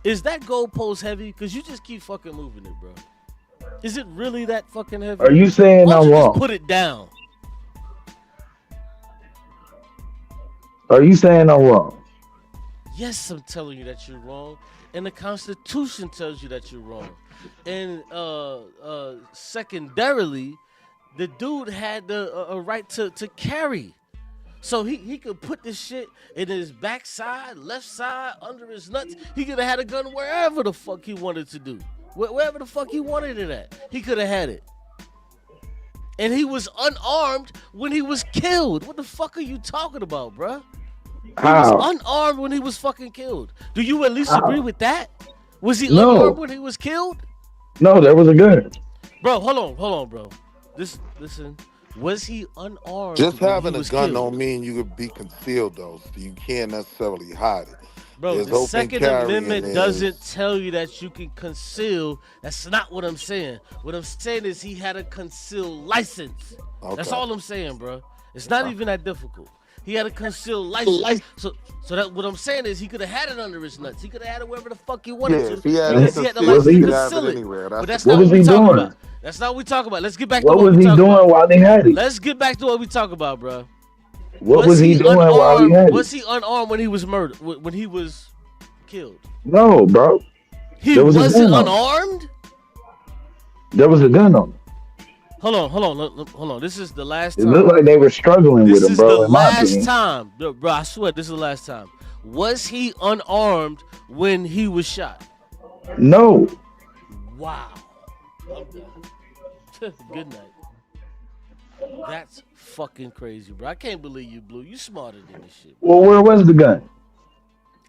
Is that goalpost heavy? Because you just keep fucking moving it, bro. Is it really that fucking heavy? Are you saying I'm wrong? Just put it down. Are you saying I'm wrong? Yes, I'm telling you that you're wrong. And the Constitution tells you that you're wrong. And secondarily, the dude had a right to carry. So he could put this shit in his backside, left side, under his nuts. He could have had a gun wherever the fuck he wanted to do. Wherever the fuck he wanted it at. He could have had it. And he was unarmed when he was killed. What the fuck are you talking about, bruh? He was unarmed when he was fucking killed. Do you at least agree with that? Was he unarmed when he was killed? No, there was a gun. Bro, hold on, bro. Listen. Was he unarmed? Just when having he a was gun killed? don't mean you could be concealed, though. So you can't necessarily hide it. Bro, There's the open Second carry Amendment and doesn't tell you that you can conceal. That's not what I'm saying. What I'm saying is he had a concealed license. That's all I'm saying, bro. It's not even that difficult. He had a concealed license. So that what I'm saying is he could have had it under his nuts. He could have had it wherever the fuck he wanted to. if he had Because it he had the concealed, license he to could have conceal it it. anywhere. But that's What not was what he we talking doing? about. That's not what we talking about. Let's get back to What what was we he talking doing about. while they had it? Let's get back to what we talk about, bro. What was he doing while he had Was it? he unarmed when he was murdered? When he was killed? No, bro. He There was a wasn't gun on him. unarmed? There was a gun on him. Hold on. This is the last It time. looked like they were struggling This with him, is bro. the In my last opinion. time. Bro, I swear this is the last time. Was he unarmed when he was shot? No. Wow. I'm done. Good night. That's fucking crazy, bro. I can't believe you, Blue. You smarter than this shit. Well, where was the gun?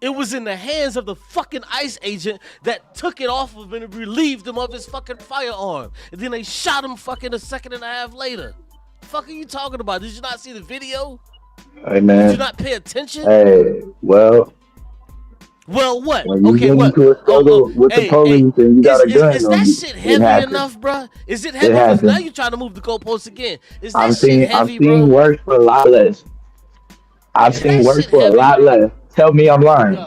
It was in the hands of the fucking ICE agent that took it off of him and relieved him of his fucking firearm. And then they shot him fucking a second and a half later. The fuck are you talking about? Did you not see the video? Hey, man. Did you not pay attention? Hey, well, what? when you Okay, get what? into a struggle with the police and you got a gun Is on that you, shit it heavy happens. enough, bro? Is it heavy? Because now you trying to move the goalposts again. Is that I've shit seen heavy, bro? worse for a lot less. I've seen worse for a lot less. Tell me I'm lying.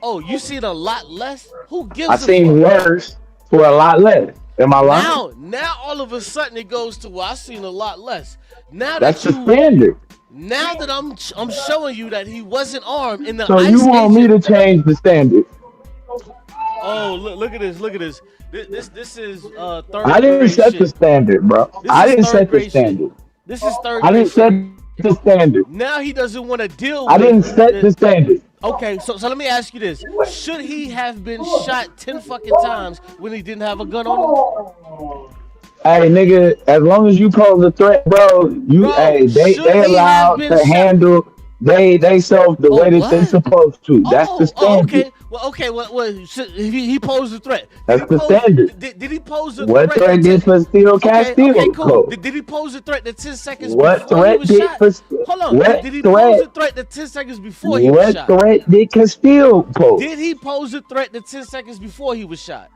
Oh, you seen a lot less? Who gives I've a seen fuck? worse for a lot less. Am I lying? Now all of a sudden it goes to, well, I seen a lot less. Now That's that the standard. Now that I'm showing you that he wasn't armed in the So ICE you want me agent. to change the standard? Oh, look at this. Look at this. This is third I didn't grade set shit. the standard, bro. This I is didn't third set the grade shit. standard. This is third I grade didn't set shit. the standard. Now he doesn't want to deal with I didn't set the standard. Okay, so let me ask you this. Should he have been shot 10 fucking times when he didn't have a gun on him? Hey, nigga, as long as you pose a threat, bro, they allowed to handle they self the way that they supposed to. That's the standard. Okay. Well, he posed a threat. That's the standard. Did he pose a What threat? threat did for steal cash steal? Okay, cool. Code? Did he pose a threat that 10 seconds What before he threat was did shot? for Hold on. what Did he threat? pose a threat that 10 seconds before he was shot? What threat did Castile pose? Did he pose a threat that 10 seconds before he was shot?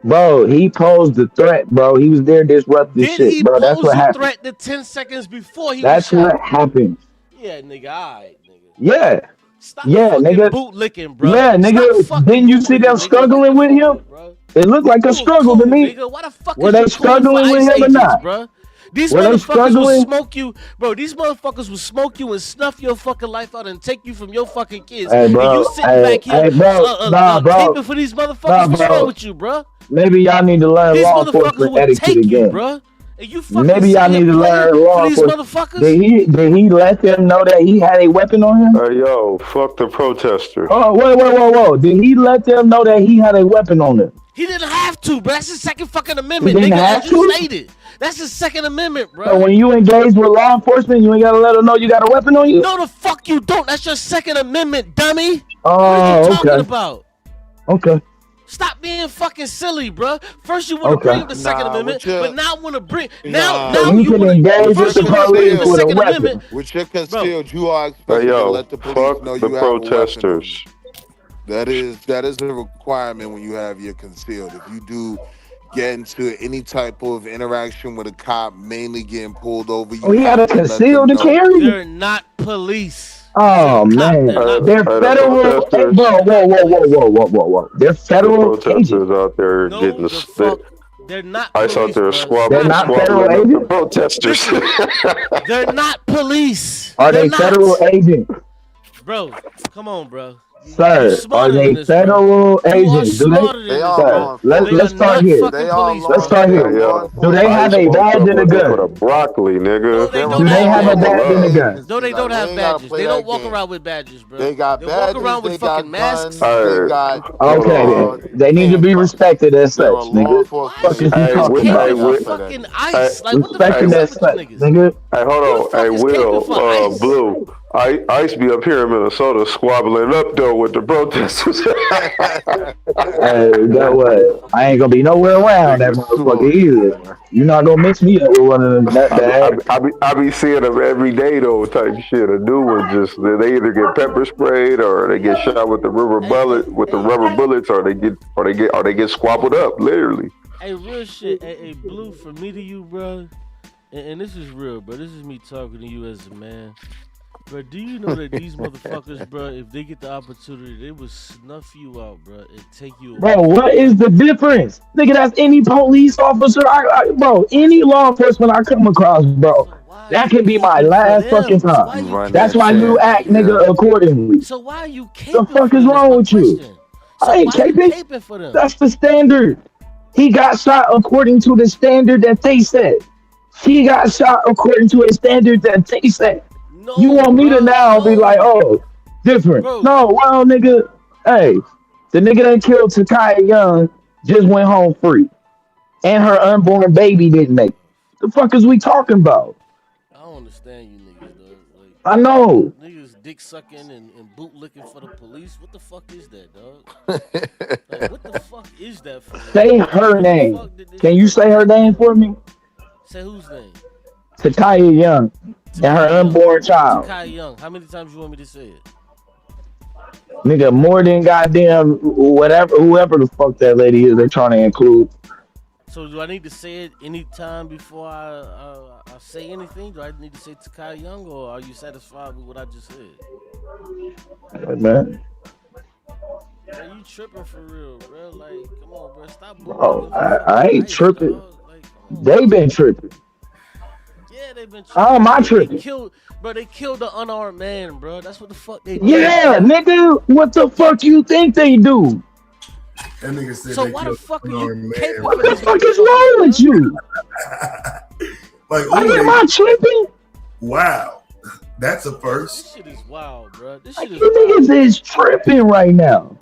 Bro, he posed the threat, bro. He was there disrupting shit, bro. That's what Did he pose a happened. threat that 10 seconds before he That's was shot? what happened. Yeah, nigga, all right, nigga. Yeah. Stop yeah, fucking nigga. boot licking, bro. Yeah, Stop nigga. fucking Didn't you boot see licking, them nigga. struggling with him? It looked like a struggle to me. Nigga, why the fuck Were is they you cool struggling for with ICE him or agents, not? bro? These Were they motherfuckers will struggling? smoke you, bro. These motherfuckers will smoke you and snuff your fucking life out and take you from your fucking kids. Hey, bro. And you sitting Hey, back here, hey, bro. Nah, bro. taping for these motherfuckers. Nah, What's bro. wrong with you, bro? Maybe y'all need to learn These law motherfuckers enforcement will etiquette take you, again. bro. And you fucking Maybe y'all sitting need to here learn playing law for these enforcement. motherfuckers. Did he let them know that he had a weapon on him? Yo, fuck the protester. Oh, whoa. Did he let them know that he had a weapon on him? He didn't have to, bro. That's the Second fucking Amendment, He didn't nigga. have As you to? stated. That's the Second Amendment, bro. So when you engage with law enforcement, you ain't gotta let them know you got a weapon on you? No, the fuck you don't. That's your Second Amendment, dummy. Oh, what are you talking okay. about? Okay. Stop being fucking silly, bro. First you want to bring up the Second Amendment, but now want to bring now you you can want engage first with you the want to bring up police the with a Second weapon. Amendment. With your concealed, you are Hey, expected to yo, let the police fuck know the you have a weapon on you. protesters. That is a requirement when you have your concealed. If you do get into any type of interaction with a cop, mainly getting pulled over, you He had have a to let them concealed to know. carry? They're not police. Oh man, they're The federal. Hey, protesters, whoa! They're the federal agents. protesters out there No, getting the fuck. They're not ICE out police, there bro. They're not federal squabbling up the agents. protesters. Listen, they're not police. Are They're they not. federal agents, Bro, come on, bro. You sir? Are smarter they than this, bro. federal You are agents? Do they, smarter than They this, are sir? bro. law Let's They are let's enforcement. start not here. fucking police, Let's bro. start They here. are law Do they enforcement. have ICE a woke badge up and a looking for the gun? broccoli, No, nigga. they They're don't Do they have have a law badge badges. and a enforcement gun? agency. No, they don't Like, we have ain't gotta badges. play They don't that walk game. around with badges, bro. They got They walk badges. around with They got fucking guns. masks. They Alright, got hold Okay on. then. They need to be handcuffs. respected as They're a such, law nigga. Why enforcement Fuck is is you you Hey, agency. talking They got caping about? for enough of that fucking nigga. ICE? Like, what the fuck Respecting is as up with you such, niggas? nigga. Hey, hold Who on. the fuck Hey, is caping Will, for ICE? Blue. ICE be up here in Minnesota squabbling up though with the protesters. Hey, that what? I ain't gonna be nowhere around that Niggas motherfucker smoking, either. man. You're not gonna mix me up with one of them I be, I, nutbags. be, I, be, I be seeing them every day though, type shit. A new one just they either get pepper sprayed or they get shot with the rubber bullets, or they get squabbled up, literally. Hey, real shit. Hey, Blue, from me to you, bro. And this is real, bro. This is me talking to you as a man. Bro, do you know that these motherfuckers, bro, if they get the opportunity, they will snuff you out, bro, and take you away. Bro, what is the difference? Nigga, that's any police officer. Bro, any law enforcement I come across, bro. That can be my Caping for last fucking them. So why time. you Run That's that why caping you for shit. them? act, Yeah. nigga, accordingly. So why are you The caping fuck for is them? That's wrong my with you? question. I So ain't why you caping. caping for them? That's the standard. He got shot according to the standard that they set. He got shot according to a standard that they set. You No, want me to bro. now be like, No, oh, different? bro. No, well, nigga, hey, the nigga that killed Takai Young just went home free, and her unborn baby didn't make it. The fuck is we talking about? I don't understand you niggas, dog. Like, I know. niggas dick sucking and boot licking for the police. What the fuck is that, dog? Like, what the fuck is that for? Say Like, her when the name. fuck did this Can you shit say her happen? name for me? Say whose name? Takai Young and her Takai Young. unborn child. Takai Young. How many times you want me to say it? Nigga, more than goddamn whoever the fuck that lady is they're trying to include. So do I need to say it anytime before I say anything? Do I need to say Takai Young, or are you satisfied with what I just said? Hey, man. Bro, you tripping for real, bro? Like, come on, bro. Stop Bro, bootlegging I ain't ICE, tripping. dog. Like, come on, They bro. been tripping. Yeah, they've been How am I tripping. tripping? They killed the unarmed man, bro. That's what the fuck they did. Yeah, Bro. nigga, what the fuck you think they do? That nigga said So they why the killed fuck are an you unarmed caping man. What for the these fuck is motherfuckers, wrong bro? with you? Like, Like, am ooh, I tripping? wow. That's a This first. shit is wild, bro. This Like, shit is you wild. niggas is tripping right now.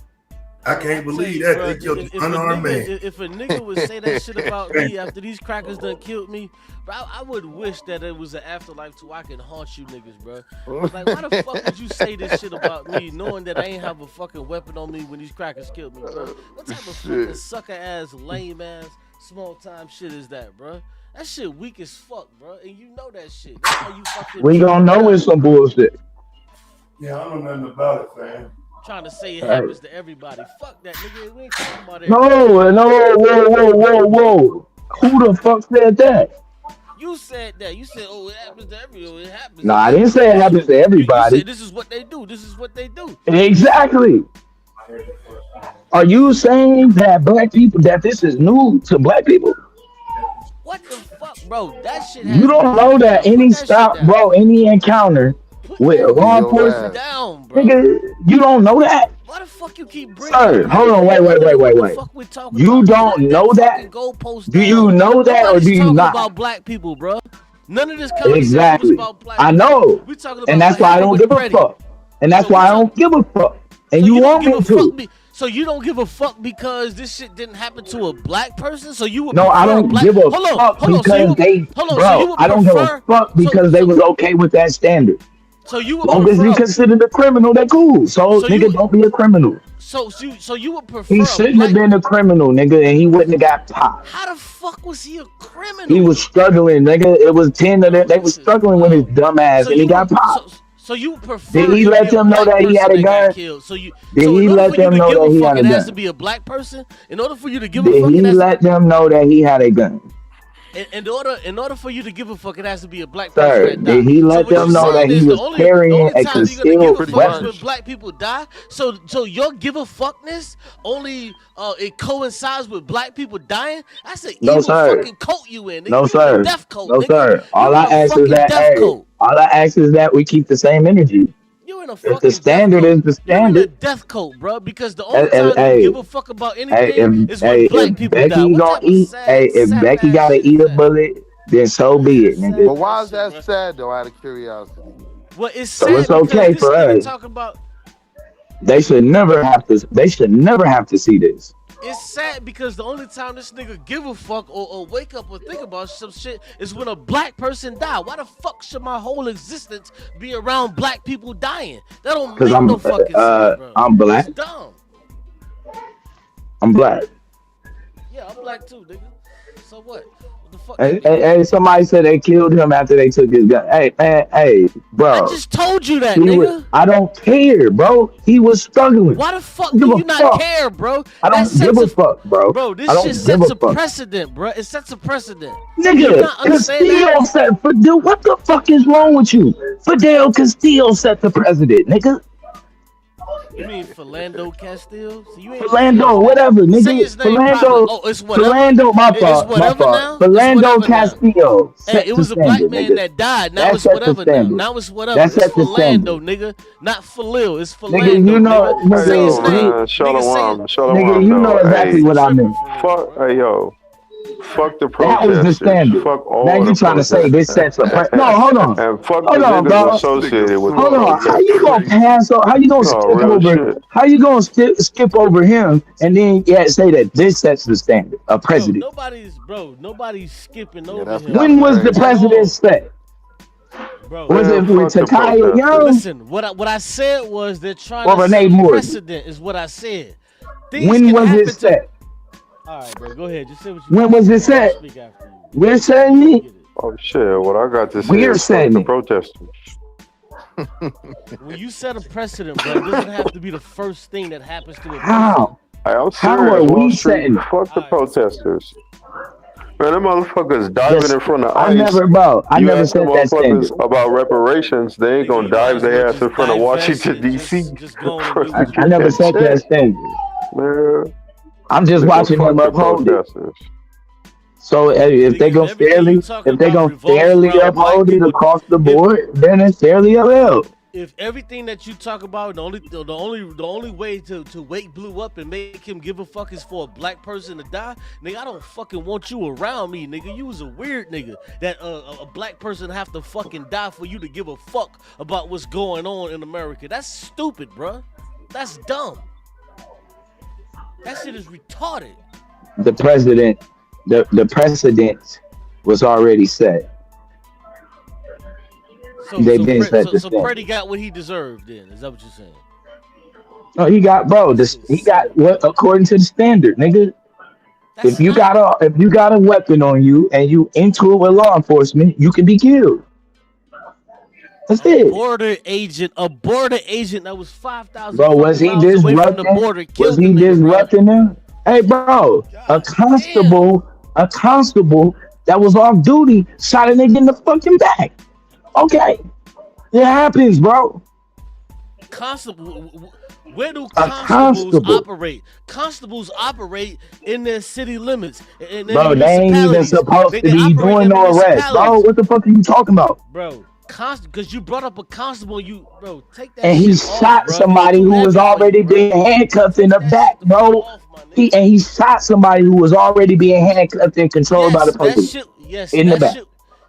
I can't Tell believe you, that. bro, They killed an if a unarmed man. if a nigga would say that shit about me after these crackers done killed me, bro, I would wish that it was an afterlife too. I can haunt you niggas, bro. Like, why the fuck would you say this shit about me, knowing that I ain't have a fucking weapon on me when these crackers killed me, bro? What type of fucking sucker ass, lame ass, small time shit is that, bro? That shit weak as fuck, bro, and you know that shit. That's why you fucking We gonna know it's some bullshit. Yeah, I don't know nothing about it, fam. trying to say it All right. happens to everybody. Fuck that, nigga. We ain't talking about it. No, whoa. Who the fuck said that? You said that. You said, "Oh, it happens to everyone. It happens." No, I didn't say it happens to You everybody. said this is what they do. This is what they do. Exactly. Are you saying that this is new to black people? What the fuck, bro? That shit has You don't know that any stop, bro, any encounter with law enforcement, down, bro. nigga, you don't know that? Why the fuck you keep bringing Sir, up hold on, wait. what the fuck we talking You about? don't know that? Goalpost Do you down. know that or Nobody's do you talking not? about black people, bro. None of this conversation was Exactly. about black I people. know. We talking about And that's what why I happened don't with give a Freddie. fuck. And that's So why I we don't give a fuck. And So you you don't want give me a fuck to. me. So you don't give a fuck because this shit didn't happen to a black person? So you would No, I prefer a don't black... give a Hold on, fuck hold on. So because you would... they, Hold on, so you bro. would I don't give a prefer... fuck because they was okay with that standard. So you would Long as prefer... he considered a criminal, that cool. So nigga, don't be a criminal. So you would prefer He a shouldn't black... have been a criminal, nigga, and he wouldn't have got popped. How the fuck was he a criminal? He was struggling, nigga. It was 10 of them. They was struggling with his dumb ass, and he got popped. So you would prefer Did he let them know that he had a gun? Did he let them know that he had a it has to gun? be a black person. In order for you to give a Did fuck, he it has let them know that he had a gun? in order for you to give a fuck, it has to be a black person Sir, that died. did he let them know that he was carrying a time you're gonna give concealed a fuck is weapon? when black people die. So your give a fuckness only it coincides with black people dying. That's an No, evil sir. fucking cult you in. Nigga. No, You sir. in a death cult, No, nigga. sir. All You I in a ask is fucking that, death hey, cult. all I ask is that we keep the same energy. You in a If fucking the standard is the You're in a standard, death cult, bro. Because the only time you hey, give a fuck about hey, anything is when black if people die. Becky What gonna type of eat, hey, if sap Becky ass gotta shit eat is a that? bullet, then so be it, But nigga. why is that sad though? Out of curiosity. Well, it's So sad it's because okay this for nigga us. talking about. They should never have to. They should never have to see this. It's sad because the only time this nigga give a fuck or wake up or think about some shit is when a black person die. Why the fuck should my whole existence be around black people dying? That don't Cause make no fucking sense, bro. I'm black. It's dumb. I'm black. Yeah, I'm black too, nigga. So what? What the fuck? Hey, somebody said they killed him after they took his gun. Hey, man, hey, bro. I just told you that, He nigga. I don't care, bro. He was struggling. Why the fuck Give do a you not fuck. care, bro? I don't give a fuck, bro. Bro, this I don't shit give sets a a fuck. precedent, bro. It sets a precedent. You Nigga, not understand Castillo that? set for dude. What the fuck is wrong with you? Fidel Castillo set the president, nigga. You mean Philando Castile? So you ain't Philando, whatever, Say nigga. his name properly. Oh, it's whatever. Philando, my It's fault, my whatever fault. now. It's Philando whatever now. Castillo Hey, set it the was a black standard, man nigga. that died. Now That it's set the whatever now. standard. Now it's whatever. That It's set the Philando, standard. nigga. Not Philil. It's Philando, Nigga, you know, nigga. Say his Yo, name. man, Nigga, say it. Nigga, you know exactly what I meant. Fuck, hey, yo. Fuck the That was the protesters. standard. Fuck all Now the you trying to say this sets a protesters. no, hold on. And fuck Hold the on, niggas bro. associated with the Hold on. How you gonna protesters. pass on? How you gonna No, skip real over? shit. How you gonna skip over him and then say that this sets the standard? A president. Nobody's skipping over him. When was the president set? Bro, Was it with fuck the Takaya Young? Listen, what I said was they're trying Or to Renee set Morgan? precedent. Is what I said. Things When can was happen it set? All right, bro. Go ahead. Just say what you. When was it set? We're saying it. Oh shit! What I got to say We're is fuck saying the it. protesters. When you set a precedent, bro, it doesn't have to be the first thing that happens to a person. How? I'm How serious. are we Wall Street, setting? fuck the protesters. Man, them motherfuckers diving Yes. in front of I ICE. never, bro. I You never ask them set that standard. motherfuckers about reparations, they ain't gonna dive their ass in front of Washington D.C. I never set that standard. Man, I'm just nigga, watching fuck them the uphold it. protesters. So if they gonna fairly, uphold it across the board, then it's fairly upheld. If everything that you talk about, the only way to wake Blue up and make him give a fuck is for a black person to die, nigga, I don't fucking want you around me, nigga. You was a weird nigga that a black person have to fucking die for you to give a fuck about what's going on in America. That's stupid, bruh. That's dumb. That shit is retarded. The president, the precedent was already set. So Freddie got what he deserved. Then is that what you're saying? No, he got he got what according to the standard, nigga. If you got a weapon on you and you into it with law enforcement, you can be killed. That's it. A border agent that was 5,000 Bro, was he miles away from the border disrupting? killed Was he the nigga, bro. disrupting them? Hey, bro, a constable that was off duty shot a nigga in the fucking back. Okay, it happens, bro. Where do constables operate? Constables operate in their city limits. In their Bro, they ain't even supposed to be doing no arrest. Bro, what the fuck are you talking about? Bro, because you brought up a constable, take that And he shit shot off, bro. somebody who was already being handcuffed in the back, bro. He shot somebody who was already being handcuffed and controlled by the police in the back.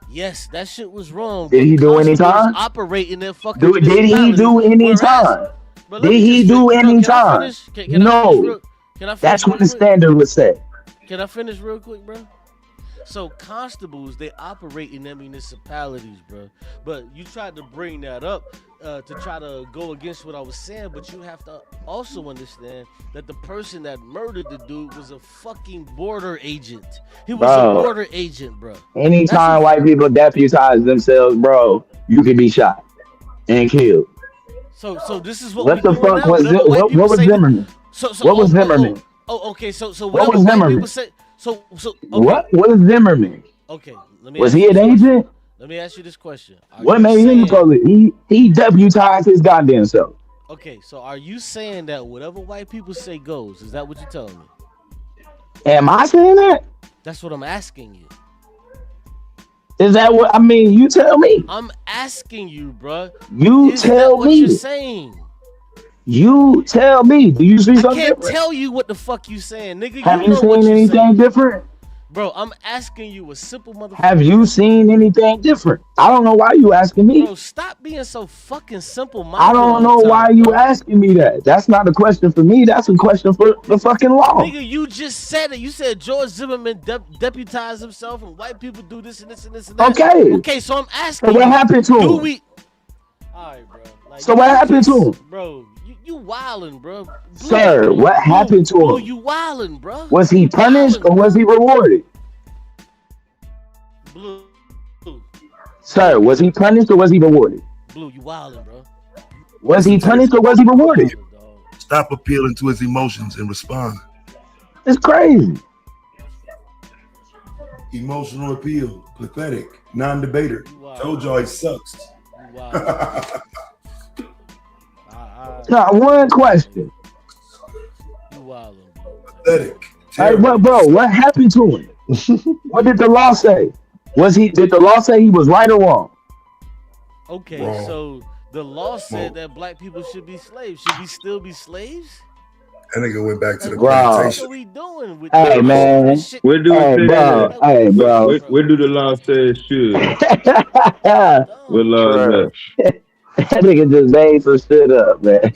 Yes, that shit was wrong. Did he do any time? Operate in their fucking Did he do any time? But Did he do any time? No. That's when the standard was set. Can I finish real quick, bro? So constables, they operate in their municipalities, bro. But you tried to bring that up to try to go against what I was saying, but you have to also understand that the person that murdered the dude was a fucking border agent. He was a border agent, bro. Anytime white people deputize themselves, bro, you can be shot and killed. So this is what the fuck now. was what was Zimmerman? What was Zimmerman? Okay. So what was white Zimmerman? people say. So okay. What was Zimmerman? Okay, was he an agent? Let me ask you this question. What made him police? He deputized his goddamn self. Okay, so are you saying that whatever white people say goes? Is that what you're telling me? Am I saying that? That's what I'm asking you. Is that what I mean? You tell me. I'm asking you, bro. You tell what me. You're saying. You tell me. Do you see something? I can't different? tell you what the fuck you saying, nigga. Have you know seen what anything saying. different? Bro, I'm asking you a simple motherfucker. Have you seen anything different? I don't know why you asking me. Bro, stop being so fucking simple-minded. I don't know why you asking me that. That's not a question for me. That's a question for the fucking law. Nigga, you just said it. You said George Zimmerman deputized himself and white people do this and this and this and that. Okay. Okay, so I'm asking. So what happened to him? Do we? All right, bro. Like, so what happened to him? Bro, you wildin', bro. Blue, Sir, what happened to him? Blue, you wildin', bro. Was he punished or was he rewarded? Blue. Sir, was he punished or was he rewarded? Blue, you wildin', bro. Was he punished or was he rewarded? Stop appealing to his emotions and respond. It's crazy. Emotional appeal, pathetic, non-debater. Told y'all he sucks. Now, one question. You wildin', pathetic. Hey, bro, what happened to him? What did the law say? Did the law say he was right or wrong? Okay, so the law said that black people should be slaves. Should we still be slaves? That nigga went back to the What are we doing with Hey, man. Where do it say Hey, bro. Where do the law say it should? What law is that? That nigga just made some shit up, man.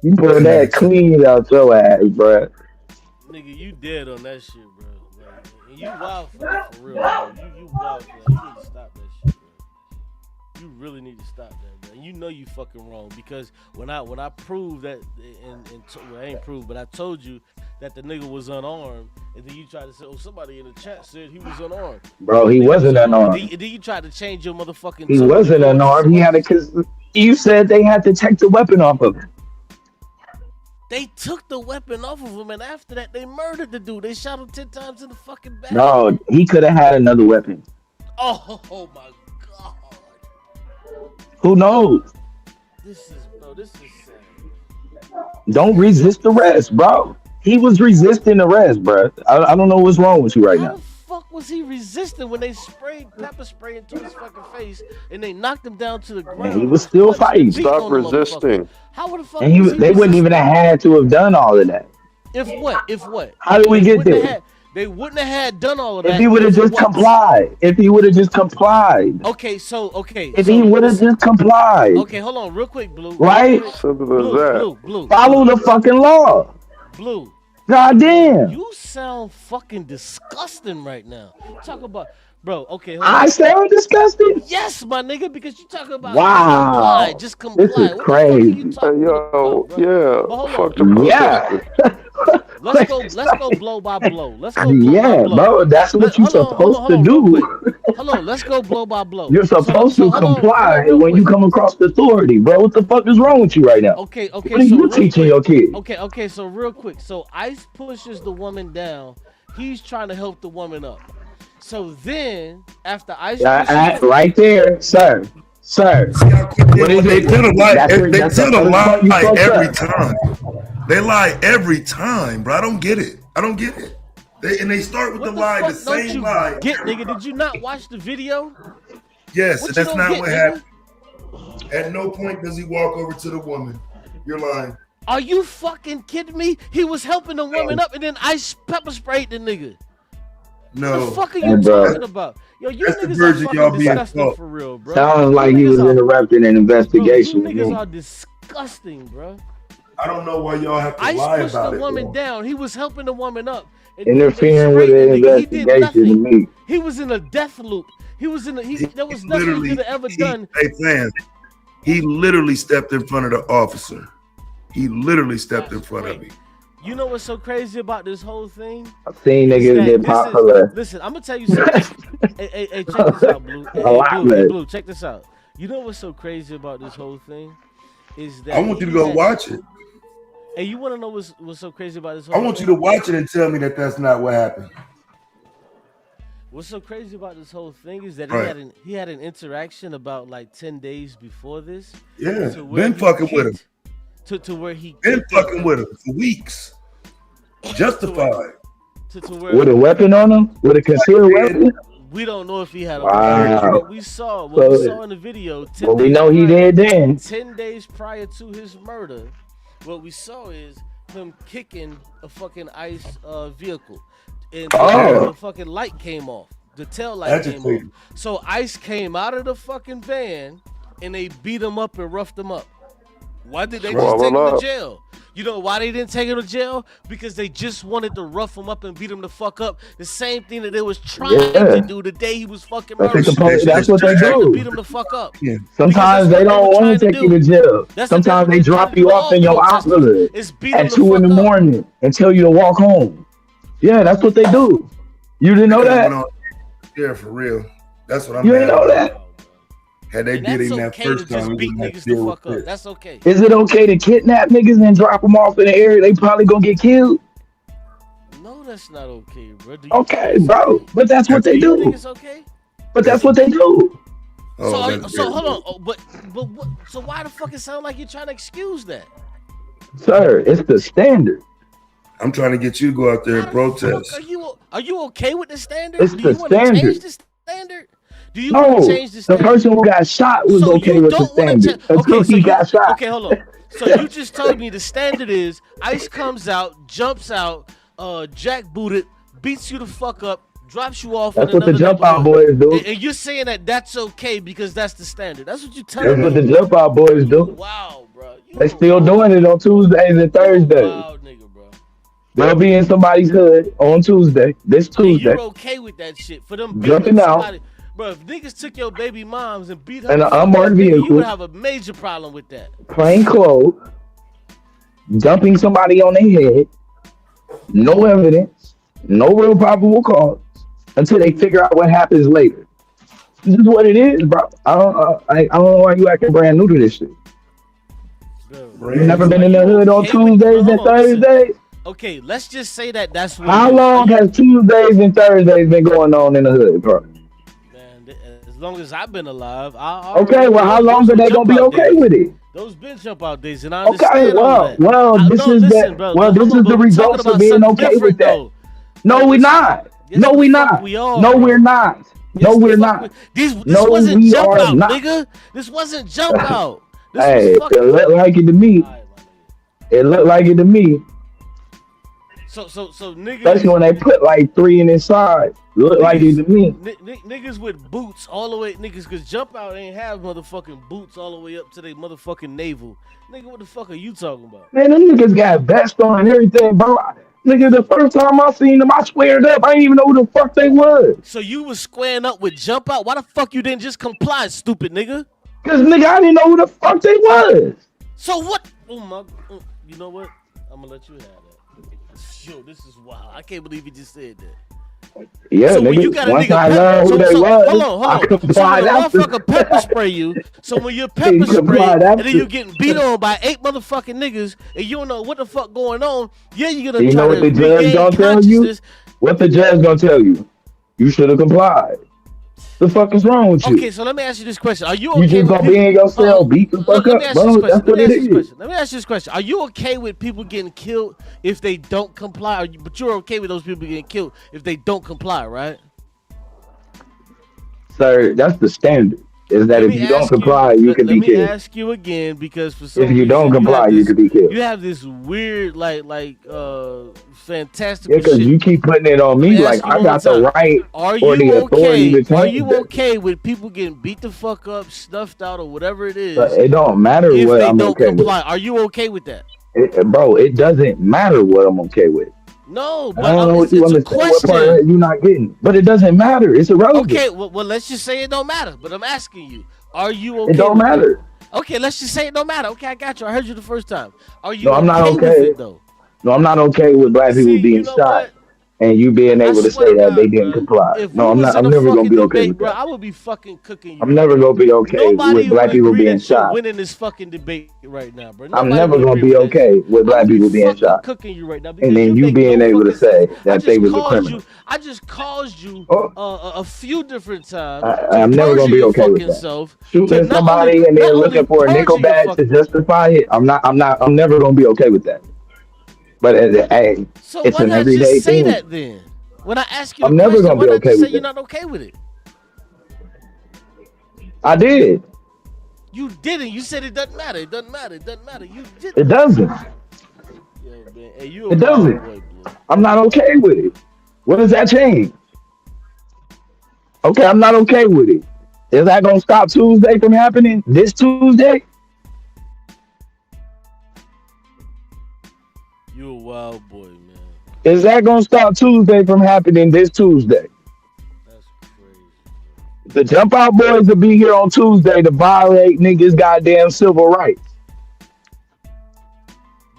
You put that clean out your ass, bro. Nigga, you dead on that shit, bro. Like, and you wild for that, for real, bro. You wild for that. You need to stop that shit, bro. You really need to stop that, bro. You know you fucking wrong because when I proved that, well, I ain't proved, but I told you that the nigga was unarmed, and then you tried to say, oh, somebody in the chat said he was unarmed. Bro, he wasn't unarmed. And then you tried to change your motherfucking. He wasn't unarmed. He had a. You said they had to take the weapon off of him. They took the weapon off of him, and after that, they murdered the dude. They shot him 10 times in the fucking back. No, he could have had another weapon. Oh my god. Who knows? This is sad. Don't resist arrest, bro. He was resisting arrest, bro. I don't know what's wrong with you right now. How the fuck was he resisting when they sprayed pepper spray into his fucking face and they knocked him down to the ground? And he was still fighting. Stop resisting. How the fuck? And they wouldn't even have had to have done all of that. If what? How did we get there? They wouldn't have had done all of that. If he would have just complied. If he would have just complied. Okay. If he would have just complied. Okay, hold on, real quick, Blue. Right? Simple as that. Blue. Follow the fucking law. Blue. Goddamn. You sound fucking disgusting right now. Talk about, bro. Okay. I sound disgusting. Yes, my nigga, because you talk about wow. Just comply. This is crazy. Yo, yeah. Fuck the protesters. Let's go blow by blow. Let's go blow by blow. Bro, that's what you're supposed to do. Hold on, let's go blow by blow. You're supposed to comply when you come across the authority, bro. What the fuck is wrong with you right now? Okay. What are you teaching your kids? Okay, so real quick. So ICE pushes the woman down. He's trying to help the woman up. So then, after ICE right there, sir. What is they it? tell a lie every time. They lie every time, bro. I don't get it. They start with the lie, the same lie. Nigga, did you not watch the video? Yes, and that's not what happened. At no point does he walk over to the woman. You're lying. Are you fucking kidding me? He was helping the woman up, and then ICE pepper sprayed the nigga. No. What the fuck are you talking about? Yo, you niggas are fucking disgusting for real, bro. Sounds like he was interrupting an investigation. Bro, you niggas are disgusting. disgusting, bro. I don't know why y'all have to Ice lie pushed about the it. woman Bro. down. He was helping the woman up. And Interfering with the investigation to me. He was in a death loop. He was in a there was nothing he could have ever done. Hey fans, he literally stepped in front of the officer. He literally stepped in front of him. You know what's so crazy about this whole thing? I've seen niggas get popular. Listen, I'm gonna tell you something. hey, check this out, Blue. Blue, check this out. You know what's so crazy about this whole thing? Is that I want you to go watch it. Hey, you want to know what's so crazy about this whole I want thing? you to watch it and tell me that that's not what happened. What's so crazy about this whole thing is that he had an interaction about like 10 days before this. Yeah, been fucking with him. To where he been fucking with him for weeks. Justified. To where with a weapon on him? With a concealed weapon? We don't know if he had a weapon. What we saw in the video. Well, we know he did then. 10 days prior to his murder, what we saw is him kicking a fucking ICE vehicle. And the fucking light came off. The tail light came off. So ICE came out of the fucking van and they beat him up and roughed him up. Why did they just take him to jail? You know why they didn't take him to jail? Because they just wanted to rough him up and beat him the fuck up. The same thing that they was trying to do the day he was fucking murdered. That's what they do. Beat him the fuck up. Yeah. Sometimes they don't want to take you to jail. Sometimes they drop you off in your outlet at 2 a.m. and tell you to walk home. Yeah, that's what they do. You didn't know that? Yeah, for real. That's what I'm. You didn't know that? Had they did him that first time, beat niggas the fuck up. That's okay. Is it okay to kidnap niggas and drop them off in the area? They probably gonna get killed. No, that's not okay, bro. Okay, bro, but that's what they do. You think it's okay? But that's what they do. So hold on. But so why the fuck it sound like you're trying to excuse that? Sir, it's the standard. I'm trying to get you to go out there and protest. Are you okay with the standard? It's the standard. Change the standard? Do you want to change the standard? The person who got shot was okay with the standard until he got shot. Okay, hold on. So you just told me the standard is ICE comes out, jumps out, jackbooted, beats you the fuck up, drops you off. That's what the jump out boys do. And you're saying that that's okay because that's the standard. That's what you're telling me. That's what the jump out boys do. Wow, bro. They still doing it on Tuesdays and Thursdays. Wow, nigga, bro. They'll be in somebody's hood on Tuesday. This Tuesday. You're okay with that shit for them jumping out. Bro, if niggas took your baby moms and beat her in an unmarked vehicle, you would have a major problem with that. Plain clothes, dumping somebody on their head, no evidence, no real probable cause, until they figure out what happens later. This is what it is, bro. I don't know why you acting brand new to this shit. You never been in the hood on Tuesdays and Thursdays? Okay, let's just say that's what. How long has Tuesdays and Thursdays been going on in the hood, bro? As long as I've been alive, okay. Well, how long are they gonna be okay with it? Those been jump out days, and I understand this is the results of being okay with that. No, we're not. No, we're not. No, we're not. No, we're not. This wasn't jump out, nigga. This wasn't jump out. Hey, it looked like it to me. It looked like it to me. So niggas. Especially when they put like 3 in inside. Look like it to me. Niggas with boots all the way, niggas, cause jump out ain't have motherfucking boots all the way up to their motherfucking navel. Nigga, what the fuck are you talking about? Man, them niggas got vests on and everything, bro. Nigga, the first time I seen them, I squared up. I didn't even know who the fuck they was. So you was squaring up with jump out? Why the fuck you didn't just comply, stupid nigga? Cause nigga, I didn't know who the fuck they was. So what? Oh my, you know what? I'm gonna let you have that. Yo, this is wild. I can't believe you just said that. Yeah, so nigga, you got once I learned who they was, hold on. So when a motherfucker pepper spray you, so when you're pepper sprayed and then you're getting beat on by 8 motherfucking niggas and you don't know what the fuck going on, yeah, you're gonna try to regain consciousness. What the judge gonna tell you? You should have complied. The fuck is wrong with you? Okay, so let me ask you this question. Are you okay? You just gonna be in your cell, beat the fuck up, bro? That's what it is. Let me ask you this question. Are you okay with people getting killed if they don't comply? But you're okay with those people getting killed if they don't comply, right? Sir, that's the standard. is that if you don't comply, you can be Let me killed. ask you again, because for some If you reason don't comply, you could be killed. you have this weird, fantastical Yeah, because shit. you keep putting it on Let me me like ask you I one more got the time. right Are or the you authority okay? to Are change you it. okay with people getting beat the fuck up, snuffed out, or whatever it But is, it don't matter if what they I'm don't okay with. comply? Are you okay with that? Bro, it doesn't matter what I'm okay with. No, I but don't know what you it's a understand. What part of question. that you not getting? But it doesn't matter. It's irrelevant. Okay, well, let's just say it don't matter. But I'm asking you, are you okay It don't with matter. that? Okay, let's just say it don't matter. Okay, I got you. I heard you the first time. Are you No, I'm not okay with okay. it though? No, I'm not okay with black people See, being you know shot what? and you being I able to swear say to that they God, didn't bro. comply. If No, we I'm was not. in I'm a never gonna fucking be okay debate, with bro, that. I would be fucking cooking you I'm right never now. gonna be okay Nobody with black would people agree being that you're shot. winning this fucking debate right now, bro. I'm Nobody never would gonna agree be with that okay shit. with I black would be people being fucking shot. cooking you right now And because then you you make no being able to fucking sense. say that they was a criminal. I just caused you a few different times to I'm never gonna perjure be your okay with fucking that. self. To Shooting not only somebody and then looking for a nickel perjure your bag to fucking. justify it. I'm never gonna be okay with that. But hey, So it's why an not just everyday say thing. that then? When I ask you the I'm never question, gonna why be not okay just say with you're that. not okay with it? I did. You didn't. You said it doesn't matter. It doesn't matter. It doesn't matter. You didn't. It doesn't. Yo, man. Hey, you a It wild doesn't. boy, Blue. I'm not okay with it. What does that change? Okay, I'm not okay with it. Is that gonna stop Tuesday from happening this Tuesday? You a wild boy, man. Is that gonna stop Tuesday from happening this Tuesday? That's crazy. The jump out boys will be here on Tuesday to violate niggas' goddamn civil rights.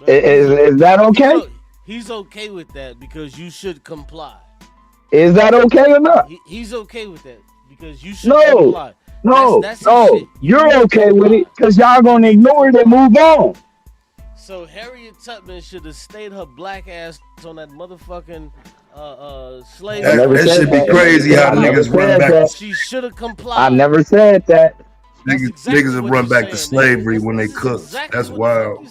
Is that okay? He's okay with that because you should comply. Is that okay or not? He's okay with that because you should comply. No. That's his shit. You're okay with it because y'all gonna ignore it and move on. So Harriet Tubman should have stayed her black ass on that motherfucking slave. That should be crazy how niggas run back. She should have complied. I never said that. Niggas have run back to slavery when they cook. That's wild.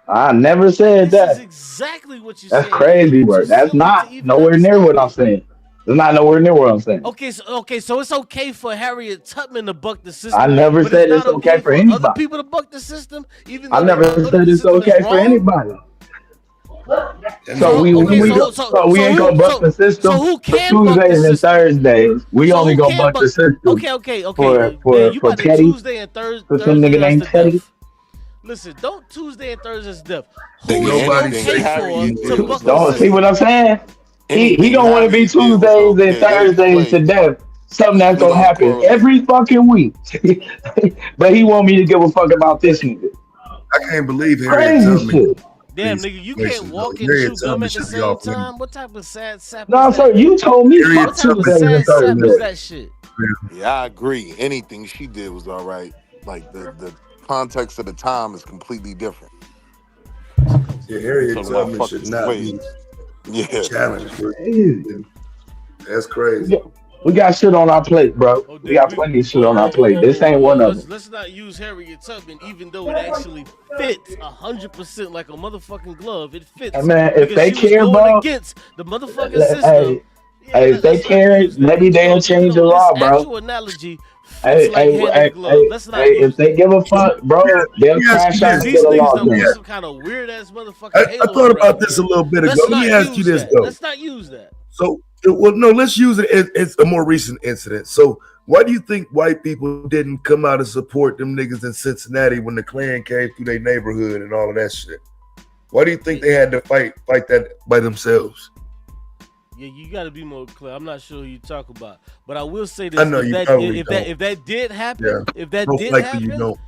I never said that. This is exactly what you're That's saying. crazy word. That's not nowhere near what I'm saying. It's not nowhere near what I'm saying. Okay, so it's okay for Harriet Tubman to buck the system. I never but said it's not okay for anybody. other people to buck the system, even though I never said it's okay for anybody. So we ain't gonna buck the system so who can for buck the Tuesdays and system? Thursdays. We So only who gonna can buck buck- the system. Okay. For You about to Teddy. Tuesday and For Thursday some nigga named as the Teddy. death. Listen, don't Tuesday and Thursday as death. Who Then is nobody it say okay Harriet for to did buck was the Don't okay. see what I'm saying? He Anything gonna want to be Harriet did was Tuesdays and okay. They Thursdays to played. death. Something that's We gonna gonna happen correlate. every fucking week. But he want me to give a fuck about this nigga. I can't believe Harriet Crazy Tubman. shit. Damn, nigga, you can't walk and Harriet chew gum Tubman at the should be same off limits. time? What type of sad sap No, is sir, that? you told me Harriet fuck What type of Tuesdays and sad sap is Thursdays. that shit? Yeah, I agree. Anything she did was all right. Like the context of the time is completely different. Yeah, Harriet So that Tubman fucking should not be Yeah. challenged. Crazy. That's crazy. We got shit on our plate, bro. We got plenty of shit on our plate. This ain't one of them. Let's not use Harriet Tubman, even though it actually fits 100% like a motherfucking glove. It fits. Hey, man, if because they she was care, going bro, against the motherfucking system. Hey, if they care, maybe they'll change the law, This bro. actual analogy fits like hand in glove. Let's not use If they give a fuck, bro, they'll crash out and these get a niggas law done change. put some kind of weird ass motherfucking I halo thought about around this her. a little bit ago. Let's Let me not ask you use this that. though. Let's not use that. So, well, no, let's use it. It's a more recent incident. So, why do you think white people didn't come out and support them niggas in Cincinnati when the Klan came through their neighborhood and all of that shit? Why do you think they had to fight that by themselves? Yeah, you got to be more clear. I'm not sure who you talk about, but I will say this: I know you probably don't. if that did happen, Yeah. if that Most did likely happen, you don't.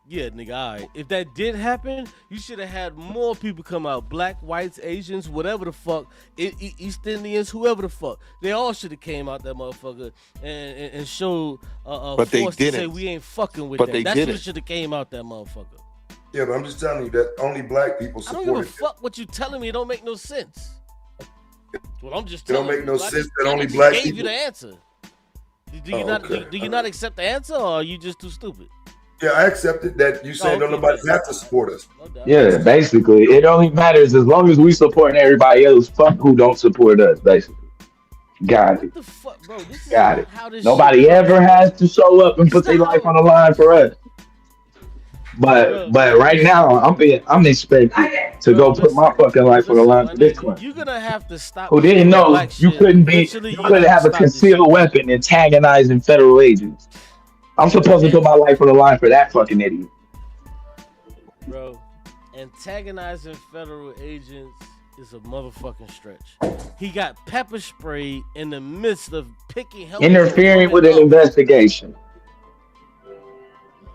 yeah, nigga, all right. If that did happen, you should have had more people come out, black, whites, Asians, whatever the fuck, East Indians, whoever the fuck. They all should have came out that motherfucker and showed But they force to say didn't. we ain't fucking with But them. they That's what didn't. should have came out that motherfucker. Yeah, but I'm just telling you that only black people I don't give a supported it. fuck what you telling me. It don't make no sense. Well, I'm just It don't telling make no you. sense I that only just black gave you people. the answer. Do you Oh, not? okay. Do you not accept the answer, or are you just too stupid? Yeah, I accepted that. You said don't nobody have to support us. Yeah, basically, it only matters as long as we support everybody else. Fuck who don't support us, basically. Got it. What the fuck, bro? This is Got not it. how this Nobody shit works, ever bro. has to show up and It's put their not life on how. the line for us. Bro, But right now, I'm expected to bro, go put my listen, fucking life on the listen, line my for this nigga. clown. You're gonna have to stop Who this didn't pro-black know you shit. couldn't Eventually, you you're gonna couldn't have to have a stop this concealed shit, man. weapon antagonizing federal agents. I'm supposed to put my life on the line for that fucking idiot. Bro, antagonizing federal agents is a motherfucking stretch. He got pepper sprayed in the midst of helping Interfering a with woman an up. investigation.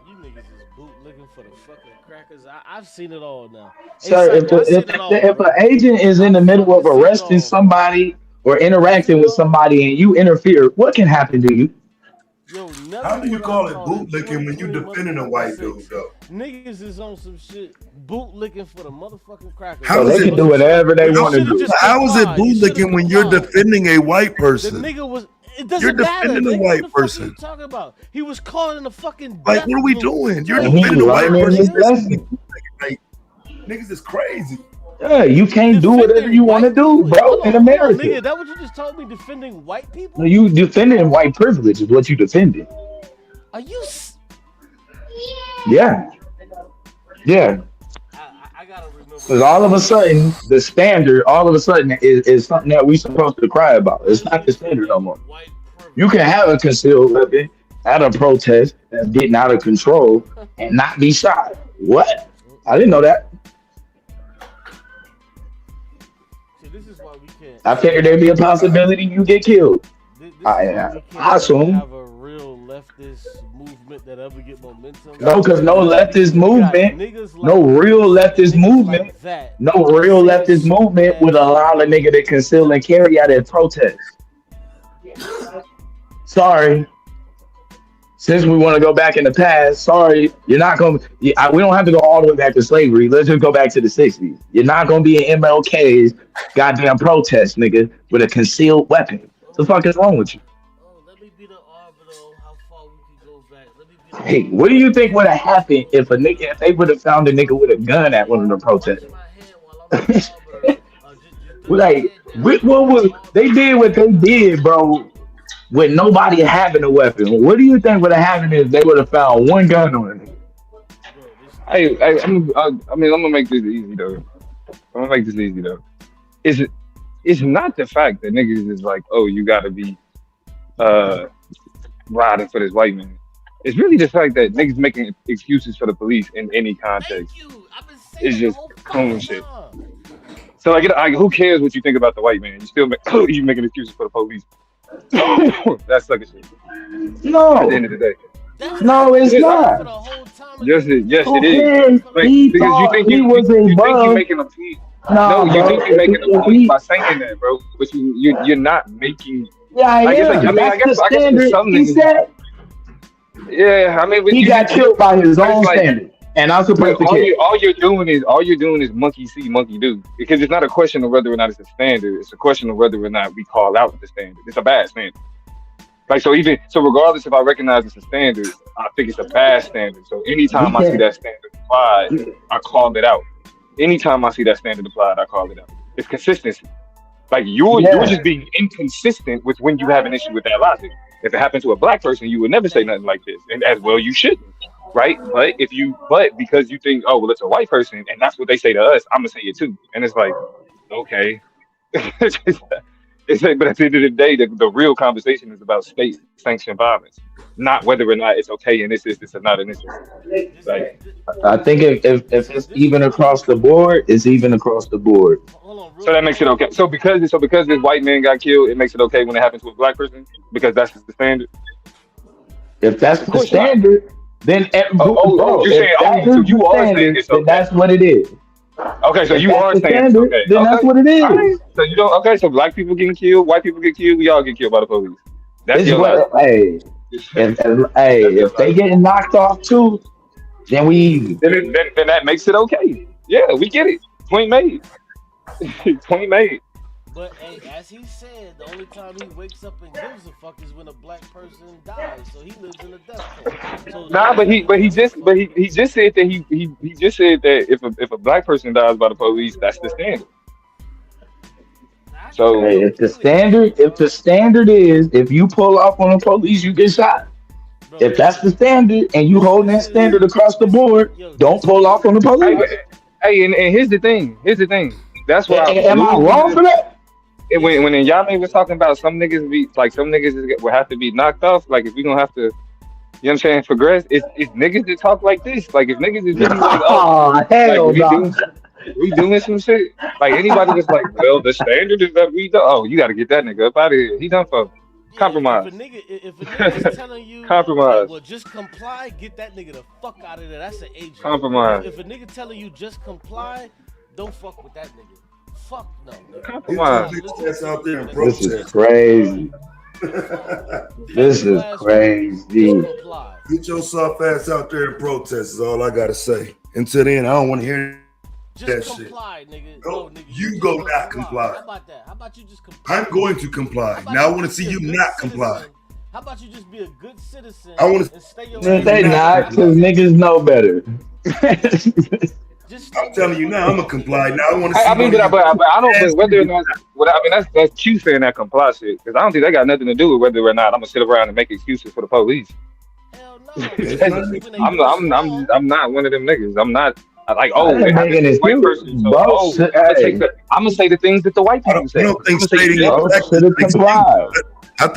You niggas is bootlicking for the fucking crackers. I've seen it all now. Hey, Sir, Psycho, I seen it all, if bro. an agent is in the middle of Seen it arresting all, bro. somebody or interacting with somebody and you interfere, what can happen to you? Yo, never How do you would I call it thought in bootlicking when you 2020 defending a white dude, motherfucking though? niggas is on some shit bootlicking for the motherfucking crackers. How So is they it? can do whatever they You want to should have do. just How is it complied. You should have bootlicking when you're complied. defending a white The person? nigga was. It You're doesn't matter, defending a nigga. What white the fuck are person. you talking about? He was calling in a fucking Like, death what are we loop doing? You're And defending he a white learning person. his lesson. Like, niggas is crazy. Yeah, you can't do whatever you want to do, bro, in Hold on, America. nigga. That what you just told me? Defending white people? No, you defending white privilege is what you defending. Are you? Yeah. Yeah. I gotta remember. Because all of a sudden, the standard, all of a sudden, is something that we supposed to cry about. It's not the standard no more. You can have a concealed weapon at a protest that's getting out of control and not be shot. What? I didn't know that. See, this is why we can't. I figured there'd be a possibility you get killed. I assume. Have a real leftist movement that ever get momentum. No, because no leftist movement, no real leftist movement, no real leftist movement would allow a nigga to conceal and carry out a protest. Sorry. Since we want to go back in the past, sorry, you're not going to, we don't have to go all the way back to slavery. Let's just go back to the 60s. You're not going to be in MLK's goddamn protest, nigga, with a concealed weapon. What the fuck is wrong with you? Hey, what do you think would have happened if they would have found a nigga with a gun at one of the protests? Like, what was they did what they did, bro, with nobody having a weapon. What do you think would have happened if they would have found one gun on it? I'm gonna make this easy though. It's not the fact that niggas is like, oh, you gotta be riding for this white man. It's really the fact that niggas making excuses for the police in any context. It's just coon shit. So like, who cares what you think about the white man? You still you making excuses for the police. That's sucker shit. No. At the end of the day. No, it's not. Yes, it is. Like, He because thought you think he was you think above. you're making a point. No, No, you bro. think you're making a point by saying that, bro. But you're not making. Yeah, I guess, am. I mean, I guess That's the for standard. some He niggas. said Yeah, I mean, but he got killed by his own like, standard, and I'm supposed to all care. all you're doing is monkey see, monkey do. Because it's not a question of whether or not it's a standard. It's a question of whether or not we call out the standard. It's a bad standard. Like so regardless if I recognize it's a standard, I think it's a bad standard. So anytime I see that standard applied, I call it out. Anytime I see that standard applied, I call it out. It's consistency. Like you're just being inconsistent with when you have an issue with that logic. If it happened to a black person, you would never say nothing like this, and as well you shouldn't, right? But because you think, oh well, it's a white person, and that's what they say to us, I'm gonna say it too, and it's like, okay. It's like, but at the end of the day, the real conversation is about state sanctioned violence, not whether or not it's okay in this instance or not in this instance. Like, I think if it's even across the board, it's even across the board. so that makes it okay. So because this white man got killed, it makes it okay when it happens to a black person because that's the standard. If that's the standard, then you're saying so you are saying it's okay. That's what it is. Okay, so If you that's are the saying standard, okay. then that's what it is. Right. So you don't. Okay, so black people getting killed, white people get killed, we all get killed by the police. That's This your what, logic. if they getting knocked off too, then we then that makes it okay. Yeah, we get it. Point made. Point made. But hey, as he said, the only time he wakes up and gives a fuck is when a black person dies. So he lives in a death cult. So Nah, but he just said that he just said that if a black person dies by the police, that's the standard. So Hey, if the standard is if you pull off on the police, you get shot. If that's the standard and you holding that standard across the board, don't pull off on the police. And here's the thing. That's why Am I wrong for that? when Yami was talking about some niggas will have to be knocked off. Like if we gonna have to, you know what I'm saying, progress. It's niggas that talk like this. Like if niggas is really like, hell no. We doing some shit. Like anybody that's like, well, the standard is that we do. Oh, you got to get that nigga up out of here. He done for compromise. If a nigga is telling you, Compromise. Hey, well, just comply, get that nigga the fuck out of there. That's an agent. Compromise. If a nigga telling you just comply, don't fuck with that nigga. Fuck no. Nigga. Compromise. This is crazy. This is crazy. Get your soft ass out there and protest is all I gotta say. Until then, I don't want to hear that shit. Nigga. Go, Nigga, you go not comply. How about that? How about you just comply? I'm going to comply. Now I want to see you not comply. How about you just be a good citizen? I want to stay your They not, because niggas know better. I'm telling you now, I'm gonna comply. Now I want to see. I mean, but I don't think whether or not. That's cute saying that comply shit, because I don't think that got nothing to do with whether or not I'm gonna sit around and make excuses for the police. Hell no. I'm not one of them niggas. I'm not like, I ain't making this white person. So, I'm gonna say the things that the white people say. I don't think stating I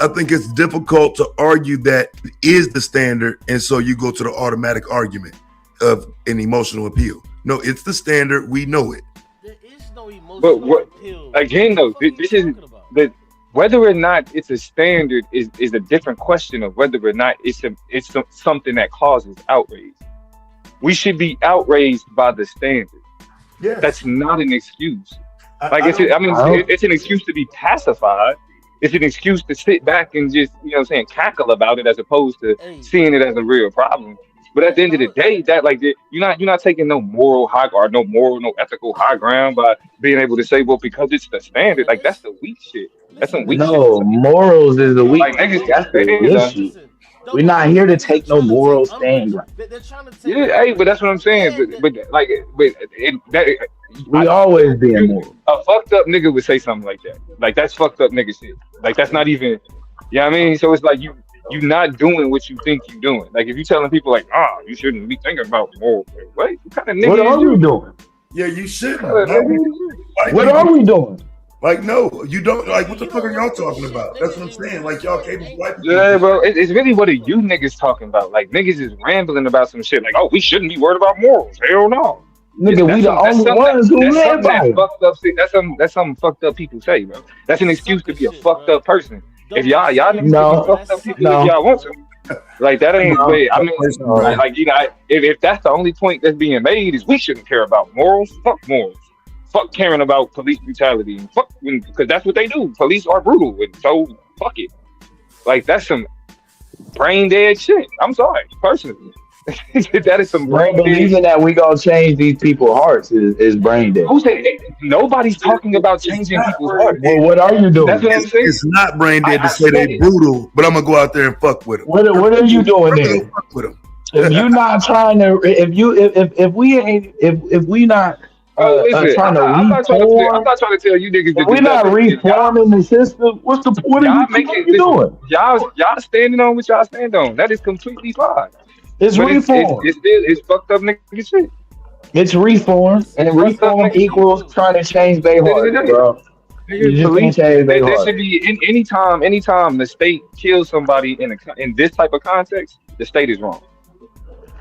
think it's difficult to argue that is the standard, and so you go to the automatic argument of an emotional appeal. No, it's the standard. We know it. There is no emotional But what appeal. again though? This is the whether or not it's a standard is a different question of whether or not it's something that causes outrage. We should be outraged by the standard. Yes. That's not an excuse. It's an excuse to be pacified. It's an excuse to sit back and just, you know what I'm saying, cackle about it as opposed to seeing it as a real problem. But at the end of the day, you're not taking no moral high or no ethical high ground by being able to say, well, because it's the standard. Like that's the weak shit. That's some weak shit. No, morals is the weak. Like niggas, that's the issue. We're not here to take no moral stand. Yeah, hey, but that's what I'm saying. We always being moral. A fucked up nigga would say something like that. Like that's fucked up nigga shit. Like that's not even. You know what I mean? So it's like you not doing what you think you're doing. Like if you're telling people like, you shouldn't be thinking about moral. What kind of nigga? What are we doing? Yeah, you shouldn't. What are we doing? Like, no, you don't. Like, what the fuck are y'all talking about? That's what I'm saying. Like, y'all capable white people. Yeah, bro. It's really what are you niggas talking about? Like, niggas is rambling about some shit. Like, oh, we shouldn't be worried about morals. Hell no. Nigga, we the only ones who live by it. Fucked up shit. That's something fucked up people say, bro. That's an excuse to be a fucked up person. If y'all niggas be fucked up people if y'all want to. Like that ain't way. I mean, like you know, if that's the only point that's being made is we shouldn't care about morals. Fuck morals. Fuck caring about police brutality. And fuck, because that's what they do. Police are brutal, and so fuck it. Like that's some brain dead shit. I'm sorry, personally. That is some brain dead. Believing that we gonna change these people's hearts is brain dead. Who said nobody's talking about changing people's hearts? Well, what are you doing? That's what I'm saying. It's not brain dead to say they brutal, but I'm gonna go out there and fuck with them. What are you doing there? Fuck with them. If you're not trying to, if we not trying to I'm not trying to tell you niggas that we're not reforming the system. What are you doing? Y'all standing on what y'all stand on. That is completely fine. It's reform. It's fucked up nigga shit. It's reform, and reform equals trying to change their heart, bro. You just can't change their heart. There should be anytime the state kills somebody in this type of context, the state is wrong.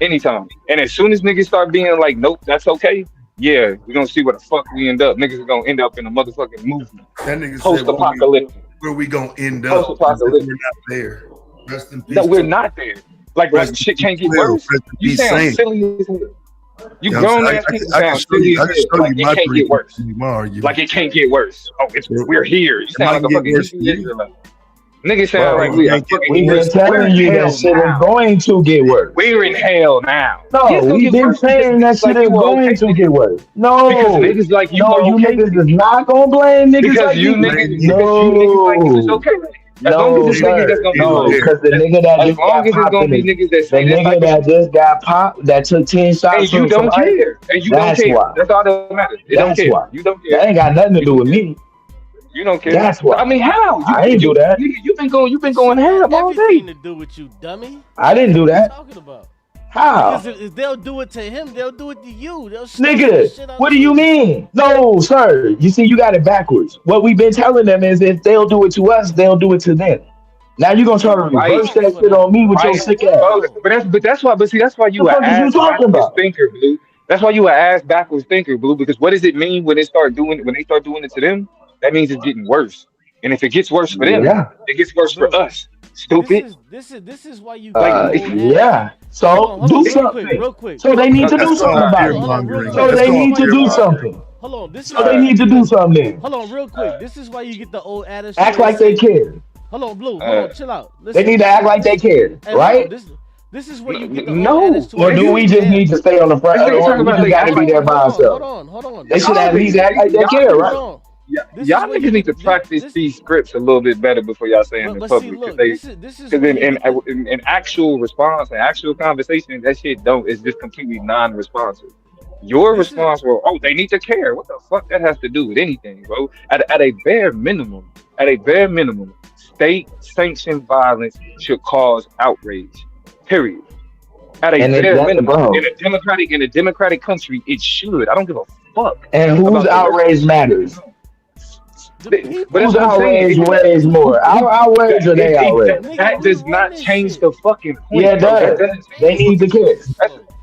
Anytime. And as soon as niggas start being like, nope, that's okay. Yeah, we're gonna see where the fuck we end up. Niggas are gonna end up in a motherfucking movie. That nigga post-apocalyptic. Where we gonna end up? Post-apocalyptic. We're not there. Rest in peace. No, we're not there. Like shit can't get worse. You sound silly as hell. You grown ass people sound silly as hell. Like it can't get worse. Like it can't get worse. Oh, we're here. You sound like a fucking Israelite. Niggas sound like we are fucking. We've been telling you that shit is going to get worse. We're in hell now. No, we've been saying that shit is going to get worse. No, because niggas like you. No, you niggas is not gonna blame niggas because like you niggas. No, like this is okay. As long as it's niggas that's gonna be because the nigga that just got popped, the nigga that just got popped, that took 10 shots, and you don't care, and you don't care. That's all that matters. It don't care. You don't care. That ain't got nothing to do with me. You don't care. That's why. I mean, how? I ain't do that. You've been going ham all day. Everything to do with you, dummy. I didn't do What are you that. talking about? How? Because if they'll do it to him, they'll do it to you. They'll steal the Nigga, shit out what of do you mean? No, sir. You see, you got it backwards. What we've been telling them is if they'll do it to us, they'll do it to them. Now you're gonna try to reverse that shit on me with your sick ass. But that's why. But see, that's why you What an the fuck is you ass talking backwards about? thinker, Blue. That's why you an ass backwards thinker, Blue. Because what does it mean when they start doing it to them? That means it's getting worse. And if it gets worse for them, Yeah. it gets worse for us. Stupid. This is why you get the old Yeah. So Hold on, do real something. quick, real quick. So they need to That's do something called about fear it. mongering. So That's they called need to fear do mongering. something. Hold on, this So they need to do something then. Hold on, real quick. This is why you get the old adage. Act like they care. Hold on, Blue. Hold on, chill out. They need to act like they care, Hey, hold right? on, this is where you get the old No. adage to Or do we just need to stay on the front? Or we just got to be there by ourselves? Hold on. They should at least act like they care, right? Y'all niggas need to practice these scripts a little bit better before y'all say them in public. Because in actual response and actual conversation, that shit is just completely non-responsive. Your response was, oh, they need to care. What the fuck that has to do with anything, bro? At a bare minimum, state-sanctioned violence should cause outrage. Period. At a bare minimum, in a democratic country, it should. I don't give a fuck. And whose outrage matters? Whose outrage weighs more? Our outrage or their outrage? That does not change the fucking point. Yeah, it does. They need to care.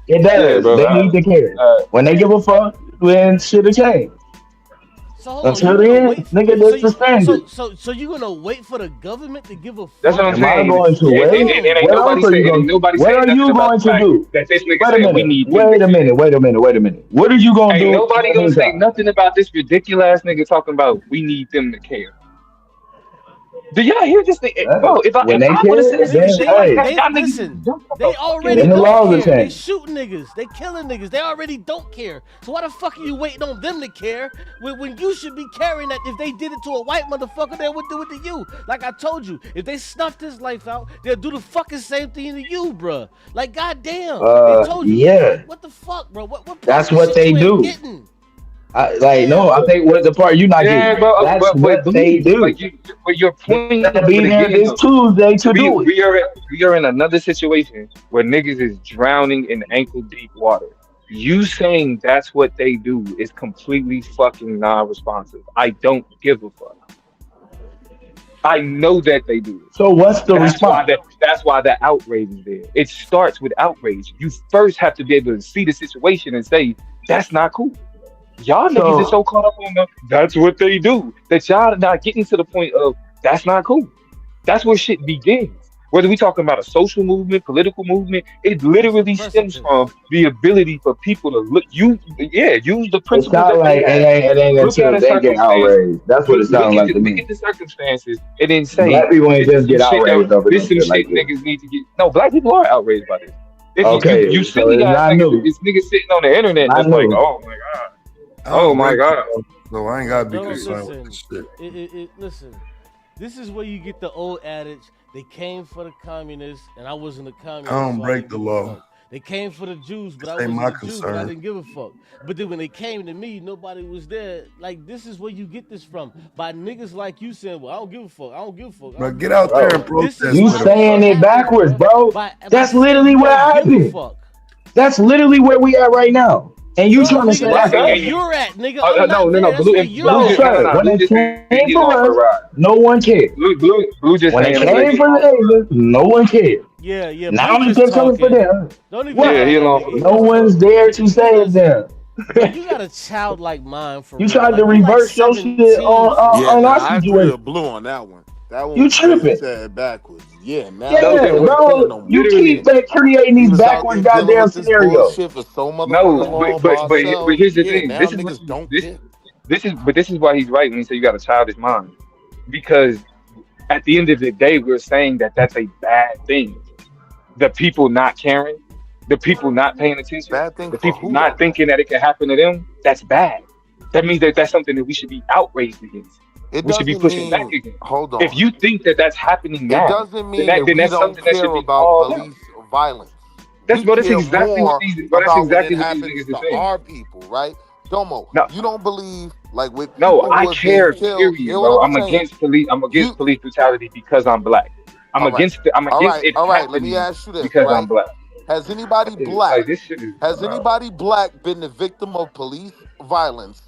It does. bro. They need to care. When they give a fuck, then shit'll change. Until then, nigga, that's the standard. So you gonna wait for the government to give a fuck? That's what I'm Am I saying. going to wait? What else are you going to do? What are you going to do? That this nigga Wait a said we minute. need. Wait a minute. What are you going to do? Ain't nobody gonna say nothing about this ridiculous nigga talking about we need them to care. Do y'all hear this thing? Bro, if I would have said some shit like that, y'all niggas they already And the laws don't are care. They changed. shooting niggas. They killing niggas. They already don't care. So why the fuck are you waiting on them to care when you should be caring that if they did it to a white motherfucker, they would do it to you? Like I told you, if they snuffed his life out, they'll do the fucking same thing to you, bruh. Like goddamn, they told you. Yeah. What the fuck, bro? What That's shit what they you ain't do. getting? No, I think what the part you're not Yeah, getting. bro, That's what they do. But your point They'll be there this Tuesday to do it. We are in another situation where niggas is drowning in ankle deep water. You saying that's what they do is completely fucking non-responsive. I don't give a fuck. I know that they do it. So what's the response? That's why the outrage is there. It starts with outrage. You first have to be able to see the situation and say, that's not cool. Y'all niggas are so caught up on that's what they do that y'all not getting to the point of that's not cool. That's where shit begins. Whether we talking about a social movement, political movement, it literally stems from the ability for people to use the principles. It sounds like it ain't until they get outraged. That's what it sounds like to me. Look at the circumstances and then say Black people ain't just get outraged over this this some shit shit like niggas need to get. No, black people are outraged by this. Okay, you so silly it's guys not think new. it's niggas sitting on the internet Not that's like, new. oh my god. Oh my god. So I ain't gotta be No, concerned listen. with this shit. Listen, this is where you get the old adage. They came for the communists, and I wasn't a communist. I don't so break didn't the give a law. fuck. They came for the Jews, but I This ain't wasn't my a Jew, but I concern. didn't give a fuck. But then when they came to me, nobody was there. Like, this is where you get this from. By niggas like you saying, well, I don't give a fuck. I don't give a fuck. But get out there and This protest. is You why the saying fuck it backwards, bro. That's literally what happened. That's literally where we at right now. And you trying to say that's that? where you're at, nigga. I'm not there. That's Blue, where you're No, at. sir. When it came for us, no one cared. Blue just When it saying came for the Asians, no one cared. Yeah. Now Blue that just they're coming for talking. them, Don't even what? lie, nigga. No one's there to save them. You got a childlike mind for You real. tried Like, to you like reverse your shit 17. on our I agree situation. with Blue on that one. That one You was crazy, tripping. said backwards. Yeah, now Yeah, bro. You keep creating we these was out backwards there dealing goddamn with this scenarios. bullshit for so motherfucking No, long by but ourselves. here's the Yeah, thing. now This niggas don't care. is why he's right when he said you got a childish mind. Because at the end of the day, we're saying that that's a bad thing. The people not caring, the people not paying attention, Bad thing the for people who, not though? thinking that it can happen to them. That's bad. That means that that's something that we should be outraged against. It We should be doesn't pushing back mean, against. hold on. If you think that that's happening It now, doesn't mean then that we that's don't something that care should be about called out. police violence. That's We that's care exactly more what these. Well, that's about when it exactly what these happens niggas are to saying. our people, right? Domo, No, you don't believe like with no, people I who have been care. killed. Period, Hear what bro. I'm I'm saying? against police. I'm against police brutality because I'm black. I'm All right, against. I'm against it all right. Let me happening ask you this, because I'm right? black. Has anybody Like black, this shit is. has anybody black been the victim of police violence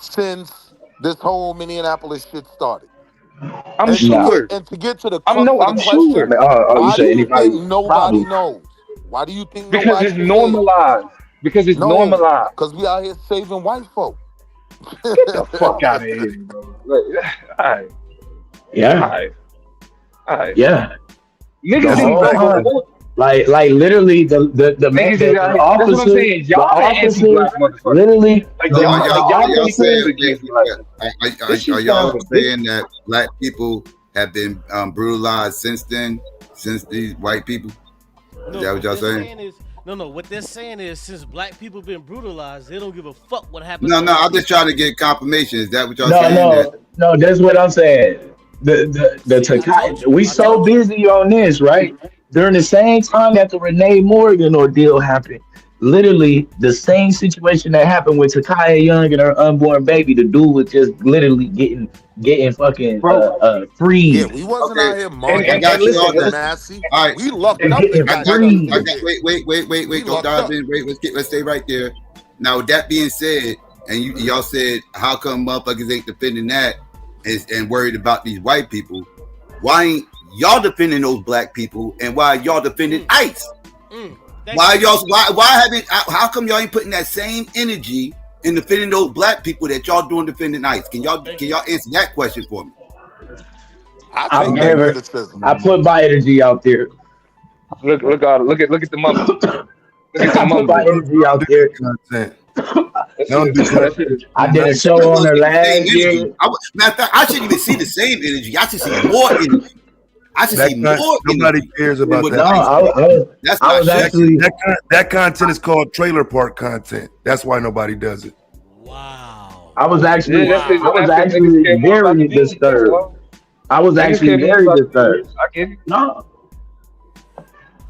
since this whole Minneapolis shit started? I'm And sure. to get to the I'm crux no. of the I'm question, sure You why do say you think anybody nobody problem? knows? Why do you think because it's nobody says normalized. Because it's no? normalized. Because we out here saving white folk. Get the fuck out of here, bro. Like, all right, all Yeah, right, all right. yeah. Niggas The didn't whole go to time, war. like literally, Niggas is out the here. That's what I'm officers, saying. the Y'all the officers, anti-black motherfuckers. literally, Like So y'all, like y'all are y'all really stood saying against black people. This are shit y'all sounds. This, saying that black people have been brutalized since then, since these white people? Is No, that what what y'all they're saying? saying is what they're saying is since black people been brutalized, they don't give a fuck what happens No, to no, white I'm just people. trying to get confirmation. Is that what y'all no, saying? That no. That's what I'm saying. The See, I told Takai, you. we I so told you. busy on this, right? During the same time that the Renee Morgan ordeal happened, literally the same situation that happened with Takaya Young and her unborn baby. The dude was just literally getting fucking bro. Yeah, freed we wasn't okay? out here I marching got and you and all shooting that. listen, Massey. All right, We lucked and up and getting I got got jumped freed. I and got shit. We wait, don't lucked dive up. in. Wait, let's stay right there. Now with that being said, and y'all said how come motherfuckers ain't defending that and worried about these white people? Why ain't y'all defending those black people, and why y'all defending ICE? Why y'all why haven't how come y'all ain't putting that same energy in defending those black people that y'all doing defending ICE? Can y'all answer that question for me? I I've take that never. criticism. I put my energy out there. Look at the mumble. Look at the I put my mumble. energy Don't out do there. that content. That shit Don't is. do That shit content. is. I did a I'm show not on gonna her see the same last energy. year. Matter of fact, I shouldn't even see the same energy. I should see more energy. I should see more Nobody energy cares than about what No, the that ICE content. people do. That's what I I was should see. actually That content is called trailer park content. That's why nobody does it. Wow. I was Yeah, actually that's I was because niggas actually care more about the very views. That's disturbed. all. I was Niggas actually care more very about the disturbed. views. I get it. No,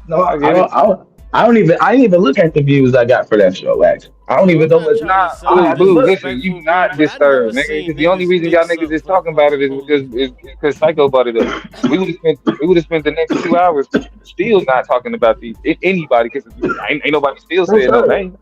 no, I get it. I don't even. I didn't even look at the views I got for that show. Actually, I don't Bro, even I'm know not what. trying to I don't sound haven't Blue, looked. listen, you disrespectful, bro, not but I never disturbed, nigga. seen Because the only niggas reason dick y'all suck niggas is for the talking about fucking it is police. because Psycho brought it up. We would have spent the next 2 hours still not talking about anybody because ain't nobody still For said no sure. name.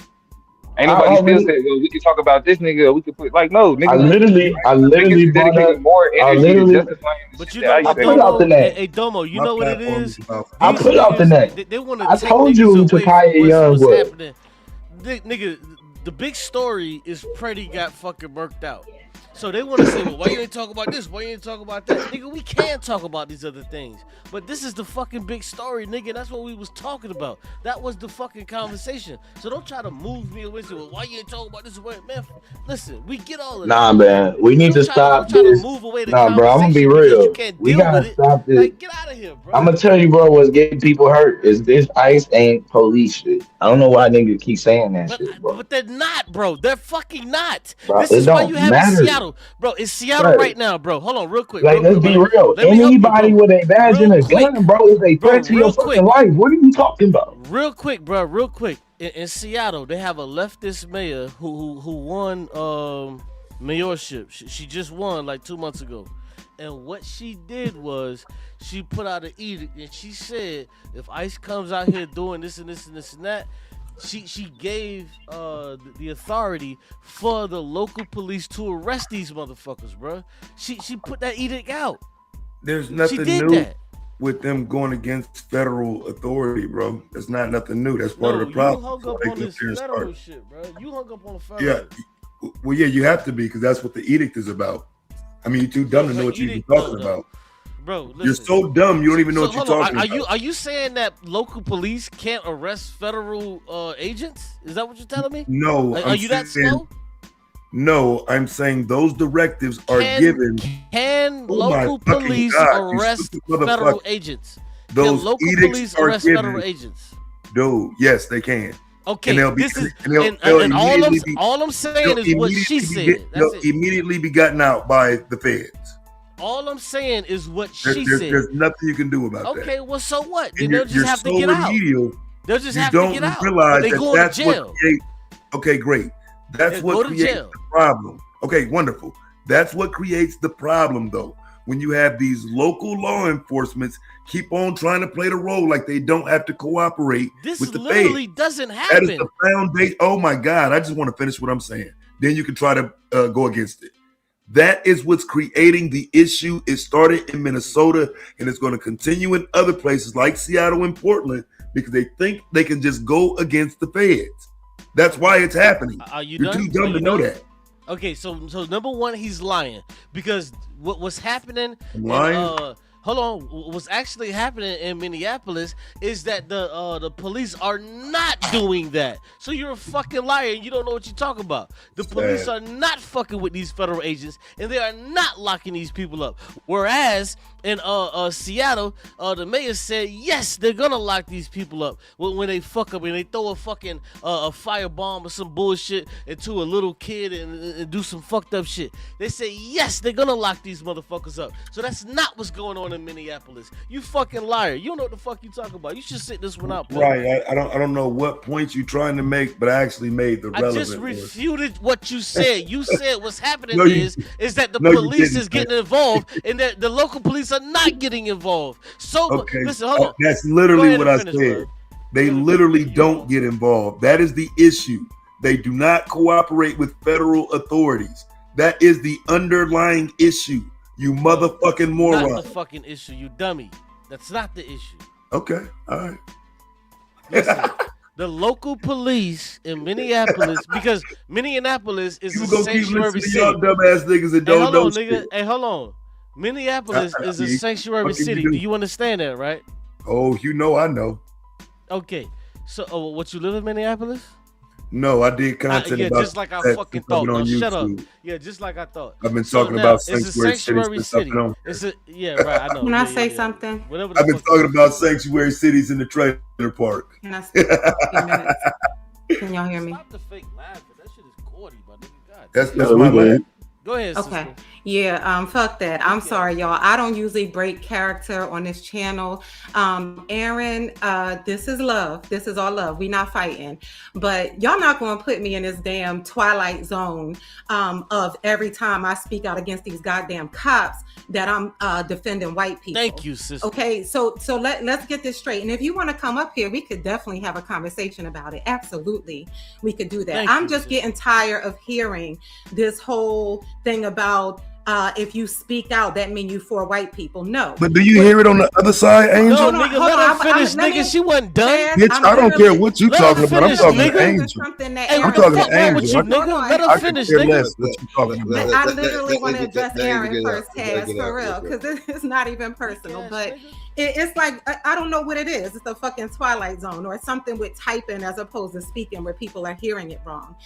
Ain't I nobody still already. said, well, we could talk about this nigga or we could put like no I niggas. literally. I Niggas literally is brought dedicating up. more I energy to literally. justifying the But shit you that know I I what, say. put out the Domo? name. Hey, Domo, you My know what it platform is is? about I These put out the niggas, name. they want to I take told you niggas who away from Takaya Young what's was. happening. Nigga, the big story is Pretty got fucking worked out. So they want to say, well, why you ain't talk about this? Why you ain't talk about that? Nigga, we can talk about these other things. But this is the fucking big story, nigga. That's what we was talking about. That was the fucking conversation. So don't try to move me away and say, well, why you ain't talk about this? Man, listen, we get all of that. Nah, man. We need to Don't stop try to this. move away the Nah, bro. I'm gonna be conversation because you real. can't We deal with gotta it. stop this. Like, get out of here, I'm bro. gonna tell you, bro. What's getting people hurt is this ICE ain't police shit. I don't know why niggas keep saying that shit, bro. But they're not, bro. They're fucking not. Bro, This it is why you don't have in matter, Seattle. Bro, it's Seattle bro. right now, bro. Hold on, real quick, Like, let's be brother. real. Let me help you, Anybody bro. with a badge Real and a quick. gun, bro, is a Bro, threat to your real fucking quick. life. What are you talking about? Real quick, bro. Real quick. In Seattle, they have a leftist mayor who won mayorship. She just won like 2 months ago. And what she did was she put out an edict and she said if ICE comes out here doing this and this and this and that, she gave the authority for the local police to arrest these motherfuckers, bro. She put that edict out. There's She nothing did new that. with them going against federal authority, bro. That's not nothing new. That's part of the You problem. hung Before up they on go this there and federal start. shit, bro. You hung up on the federal. Yeah. Well, yeah, you have to be because that's what the edict is about. I mean, you're too dumb to know what you're even talking about. Bro, listen. You're so dumb, you don't even know what you're talking about. Are you saying that local police can't arrest federal agents? Is that what you're telling me? No, Are you that slow? No, I'm saying those directives are given. Can Oh my local fucking police God, you arrest stupid motherfucker. federal agents? Those Can local edicts police are arrest given. federal agents? Dude, yes, they can. Okay, And they'll be, this is and they'll and immediately all I'm saying is what she said. They'll immediately be gotten out by the feds. All I'm saying is what she said. There's nothing you can do about that. Okay, well, so what? Then And they'll just have to get out. remedial. They'll just You have to don't get out. realize But they that going to that's what jail. okay, great. That's what creates the problem. Okay, wonderful. That's what creates the problem, though. When you have these local law enforcements keep on trying to play the role like they don't have to cooperate with the literally feds. doesn't happen. That is the foundation. Oh my God! I just want to finish what I'm saying. Then you can try to go against it. That is what's creating the issue. It started in Minnesota, and it's going to continue in other places like Seattle and Portland because they think they can just go against the feds. That's why it's happening. Are you You're done? too dumb to know that. Okay, so number one, he's lying because what's happening? Lying? Hold on, what's actually happening in Minneapolis is that the police are not doing that. So you're a fucking liar and you don't know what you're talking about. The police are not fucking with these federal agents and they are not locking these people up. Whereas in Seattle, the mayor said yes, they're gonna lock these people up when they fuck up and they throw a fucking a firebomb or some bullshit into a little kid and do some fucked up shit. They say yes, they're gonna lock these motherfuckers up. So that's not what's going on in Minneapolis. You fucking liar. You don't know what the fuck you talking about. You should sit this one out. Right. I don't know what points you're trying to make, but I actually made the relevant. I just refuted what you said. You said what's happening is that the no, police is getting involved and that the local police are not getting involved. So okay, listen, hold on. That's literally what I said. Bro. They literally don't get involved. That is the issue. They do not cooperate with federal authorities. That is the underlying issue. You motherfucking moron. Not the fucking issue, you dummy. That's not the issue. Okay, all right. Listen, the local police in Minneapolis, because Minneapolis is a sanctuary city. Y'all dumbass niggas that don't know shit. Hey, hold on. Minneapolis is a sanctuary city. Do you understand that, right? Oh, you know I know. Okay. So, what, you live in Minneapolis? No, I did content about just like I fucking thought. No, shut up. Yeah, just like I thought. I've been talking about sanctuary city. It's a right. I know. Can I say something? I've been talking about sanctuary cities in the trailer park. Can I speak for a few minutes? Can y'all hear me? Stop the fake laughing. That shit is corny, my nigga. God. That's my man. Go ahead. Okay. Sister. Yeah, fuck that. I'm sorry, y'all. I don't usually break character on this channel. Aaron, this is love. This is all love. We not fighting. But y'all not gonna put me in this damn twilight zone of every time I speak out against these goddamn cops that I'm defending white people. Thank you, sister. Okay, so let's get this straight. And if you want to come up here, we could definitely have a conversation about it. Absolutely, we could do that. I'm just getting tired of hearing this whole thing about if you speak out, that mean you for white people. No. But do you hear it on the other side, Angel? No, nigga, let her finish, nigga. She wasn't done. Bitch, I don't care what you talking about. I'm talking to Angel. I'm talking to Angel. Let her finish, nigga. I literally want to address Aaron first, Taz, for real, because it's not even personal. But it's like, I don't know what it is. It's a fucking twilight zone or something with typing as opposed to speaking where people are hearing it wrong.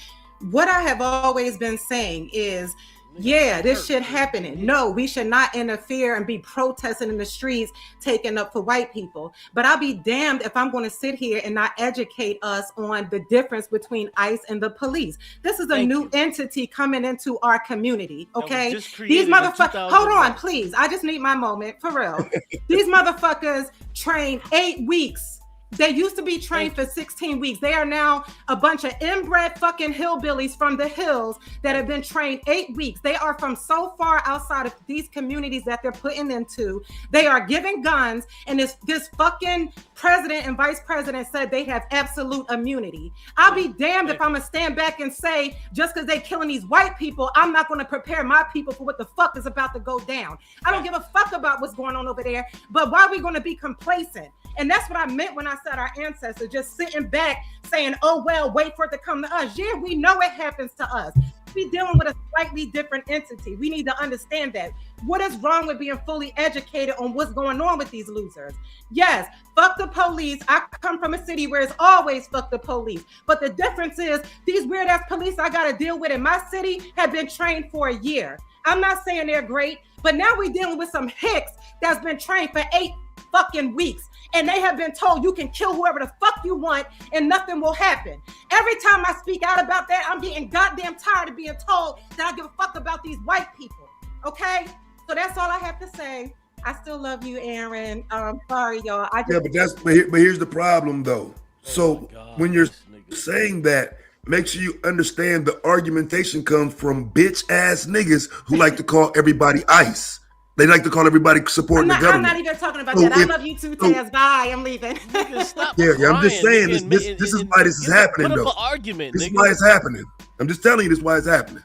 What I have always been saying is, yeah, this shit happening. No, we should not interfere and be protesting in the streets, taking up for white people. But I'll be damned if I'm going to sit here and not educate us on the difference between ICE and the police. This is a new entity coming into our community, okay? These motherfuckers, hold on, please. I just need my moment, for real. These motherfuckers trained 8 weeks. They used to be trained for 16 weeks. They are now a bunch of inbred fucking hillbillies from the hills that have been trained 8 weeks. They are from so far outside of these communities that they're putting into. They are giving guns, and this fucking president and vice president said they have absolute immunity. I'll be damned if I'm gonna stand back and say, just because they're killing these white people, I'm not gonna prepare my people for what the fuck is about to go down. I don't give a fuck about what's going on over there, but why are we gonna be complacent? And that's what I meant when I said our ancestors just sitting back saying, oh, well, wait for it to come to us. Yeah, we know it happens to us. We're dealing with a slightly different entity. We need to understand that. What is wrong with being fully educated on what's going on with these losers? Yes, fuck the police. I come from a city where it's always fuck the police. But the difference is these weird ass police I got to deal with in my city have been trained for a year. I'm not saying they're great, but now we're dealing with some hicks that's been trained for 8 fucking weeks. And they have been told you can kill whoever the fuck you want and nothing will happen. Every time I speak out about that, I'm getting goddamn tired of being told that I give a fuck about these white people. Okay? So that's all I have to say. I still love you, Aaron. Sorry, y'all. But here's the problem though. So when you're saying that, Make sure you understand the argumentation comes from bitch ass niggas who like to call everybody ICE. They like to call everybody supporting the government. I'm not even talking about that. I love you too, Taz. Bye. I'm leaving. Stop Yeah, I'm just saying nigga, this is why this is happening put though. up an argument, This is nigga. why it's happening. I'm just telling you this is why it's happening.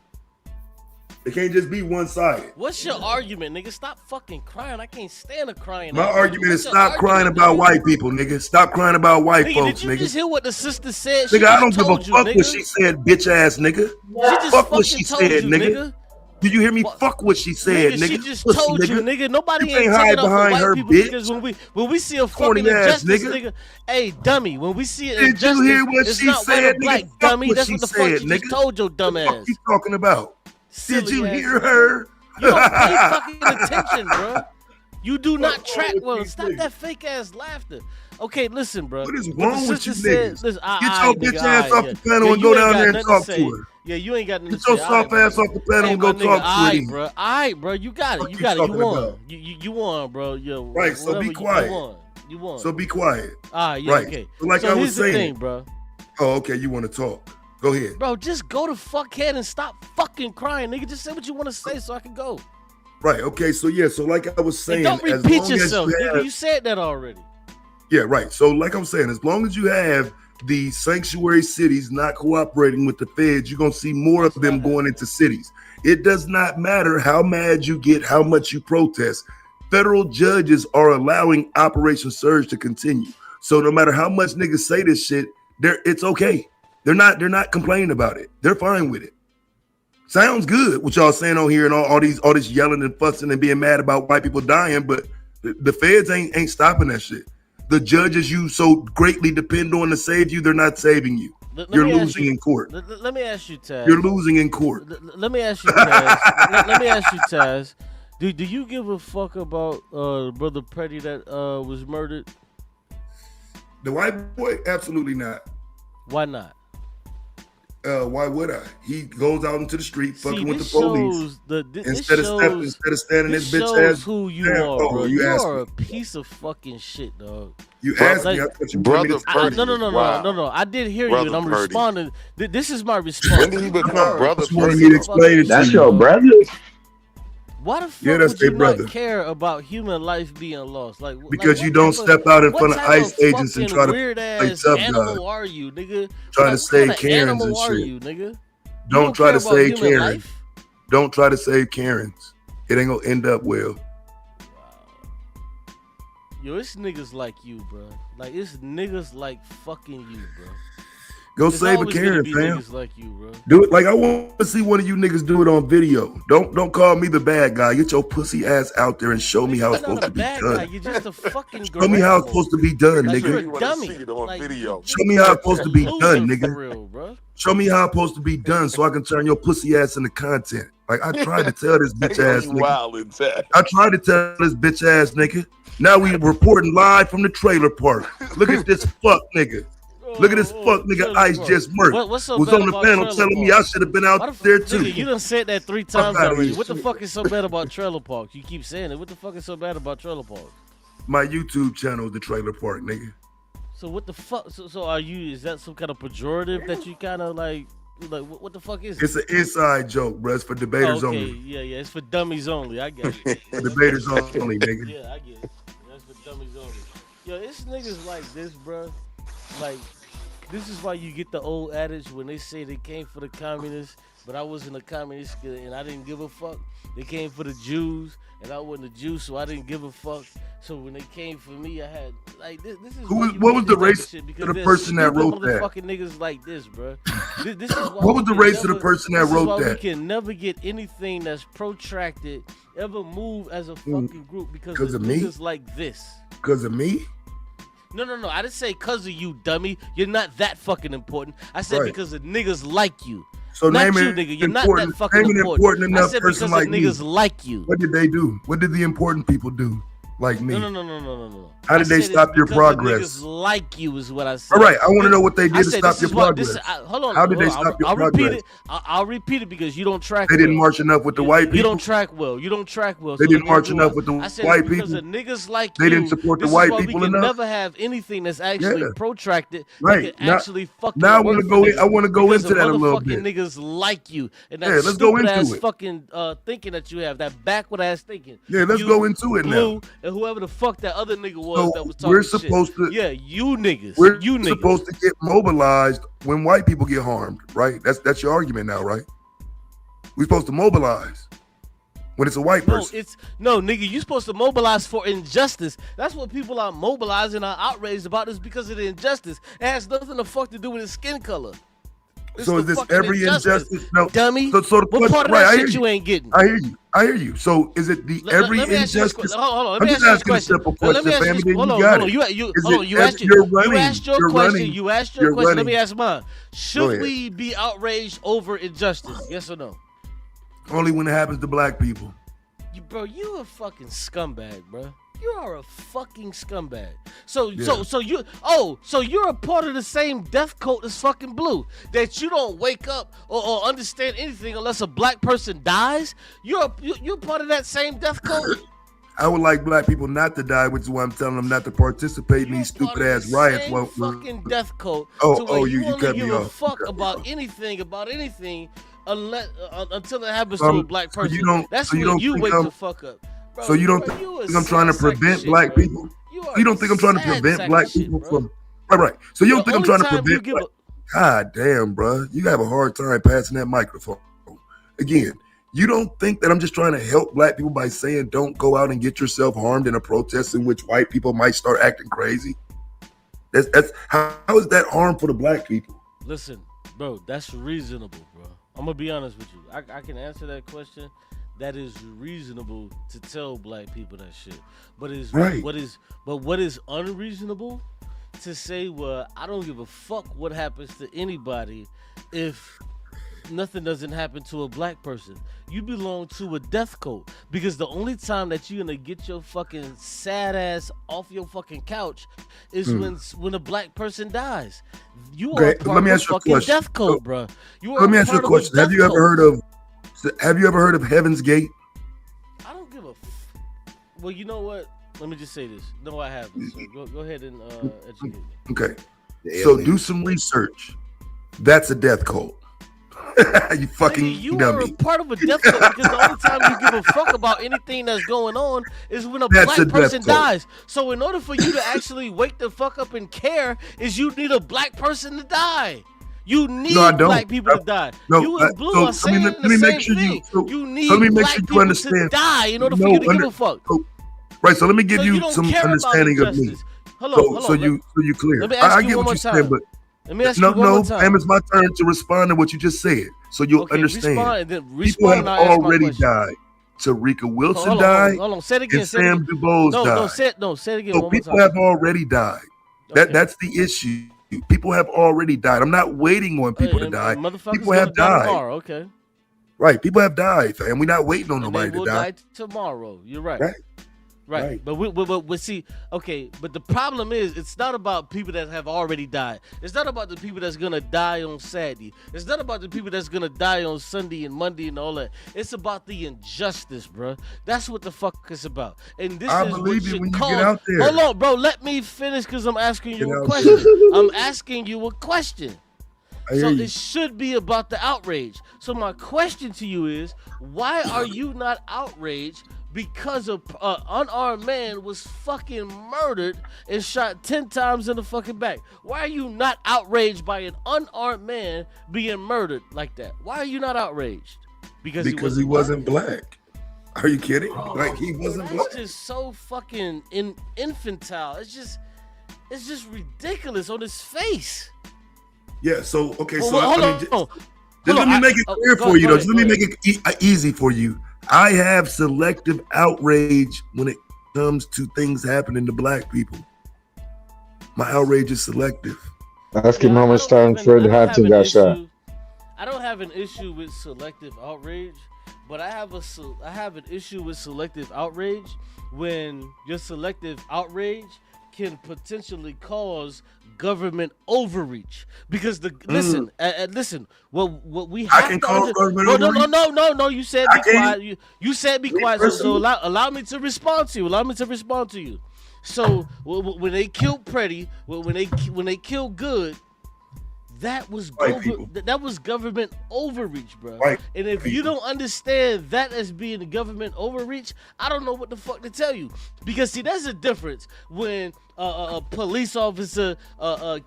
It can't just be one-sided. What's your argument, nigga? Stop fucking crying. I can't stand a crying. My ass argument nigga. is What's your stop crying argument, about nigga? white people, nigga. Stop crying about white Nigga, folks, did you nigga. just hear what the sister said? She Nigga, I don't just give a told you, fuck nigga. what she said, bitch ass nigga. She just Fuck what fucking she told said, you, nigga. Did you hear me? Fuck what she said, nigga. She just Pussy, told you, nigga. Nobody You ain't can't hide taking up for behind white her, people bitch. because when we see a Corny fucking ass injustice, nigga. nigga. Hey, dummy, when we see an Did injustice, you hear what it's she not white said, or black, nigga? Fuck dummy. what That's she what the fuck said, she just nigga. told your dumb What the fuck ass. you talking about? Did you Silly hear ass her? You don't pay fucking attention, bro. You do not track well. Stop that fake ass laughter. Okay, listen, bro. What is What the wrong with sister you said, niggas? listen, Get your bitch ass off the panel yeah, and you go ain't down got there and nothing talk say. to her. Yeah, you ain't got nothing Get to your say. soft ass off the panel Hey, and my go nigga, talk to her. alright, bro. Alright, bro. You got it. You got it. You talking won. about? You won, bro. Yo, Right, so be whatever, quiet. You won. You won. So be quiet. Yeah, Right. okay. So like I was here's the saying, thing, bro. Oh, okay. You want to talk? Go ahead. Bro, just go to fuckhead and stop fucking crying, nigga. Just say what you want to say so I can go. Right. Okay. So yeah. So like I was saying, And don't as repeat long yourself, as you nigga. have, You said that already. yeah. Right. So like I'm saying, as long as you have the sanctuary cities not cooperating with the feds, you're gonna see more of them going into cities. It does not matter how mad you get, how much you protest. Federal judges are allowing Operation Surge to continue. So no matter how much niggas say this shit, it's okay. They're not complaining about it. They're fine with it. Sounds good what y'all saying on here and all this yelling and fussing and being mad about white people dying, but the feds ain't stopping that shit. The judges you so greatly depend on to save you, they're not saving you. You're losing in court. Let me ask you, Taz. You're losing in court. Let me ask you, Taz. let me ask you, Taz. Do you give a fuck about Brother Petty that was murdered? The white boy? Absolutely not. Why not? Why would I? He goes out into the street fucking with the this police. Instead of standing his bitch ass. Who you down. are, Oh, bro. you You asked are me. a piece of fucking shit, dog. You asked me. I thought you Brother Purdy. No. I did hear you, and I'm Purdy. responding. This is my response. When did he become Brother Just wanted Purdy? me to explain it to That's you. your brother. Why the fuck Yeah, that's would you their brother. not care about human life being lost? Because what you don't type step out in what front of type ICE agents and fucking try to weird play ass tough animal guy. are you, nigga? Try to what save kind of Karens animal and are shit. you, nigga? Don't try care to about save human Karen. life? Don't try to save Karens. It ain't gonna end up well. Yo, it's niggas like you, bro. Like it's niggas like fucking you, bro. Go It's save a always gonna Karen, be fam. niggas like you, bro. Do it like I want to see one of you niggas do it on video. Don't call me the bad guy. Get your pussy ass out there and show me how it's You're supposed not to a be bad guy. done. You're just a fucking Show me how it's animal. supposed to be done, Like, nigga. you're a dummy. Like, Show me how it's supposed to be loser done, for nigga. real, bro. Show me how it's supposed to be done so I can turn your pussy ass into content. Like I tried to tell this bitch ass nigga. Wow, Ted. I tried to tell this bitch ass nigga. Now we reporting live from the trailer park. Look at this fuck nigga. Look at this fuck nigga Ice just murked. What's so was bad on the about panel trailer telling me parks? I should have been out there too. Nigga, you done said that 3 Fuck times outta already. here. What the fuck is so bad about trailer parks? You keep saying it. What the fuck is so bad about trailer parks? My YouTube channel is the trailer park, nigga. So what the fuck? So are you? Is that some kind of pejorative that you kind of like what the fuck is it? It's an inside joke, bro. It's for debaters okay, only. yeah, it's for dummies only. I get it. For debaters only, nigga. Yeah, I get it. That's for dummies only. Yo, it's niggas like this, bro. Like, this is why you get the old adage when they say they came for the communists, but I wasn't a communist and I didn't give a fuck. They came for the Jews and I wasn't a Jew, so I didn't give a fuck. So when they came for me, I had like this is What was the race to the person that wrote that? Motherfucking niggas like this, bro. This is why What was the race to the person that wrote We that? can never get anything that's protracted ever move as a fucking group because of me? niggas like this. Because of me? No. I didn't say because of you, dummy. You're not that fucking important. I said Right. because of niggas like you. So not name you, it nigga. You're not important, that fucking name an important. important I enough said person because like of me. niggas like you. What did they do? What did the important people do? like me? No. How did they stop your progress? Niggas like you is what I said. All right, I want to know what they did to stop your progress. Hold on. How did they stop your progress? I'll repeat it because you don't track. They didn't march enough with the white people. You don't track well. They didn't march enough with the white people. Because of niggas like they didn't support the white people enough. We can never have anything that's actually protracted. Right. Actually fucking. Now I want to go. I want to go into that a little bit. Niggas like you and that stupid ass fucking thinking that you have, that backward ass thinking. Yeah, let's go into it now. And whoever the fuck that other nigga was that was talking we're supposed shit. You niggas. We're you supposed to get mobilized when white people get harmed, right? That's your argument now, right? We're supposed to mobilize when it's a white person. Nigga, you're supposed to mobilize for injustice. That's what people are mobilizing, are outraged about, is because of the injustice. It has nothing to fuck to do with his skin color. So is this every injustice? No, dummy. So the what part of that shit you ain't getting? I hear you. So is it the every injustice? Hold on. I'm just asking a simple question, family. Hold on. You asked your question. Let me ask mine. Should we be outraged over injustice? Yes or no? Only when it happens to black people. Bro, you a fucking scumbag, bro. You are a fucking scumbag. So you're a part of the same death code as fucking Blue. That you don't wake up or understand anything unless a black person dies. You're part of that same death code. I would like black people not to die, which is why I'm telling them not to participate in these stupid ass riots. Fucking death code. You cut me off. Fuck about anything until it happens to a black person. That's when you wake the fuck up. Bro, so you don't think I'm trying to prevent black people? You don't think I'm trying to prevent black people from? Right. So you don't think I'm trying to prevent? God damn, bro, you have a hard time passing that microphone. Again, you don't think that I'm just trying to help black people by saying don't go out and get yourself harmed in a protest in which white people might start acting crazy? That's how is that harmful to black people? Listen, bro, that's reasonable, bro. I'm gonna be honest with you. I can answer that question. That is reasonable to tell black people that shit. But what is unreasonable to say, well, I don't give a fuck what happens to anybody if nothing doesn't happen to a black person. You belong to a death code, because the only time that you're gonna get your fucking sad ass off your fucking couch is when a black person dies. You are part of a fucking death code, bro. Let me ask you a question. Have you ever heard of Heaven's Gate? I don't give a well, you know what? Let me just say this. No, I haven't. So go ahead and educate me. Okay. So do some research. That's a death code. You fucking you dummy. are a part of a death code, because the only time you give a fuck about anything that's going on is when a black person dies. So in order for you to actually wake the fuck up and care, is you need a black person to die. You need black people to die. You and Blue are saying the same thing. You need black people to die in order for you to give a fuck. Right, so let me give you some understanding of me. Hold on. So you clear. Let me ask you one more time. But let me ask you one more time. Pam, it's my turn to respond to what you just said, so you'll understand. People have already died. Tarika Wilson died. Hold on. Say it again. And Sam DuBose died. Say it again. So people have already died. That's the issue. People have already died. I'm not waiting on people to die. People have died. Tomorrow. Okay. Right. People have died, fam. We're not waiting on nobody to die. Tomorrow. You're right. Right. But we see, okay, but the problem is, it's not about people that have already died. It's not about the people that's gonna die on Saturday. It's not about the people that's gonna die on Sunday and Monday and all that. It's about the injustice, bro. That's what the fuck it's about. And this I is believe what it when call. you get out there. Hold on, bro. Let me finish, because I'm asking you a question. I'm asking you a question. So it should be about the outrage. So my question to you is, why are you not outraged because an unarmed man was fucking murdered and shot 10 times in the fucking back? Why are you not outraged by an unarmed man being murdered like that? Why are you not outraged? Because he wasn't black. Are you kidding? Like, he wasn't black. That's just so fucking infantile. It's just ridiculous on his face. Yeah, so, okay, let me make it clear for you, though. Just let me make it easy for you. I have selective outrage when it comes to things happening to black people. My outrage is selective. Ask him how much time Fred Hampton got shot. I don't have an issue with selective outrage. But I have an issue with selective outrage when your selective outrage can potentially cause government overreach. Because listen, what we have I can to call government overreach. no. You said be quiet. You said be quiet. So allow me to respond to you. Allow me to respond to you. So when they killed Pretty, when they killed Good, that was government overreach, bro. And if you don't understand that as being government overreach, I don't know what the fuck to tell you. Because see, there's a difference when a police officer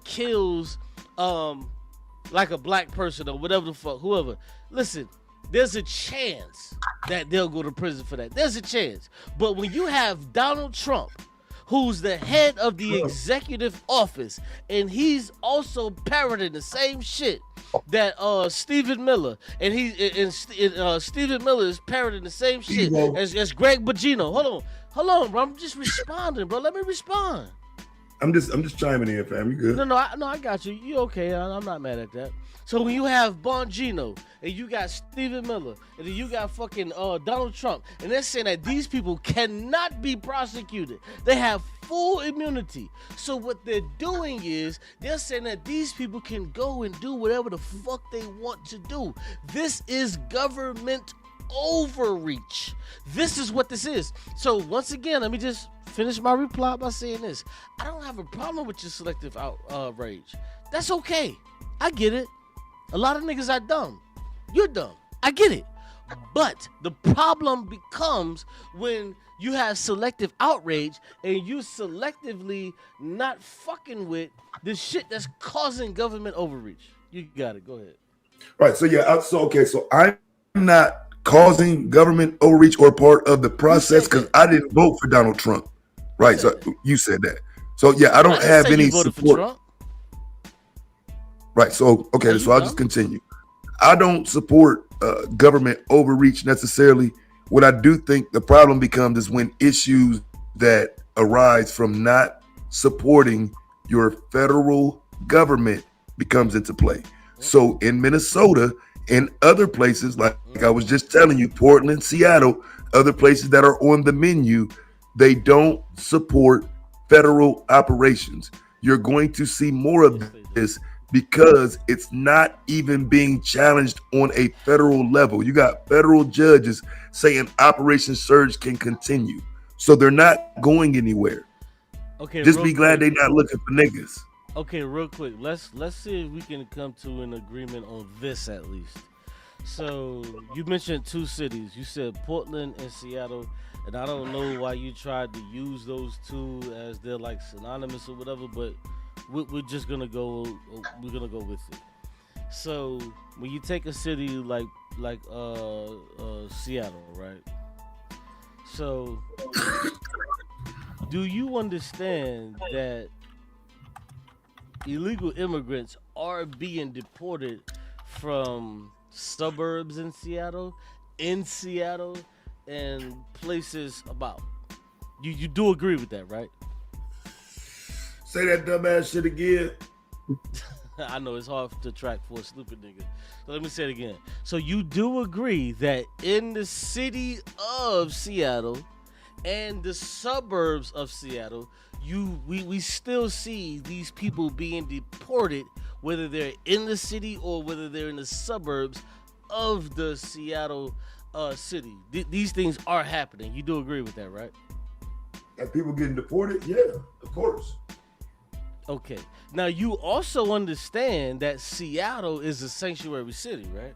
kills like a black person or whatever the fuck, whoever. Listen, there's a chance that they'll go to prison for that. There's a chance. But when you have Donald Trump, who's the head of the executive office, and he's also parroting the same shit that Stephen Miller, and Stephen Miller is parroting the same shit as Greg Bogino. Hold on, bro. I'm just responding, bro. Let me respond. I'm just chiming in, fam. You good? No, I got you. You okay? I'm not mad at that. So when you have Bongino and you got Stephen Miller and then you got fucking Donald Trump, and they're saying that these people cannot be prosecuted, they have full immunity. So what they're doing is they're saying that these people can go and do whatever the fuck they want to do. This is government overreach. This is what this is. So once again, let me just finish my reply by saying this. I don't have a problem with your selective outrage. That's okay. I get it. A lot of niggas are dumb. You're dumb. I get it. But the problem becomes when you have selective outrage and you selectively not fucking with the shit that's causing government overreach. You got it. Go ahead. Right. So yeah. So I'm not causing government overreach or part of the process because I didn't vote for Donald Trump. Right. So you said that. So yeah, I don't have any support. Right. So okay. So I'll just continue. I don't support government overreach necessarily. What I do think the problem becomes is when issues that arise from not supporting your federal government becomes into play. So in Minnesota and other places, like I was just telling you, Portland, Seattle, other places that are on the menu, they don't support federal operations. You're going to see more of this because it's not even being challenged on a federal level. You got federal judges saying Operation Surge can continue. So they're not going anywhere. Okay. Just be glad they're not looking for niggas. Okay, real quick. Let's see if we can come to an agreement on this at least. So you mentioned two cities. You said Portland and Seattle, and I don't know why you tried to use those two as they're like synonymous or whatever, but we're just gonna go. We're gonna go with it. So when you take a city like Seattle, right? So do you understand that illegal immigrants are being deported from suburbs in Seattle, and places about? You do agree with that, right? Say that dumbass shit again. I know it's hard to track for a stupid nigga. So let me say it again. So you do agree that in the city of Seattle and the suburbs of Seattle, we still see these people being deported, whether they're in the city or whether they're in the suburbs of the Seattle city. These things are happening. You do agree with that, right? That people getting deported? Yeah, of course. Okay. Now you also understand that Seattle is a sanctuary city, right?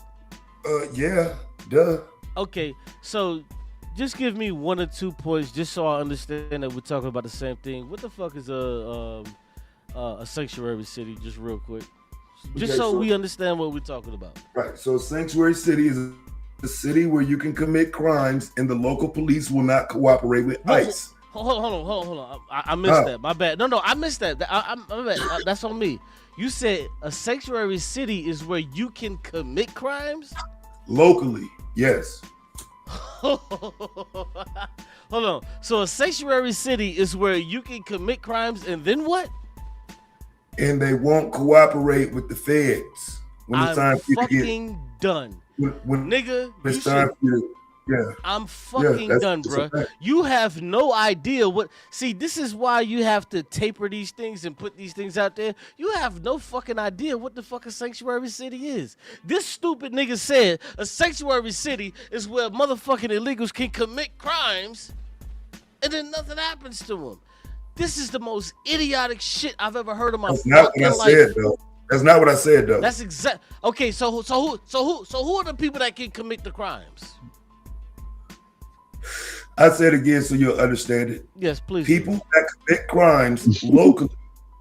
Yeah, duh. Okay, so just give me 1 or 2 points, just so I understand that we're talking about the same thing. What the fuck is a sanctuary city? Just real quick, just so we understand what we're talking about. Right. So, sanctuary city is a city where you can commit crimes, and the local police will not cooperate with ICE. Hold on. I missed that. My bad. No, I missed that. My bad. That's on me. You said a sanctuary city is where you can commit crimes? Locally, yes. Hold on. So a sanctuary city is where you can commit crimes and then what? And they won't cooperate with the feds when it's time for you to get. I'm fucking done. Nigga, it's time for you. Yeah. I'm fucking done, bro. You have no idea what. See, this is why you have to taper these things and put these things out there. You have no fucking idea what the fuck a sanctuary city is. This stupid nigga said a sanctuary city is where motherfucking illegals can commit crimes and then nothing happens to them. This is the most idiotic shit I've ever heard of my fucking life. That's not what I said, though. That's not what I said, though. That's exact. Okay, so who are the people that can commit the crimes? I said again so you'll understand it. Yes, please. People that commit crimes locally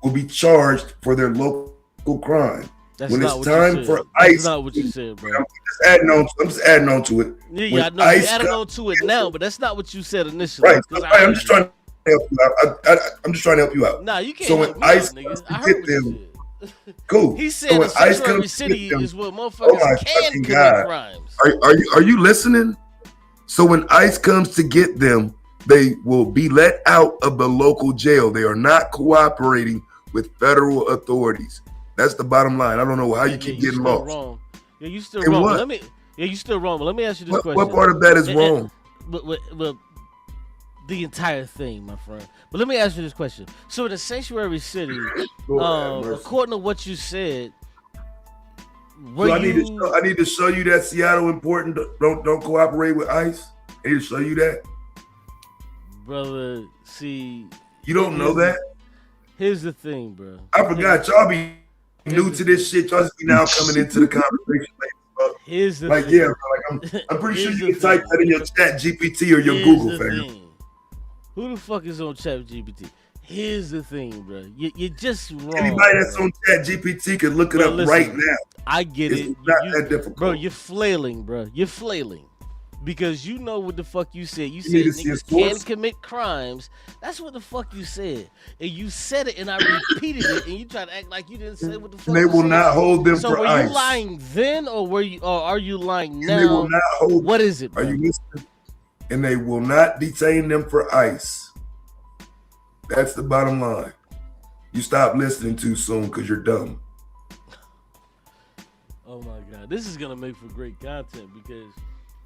will be charged for their local crime. That's when not it's what time you said. for That's ICE, not what you said, bro. I'm just adding on to it. Yeah, I know you're adding on to it now, but that's not what you said initially. Right. I'm just trying to help you out. I'm just trying to help you out. Nah, you can't. So when ICE comes to get them, cool. He said so when the ICE sanctuary comes city to is where oh motherfuckers my can fucking commit God. crimes. Are you listening? So when ICE comes to get them, they will be let out of the local jail. They are not cooperating with federal authorities. That's the bottom line. I don't know how you keep getting lost. Wrong. Yeah, you still And wrong. what? You still wrong. But let me ask you this question. What part of that is wrong? But the entire thing, my friend. But let me ask you this question. So in the sanctuary city, according to what you said, So I need to show you that Seattle important. Don't cooperate with ICE. I need to show you that, brother. See, you don't know that. Here's the thing, bro. I forgot y'all be new to this shit. Y'all just be now coming into the conversation. Here's the like, thing. yeah, bro, like I'm pretty sure you can type that in your Chat GPT or your Google, fam. Who the fuck is on Chat GPT? Here's the thing, bro. You're just wrong. Anybody that's on Chat GPT can look it up right now. I get it. It's not that difficult. Bro, you're flailing, bro. You're flailing. Because you know what the fuck you said. You need to said see a niggas can source. commit crimes. That's what the fuck you said. And you said it and I repeated it and you try to act like you didn't say what the fuck They you will said. not hold them so for were ICE. you lying then or are you lying now? And they will not hold. What is it, bro? Are you listening? And they will not detain them for ICE. That's the bottom line. You stop listening too soon because you're dumb. Oh my God, this is gonna make for great content because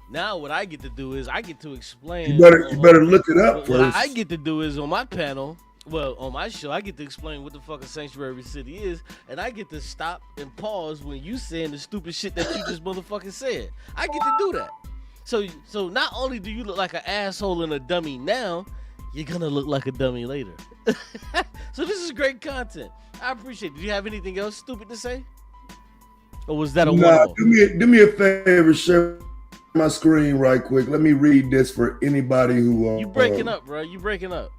now what I get to do is I get to explain. You better look it up what first. I get to do is on my panel, well, on my show, I get to explain what the fuck a sanctuary city is, and I get to stop and pause when you saying the stupid shit that you just motherfucking said. I get to do that. So not only do you look like an asshole and a dummy now, you're gonna look like a dummy later. So this is great content. I appreciate it. Do you have anything else stupid to say? Or was that a one-off? do me a favor, share my screen right quick. Let me read this for anybody who You breaking up, bro. You breaking up.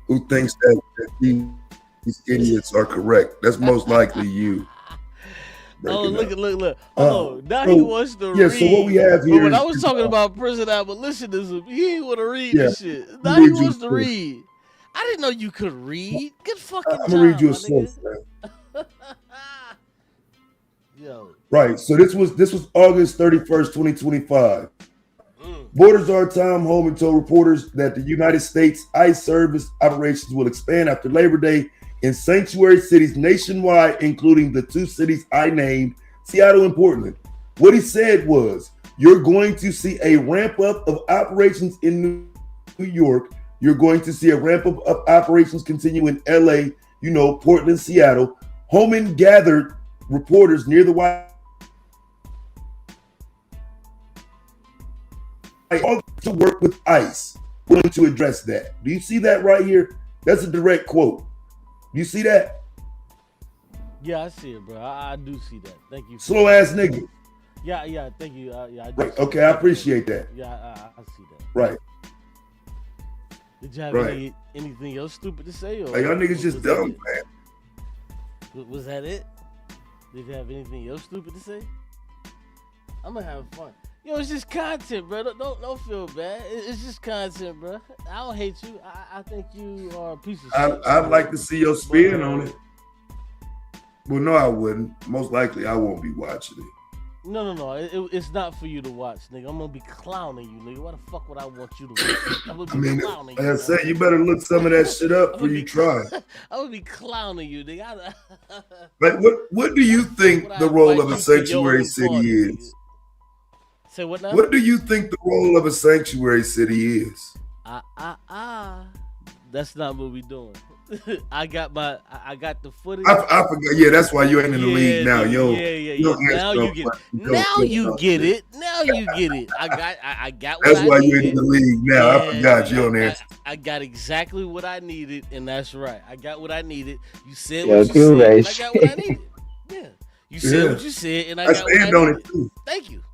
who thinks that these idiots are correct. That's most likely you. Oh, breaking look. up. Oh, now so- he wants to yeah, read. so what we have here But when I is- was talking about prison abolitionism, he didn't want to read Yeah. this shit. Now he Read you wants to source. read. I didn't know you could read. Good fucking I'm job, gonna read you a my source, nigga. man. Yo. Right. So this was August 31st, 2025. Borders Our Time Home told reporters that the United States ICE service operations will expand after Labor Day in sanctuary cities nationwide, including the two cities I named, Seattle and Portland. What he said was, you're going to see a ramp up of operations in New York. You're going to see a ramp up of operations continue in LA, Portland, Seattle. Homan gathered reporters near the White House to work with ICE, willing to address that. Do you see that right here? That's a direct quote. Do you see that? Yeah, I see it, bro. I do see that. Thank you. Slow ass nigga. Yeah, thank you. I do Right. see Okay, that. I appreciate that. Yeah, I see that. Right. Did you have Right. anything else stupid to say? Or Like, y'all niggas just was that dumb, it? man. Was that it? Did you have anything else stupid to say? I'm gonna have fun. Yo, it's just content, bro. Don't feel bad. It's just content, bro. I don't hate you. I think you are a piece of shit. I'd like to see your spin on it. Well, no, I wouldn't. Most likely, I won't be watching it. No. It's not for you to watch, nigga. I'm gonna be clowning you, nigga. Why the fuck would I want you to watch? I'm gonna be clowning like you. I said, you better look some of that shit up before you try. I would be clowning you, nigga. Like, what do you think the role of a sanctuary city is? Say what now? What do you think the role of a sanctuary city is? That's not what we doing. I got the footage. I forgot. Yeah, that's why you ain't in the league now. Now you get. Now you get it. Now you get it. I got. What That's I why needed. you're in the league now. I forgot you on there. I got exactly what I needed, and that's right. I got what I needed. You said what you said, and I got what I needed. Yeah. You said what you said, and I got what I needed. Thank you.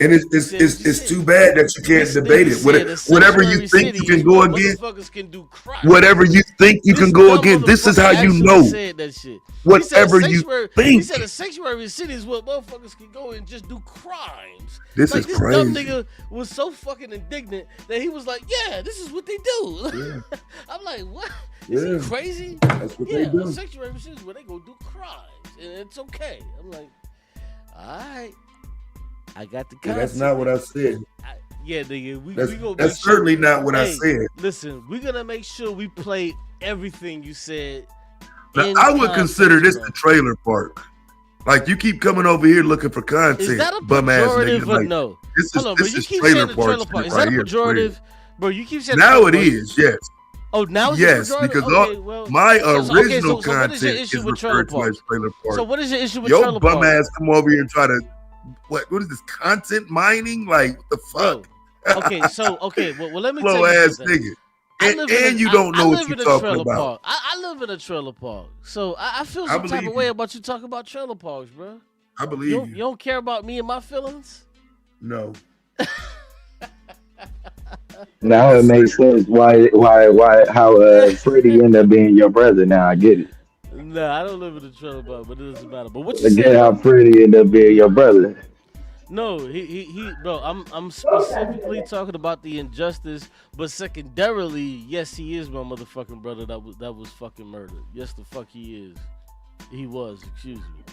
And it's too bad that you can't debate it. Whatever you think you can go against, whatever you think you can go against, this is how you know. Whatever you think. He said a sanctuary city is what motherfuckers can go and just do crimes. This is crazy. Dumb nigga was so fucking indignant that he was like, "Yeah, this is what they do." Yeah. I'm like, "What? Is he crazy?" That's what they do. A sanctuary city is where they go do crimes, and it's okay. I'm like, all right. I got the concept. Yeah, that's not what I said. Nigga, that's certainly not what I said. Listen, we're gonna make sure we play everything you said. Now, I would consider this the trailer park. Like you keep coming over here looking for content. Is that a bum ass pejorative nigga. or Like, no? This is trailer park. Is that a pejorative, bro? You keep saying now it is, yes. Oh, now it's yes, because my original content what is your issue is with referred to as trailer park. So what is your issue with your trailer bum park? ass come over here and try to what is this content mining? Like what the fuck? Well let me tell slow you ass something. nigga. And you don't know what you're talking about. I live in a trailer park, so I feel some type of way about you talking about trailer parks, bro. I believe you. You don't care about me and my feelings? No. Now it makes sense how Freddie ended up being your brother. Now I get it. Nah, I don't live in a trailer park, but it doesn't matter. But what you Again, said? how Freddie ended up being your brother. No, he, bro. I'm specifically talking about the injustice, but secondarily, yes, he is my motherfucking brother that was fucking murdered. Yes, the fuck he is. He was. Excuse me.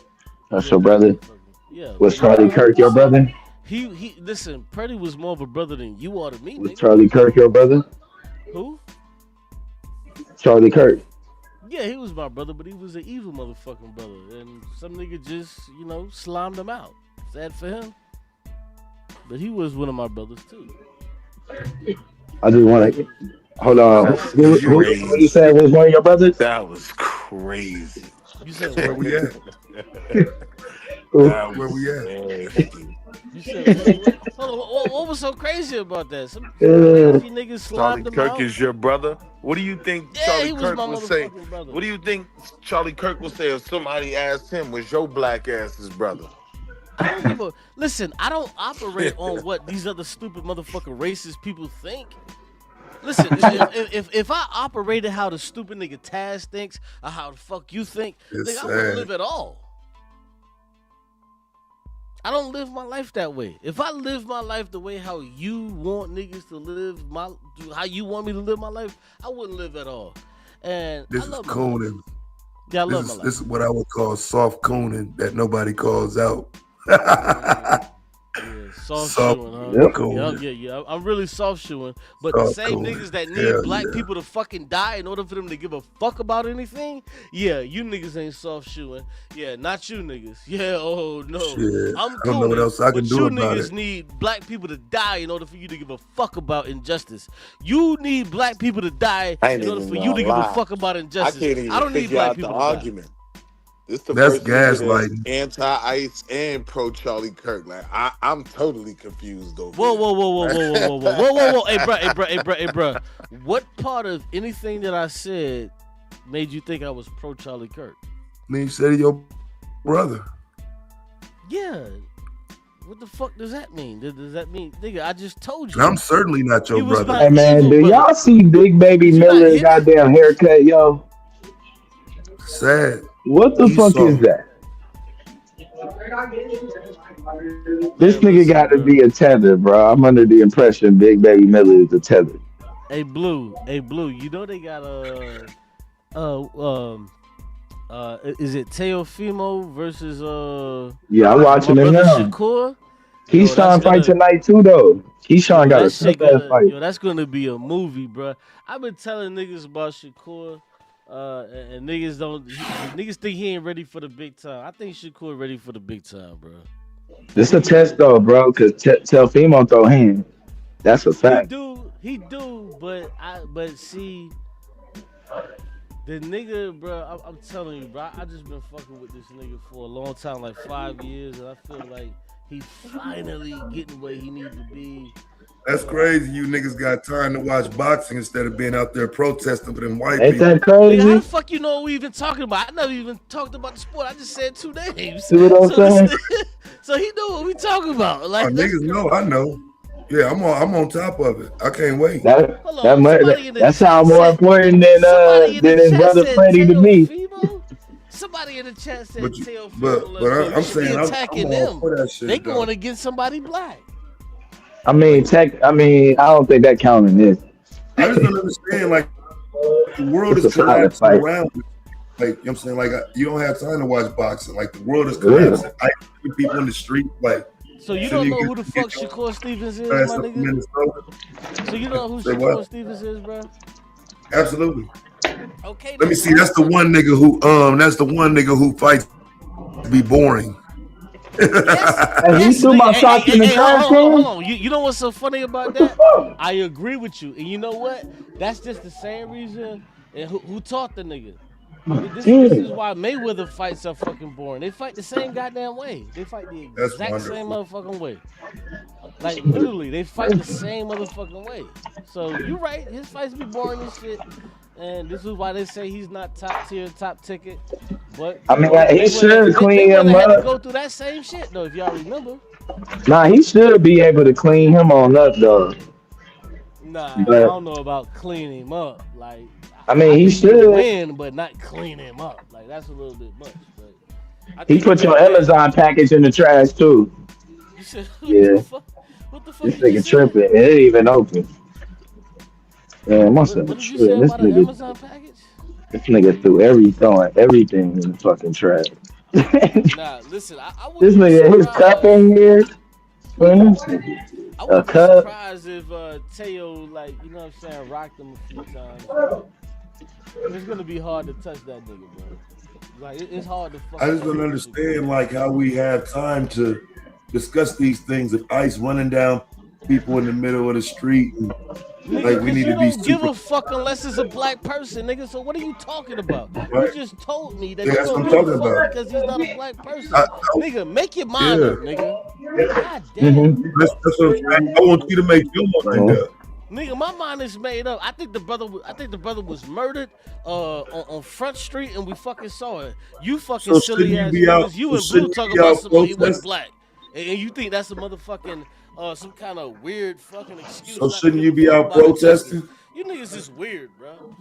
That's your brother. Yeah. Was Charlie Kirk your brother? He listen. Freddie was more of a brother than you are to me. Was Charlie Kirk your brother? Who? Charlie Kirk. Yeah, he was my brother, but he was an evil motherfucking brother, and some nigga just slimed him out. Sad for him. But he was one of my brothers too. I just want to hold on. Who you said was one of your brothers? That was crazy. You said where we at? Where we at? You said what was so crazy about that? Some crazy niggas Charlie slimed him Kirk out. is your brother. What do you think Yeah, Charlie he was Kirk my would say? brother. What do you think Charlie Kirk would say if somebody asked him, "Was your black ass his brother?" Listen, I don't operate on what these other stupid motherfucking racist people think. Listen, if I operated how the stupid nigga Taz thinks or how the fuck you think, I wouldn't live at all. I don't live my life that way. If I live my life the way how you want niggas to live how you want me to live my life, I wouldn't live at all. And this is Conan. Yeah, I love my life. This is what I would call soft Conan that nobody calls out. Soft shoeing, huh? Yeah. I'm really soft shoeing. But soft the same niggas that need black people to fucking die in order for them to give a fuck about anything, yeah, you niggas ain't soft shoeing. Yeah, not you niggas. Yeah, oh no. Shit. I'm I don't know what else I can do about it. You niggas need black people to die in order for you to give a fuck about injustice. You need black people to die in order for you to give a fuck about injustice. I don't need black people to argument. die. This the That's first gaslighting. Anti-ICE and pro Charlie Kirk. Like I'm totally confused over. Whoa. Hey, bro. What part of anything that I said made you think I was pro Charlie Kirk? I mean, you said your brother. Yeah. What the fuck does that mean? Does that mean, nigga? I just told you. And I'm certainly not your brother. Hey man, do y'all see Big Baby Miller's goddamn haircut, yo? Sad. What the fuck is that? This nigga got to be a tether, bro. I'm under the impression Big Baby Miller is a tether. Hey Blue, you know they got is it Teofimo versus Yeah, I'm watching him now. Shakur? Keyshawn fight tonight too, though. Keyshawn got a tough ass fight. Yo, that's gonna be a movie, bro. I've been telling niggas about Shakur. And niggas think he ain't ready for the big time. I think Shakur ready for the big time, bro. This a test though, bro. Cause Telfimo throw hands. That's a fact. He do, but see, the nigga, bro. I'm telling you, bro. I just been fucking with this nigga for a long time, like 5 years, and I feel like he finally getting where he need to be. That's crazy. You niggas got time to watch boxing instead of being out there protesting for them white Ain't people. that crazy? Nigga, how the fuck you know what we even talking about? I never even talked about the sport. I just said 2 names. See what I'm saying? So he know what we talking about. Like, niggas know, I know. Yeah, I'm on top of it. I can't wait. That sounds more important than his brother Freddie to me. Somebody in the chat said but I'm saying I'm attacking all them. for that shit, They though. going against somebody black. I mean, I don't think that counting this. I just don't understand. Like, the world It's is a solid collapsing fight. around. Like, you know what I'm saying? Like, you don't have time to watch boxing. Like, the world is collapsing. I see people in the street, like. So you don't know who the fuck Shakur Stevens is, my nigga? So you know who Shakur Stevens is, bro? Absolutely. Okay. Let me see. That's the one nigga who fights to be boring. And he threw my socks in the trash can. Hold on. You know what's so funny about that? I agree with you. And you know what? That's just the same reason. And who taught the nigga? This is why Mayweather fights are fucking boring. They fight the same goddamn way. They fight the exact same motherfucking way. Like, literally, they fight the same motherfucking way. So, you're right. His fights be boring as shit. And this is why they say he's not top tier, top ticket. But I mean, he should clean him had to up. go through that same shit, though, if y'all remember. Nah, he should be able to clean him on up, though. Nah, But- I don't know about cleaning him up. Like, I mean, he think should. win, but not clean him up. Like, that's a little bit much. But I He think put your can win. Amazon package in the trash, too. You said, Yeah. What the fuck This did you nigga say? tripping. It ain't even open. Man, must have What been did you say tripping. This about an nigga, Amazon package? this nigga threw throwing everything in the fucking trash. Nah, listen, I This wouldn't be nigga, his surprised. cup in here. Man, I a wouldn't be cup. surprised if Teo, like, you know what I'm saying, rocked him a few times. It's gonna be hard to touch that nigga, bro. Like, it's hard to fuck. I just don't understand like how we have time to discuss these things of ICE running down people in the middle of the street. And, like we need to be You don't give super. a fuck unless it's a black person, nigga. So what are you talking about? Right. You just told me that Yeah, you that's don't what give I'm a talking fuck about. because he's not a black person. Nigga, make your mind Yeah. up, nigga. God damn. That's what I'm saying. I want you to make your mind up. Nigga, my mind is made up. I think the brother was murdered on Front Street, and we fucking saw it. You fucking So silly shouldn't ass you be out- niggas. You so and Blue shouldn't you talking be about out somebody who was protesting? black, and you think that's a motherfucking some kind of weird fucking excuse. So not to shouldn't give you a be fuck out about injustice. protesting? You niggas is weird, bro.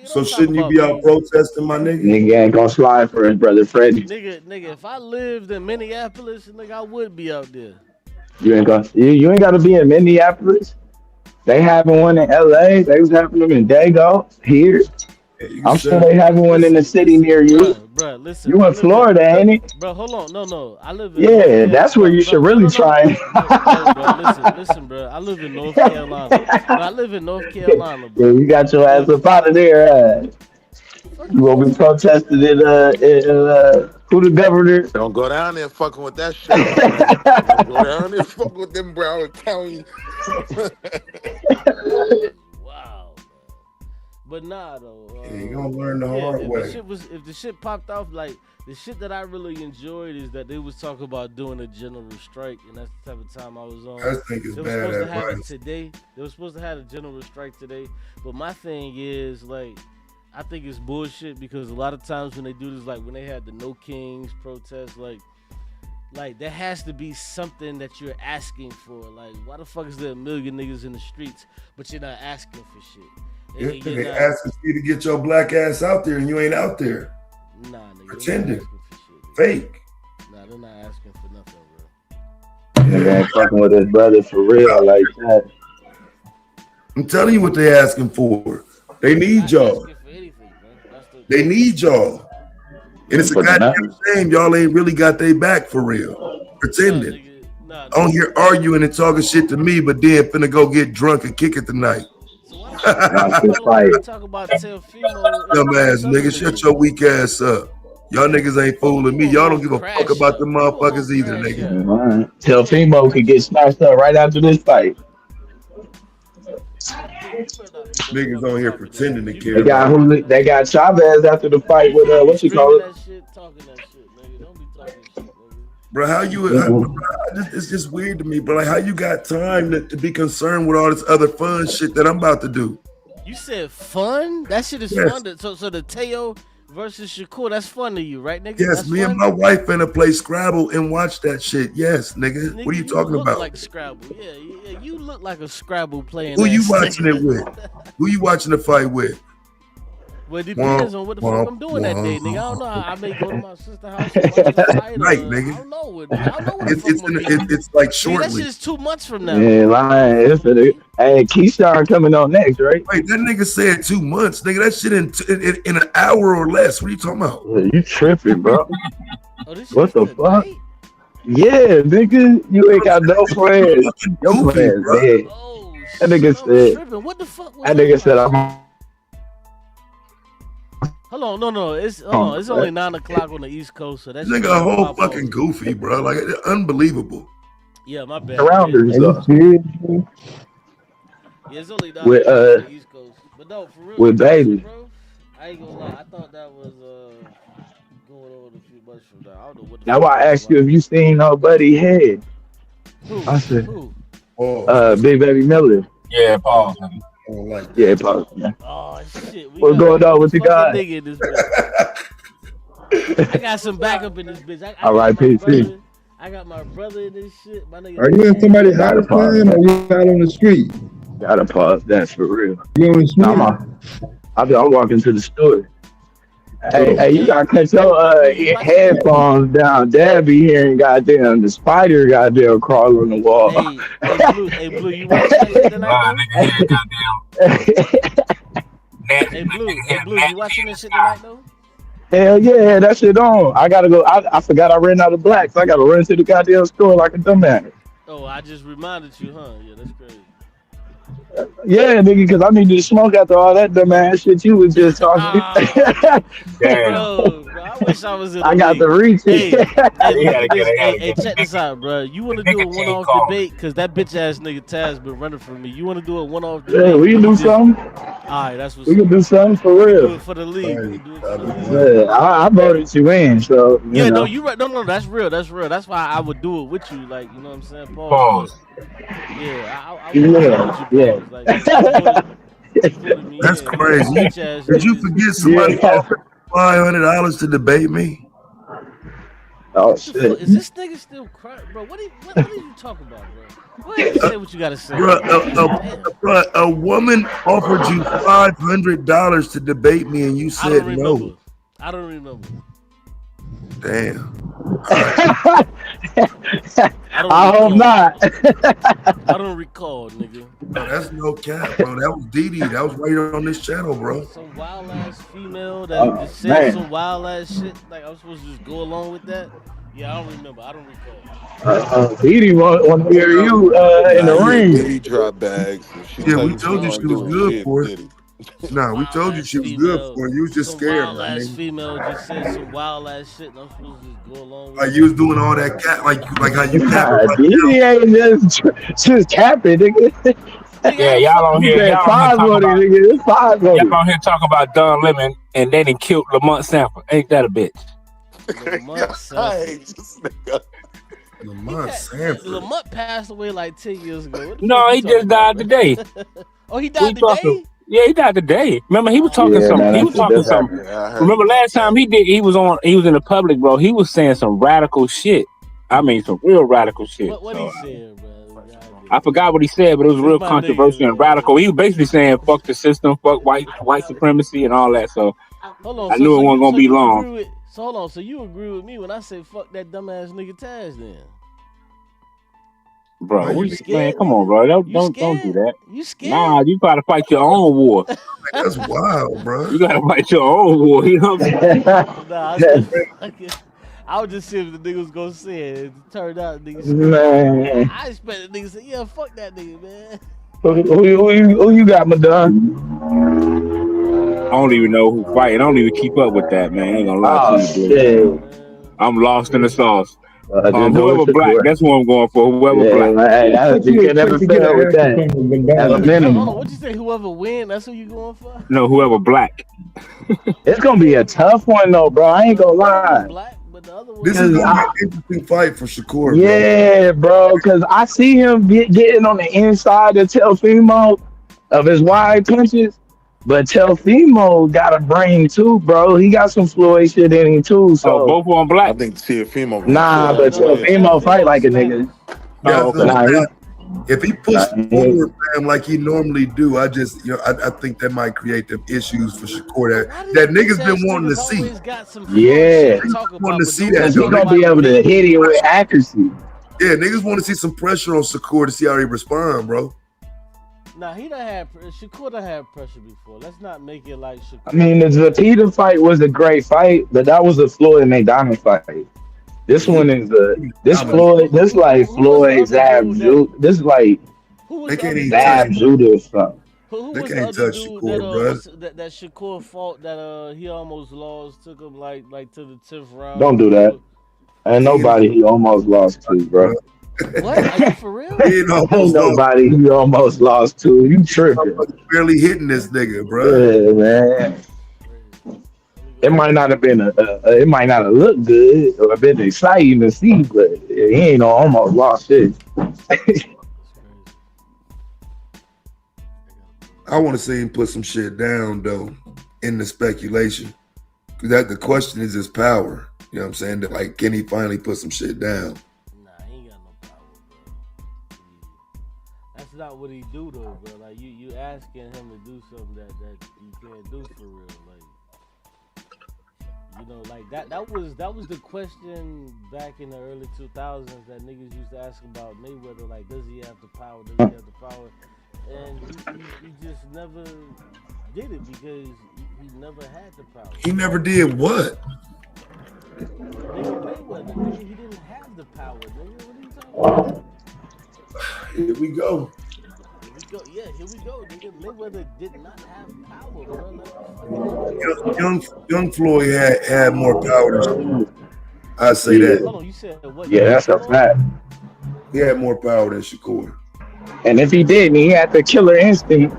So shouldn't you be out protesting, my nigga? Nigga ain't gonna slide for his brother Freddie. Nigga, if I lived in Minneapolis, nigga, I would be out there. You ain't gotta be in Minneapolis. They having one in LA. They was having them in Dago here. I'm sure they having one in the city near you. Bruh, listen. You in Florida, ain't it? Bro, hold on. No. I live in Yeah, that's where you should really try it. Bro, listen, bro. I live in North Carolina. I live in North Carolina, bro. Yeah, you got your ass up out of there. You gonna be protesting who the governor? Don't go down there fucking with that shit. Don't go down there fucking with them Broward County. Wow. But nah, though. You gonna learn the hard way. If the shit popped off, like the shit that I really enjoyed is that they was talking about doing a general strike, and that's the type of time I was on. I think it's they bad were supposed to have it advice. today. They were supposed to have a general strike today, but my thing is like, I think it's bullshit because a lot of times when they do this, like when they had the No Kings protest, like there has to be something that you're asking for. Like, why the fuck is there a million niggas in the streets, but you're not asking for shit? Yeah, And they you're not- asking you to get your black ass out there and you ain't out there. Nah, nigga. Pretending. Fake. Nah, they're not asking for nothing, bro. Nigga ain't fucking with his brother for real like that. I'm telling you what they asking for. They need y'all. They need y'all. And it's a goddamn shame y'all ain't really got their back for real. Pretending. On here arguing and talking shit to me, but then finna go get drunk and kick it tonight. Talk about Telfimo. Dumbass nigga, shut your weak ass up. Y'all niggas ain't fooling me. Y'all don't give a fuck about them motherfuckers either, nigga. Right. Tell Fimo could get snatched up right after this fight. Niggas on here pretending to care about. They got Chavez after the fight with what you call it? That shit, talking that shit, nigga. Don't be talking shit, nigga. Bro, it's just weird to me, bro. Like, how you got time to be concerned with all this other fun shit that I'm about to do? You said fun? That shit is fun. So the Teo versus Shakur, that's fun to you, right, nigga? Yes, that's me fun? and my wife finna play Scrabble and watch that shit. Yes, nigga. What are you talking look about? Like Scrabble. Yeah, you look like a Scrabble playing. Who you watching it with? Who you watching the fight with? Well, it depends on what the fuck I'm doing that day, nigga. I don't know. I may go to my sister's house and watch the fight. Right, nigga. I don't know what the fuck it's like See, shortly. that shit is 2 months from now. Yeah, lying. Hey, Keyshawn coming on next, right? Wait, that nigga said 2 months, nigga. That shit in an hour or less. What are you talking about? You tripping, bro? What the fuck? Yeah, nigga, you ain't got no friends. Your friends dead. That nigga said. What the fuck? That nigga said I'm. Hold on, no, it's only 9 o'clock on the East Coast, so that's Nigga a whole fucking goofy, bro. Like, unbelievable. Yeah, my bad. Surrounders, Yeah, it's only 9 with o'clock on the East Coast, but no, for real, with baby. bro, I ain't gonna lie. I thought that was going over a few months from now. I don't know what. That's why I asked you if you seen nobody head. Who? I said, Who? Big Baby Miller. Yeah, pause. Yeah, pause. Yeah. Oh shit! What's going on with you guys? I got some backup in this bitch. All right, PC. I got my brother in this shit. My nigga. Are you in somebody's house, man, or you out on the street? Gotta pause. That's for real. You on the street? I'm walking to the store. Hey, you gotta cut your headphones down. Dad be hearing goddamn the spider goddamn crawl on the wall. Hey, Blue, you watching that shit tonight? Hey, Blue, you watching this shit tonight though? Hell yeah, that shit on. I gotta go. I forgot I ran out of black, so I gotta run to the goddamn store like a dumbass. Oh, I just reminded you, huh? Yeah, that's crazy. Yeah, nigga, because I needed to smoke after all that dumbass shit you was just talking. Damn. Bro, I wish I was in. I got the reach. Hey, check this out, bro. You want to do a one-off debate? Cause that bitch ass nigga Taz been running from me. You want to do a one-off debate? Yeah, we can do something. All right, that's what's we can do something for real. Do it for the league. Yeah, I voted you in, so yeah, know. No, you right. No, that's real. That's real. That's why I would do it with you, like, you know what I'm saying? Pause. Yeah, I would do it with you. Like, that's crazy. Did you forget somebody offered $500 to debate me? Oh shit! Is this nigga still crying, bro? What did you talk about, bro? Go ahead and say what you gotta say. Bro, a woman offered you $500 to debate me, and you said no. I don't remember. Damn. I hope not. I don't recall, nigga. No, that's no cap, bro. That was Dee Dee. That was right on this channel, bro. Some wild ass female that just said some wild ass shit. Like, I'm supposed to just go along with that. Yeah, I don't remember. I don't recall. Dee Dee want to hear you in the ring. Diddy drop bags. Yeah, we told you she was good for it. Nah, we told you she was good for it. You was just scared, man. Wild ass female just said some wild ass shit, and I'm supposed to just go along with like you was doing all that cat, like how you cap. Dee Dee ain't just capping, nigga. Yeah, y'all on here. Y'all on here talking about Don Lemon, and then he killed Lamont Sanford. Ain't that a bitch? Lamont Sanford. Lamont passed away like 10 years ago. No, he just died today. Oh, he died today? Yeah, he died today. Remember, he was talking something. He was talking something. Remember last time he was in the public, bro. He was saying some radical shit. I mean, some real radical shit. What he saying, bro? I forgot what he said, but it was real controversial and radical. He was basically saying fuck the system, fuck white supremacy and all that. So I knew it wasn't gonna be long. So hold on, so you agree with me when I say fuck that dumbass nigga Taz then? Bro, man, come on, bro. Don't do that. You scared? Nah, you gotta fight your own war. That's wild, bro. You gotta fight your own war. You know what I'm saying? I was just seeing if the nigga was gonna say it. It turned out the nigga Man. I expected the nigga to say, yeah, fuck that nigga, man. Who you got, Madonna? don't even know who fighting. I don't even keep up with that, man. I ain't gonna lie to you, bro. I'm lost in the sauce. Whoever black, that's who I'm going for. Whoever black. You can never fail with that. At a minimum. What'd you say? Whoever win, that's who you going for? No, whoever black. It's gonna be a tough one though, bro. I ain't gonna lie. This is gonna be an interesting fight for Shakur. Yeah, bro, because I see him getting on the inside of Telfimo of his wide punches, but Telfimo got a brain too, bro. He got some Floyd shit in him too. So both of them black. I think Teofimo. Nah, but Telfimo fight like a nigga. If he pushes forward, man, like he normally do, I think that might create them issues for Shakur that niggas been wanting to see. Yeah, wanting to see that. He's gonna be able to hit it with accuracy. Yeah, niggas want to see some pressure on Shakur to see how he respond, bro. Nah, Shakur done had pressure before. Let's not make it like Shakur. I mean, the Peter fight was a great fight, but that was a Floyd McDonald fight. This one is Floyd. This like Floyd Zab Judah. This like Zab Judah or something. Who they was can't the other touch dude Shakur, that Shakur fought that he almost lost, took him like to the 10th round? Don't do that. Ain't nobody he almost lost to, bro. What? Are you for real? Ain't nobody he almost lost to. You tripping? Barely hitting this nigga, bro. Yeah, man. It might not have been it might not have looked good or been exciting to see, but he ain't almost lost shit. I want to see him put some shit down though in the speculation. That the question is his power. You know what I'm saying? That like, can he finally put some shit down? Nah, he ain't got no power, bro. That's not what he do though, bro. Like you asking him to do something that you can't do for real, like. You know, like that was the question back in the early 2000s that niggas used to ask about Mayweather, like, does he have the power? Does he have the power? And he just never did it because he never had the power. He never did what? Mayweather, nigga, he didn't have the power, nigga. What are you talking about? Here we go. Yeah, here we go, nigga. Mayweather did not have power, bro. Young Floyd had more power than Shakur. I say that. Hold on, you said what? Yeah, that's a fact. He had more power than Shakur. And if he didn't, he had the killer instinct.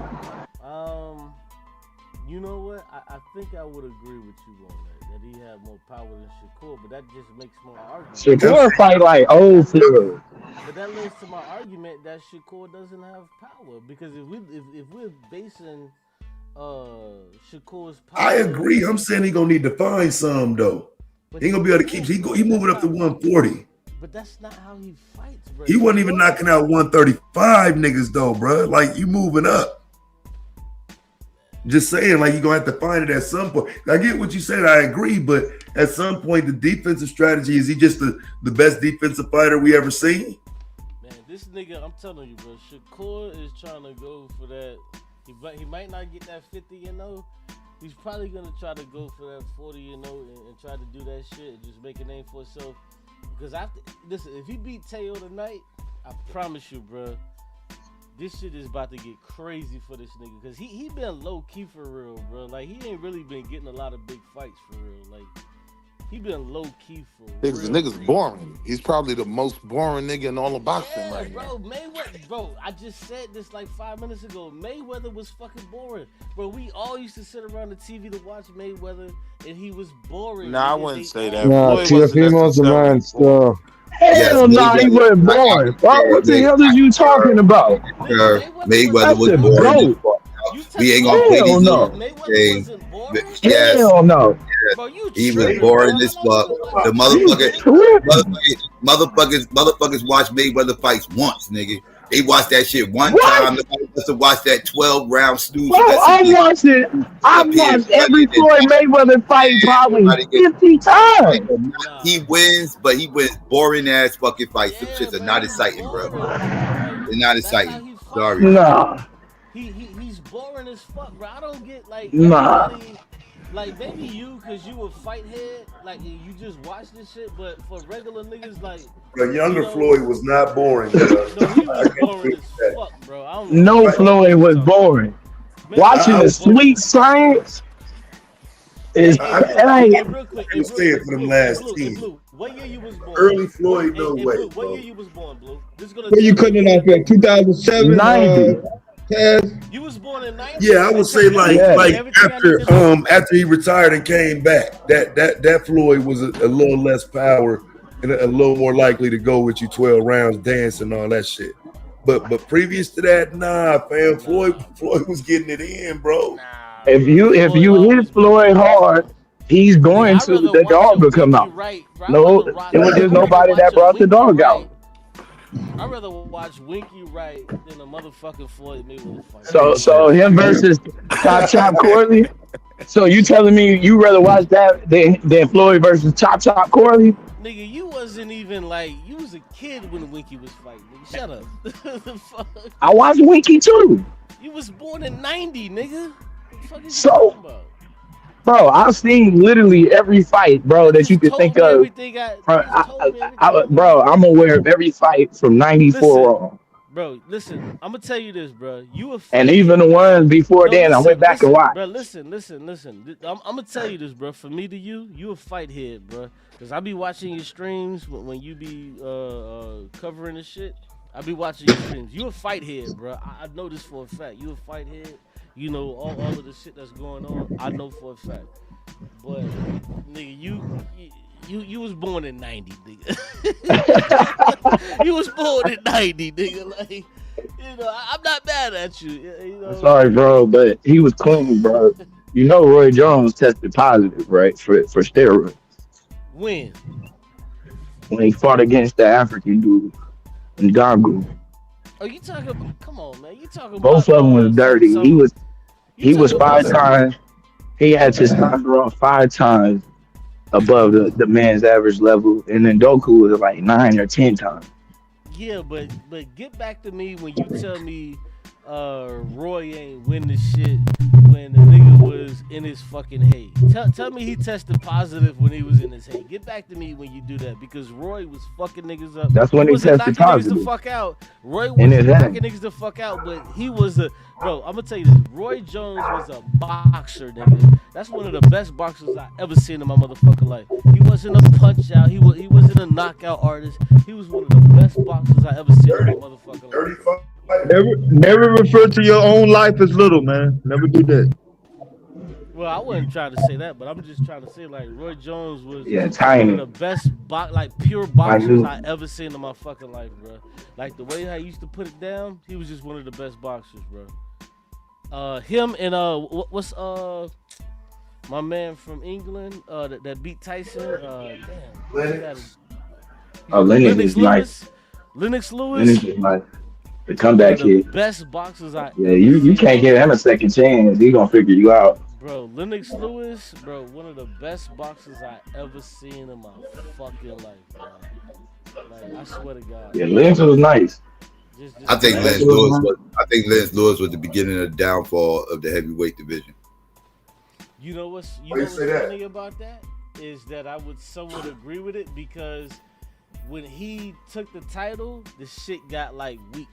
You know what? I think I would agree with you on that he had more power than Shakur, but that just makes more argument. Shakur fight like old Floyd. But that leads to my argument that Shakur doesn't have power, because if we're basing Shakur's power, I agree. I'm saying he gonna need to find some though. He ain't gonna be able to keep. He moving up to 140. But that's not how he fights, bro. He wasn't even knocking out 135 niggas though, bro. Like, you moving up. Just saying, like, you're gonna have to find it at some point. I get what you said, I agree, but at some point, the defensive strategy, is he just the best defensive fighter we ever seen? Man, this nigga, I'm telling you, bro, Shakur is trying to go for that. He might not get that 50-0. He's probably gonna try to go for that 40-0 and try to do that shit and just make a name for himself. Because listen, if he beat Teo tonight, I promise you, bro, this shit is about to get crazy for this nigga, because he been low key for real, bro. Like, he ain't really been getting a lot of big fights for real. Like, he been low key for real. Nigga's boring. He's probably the most boring nigga in all of boxing right now. Mayweather, bro, I just said this like 5 minutes ago. Mayweather was fucking boring, bro. We all used to sit around the TV to watch Mayweather, and he was boring. Nah, I wouldn't say that. Nah, Teofimo's a man still. Hell no, he wasn't boring. What the hell are you talking about? Mayweather was boring. We ain't gonna play these games. Yes. Hell no. He was boring as fuck. The motherfuckers watch Mayweather fights once, nigga. They watched that shit one time. The motherfuckers watched that 12-round snooze. I've watched every Floyd Mayweather fight probably 50 times. He wins, but he wins boring ass fucking fights. Them shits are not exciting, bro. They're not exciting. Sorry. Nah. He's boring as fuck, bro. I don't get like like maybe you, cause you a fight head, like you just watch this shit, but for regular niggas like the younger Floyd was not boring, bro. No, he was boring as fuck, bro. No, Floyd was boring. Watching the Sweet Science, Is real quick, I say it for them last teams. Blue, what year you was born? Early Floyd, no way. Blue, what year you was born, Blue? This is gonna Where you cutting it off at? 2007? 90. You was born in 90. Yeah, I would say like after he retired and came back, that Floyd was a little less power and a little more likely to go with you 12 rounds, dance and all that shit. But previous to that, nah, fam, Floyd was getting it in, bro. If you hit Floyd hard, he's going to. The dog will come out. No, it was just nobody that brought the dog out. I'd rather watch Winky Wright than a motherfucking Floyd Mayweather fight. So him versus Chop Corley. So you telling me you rather watch that than Floyd versus Chop Corley? Nigga, you wasn't even like, you was a kid when Winky was fighting. Nigga, shut up. I watched Winky too. You was born in 90, nigga. What the fuck is you talking about? Bro, I've seen literally every fight, bro, that you could think of. Bro, I'm aware of every fight from 94 on. Bro, listen, I'm gonna tell you this, bro. You a and even the ones before then, I went back and watched. Bro, listen. I'm gonna tell you this, bro. For me to you a fight head, bro. Cause I be watching your streams when you be covering the shit. I be watching your streams. You a fight head, bro. I know this for a fact. You a fight head. You know all of the shit that's going on. I know for a fact. But nigga, you was born in 90, nigga. You was born in 90, nigga. Like, you know, I'm not mad at you. You know? Sorry, bro, but he was clean, bro. You know, Roy Jones tested positive, right, for steroids. When he fought against the African dude in Gongo. Oh, you talking about? Come on, man. You talking about? Both of them was dirty. He was 5 times. He had testosterone 5 times above the man's average level, and then Doku was like 9 or 10 times. Yeah, but get back to me when you tell me Roy ain't win the shit when the nigga was in his fucking hay. Tell me he tested positive when he was in his hay. Get back to me when you do that, because Roy was fucking niggas up. That's when he tested positive. Niggas the fuck out. Roy was knocking niggas the fuck out, but he was bro, I'm gonna tell you this. Roy Jones was a boxer, nigga. That's one of the best boxers I ever seen in my motherfucking life. He wasn't a punch out. He wasn't a knockout artist. He was one of the best boxers I ever seen in my motherfucking life. Never refer to your own life as little, man. Never do that. Well, I wasn't trying to say that, but I'm just trying to say, like, Roy Jones was tiny. one of the best, pure boxers I ever seen in my fucking life, bro. Like, the way I used to put it down, he was just one of the best boxers, bro. Him and, what's my man from England that beat Tyson? Lennox. Lennox Lewis. Lennox Lewis. Lennox is nice. The comeback kid. Best boxers you can't give him a second chance. He gonna figure you out. Bro, Lennox Lewis, bro, one of the best boxers I ever seen in my fucking life, bro. Like, I swear to God. Yeah, Lennox was nice. I think Lennox Lewis was the beginning of the downfall of the heavyweight division. You know what's funny about that is that I would somewhat agree with it, because when he took the title, the shit got like weak.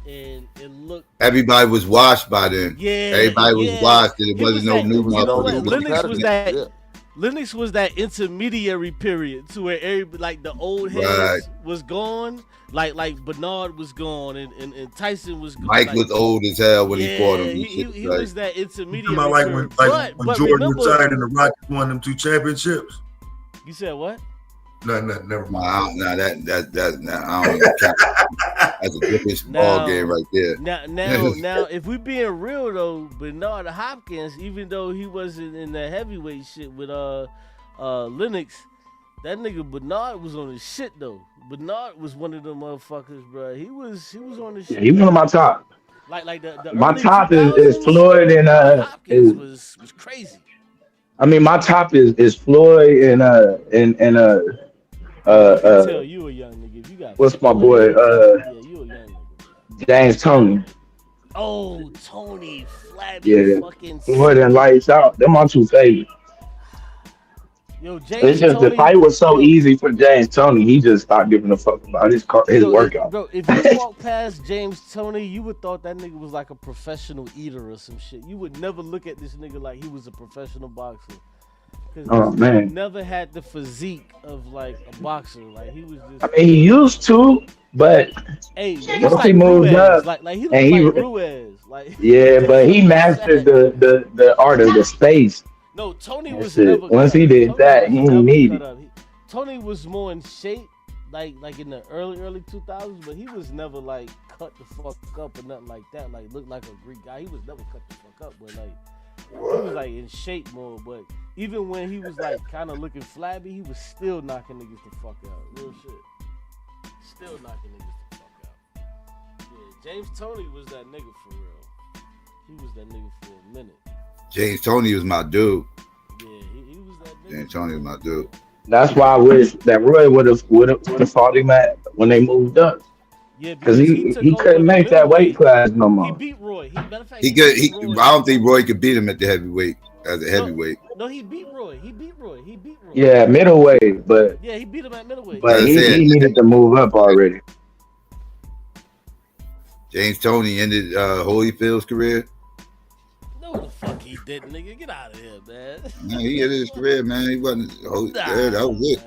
And it looked. Everybody was washed by then. Yeah, everybody was washed, and it wasn't no new motherfucker. Lennox was that intermediary period to where everybody, like the old heads was gone, like Bernard was gone, and Tyson was gone. Mike was old as hell when he fought him. He was that intermediary. When Jordan retired and the Rockets won them 2 championships. You said what? No, never mind. I don't count. That's a different ball game right there. Now, if we being real though, Bernard Hopkins, even though he wasn't in the heavyweight shit with Lennox, that nigga Bernard was on his shit though. Bernard was one of them motherfuckers, bro. He was on the shit. Yeah, he was on my top. Like the my top is Floyd and Hopkins was crazy. I mean, my top is Floyd and tell you a young nigga. If you got what's my boy? you a young nigga. James Tony. Oh, Tony, flabby fucking. Floyd and Lights Out. They're my 2 favorites. Yo, James it's just Tony, the fight was so easy for James Tony. He just stopped giving a fuck about his workout. Bro, if you walk past James Tony, you would thought that nigga was like a professional eater or some shit. You would never look at this nigga like he was a professional boxer. Oh he man. never had the physique of like a boxer. Like he was just. I mean, he used to, but Hey, he's once he like moved Ruiz. up, Like he and looked like Ruiz. Like yeah, but he he's mastered fat. the art of the space. No, Tony And was shit. never Once cut he up. did Tony that, was he ain't never needed. cut up. Tony was more in shape, like in the early 2000s, but he was never like cut the fuck up or nothing like that. Like looked like a Greek guy. He was never cut the fuck up, but like he was like in shape more. But even when he was like kind of looking flabby, he was still knocking niggas the fuck out. Real shit. Still knocking niggas the fuck out. Yeah, James Toney was that nigga for real. He was that nigga for a minute. James Toney was my dude. Yeah, he was that nigga. James Toney was my dude. That's why I wish that Roy would have fought him at when they moved up. Yeah, because he took he over couldn't the make that weight middleweight. class no He more. beat Roy. Matter of fact, He beat could. Roy. I don't think Roy could beat him at the heavyweight as a heavyweight. No, he beat Roy. He beat Roy. Yeah, middleweight, but Yeah, he beat him at middleweight. but he needed to move up already. James Toney ended Holyfield's career. No, the fuck he didn't, nigga. Get out of here, man. Man, he ended his career, man. He wasn't. That was it.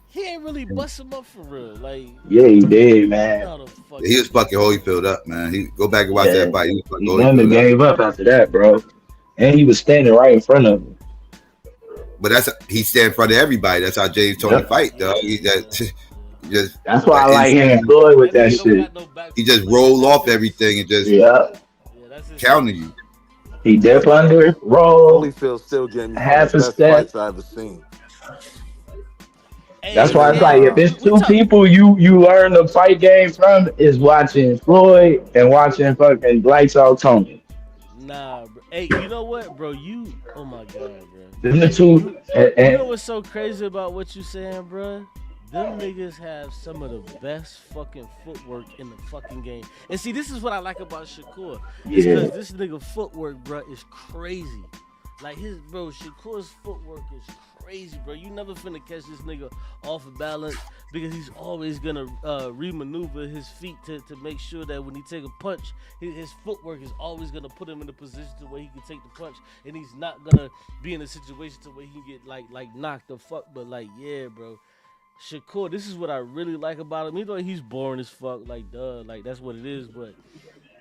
He ain't really bust him up for real. Like, yeah, he did, man. He was fucking Holyfield up, man. He go back and watch that fight. He was fucking He never gave up after that, bro. And he was standing right in front of him. But he stand in front of everybody. That's how James Toney fight, though. That's why I like him and Floyd with that shit. He just roll off everything and just counter you. He dip under, roll. Holyfield still getting half a best step. fights I've ever seen. That's why it's like if it's two people you learn the fight game from is watching Floyd and watching fucking Lights Out Tony. Nah, bro. Hey, you know what, bro? Oh my god, bro. Them the two. You know what's so crazy about what you saying, bro? Them niggas have some of the best fucking footwork in the fucking game. And see, this is what I like about Shakur. It's Yeah. because this nigga footwork, bro, is crazy. Like Shakur's footwork is crazy, bro. You never finna catch this nigga off of balance because he's always gonna remaneuver his feet to make sure that when he take a punch, his footwork is always gonna put him in a position to where he can take the punch, and he's not gonna be in a situation to where he can get like knocked the fuck. But like, yeah, bro. Shakur, this is what I really like about him. Even though he's boring as fuck, like like that's what it is. But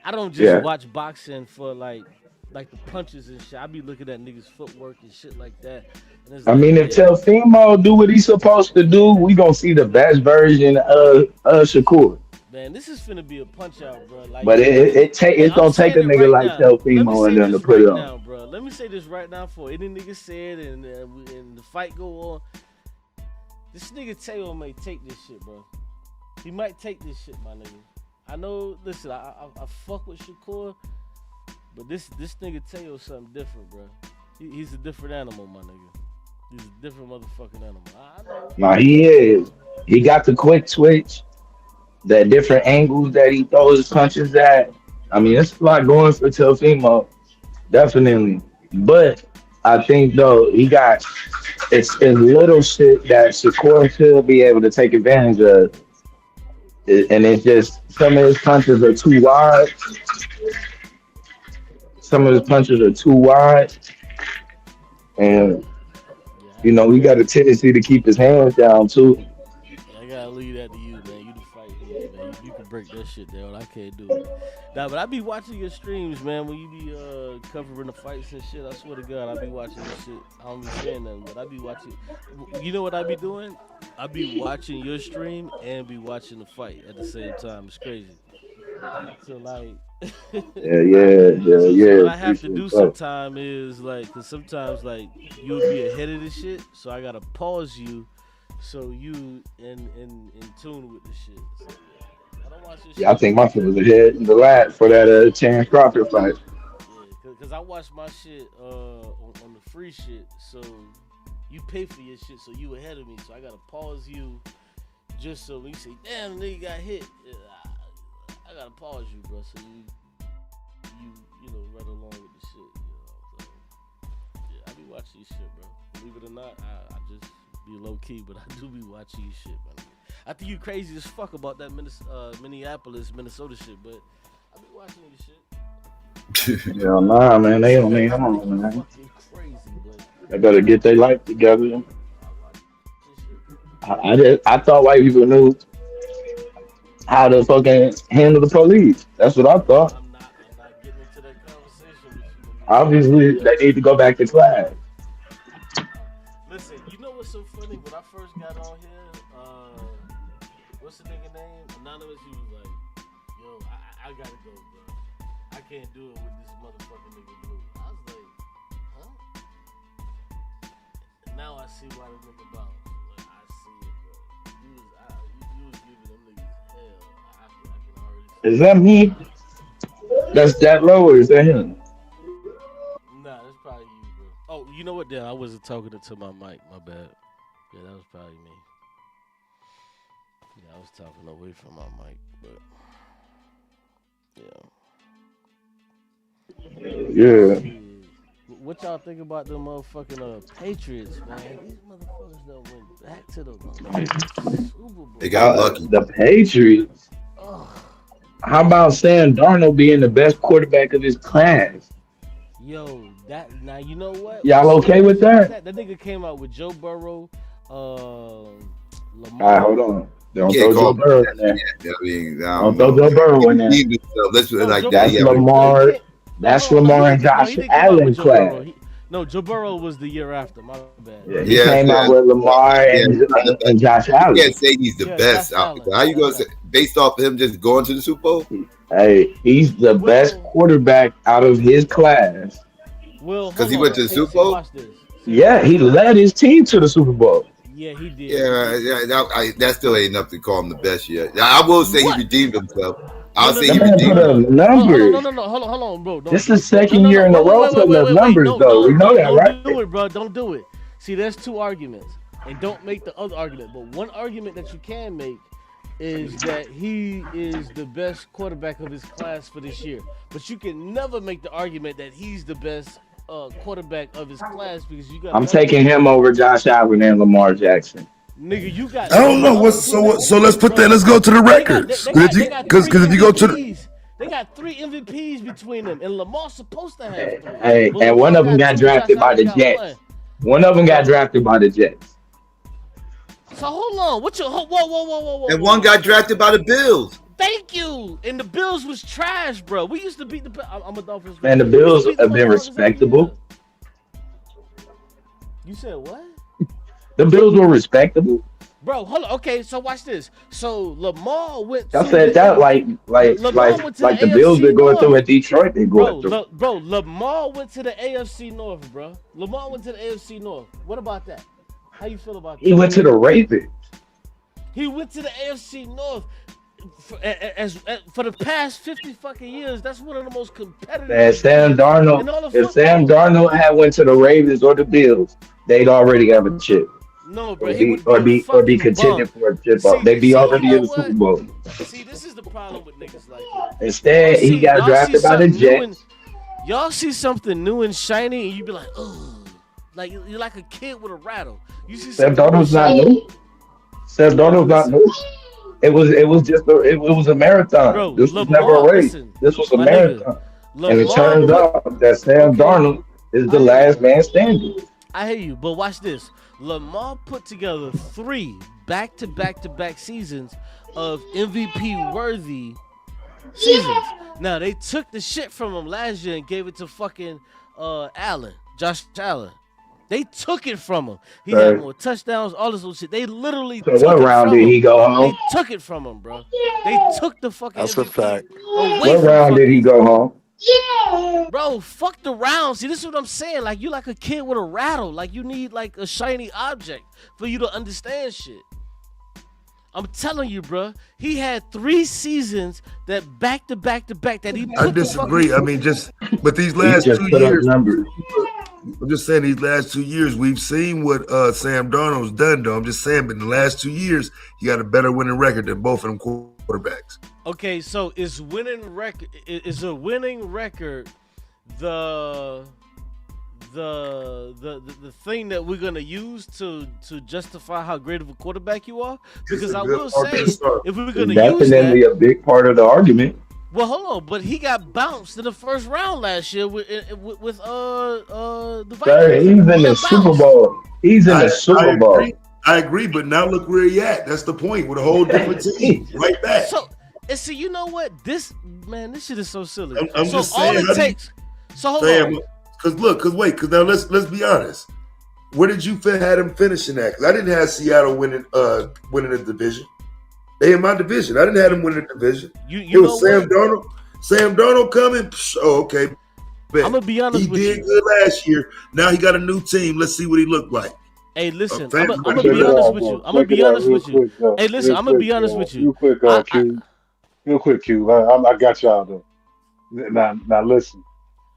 I don't just watch boxing for like the punches and shit. I be looking at niggas' footwork and shit like that. And it's I mean, if Telfimo do what he's supposed to do, we gonna see the best version of Shakur. Man, this is finna be a punch out, bro. Like, But it's gonna take a nigga like Telfimo and them to put it on. Now, bro. Let me say this right now for any nigga said and the fight go on. This nigga Teo may take this shit, bro. He might take this shit, my nigga. I know. Listen, I fuck with Shakur, but this nigga Teo's something different, bro. He's a different animal, my nigga. He's a different motherfucking animal. I know. Nah, he is. He got the quick twitch, the different angles that he throws punches at. I mean, it's a lot going for Telfimo, definitely. But I think though he got it's little shit that Shakur should be able to take advantage of, and it's just some of his punches are too wide. Some of his punches are too wide, and you know he got a tendency to keep his hands down too. I gotta leave that to you, man. You the fight head, man. You can break that shit down. I can't do it. Nah, but I be watching your streams, man. When you be covering the fights and shit, I swear to God, I be watching this shit. I don't be saying nothing, but I be watching. You know what I be doing? I be watching your stream and be watching the fight at the same time. It's crazy. So like, yeah. What I have to do sometimes is like, cause sometimes like you'll be ahead of the shit, so I gotta pause you, so you in tune with the shit. So, I don't watch this shit. I think my foot was ahead in the lap for that Terrence Crawford fight. Yeah, cause I watch my shit on the free shit, so you pay for your shit, so you ahead of me, so I gotta pause you, just so when you say, "Damn, nigga got hit," I gotta pause you, bro, so you know run along with the shit, you know. So yeah, I be watching your shit, bro. Believe it or not, I just be low key, but I do be watching your shit, man. I think you crazy as fuck about that Minneapolis, Minnesota shit, but I be watching your Yeah, nah, man. They on their own, man. They better get their life together. I thought white people knew how to fucking handle the police. That's what I thought. I'm not getting into that conversation with you. Obviously, they need to go back to class. Listen, you know what's so funny? When I first got on here, what's the nigga name? Anonymous. He was like, "Yo, I gotta go, bro. I can't do it with this motherfucking nigga blue." I was like, huh? Now I see why the nigga bounced. Like, I see it, bro. You was giving them niggas hell. I can already see. Is that me? That's that low, or is that him? Nah, that's probably you, bro. Oh, you know what? Then I wasn't talking to my mic. My bad. Yeah, that was probably me. Yeah, I was talking away from my mic, but Yeah. What y'all think about the motherfucking Patriots, man? These motherfuckers done went back to the Super Bowl. They got lucky. The Patriots. How about Sam Darnold being the best quarterback of his class? Yo, now you know what? Y'all okay with that? That nigga came out with Joe Burrow, Lamar. All right, hold on. Don't throw Joe Burrow in there. Don't throw Joe Burrow in there. Let's do it like that. That's Lamar. That's Lamar and Josh Allen class. No, Joe Burrow was the year after. My bad. Yeah, he came out with Lamar and Josh Allen. You can't say he's the best. How you gonna say based off of him just going to the Super Bowl? Hey, he's the best quarterback out of his class. Well, because he went to the Super Bowl. Yeah, he led his team to the Super Bowl. Yeah, he did. That still ain't enough to call him the best yet. I will say he redeemed himself. I'll say he That man redeemed put up himself. numbers. No, hold on, bro. This is the second year in a row putting up numbers, though. We know that, right? Don't do it, bro. Don't do it. See, there's two arguments, and don't make the other argument. But one argument that you can make is that he is the best quarterback of his class for this year. But you can never make the argument that he's the best quarterback of his class because you got. I'm taking him over Josh Allen and Lamar Jackson. Nigga, you got. I don't know so let's put that. Let's go to the records. Because if you go to the, they got 3 MVPs between them, and Lamar's supposed to have 3. Hey, and one of them got drafted by the Jets. One of them got drafted by the Jets. So hold on, whoa. And one got drafted by the Bills. Thank you. And the Bills was trash, bro. We used to beat the. I'm a Dolphins fan. Man, the Bills have been respectable. You said what? The Bills were respectable. Bro, hold on. Okay, so watch this. So Lamar went. I said that like the Bills been going through at Detroit. They going through. Bro, Lamar went to the AFC North, bro. Lamar went to the AFC North. What about that? How you feel about that? He went to the Ravens. He went to the AFC North. For the past 50 fucking years, that's one of the most competitive. Man, Sam Darnold. If Sam Darnold had went to the Ravens or the Bills, they'd already have a chip. No, bro, or be contending for a chip up. They'd be already in the Super Bowl. See, this is the problem with niggas like that. Instead, he got drafted by the Jets. Y'all see something new and shiny, and you be like, oh, like you're like a kid with a rattle. You see Sam Darnold's not new. Sam Darnold's not new. It was a marathon. Bro, this was never a race. This was a marathon. And it turns out that Sam Darnold is the last man standing. I hear you, but watch this. Lamar put together 3 back-to-back seasons of MVP-worthy seasons. Now, they took the shit from him last year and gave it to fucking Josh Allen. They took it from him. He had more touchdowns, all this little shit. They literally took it from him. What round did he go home? They took it from him, bro. They took the fucking That's MVP a fact. What round did he go home? Yeah. Bro, fuck the round. See, this is what I'm saying. Like, you like a kid with a rattle. Like, you need, like, a shiny object for you to understand shit. I'm telling you, bro. He had 3 seasons that back-to-back that he put I disagree. I mean, but these last 2 years. I'm just saying these last 2 years, we've seen what Sam Darnold's done, though. I'm just saying, but in the last 2 years, he got a better winning record than both of them quarterbacks. Okay, so is a winning record the thing that we're gonna use to justify how great of a quarterback you are? Because I will say, if we're gonna use that, definitely a big part of the argument. Well, hold on, but he got bounced in the first round last year with the Vikings. Sir, he's in the Super Bowl. He's in the Super Bowl. I agree, but now look where he at. That's the point. With a whole different team, right back. So, and see, you know what? This shit is so silly. I'm so just all saying. it takes. So hold on. Because now let's be honest. Where did you had him finishing at? Because I didn't have Seattle winning the division. They in my division. I didn't have him winning the division. You know Sam Darnold. Sam Darnold coming. Oh, okay. Bet. I'm gonna be honest with you. He did good last year. Now he got a new team. Let's see what he looked like. Hey, listen. I'm gonna be honest with you. I'm gonna be honest with you. Hey, listen. I'm gonna be honest with you. Real quick, Q. I got y'all though. Now listen.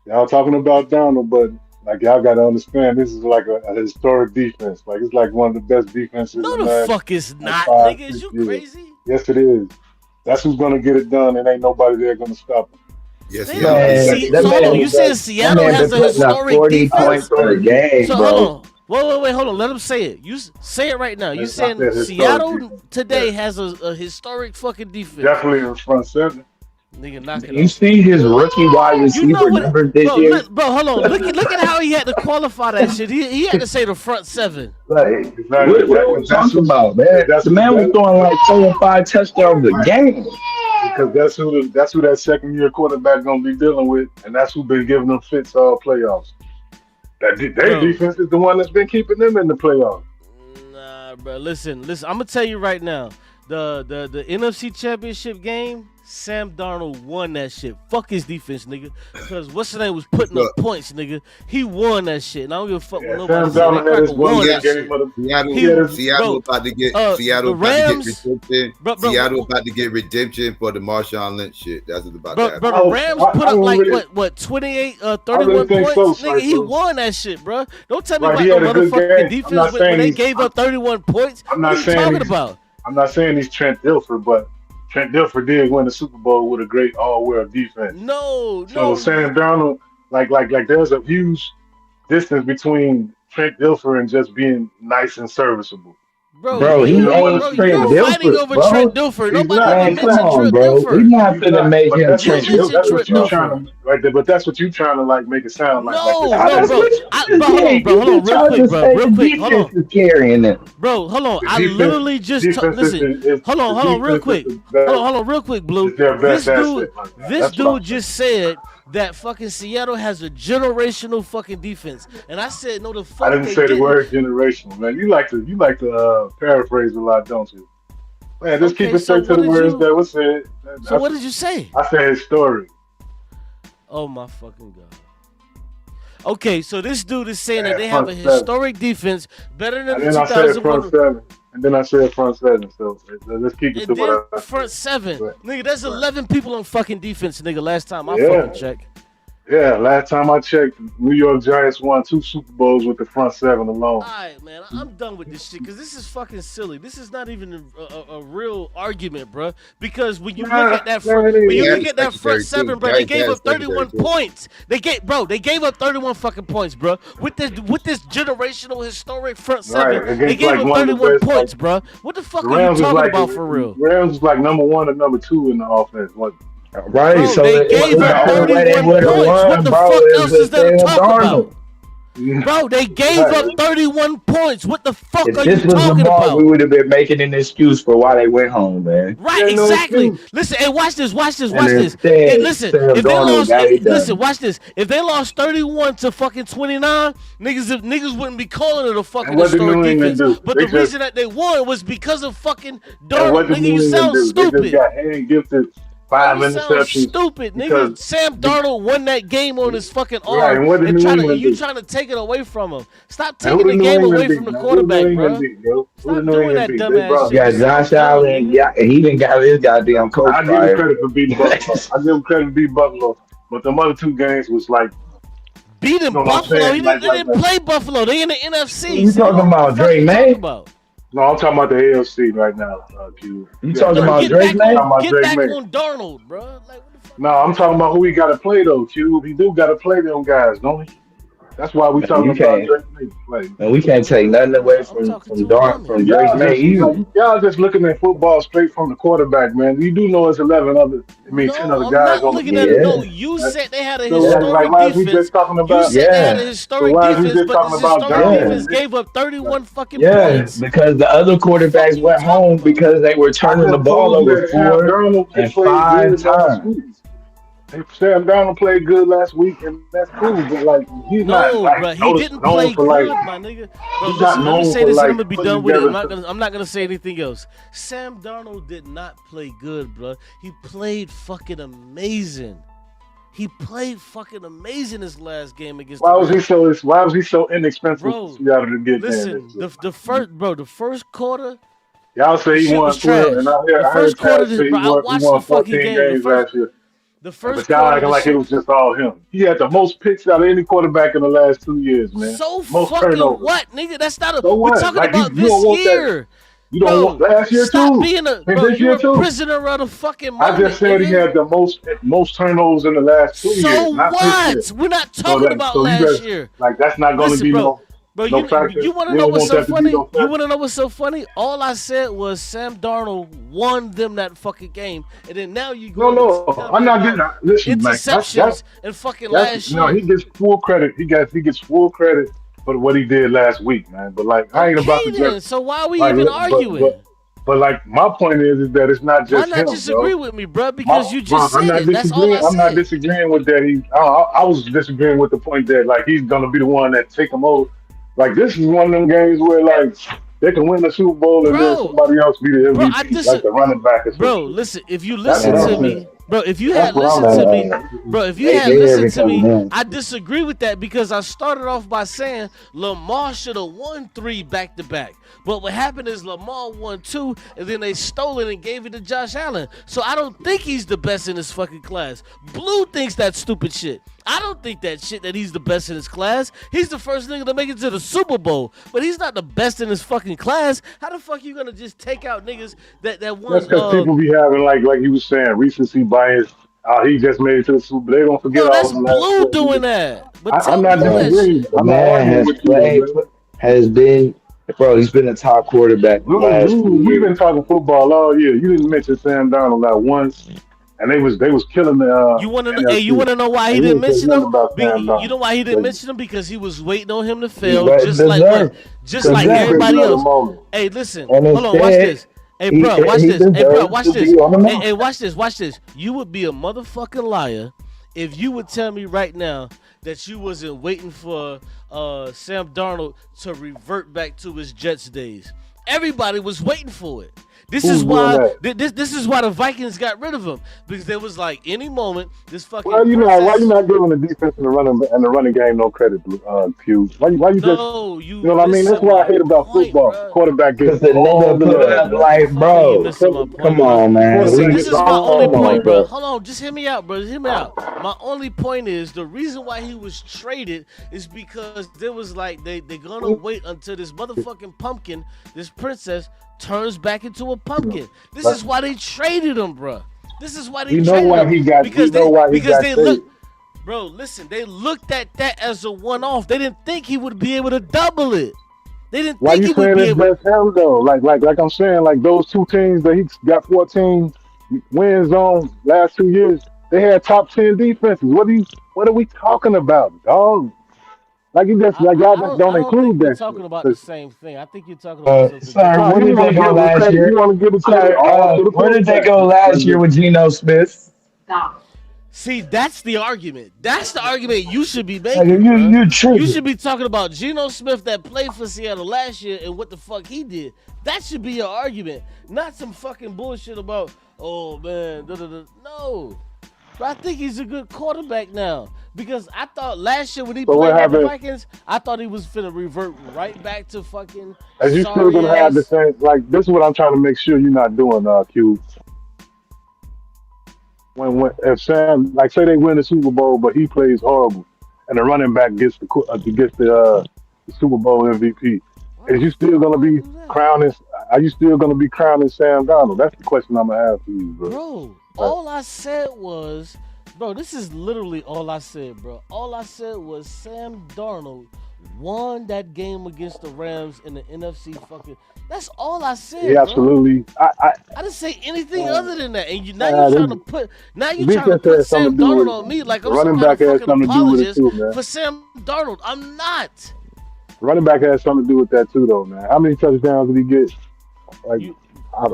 Y'all talking about Donald, but like y'all got to understand, this is like a historic defense. Like it's like one of the best defenses. No, in the fuck is not, nigga. Is you crazy? Yes, it is. That's who's gonna get it done, and ain't nobody there gonna stop him. Yes, you said Seattle has a historic defense. So hold on. Wait, hold on. Let him say it. You say it right now. You saying Seattle today has a historic fucking defense? Definitely in front seven. Nigga, knock it You see his rookie wide receiver numbers this year? Bro, hold on. Look at how he had to qualify that shit. He had to say the front seven. Like, what are we talking about, man? The man was throwing like 4 or 5 touchdowns a game. Because that's who that second year quarterback gonna be dealing with, and that's who been giving them fits all playoffs. Their defense is the one that's been keeping them in the playoffs. Nah, bro. Listen. I'm gonna tell you right now. The NFC Championship game, Sam Darnold won that shit. Fuck his defense, nigga. Because what's his name was putting up points, nigga. He won that shit. And I don't give a fuck what nobody said. Seattle about to get redemption. Seattle about to get redemption for the Marshawn Lynch shit. That's what about to happen. Bro, the Rams put up like what 28, 31 points. Nigga, he won that shit, bro. Don't tell me about no motherfucking defense when they gave up 31 points. What are you talking about? I'm not saying he's Trent Dilfer, but Trent Dilfer did win the Super Bowl with a great all-world defense. No. Sam Darnold, like there's a huge distance between Trent Dilfer and just being nice and serviceable. Bro, he ain't Trent Dilfer, bro. Trent Dilfer. Nobody come on, bro. He's not finna make him Trent Dilfer. That's what you're trying to, right there. But that's what you're trying to like make it sound like. No, bro. Hold on, real quick, bro. Real quick, hold on. Carrying it, bro. Hold on. I literally just listen. Hold on, real quick. Hold on, real quick, Blue. This dude just said that fucking Seattle has a generational fucking defense, and I said no. The fuck I didn't say the word generational, man. You like to paraphrase a lot, don't you? Man, just keep it straight to the words that was said. So what did you say? I said historic. Oh my fucking god. Okay, so this dude is saying that they have a historic defense better than the 2001. And then I said front seven. So let's keep it to what front seven. Nigga, there's 11 people on fucking defense, nigga, last time I fucking checked. Yeah, last time I checked, New York Giants won 2 Super Bowls with the front seven alone. All right, man, I'm done with this shit because this is fucking silly. This is not even a real argument, bro. Because when you look at that front seven, bro, they gave up 31 points. They gave up 31 fucking points, bro. With this generational historic front seven, they gave up 31 points, bro. What the fuck are you talking about for real? Rams was like number 1 or number 2 in the offense. Right, bro, so they gave up 31 points. What the fuck else is there to talk about? Bro, they gave up 31 points. What the fuck are you talking about? We would have been making an excuse for why they went home, man. Right, exactly. Listen, hey, watch this. Hey, listen, if they lost, listen, watch this. If they lost 31 to fucking 29, niggas wouldn't be calling it a fucking historic defense. But the reason that they won was because of fucking Darnold. Nigga, you sound stupid. They just got hand-gifted 5 interceptions. Stupid, nigga. Sam Darnold won that game on his fucking arm, and you trying to take it away from him. Stop taking the game away from the quarterback, bro. Stop doing that dumbass shit. Yeah, Josh Allen, he didn't got his goddamn coach. I give him credit for beating Buffalo. But the other 2 games was like beating Buffalo. They didn't play Buffalo. They in the NFC. You talking about Drake May? No, I'm talking about the AFC right now, Q. You talking about Drake May? Get back on Darnold, bro. No, I'm talking about who he got to play though, Q. He do got to play them guys, don't he? That's why we talking about Drake May. Like, and we can't take nothing away from Drake May either. Y'all just looking at football straight from the quarterback, man. You do know it's 11 other, 10 other I'm guys not on the looking field. at it. No, you said they had a So like why is we just talking about? You said they had a historic defense, but this historic defense gave up 31 fucking points. Because the other quarterbacks went home because they were turning the ball over 4 and 5 times. Sam Darnold played good last week, and that's cool. But like, he's not like bro, he didn't play good, my nigga. Bro, listen, let me say this, and I'm gonna be done with it. I'm not gonna say anything else. Sam Darnold did not play good, bro. He played fucking amazing. He played fucking amazing his last game against. Why was he so inexpensive for Seattle to get there? Listen, the first quarter. Y'all say he won 12, and I heard Trash say he won 14 games last year. The first but y'all acting like it was just all him. He had the most picks out of any quarterback in the last 2 years, man. So most fucking turnovers. What, nigga? That's not a. So we're talking like, about you this year. You don't want last year stop too. Being a bro, you're a prisoner of the fucking moment. I just said he had the most turnovers in the last 2 years. So what? We're not talking about last year. Like that's not going to be no. Bro, no factor. You want to know what's so funny? You want to know what's so funny? All I said was Sam Darnold won them that fucking game, and then now you go. No, I'm not getting that. Listen, interceptions and fucking last year. No, he gets full credit. He gets full credit for what he did last week, man. But like, I ain't about to just. So why are we even arguing? But like, my point is that it's not just him. Why not disagree with me, bro? Because you just said it. That's all I said. I'm not disagreeing with that. I was disagreeing with the point that like he's gonna be the one that take him over. Like this is one of them games where like they can win the Super Bowl and then somebody else be the MVP, like the running back. Bro, listen, if you listen to me, bro, if you had listened to me, I disagree with that because I started off by saying Lamar should have won 3 back-to-back. But what happened is Lamar won 2, and then they stole it and gave it to Josh Allen. So I don't think he's the best in his fucking class. Blue thinks that stupid shit. I don't think that shit that he's the best in his class. He's the first nigga to make it to the Super Bowl, but he's not the best in his fucking class. How the fuck you gonna just take out niggas that won? That's because people be having like you was saying recency bias. He just made it to the Super Bowl. They don't forget all that's Blue doing that. But I'm not disagreeing. The man has been. Bro, he's been a top quarterback. We've been talking football all year. You didn't mention Sam Darnold not once, and they was killing the. You want to know? Hey, you want to know why he didn't mention him? You know why he didn't mention him? Because he was waiting on him to fail, just like everybody else. Hey, listen, hold on, watch this. Hey, bro, watch this. Hey, bro, watch this. Hey, watch this. Watch this. You would be a motherfucking liar if you would tell me right now that you wasn't waiting for Sam Darnold to revert back to his Jets days. Everybody was waiting for it. This is why the Vikings got rid of him, because there was like any moment this fucking. Why you not giving the defense and the running game no credit, Q? Why you just? You know what I mean? That's what I hate about football. Bro. Quarterback gets the nigga put up like, bro. Come on, man. This is my only point, bro. Hold on, just hear me out, bro. Hear me out. My only point is the reason why he was traded is because there was like they're gonna wait until this motherfucking pumpkin, this princess, turns back into a pumpkin. This is why they traded him, bro. This is why they traded him. Because they look, bro. Listen, they looked at that as a one-off. They didn't think he would be able to double it. They didn't think he would be able. Why you saying it's just him though? Like I'm saying, like those 2 teams that he got 14 wins on last 2 years, they had top 10 defenses. What are we talking about, dog? Like you just y'all just don't include that. You're talking about the same thing. I think you're talking about something. Sorry, where did they go last year? Where did they go last year with Geno Smith? See, that's the argument. That's the argument you should be making. You should be talking about Geno Smith that played for Seattle last year and what the fuck he did. That should be your argument, not some fucking bullshit about, oh man, No. But I think he's a good quarterback now. Because I thought last year when he played for the Vikings, I thought he was finna revert right back to fucking. As you still gonna have the same, like this is what I'm trying to make sure you're not doing, Q. When if Sam, like say they win the Super Bowl, but he plays horrible, and the running back gets the Super Bowl MVP, is you still gonna be crowning? Are you still gonna be crowning Sam Darnold? That's the question I'm gonna have for you, bro. All I said was Bro, this is literally all I said, bro. All I said was Sam Darnold won that game against the Rams in the NFC fucking. That's all I said, He bro. absolutely. I didn't say anything other than that. And now you're trying to put Sam Darnold on me like I'm some kind of fucking apologist for Sam Darnold. I'm not. Running back has something to do with that too, though, man. How many touchdowns did he get? Like,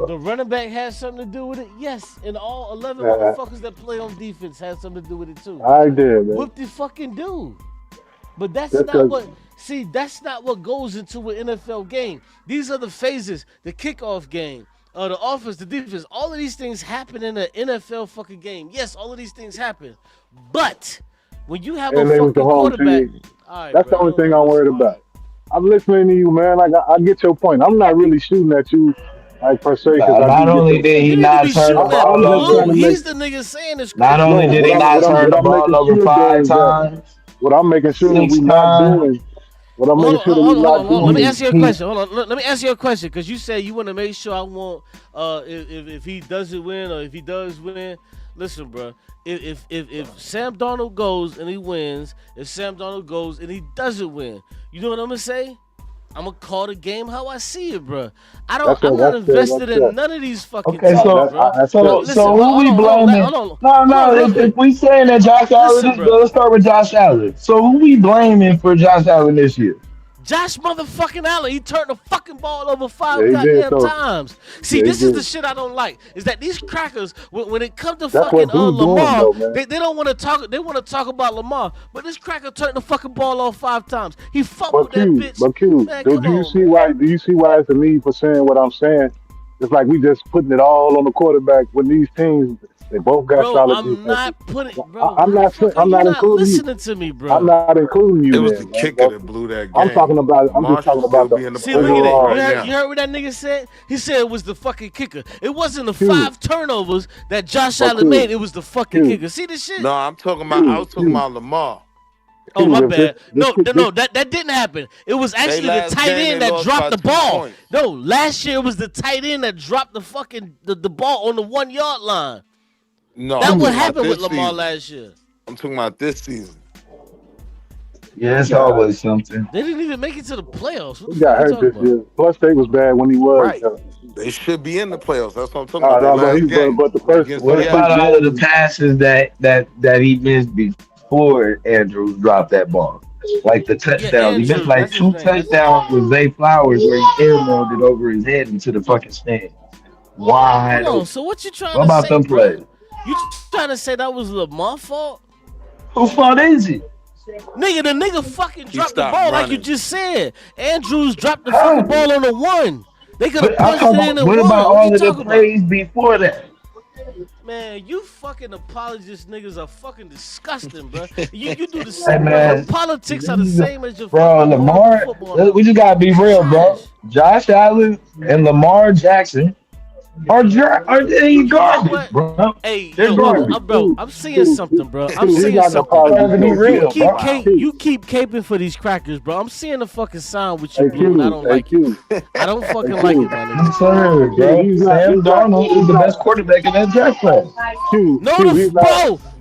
the running back has something to do with it. Yes, and all 11 motherfuckers that play on defense has something to do with it too. I did, man. Whoop the fucking do. But that's not what. See, that's not what goes into an NFL game. These are the phases: the kickoff game, the offense, the defense. All of these things happen in an NFL fucking game. Yes, all of these things happen. But when you have a fucking quarterback, that's the only thing I'm worried about. I'm listening to you, man. Like I get your point. I'm not really shooting at you, like per se. Not only did he not turn the ball over, he's the nigga saying this. Not only did he not turn the ball over 5 times, what I'm making sure that we not doing. What I'm making sure that we not doing. Let me ask you a question. Hold on. Let me ask you a question because you said you want to make sure I want if he doesn't win or if he does win. Listen, bro. If Sam Darnold goes and he wins, if Sam Darnold goes and he doesn't win, you know what I'm gonna say? I'm gonna call the game how I see it, bro. I'm not invested in none of these fucking teams, bro. So who we blaming? No. If we saying that Josh Allen, let's start with Josh Allen. So who we blaming for Josh Allen this year? Josh motherfucking Allen, he turned the fucking ball over 5 goddamn times. See, this is the shit I don't like. Is that these crackers, when it comes to fucking Lamar, they don't want to talk. They want to talk about Lamar, but this cracker turned the fucking ball off 5 times. He fumbled that bitch. But Q, do you see why? Do you see why it's a need for saying what I'm saying? It's like we just putting it all on the quarterback when these teams. They both got solid defense. I'm not putting, bro. I'm not including listening to me, bro. I'm not including you. It was the kicker that blew that game. I'm talking about. I'm just talking about the. See, look at it. You heard what that nigga said? He said it was the fucking kicker. It wasn't the 5 turnovers that Josh Allen made. It was the fucking kicker. See this shit? No, I was talking about Lamar. Oh, my bad. No, that didn't happen. It was actually the tight end that dropped the ball. No, last year it was the tight end that dropped the fucking the ball on the 1 yard line. No, that's what happened with Lamar last year. I'm talking about this season. Yeah, it's always something. They didn't even make it to the playoffs. He got hurt this year. Plus, they was bad when he was. Right. They should be in the playoffs. That's what I'm talking about. But the first. What about all of the passes that he missed before Andrews dropped that ball? Like the touchdown. He missed like 2 touchdowns with Zay Flowers where he airmailed it over his head into the fucking stand. Wide open. So what you trying to say? What about them plays? You trying to say that was Lamar's fault? Whose fault is it? Nigga, the nigga fucking dropped the ball like you just said. Andrews dropped the fucking ball on the 1. They could have punched it in and what about all of the plays before that? Man, you fucking apologist niggas are fucking disgusting, bro. You do the same. Your politics are the same as your bro. Lamar, we just gotta be real, bro. Josh Allen and Lamar Jackson are they garbage, bro? Hey, bro, I'm seeing something, bro. I'm seeing something. You keep caping for these crackers, bro. I'm seeing the fucking sign with you, bro. I don't like it. I don't fucking like it, my nigga. Sorry, bro. Sam Darnold is the best quarterback in that draft class.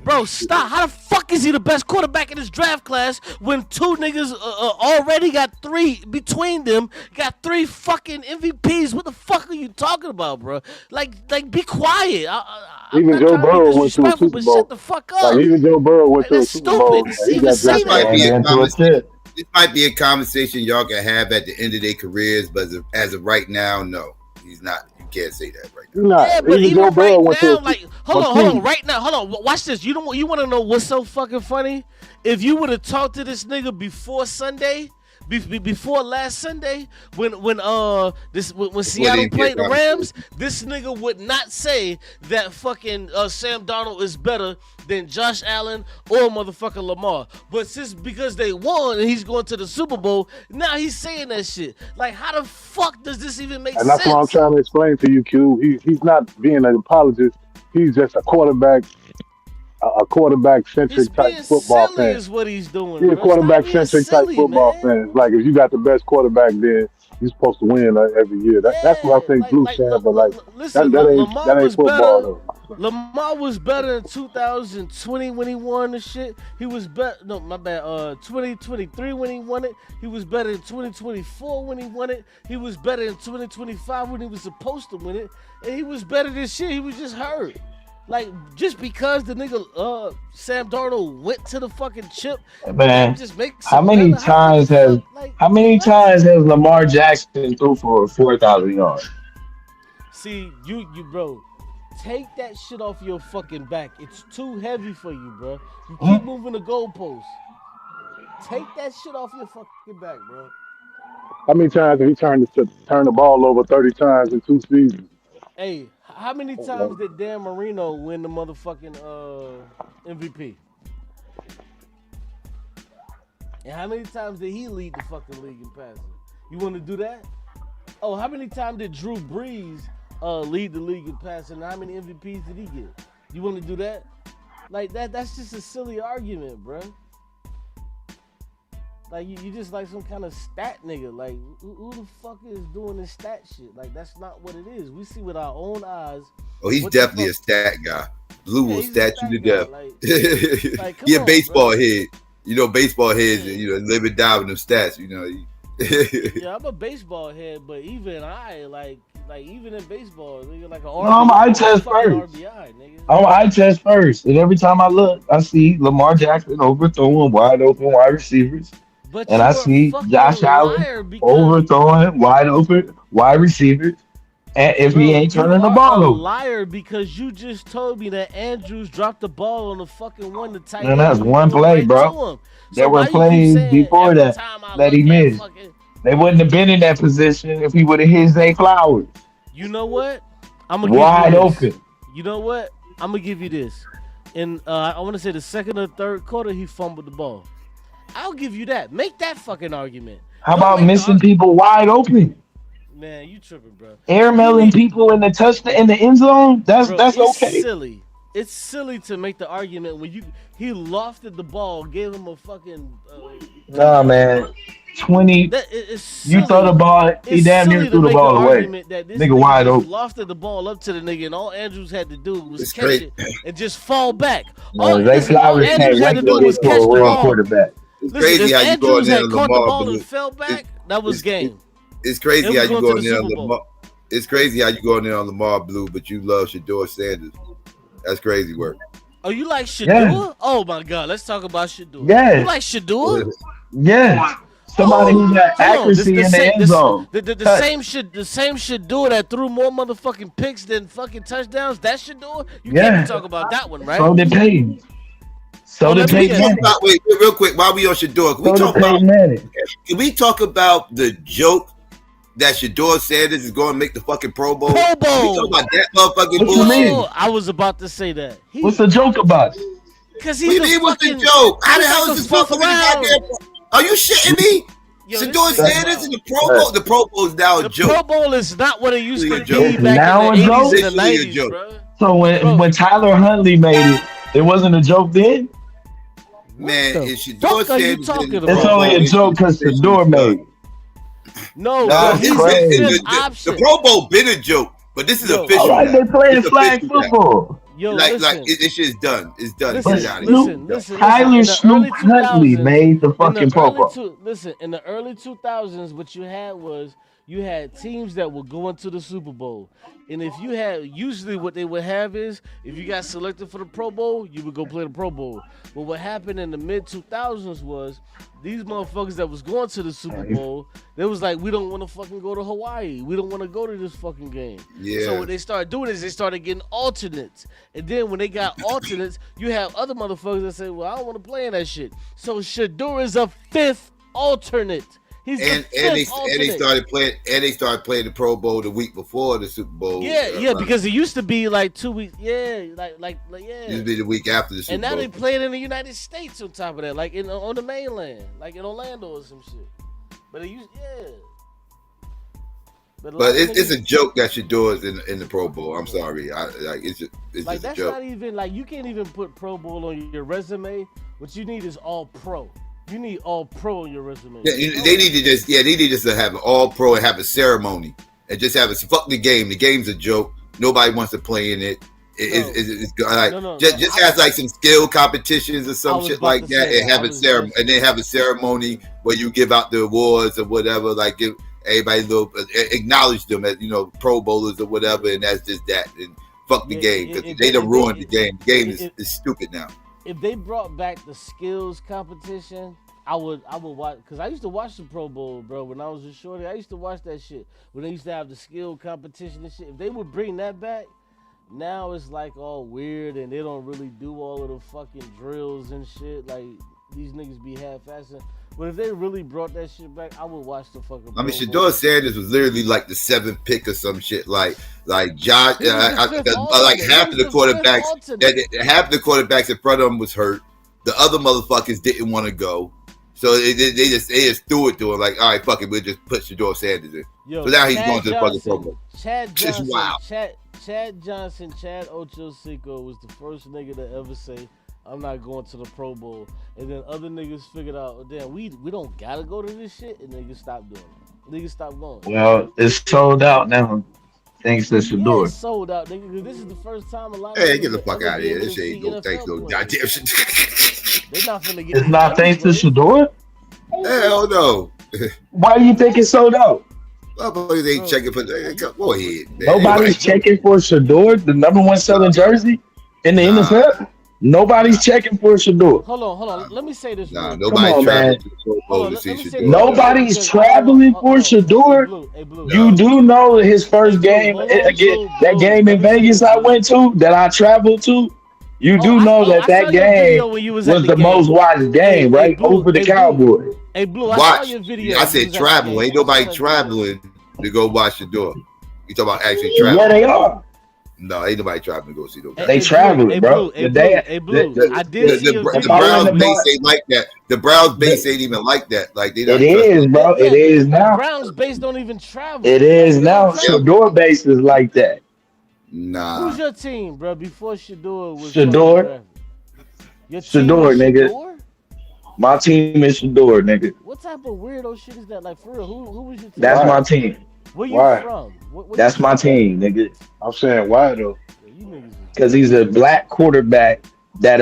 Bro, stop. How the fuck is he the best quarterback in this draft class when 2 niggas already got 3 between them, got 3 fucking MVPs? What the fuck are you talking about, bro? Like, be quiet. Even Joe Burrow went to a Super Bowl. Shut the fuck up. Like, even Joe Burrow went to a Super Bowl. This might be a conversation y'all can have at the end of their careers, but as of right now, no, he's not. Can't say that right now. Yeah, but even right now, like, hold on, right now, watch this. You want to know what's so fucking funny? If you would have talked to this nigga before Sunday, before last Sunday, when Seattle played the Rams, this nigga would not say that fucking Sam Darnold is better than Josh Allen or motherfucking Lamar. But because they won and he's going to the Super Bowl, now he's saying that shit. Like, how the fuck does this even make sense? And that's what I'm trying to explain to you, Q. He's not being an apologist. He's just a quarterback centric type football fan. Is what he's doing. He's a quarterback centric type football fan. Like, if you got the best quarterback, then You're supposed to win every year. That's what I think Blue saying, but like listen, Lamar that ain't was football better. though. Lamar was better in 2020 when he won the shit. He was better. No, my bad. 2023 when he won it. He was better in 2024 when he won it. He was better in 2025 when he was supposed to win it. And he was better this year. He was just hurt. Like, just because the nigga Sam Darnold went to the fucking chip, Man, just makes how him many better. times has Lamar Jackson threw for 4,000 yards? See, you bro, take that shit off your fucking back. It's too heavy for you, bro. You keep moving the goalposts. Take that shit off your fucking back, bro. How many times have he turned the ball over 30 times in 2 seasons? Hey, how many times did Dan Marino win the motherfucking MVP? And how many times did he lead the fucking league in passing? You want to do that? Oh, how many times did Drew Brees lead the league in passing? And how many MVPs did he get? You want to do that? Like that's just a silly argument, bro. Like you just like some kind of stat nigga. Like who the fuck is doing this stat shit? Like that's not what it is. We see with our own eyes. Oh, he's definitely a stat guy. Blue will stat you to death. Like, he a baseball head. You know, baseball heads, live and die with them stats. Yeah, I'm a baseball head, but even even in baseball, nigga, like I'm eye test first. I'm eye test first, and every time I look, I see Lamar Jackson overthrowing wide open wide receivers, and I see Josh Allen overthrowing wide open wide receivers. And if he ain't turning the ball over, liar, because you just told me that Andrews dropped the ball on the fucking one to tight end. And that's one play, bro. There were plays before that he missed. They wouldn't have been in that position if he would have hit Zay Flowers. You know what? I'm gonna wide give you this. open. You know what? I'm gonna give you this. In I want to say the second or third quarter, he fumbled the ball. I'll give you that. Make that fucking argument. How about missing people wide open? Man, you tripping, bro. Airmailing people in the end zone? That's okay. Silly. It's silly to make the argument when he lofted the ball, gave him a fucking. Nah, man. 20. You throw the ball. He damn near threw the ball away. Nigga wide open. Lofted the ball up to the nigga, and all Andrews had to do was catch it and just fall back. All Andrews had to do was catch the ball. Quarterback. It's crazy how you go in there on caught the ball Lamar. And fell back. That was game. It's crazy how you go in there on Lamar. It's crazy how you go in there on Lamar Blue, but you love Shedeur Sanders. That's crazy work. Oh, you like Shedeur? Yeah. Oh my God, let's talk about Shedeur. Yeah. You like Shedeur? Yeah. Somebody who got accuracy in the end zone. The same Shedeur that threw more motherfucking picks than fucking touchdowns. That Shedeur? You can't talk about that one, right? So did Peyton. Wait, real quick, while we on Shedeur, can we talk about the joke that Shedeur Sanders is going to make the fucking Pro Bowl? Pro Bowl. We talk about that motherfucking bullshit. I was about to say that. What's the joke about? Because he's what's the joke? How the hell is this motherfucker goddamn? Are you shitting me? Shedeur Sanders in the Pro Bowl. The Pro Bowl is now a joke. The Pro Bowl is not what it used to be back in the 80s and the 90s, bro. So when Tyler Huntley made it wasn't a joke then? Man, it's Shedeur Sanders. It's only a joke because Shedeur made it. No, the Pro Bowl been a joke, but this is official. All right, they're playing flag football. Yo, like this shit's done. It's done. Listen. Tyler Snoop Huntley made the fucking Pro Bowl. Listen, in the early 2000s, what you had teams that would go into the Super Bowl. And if you had, usually what they would have is, if you got selected for the Pro Bowl, you would go play the Pro Bowl. But what happened in the mid-2000s was, these motherfuckers that was going to the Super Bowl, they was like, we don't want to fucking go to Hawaii. We don't want to go to this fucking game. Yeah. So what they started doing is they started getting alternates. And then when they got alternates, you have other motherfuckers that say, well, I don't want to play in that shit. So Shedeur is a fifth alternate. And they started playing the Pro Bowl the week before the Super Bowl. Yeah, because it used to be like 2 weeks. Yeah, like yeah. It used to be the week after the Super Bowl. And now they play it in the United States on top of that, like on the mainland, like in Orlando or some shit. But it used, But it's a joke that Shedeur is in the Pro Bowl. I'm sorry, it's just that's a joke. Not even like you can't even put Pro Bowl on your resume. What you need is All Pro. You need all pro on your resume. Yeah, they need to just have an all pro and have a ceremony and just have a fuck the game. The game's a joke. Nobody wants to play in it. It's like just has like some skill competitions or some shit like that, and have a ceremony, and then have a ceremony where you give out the awards or whatever. Like give everybody acknowledge them as Pro Bowlers or whatever, and that's just that. And fuck the game because they done ruined the game. The game is stupid now. If they brought back the skills competition, I would watch, because I used to watch the Pro Bowl, bro, when I was a shorty. I used to watch that shit when they used to have the skill competition and shit. If they would bring that back, now it's like all weird and they don't really do all of the fucking drills and shit. Like these niggas be half-assing. But if they really brought that shit back, I would watch the fucking. I mean, Shedeur Sanders was literally like the 7th pick or some shit. Like Josh, like half of the quarterbacks in front of him was hurt. The other motherfuckers didn't want to go, so they just threw it to him. Like, all right, fuck it, we'll just put Shedeur Sanders in. Yo, so now he's going to the fucking Pro Bowl. Chad Johnson, wow. Chad Johnson, Chad Ochocinco was the first nigga to ever say, I'm not going to the Pro Bowl. And then other niggas figured out, oh, damn, we don't gotta go to this shit, and niggas stopped doing it. Niggas stopped going. Well, it's sold out now. Thanks to Shedeur. Yeah, it's sold out, nigga, because this is the first time a lot of Hey, get the fuck out of here. This shit ain't no thanks no goddamn shit. They're not finna get It's not thanks to Shedeur? Hell no. Why do you think it's sold out? Motherfuckers ain't checking for go ahead. Man. Nobody's checking for Shedeur, the number 1 selling jersey in the NFL. Nobody's checking for Shedeur. Hold on. Let me say this. Nobody's traveling to the Pro Bowl to see Shedeur. Nobody's traveling for Shedeur. You do know his first game, that game in Vegas I went to, that I traveled to. You do know that game was the most watched game, right? Over the Cowboys. Hey, Blue, I saw your video. I said travel. Ain't nobody traveling to go watch Shedeur. You talking about actually traveling? Yeah, they are. No, ain't nobody traveling to go see those guys. They traveling, bro. I did see the Browns base ain't like that. The Browns base ain't even like that. Like they it is, bro. It is now. The Browns base don't even travel. It is now. Shedeur base is like that. Nah. Who's your team, bro? Before Shedeur was Shedeur. Shedeur, nigga. My team is Shedeur, nigga. What type of weirdo shit is that? Like for real, who was your team? That's my team. Where you from? That's my team, nigga. I'm saying why though? Because he's a black quarterback that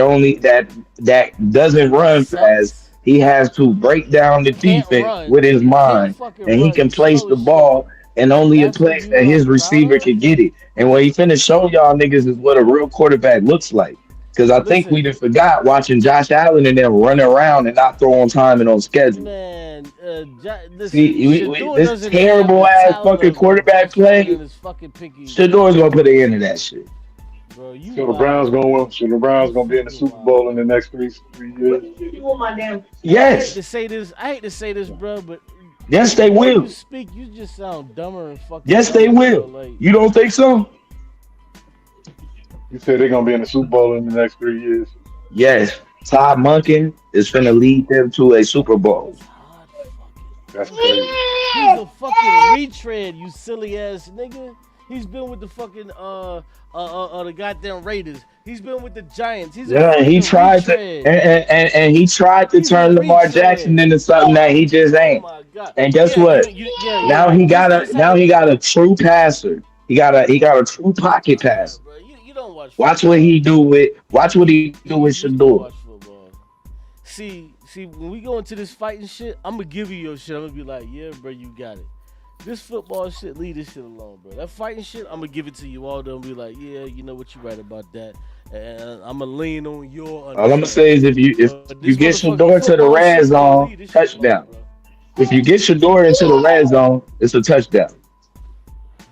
doesn't run fast. He has to break down the defense with his mind, and he can place the ball in only a place that his receiver can get it. And when he finished showing y'all niggas is what a real quarterback looks like. Because I think we just forgot watching Josh Allen and them running around and not throw on time and on schedule. Man, this terrible ass fucking quarterback play. Shedeur's gonna put an end to that shit. So the Browns gonna be in the Super Bowl in the next three years. Yes. I hate to say this, bro, but yes, they will. You speak, you just sound dumber and fucking. Yes, they will. You don't think so? You said they're gonna be in the Super Bowl in the next 3 years. Yes, Todd Monken is gonna lead them to a Super Bowl. That's crazy. He's a fucking retread, you silly ass nigga. He's been with the fucking the goddamn Raiders. He's been with the Giants. He tried to he tried to turn Lamar Jackson into something that he just ain't. Oh my God. And guess what? Now he got a true passer. He got a true pocket passer. Watch what he do with Shedeur. See, when we go into this fighting shit, I'm gonna give you your shit. I'm gonna be like, yeah, bro, you got it. This football shit, leave this shit alone, bro. That fighting shit, I'm gonna give it to you all. They'll be like, yeah, you know what, you right about that. And I'm gonna lean on your. All I'm gonna say is if you get Shedeur to the red zone, touchdown. If you get Shedeur into the red zone, it's a touchdown.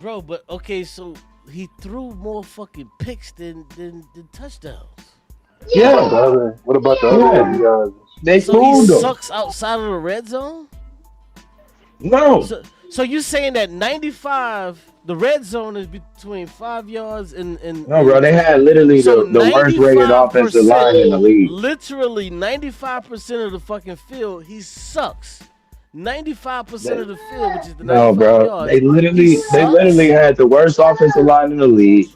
Bro, but okay, so he threw more fucking picks than touchdowns. Yeah. What about the other guys? They fooled him. Sucks outside of the red zone? No. So you're saying that 95, the red zone is between 5 yards and no, bro, they had literally the worst rated offensive line in the league. Literally 95% of the fucking field, he sucks. 95% of the field, which is the 95 yards. They literally had the worst offensive line in the league.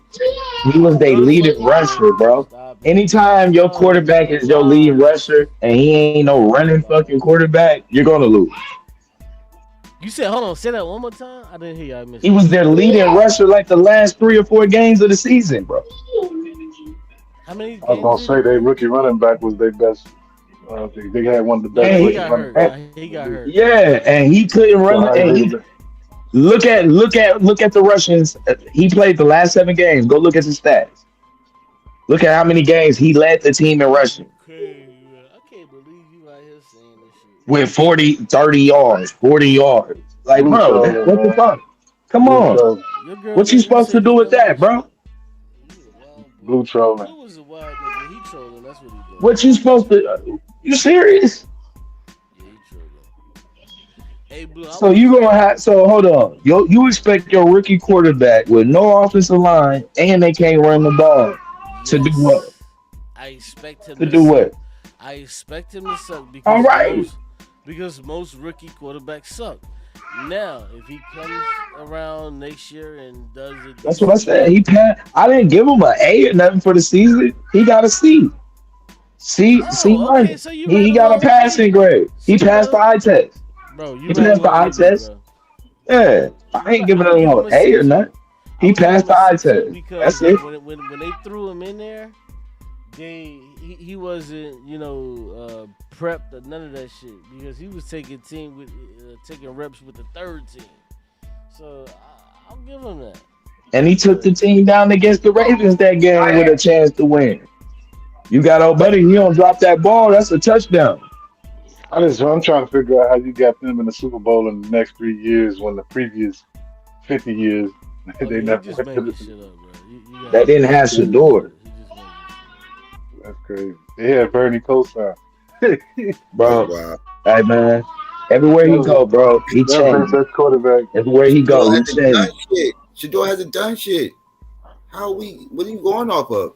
He was their leading rusher, bro. Anytime your quarterback is your lead rusher and he ain't no running fucking quarterback, you're gonna lose. You said, hold on, say that one more time. I didn't hear you. I missed He was their leading rusher like the last 3 or 4 games of the season, bro. How many I was gonna say their rookie running back was their best. They had one of the best rookie running backs. He got hurt. Yeah, and he couldn't run. And he look at the Russians. He played the last 7 games. Go look at his stats. Look at how many games he led the team in rushing. I can't believe you out here saying this shit. With 40, 30 yards, 40 yards. Like, bro, what the fuck? Come on. What you supposed to do with that, bro? Blue trolling. Blue was a wild nigga. He trolling. That's what he doing. What you supposed to? You serious? Yeah, he trolling. Hey, Blue. So you gonna have? So hold on. You expect your rookie quarterback with no offensive line and they can't run the ball to do what? I expect him to do what? I expect him to suck because all right. Most rookie quarterbacks suck. Now, if he comes around next year and does it, that's what I said. He passed. I didn't give him an A or nothing for the season. He got a C. C. Okay, so he got a passing grade. He passed the eye test. Bro, you he passed the eye test. Yeah, I ain't giving him no A or nothing. He passed the eye test. That's it. When they threw him in there, he wasn't prepped or none of that shit because he was taking taking reps with the third team. So I'll give him that. And he took the team down against the Ravens that game with a chance to win. You got old buddy, he don't drop that ball, that's a touchdown. I'm trying to figure out how you got them in the Super Bowl in the next 3 years when the previous 50 years they never just making shit up, bro. They didn't have Shador. That's crazy. They had Bernie Kosar. Bro, wow. Hey man, everywhere he go, bro, he changed. Quarterback. Everywhere he go, he changed. Shador hasn't done shit. What are you going off of?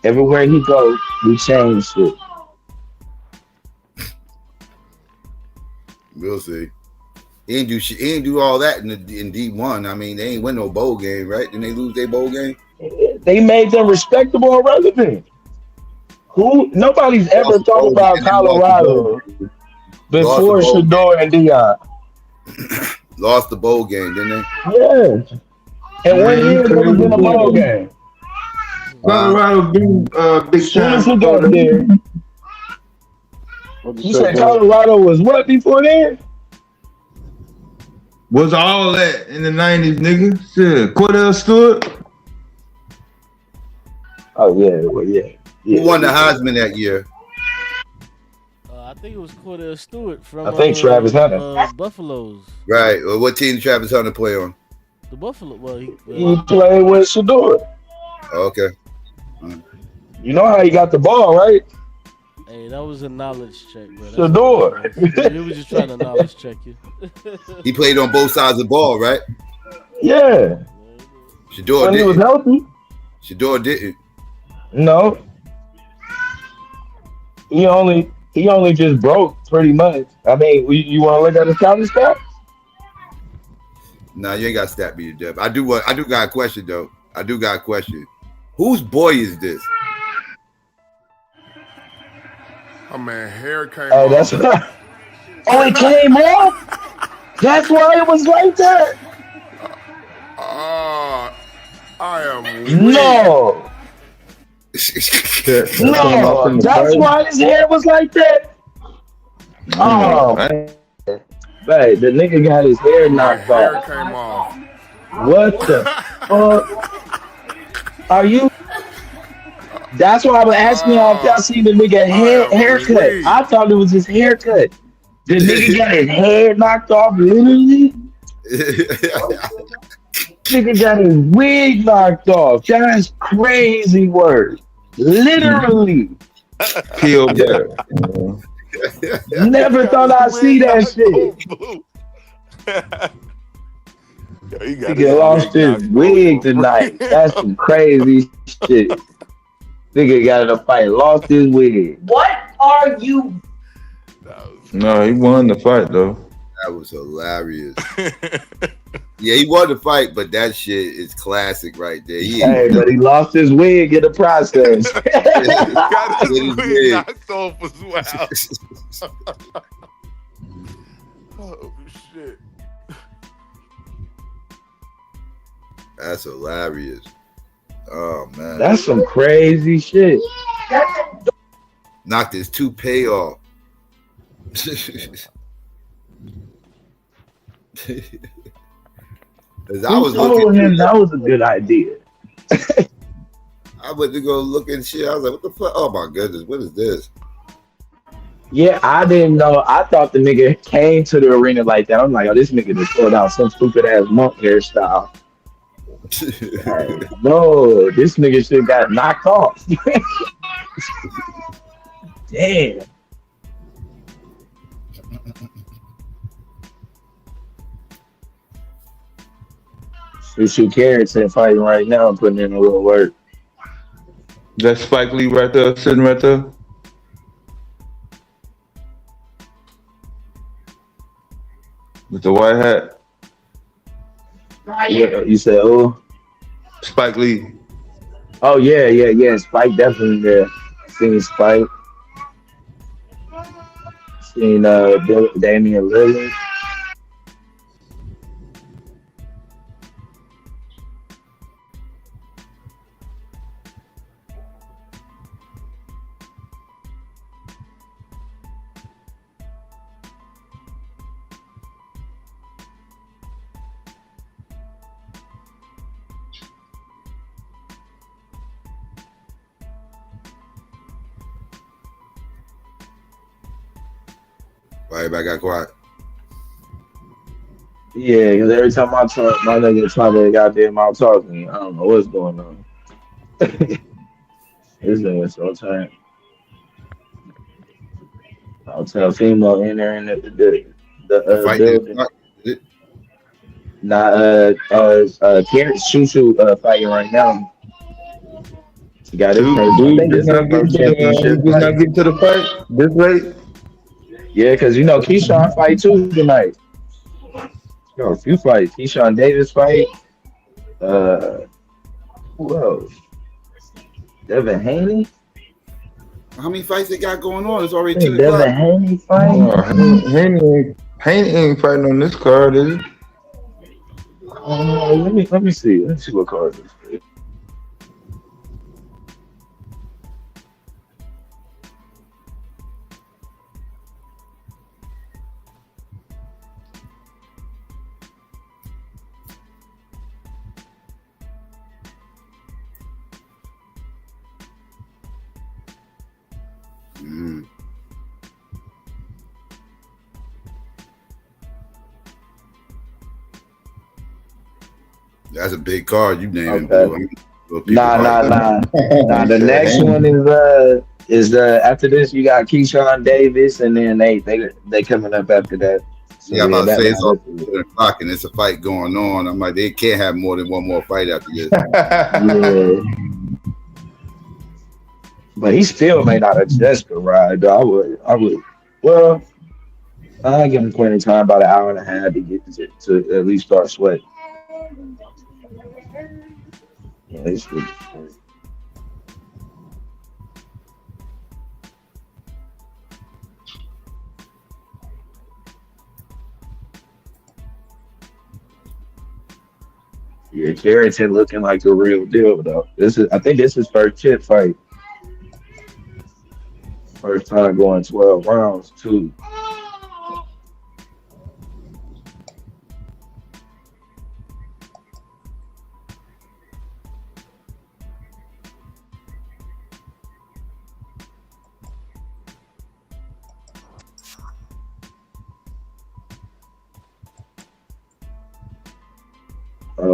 Everywhere he go, we change shit. We'll see. He ain't do all that in D1. I mean, they ain't win no bowl game, right? Didn't they lose their bowl game? They made them respectable and relevant. Nobody's ever talked about Colorado before Shador and Dion. Lost the bowl game, didn't they? Yeah. And 1 year they was in a bowl game. Colorado beat big time. Soon as got there. You said Colorado was what before that? Was all that in the 90s, nigga? Shit. Cordell Stewart. Oh yeah, well yeah. Who won the Heisman that year? I think it was Cordell Stewart from. I think Travis Hunter. Buffaloes. Right. Well, what team did Travis Hunter play on? The Buffalo. Well, he played with Shador. Okay. You know how he got the ball, right? Hey, that was a knowledge check, bro. Shador. He was just trying to knowledge check you. He played on both sides of the ball, right? Yeah. Shador when didn't. He was healthy. Shador didn't. No. He only just broke pretty much. I mean, you want to look at his college stats? Nah, you ain't got stat me to death. I do got a question though. I do got a question. Whose boy is this? Oh man, hair came off. That's it came off? That's why it was like that? I am no. No, that's why his hair was like that. Oh man. Hey, the nigga got his hair knocked off. Hair came off. What the fuck? Are you? That's why I was asking y'all if y'all seen the nigga haircut. I thought it was his haircut. The nigga got his hair knocked off, literally. Nigga got his wig knocked off. That's crazy word. Literally. Killed there. Never thought I'd see that shit. Nigga lost his wig tonight. That's some crazy shit. Nigga got in a fight, lost his wig. What are you? No, he won the fight though. That was hilarious. Yeah, he won the fight, but that shit is classic right there. Hey, but he lost his wig in the process. Got his wig knocked off as well. Oh shit. That's hilarious. Oh man. That's some crazy shit. Knocked his toupee off. I was told him that was a good idea. I went to go look and shit. I was like, what the fuck? Oh my goodness, what is this? Yeah, I didn't know. I thought the nigga came to the arena like that. I'm like, oh, this nigga just pulled out some stupid ass monk hairstyle. No, this nigga shit got knocked off. Damn. Shoot Carrington fighting right now and putting in a little work. That's Spike Lee right there, sitting right there. With the white hat. Yeah, you said who? Spike Lee. Oh yeah. Spike definitely there. Seen Spike. Seen Damian Lillard. Why everybody got quiet? Yeah, because every time I talk, my nigga trying to goddamn out talking. I don't know what's going on. This nigga so tight. I'll tell female in there in the building. Nah, Karen Shushu fighting right now. She got his first. I think this is her first championship. He's not getting to the fight this late. Yeah, because you know Keyshawn fight too tonight. Yo, a few fights. Keyshawn Davis fight. Who else? Devin Haney. How many fights they got going on? It's already 2 Devin o'clock. Haney fight. Haney ain't fighting on this card, is he? Let me see. Let's see what card this is. That's a big card you named. Okay. Nah. The next one is after this you got Keyshawn Davis, and then they coming up after that. So, yeah, I'm about to say it's all 2 o'clock and it's a fight going on. I'm like, they can't have more than one more fight after this. Yeah. But he still may not adjust the ride. Though. I would. Well, I give him plenty of time, about an hour and a half to get to at least start sweating. Yeah, it's good. Yeah, Carrington looking like the real deal though. I think this is first chip fight. First time going 12 rounds too.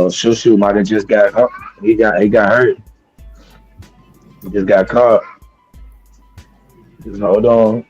Shushu might have just got hurt. He got hurt. He just got caught. Just hold on.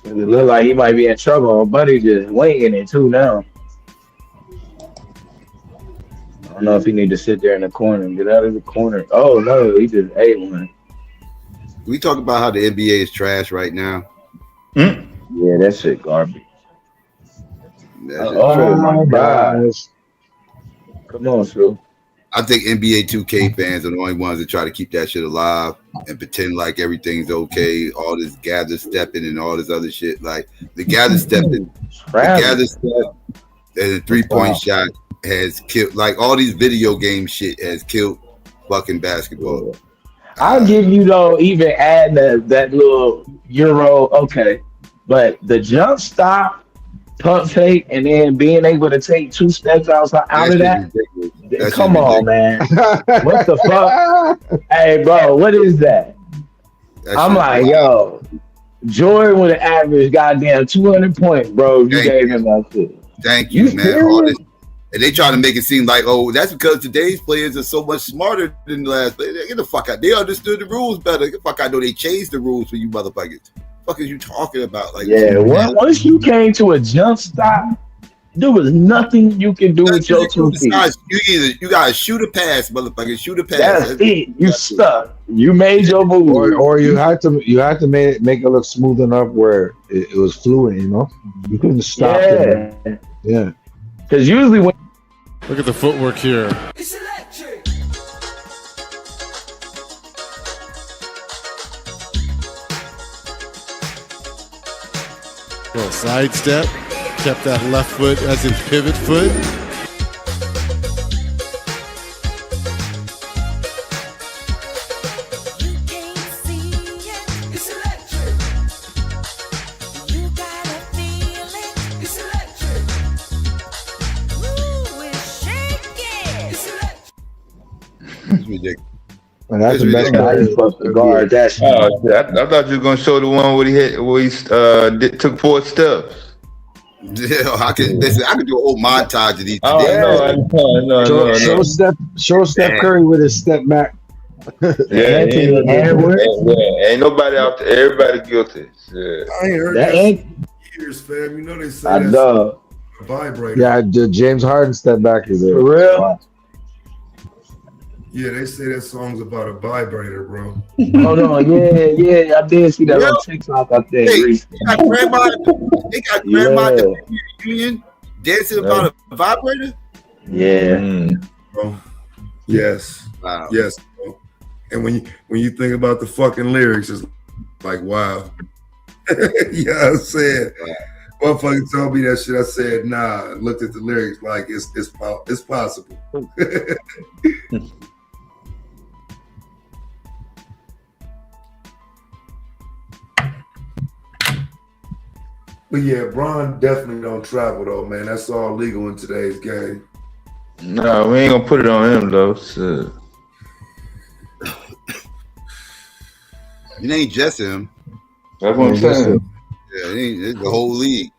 It look like he might be in trouble. My buddy just winging it too now. I don't know if he need to sit there in the corner. Get out of the corner. Oh no, he just ate one. We talk about how the NBA is trash right now. Yeah, that shit garbage. Oh my God. Come on, Phil. I think NBA 2K fans are the only ones that try to keep that shit alive and pretend like everything's okay. All this gather stepping and all this other shit. Like the gather stepping, and the 3-point shot has killed. Like all these video game shit has killed fucking basketball. I'll give you though, even add that little Euro, okay. But the jump stop, pump fake, and then being able to take 2 steps out of that. Come on, man. What the fuck? Hey, bro, what is that? I'm like, yo, Jordan would have averaged goddamn 200 points, bro. You gave him that shit. Thank you, man. All this, and they try to make it seem like, oh, that's because today's players are so much smarter than the last players. Get the fuck out. They understood the rules better. Get the fuck out. I know they changed the rules for you motherfuckers. What is you talking about? Like, yeah, once you came to a jump stop, there was nothing you can do with your 2 feet. You gotta shoot a pass, motherfucker. Shoot a pass. That's it. You stuck. You made your move, or you had to make it look smooth enough where it was fluent. You know, you couldn't stop it. Yeah, because usually when look at the footwork here. Well, sidestep, kept that left foot as his pivot foot. And that's the best guy supposed to guard that shit. I thought you were gonna show the one where he took 4 steps. Yeah, I can do a whole montage of these. Show Steph Curry with his step back. Ain't nobody out there. Everybody guilty. Yeah. I ain't heard that years, fam. You know they say that's a vibrator. Yeah, James Harden step back is for real. Wow. Yeah, they say that song's about a vibrator, bro. Hold on, yeah, I did see that on TikTok. I think they got grandma at the reunion dancing about a vibrator. Yeah. Bro. Yes. Wow. Yes. Bro. And when you think about the fucking lyrics, it's like, wow. Yeah, I said. Motherfucker told me that shit. I said, nah. I looked at the lyrics like it's possible. But yeah, Bron definitely don't travel though, man. That's all legal in today's game. No, we ain't gonna put it on him though. So. It ain't just him. That's what I'm saying. Yeah, it's the whole league.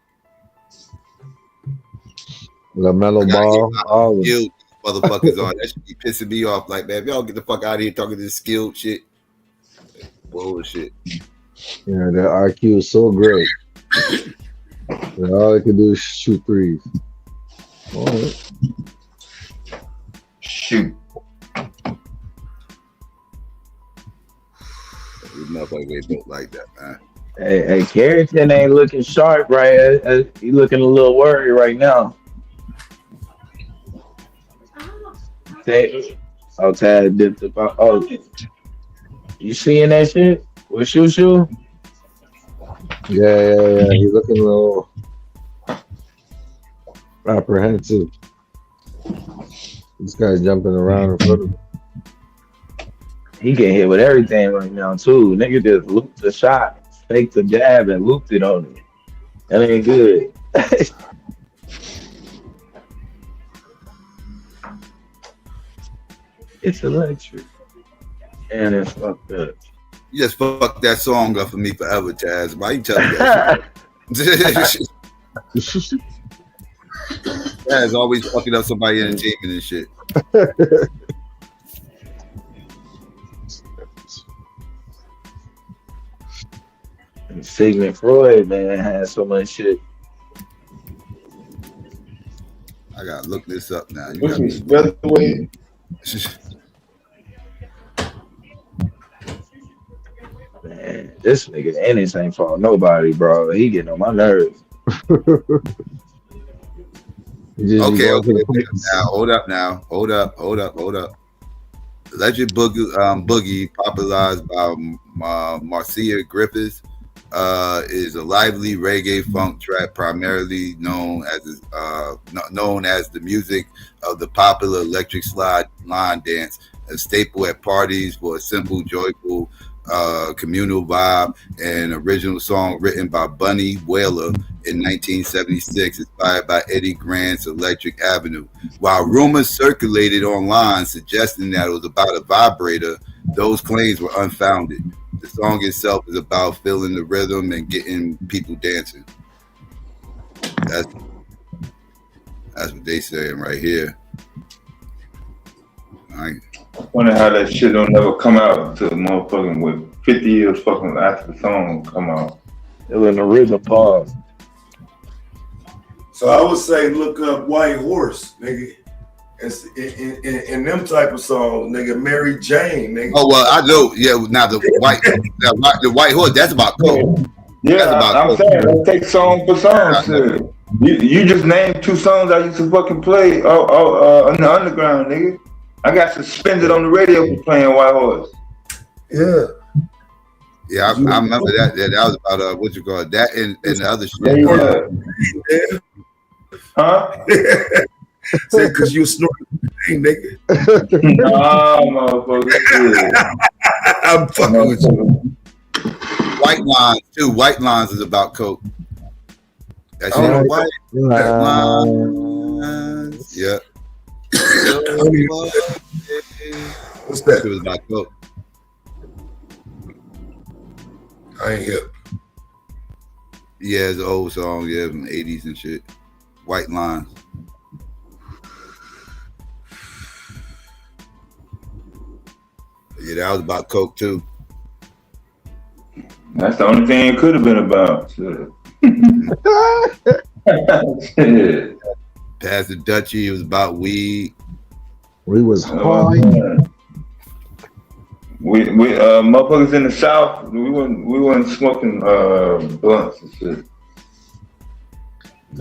LaMelo Ball, all skilled motherfuckers on that should be pissing me off. Like, man, if y'all get the fuck out of here talking this skilled shit. Bullshit. Yeah, their IQ is so great. And all they can do is shoot threes. Right. Shoot. These motherfuckers ain't built like that, man. Hey, Carrington ain't looking sharp, right? He looking a little worried right now. Tad dipped the ball. Oh, you seeing that shit with Shoo? Yeah. He's looking a little apprehensive. This guy's jumping around in front of him. He getting hit with everything right now too. Nigga just looped the shot, faked the jab, and looped it on him. That ain't good. It's electric. And it's fucked up. You just fucked that song up for me forever, Taz. Why you telling me that? Taz always fucking up somebody entertainment and shit. And Sigmund Freud, man, had so much shit. I gotta look this up now. You What's got he me. spell the way? Man, this nigga Ennis ain't for nobody, bro. He getting on my nerves. Okay. Now hold up. Electric Boogie, popularized by Marcia Griffiths, is a lively reggae funk track primarily known as the music of the popular electric slide line dance, a staple at parties for a simple, joyful, communal vibe, and original song written by Bunny Wailer in 1976, inspired by Eddie Grant's Electric Avenue. While rumors circulated online suggesting that it was about a vibrator, those claims were unfounded. The song itself is about feeling the rhythm and getting people dancing. That's what they saying right here. All right. I wonder how that shit don't never come out to motherfucking with 50 years fucking after the song come out. It was in the rhythm pause. So I would say look up White Horse, nigga. In them type of songs, nigga, Mary Jane, nigga. Oh well, I know. Yeah, now the White Horse. That's about coke. Yeah, I'm saying let's take song for song. Shit. You just named 2 songs I used to fucking play in the underground, nigga. I got suspended on the radio for playing White Horse. Yeah. Yeah, I remember that. That was about what you call it, that and the other shit. Yeah. Huh? Say because you snorting, nigga. Nah, motherfucker. I'm fucking with you. White Lines too. White Lines is about coke. That's white lines. Yeah. What's that? It was about coke. I ain't hip. Yeah, it's an old song. Yeah, from the 80s and shit. White Lines. Yeah, that was about coke too. That's the only thing it could have been about. Shit. Past the Dutchie, it was about weed. We was high. We motherfuckers in the South, we weren't smoking blunts and shit.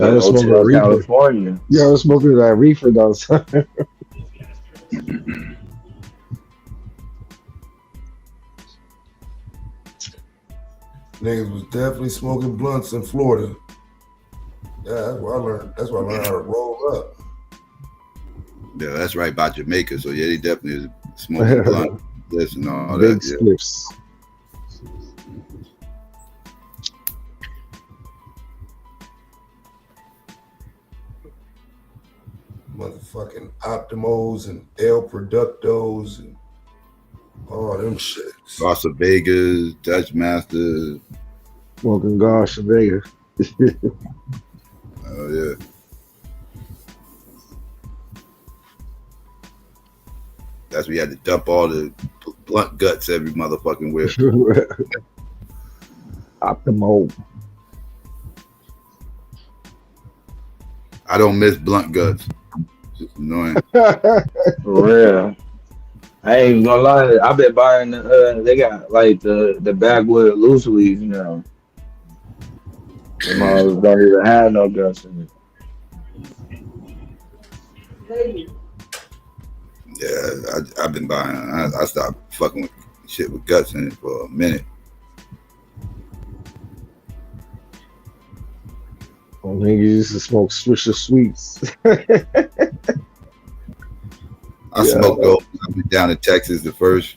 I was smoking that California. Yeah, I was smoking that reefer though. Niggas was definitely smoking blunts in Florida. Yeah, that's where I learned. That's where I learned how to roll up. Yeah, that's right by Jamaica. So yeah, they definitely was smoking blunt, this and all Big that. spliffs. Motherfucking Optimos and El Productos and all them shits. Las Vegas, Dutch Masters. Smoking gosh, Vegas. Oh yeah. That's where you had to dump all the blunt guts every motherfucking where. Optimo. I don't miss blunt guts. It's just annoying. For real. I ain't even gonna lie. I've been buying they got like the backwood loose leaves, you know. Them all don't even have no guts in it. Yeah, I've been buying. I stopped fucking with shit with guts in it for a minute. I think you used to smoke Swisher Sweets. I smoked those. I went down to Texas the first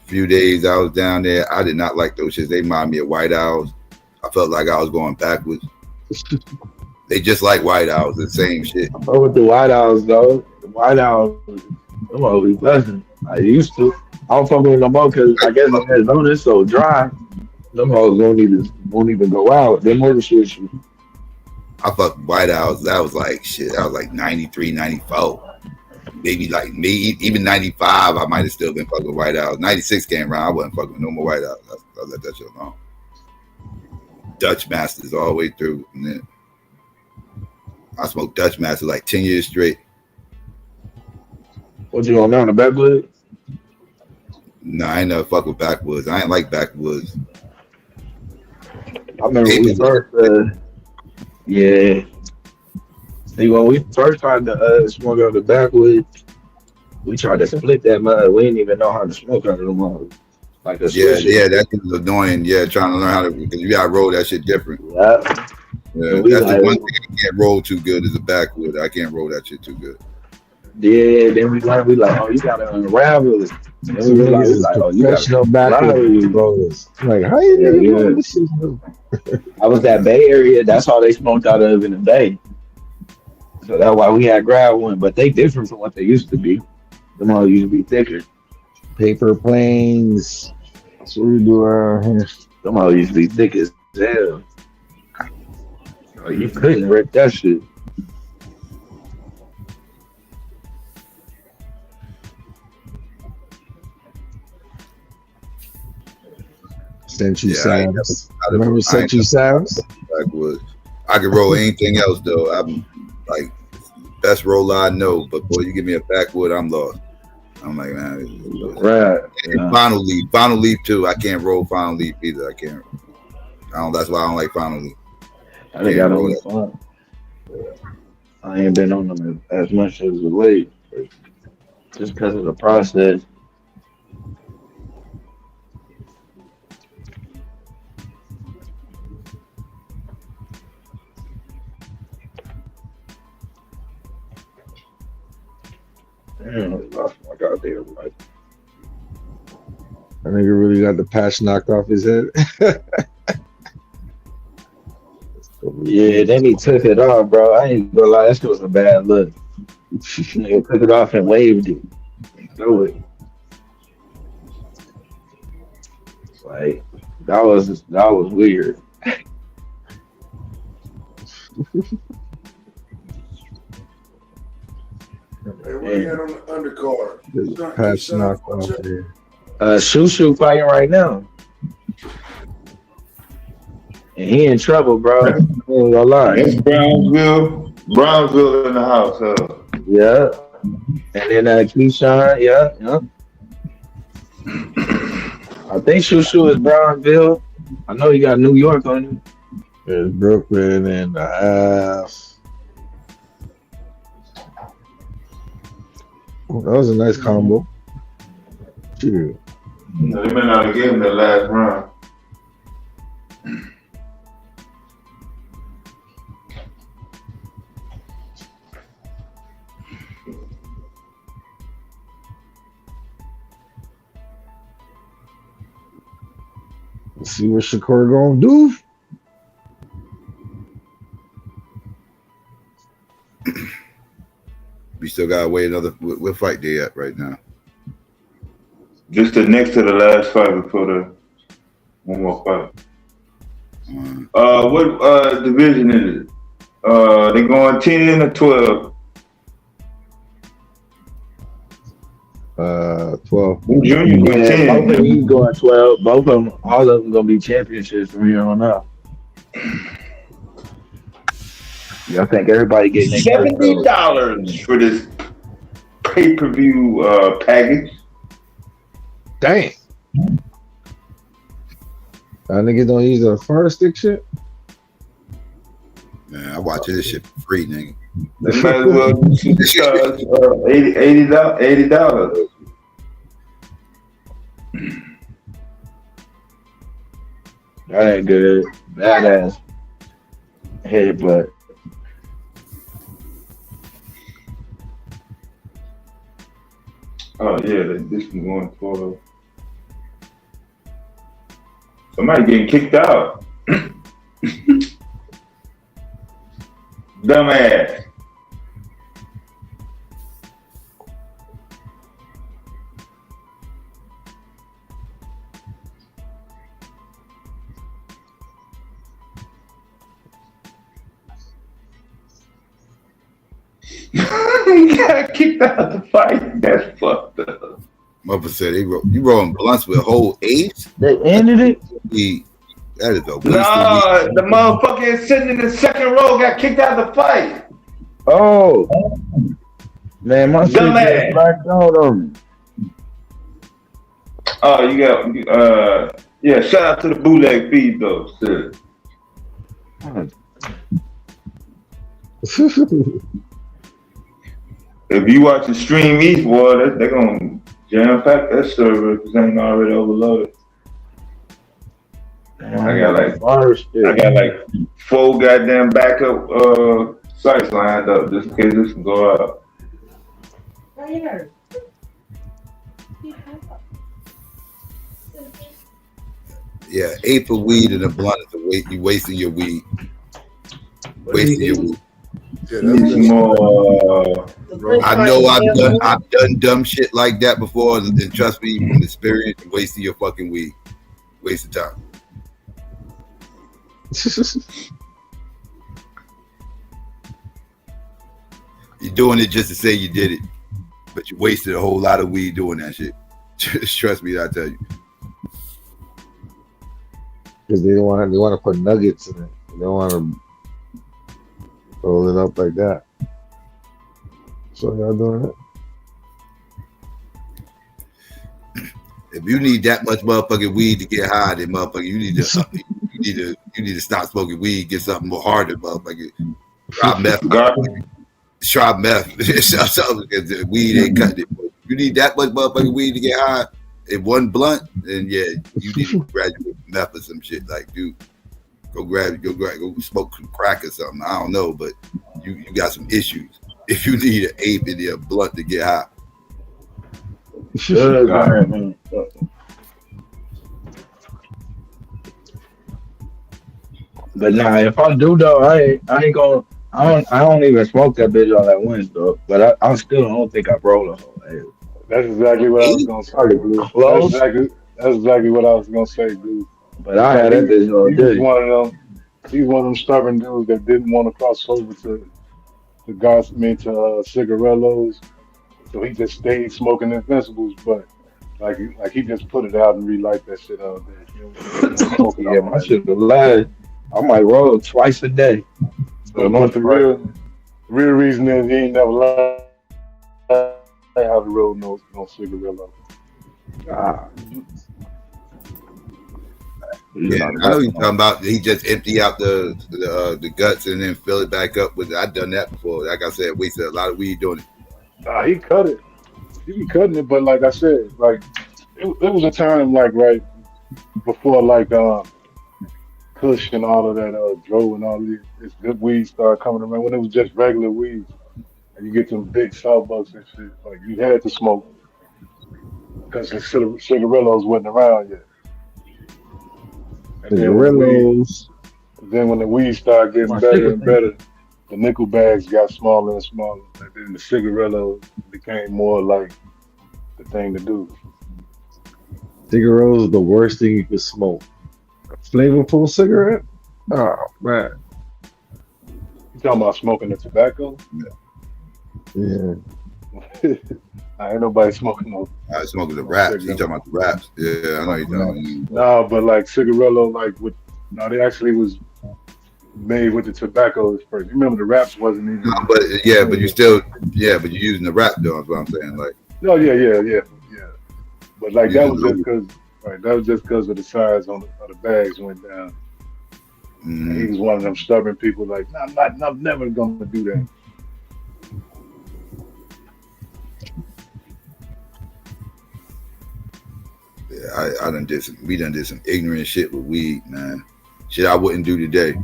few days I was down there. I did not like those shits. They remind me of White Owls. I felt like I was going backwards. They just like White Owls, the same shit. Oh, with the White Owls though, the White Owls, them always pleasant. I used to. I don't fuck with them no more because I guess it's so dry. Them hoes won't even go out. Them other shit. I fucked White Owls. That was like shit. That was like 93, 94. Maybe even 95. I might have still been fucking White Owls. 96 came around. I wasn't fucking with no more White Owls. I let that shit alone. Dutch Masters all the way through, and then I smoked Dutch Masters like 10 years straight. What you on now, the backwoods? No, I ain't never fuck with backwoods. I ain't like backwoods. I remember we first, yeah. See, when we first tried to smoke out the backwoods, we tried to split that mud. We didn't even know how to smoke out of the mud. Like a yeah, that is annoying. Yeah, trying to learn how to, because you gotta roll that shit different. Yeah, that's the one thing I can't roll too good is a backwood. I can't roll that shit too good. Yeah, then we learned, we like, oh, you gotta unravel it. Then we realized, like, oh, you professional gotta backwood rollers. Like, how you niggas roll this shit? I was that Bay Area. That's all they smoked out of in the Bay. So that's why we had grab one. But they different from what they used to be. Them all used to be thicker. Paper planes. That's what we do around here. Them all used to be thick as hell. Oh, you couldn't rip that shit. Century Sounds. Remember Century Sounds? Backwoods. I can roll anything else though. I'm like best roller I know, but boy, you give me a backwood, I'm lost. I'm like, man, right. Final leaf too. I can't roll final leaf either. I can't. That's why I don't like final leaf. I think I don't fun. I ain't been on them as much as of late, just because of the process. Damn, I lost my goddamn life. That nigga really got the patch knocked off his head. Yeah, then he took it off, bro. I ain't gonna lie, that shit was a bad look. Nigga took it off and waved it. Threw it. Like, that was weird. Hey, what you got on the undercard? Patch knocked off there. Shushu fighting right now. And he in trouble, bro. I ain't gonna lie. It's Brownsville in the house. Yeah. And then Keyshawn, yeah. I think Shushu is Brownsville. I know you got New York on you. There's Brooklyn and a half. That was a nice combo. Cheers. They may not have given him that last round. Let's see what Shakur gonna do. We still gotta wait another. What fight they at right now? Just the next to the last fight before the one more fight. What division is it? They going 10 or 12? 12. Yeah, Junior going 10. both of them going 12. Both of them, all of them gonna be championships from here on out. Yeah, I think everybody getting $70 for this pay-per-view package. Dang. Niggas don't use the fire stick shit? Man, I watch this shit for free, nigga. They might as well $80. That ain't good. Badass headbutt. Oh yeah, this one going 12. Somebody getting kicked out. Dumbass. He got kicked out of the fight. That's fucked up. Mother said you rolling blunts with whole eights. They ended it. That is a waste Nah, of weed. the motherfucker sitting in the second row got kicked out of the fight. Oh, man, my shit just Dumbass. blacked out on me. Oh, you got yeah. Shout out to the bootleg feed though. Shit. If you watch the Stream East, boy, they're gonna jam pack that server because they ain't already overloaded. I got like 4 goddamn backup sites lined up just in case this can go out. Yeah, 8 for weed and a blunt is a waste. You wasting your weed. Wasting your weed. I know I've done dumb shit like that before, and trust me, from experience, you're wasting your fucking weed. Waste of time. You're doing it just to say you did it, but you wasted a whole lot of weed doing that shit. Just trust me, I tell you. Because they want to put nuggets in it. They don't want to roll it up like that. So y'all doing it? If you need that much motherfucking weed to get high, then motherfucker, you need to stop smoking weed. Get something more harder, motherfucker. Try meth. Try meth. Something because the weed ain't cutting it. If you need that much motherfucking weed to get high in one blunt, then yeah, you need to graduate meth or some shit. Like, dude, go smoke some crack or something. I don't know, but you got some issues. If you need an ape in your blunt to get high. But nah, if I do though, I ain't gonna. I don't even smoke that bitch all at once though. But I still don't think I roll a whole ass. That's exactly what I was gonna say, dude. That's exactly what I was gonna say, dude. But I had that bitch all day. He's one of them stubborn dudes that didn't want to cross over to cigarillos. So he just stayed smoking Invincibles, but like he just put it out and relight that shit all day. Yeah, my shit the last. I might roll twice a day. But the real reason is he ain't never learned how to roll no cigarillo. Yeah, I know you're talking about. He just empty out the guts and then fill it back up with. I've done that before. Like I said, wasted a lot of weed doing it. He cut it. He be cutting it, but like I said, like it was a time like right before like Kush and all of that Dro and all this good weed started coming around when it was just regular weed. And you get them big salt bucks and shit. Like you had to smoke because the cigarillos wasn't around yet. And then when the weed started getting better and better, the nickel bags got smaller and smaller. And then the cigarillo became more like the thing to do. Cigarillos is the worst thing you could smoke. A flavorful cigarette? Oh, man. You talking about smoking the tobacco? Yeah. Ain't nobody smoking no. I smoking the wraps. You talking about the wraps? Yeah, I know you're talking. No, but like cigarillo, they actually was made with the tobacco first. You remember the wraps wasn't even. No, but you're using the wrap though. That's what I'm saying. Like. Oh yeah. But like that was just because of the size of the bags went down. Mm-hmm. He was one of them stubborn people. Like, I'm never gonna do that. Yeah, we done did some ignorant shit with weed, man. Shit I wouldn't do today.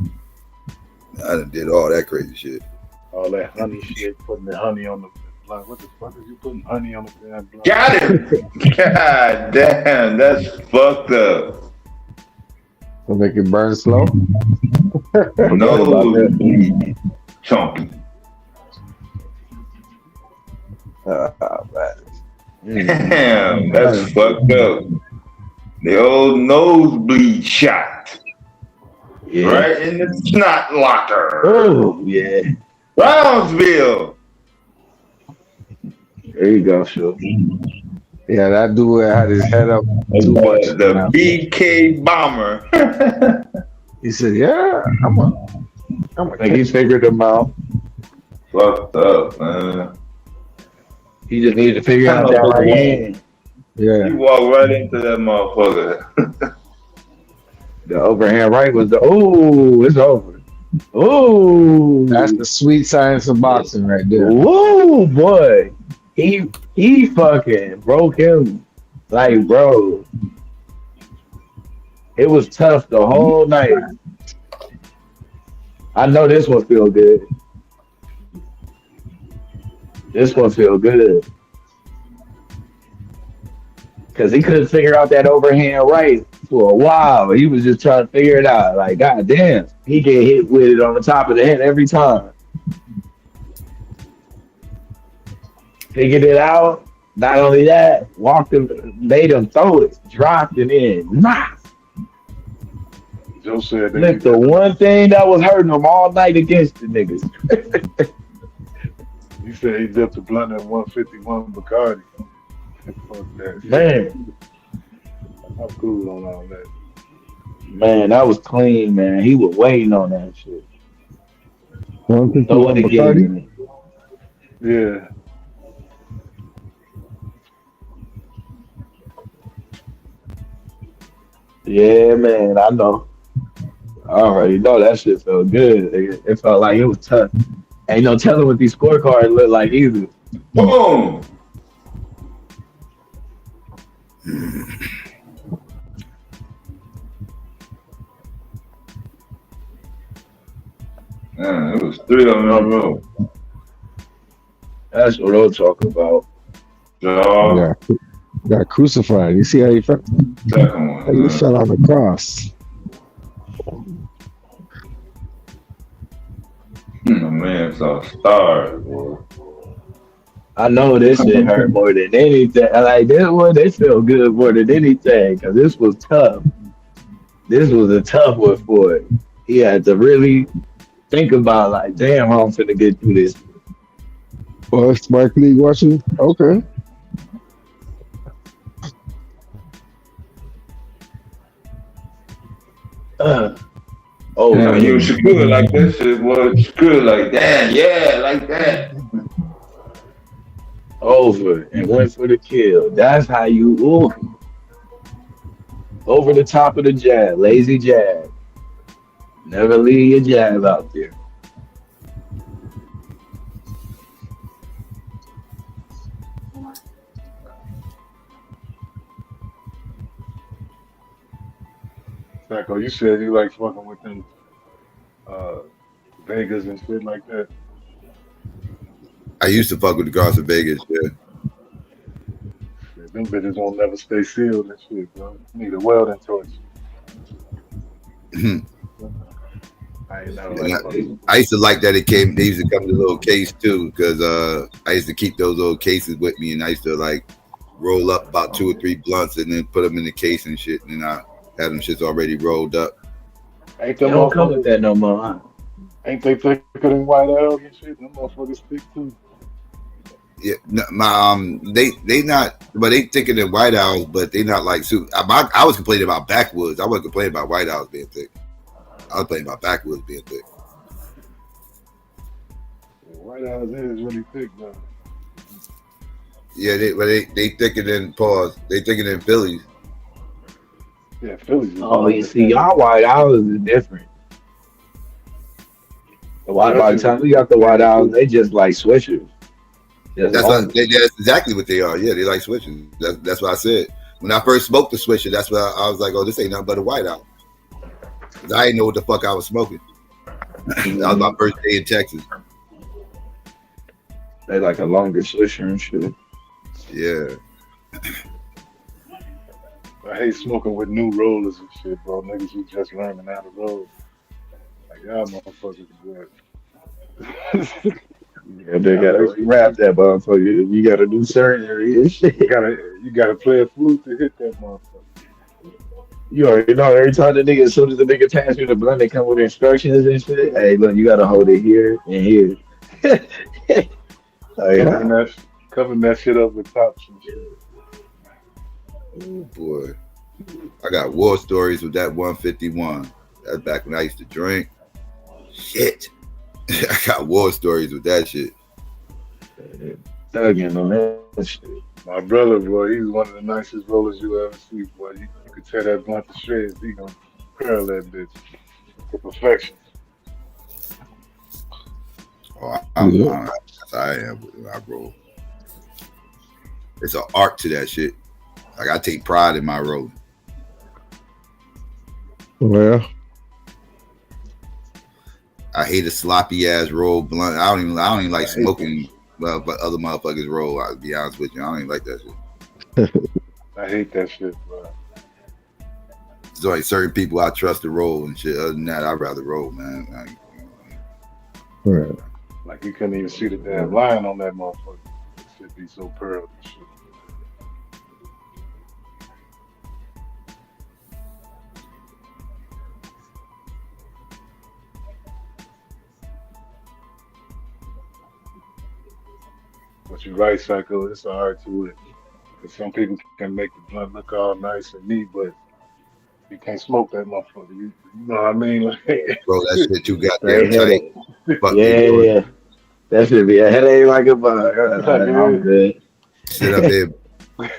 I done did all that crazy shit. All that honey shit, putting the honey on the block. What the fuck is you putting honey on the damn block? Got it! God damn, that's fucked up. To make it burn slow? No, chunky. Damn, that's fucked up. The old nosebleed shot. Yeah. Right in the snot locker. Oh, yeah. Brownsville. There you go, Phil. Yeah, that dude had his head up too much. The BK bomber. He said, "Yeah, I'm a." Like he figured them out. Fucked up, man. He just needed to figure out that right hand. Yeah. He walked right into that motherfucker. The overhand right was it's over. Oh, that's the sweet science of boxing right there. Whoa, boy. He fucking broke him. Like, bro. It was tough the whole night. I know this one feel good. This one feel good. Because he couldn't figure out that overhand right for a while. He was just trying to figure it out. Like, goddamn, he get hit with it on the top of the head every time. Figured it out. Not only that, made him throw it, dropped it in. Joe said Look, the one thing that was hurting him all night against the niggas. He said he dipped a blunt at 151 Bacardi. Fuck that. Man. I'm cool on all that. Man, that was clean, man. He was waiting on that shit. 151 Bacardi? Yeah. Yeah, man, I know. I already know that shit felt good. It felt like it was tough. Ain't no telling what these scorecards look like either. Boom! Man, it was 3 on the road. That's what I'm talking about. Dog. Got crucified. You see how he fell? Second one. He fell on the cross. My man saw stars, boy. I know this shit hurt more than anything. Like this one, they feel good more than anything because this was tough. This was a tough one for it. He had to really think about like, damn, how I'm finna get through this. Well, Spike Lee watching? Okay. Man, you should do it like this shit, boy. Screw like that, yeah, like that. Over and went for the kill. That's how you over the top of the jab, lazy jab. Never leave your jab out there. Sacco, you said you like fucking with them Vegas and shit like that. I used to fuck with the girls in Vegas, yeah. Shit, them bitches won't never stay sealed and shit, bro. Need a welding torch. I ain't never I used to like that they used to come in a little case too, because I used to keep those little cases with me, and I used to like roll up about 2 or 3 blunts and then put them in the case and shit, and I had them shits already rolled up. Ain't They don't come with that no more, huh? Ain't they thicker than white elk and shit? Them motherfuckers thick too. Yeah, no, they not, but they thicker than White Owls, but they not like super. I was complaining about backwoods. I wasn't complaining about White Owls being thick. I was complaining about backwoods being thick. White Owls is really thick though. Yeah, they thicker than They thicker than Phillies. Yeah, Phillies. Oh, you see, y'all White Owls is different. By the time we got the White Owls, they just like swishers. That's exactly what they are. Yeah, they like swishers. That's what I said. When I first smoked the swisher, that's what I was like, oh, this ain't nothing but a White Owl. I didn't know what the fuck I was smoking. That was my first day in Texas. They like a longer swisher and shit. Yeah. I hate smoking with new rollers and shit, bro. Niggas who just learning how to roll. Like y'all motherfuckers good. Yeah, they gotta wrap that motherfucker. You gotta do surgery and shit. You gotta play a flute to hit that motherfucker. You already know every time as soon as the nigga pass you the blunt, they come with instructions and shit. Hey, look, you gotta hold it here and here. Covering that shit up with tops and shit. Oh boy, I got war stories with that 151. That's back when I used to drink. Shit, I got war stories with that shit. Thugging on that shit. My brother, boy, he's one of the nicest rollers you ever see, boy. You could tear that blunt to shreds. He gonna curl that bitch to perfection. Oh, that's how I am when I roll. It's an art to that shit. Like I take pride in my rolling. Well, I hate a sloppy ass roll blunt. I don't even like smoking. Well, but other motherfuckers roll. I'll be honest with you. I don't even like that shit. I hate that shit, bro. There's only certain people I trust to roll and shit. Other than that, I'd rather roll, man. Like you couldn't even see the damn line on that motherfucker. It should be so pearly and shit. But you're right, Psycho. It's an art to it. Because some people can make the blunt look all nice and neat, but you can't smoke that motherfucker. You know what I mean? Like, bro, that shit too goddamn tight. Yeah. That should be a headache like a bug. I'm good. Sit up there,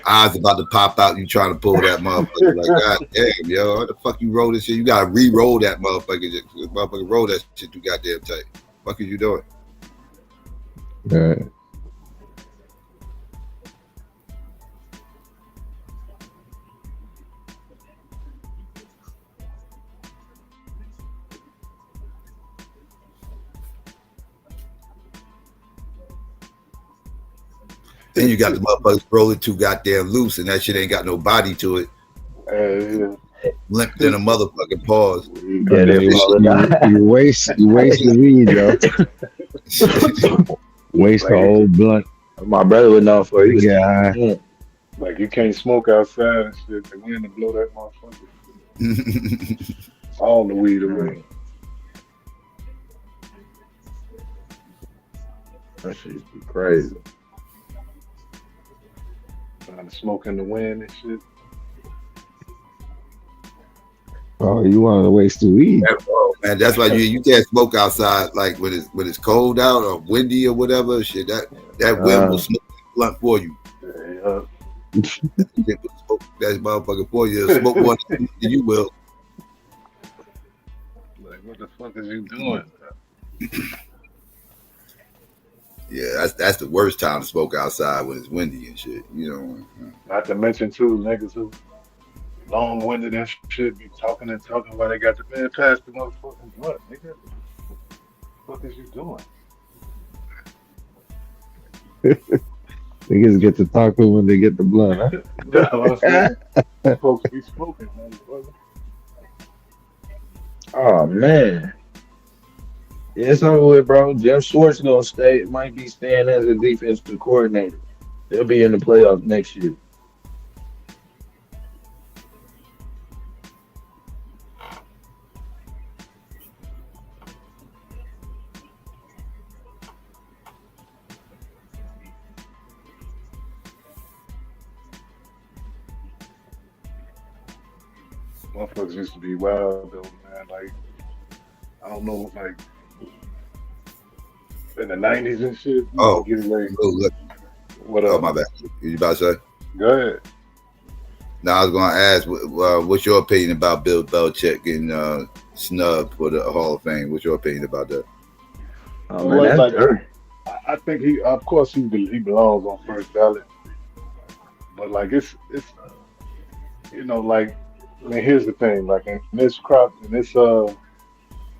eyes about to pop out. You trying to pull that motherfucker? Like, god damn, yo, how the fuck you roll this shit? You gotta re-roll that motherfucker. Motherfucker, roll that shit too goddamn tight. Fuck is you doing? Right. Then you got the motherfuckers rolling too goddamn loose, and that shit ain't got no body to it. Limp than a motherfucking pause. You waste the weed, yo. Waste the old blunt. My brother would know for you. Yeah. Like you can't smoke outside and shit. The wind to blow that motherfucker. All the weed away. That shit be crazy. Trying to smoke in the wind and shit. Oh, you want to waste the weed? Man, that's why you can't smoke outside like when it's cold out or windy or whatever. Shit, that wind will smoke the blunt for you. Yeah. Smoke that motherfucker for you. Smoke more than you will. Like, what the fuck is you doing? Yeah, that's the worst time to smoke outside when it's windy and shit. You know. Not to mention too, niggas who long-winded and shit be talking while they got the man past the motherfucking blunt, nigga. What the fuck is you doing? Niggas get to talking when they get the blunt, huh? That's what I'm saying. Folks be smoking, motherfucker. Oh man. Yeah, it's over with, bro. Jim Schwartz gonna stay. Might be staying as a defensive coordinator. They'll be in the playoffs next year. Motherfuckers used to be wild though, man. Like, I don't know, like in the 90s and shit. Oh, get away. Look. What up? Oh, my bad. You about to say? Go ahead. No, I was going to ask, what's your opinion about Bill Belichick getting snubbed for the Hall of Fame? What's your opinion about that? Oh, man, that's dirty. I think of course, he belongs on first ballot. But like, it's you know, like, I mean, here's the thing, like in this crop of Hall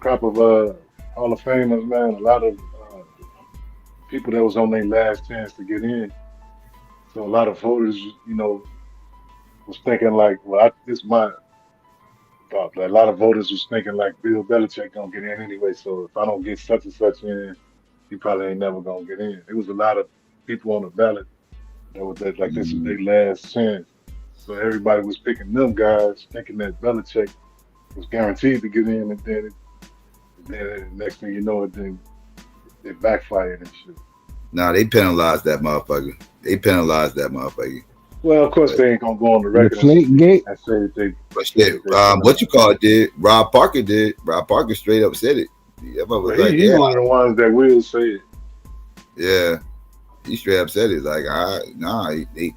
of Famers, man, a lot of people that was on their last chance to get in. So a lot of voters, you know, was thinking like, well, this is my thought. Like, a lot of voters was thinking like Bill Belichick gonna get in anyway. So if I don't get such and such in, he probably ain't never gonna get in. There was a lot of people on the ballot that was like this is their last chance. So everybody was picking them guys, thinking that Belichick was guaranteed to get in, and then next thing you know, it backfired and shit. Nah, they penalized that motherfucker. Well, of course they ain't gonna go on the The record Flake Gate. and say that they. But shit, what you call it did? Rob Parker did. Rob Parker straight up said it. That Well, was like, he's yeah, one of the ones that will say it. yeah. He straight up said it. Like,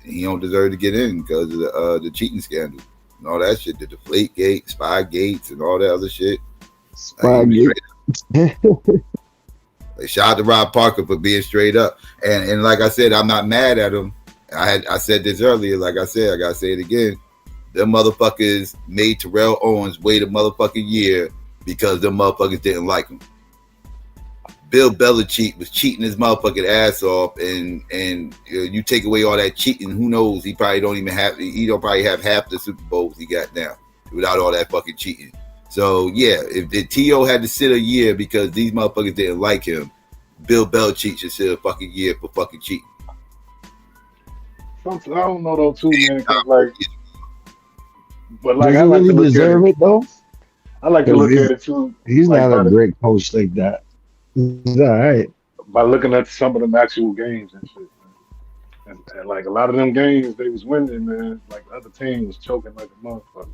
he don't deserve to get in because of the cheating scandal and all that shit. The Deflate Gate, Spy Gates, and all that other shit. Spy Gate. Like, shout out to Rob Parker for being straight up. And like I said, I'm not mad at him. I said this earlier. Like I said, I gotta say it again. Them motherfuckers made Terrell Owens wait a motherfucking year because them motherfuckers didn't like him. Bill Belichick was cheating his motherfucking ass off, and you take away all that cheating, who knows? He probably don't have half the Super Bowls he got now without all that fucking cheating. So yeah, if the T.O. had to sit a year because these motherfuckers didn't like him, Bill Belichick should sit a fucking year for fucking cheating. I don't know though too, man. Like, but like Does I he like really to look deserve at it though? I like to look at it too. He's like, not a great coach like that. He's all right. By looking at some of them actual games and shit. And like a lot of them games they was winning, man. Like the other team was choking like a motherfucker.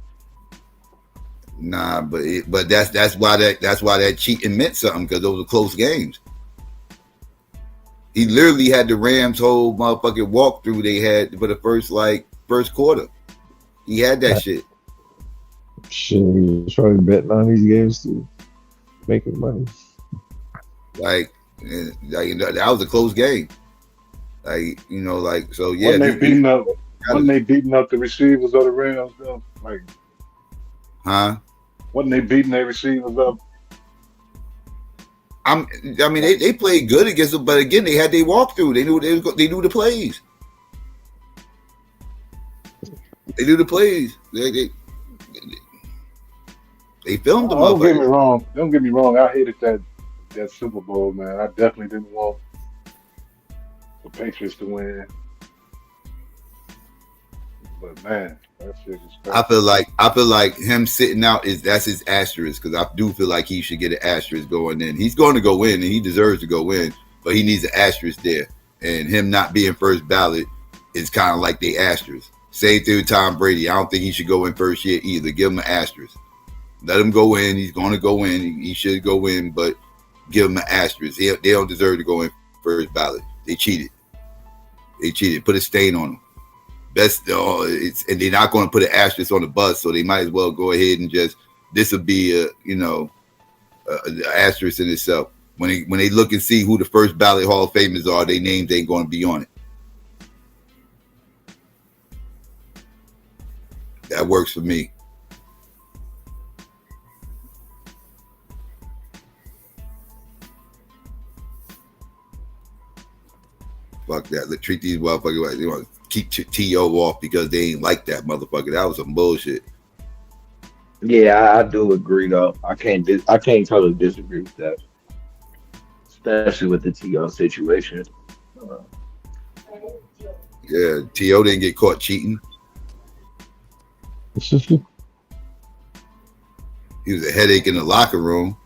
Nah, but that's why that cheating meant something, because those were close games. He literally had the Rams whole motherfucking walkthrough they had for the first quarter. He had that shit. Shit, he's probably betting on these games too, making money. Like that was a close game. Like, you know, like, so yeah. Wasn't they beating up the receivers of the Rams though? Like, huh? Wasn't they beating their receivers up? I mean, they played good against them, but again, they had their walkthrough. They knew the plays. They knew the plays. They filmed them. Don't get me wrong. Don't get me wrong. I hated that Super Bowl, man. I definitely didn't want the Patriots to win. But man, that shit is crazy. I feel like him sitting out that's his asterisk, because I do feel like he should get an asterisk going in. He's going to go in and he deserves to go in, but he needs an asterisk there. And him not being first ballot is kind of like the asterisk. Same thing with Tom Brady. I don't think he should go in first year either. Give him an asterisk. Let him go in. He's going to go in. He should go in, but give him an asterisk. They don't deserve to go in first ballot. They cheated. Put a stain on them. And they're not going to put an asterisk on the bus, so they might as well go ahead and just, this will be an asterisk in itself. When they look and see who the first ballot Hall of Famers are, their names ain't going to be on it. That works for me. Fuck that. Let's treat these motherfuckers like they want to keep T.O. off because they ain't like that motherfucker. That was some bullshit. Yeah, I do agree though. I can't totally disagree with that, especially with the T.O. situation. Yeah, T.O. didn't get caught cheating. He was a headache in the locker room.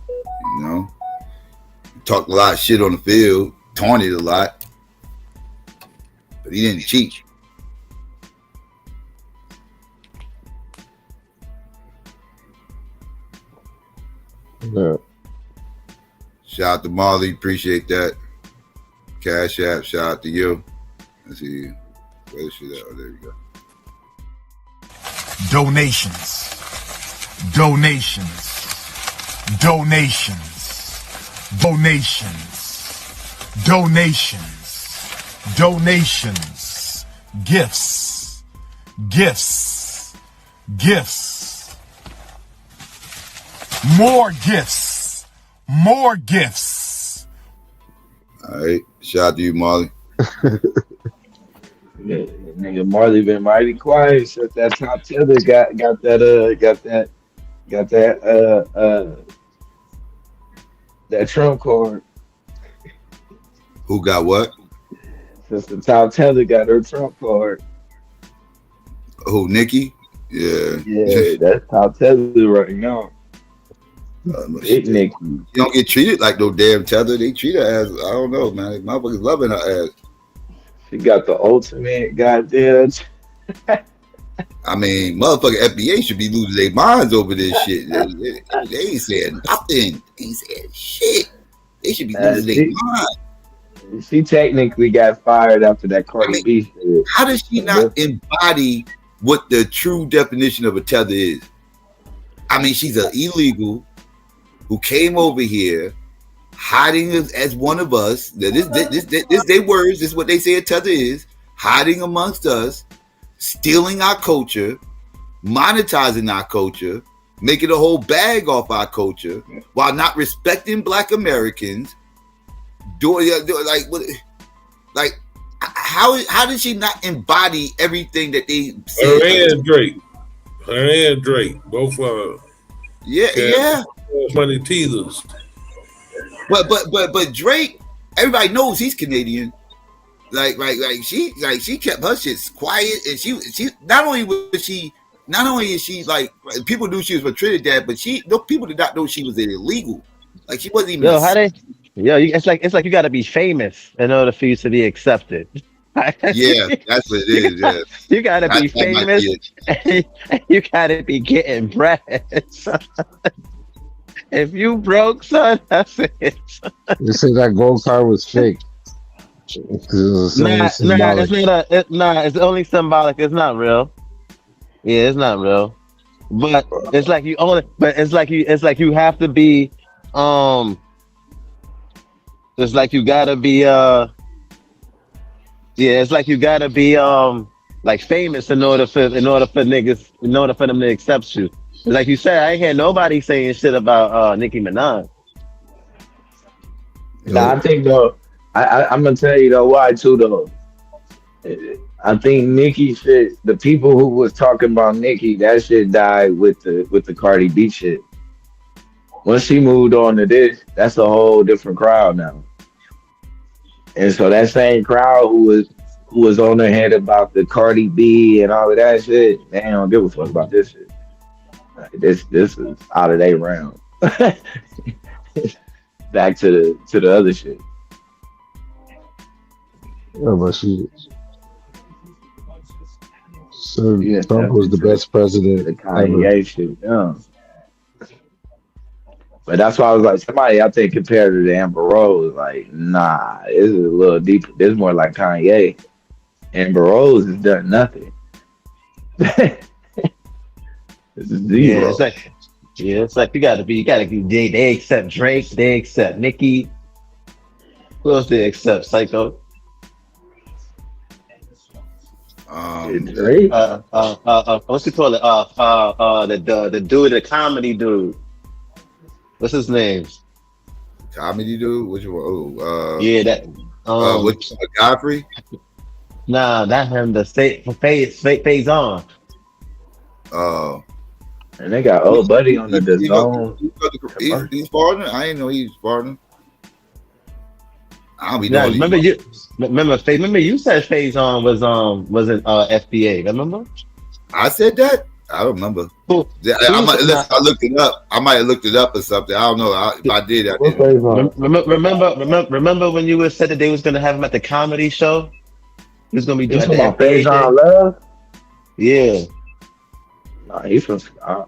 You know, he talked a lot of shit on the field, taunted a lot, but he didn't cheat. Yeah. Shout out to Marley, appreciate that. Cash App, shout out to you. Let's see, where's shit at? Oh, there we go. Donations. Gifts. More gifts. All right, shout out to you, Marley. Yeah, nigga, Marley been mighty quiet since that top tether got that Trump card. Who got what? Since the top tether got her Trump card. Who, Nicki? Yeah. Yeah, that's top tether right now. Big Nicki. You don't get treated like no damn tether. They treat her as, I don't know, man. Motherfuckers loving her ass. She got the ultimate goddamn. I mean, motherfucking FBA should be losing their minds over this shit. They ain't saying nothing. They ain't saying shit. They should be losing their mind. She technically got fired after that Cardi B shit. How does she not embody what the true definition of a tether is? I mean, she's an illegal who came over here hiding as one of us. This their words. This is what they say a tether is. Hiding amongst us, stealing our culture, monetizing our culture, making a whole bag off our culture, while not respecting Black Americans. How did she not embody everything that they said? Her and Drake, both of them. Yeah. Money teasers. But Drake, everybody knows he's Canadian. She kept her shit quiet, and she not only is she like, people knew she was from Trinidad, but people did not know she was illegal. Like, she wasn't even. It's like you got to be famous in order for you to be accepted. Yeah, that's what it is. Yeah, you got to be famous. You got to be getting bread. If you broke, son, that's it. You say that gold card was fake. It's only symbolic. It's not real. Yeah, it's not real. But it's like you own it. But it's like you have to be. It's like you gotta be. It's like you gotta be like famous in order for them to accept you. Like you said, I ain't hear nobody saying shit about Nicki Minaj. Nah, I think though, I'm gonna tell you though why too though. I think Nicki shit. The people who was talking about Nicki, that shit died with the Cardi B shit. Once she moved on to this, that's a whole different crowd now. And so that same crowd who was on their head about the Cardi B and all of that shit, they don't give a fuck about this shit. Like, this is out of their realm. Back to the other shit. Yeah, but she said Trump was the best president. The Kanye shit, yeah. But that's why I was like, somebody I think compared to the Amber Rose, like, nah, this is a little deeper. This is more like Kanye. Amber Rose has done nothing. This is zero. It's like you gotta be. They accept Drake. They accept Nicki. Who else they accept? Psycho. Drake. What's he call it? The dude, the comedy dude. What's his name? Comedy dude? Which one? Which Godfrey? Nah, not him. The phase on. Oh. And they got old buddy on the zone. He's partner. I didn't know he was partner. I don't be knowing. Remember you said phase on was in FBA. Remember? I said that. I don't remember. I looked it up. I might have looked it up or something. I don't know. If I did, I didn't. Remember when you said that they was gonna have him at the comedy show? He was gonna be doing that. Phase on Love. Yeah. Nah, he's from. I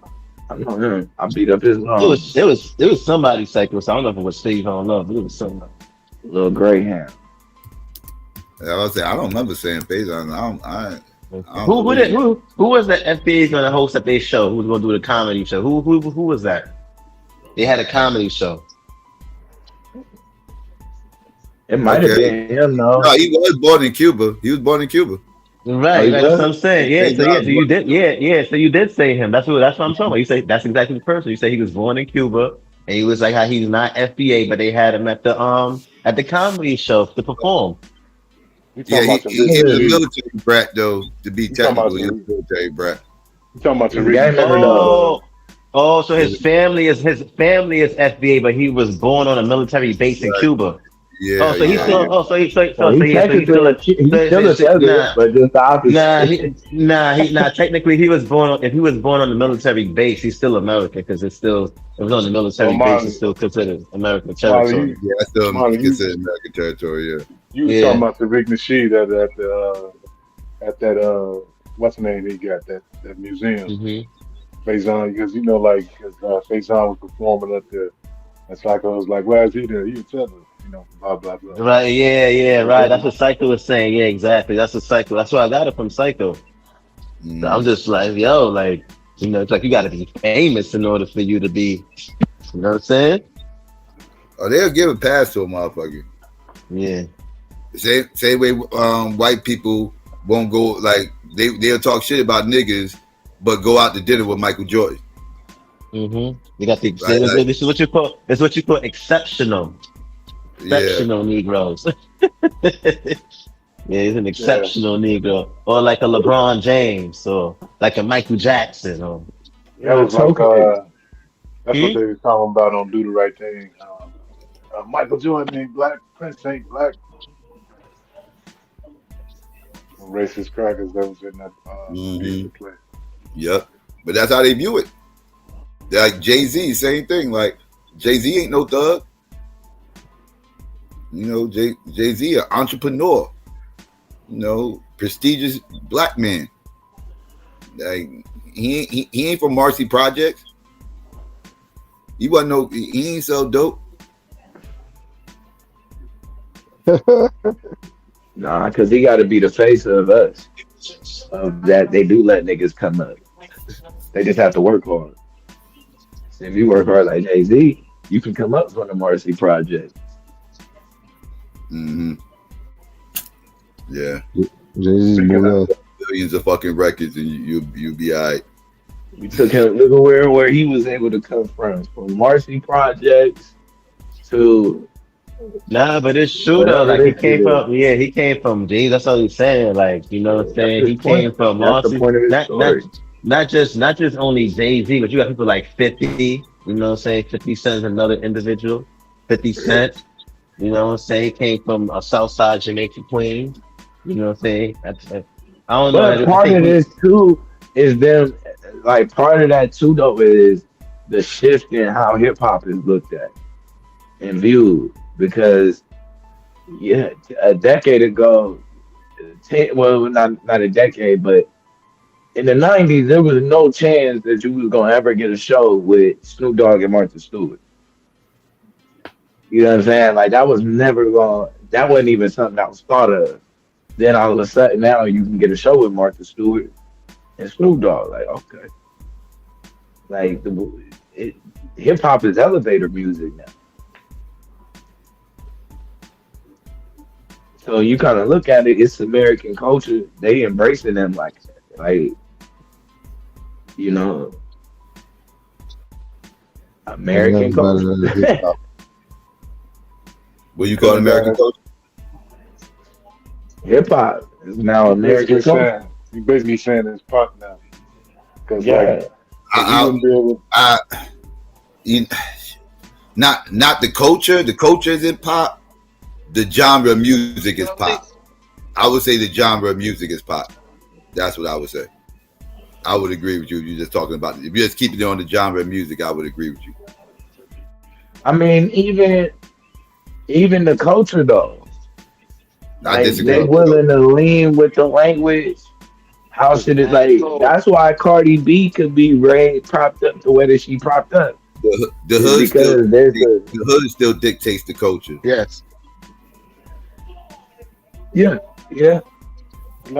know him. I beat up his mom. It was somebody psycho. So I don't know if it was Steve on Love, but it was somebody. Little gray hair. I was saying I don't remember saying phase on. Who was that FBA's gonna host at their show? Who was gonna do the comedy show? Who was that? They had a comedy show. It might have been him, though. No, he was born in Cuba. Right, that's what I'm saying. So you did. So you did say him. That's what I'm talking about. You say that's exactly the person. You say he was born in Cuba, and he was like how he's not FBA, but they had him at the comedy show to perform. Yeah, he's a military brat though. To be technical, he's a military brat. You talking about the so his family is FBA, but he was born on a military base in Cuba. Yeah. He's still. He's still a tether, but just the opposite. Technically, if he was born on the military base, he's still American because it was on the military base. It's still considered American territory. Yeah, it's still considered American territory. Yeah. You was talking about the Rick Nasheed at that what's the name he got that museum. Faison, because because Faison was performing up there. And Psycho was like, "Why is he there? He a fellas, blah blah blah." Right, yeah, right. That's what Psycho was saying. Yeah, exactly. That's what Psycho. That's why I got it from Psycho. So I'm just like, yo, like, it's like you got to be famous in order for you to be, you know what I'm saying? Oh, they'll give a pass to a motherfucker. Yeah. Same way white people won't go, like, they'll talk shit about niggas, but go out to dinner with Michael Jordan. You got the Right, this is what you call exceptional. Exceptional Negroes. Yeah, he's an exceptional Negro. Or like a LeBron James or like a Michael Jackson or that was like that's what they were talking about on Do the Right Thing. Michael Jordan ain't black, Prince ain't black. Racist crackers that was in that piece of play. Yep. But that's how they view it. They're like Jay-Z, same thing. Like, Jay-Z ain't no thug. Jay-Z an entrepreneur. Prestigious black man. Like, he ain't from Marcy Projects. He ain't sell dope. Nah, because he got to be the face of us. Of that, they do let niggas come up. They just have to work hard. So if you work hard like Jay-Z, you can come up from the Marcy Project. Yeah. Jay-Z billions of fucking records, and you'll be all right. We took him. Look at where he was able to come from Marcy Projects to. Nah, but it's true though. Like he came from G. That's all he's saying. Like, you know what I'm saying? He came from Marcy. Not just only Jay-Z, but you got people like 50. You know what I'm saying? 50 Cent is another individual. 50 Cent. You know what I'm saying? He came from a Southside Jamaican Queen. You know what I'm saying? I don't know. But part of this too is them. Like part of that too though is the shift in how hip hop is looked at and viewed. Because a decade ago, not a decade, but in the 90s, there was no chance that you was gonna ever get a show with Snoop Dogg and Martha Stewart. You know what I'm saying? Like that was never that wasn't even something that was thought of. Then all of a sudden now you can get a show with Martha Stewart and Snoop Dogg. Like, okay. Like hip hop is elevator music now. So you kind of look at it, it's American culture. They embracing them like American culture. What you call American culture? Hip hop is now American culture. You basically saying it's pop now. Because not the culture. The culture isn't pop. The genre of music is pop. I would say the genre of music is pop. That's what I would say. I would agree with you. You're just talking about if you're just keeping it on the genre of music, I would agree with you. I mean, even the culture though. I disagree. They willing to lean with the language. How should it that's why Cardi B could be propped up the way that she propped up. The hood still dictates the culture. Yes. Yeah. It's a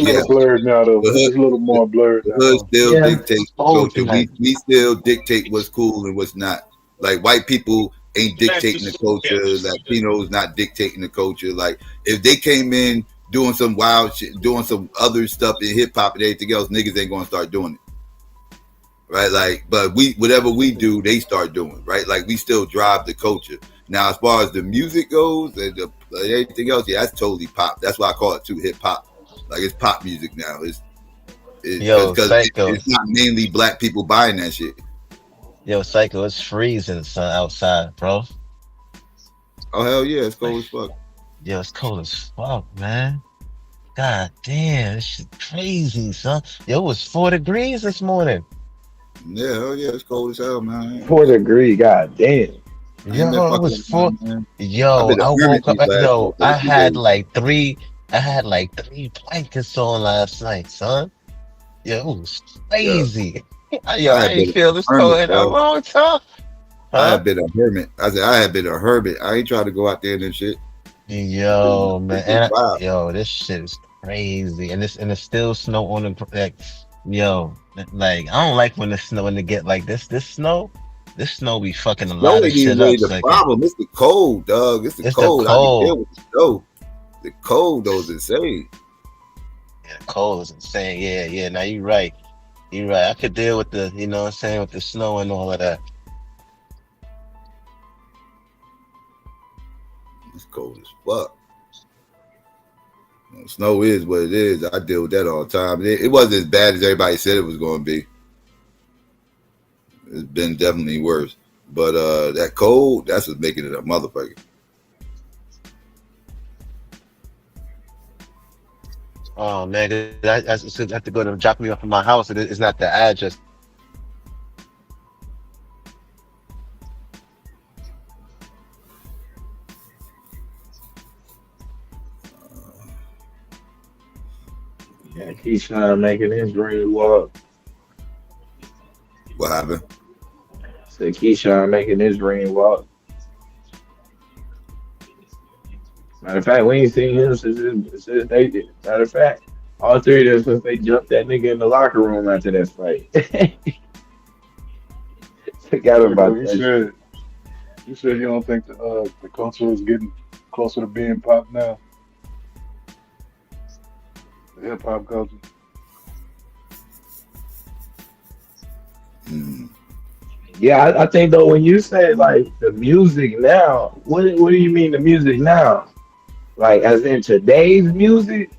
little blurred now, though. It's a little more blurred. The hood still dictates the culture. We still dictate what's cool and what's not. Like white people ain't dictating the culture. Latinos not dictating the culture. Like if they came in doing some wild shit, doing some other stuff in hip hop and everything else, niggas ain't gonna start doing it. Right? Like, but whatever we do, they start doing. Right? Like we still drive the culture. Now, as far as the music goes and everything else, yeah, that's totally pop. That's why I call it too hip hop. Like it's pop music now. It's not mainly black people buying that shit. Yo, Psycho, it's freezing outside, bro. Oh hell yeah, it's cold as fuck. Yo, it's cold as fuck, man. God damn, this shit crazy, son. Yo, it was 4 degrees this morning. Yeah, hell yeah, it's cold as hell, man. 4 degrees, god damn. I ain't been Yo, it fucking was with four. mine, man. I've Yo, been a I hermit woke up. these last Yo, couple of days. I had like three blankets on last night, son. Yo, it was Yeah, crazy. Yo, I I have ain't been feel this a hermit, cold in a bro. long time. I Huh? have been a hermit. I said I have been a hermit. I ain't trying to go out there and shit. Yo, man, It's been wild. yo, this shit is crazy, and it's still snow on the like, yo, like I don't like when it get like this. This snow be fucking a Snow lot of ain't even shit really up. the So like, problem. It's the cold, dog. It's the it's the cold. I can deal cold. with the snow. The cold though is insane. Yeah, the cold is insane. Yeah, yeah. Now you right. You right. I could deal with the, you know what I'm saying, with the snow and all of that. It's cold as fuck. Snow is what it is. I deal with that all the time. It wasn't as bad as everybody said it was going to be. It's been definitely worse. But that cold, that's what's making it a motherfucker. Oh man, I have to go to drop me off at my house. It's not the address. Yeah, Keyshawn making his dream walk. What happened? Said Keyshawn making his dream walk. Matter of fact, we ain't seen him since they did. Matter of fact, all three of them since they jumped that nigga in the locker room after that fight. Forgot about You that. said you don't think the culture is getting closer to being pop now. The hip hop culture. Yeah, I think though when you say like the music now, what do you mean the music now? Like as in today's music,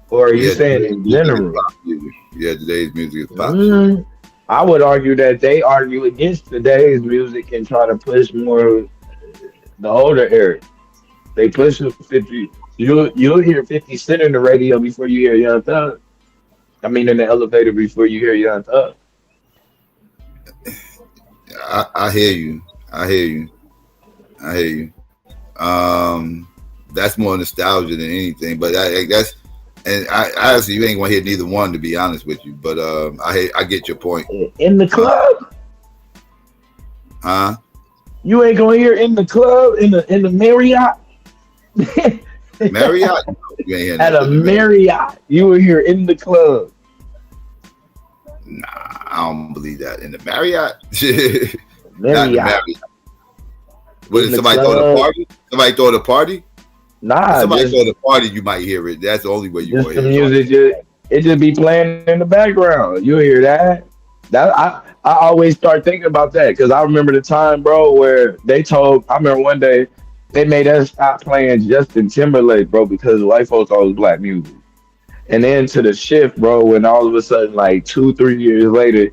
or are you Yeah, saying today's in music is general? pop music. Yeah, today's music is pop shit. I would argue that they argue against today's music and try to push more the older era. They push 50. You'll hear 50 Cent in the radio before you hear Young Thug. I mean, in the elevator before you hear Young Thug. I hear you. I hear you. I hear you. That's more nostalgia than anything. But that's, and I honestly, you ain't gonna hear neither one, to be honest with you. But I get your point. In the club, huh? You ain't gonna hear in the club in the Marriott. Marriott, you ain't hear At a Marriott, you will hear in the club. Nah, I don't believe that. In the Marriott, not in the Marriott. Marriott. What, In the somebody throwing a club. party? Somebody throwing a party? Nah, If somebody just, throwing a party, you might hear it. That's the only way you just gonna the hear it. music. It just be playing in the background. You'll hear that. I always start thinking about that because I remember the time, bro, where they told. I remember one day they made us stop playing Justin Timberlake, bro, because white folks always black music. And then to the shift, bro, when all of a sudden, like 2-3 years later,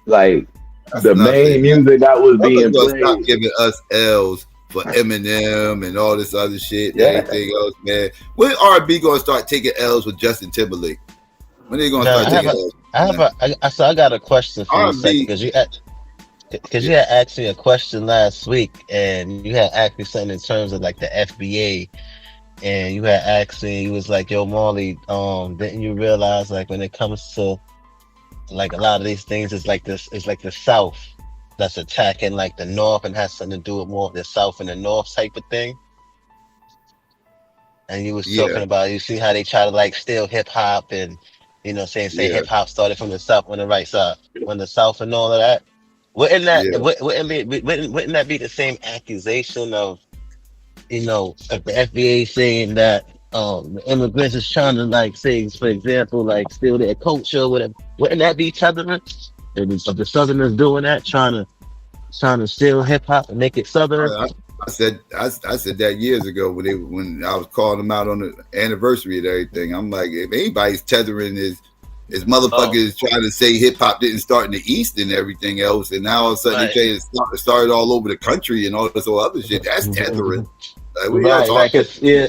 like the main music that was being Motherfuckers gonna stop played. giving us L's for Eminem and all this other shit and Yeah. everything else, man. When R&B gonna start taking L's with Justin Timberlake? When they gonna Now, start taking L's? so I got a question for you, R&B. because you had asked me a question last week, and you had asked me something in terms of like the FBA, and you had asked me, you was like, "Yo, Marley, didn't you realize like when it comes to like a lot of these things, it's like the South that's attacking like the North and has something to do with more of the South and the North type of thing?" And you was talking about, you see how they try to like steal hip hop and, you know, say Yeah. hip hop started from the South on the right side, on the South and all of that. Wouldn't that Yeah. wouldn't that be the same accusation of, you know, of the FBA saying that the immigrants is trying to like say, for example, like steal their culture or whatever? Wouldn't that be tethering? Of the Southerners doing that, trying to steal hip hop and make it Southern? I said that years ago when I was calling them out on the anniversary and everything. I'm like, if anybody's tethering is motherfuckers trying to say hip hop didn't start in the East and everything else, and now all of a sudden they try to start all over the country and all this other shit. That's tethering. Like, what y'all talking?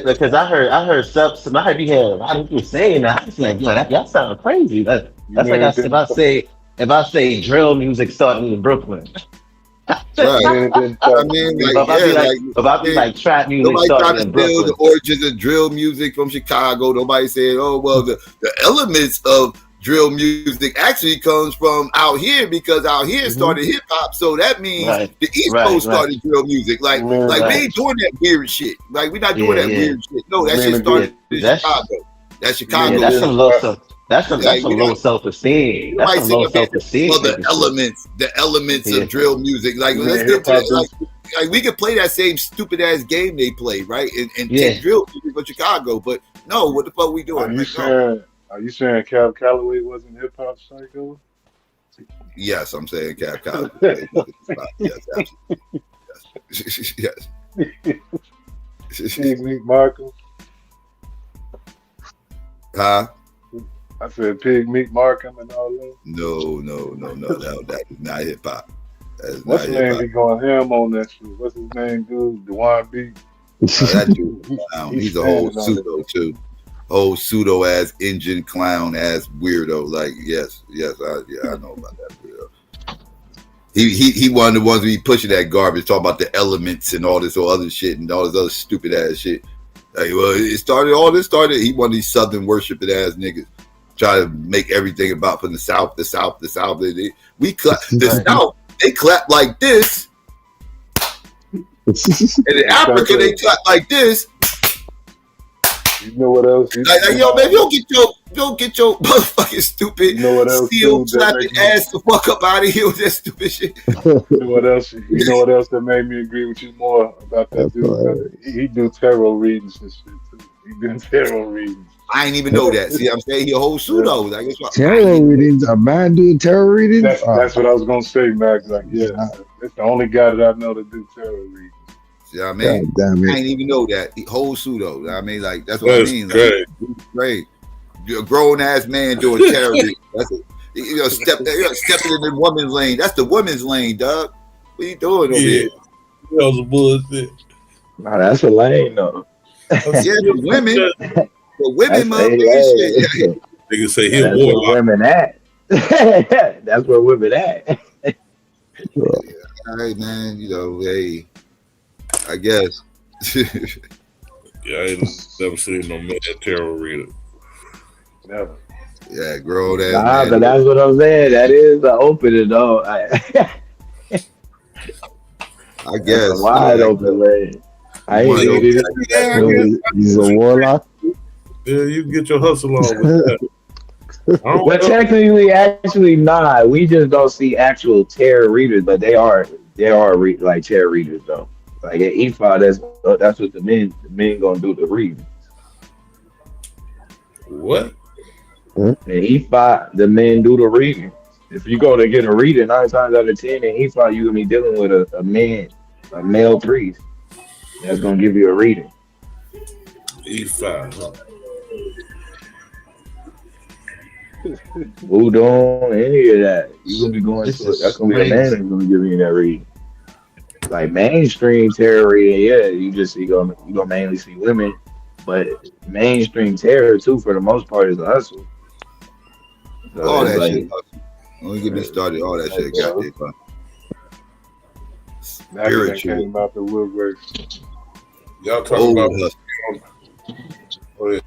Because I heard some. I heard you had a lot of people saying that. I was like, yo, that sounds crazy. That's like if I say drill music starting in Brooklyn. Right. I mean, like, about be like trap music nobody trying started to in steal Brooklyn. the origins of drill music from Chicago. Nobody said, oh, well, the elements of drill music actually comes from out here because out here started hip hop. So that means the East Coast started drill music. Like we ain't doing that weird shit. Like we're not doing that weird shit. No, that shit started in Chicago. That's Chicago. Yeah, that's shit. some low self. That's some low self-esteem. That's some low self-esteem. The elements of drill music. Like let's get to that. Like we could play that same stupid ass game they play, right? And take drill music from Chicago. But no, what the fuck we doing? Are you saying Cab Calloway wasn't hip hop psycho? Yes, I'm saying Cab Calloway. Yes, absolutely. Yes. Pig Markham. Huh? I said Pig Meat Markham and all that. No, that is not hip hop. What's his name be going ham on that shit? What's his name, dude? Dewan B. That dude, he's a whole pseudo too. Whole pseudo ass engine clown ass weirdo. Like yes, I know about that weirdo. He one of the ones who be pushing that garbage, talking about the elements and all this other shit and all this other stupid ass shit. Like, well, all this started. He one of these Southern worshiping ass niggas. Try to make everything about from the South. We clap the South. They clap like this, and in Africa they clap like this. You know what else? Like, yo, man, you don't get your motherfucking stupid steel slapping ass the fuck up out of here with that stupid shit. You know what else? You know what else that made me agree with you more about that dude? He do tarot readings and shit too. He do tarot readings. I ain't even know that. See, I'm saying he a whole pseudo. Like, tarot readings? A man doing tarot readings? That's what I was gonna say, Max. Like, yeah, it's the only guy that I know to do tarot readings. See what I mean? I ain't even know that. He whole pseudo. I mean, like, that's what I mean. Like, great. You're a grown ass man doing tarot readings. That's it. You're stepping in the woman's lane. That's the woman's lane, dog. What you doing over here? That was a bullshit. Nah, that's a lane though. Yeah, the women. The women, motherfucking shit. Niggas say he that's where women at. That's where women at. All right, man. You know, hey, I guess. Yeah, I ain't never seen no man tarot reader. Never. Yeah, grown ass. Nah, but that's what I'm saying. That is the opening, though. I guess. Wide open lane. I ain't know he's a warlock. Yeah, you can get your hustle on with that. But technically, actually, not. We just don't see actual tarot readers, but they are like tarot readers though. Like at EFA, that's what the men gonna do the reading. What? In EFA, the men do the reading. If you go to get a reading, 9 times out of 10 in EFA, you're gonna be dealing with a man, a male priest that's gonna give you a reading. E5, huh? Voodoo, any of that. You're gonna be going to it. That's gonna be the man that's gonna give you that reading. Like mainstream tarot reading, yeah, you gonna mainly see women, but mainstream tarot too, for the most part, is a hustle. So all that like, shit. Don't get me started. All that shit got there. That came out the woodwork. Y'all talking about hustle. Go ahead.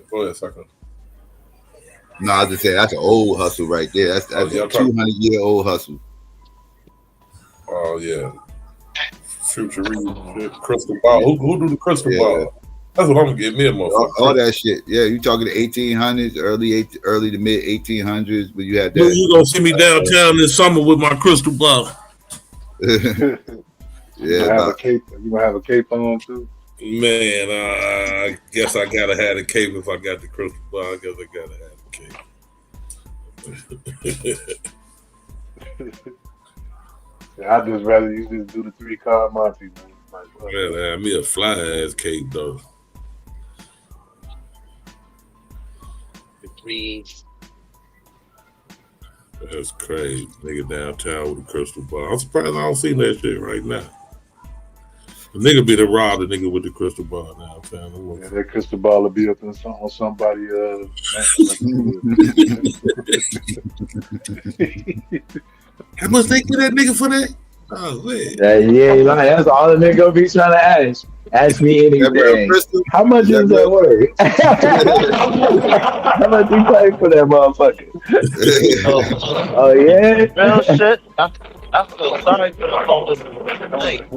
Go ahead, sucker. No, I was just saying that's an old hustle right there. That's a 200-year-old hustle. Oh yeah, future reading, crystal ball. Who do the crystal ball? That's what I'm gonna get me a motherfucker. All that shit. Yeah, you talking the 1800s, early to mid 1800s, but you had that. You gonna see me downtown this summer with my crystal ball? Yeah, you gonna have a cape on too. Man, I guess I gotta have a cape if I got the crystal ball. I guess I gotta have a cape. I'd just rather you just do the 3-card Monty, man. Man, have me a fly ass cape though. That's crazy. Nigga downtown with a crystal ball. I'm surprised I don't see that shit right now. The nigga be the rob the nigga with the crystal ball downtown. Yeah, that crystal ball will be up on somebody How much they get that nigga for that? Oh man. Yeah, like, that's all the nigga be trying to ask. Ask me That real anything. Crystal? How much Is that is that real? worth? How much you pay for that motherfucker? Oh yeah. Real shit. I feel sorry for the homeless. Like,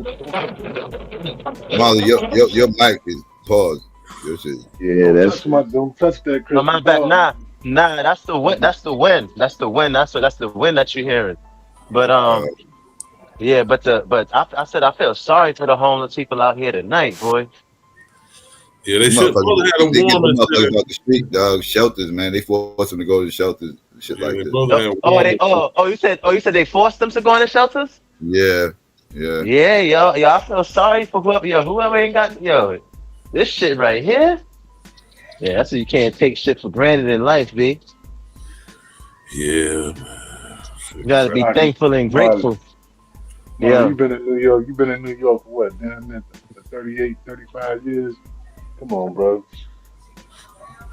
Molly, your mic is paused. Your shit. Yeah, that's Don't touch that no, crystal my bad. ball. Nah. That's the wind. That's the wind. That's the wind. That's the wind that you're hearing. But yeah. But I said I feel sorry for the homeless people out here tonight, boy. Yeah, they Them should probably motherfuckers, had a they get warning them motherfuckers shit. off the street, dog. Shelters, man. They force them to go to shelters, shit Yeah, like they that. both had They warning shit. you said they forced them to go into shelters? Yeah. Yeah, yo, I feel sorry for whoever ain't got this shit right here. Yeah, that's why you can't take shit for granted in life, B. Yeah. You gotta be Right. thankful and grateful. Man, you've been in New York. You've been in New York for what? Damn near 38, 35 years. Come on, bro.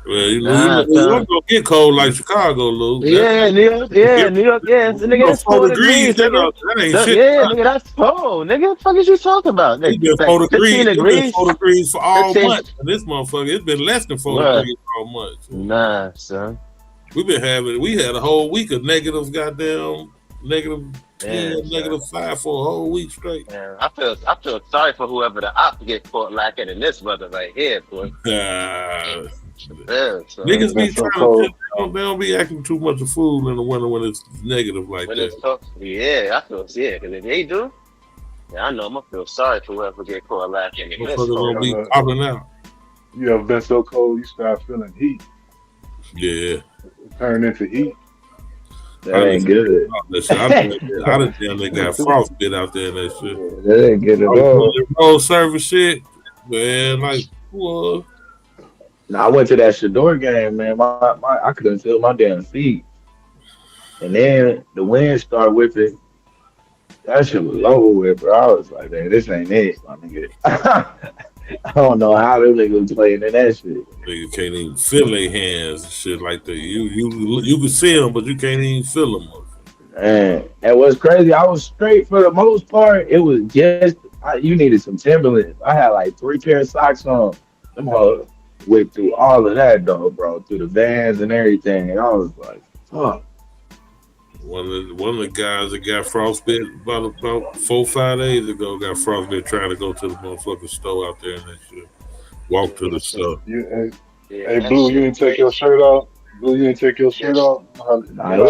Well, you Nah, New York gonna get cold like Chicago, Lou. Yeah, New York, yeah, New York, yeah. So, nigga, it's 4 degrees, nigga. That ain't shit. Yeah, nigga, that's cold, nigga. What the fuck is you talking about? It's been Like, 4 degrees. 15 It's been degrees. 4 degrees for all 15. month. And this motherfucker, it's been less than 4 Bruh. degrees all month. Nah, son. We had a whole week of negative goddamn negative 10, negative 5 for a whole week straight. Man, I feel sorry for whoever the op get caught lacking in this weather right here, boy. Yeah, so. Niggas be trying to they don't be acting too much of fool in the winter when it's negative like that. Yeah, I feel because if they do, yeah, I know I'm gonna feel sorry for whoever get caught lacking in this. Motherfuckers gonna be popping out. You ever been so cold you start feeling heat? Yeah. Turn into heat. That ain't good. Listen, I done damn they got frostbite out there and that shit. That ain't good at all. Road service shit, man. Like, what? Now I went to that Shador game, man. I couldn't feel my damn feet, and then the wind started whipping. That shit was over with, bro. I was like, man, this ain't it, my nigga. I don't know how them niggas playing in that shit. Nigga can't even feel their hands and shit like that. You can see them, but you can't even feel them. Man, and what's crazy, I was straight for the most part. It was just you needed some Timberlands. I had like 3 pair of socks on. Them hoes whipped through all of that though, bro, through the Vans and everything. And I was like, fuck. One of the guys that got frostbite about 4-5 days ago got frostbite trying to go to the motherfucking store out there and that shit. Walk to the store. Hey, Blue, you didn't take your shirt off? Blue, you didn't take your shirt off? Nah, it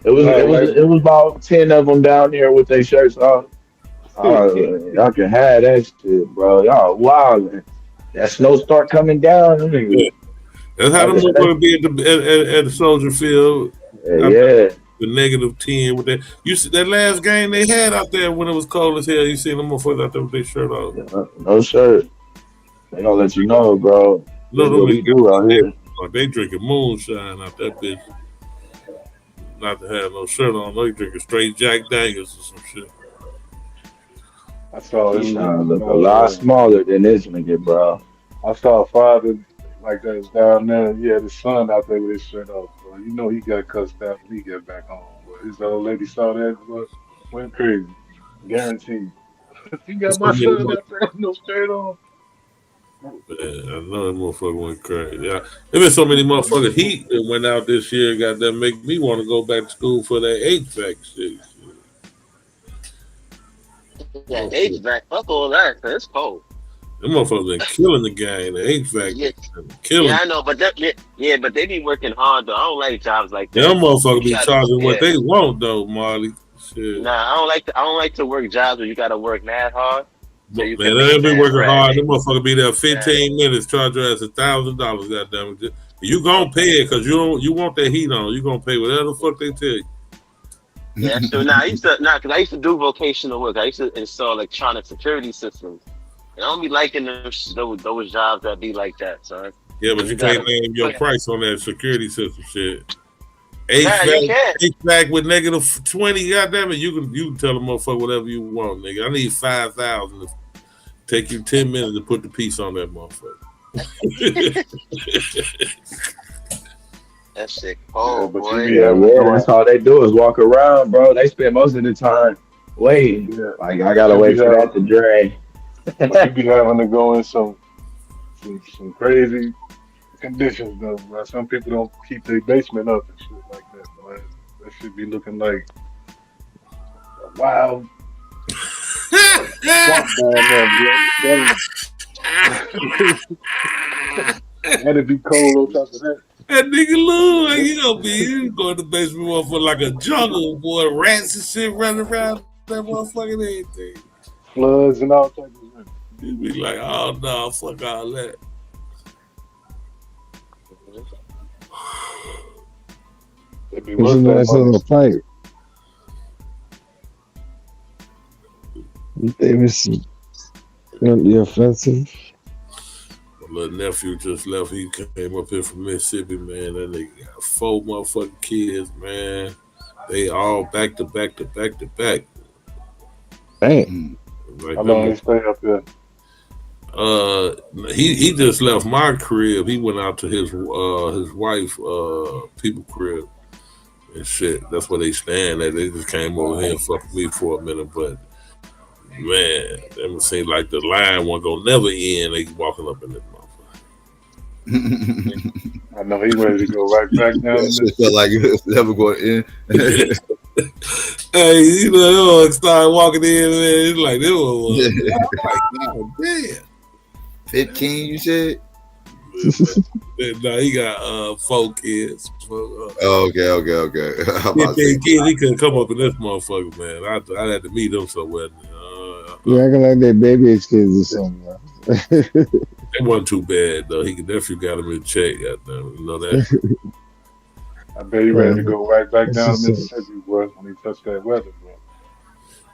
was about 10 of them down there with their shirts off. Y'all can have that shit, bro. Y'all wild. That snow start coming down. Yeah. That's how them gonna be at the Soldier Field. Yeah. The -10 with that. You see that last game they had out there when it was cold as hell. You see them motherfuckers out there with their shirt off. No shirt. They gonna let you know, bro. No, what we do out here. Like they drinking moonshine out that bitch. Not to have no shirt on. They drinking straight Jack Daniels or some shit. I saw it. Look a lot smaller than this nigga, bro. I saw a father like that was down there. He had his son out there with his shirt off. Bro. You know he got cussed out when he get back home. But his old lady saw that, but went crazy. Guaranteed. He got my son out there with no shirt on. Man, I know that motherfucker went crazy. Yeah, there been so many motherfucking heat that went out this year. Got that make me want to go back to school for that HVAC shit. Yeah, HVAC, fuck all that. It's cold. Them motherfuckers been killing the game. The HVAC killing. Yeah, I know, but they be working hard though. I don't like jobs like that. Them motherfuckers be charging what they want though, Marley. Shit. Nah, I don't like to work jobs where you gotta work mad hard. So Man, they be working hard. Them motherfuckers be there 15 minutes, charge your ass $1,000. Goddamn it, you gonna pay it because you want that heat on. You gonna pay whatever the fuck they tell you. Yeah, so I used to do vocational work. I used to install electronic security systems. And I don't be liking those jobs that be like that, son. Yeah, but you can't name your price on that security system shit. HVAC with -20, goddamn it, you can tell the motherfucker whatever you want, nigga. I need 5,000 to take you 10 minutes to put the piece on that motherfucker. That shit Yeah, cold, but you boy. be Yeah, having to yeah, go in that's all they do is walk around, bro. They spend most of the time waiting. yeah. Like I But gotta you be wait for having that to drain. but you be having to go in some crazy conditions though, bro. Some people don't keep their basement up and shit like that, boy. That should be looking like a wild swamp down there, boy. And it be cold on top of that. That nigga Lou, like, you gonna be going to the basement motherfucker like a jungle, boy. Rats and shit running around that motherfucking everything. Floods and all types of shit. You be like, oh no, fuck all that. It be It's a worth that nice money. little pipe. Davis, don't be offensive. My little nephew just left. He came up here from Mississippi, man. That nigga got 4 motherfucking kids, man. They all back to back to back to back. Damn. Like How long he stay up there? He just left my crib. He went out to his wife people crib and shit. That's where they stand at. They just came over here and fucked me for a minute, but man, it seemed like the line wasn't gonna never end. They walking up in this motherfucker. I know he ready to go right back down. It felt like it's never going to end. Hey, you know, start walking in, man. It's like, this was like, oh, damn. 15, you said? No, he got 4 kids. Okay. 15 kids, he couldn't come up in this motherfucker, man. I had to meet him somewhere. You acting like they baby kids or something. It wasn't too bad, though. He definitely got him in check, goddamn. You know that? I bet he ready to go right back down to Mississippi, boy, when he touch that weather, bro.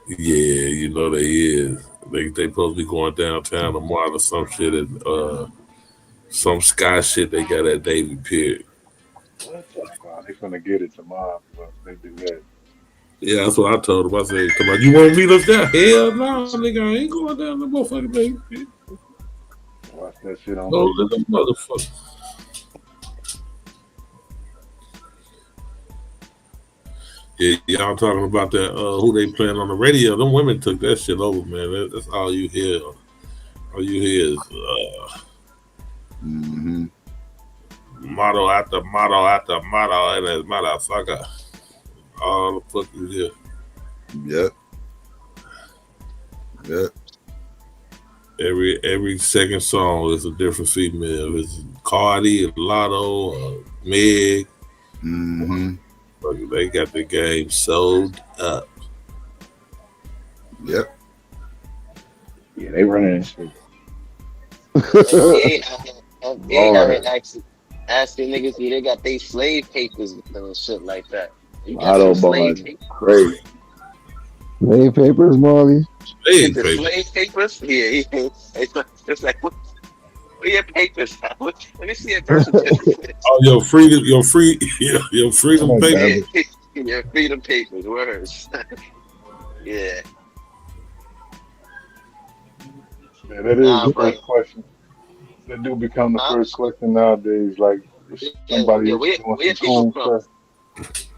Yeah, you know they is. They supposed to be going downtown tomorrow or some shit at some sky shit they got at D.A.B.A.T.E. Wow, they finna get it tomorrow, bro. They do that. Yeah, that's what I told him. I said, come on, you want to meet us there? Hell no, nigga, I ain't going down the motherfucking D.A.B.A.T.E. Watch that shit on Oh, little motherfucker. Yeah, y'all talking about that, who they playing on the radio. Them women took that shit over, man. That's all you hear. All you hear is motto after motto after motto, and that motherfucker. All the fuck you hear. Yep. Every second song is a different female. It's Cardi, Lotto, Meg. They got the game sold up. Yep. Yeah, they running this shit. Asking niggas if they got they slave papers and shit like that. You got Lotto some slave bars, papers? crazy. Slave papers, Marley. Slave The papers. slave papers? Yeah. It's like, what are your papers? Let me see a birth certificate. Oh, your freedom papers. Yeah, your freedom papers, words. Yeah. Yeah, that is the first question. That do become the first question nowadays. Like, if somebody is doing where some cool people stuff,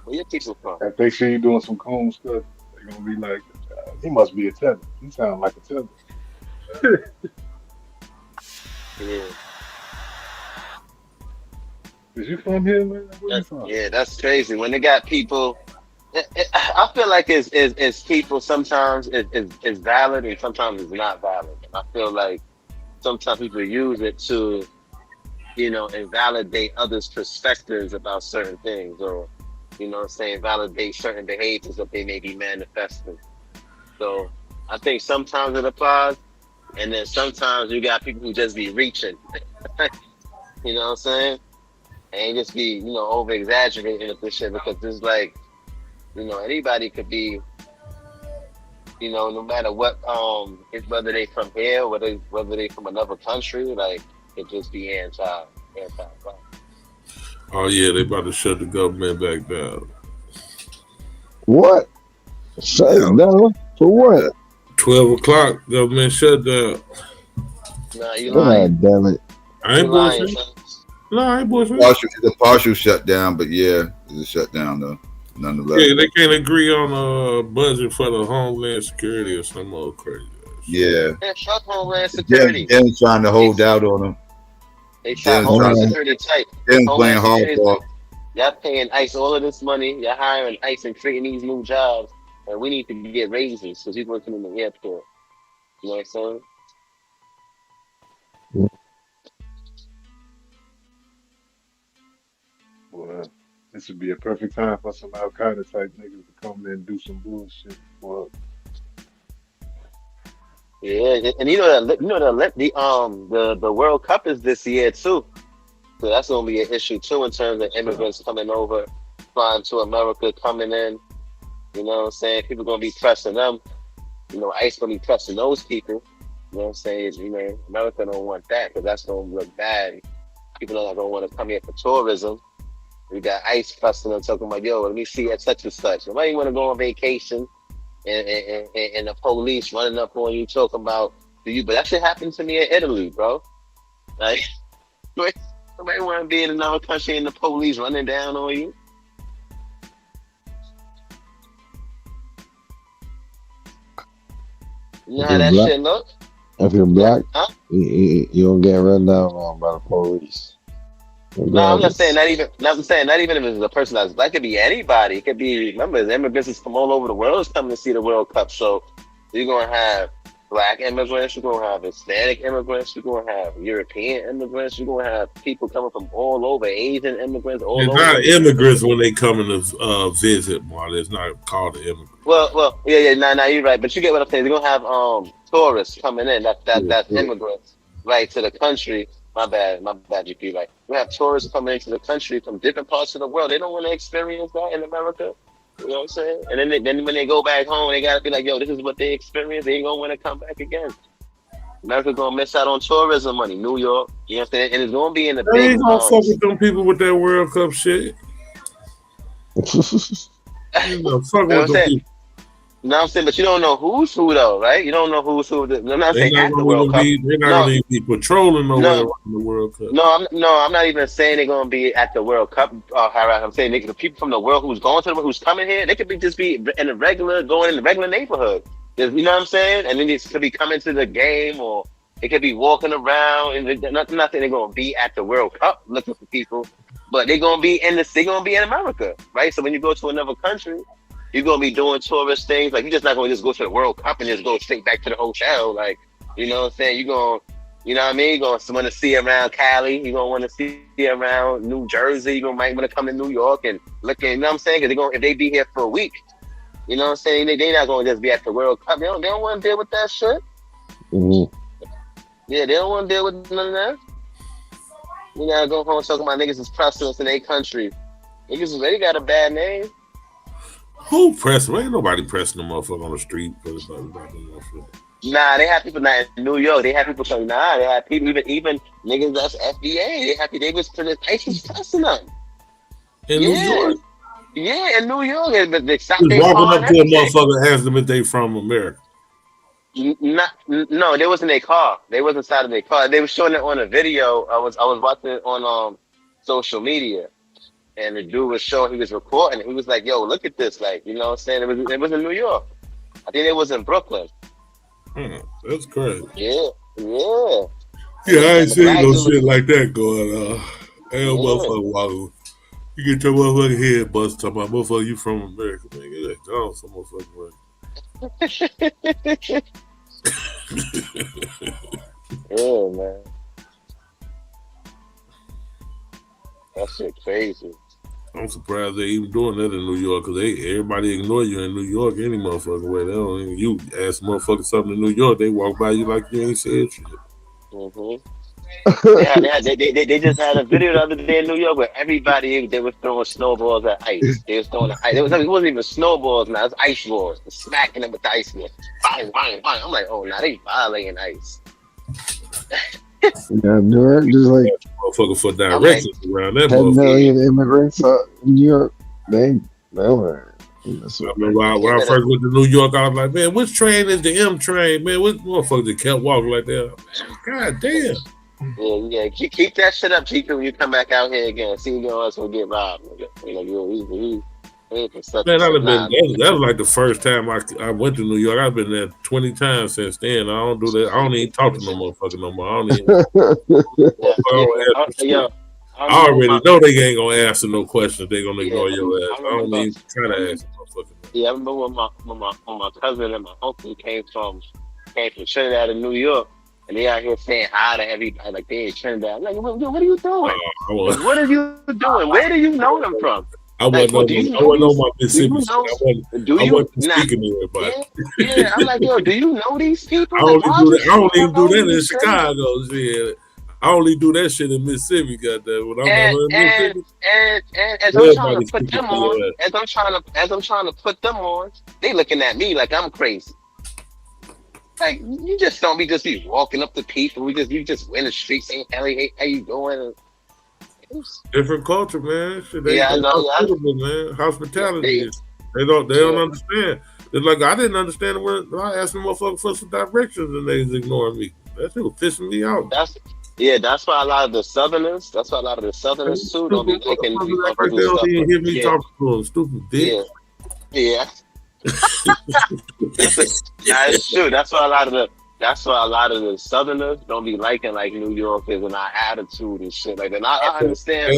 where your people from? if they see you doing some cool stuff, they're gonna be like, he must be a tether. He sounds like a tether. Yeah. Is you from here, man? Where you from? Yeah, that's crazy. When they got people, I feel like it's people sometimes it's valid and sometimes it's not valid. I feel like sometimes people use it to, invalidate others' perspectives about certain things, or, validate certain behaviors that they may be manifesting. So I think sometimes it applies, and then sometimes you got people who just be reaching. You know what I'm saying? And just be, over exaggerating with this shit, because it's like, anybody could be, no matter what, whether they from here, whether they from another country, like, it just be anti. Oh yeah, they about to shut the government back down. What? Shut it down? For what? 12 o'clock, government shutdown. Nah, you lying. God damn it. I ain't You lying, bullshit. son. No, bullshit. It's a partial shutdown, but yeah, it's a shutdown though. Nonetheless. Yeah, they can't agree on a budget for the Homeland Security or some old crazy. Yeah. Man, fuck Homeland Security. Dem's trying to hold out on them. They try Homeland Security tight. Dem's playing Homeland Security hardball. Y'all paying ICE all of this money. Y'all hiring ICE and creating these new jobs. And we need to get raises because he's working in the airport. You know what I'm saying? Well, this would be a perfect time for some Al Qaeda type niggas to come in and do some bullshit. Well, Yeah, and the World Cup is this year too. So that's gonna be an issue too in terms of immigrants coming over, flying to America, coming in. You know what I'm saying? People gonna be pressing them. You know, ICE gonna be pressing those people. You know what I'm saying? You know, America don't want that because that's gonna look bad. People are not gonna want to come here for tourism. We got ICE pressing them, talking about, yo, let me see at such and such. Nobody want to go on vacation and the police running up on you talking about you. But that shit happened to me in Italy, bro. Like, nobody want to be in another country and the police running down on you. You know how that shit look? If you're black, Huh? you don't get run down on by the police. No, I'm not saying not even if it's a person that's black. It could be anybody. It could be, remember, the immigrants from all over the world is coming to see the World Cup. So you're gonna have black immigrants, you're gonna have Hispanic immigrants, you're gonna have European immigrants, you're gonna have people coming from all over, Asian immigrants, all It's over. not immigrants when they come to visit, Marley. It's not called an immigrant. Well, yeah, nah, you're right. But you get what I'm saying. They're gonna have tourists coming in. That's immigrants, right, to the country. My bad, GP. Right, we have tourists coming into the country from different parts of the world. They don't want to experience that in America. You know what I'm saying? And then when they go back home, they gotta be like, yo, this is what they experienced. They ain't gonna want to come back again. America's gonna miss out on tourism money. New York, you know what I'm saying? And it's gonna be in the They big. ain't gonna fuck with them people with that World Cup shit. You know, fuck with them people. You know what I'm saying? But you don't know who's who though, right? You don't know who's who. I'm not saying at the World Cup. They're not gonna be patrolling nowhere around the World Cup. I'm not even saying they're gonna be at the World Cup. I'm saying the people from the world who's going to the world, who's coming here, they could be just be in a regular neighborhood. You know what I'm saying? And then they could be coming to the game, or they could be walking around. And I'm not saying they're gonna be at the World Cup looking for people, but they're gonna be in America, right? So when you go to another country, you're gonna be doing tourist things. Like, you're just not gonna just go to the World Cup and just go straight back to the hotel. Like, you know what I'm saying? You're gonna, you know what I mean? You're gonna want to see around Cali. You're gonna want to see around New Jersey. You're gonna might want to come to New York and look at, you know what I'm saying? Because if they be here for a week, you know what I'm saying? They're not gonna just be at the World Cup. They don't want to deal with that shit. Mm-hmm. Yeah, they don't want to deal with none of that. You gotta go home talking about niggas is precedents in their country. Niggas already got a bad name. Who pressing? Ain't nobody pressing the motherfucker on the street. Nah, they have people not in New York. They have people coming. Nah, they have people even niggas that's FDA. They was pressing them. In New York? Yeah, in New York. But they stopped Just walking up to a motherfucker and asking them if they from America. No, they wasn't in their car. They wasn't inside of their car. They were showing it on a video. I was watching it on social media. And the dude was showing, he was recording, and he was like, yo, look at this. Like, you know what I'm saying? It was in New York. I think it was in Brooklyn. That's crazy. Yeah. Yeah, I ain't seen no shit like that going on. Ain't no motherfucker walking. You get your motherfucking head bust talking about, motherfucker, you from America, man. Get that gone some motherfucking way. Yeah, man. That shit crazy. I'm surprised they even doing that in New York, because everybody ignore you in New York any motherfucking way. They don't even, you ask motherfuckers something in New York, they walk by you like you ain't said shit. Mm-hmm. They just had a video the other day in New York where everybody, they was throwing snowballs at ICE. They was throwing ice. It wasn't even snowballs now, it was ice balls. Smacking them with the ice ball. Bang, bang, bang. I'm like, oh, now they violating ICE. Yeah, New York, just like motherfucker for directions around that 10 motherfucker. million immigrants in New York. They were. I remember when I first went to New York, I was like, man, which train is the M train? Man, which motherfucker that kept walking like that? God damn. Yeah. Keep that shit up, Chico. When you come back out here again, see your ass will get robbed. You know, you Man, I've been. That was like the first time I went to New York. I've been there 20 times since then. I don't do that. I don't even talk to no motherfucker no more. I don't even. I already know they ain't gonna answer no questions. They gonna ignore your ass. I don't even try to ask motherfucker. Yeah, I remember when my cousin and my uncle came from Trinidad and New York, and they out here saying hi to everybody like they in Trinidad. I'm like, what are you doing? Like, what are you doing? Where do you know them from? I wasn't on my Mississippi. I wasn't speaking to everybody. Yeah, I'm like, yo, do you know these people? I don't even do that in Chicago. Shit. I only do that shit in Mississippi, goddamn. When I'm in Mississippi, and as I'm trying to put them on, as I'm trying to put them on, they looking at me like I'm crazy. Like, you just don't be walking up to people. You just in the street saying, "Hey, how you doing?" Different culture, man. Shit, I know. Man. Hospitality. They don't understand. They're like, I didn't understand the word. I asked them motherfucker for some directions and they was ignoring me. That shit was pissing me out. That's why a lot of the Southerners too don't be liking New York. They don't even hear me talking to them, stupid bitch. Yeah. That's true. That's why a lot of the Southerners don't be liking like New Yorkers and our attitude and shit like that. And I understand. I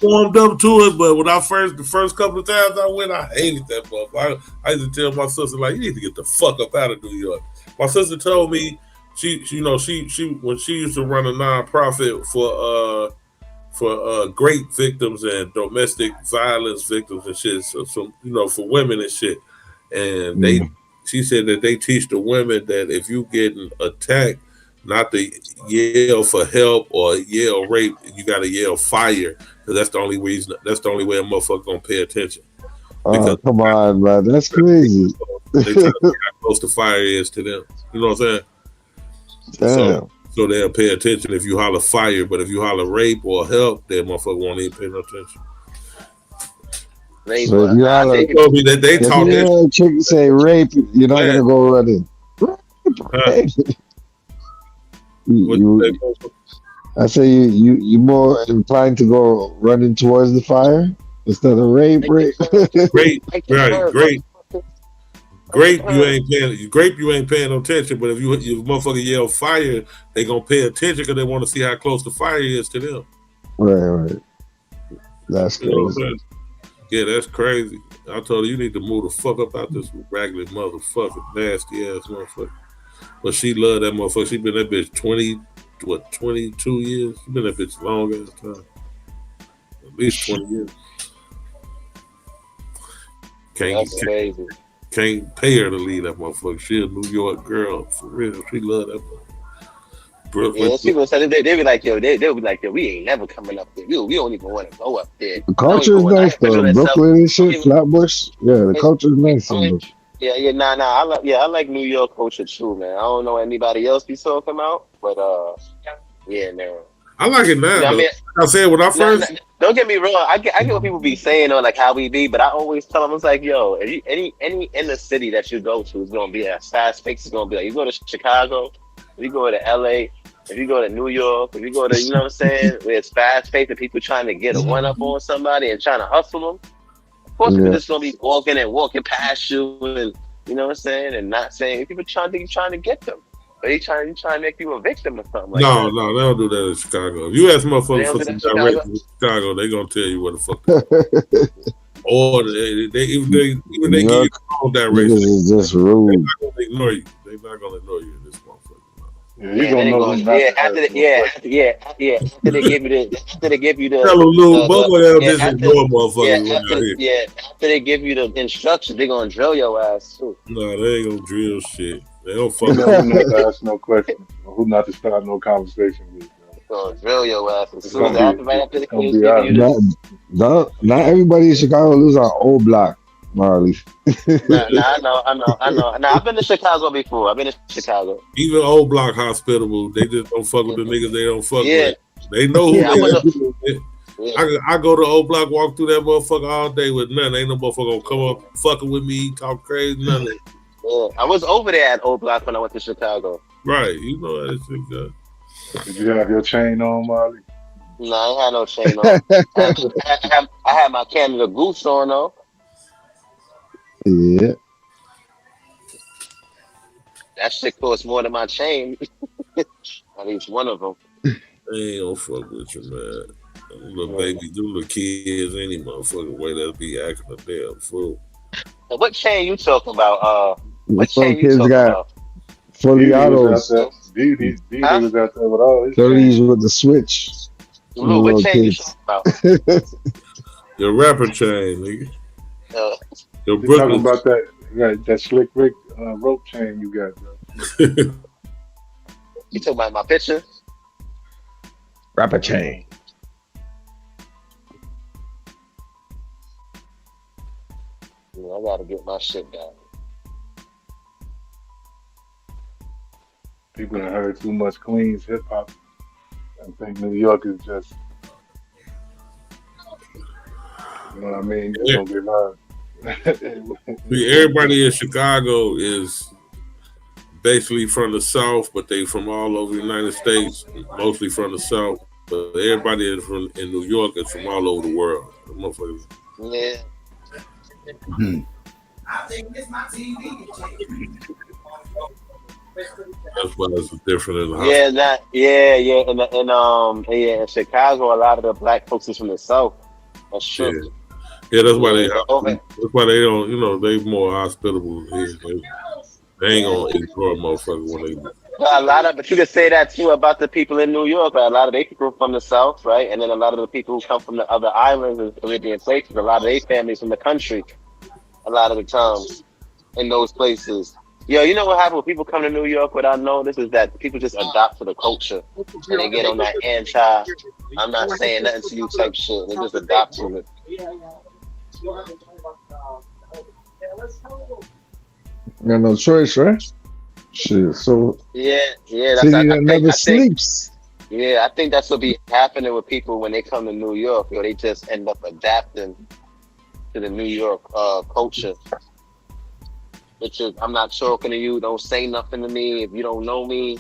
warmed up to it, but when the first couple of times I went, I hated that motherfucker. I used to tell my sister, like, you need to get the fuck up out of New York. My sister told me she when she used to run a nonprofit for rape victims and domestic violence victims and shit, so for women and shit. And she said that they teach the women that if you getting attacked, not to yell for help or yell rape, you gotta yell fire, because that's the only reason. That's the only way a motherfucker gonna pay attention. Oh, come on, man, that's crazy. They try to see how close the fire is to them. You know what I'm saying? Damn. So they'll pay attention if you holler fire, but if you holler rape or help, that motherfucker won't even pay no attention. So if you holler, they told me that they talk that chick say rape, you're not gonna go running. I say you more inclined to go running towards the fire instead of rape. Great. You ain't paying no attention. But if motherfucker yell fire, they gonna pay attention because they want to see how close the fire is to them. Right. That's crazy. Yeah, that's crazy. I told her, you need to move the fuck up out this raggedy motherfucker, nasty ass motherfucker. But she loved that motherfucker. She been that bitch 22 years? She been that bitch long ass time. At least 20 years. Can't pay her to leave that motherfucker. She a New York girl, for real. She love that motherfucker. Yeah, people said they be like, yo, they'll be like, yo, we ain't never coming up there. We don't even want to go up there. The culture is nice though. Brooklyn and shit, Flatbush. Yeah, the culture is nice. I like New York culture too, man. I don't know anybody else be talking about, but man. I like it now. I mean, I said when I first. Don't get me wrong. I get what people be saying on like how we be, but I always tell them, it's like, yo, if any inner city that you go to is gonna be as fast paced. It's gonna be like, you go to Chicago, if you go to LA, if you go to New York, if you go to, you know what I'm saying, where it's fast paced and people trying to get a one up on somebody and trying to hustle them. Of course, people just gonna be walking past you, and you know what I'm saying, and not saying people trying to get them. But he trying to make you a victim or something like that. No, they don't do that in Chicago. If you ask motherfuckers for some directions in Chicago, they gonna tell you what the fuck. Or they even they give you their own direction. This is just rude. They're not gonna ignore you. They're not gonna ignore you in this motherfucker. After they give you the after they give you the instructions, they're gonna drill your ass too. No, they ain't gonna drill shit. They don't fuck who not to ask no question, or who not to start no conversation with. Gonna drill your ass as soon as right after the kids give you not everybody in Chicago lives on old block, Marley. I know. Now I've been to Chicago before. Even old block hospitable, they just don't fuck with the niggas they don't fuck with. They know who they are. I go to old block, walk through that motherfucker all day with nothing. Ain't no motherfucker gonna come up fucking with me, talk crazy, nothing. Yeah, I was over there at old block when I went to Chicago. Right, you know that shit good. Did you have your chain on, Molly? No, I ain't had no chain on. I had my Canada Goose on though. Yeah. That shit costs more than my chain. At least one of them. I ain't gonna fuck with you, man. Little baby, them little kids, any motherfucking way that be acting a damn fool. What chain you talking about? What Some chain you kids talking got about? fully Didi was out autos. there. Didi Huh? was out there with all his 30s chains. with the switch. Them Lou, what little chain you kids. talking about? Your rapper chain, nigga. Your You're talking Brooklyn. about that Slick Rick rope chain you got, bro. You talking about my picture? Rapper chain. Yeah, I gotta get my shit down. People have heard too much Queens hip hop. I think New York is just, you know what I mean? It's gonna get hard. See, everybody in Chicago is basically from the South, but they from all over the United States, mostly from the South. But everybody in New York is from all over the world. The motherfuckers. Yeah. I think it's my TV. That's why it's different in the house. Yeah, in Chicago, a lot of the black folks is from the South. That's true. Yeah, that's why they don't, you know, they more hospitable here. They ain't gonna ignore a motherfucker when they. But you could say that too about the people in New York. Right? A lot of they people from the South, right? And then a lot of the people who come from the other islands and Caribbean places, a lot of their families from the country. A lot of the times in those places. Yo, you know what happens when people come to New York? What I notice is that people just adopt to the culture. And they get on that I'm not saying nothing to you type shit. They just adopt to it. Got no choice, right? Shit. So Yeah. That's city that never sleeps. Yeah, I think that's what be happening with people when they come to New York. Yo, they just end up adapting to the New York culture. Which is, I'm not talking to you. Don't say nothing to me if you don't know me.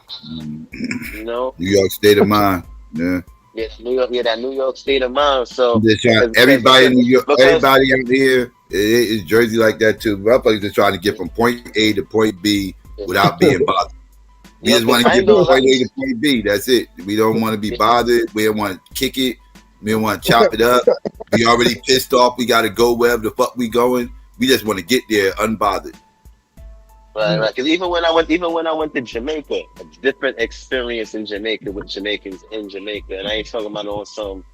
You know, New York state of mind. Yeah. Yeah, New York. Yeah, that New York state of mind. So everybody in New York, everybody out here is Jersey like that too. Motherfuckers just trying to get from point A to point B without being bothered. We just want to get from point A to point B. That's it. We don't want to be bothered. We don't want to kick it. We don't want to chop it up. We already pissed off. We got to go wherever the fuck we going. We just want to get there unbothered. Right. Because even when I went to Jamaica, a different experience in Jamaica with Jamaicans in Jamaica, and I ain't talking about on some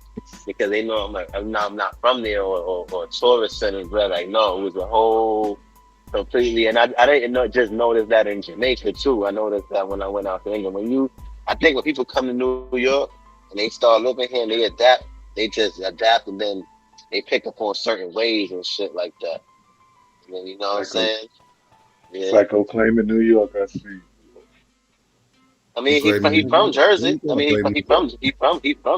because they know I'm not from there or tourist centers, but like no, it was a whole completely. And I didn't just notice that in Jamaica too. I noticed that when I went out to England. I think when people come to New York and they start living here and they adapt, they just adapt and then they pick up on certain ways and shit like that. And then, you know what I'm saying? Yeah. Psycho claiming New York, I see. I mean, he's from Jersey. I mean, he from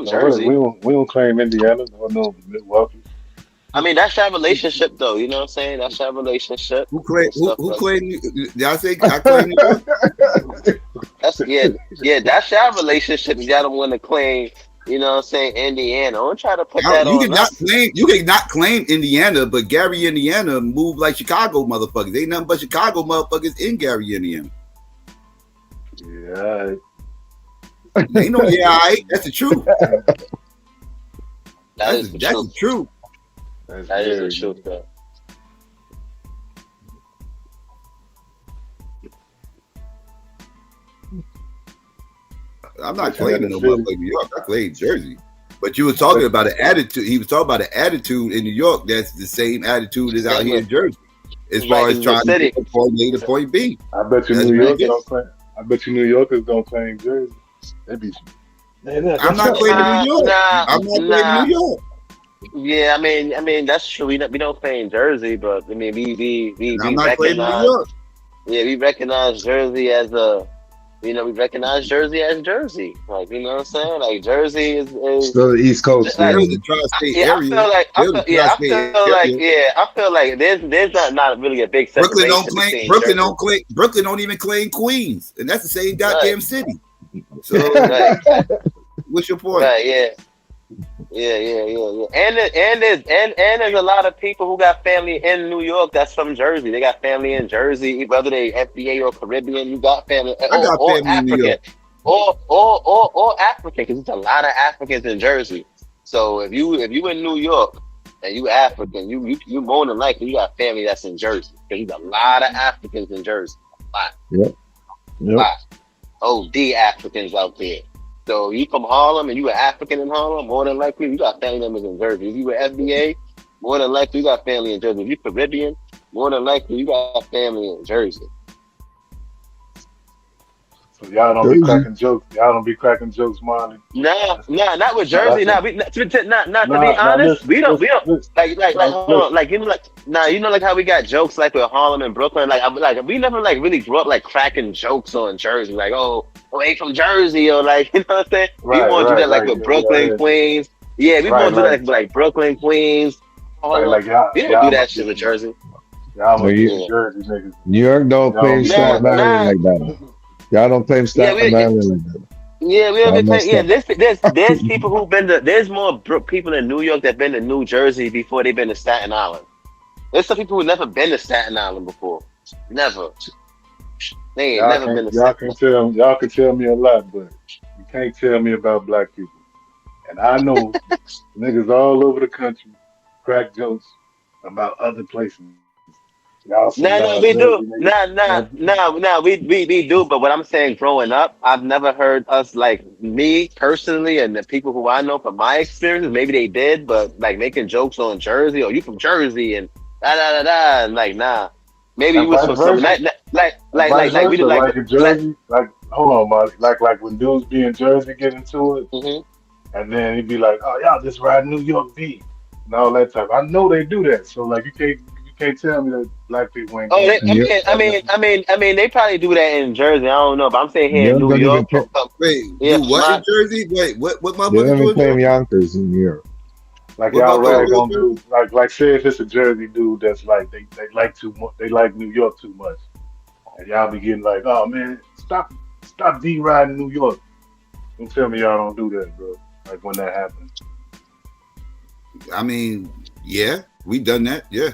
Jersey. We don't claim Indiana or no Milwaukee. I mean, that's our relationship, though. You know what I'm saying? That's our relationship. Who claimed? Y'all say I claim New York? That's that's our relationship. Y'all don't want to claim. You know what I'm saying? Indiana. Don't try to put that on us. You can not claim Indiana, but Gary, Indiana moved like Chicago motherfuckers. Ain't nothing but Chicago motherfuckers in Gary, Indiana. Yeah. Ain't no that's the truth. That's the truth. That is the truth, though. I'm not claiming no motherfucker New York. I claim Jersey. But you were talking about an attitude. He was talking about an attitude in New York that's the same attitude as out here in Jersey. As far as trying to get from point A to point B. I bet you New Yorkers don't claim. I bet you New Yorkers don't claim Jersey. They be. I'm not claiming New York. I'm not claiming New York. Yeah, I mean that's true. We don't claim Jersey, but I mean we I'm not claiming New York. Yeah, we recognize Jersey as a you know, we recognize Jersey as Jersey. Like, you know what I'm saying? Like Jersey is Still the East Coast, like, man. The tri-state yeah, area. I feel like there's not really a big Brooklyn separation don't claim. between Brooklyn Jersey. don't claim. Brooklyn don't even claim Queens, and that's the same goddamn city. So, what's your point? Right, yeah. And there's a lot of people who got family in New York that's from Jersey. They got family in Jersey, whether they FBA or Caribbean. You got family, or family in New York. or African, because there's a lot of Africans in Jersey. So if you in New York and you African, you more than likely you got family that's in Jersey, because there's a lot of Africans in Jersey. A lot. Yep. OD Africans out there. So you from Harlem and you an African in Harlem, more than likely you got family members in Jersey. If you were FBA, more than likely you got family in Jersey. If you Caribbean, more than likely you got family in Jersey. So y'all don't be cracking jokes. Y'all don't be cracking jokes, Marley. Nah, not with Jersey. Not to be honest, we don't like you know like how we got jokes like with Harlem and Brooklyn. Like we never like really grew up like cracking jokes on Jersey. Like oh ain't from Jersey, or like, you know what I'm saying? We want to do that like with Brooklyn, Queens. Yeah, we want to do that like Brooklyn, Queens. Like y'all, we don't do that shit with Jersey. Y'all Jersey niggas. New York don't claim Staten Island like that. Y'all don't claim Staten Island like that. Yeah, we don't claim. Yeah, there's people who've been to. There's more people in New York that been to New Jersey before they've been to Staten Island. There's some people who never been to Staten Island before. Never. They ain't never been to Staten Island. Y'all can tell me a lot, but you can't tell me about black people. And I know niggas all over the country crack jokes about other places. No, we do. No, we do. But what I'm saying, growing up, I've never heard us, like me personally, and the people who I know from my experiences, maybe they did, but like making jokes on Jersey, or you from Jersey, and and like nah. Maybe you was from some like we do like in Jersey, like hold on, Mark. Like when dudes be in Jersey get into it, and then he'd be like, "Oh, y'all just ride New York beat," and all that type. I know they do that, so like you can't tell me that black people ain't. Oh, I mean, they probably do that in Jersey. I don't know, but I'm saying here in New York. Wait, you what in Jersey? Wait, what? My they don't even claim Yonkers in New York. Like y'all rag on dudes, like say if it's a Jersey dude that's like they like too much, they like New York too much, and y'all be getting like, oh man, stop riding New York. Don't tell me y'all don't do that, bro. Like when that happens. I mean, yeah, we done that, yeah.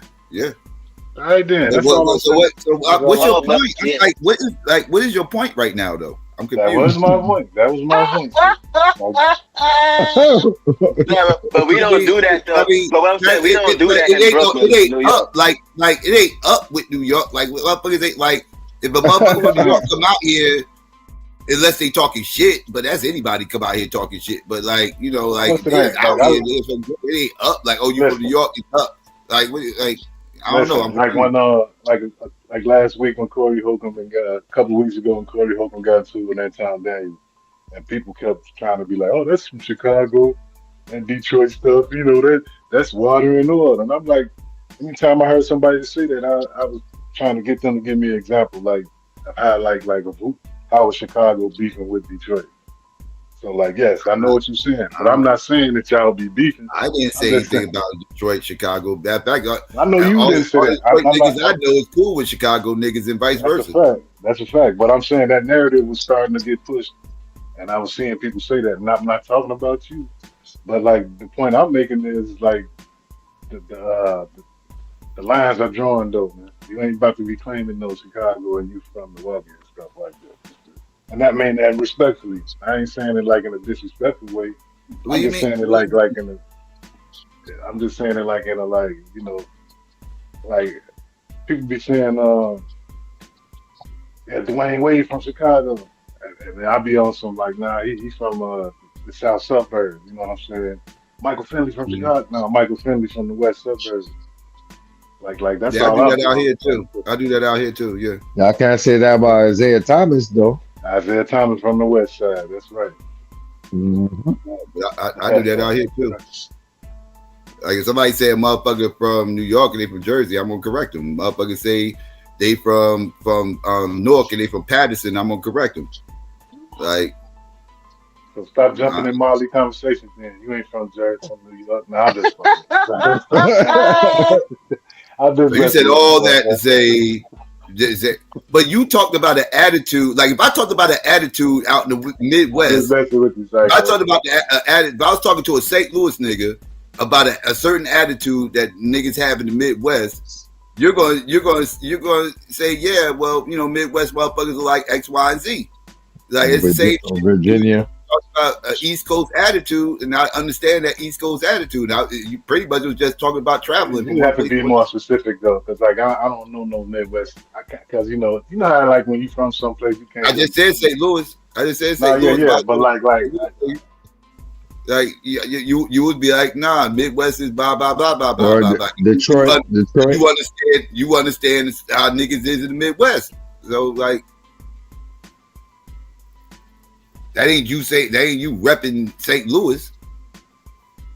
All right then. That's all I'm saying. What's your point? What is your point right now, though? I'm confused. That was my point. But we don't do that though. But what I'm saying, we don't do that in Brooklyn. It ain't up like it ain't up with New York. Like motherfuckers ain't like if a motherfucker from New York come out here, unless they talking shit. But that's anybody come out here talking shit. But like you know, like it's out here, it ain't up. Like oh, you from New York, it's up. Like I don't know. Like when like last week when Corey Holcomb a couple of weeks ago when Corey Holcomb got to in that town Daniel, and people kept trying to be like, oh, that's from Chicago and Detroit stuff. You know that's water and oil. And I'm like, anytime I heard somebody say that, I was trying to get them to give me an example, like how how was Chicago beefing with Detroit. So like, yes, I know what you're saying, but I'm not saying that y'all be beefing. I didn't say anything about Detroit, Chicago. That fact, I know you didn't say that. Niggas I know is cool with Chicago niggas and vice versa. That's a fact. But I'm saying that narrative was starting to get pushed, and I was seeing people say that. And I'm not talking about you, but like the point I'm making is like the lines are drawn though, man. You ain't about to be claiming no Chicago and you from Milwaukee and stuff like that. And that mean that respectfully. I ain't saying it like in a disrespectful way. I'm just saying it like in a. I'm just saying it like in a like you know, like people be saying Dwayne Wade from Chicago, and then I be on some like nah he's from the South suburbs. You know what I'm saying? Michael Finley from Chicago. No, Michael Finley from the West suburbs. Like that's all I do that out here too. I do that out here too. Yeah. I can't say that about Isaiah Thomas though. Isaiah Thomas from the West Side. That's right. Mm-hmm. I do that out here too. Like if somebody say a motherfucker from New York and they from Jersey, I'm gonna correct them. Motherfuckers say they from Newark and they from Patterson, I'm gonna correct them. Like, so stop jumping in Molly conversations. Then you ain't from Jersey, from New York. No, I'm just fucking. I'm just you said messing with you, all boy. that to say, but you talked about an attitude. Like if I talked about an attitude out in the Midwest, I'm just messing with you, I talked about the attitude. If I was talking to a St. Louis nigga about a certain attitude that niggas have in the Midwest, you're going to say, yeah, well, you know, Midwest motherfuckers are like X, Y, and Z. Like it's the same shit. Virginia. Talk about an East Coast attitude, and I understand that East Coast attitude. Now, you pretty much was just talking about traveling. You have to be more specific though, because like I don't know no Midwest. Because you know how like when you from someplace you can't. I just said St. Louis. I just said St. Louis. Yeah, but like you would be like, nah, Midwest is blah blah blah blah blah Or blah. Detroit. You understand how niggas is in the Midwest. So like, that ain't you repping St. Louis.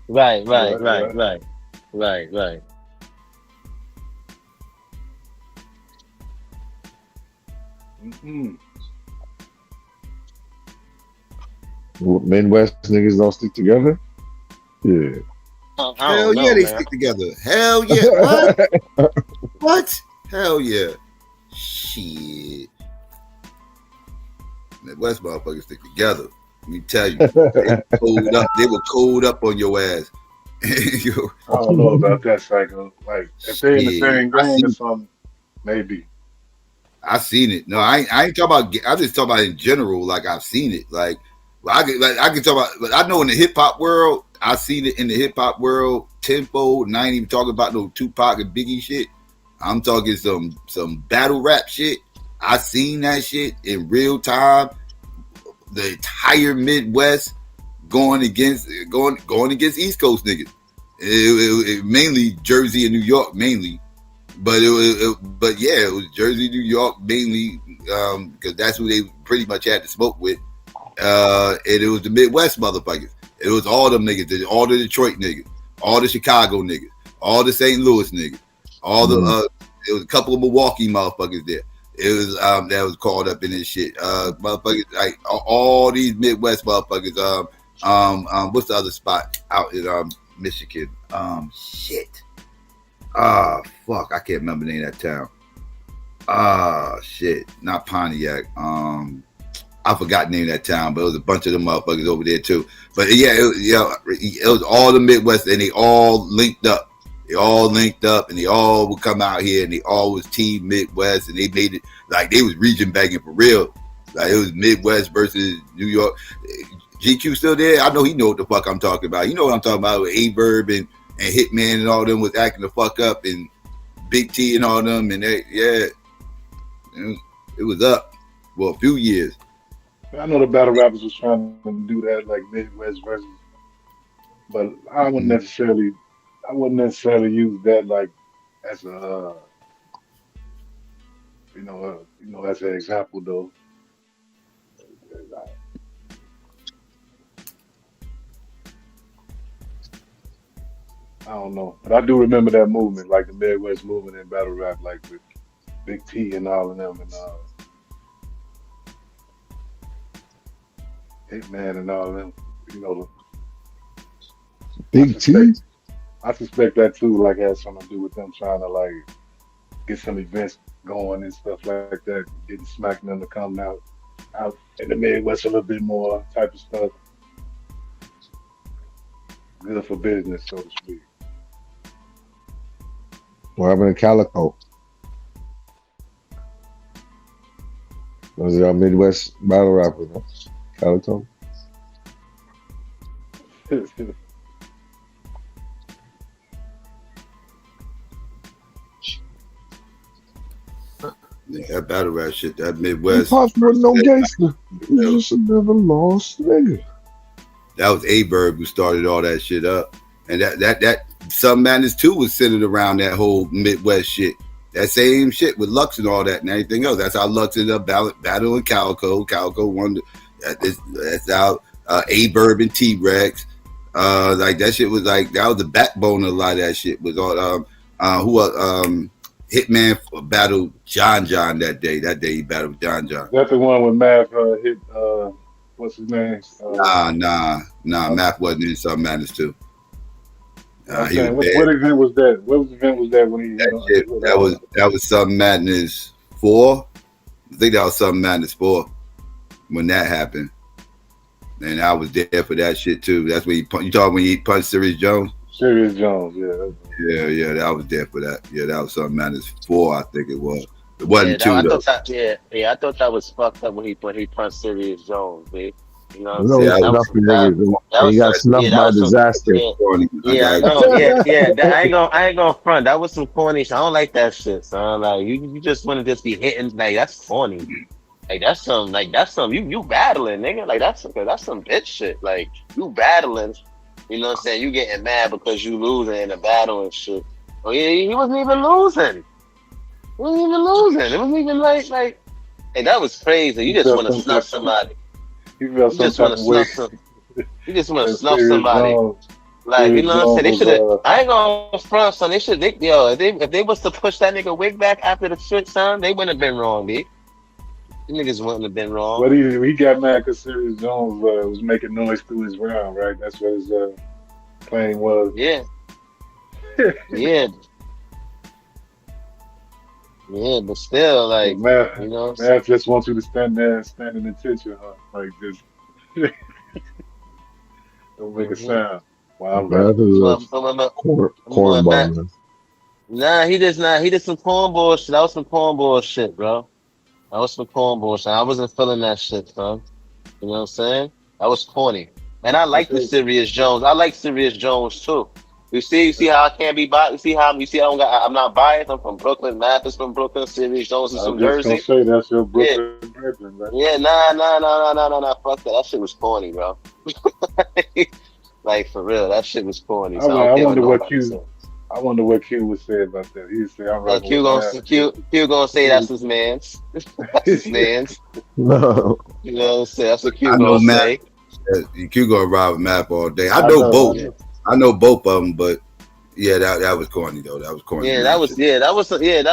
Right. Mm-hmm. Midwest niggas don't stick together. Yeah. Hell yeah, they stick together. Hell yeah. What? What? Hell yeah. Shit. Midwest motherfuckers stick together. Let me tell you. They were cold up on your ass. I don't know about that, Psycho. Like if they're in the same gang or something, maybe. I seen it. No, I ain't talking about. I'm just talking about in general. Like I've seen it. Like I can talk about. But I know in the hip hop world, I seen it in the hip hop world tenfold. And I ain't even talking about no Tupac and Biggie shit. I'm talking some battle rap shit. I seen that shit in real time. The entire Midwest going against East Coast niggas. It mainly Jersey and New York mainly. But it was Jersey, New York mainly, because that's who they pretty much had to smoke with. And it was the Midwest motherfuckers. It was all them niggas, all the Detroit niggas, all the Chicago niggas, all the St. Louis niggas, all the it was a couple of Milwaukee motherfuckers there. It was that was caught up in this shit. Motherfuckers, like all these Midwest motherfuckers. What's the other spot out in Michigan? Shit. Fuck, I can't remember the name of that town. Shit, not Pontiac. I forgot the name of that town, but it was a bunch of them motherfuckers over there too. But yeah, it was all the Midwest, and they all linked up. They all linked up, and they all would come out here, and they all was Team Midwest, and they made it like they was region banging for real. Like it was Midwest versus New York. GQ still there? I know he know what the fuck I'm talking about. You know what I'm talking about with A-Verb and Hitman and all them was acting the fuck up, and Big T and all them, and it was up for a few years. I know the battle rappers was trying to do that, like Midwest versus, but I wouldn't necessarily use that like as a as an example though. I don't know, but I do remember that movement, like the Midwest movement in battle rap, like with Big T and all of them, and Hitman and all of them. You know, Big T. I suspect that too, like has something to do with them trying to like get some events going and stuff like that, getting smacking them to come out in the Midwest a little bit more type of stuff. Good for business, so to speak. What happened to Calico? Was it our Midwest battle rapper? No? Calico? Yeah, that battle rap shit, that Midwest. Pops wasn't no gangster. He was just a never lost nigga. That was A-Verb who started all that shit up. And that Some Madness 2 was centered around that whole Midwest shit. That same shit with Lux and all that and everything else. That's how Lux ended up battling Calico. Calico won. That's how A-Verb and T-Rex. Like that shit was like, that was the backbone of a lot of that shit. Was all Hitman battled John that day. That day he battled John. That's the one when Mav hit what's his name? Nah. Math wasn't in Something Matters too. I'm He was saying, dead. what event was that? What event was that when he? That was Something Madness 4. I think that was Something Madness 4 when that happened. And I was there for that shit too. That's when you talking when he punched Sirius Jones? Sirius Jones, yeah. Yeah, that was there for that. Yeah, that was Something Madness 4, I think it was. It wasn't 2 I though. thought I thought that was fucked up when he punched Sirius Jones, man. You know what I'm You know, saying? That was snuffing that niggas. that He was got snuffed by disaster. I know. I ain't gonna front. That was some corny shit. I don't like that shit, son. Like you just want to just be hitting. Like that's corny. Like that's some. You battling, nigga. Like that's some bitch shit. Like you battling. You know what I'm saying? You getting mad because you losing in a battle and shit. Oh yeah, he wasn't even losing. It wasn't even like. Hey, that was crazy. You just want to snuff somebody. You felt some type of way. You just want to And snuff Sirius somebody. Jones- Like, you Sirius know what I'm saying? They Jones should have. was, I ain't gonna front, son. If they was to push that nigga wig back after the shit, son, they wouldn't have been wrong, B. The niggas wouldn't have been wrong. But he got mad because Sirius Jones was making noise through his round, right? That's what his claim was. Yeah. Yeah. Yeah, but still, like, Math, you know, Math just wants you to stand there and stand in attention, huh? Like just don't make a sound. Wow, I'm Math is a cornball, man. Nah, he did not. He did some corn bullshit. That was some corn bullshit, bro. That was some corn bullshit. I wasn't feeling that shit, son. You know what I'm saying? That was corny. And I like the Sirius Jones. I like Sirius Jones too. You see how I can't be biased. You see I'm not biased. I'm from Brooklyn. Math is from Brooklyn. Sirius Jones is from Jersey. I was just gonna say that's your Brooklyn brethren, right? Yeah, nah. Fuck that. That shit was corny, bro. Like for real, that shit was corny. So I wonder what Q would say about that. He'd say, "I'm right." Q gonna say that's his man's. That's his man's. No. You know what I'm saying? That's what Q gonna say. Q gonna ride with Map all day. I know both. I know both of them, but yeah, that was corny though. That was corny. Yeah, that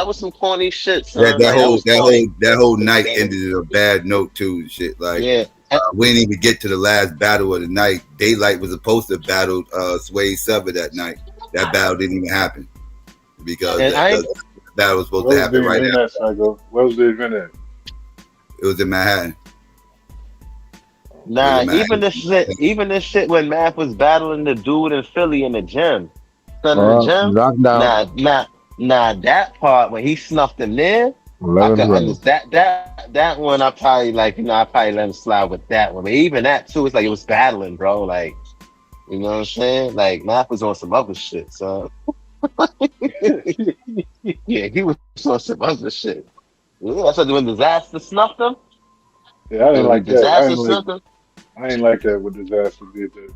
was some corny shit. Son. That whole night ended in a bad note too. And shit, like we didn't even get to the last battle of the night. Daylight was supposed to battle Sway Sever that night. That battle didn't even happen because the battle was supposed to happen right now. Where was the event at? It was in Manhattan. Nah, even this shit when Math was battling the dude in Philly in the gym. Son in the gym. Nah, that part when he snuffed him there, I could understand that one. I probably let him slide with that one. But even that too, it's like it was battling, bro. Like, you know what I'm saying? Like Math was on some other shit, so yeah, he was on some other shit. Yeah, that's what when Disaster snuffed him. Yeah, I didn't like that. I ain't like that when Disaster did that.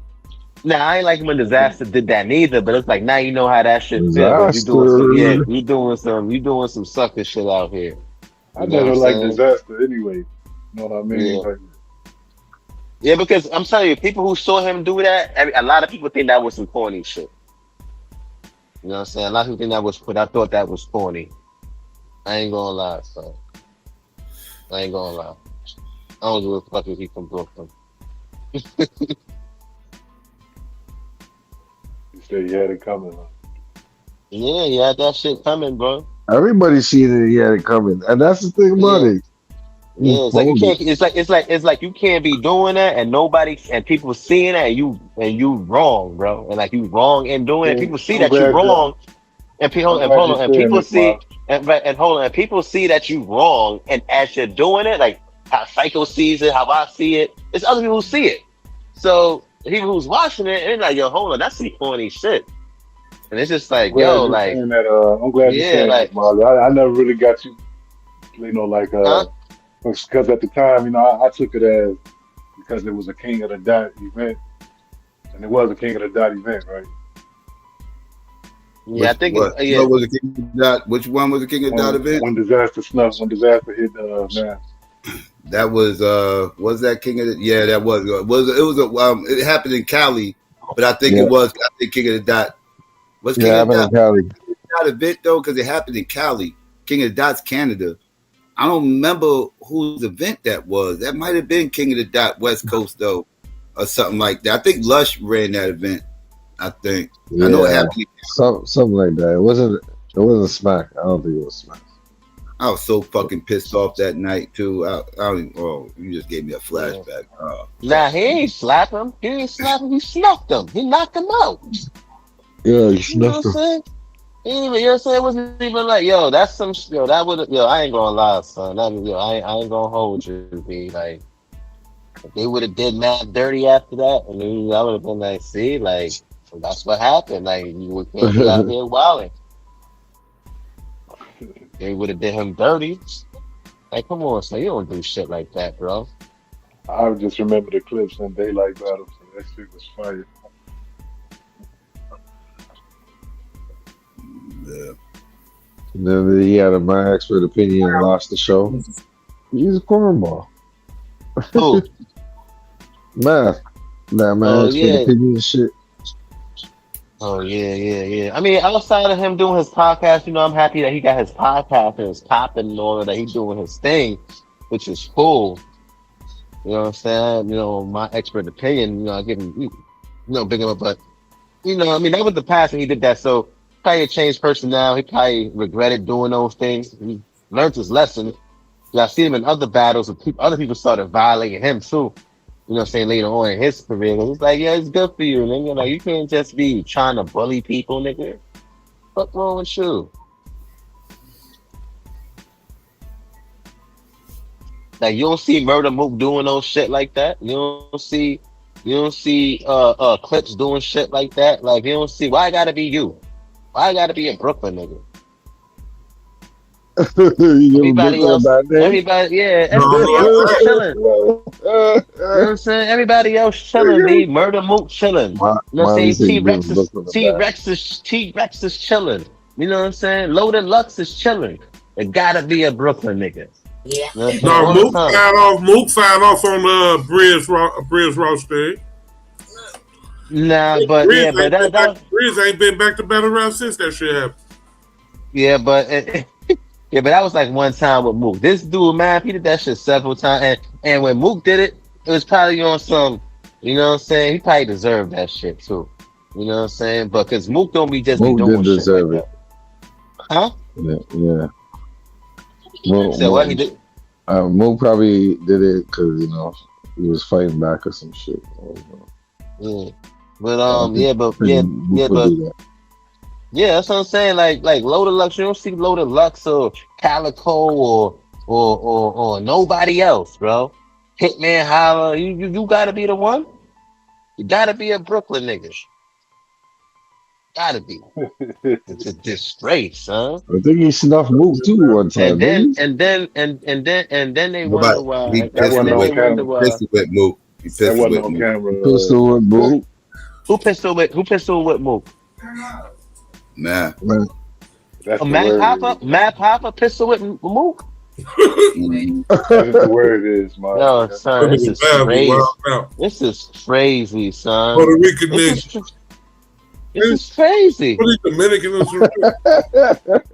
Nah, I ain't like when Disaster did that neither. But it's like now you know how that shit feels. You doing some sucker shit out here. I never liked Disaster anyway. You know what I mean? Yeah. Like, yeah, because I'm telling you, people who saw him do that, a lot of people think that was some corny shit. You know what I'm saying? A lot of people think that was. I thought that was corny. I ain't gonna lie, son. I ain't gonna lie. I don't give a fuck if he from Brooklyn. You said you had it coming, huh? Yeah, you had that shit coming, bro. Everybody seen it. He had it coming, and that's the thing about it. Yeah, it's like you can't. It's like you can't be doing that, and nobody and people seeing that, and you wrong, bro, and like you wrong in doing it. People see that you wrong, and people see and people see that you wrong, and as you're doing it, like how Psycho sees it, how I see it, it's other people who see it. So people who's watching it, and like, yo, hold on, that's some corny shit. And it's just like, yo, like, I'm glad you're saying that, Marley. I never really got you, because at the time, I took it as because it was a King of the Dot event, and it was a King of the Dot event, right? Yeah, I think what was the King of the Dot? Which one was the King of the Dot event? When Disaster hit man. That was that King of the? Yeah, that was it happened in Cali, but I think it was King of the Dot. What's King of the Dot? Not event though, because it happened in Cali. King of the Dot's Canada. I don't remember whose event that was. That might have been King of the Dot West Coast though, or something like that. I think Lush ran that event. I think. Yeah, I know it happened. something like that. It wasn't Smack. I don't think it was Smack. I was so fucking pissed off that night too. I don't even, oh, you just gave me a flashback. Nah, he ain't slap him. He ain't slap him. He snuffed him. He knocked him out. Yeah, he You know what I'm snuffed him. saying? He ain't even, you know what I'm saying? It wasn't even like, yo, that's some, yo, that would, yo, I ain't gonna lie, son. That, yo, I ain't gonna hold you, be like, if they would have did mad dirty after that, and then I would have been like, see, like, that's what happened. Like, you can't be out here wilding. They would have did him dirty. Like, come on, son, you don't do shit like that, bro. I just remember the clips in Daylight Battle, so that shit was fire. Yeah. And then he had my expert opinion and lost the show. He's a cornball. Who? Math. That my expert opinion shit. Oh yeah. I mean, outside of him doing his podcast, you know, I'm happy that he got his podcast and his popping and all of that. He's doing his thing, which is cool. You know what I'm saying? You know, my expert opinion, you know, I give him, you know, big him up, but you know, I mean, that was the past and he did that. So probably a changed person now. He probably regretted doing those things. He learned his lesson. I see him in other battles with people, other people started violating him too. You know what I'm saying, later on in his career. It's like, yeah, it's good for you, nigga. Like, you can't just be trying to bully people, nigga. What's wrong with you? Like, you don't see Murder Mook doing no shit like that. You don't see Clips doing shit like that. Like, you don't see, why I gotta be you? Why I gotta be a Brooklyn nigga? Everybody else chilling. You know what I'm saying? Everybody else chilling, B. Murder Mook chilling. You know what I'm saying? T-Rex is chilling. You know what I'm saying? Loaded Lux is chilling. It gotta be a Brooklyn nigga. Yeah. You know Mook signed off on Briz roster. Nah, but Briz yeah, but that Briz ain't been back to battle round since that shit happened. Yeah, but yeah, but that was like one time with Mook. This dude, man, he did that shit several times, and when Mook did it, it was probably on some, you know what I'm saying? He probably deserved that shit too. You know what I'm saying? But because Mook don't be just Mook be doing did deserve shit like that. Huh? Yeah. Mook, So what he did? Mook probably did it because, you know, he was fighting back or some shit. Yeah. But yeah, that's what I'm saying. Like Loaded Lux, you don't see Loaded Lux or Calico or nobody else, bro. Hitman Holla, you gotta be the one. You gotta be a Brooklyn nigga. Gotta be. It's a disgrace, huh? I think he snuffed Mook too one time. And then they wonder why. He pistol whip Mook. He pistol whip Mook. Pistol whip Mook. Who pistol whip Mook? Nah. Matt Papa pistol whip Mook? That's the word is, man. No, son, this is crazy. This is crazy, son. Puerto Rican nigga. This is crazy. What is Dominican?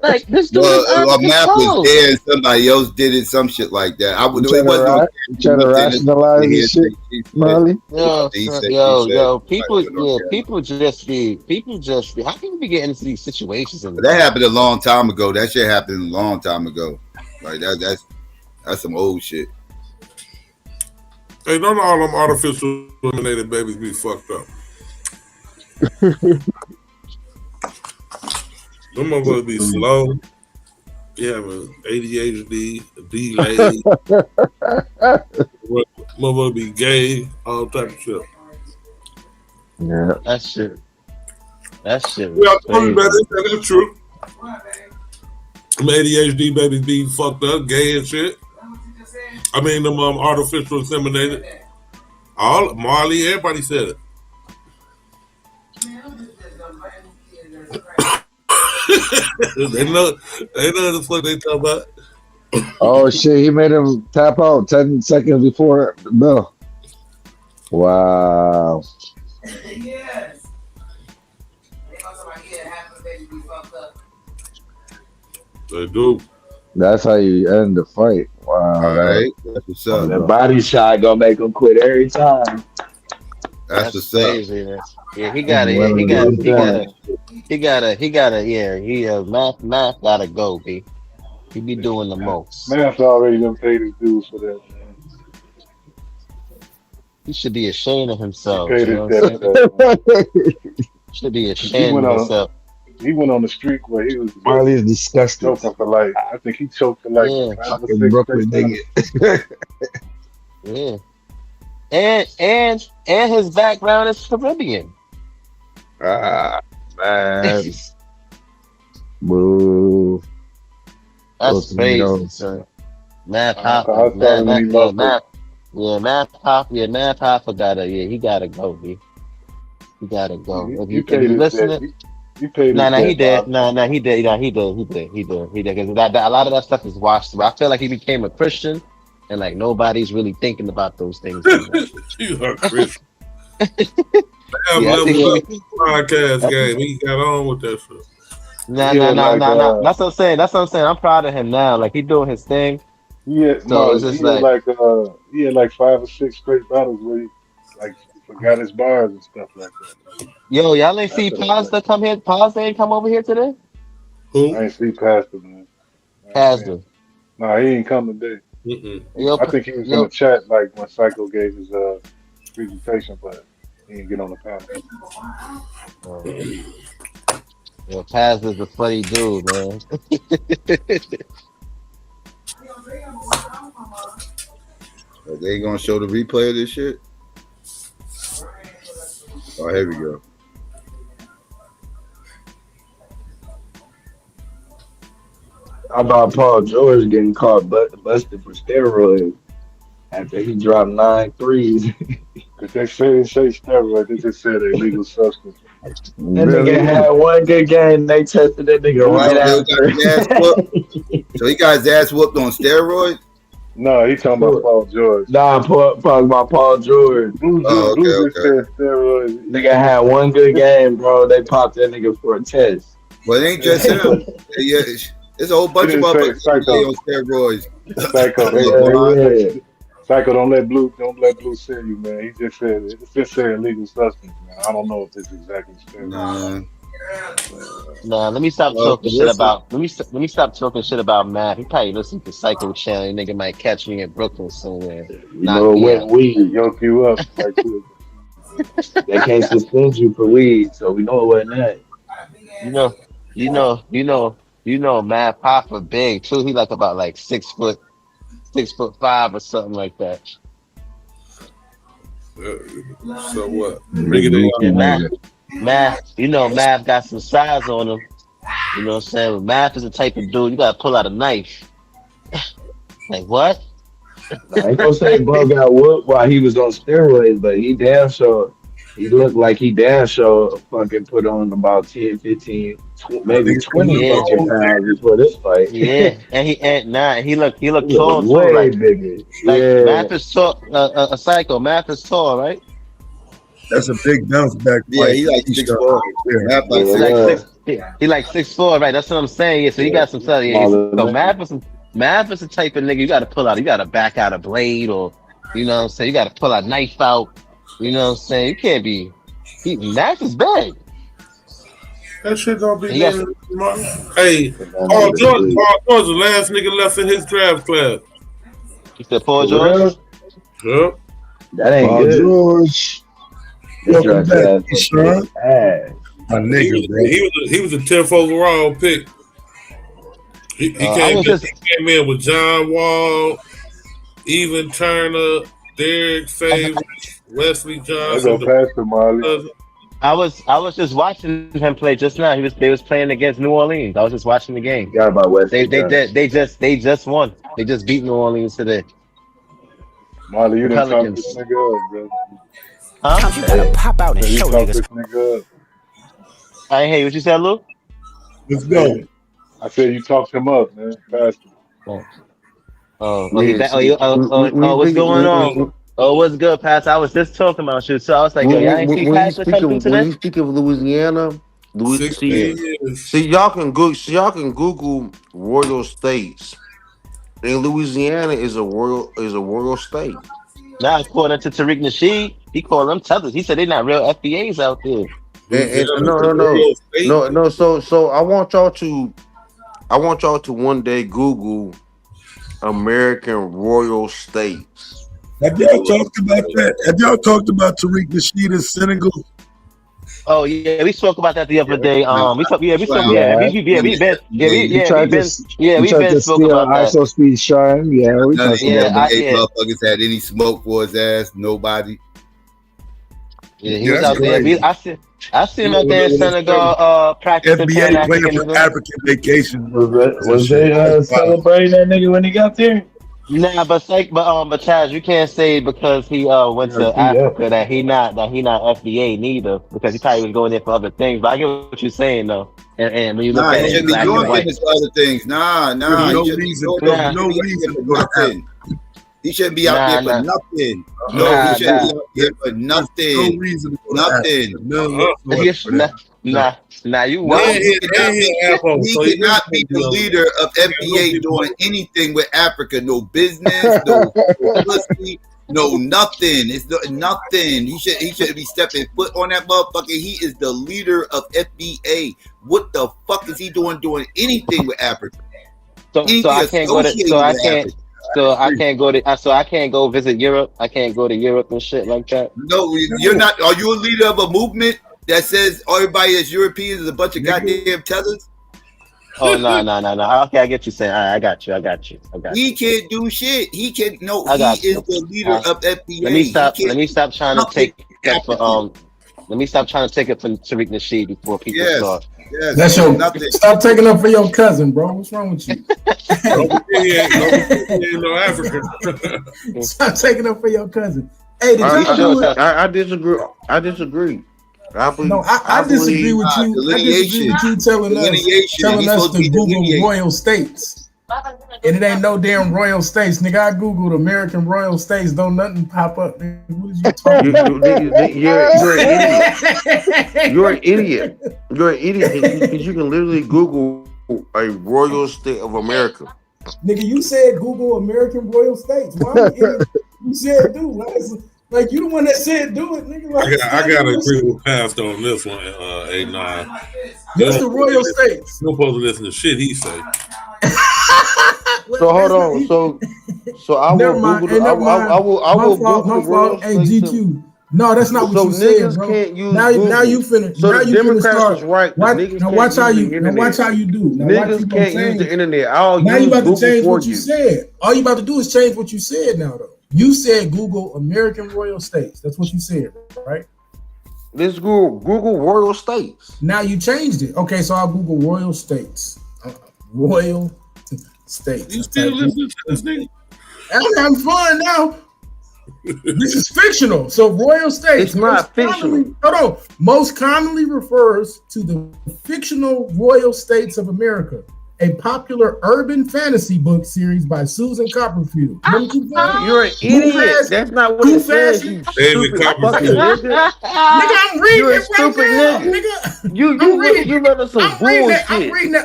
Like this dude Matt was there and somebody else did it, some shit like that. I would trying to rationalize this shit, Marley. Yo, people just be. How can you be getting into these situations? That happened a long time ago. That shit happened a long time ago. Like that's some old shit. Hey, don't all them artificial eliminated babies be fucked up. Them motherfuckers be slow. You have an ADHD, a delay. Motherfucker be gay, all type of shit. Yeah, that shit. Yeah, I told you about this. That's true. Them ADHD babies be fucked up, gay and shit. I mean, them artificial inseminated. All Marley, everybody said it. they know the fuck they talking about. Oh shit, he made him tap out 10 seconds before the bell. Wow. Yes. They do. That's how you end the fight. Wow, All right, that's what's up. That body shot gonna make him quit every time. That's what's up. Crazy. Yeah, he gotta. Yeah, he gotta. Yeah, math gotta go. B. He be doing the most. Math already done paid his dues for that, man. He should be ashamed of He himself. paid You his know debt what for I'm that, saying? Should be ashamed of himself. He went on the streak where he was Marley's disgusting. choking for like, I think he choked for like 5 or 6 Brooklyn straight nigga. Yeah. And his background is Caribbean. Ah, man. Boo. That's crazy, son. Math Hopper. Math Hopper gotta, he gotta go, B. He gotta go. If you listening, he paid his he debt, did. He did. Because a lot of that stuff is washed through. I feel like he became a Christian, and like nobody's really thinking about those things. You are Christian. Yeah, Podcast game. He got on with that stuff. No. That's what I'm saying. I'm proud of him now. Like he doing his thing. Yeah, So no, it's just he had like 5 or 6 straight battles where he like forgot his bars and stuff like that. Yo, y'all ain't see Pastor come here. Pastor ain't come over here today. Who? I ain't see Pastor, man. Pastor. No, he ain't come today. Yo, I think he was in the chat like when Psycho gave his presentation, but he didn't get on the panel. Yo, Pastor's a funny dude, man. Are they gonna show the replay of this shit? Oh, here we go. How about Paul George getting caught busted for steroids after he dropped 9 threes? Cause they say steroid, they just said illegal substance. That nigga had one good game. They tested that nigga right after. So he got his ass whooped on steroids? No, he talking about Paul George. Nah, talking about Paul George. Bruiser said steroids. Nigga had one good game, bro. They popped that nigga for a test. But it ain't just him. Yeah, there's a whole bunch of motherfuckers on steroids. Psycho, Psycho, don't let Blue sell you, man. He just said it just said illegal substance, man. I don't know if it's exactly steroids. Nah, let me stop talking shit about. Let me stop talking shit about Matt. He probably listen to Psycho Channel. Nigga might catch me in Brooklyn somewhere. You know, when weed yoke you up. They can't suspend you for weed, so we know it wasn't that. You know, Matt Papa big too. He like about like 6'5" or something like that. So what? Math, Math got some size on him. You know what I'm saying? Math is the type of dude you gotta pull out a knife. Like what? I ain't gonna say bro got whooped while he was on steroids, but he damn sure he looked like he damn sure fucking put on about 10, 15, maybe 20 fucking pounds before this fight. Yeah, he looked tall too, way like, bigger. like Yeah. Math is tall. A Psycho. Math is tall, right? That's a big bounce back. Yeah, he like 6'4". He like 6'4", right? That's what I'm saying. Yeah, so he got some stuff. Yeah, so Math is the type of nigga you got to pull out. You got to back out a blade, or you know what I'm saying. You got to pull a knife out. You know what I'm saying. You can't be. Math is big. That shit don't be. Hey, Paul George the last nigga left in his draft class. You said Paul George? Yep. That ain't Paul good. George. Welcome back, Sean. My nigga, bro. He was a 10th overall pick. He came in with John Wall, Even Turner, Derek Favors, Wesley Johnson. I was just watching him play just now. They was playing against New Orleans. I was just watching the game. Yeah, about Wesley. They just won. They just beat New Orleans today. Marley, you didn't talk this nigga up, bro. Huh? You gotta pop out and show talk niggas. this nigga up. I ain't hear what you said, Lou. Let's go. I said you talked him up, man. Faster. What's going on? Oh, what's good, Pastor? I was just talking about you, so I was like, yo, y'all ain't see Pastor come through today? When you speak of Louisiana, see y'all can Google Royal States And Louisiana is a royal state. Now, according to Tariq Nasheed, he called them tethers. He said they're not real FBAs out there. And no. So I want y'all to one day Google American royal states. Have y'all talked about that? Have y'all talked about Tariq Nasheed in Senegal? Oh yeah, we spoke about that the other day. We spoke. Yeah, we spoke. We tried to spoke steal about that. ISO speed shine. Yeah, we None of talked you about that. motherfuckers had any smoke for his ass. Nobody. Yeah, he was out there. I seen him out there in Senegal practicing FBA Pan playing for Africanism. African vacation. Was they celebrating that nigga when he got there? Nah, but Taz, you can't say because he went to Africa that he not FBA neither, because he probably was going there for other things. But I get what you're saying though. And when you look at he it, shouldn't be black and doing white. business for other things. Nah. He shouldn't be out there for nothing. He shouldn't be out there for nothing. No reason. Nothing. Nah, you No, he cannot be the leader of FBA doing anything with Africa. No business, no publicity, no nothing. It's nothing. He shouldn't be stepping foot on that motherfucker. He is the leader of FBA. What the fuck is he doing anything with Africa? So I can't go visit Europe. I can't go to Europe and shit like that. No, you're not. Are you a leader of a movement that says everybody is Europeans is a bunch of goddamn tethers? Oh no. Okay, I get you saying. I got you. He can't do shit. He can no. He is the leader of FBA. Let me stop trying to take that for Let me stop trying to take it from Tariq Nasheed before people start. Yes, that's your stop taking up for your cousin, bro. What's wrong with you? No African. Stop taking up for your cousin. Hey, I disagree. I disagree with you. I disagree with you telling us to Google royal states. And it ain't no damn royal states, nigga. I googled American royal states, don't nothing pop up. Nigga. What is you talking about? You're an idiot. You're an idiot because you can literally Google a royal state of America. Nigga, you said Google American royal states. Why would you said do? Like you the one that said do it, nigga. Like, I gotta agree with Pastor on this one, A9. Just the royal states. You're supposed to listen to shit he say. So hold on. So I will Google. I will Google. Hey, GQ. No, that's not what you said, bro. Can't use now you finna. So now the you Democrats start. was right. Now watch how you do. Now niggas can't use the internet. Now you about to change what you said. All you about to do is change what you said now, though. You said Google American royal states. That's what you said, right? Let's Google royal states. Now you changed it. Okay, so I'll Google royal states. Royal states. You still listening to this nigga? I'm fine now. This is fictional. So royal states. It's not fictional. Hold on. Most commonly refers to the fictional royal states of America, a popular urban fantasy book series by Susan Copperfield. You're an idiot. That's not what it says. You stupid fucking nigga. Nigga, I'm reading it right now, nigga. You let us some bullshit. I'm reading the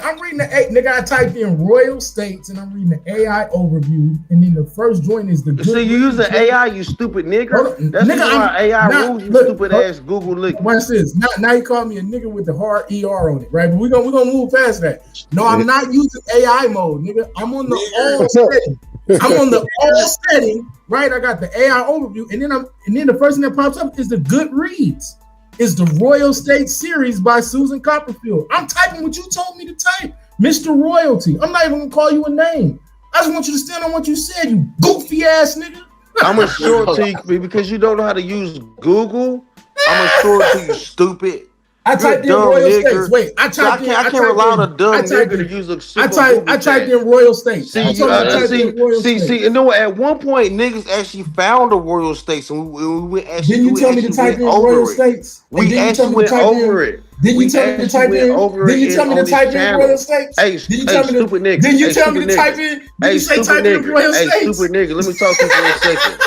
nigga. I typed in royal states and I'm reading the AI overview, and then the first joint is the good. See, you use an AI, you stupid nigga. That's why AI rules, you stupid ass Google lick. Watch this. Now you call me a nigga with the hard ER on it, right? But we're gonna move past that. No, I'm not using AI mode, nigga. I'm on the all setting. I'm on the all setting, right? I got the AI overview, and then the first thing that pops up is the Goodreads. Is the Royal State series by Susan Copperfield. I'm typing what you told me to type, Mr. Royalty. I'm not even gonna call you a name. I just want you to stand on what you said, you goofy ass nigga. I'm gonna show it to you because you don't know how to use Google. I'm gonna show it to you, stupid. I typed in royal states. Wait, I typed in. I can't rely on a dumb nigga to use a simple I typed in royal states. See, and then at one point niggas actually found the royal states, and we actually. Didn't you tell me to type in royal states? We actually went over it. Didn't you tell me to type in? Didn't you tell me to type in royal states? Hey, stupid nigga. Didn't you tell me to type in? Did you say type in royal states? Hey, stupid nigga. Let me talk to you for a second.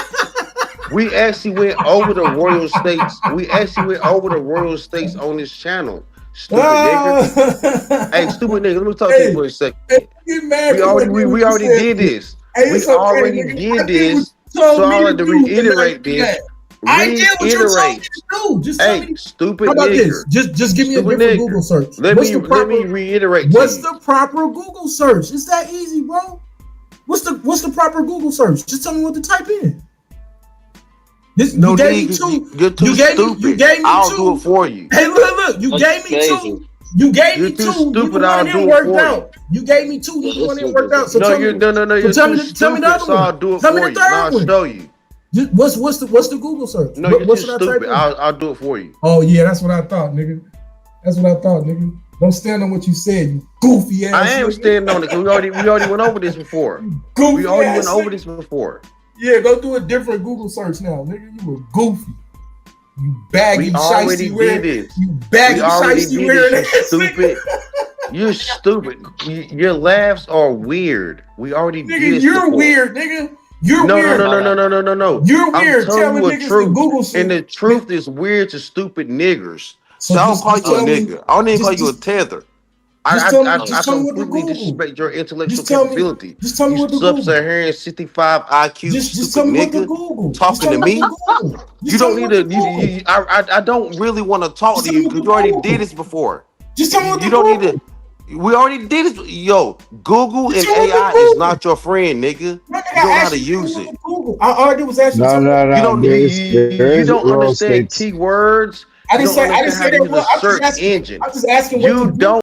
We actually went over the royal states. We actually went over the royal states on this channel. Stupid nigga. Hey, stupid nigga. Let me talk to you for a second. We already did this. Hey, We it's okay, already nigga. did I did what this, you told so me I to had to do, and now reiterate you this. mad. I did what you told me Reiterate. to do. Just tell Hey, me. stupid How about this? nigger. Just give me a Stupid different nigger. Google search. Let What's me reiterate to What's you. the proper Google search? It's that easy, bro. What's the proper Google search? Just tell me what to type in. This No, you gave me nigga, two. you're too You gave me I'll do two. it for you. Hey, look. You gave me two. You gave You're me too two. Neither stupid. one I'll of them do it worked for you. out. You gave me two. Neither one of them worked out. So No, tell me. you're no. You're So too tell me the stupid. other So I'll one. do it Tell me for the you. And I'll third one. show you. What's the Google search? No, you're What too should I type stupid. in? I'll do it for you. Oh yeah, that's what I thought, nigga. That's what I thought, nigga. Don't stand on what you said, you goofy ass. I am nigga. standing on it because we already went over this before. Goofy We already ass went over nigga. this before. Yeah, go do a different Google search now, nigga. You were goofy. You baggy, We already shicey wearing. did this. You baggy, We already shicey did wearing. this. You ass stupid. You're stupid. Your laughs are weird. We already did Nigga, this you're before. weird, nigga. You're No. weird. No. You're I'm weird. telling Telling you a niggas truth. to Google shit. And the truth is weird to stupid niggers. So So I don't just call you a tell me. nigger. I don't even call you a Just tether. tell me. I Just tell me what to completely Google. disrespect your intellectual Just tell me. capability. Just tell me You what to Google. sub-Saharan 65 IQ Just stupid tell me what to nigga Google. Just talking tell to me me. what to Google. You Just tell don't me need what to to. Google. I don't really want to talk Just to tell me you what because to you already Google. did this before. Just tell me what to You don't need Google. to. We already did this. Yo, Google Just and tell me what AI to is Google. not your friend, nigga. Nigga, You I don't know how asked to you to tell me use what it. to Google. All I did was ask you to No, tell me. no, You no. don't. There is You don't royal understand states. keywords. I You didn't don't say understand how that. to use a Well, I'm just search asking. engine. I'm just asking what to You Google. don't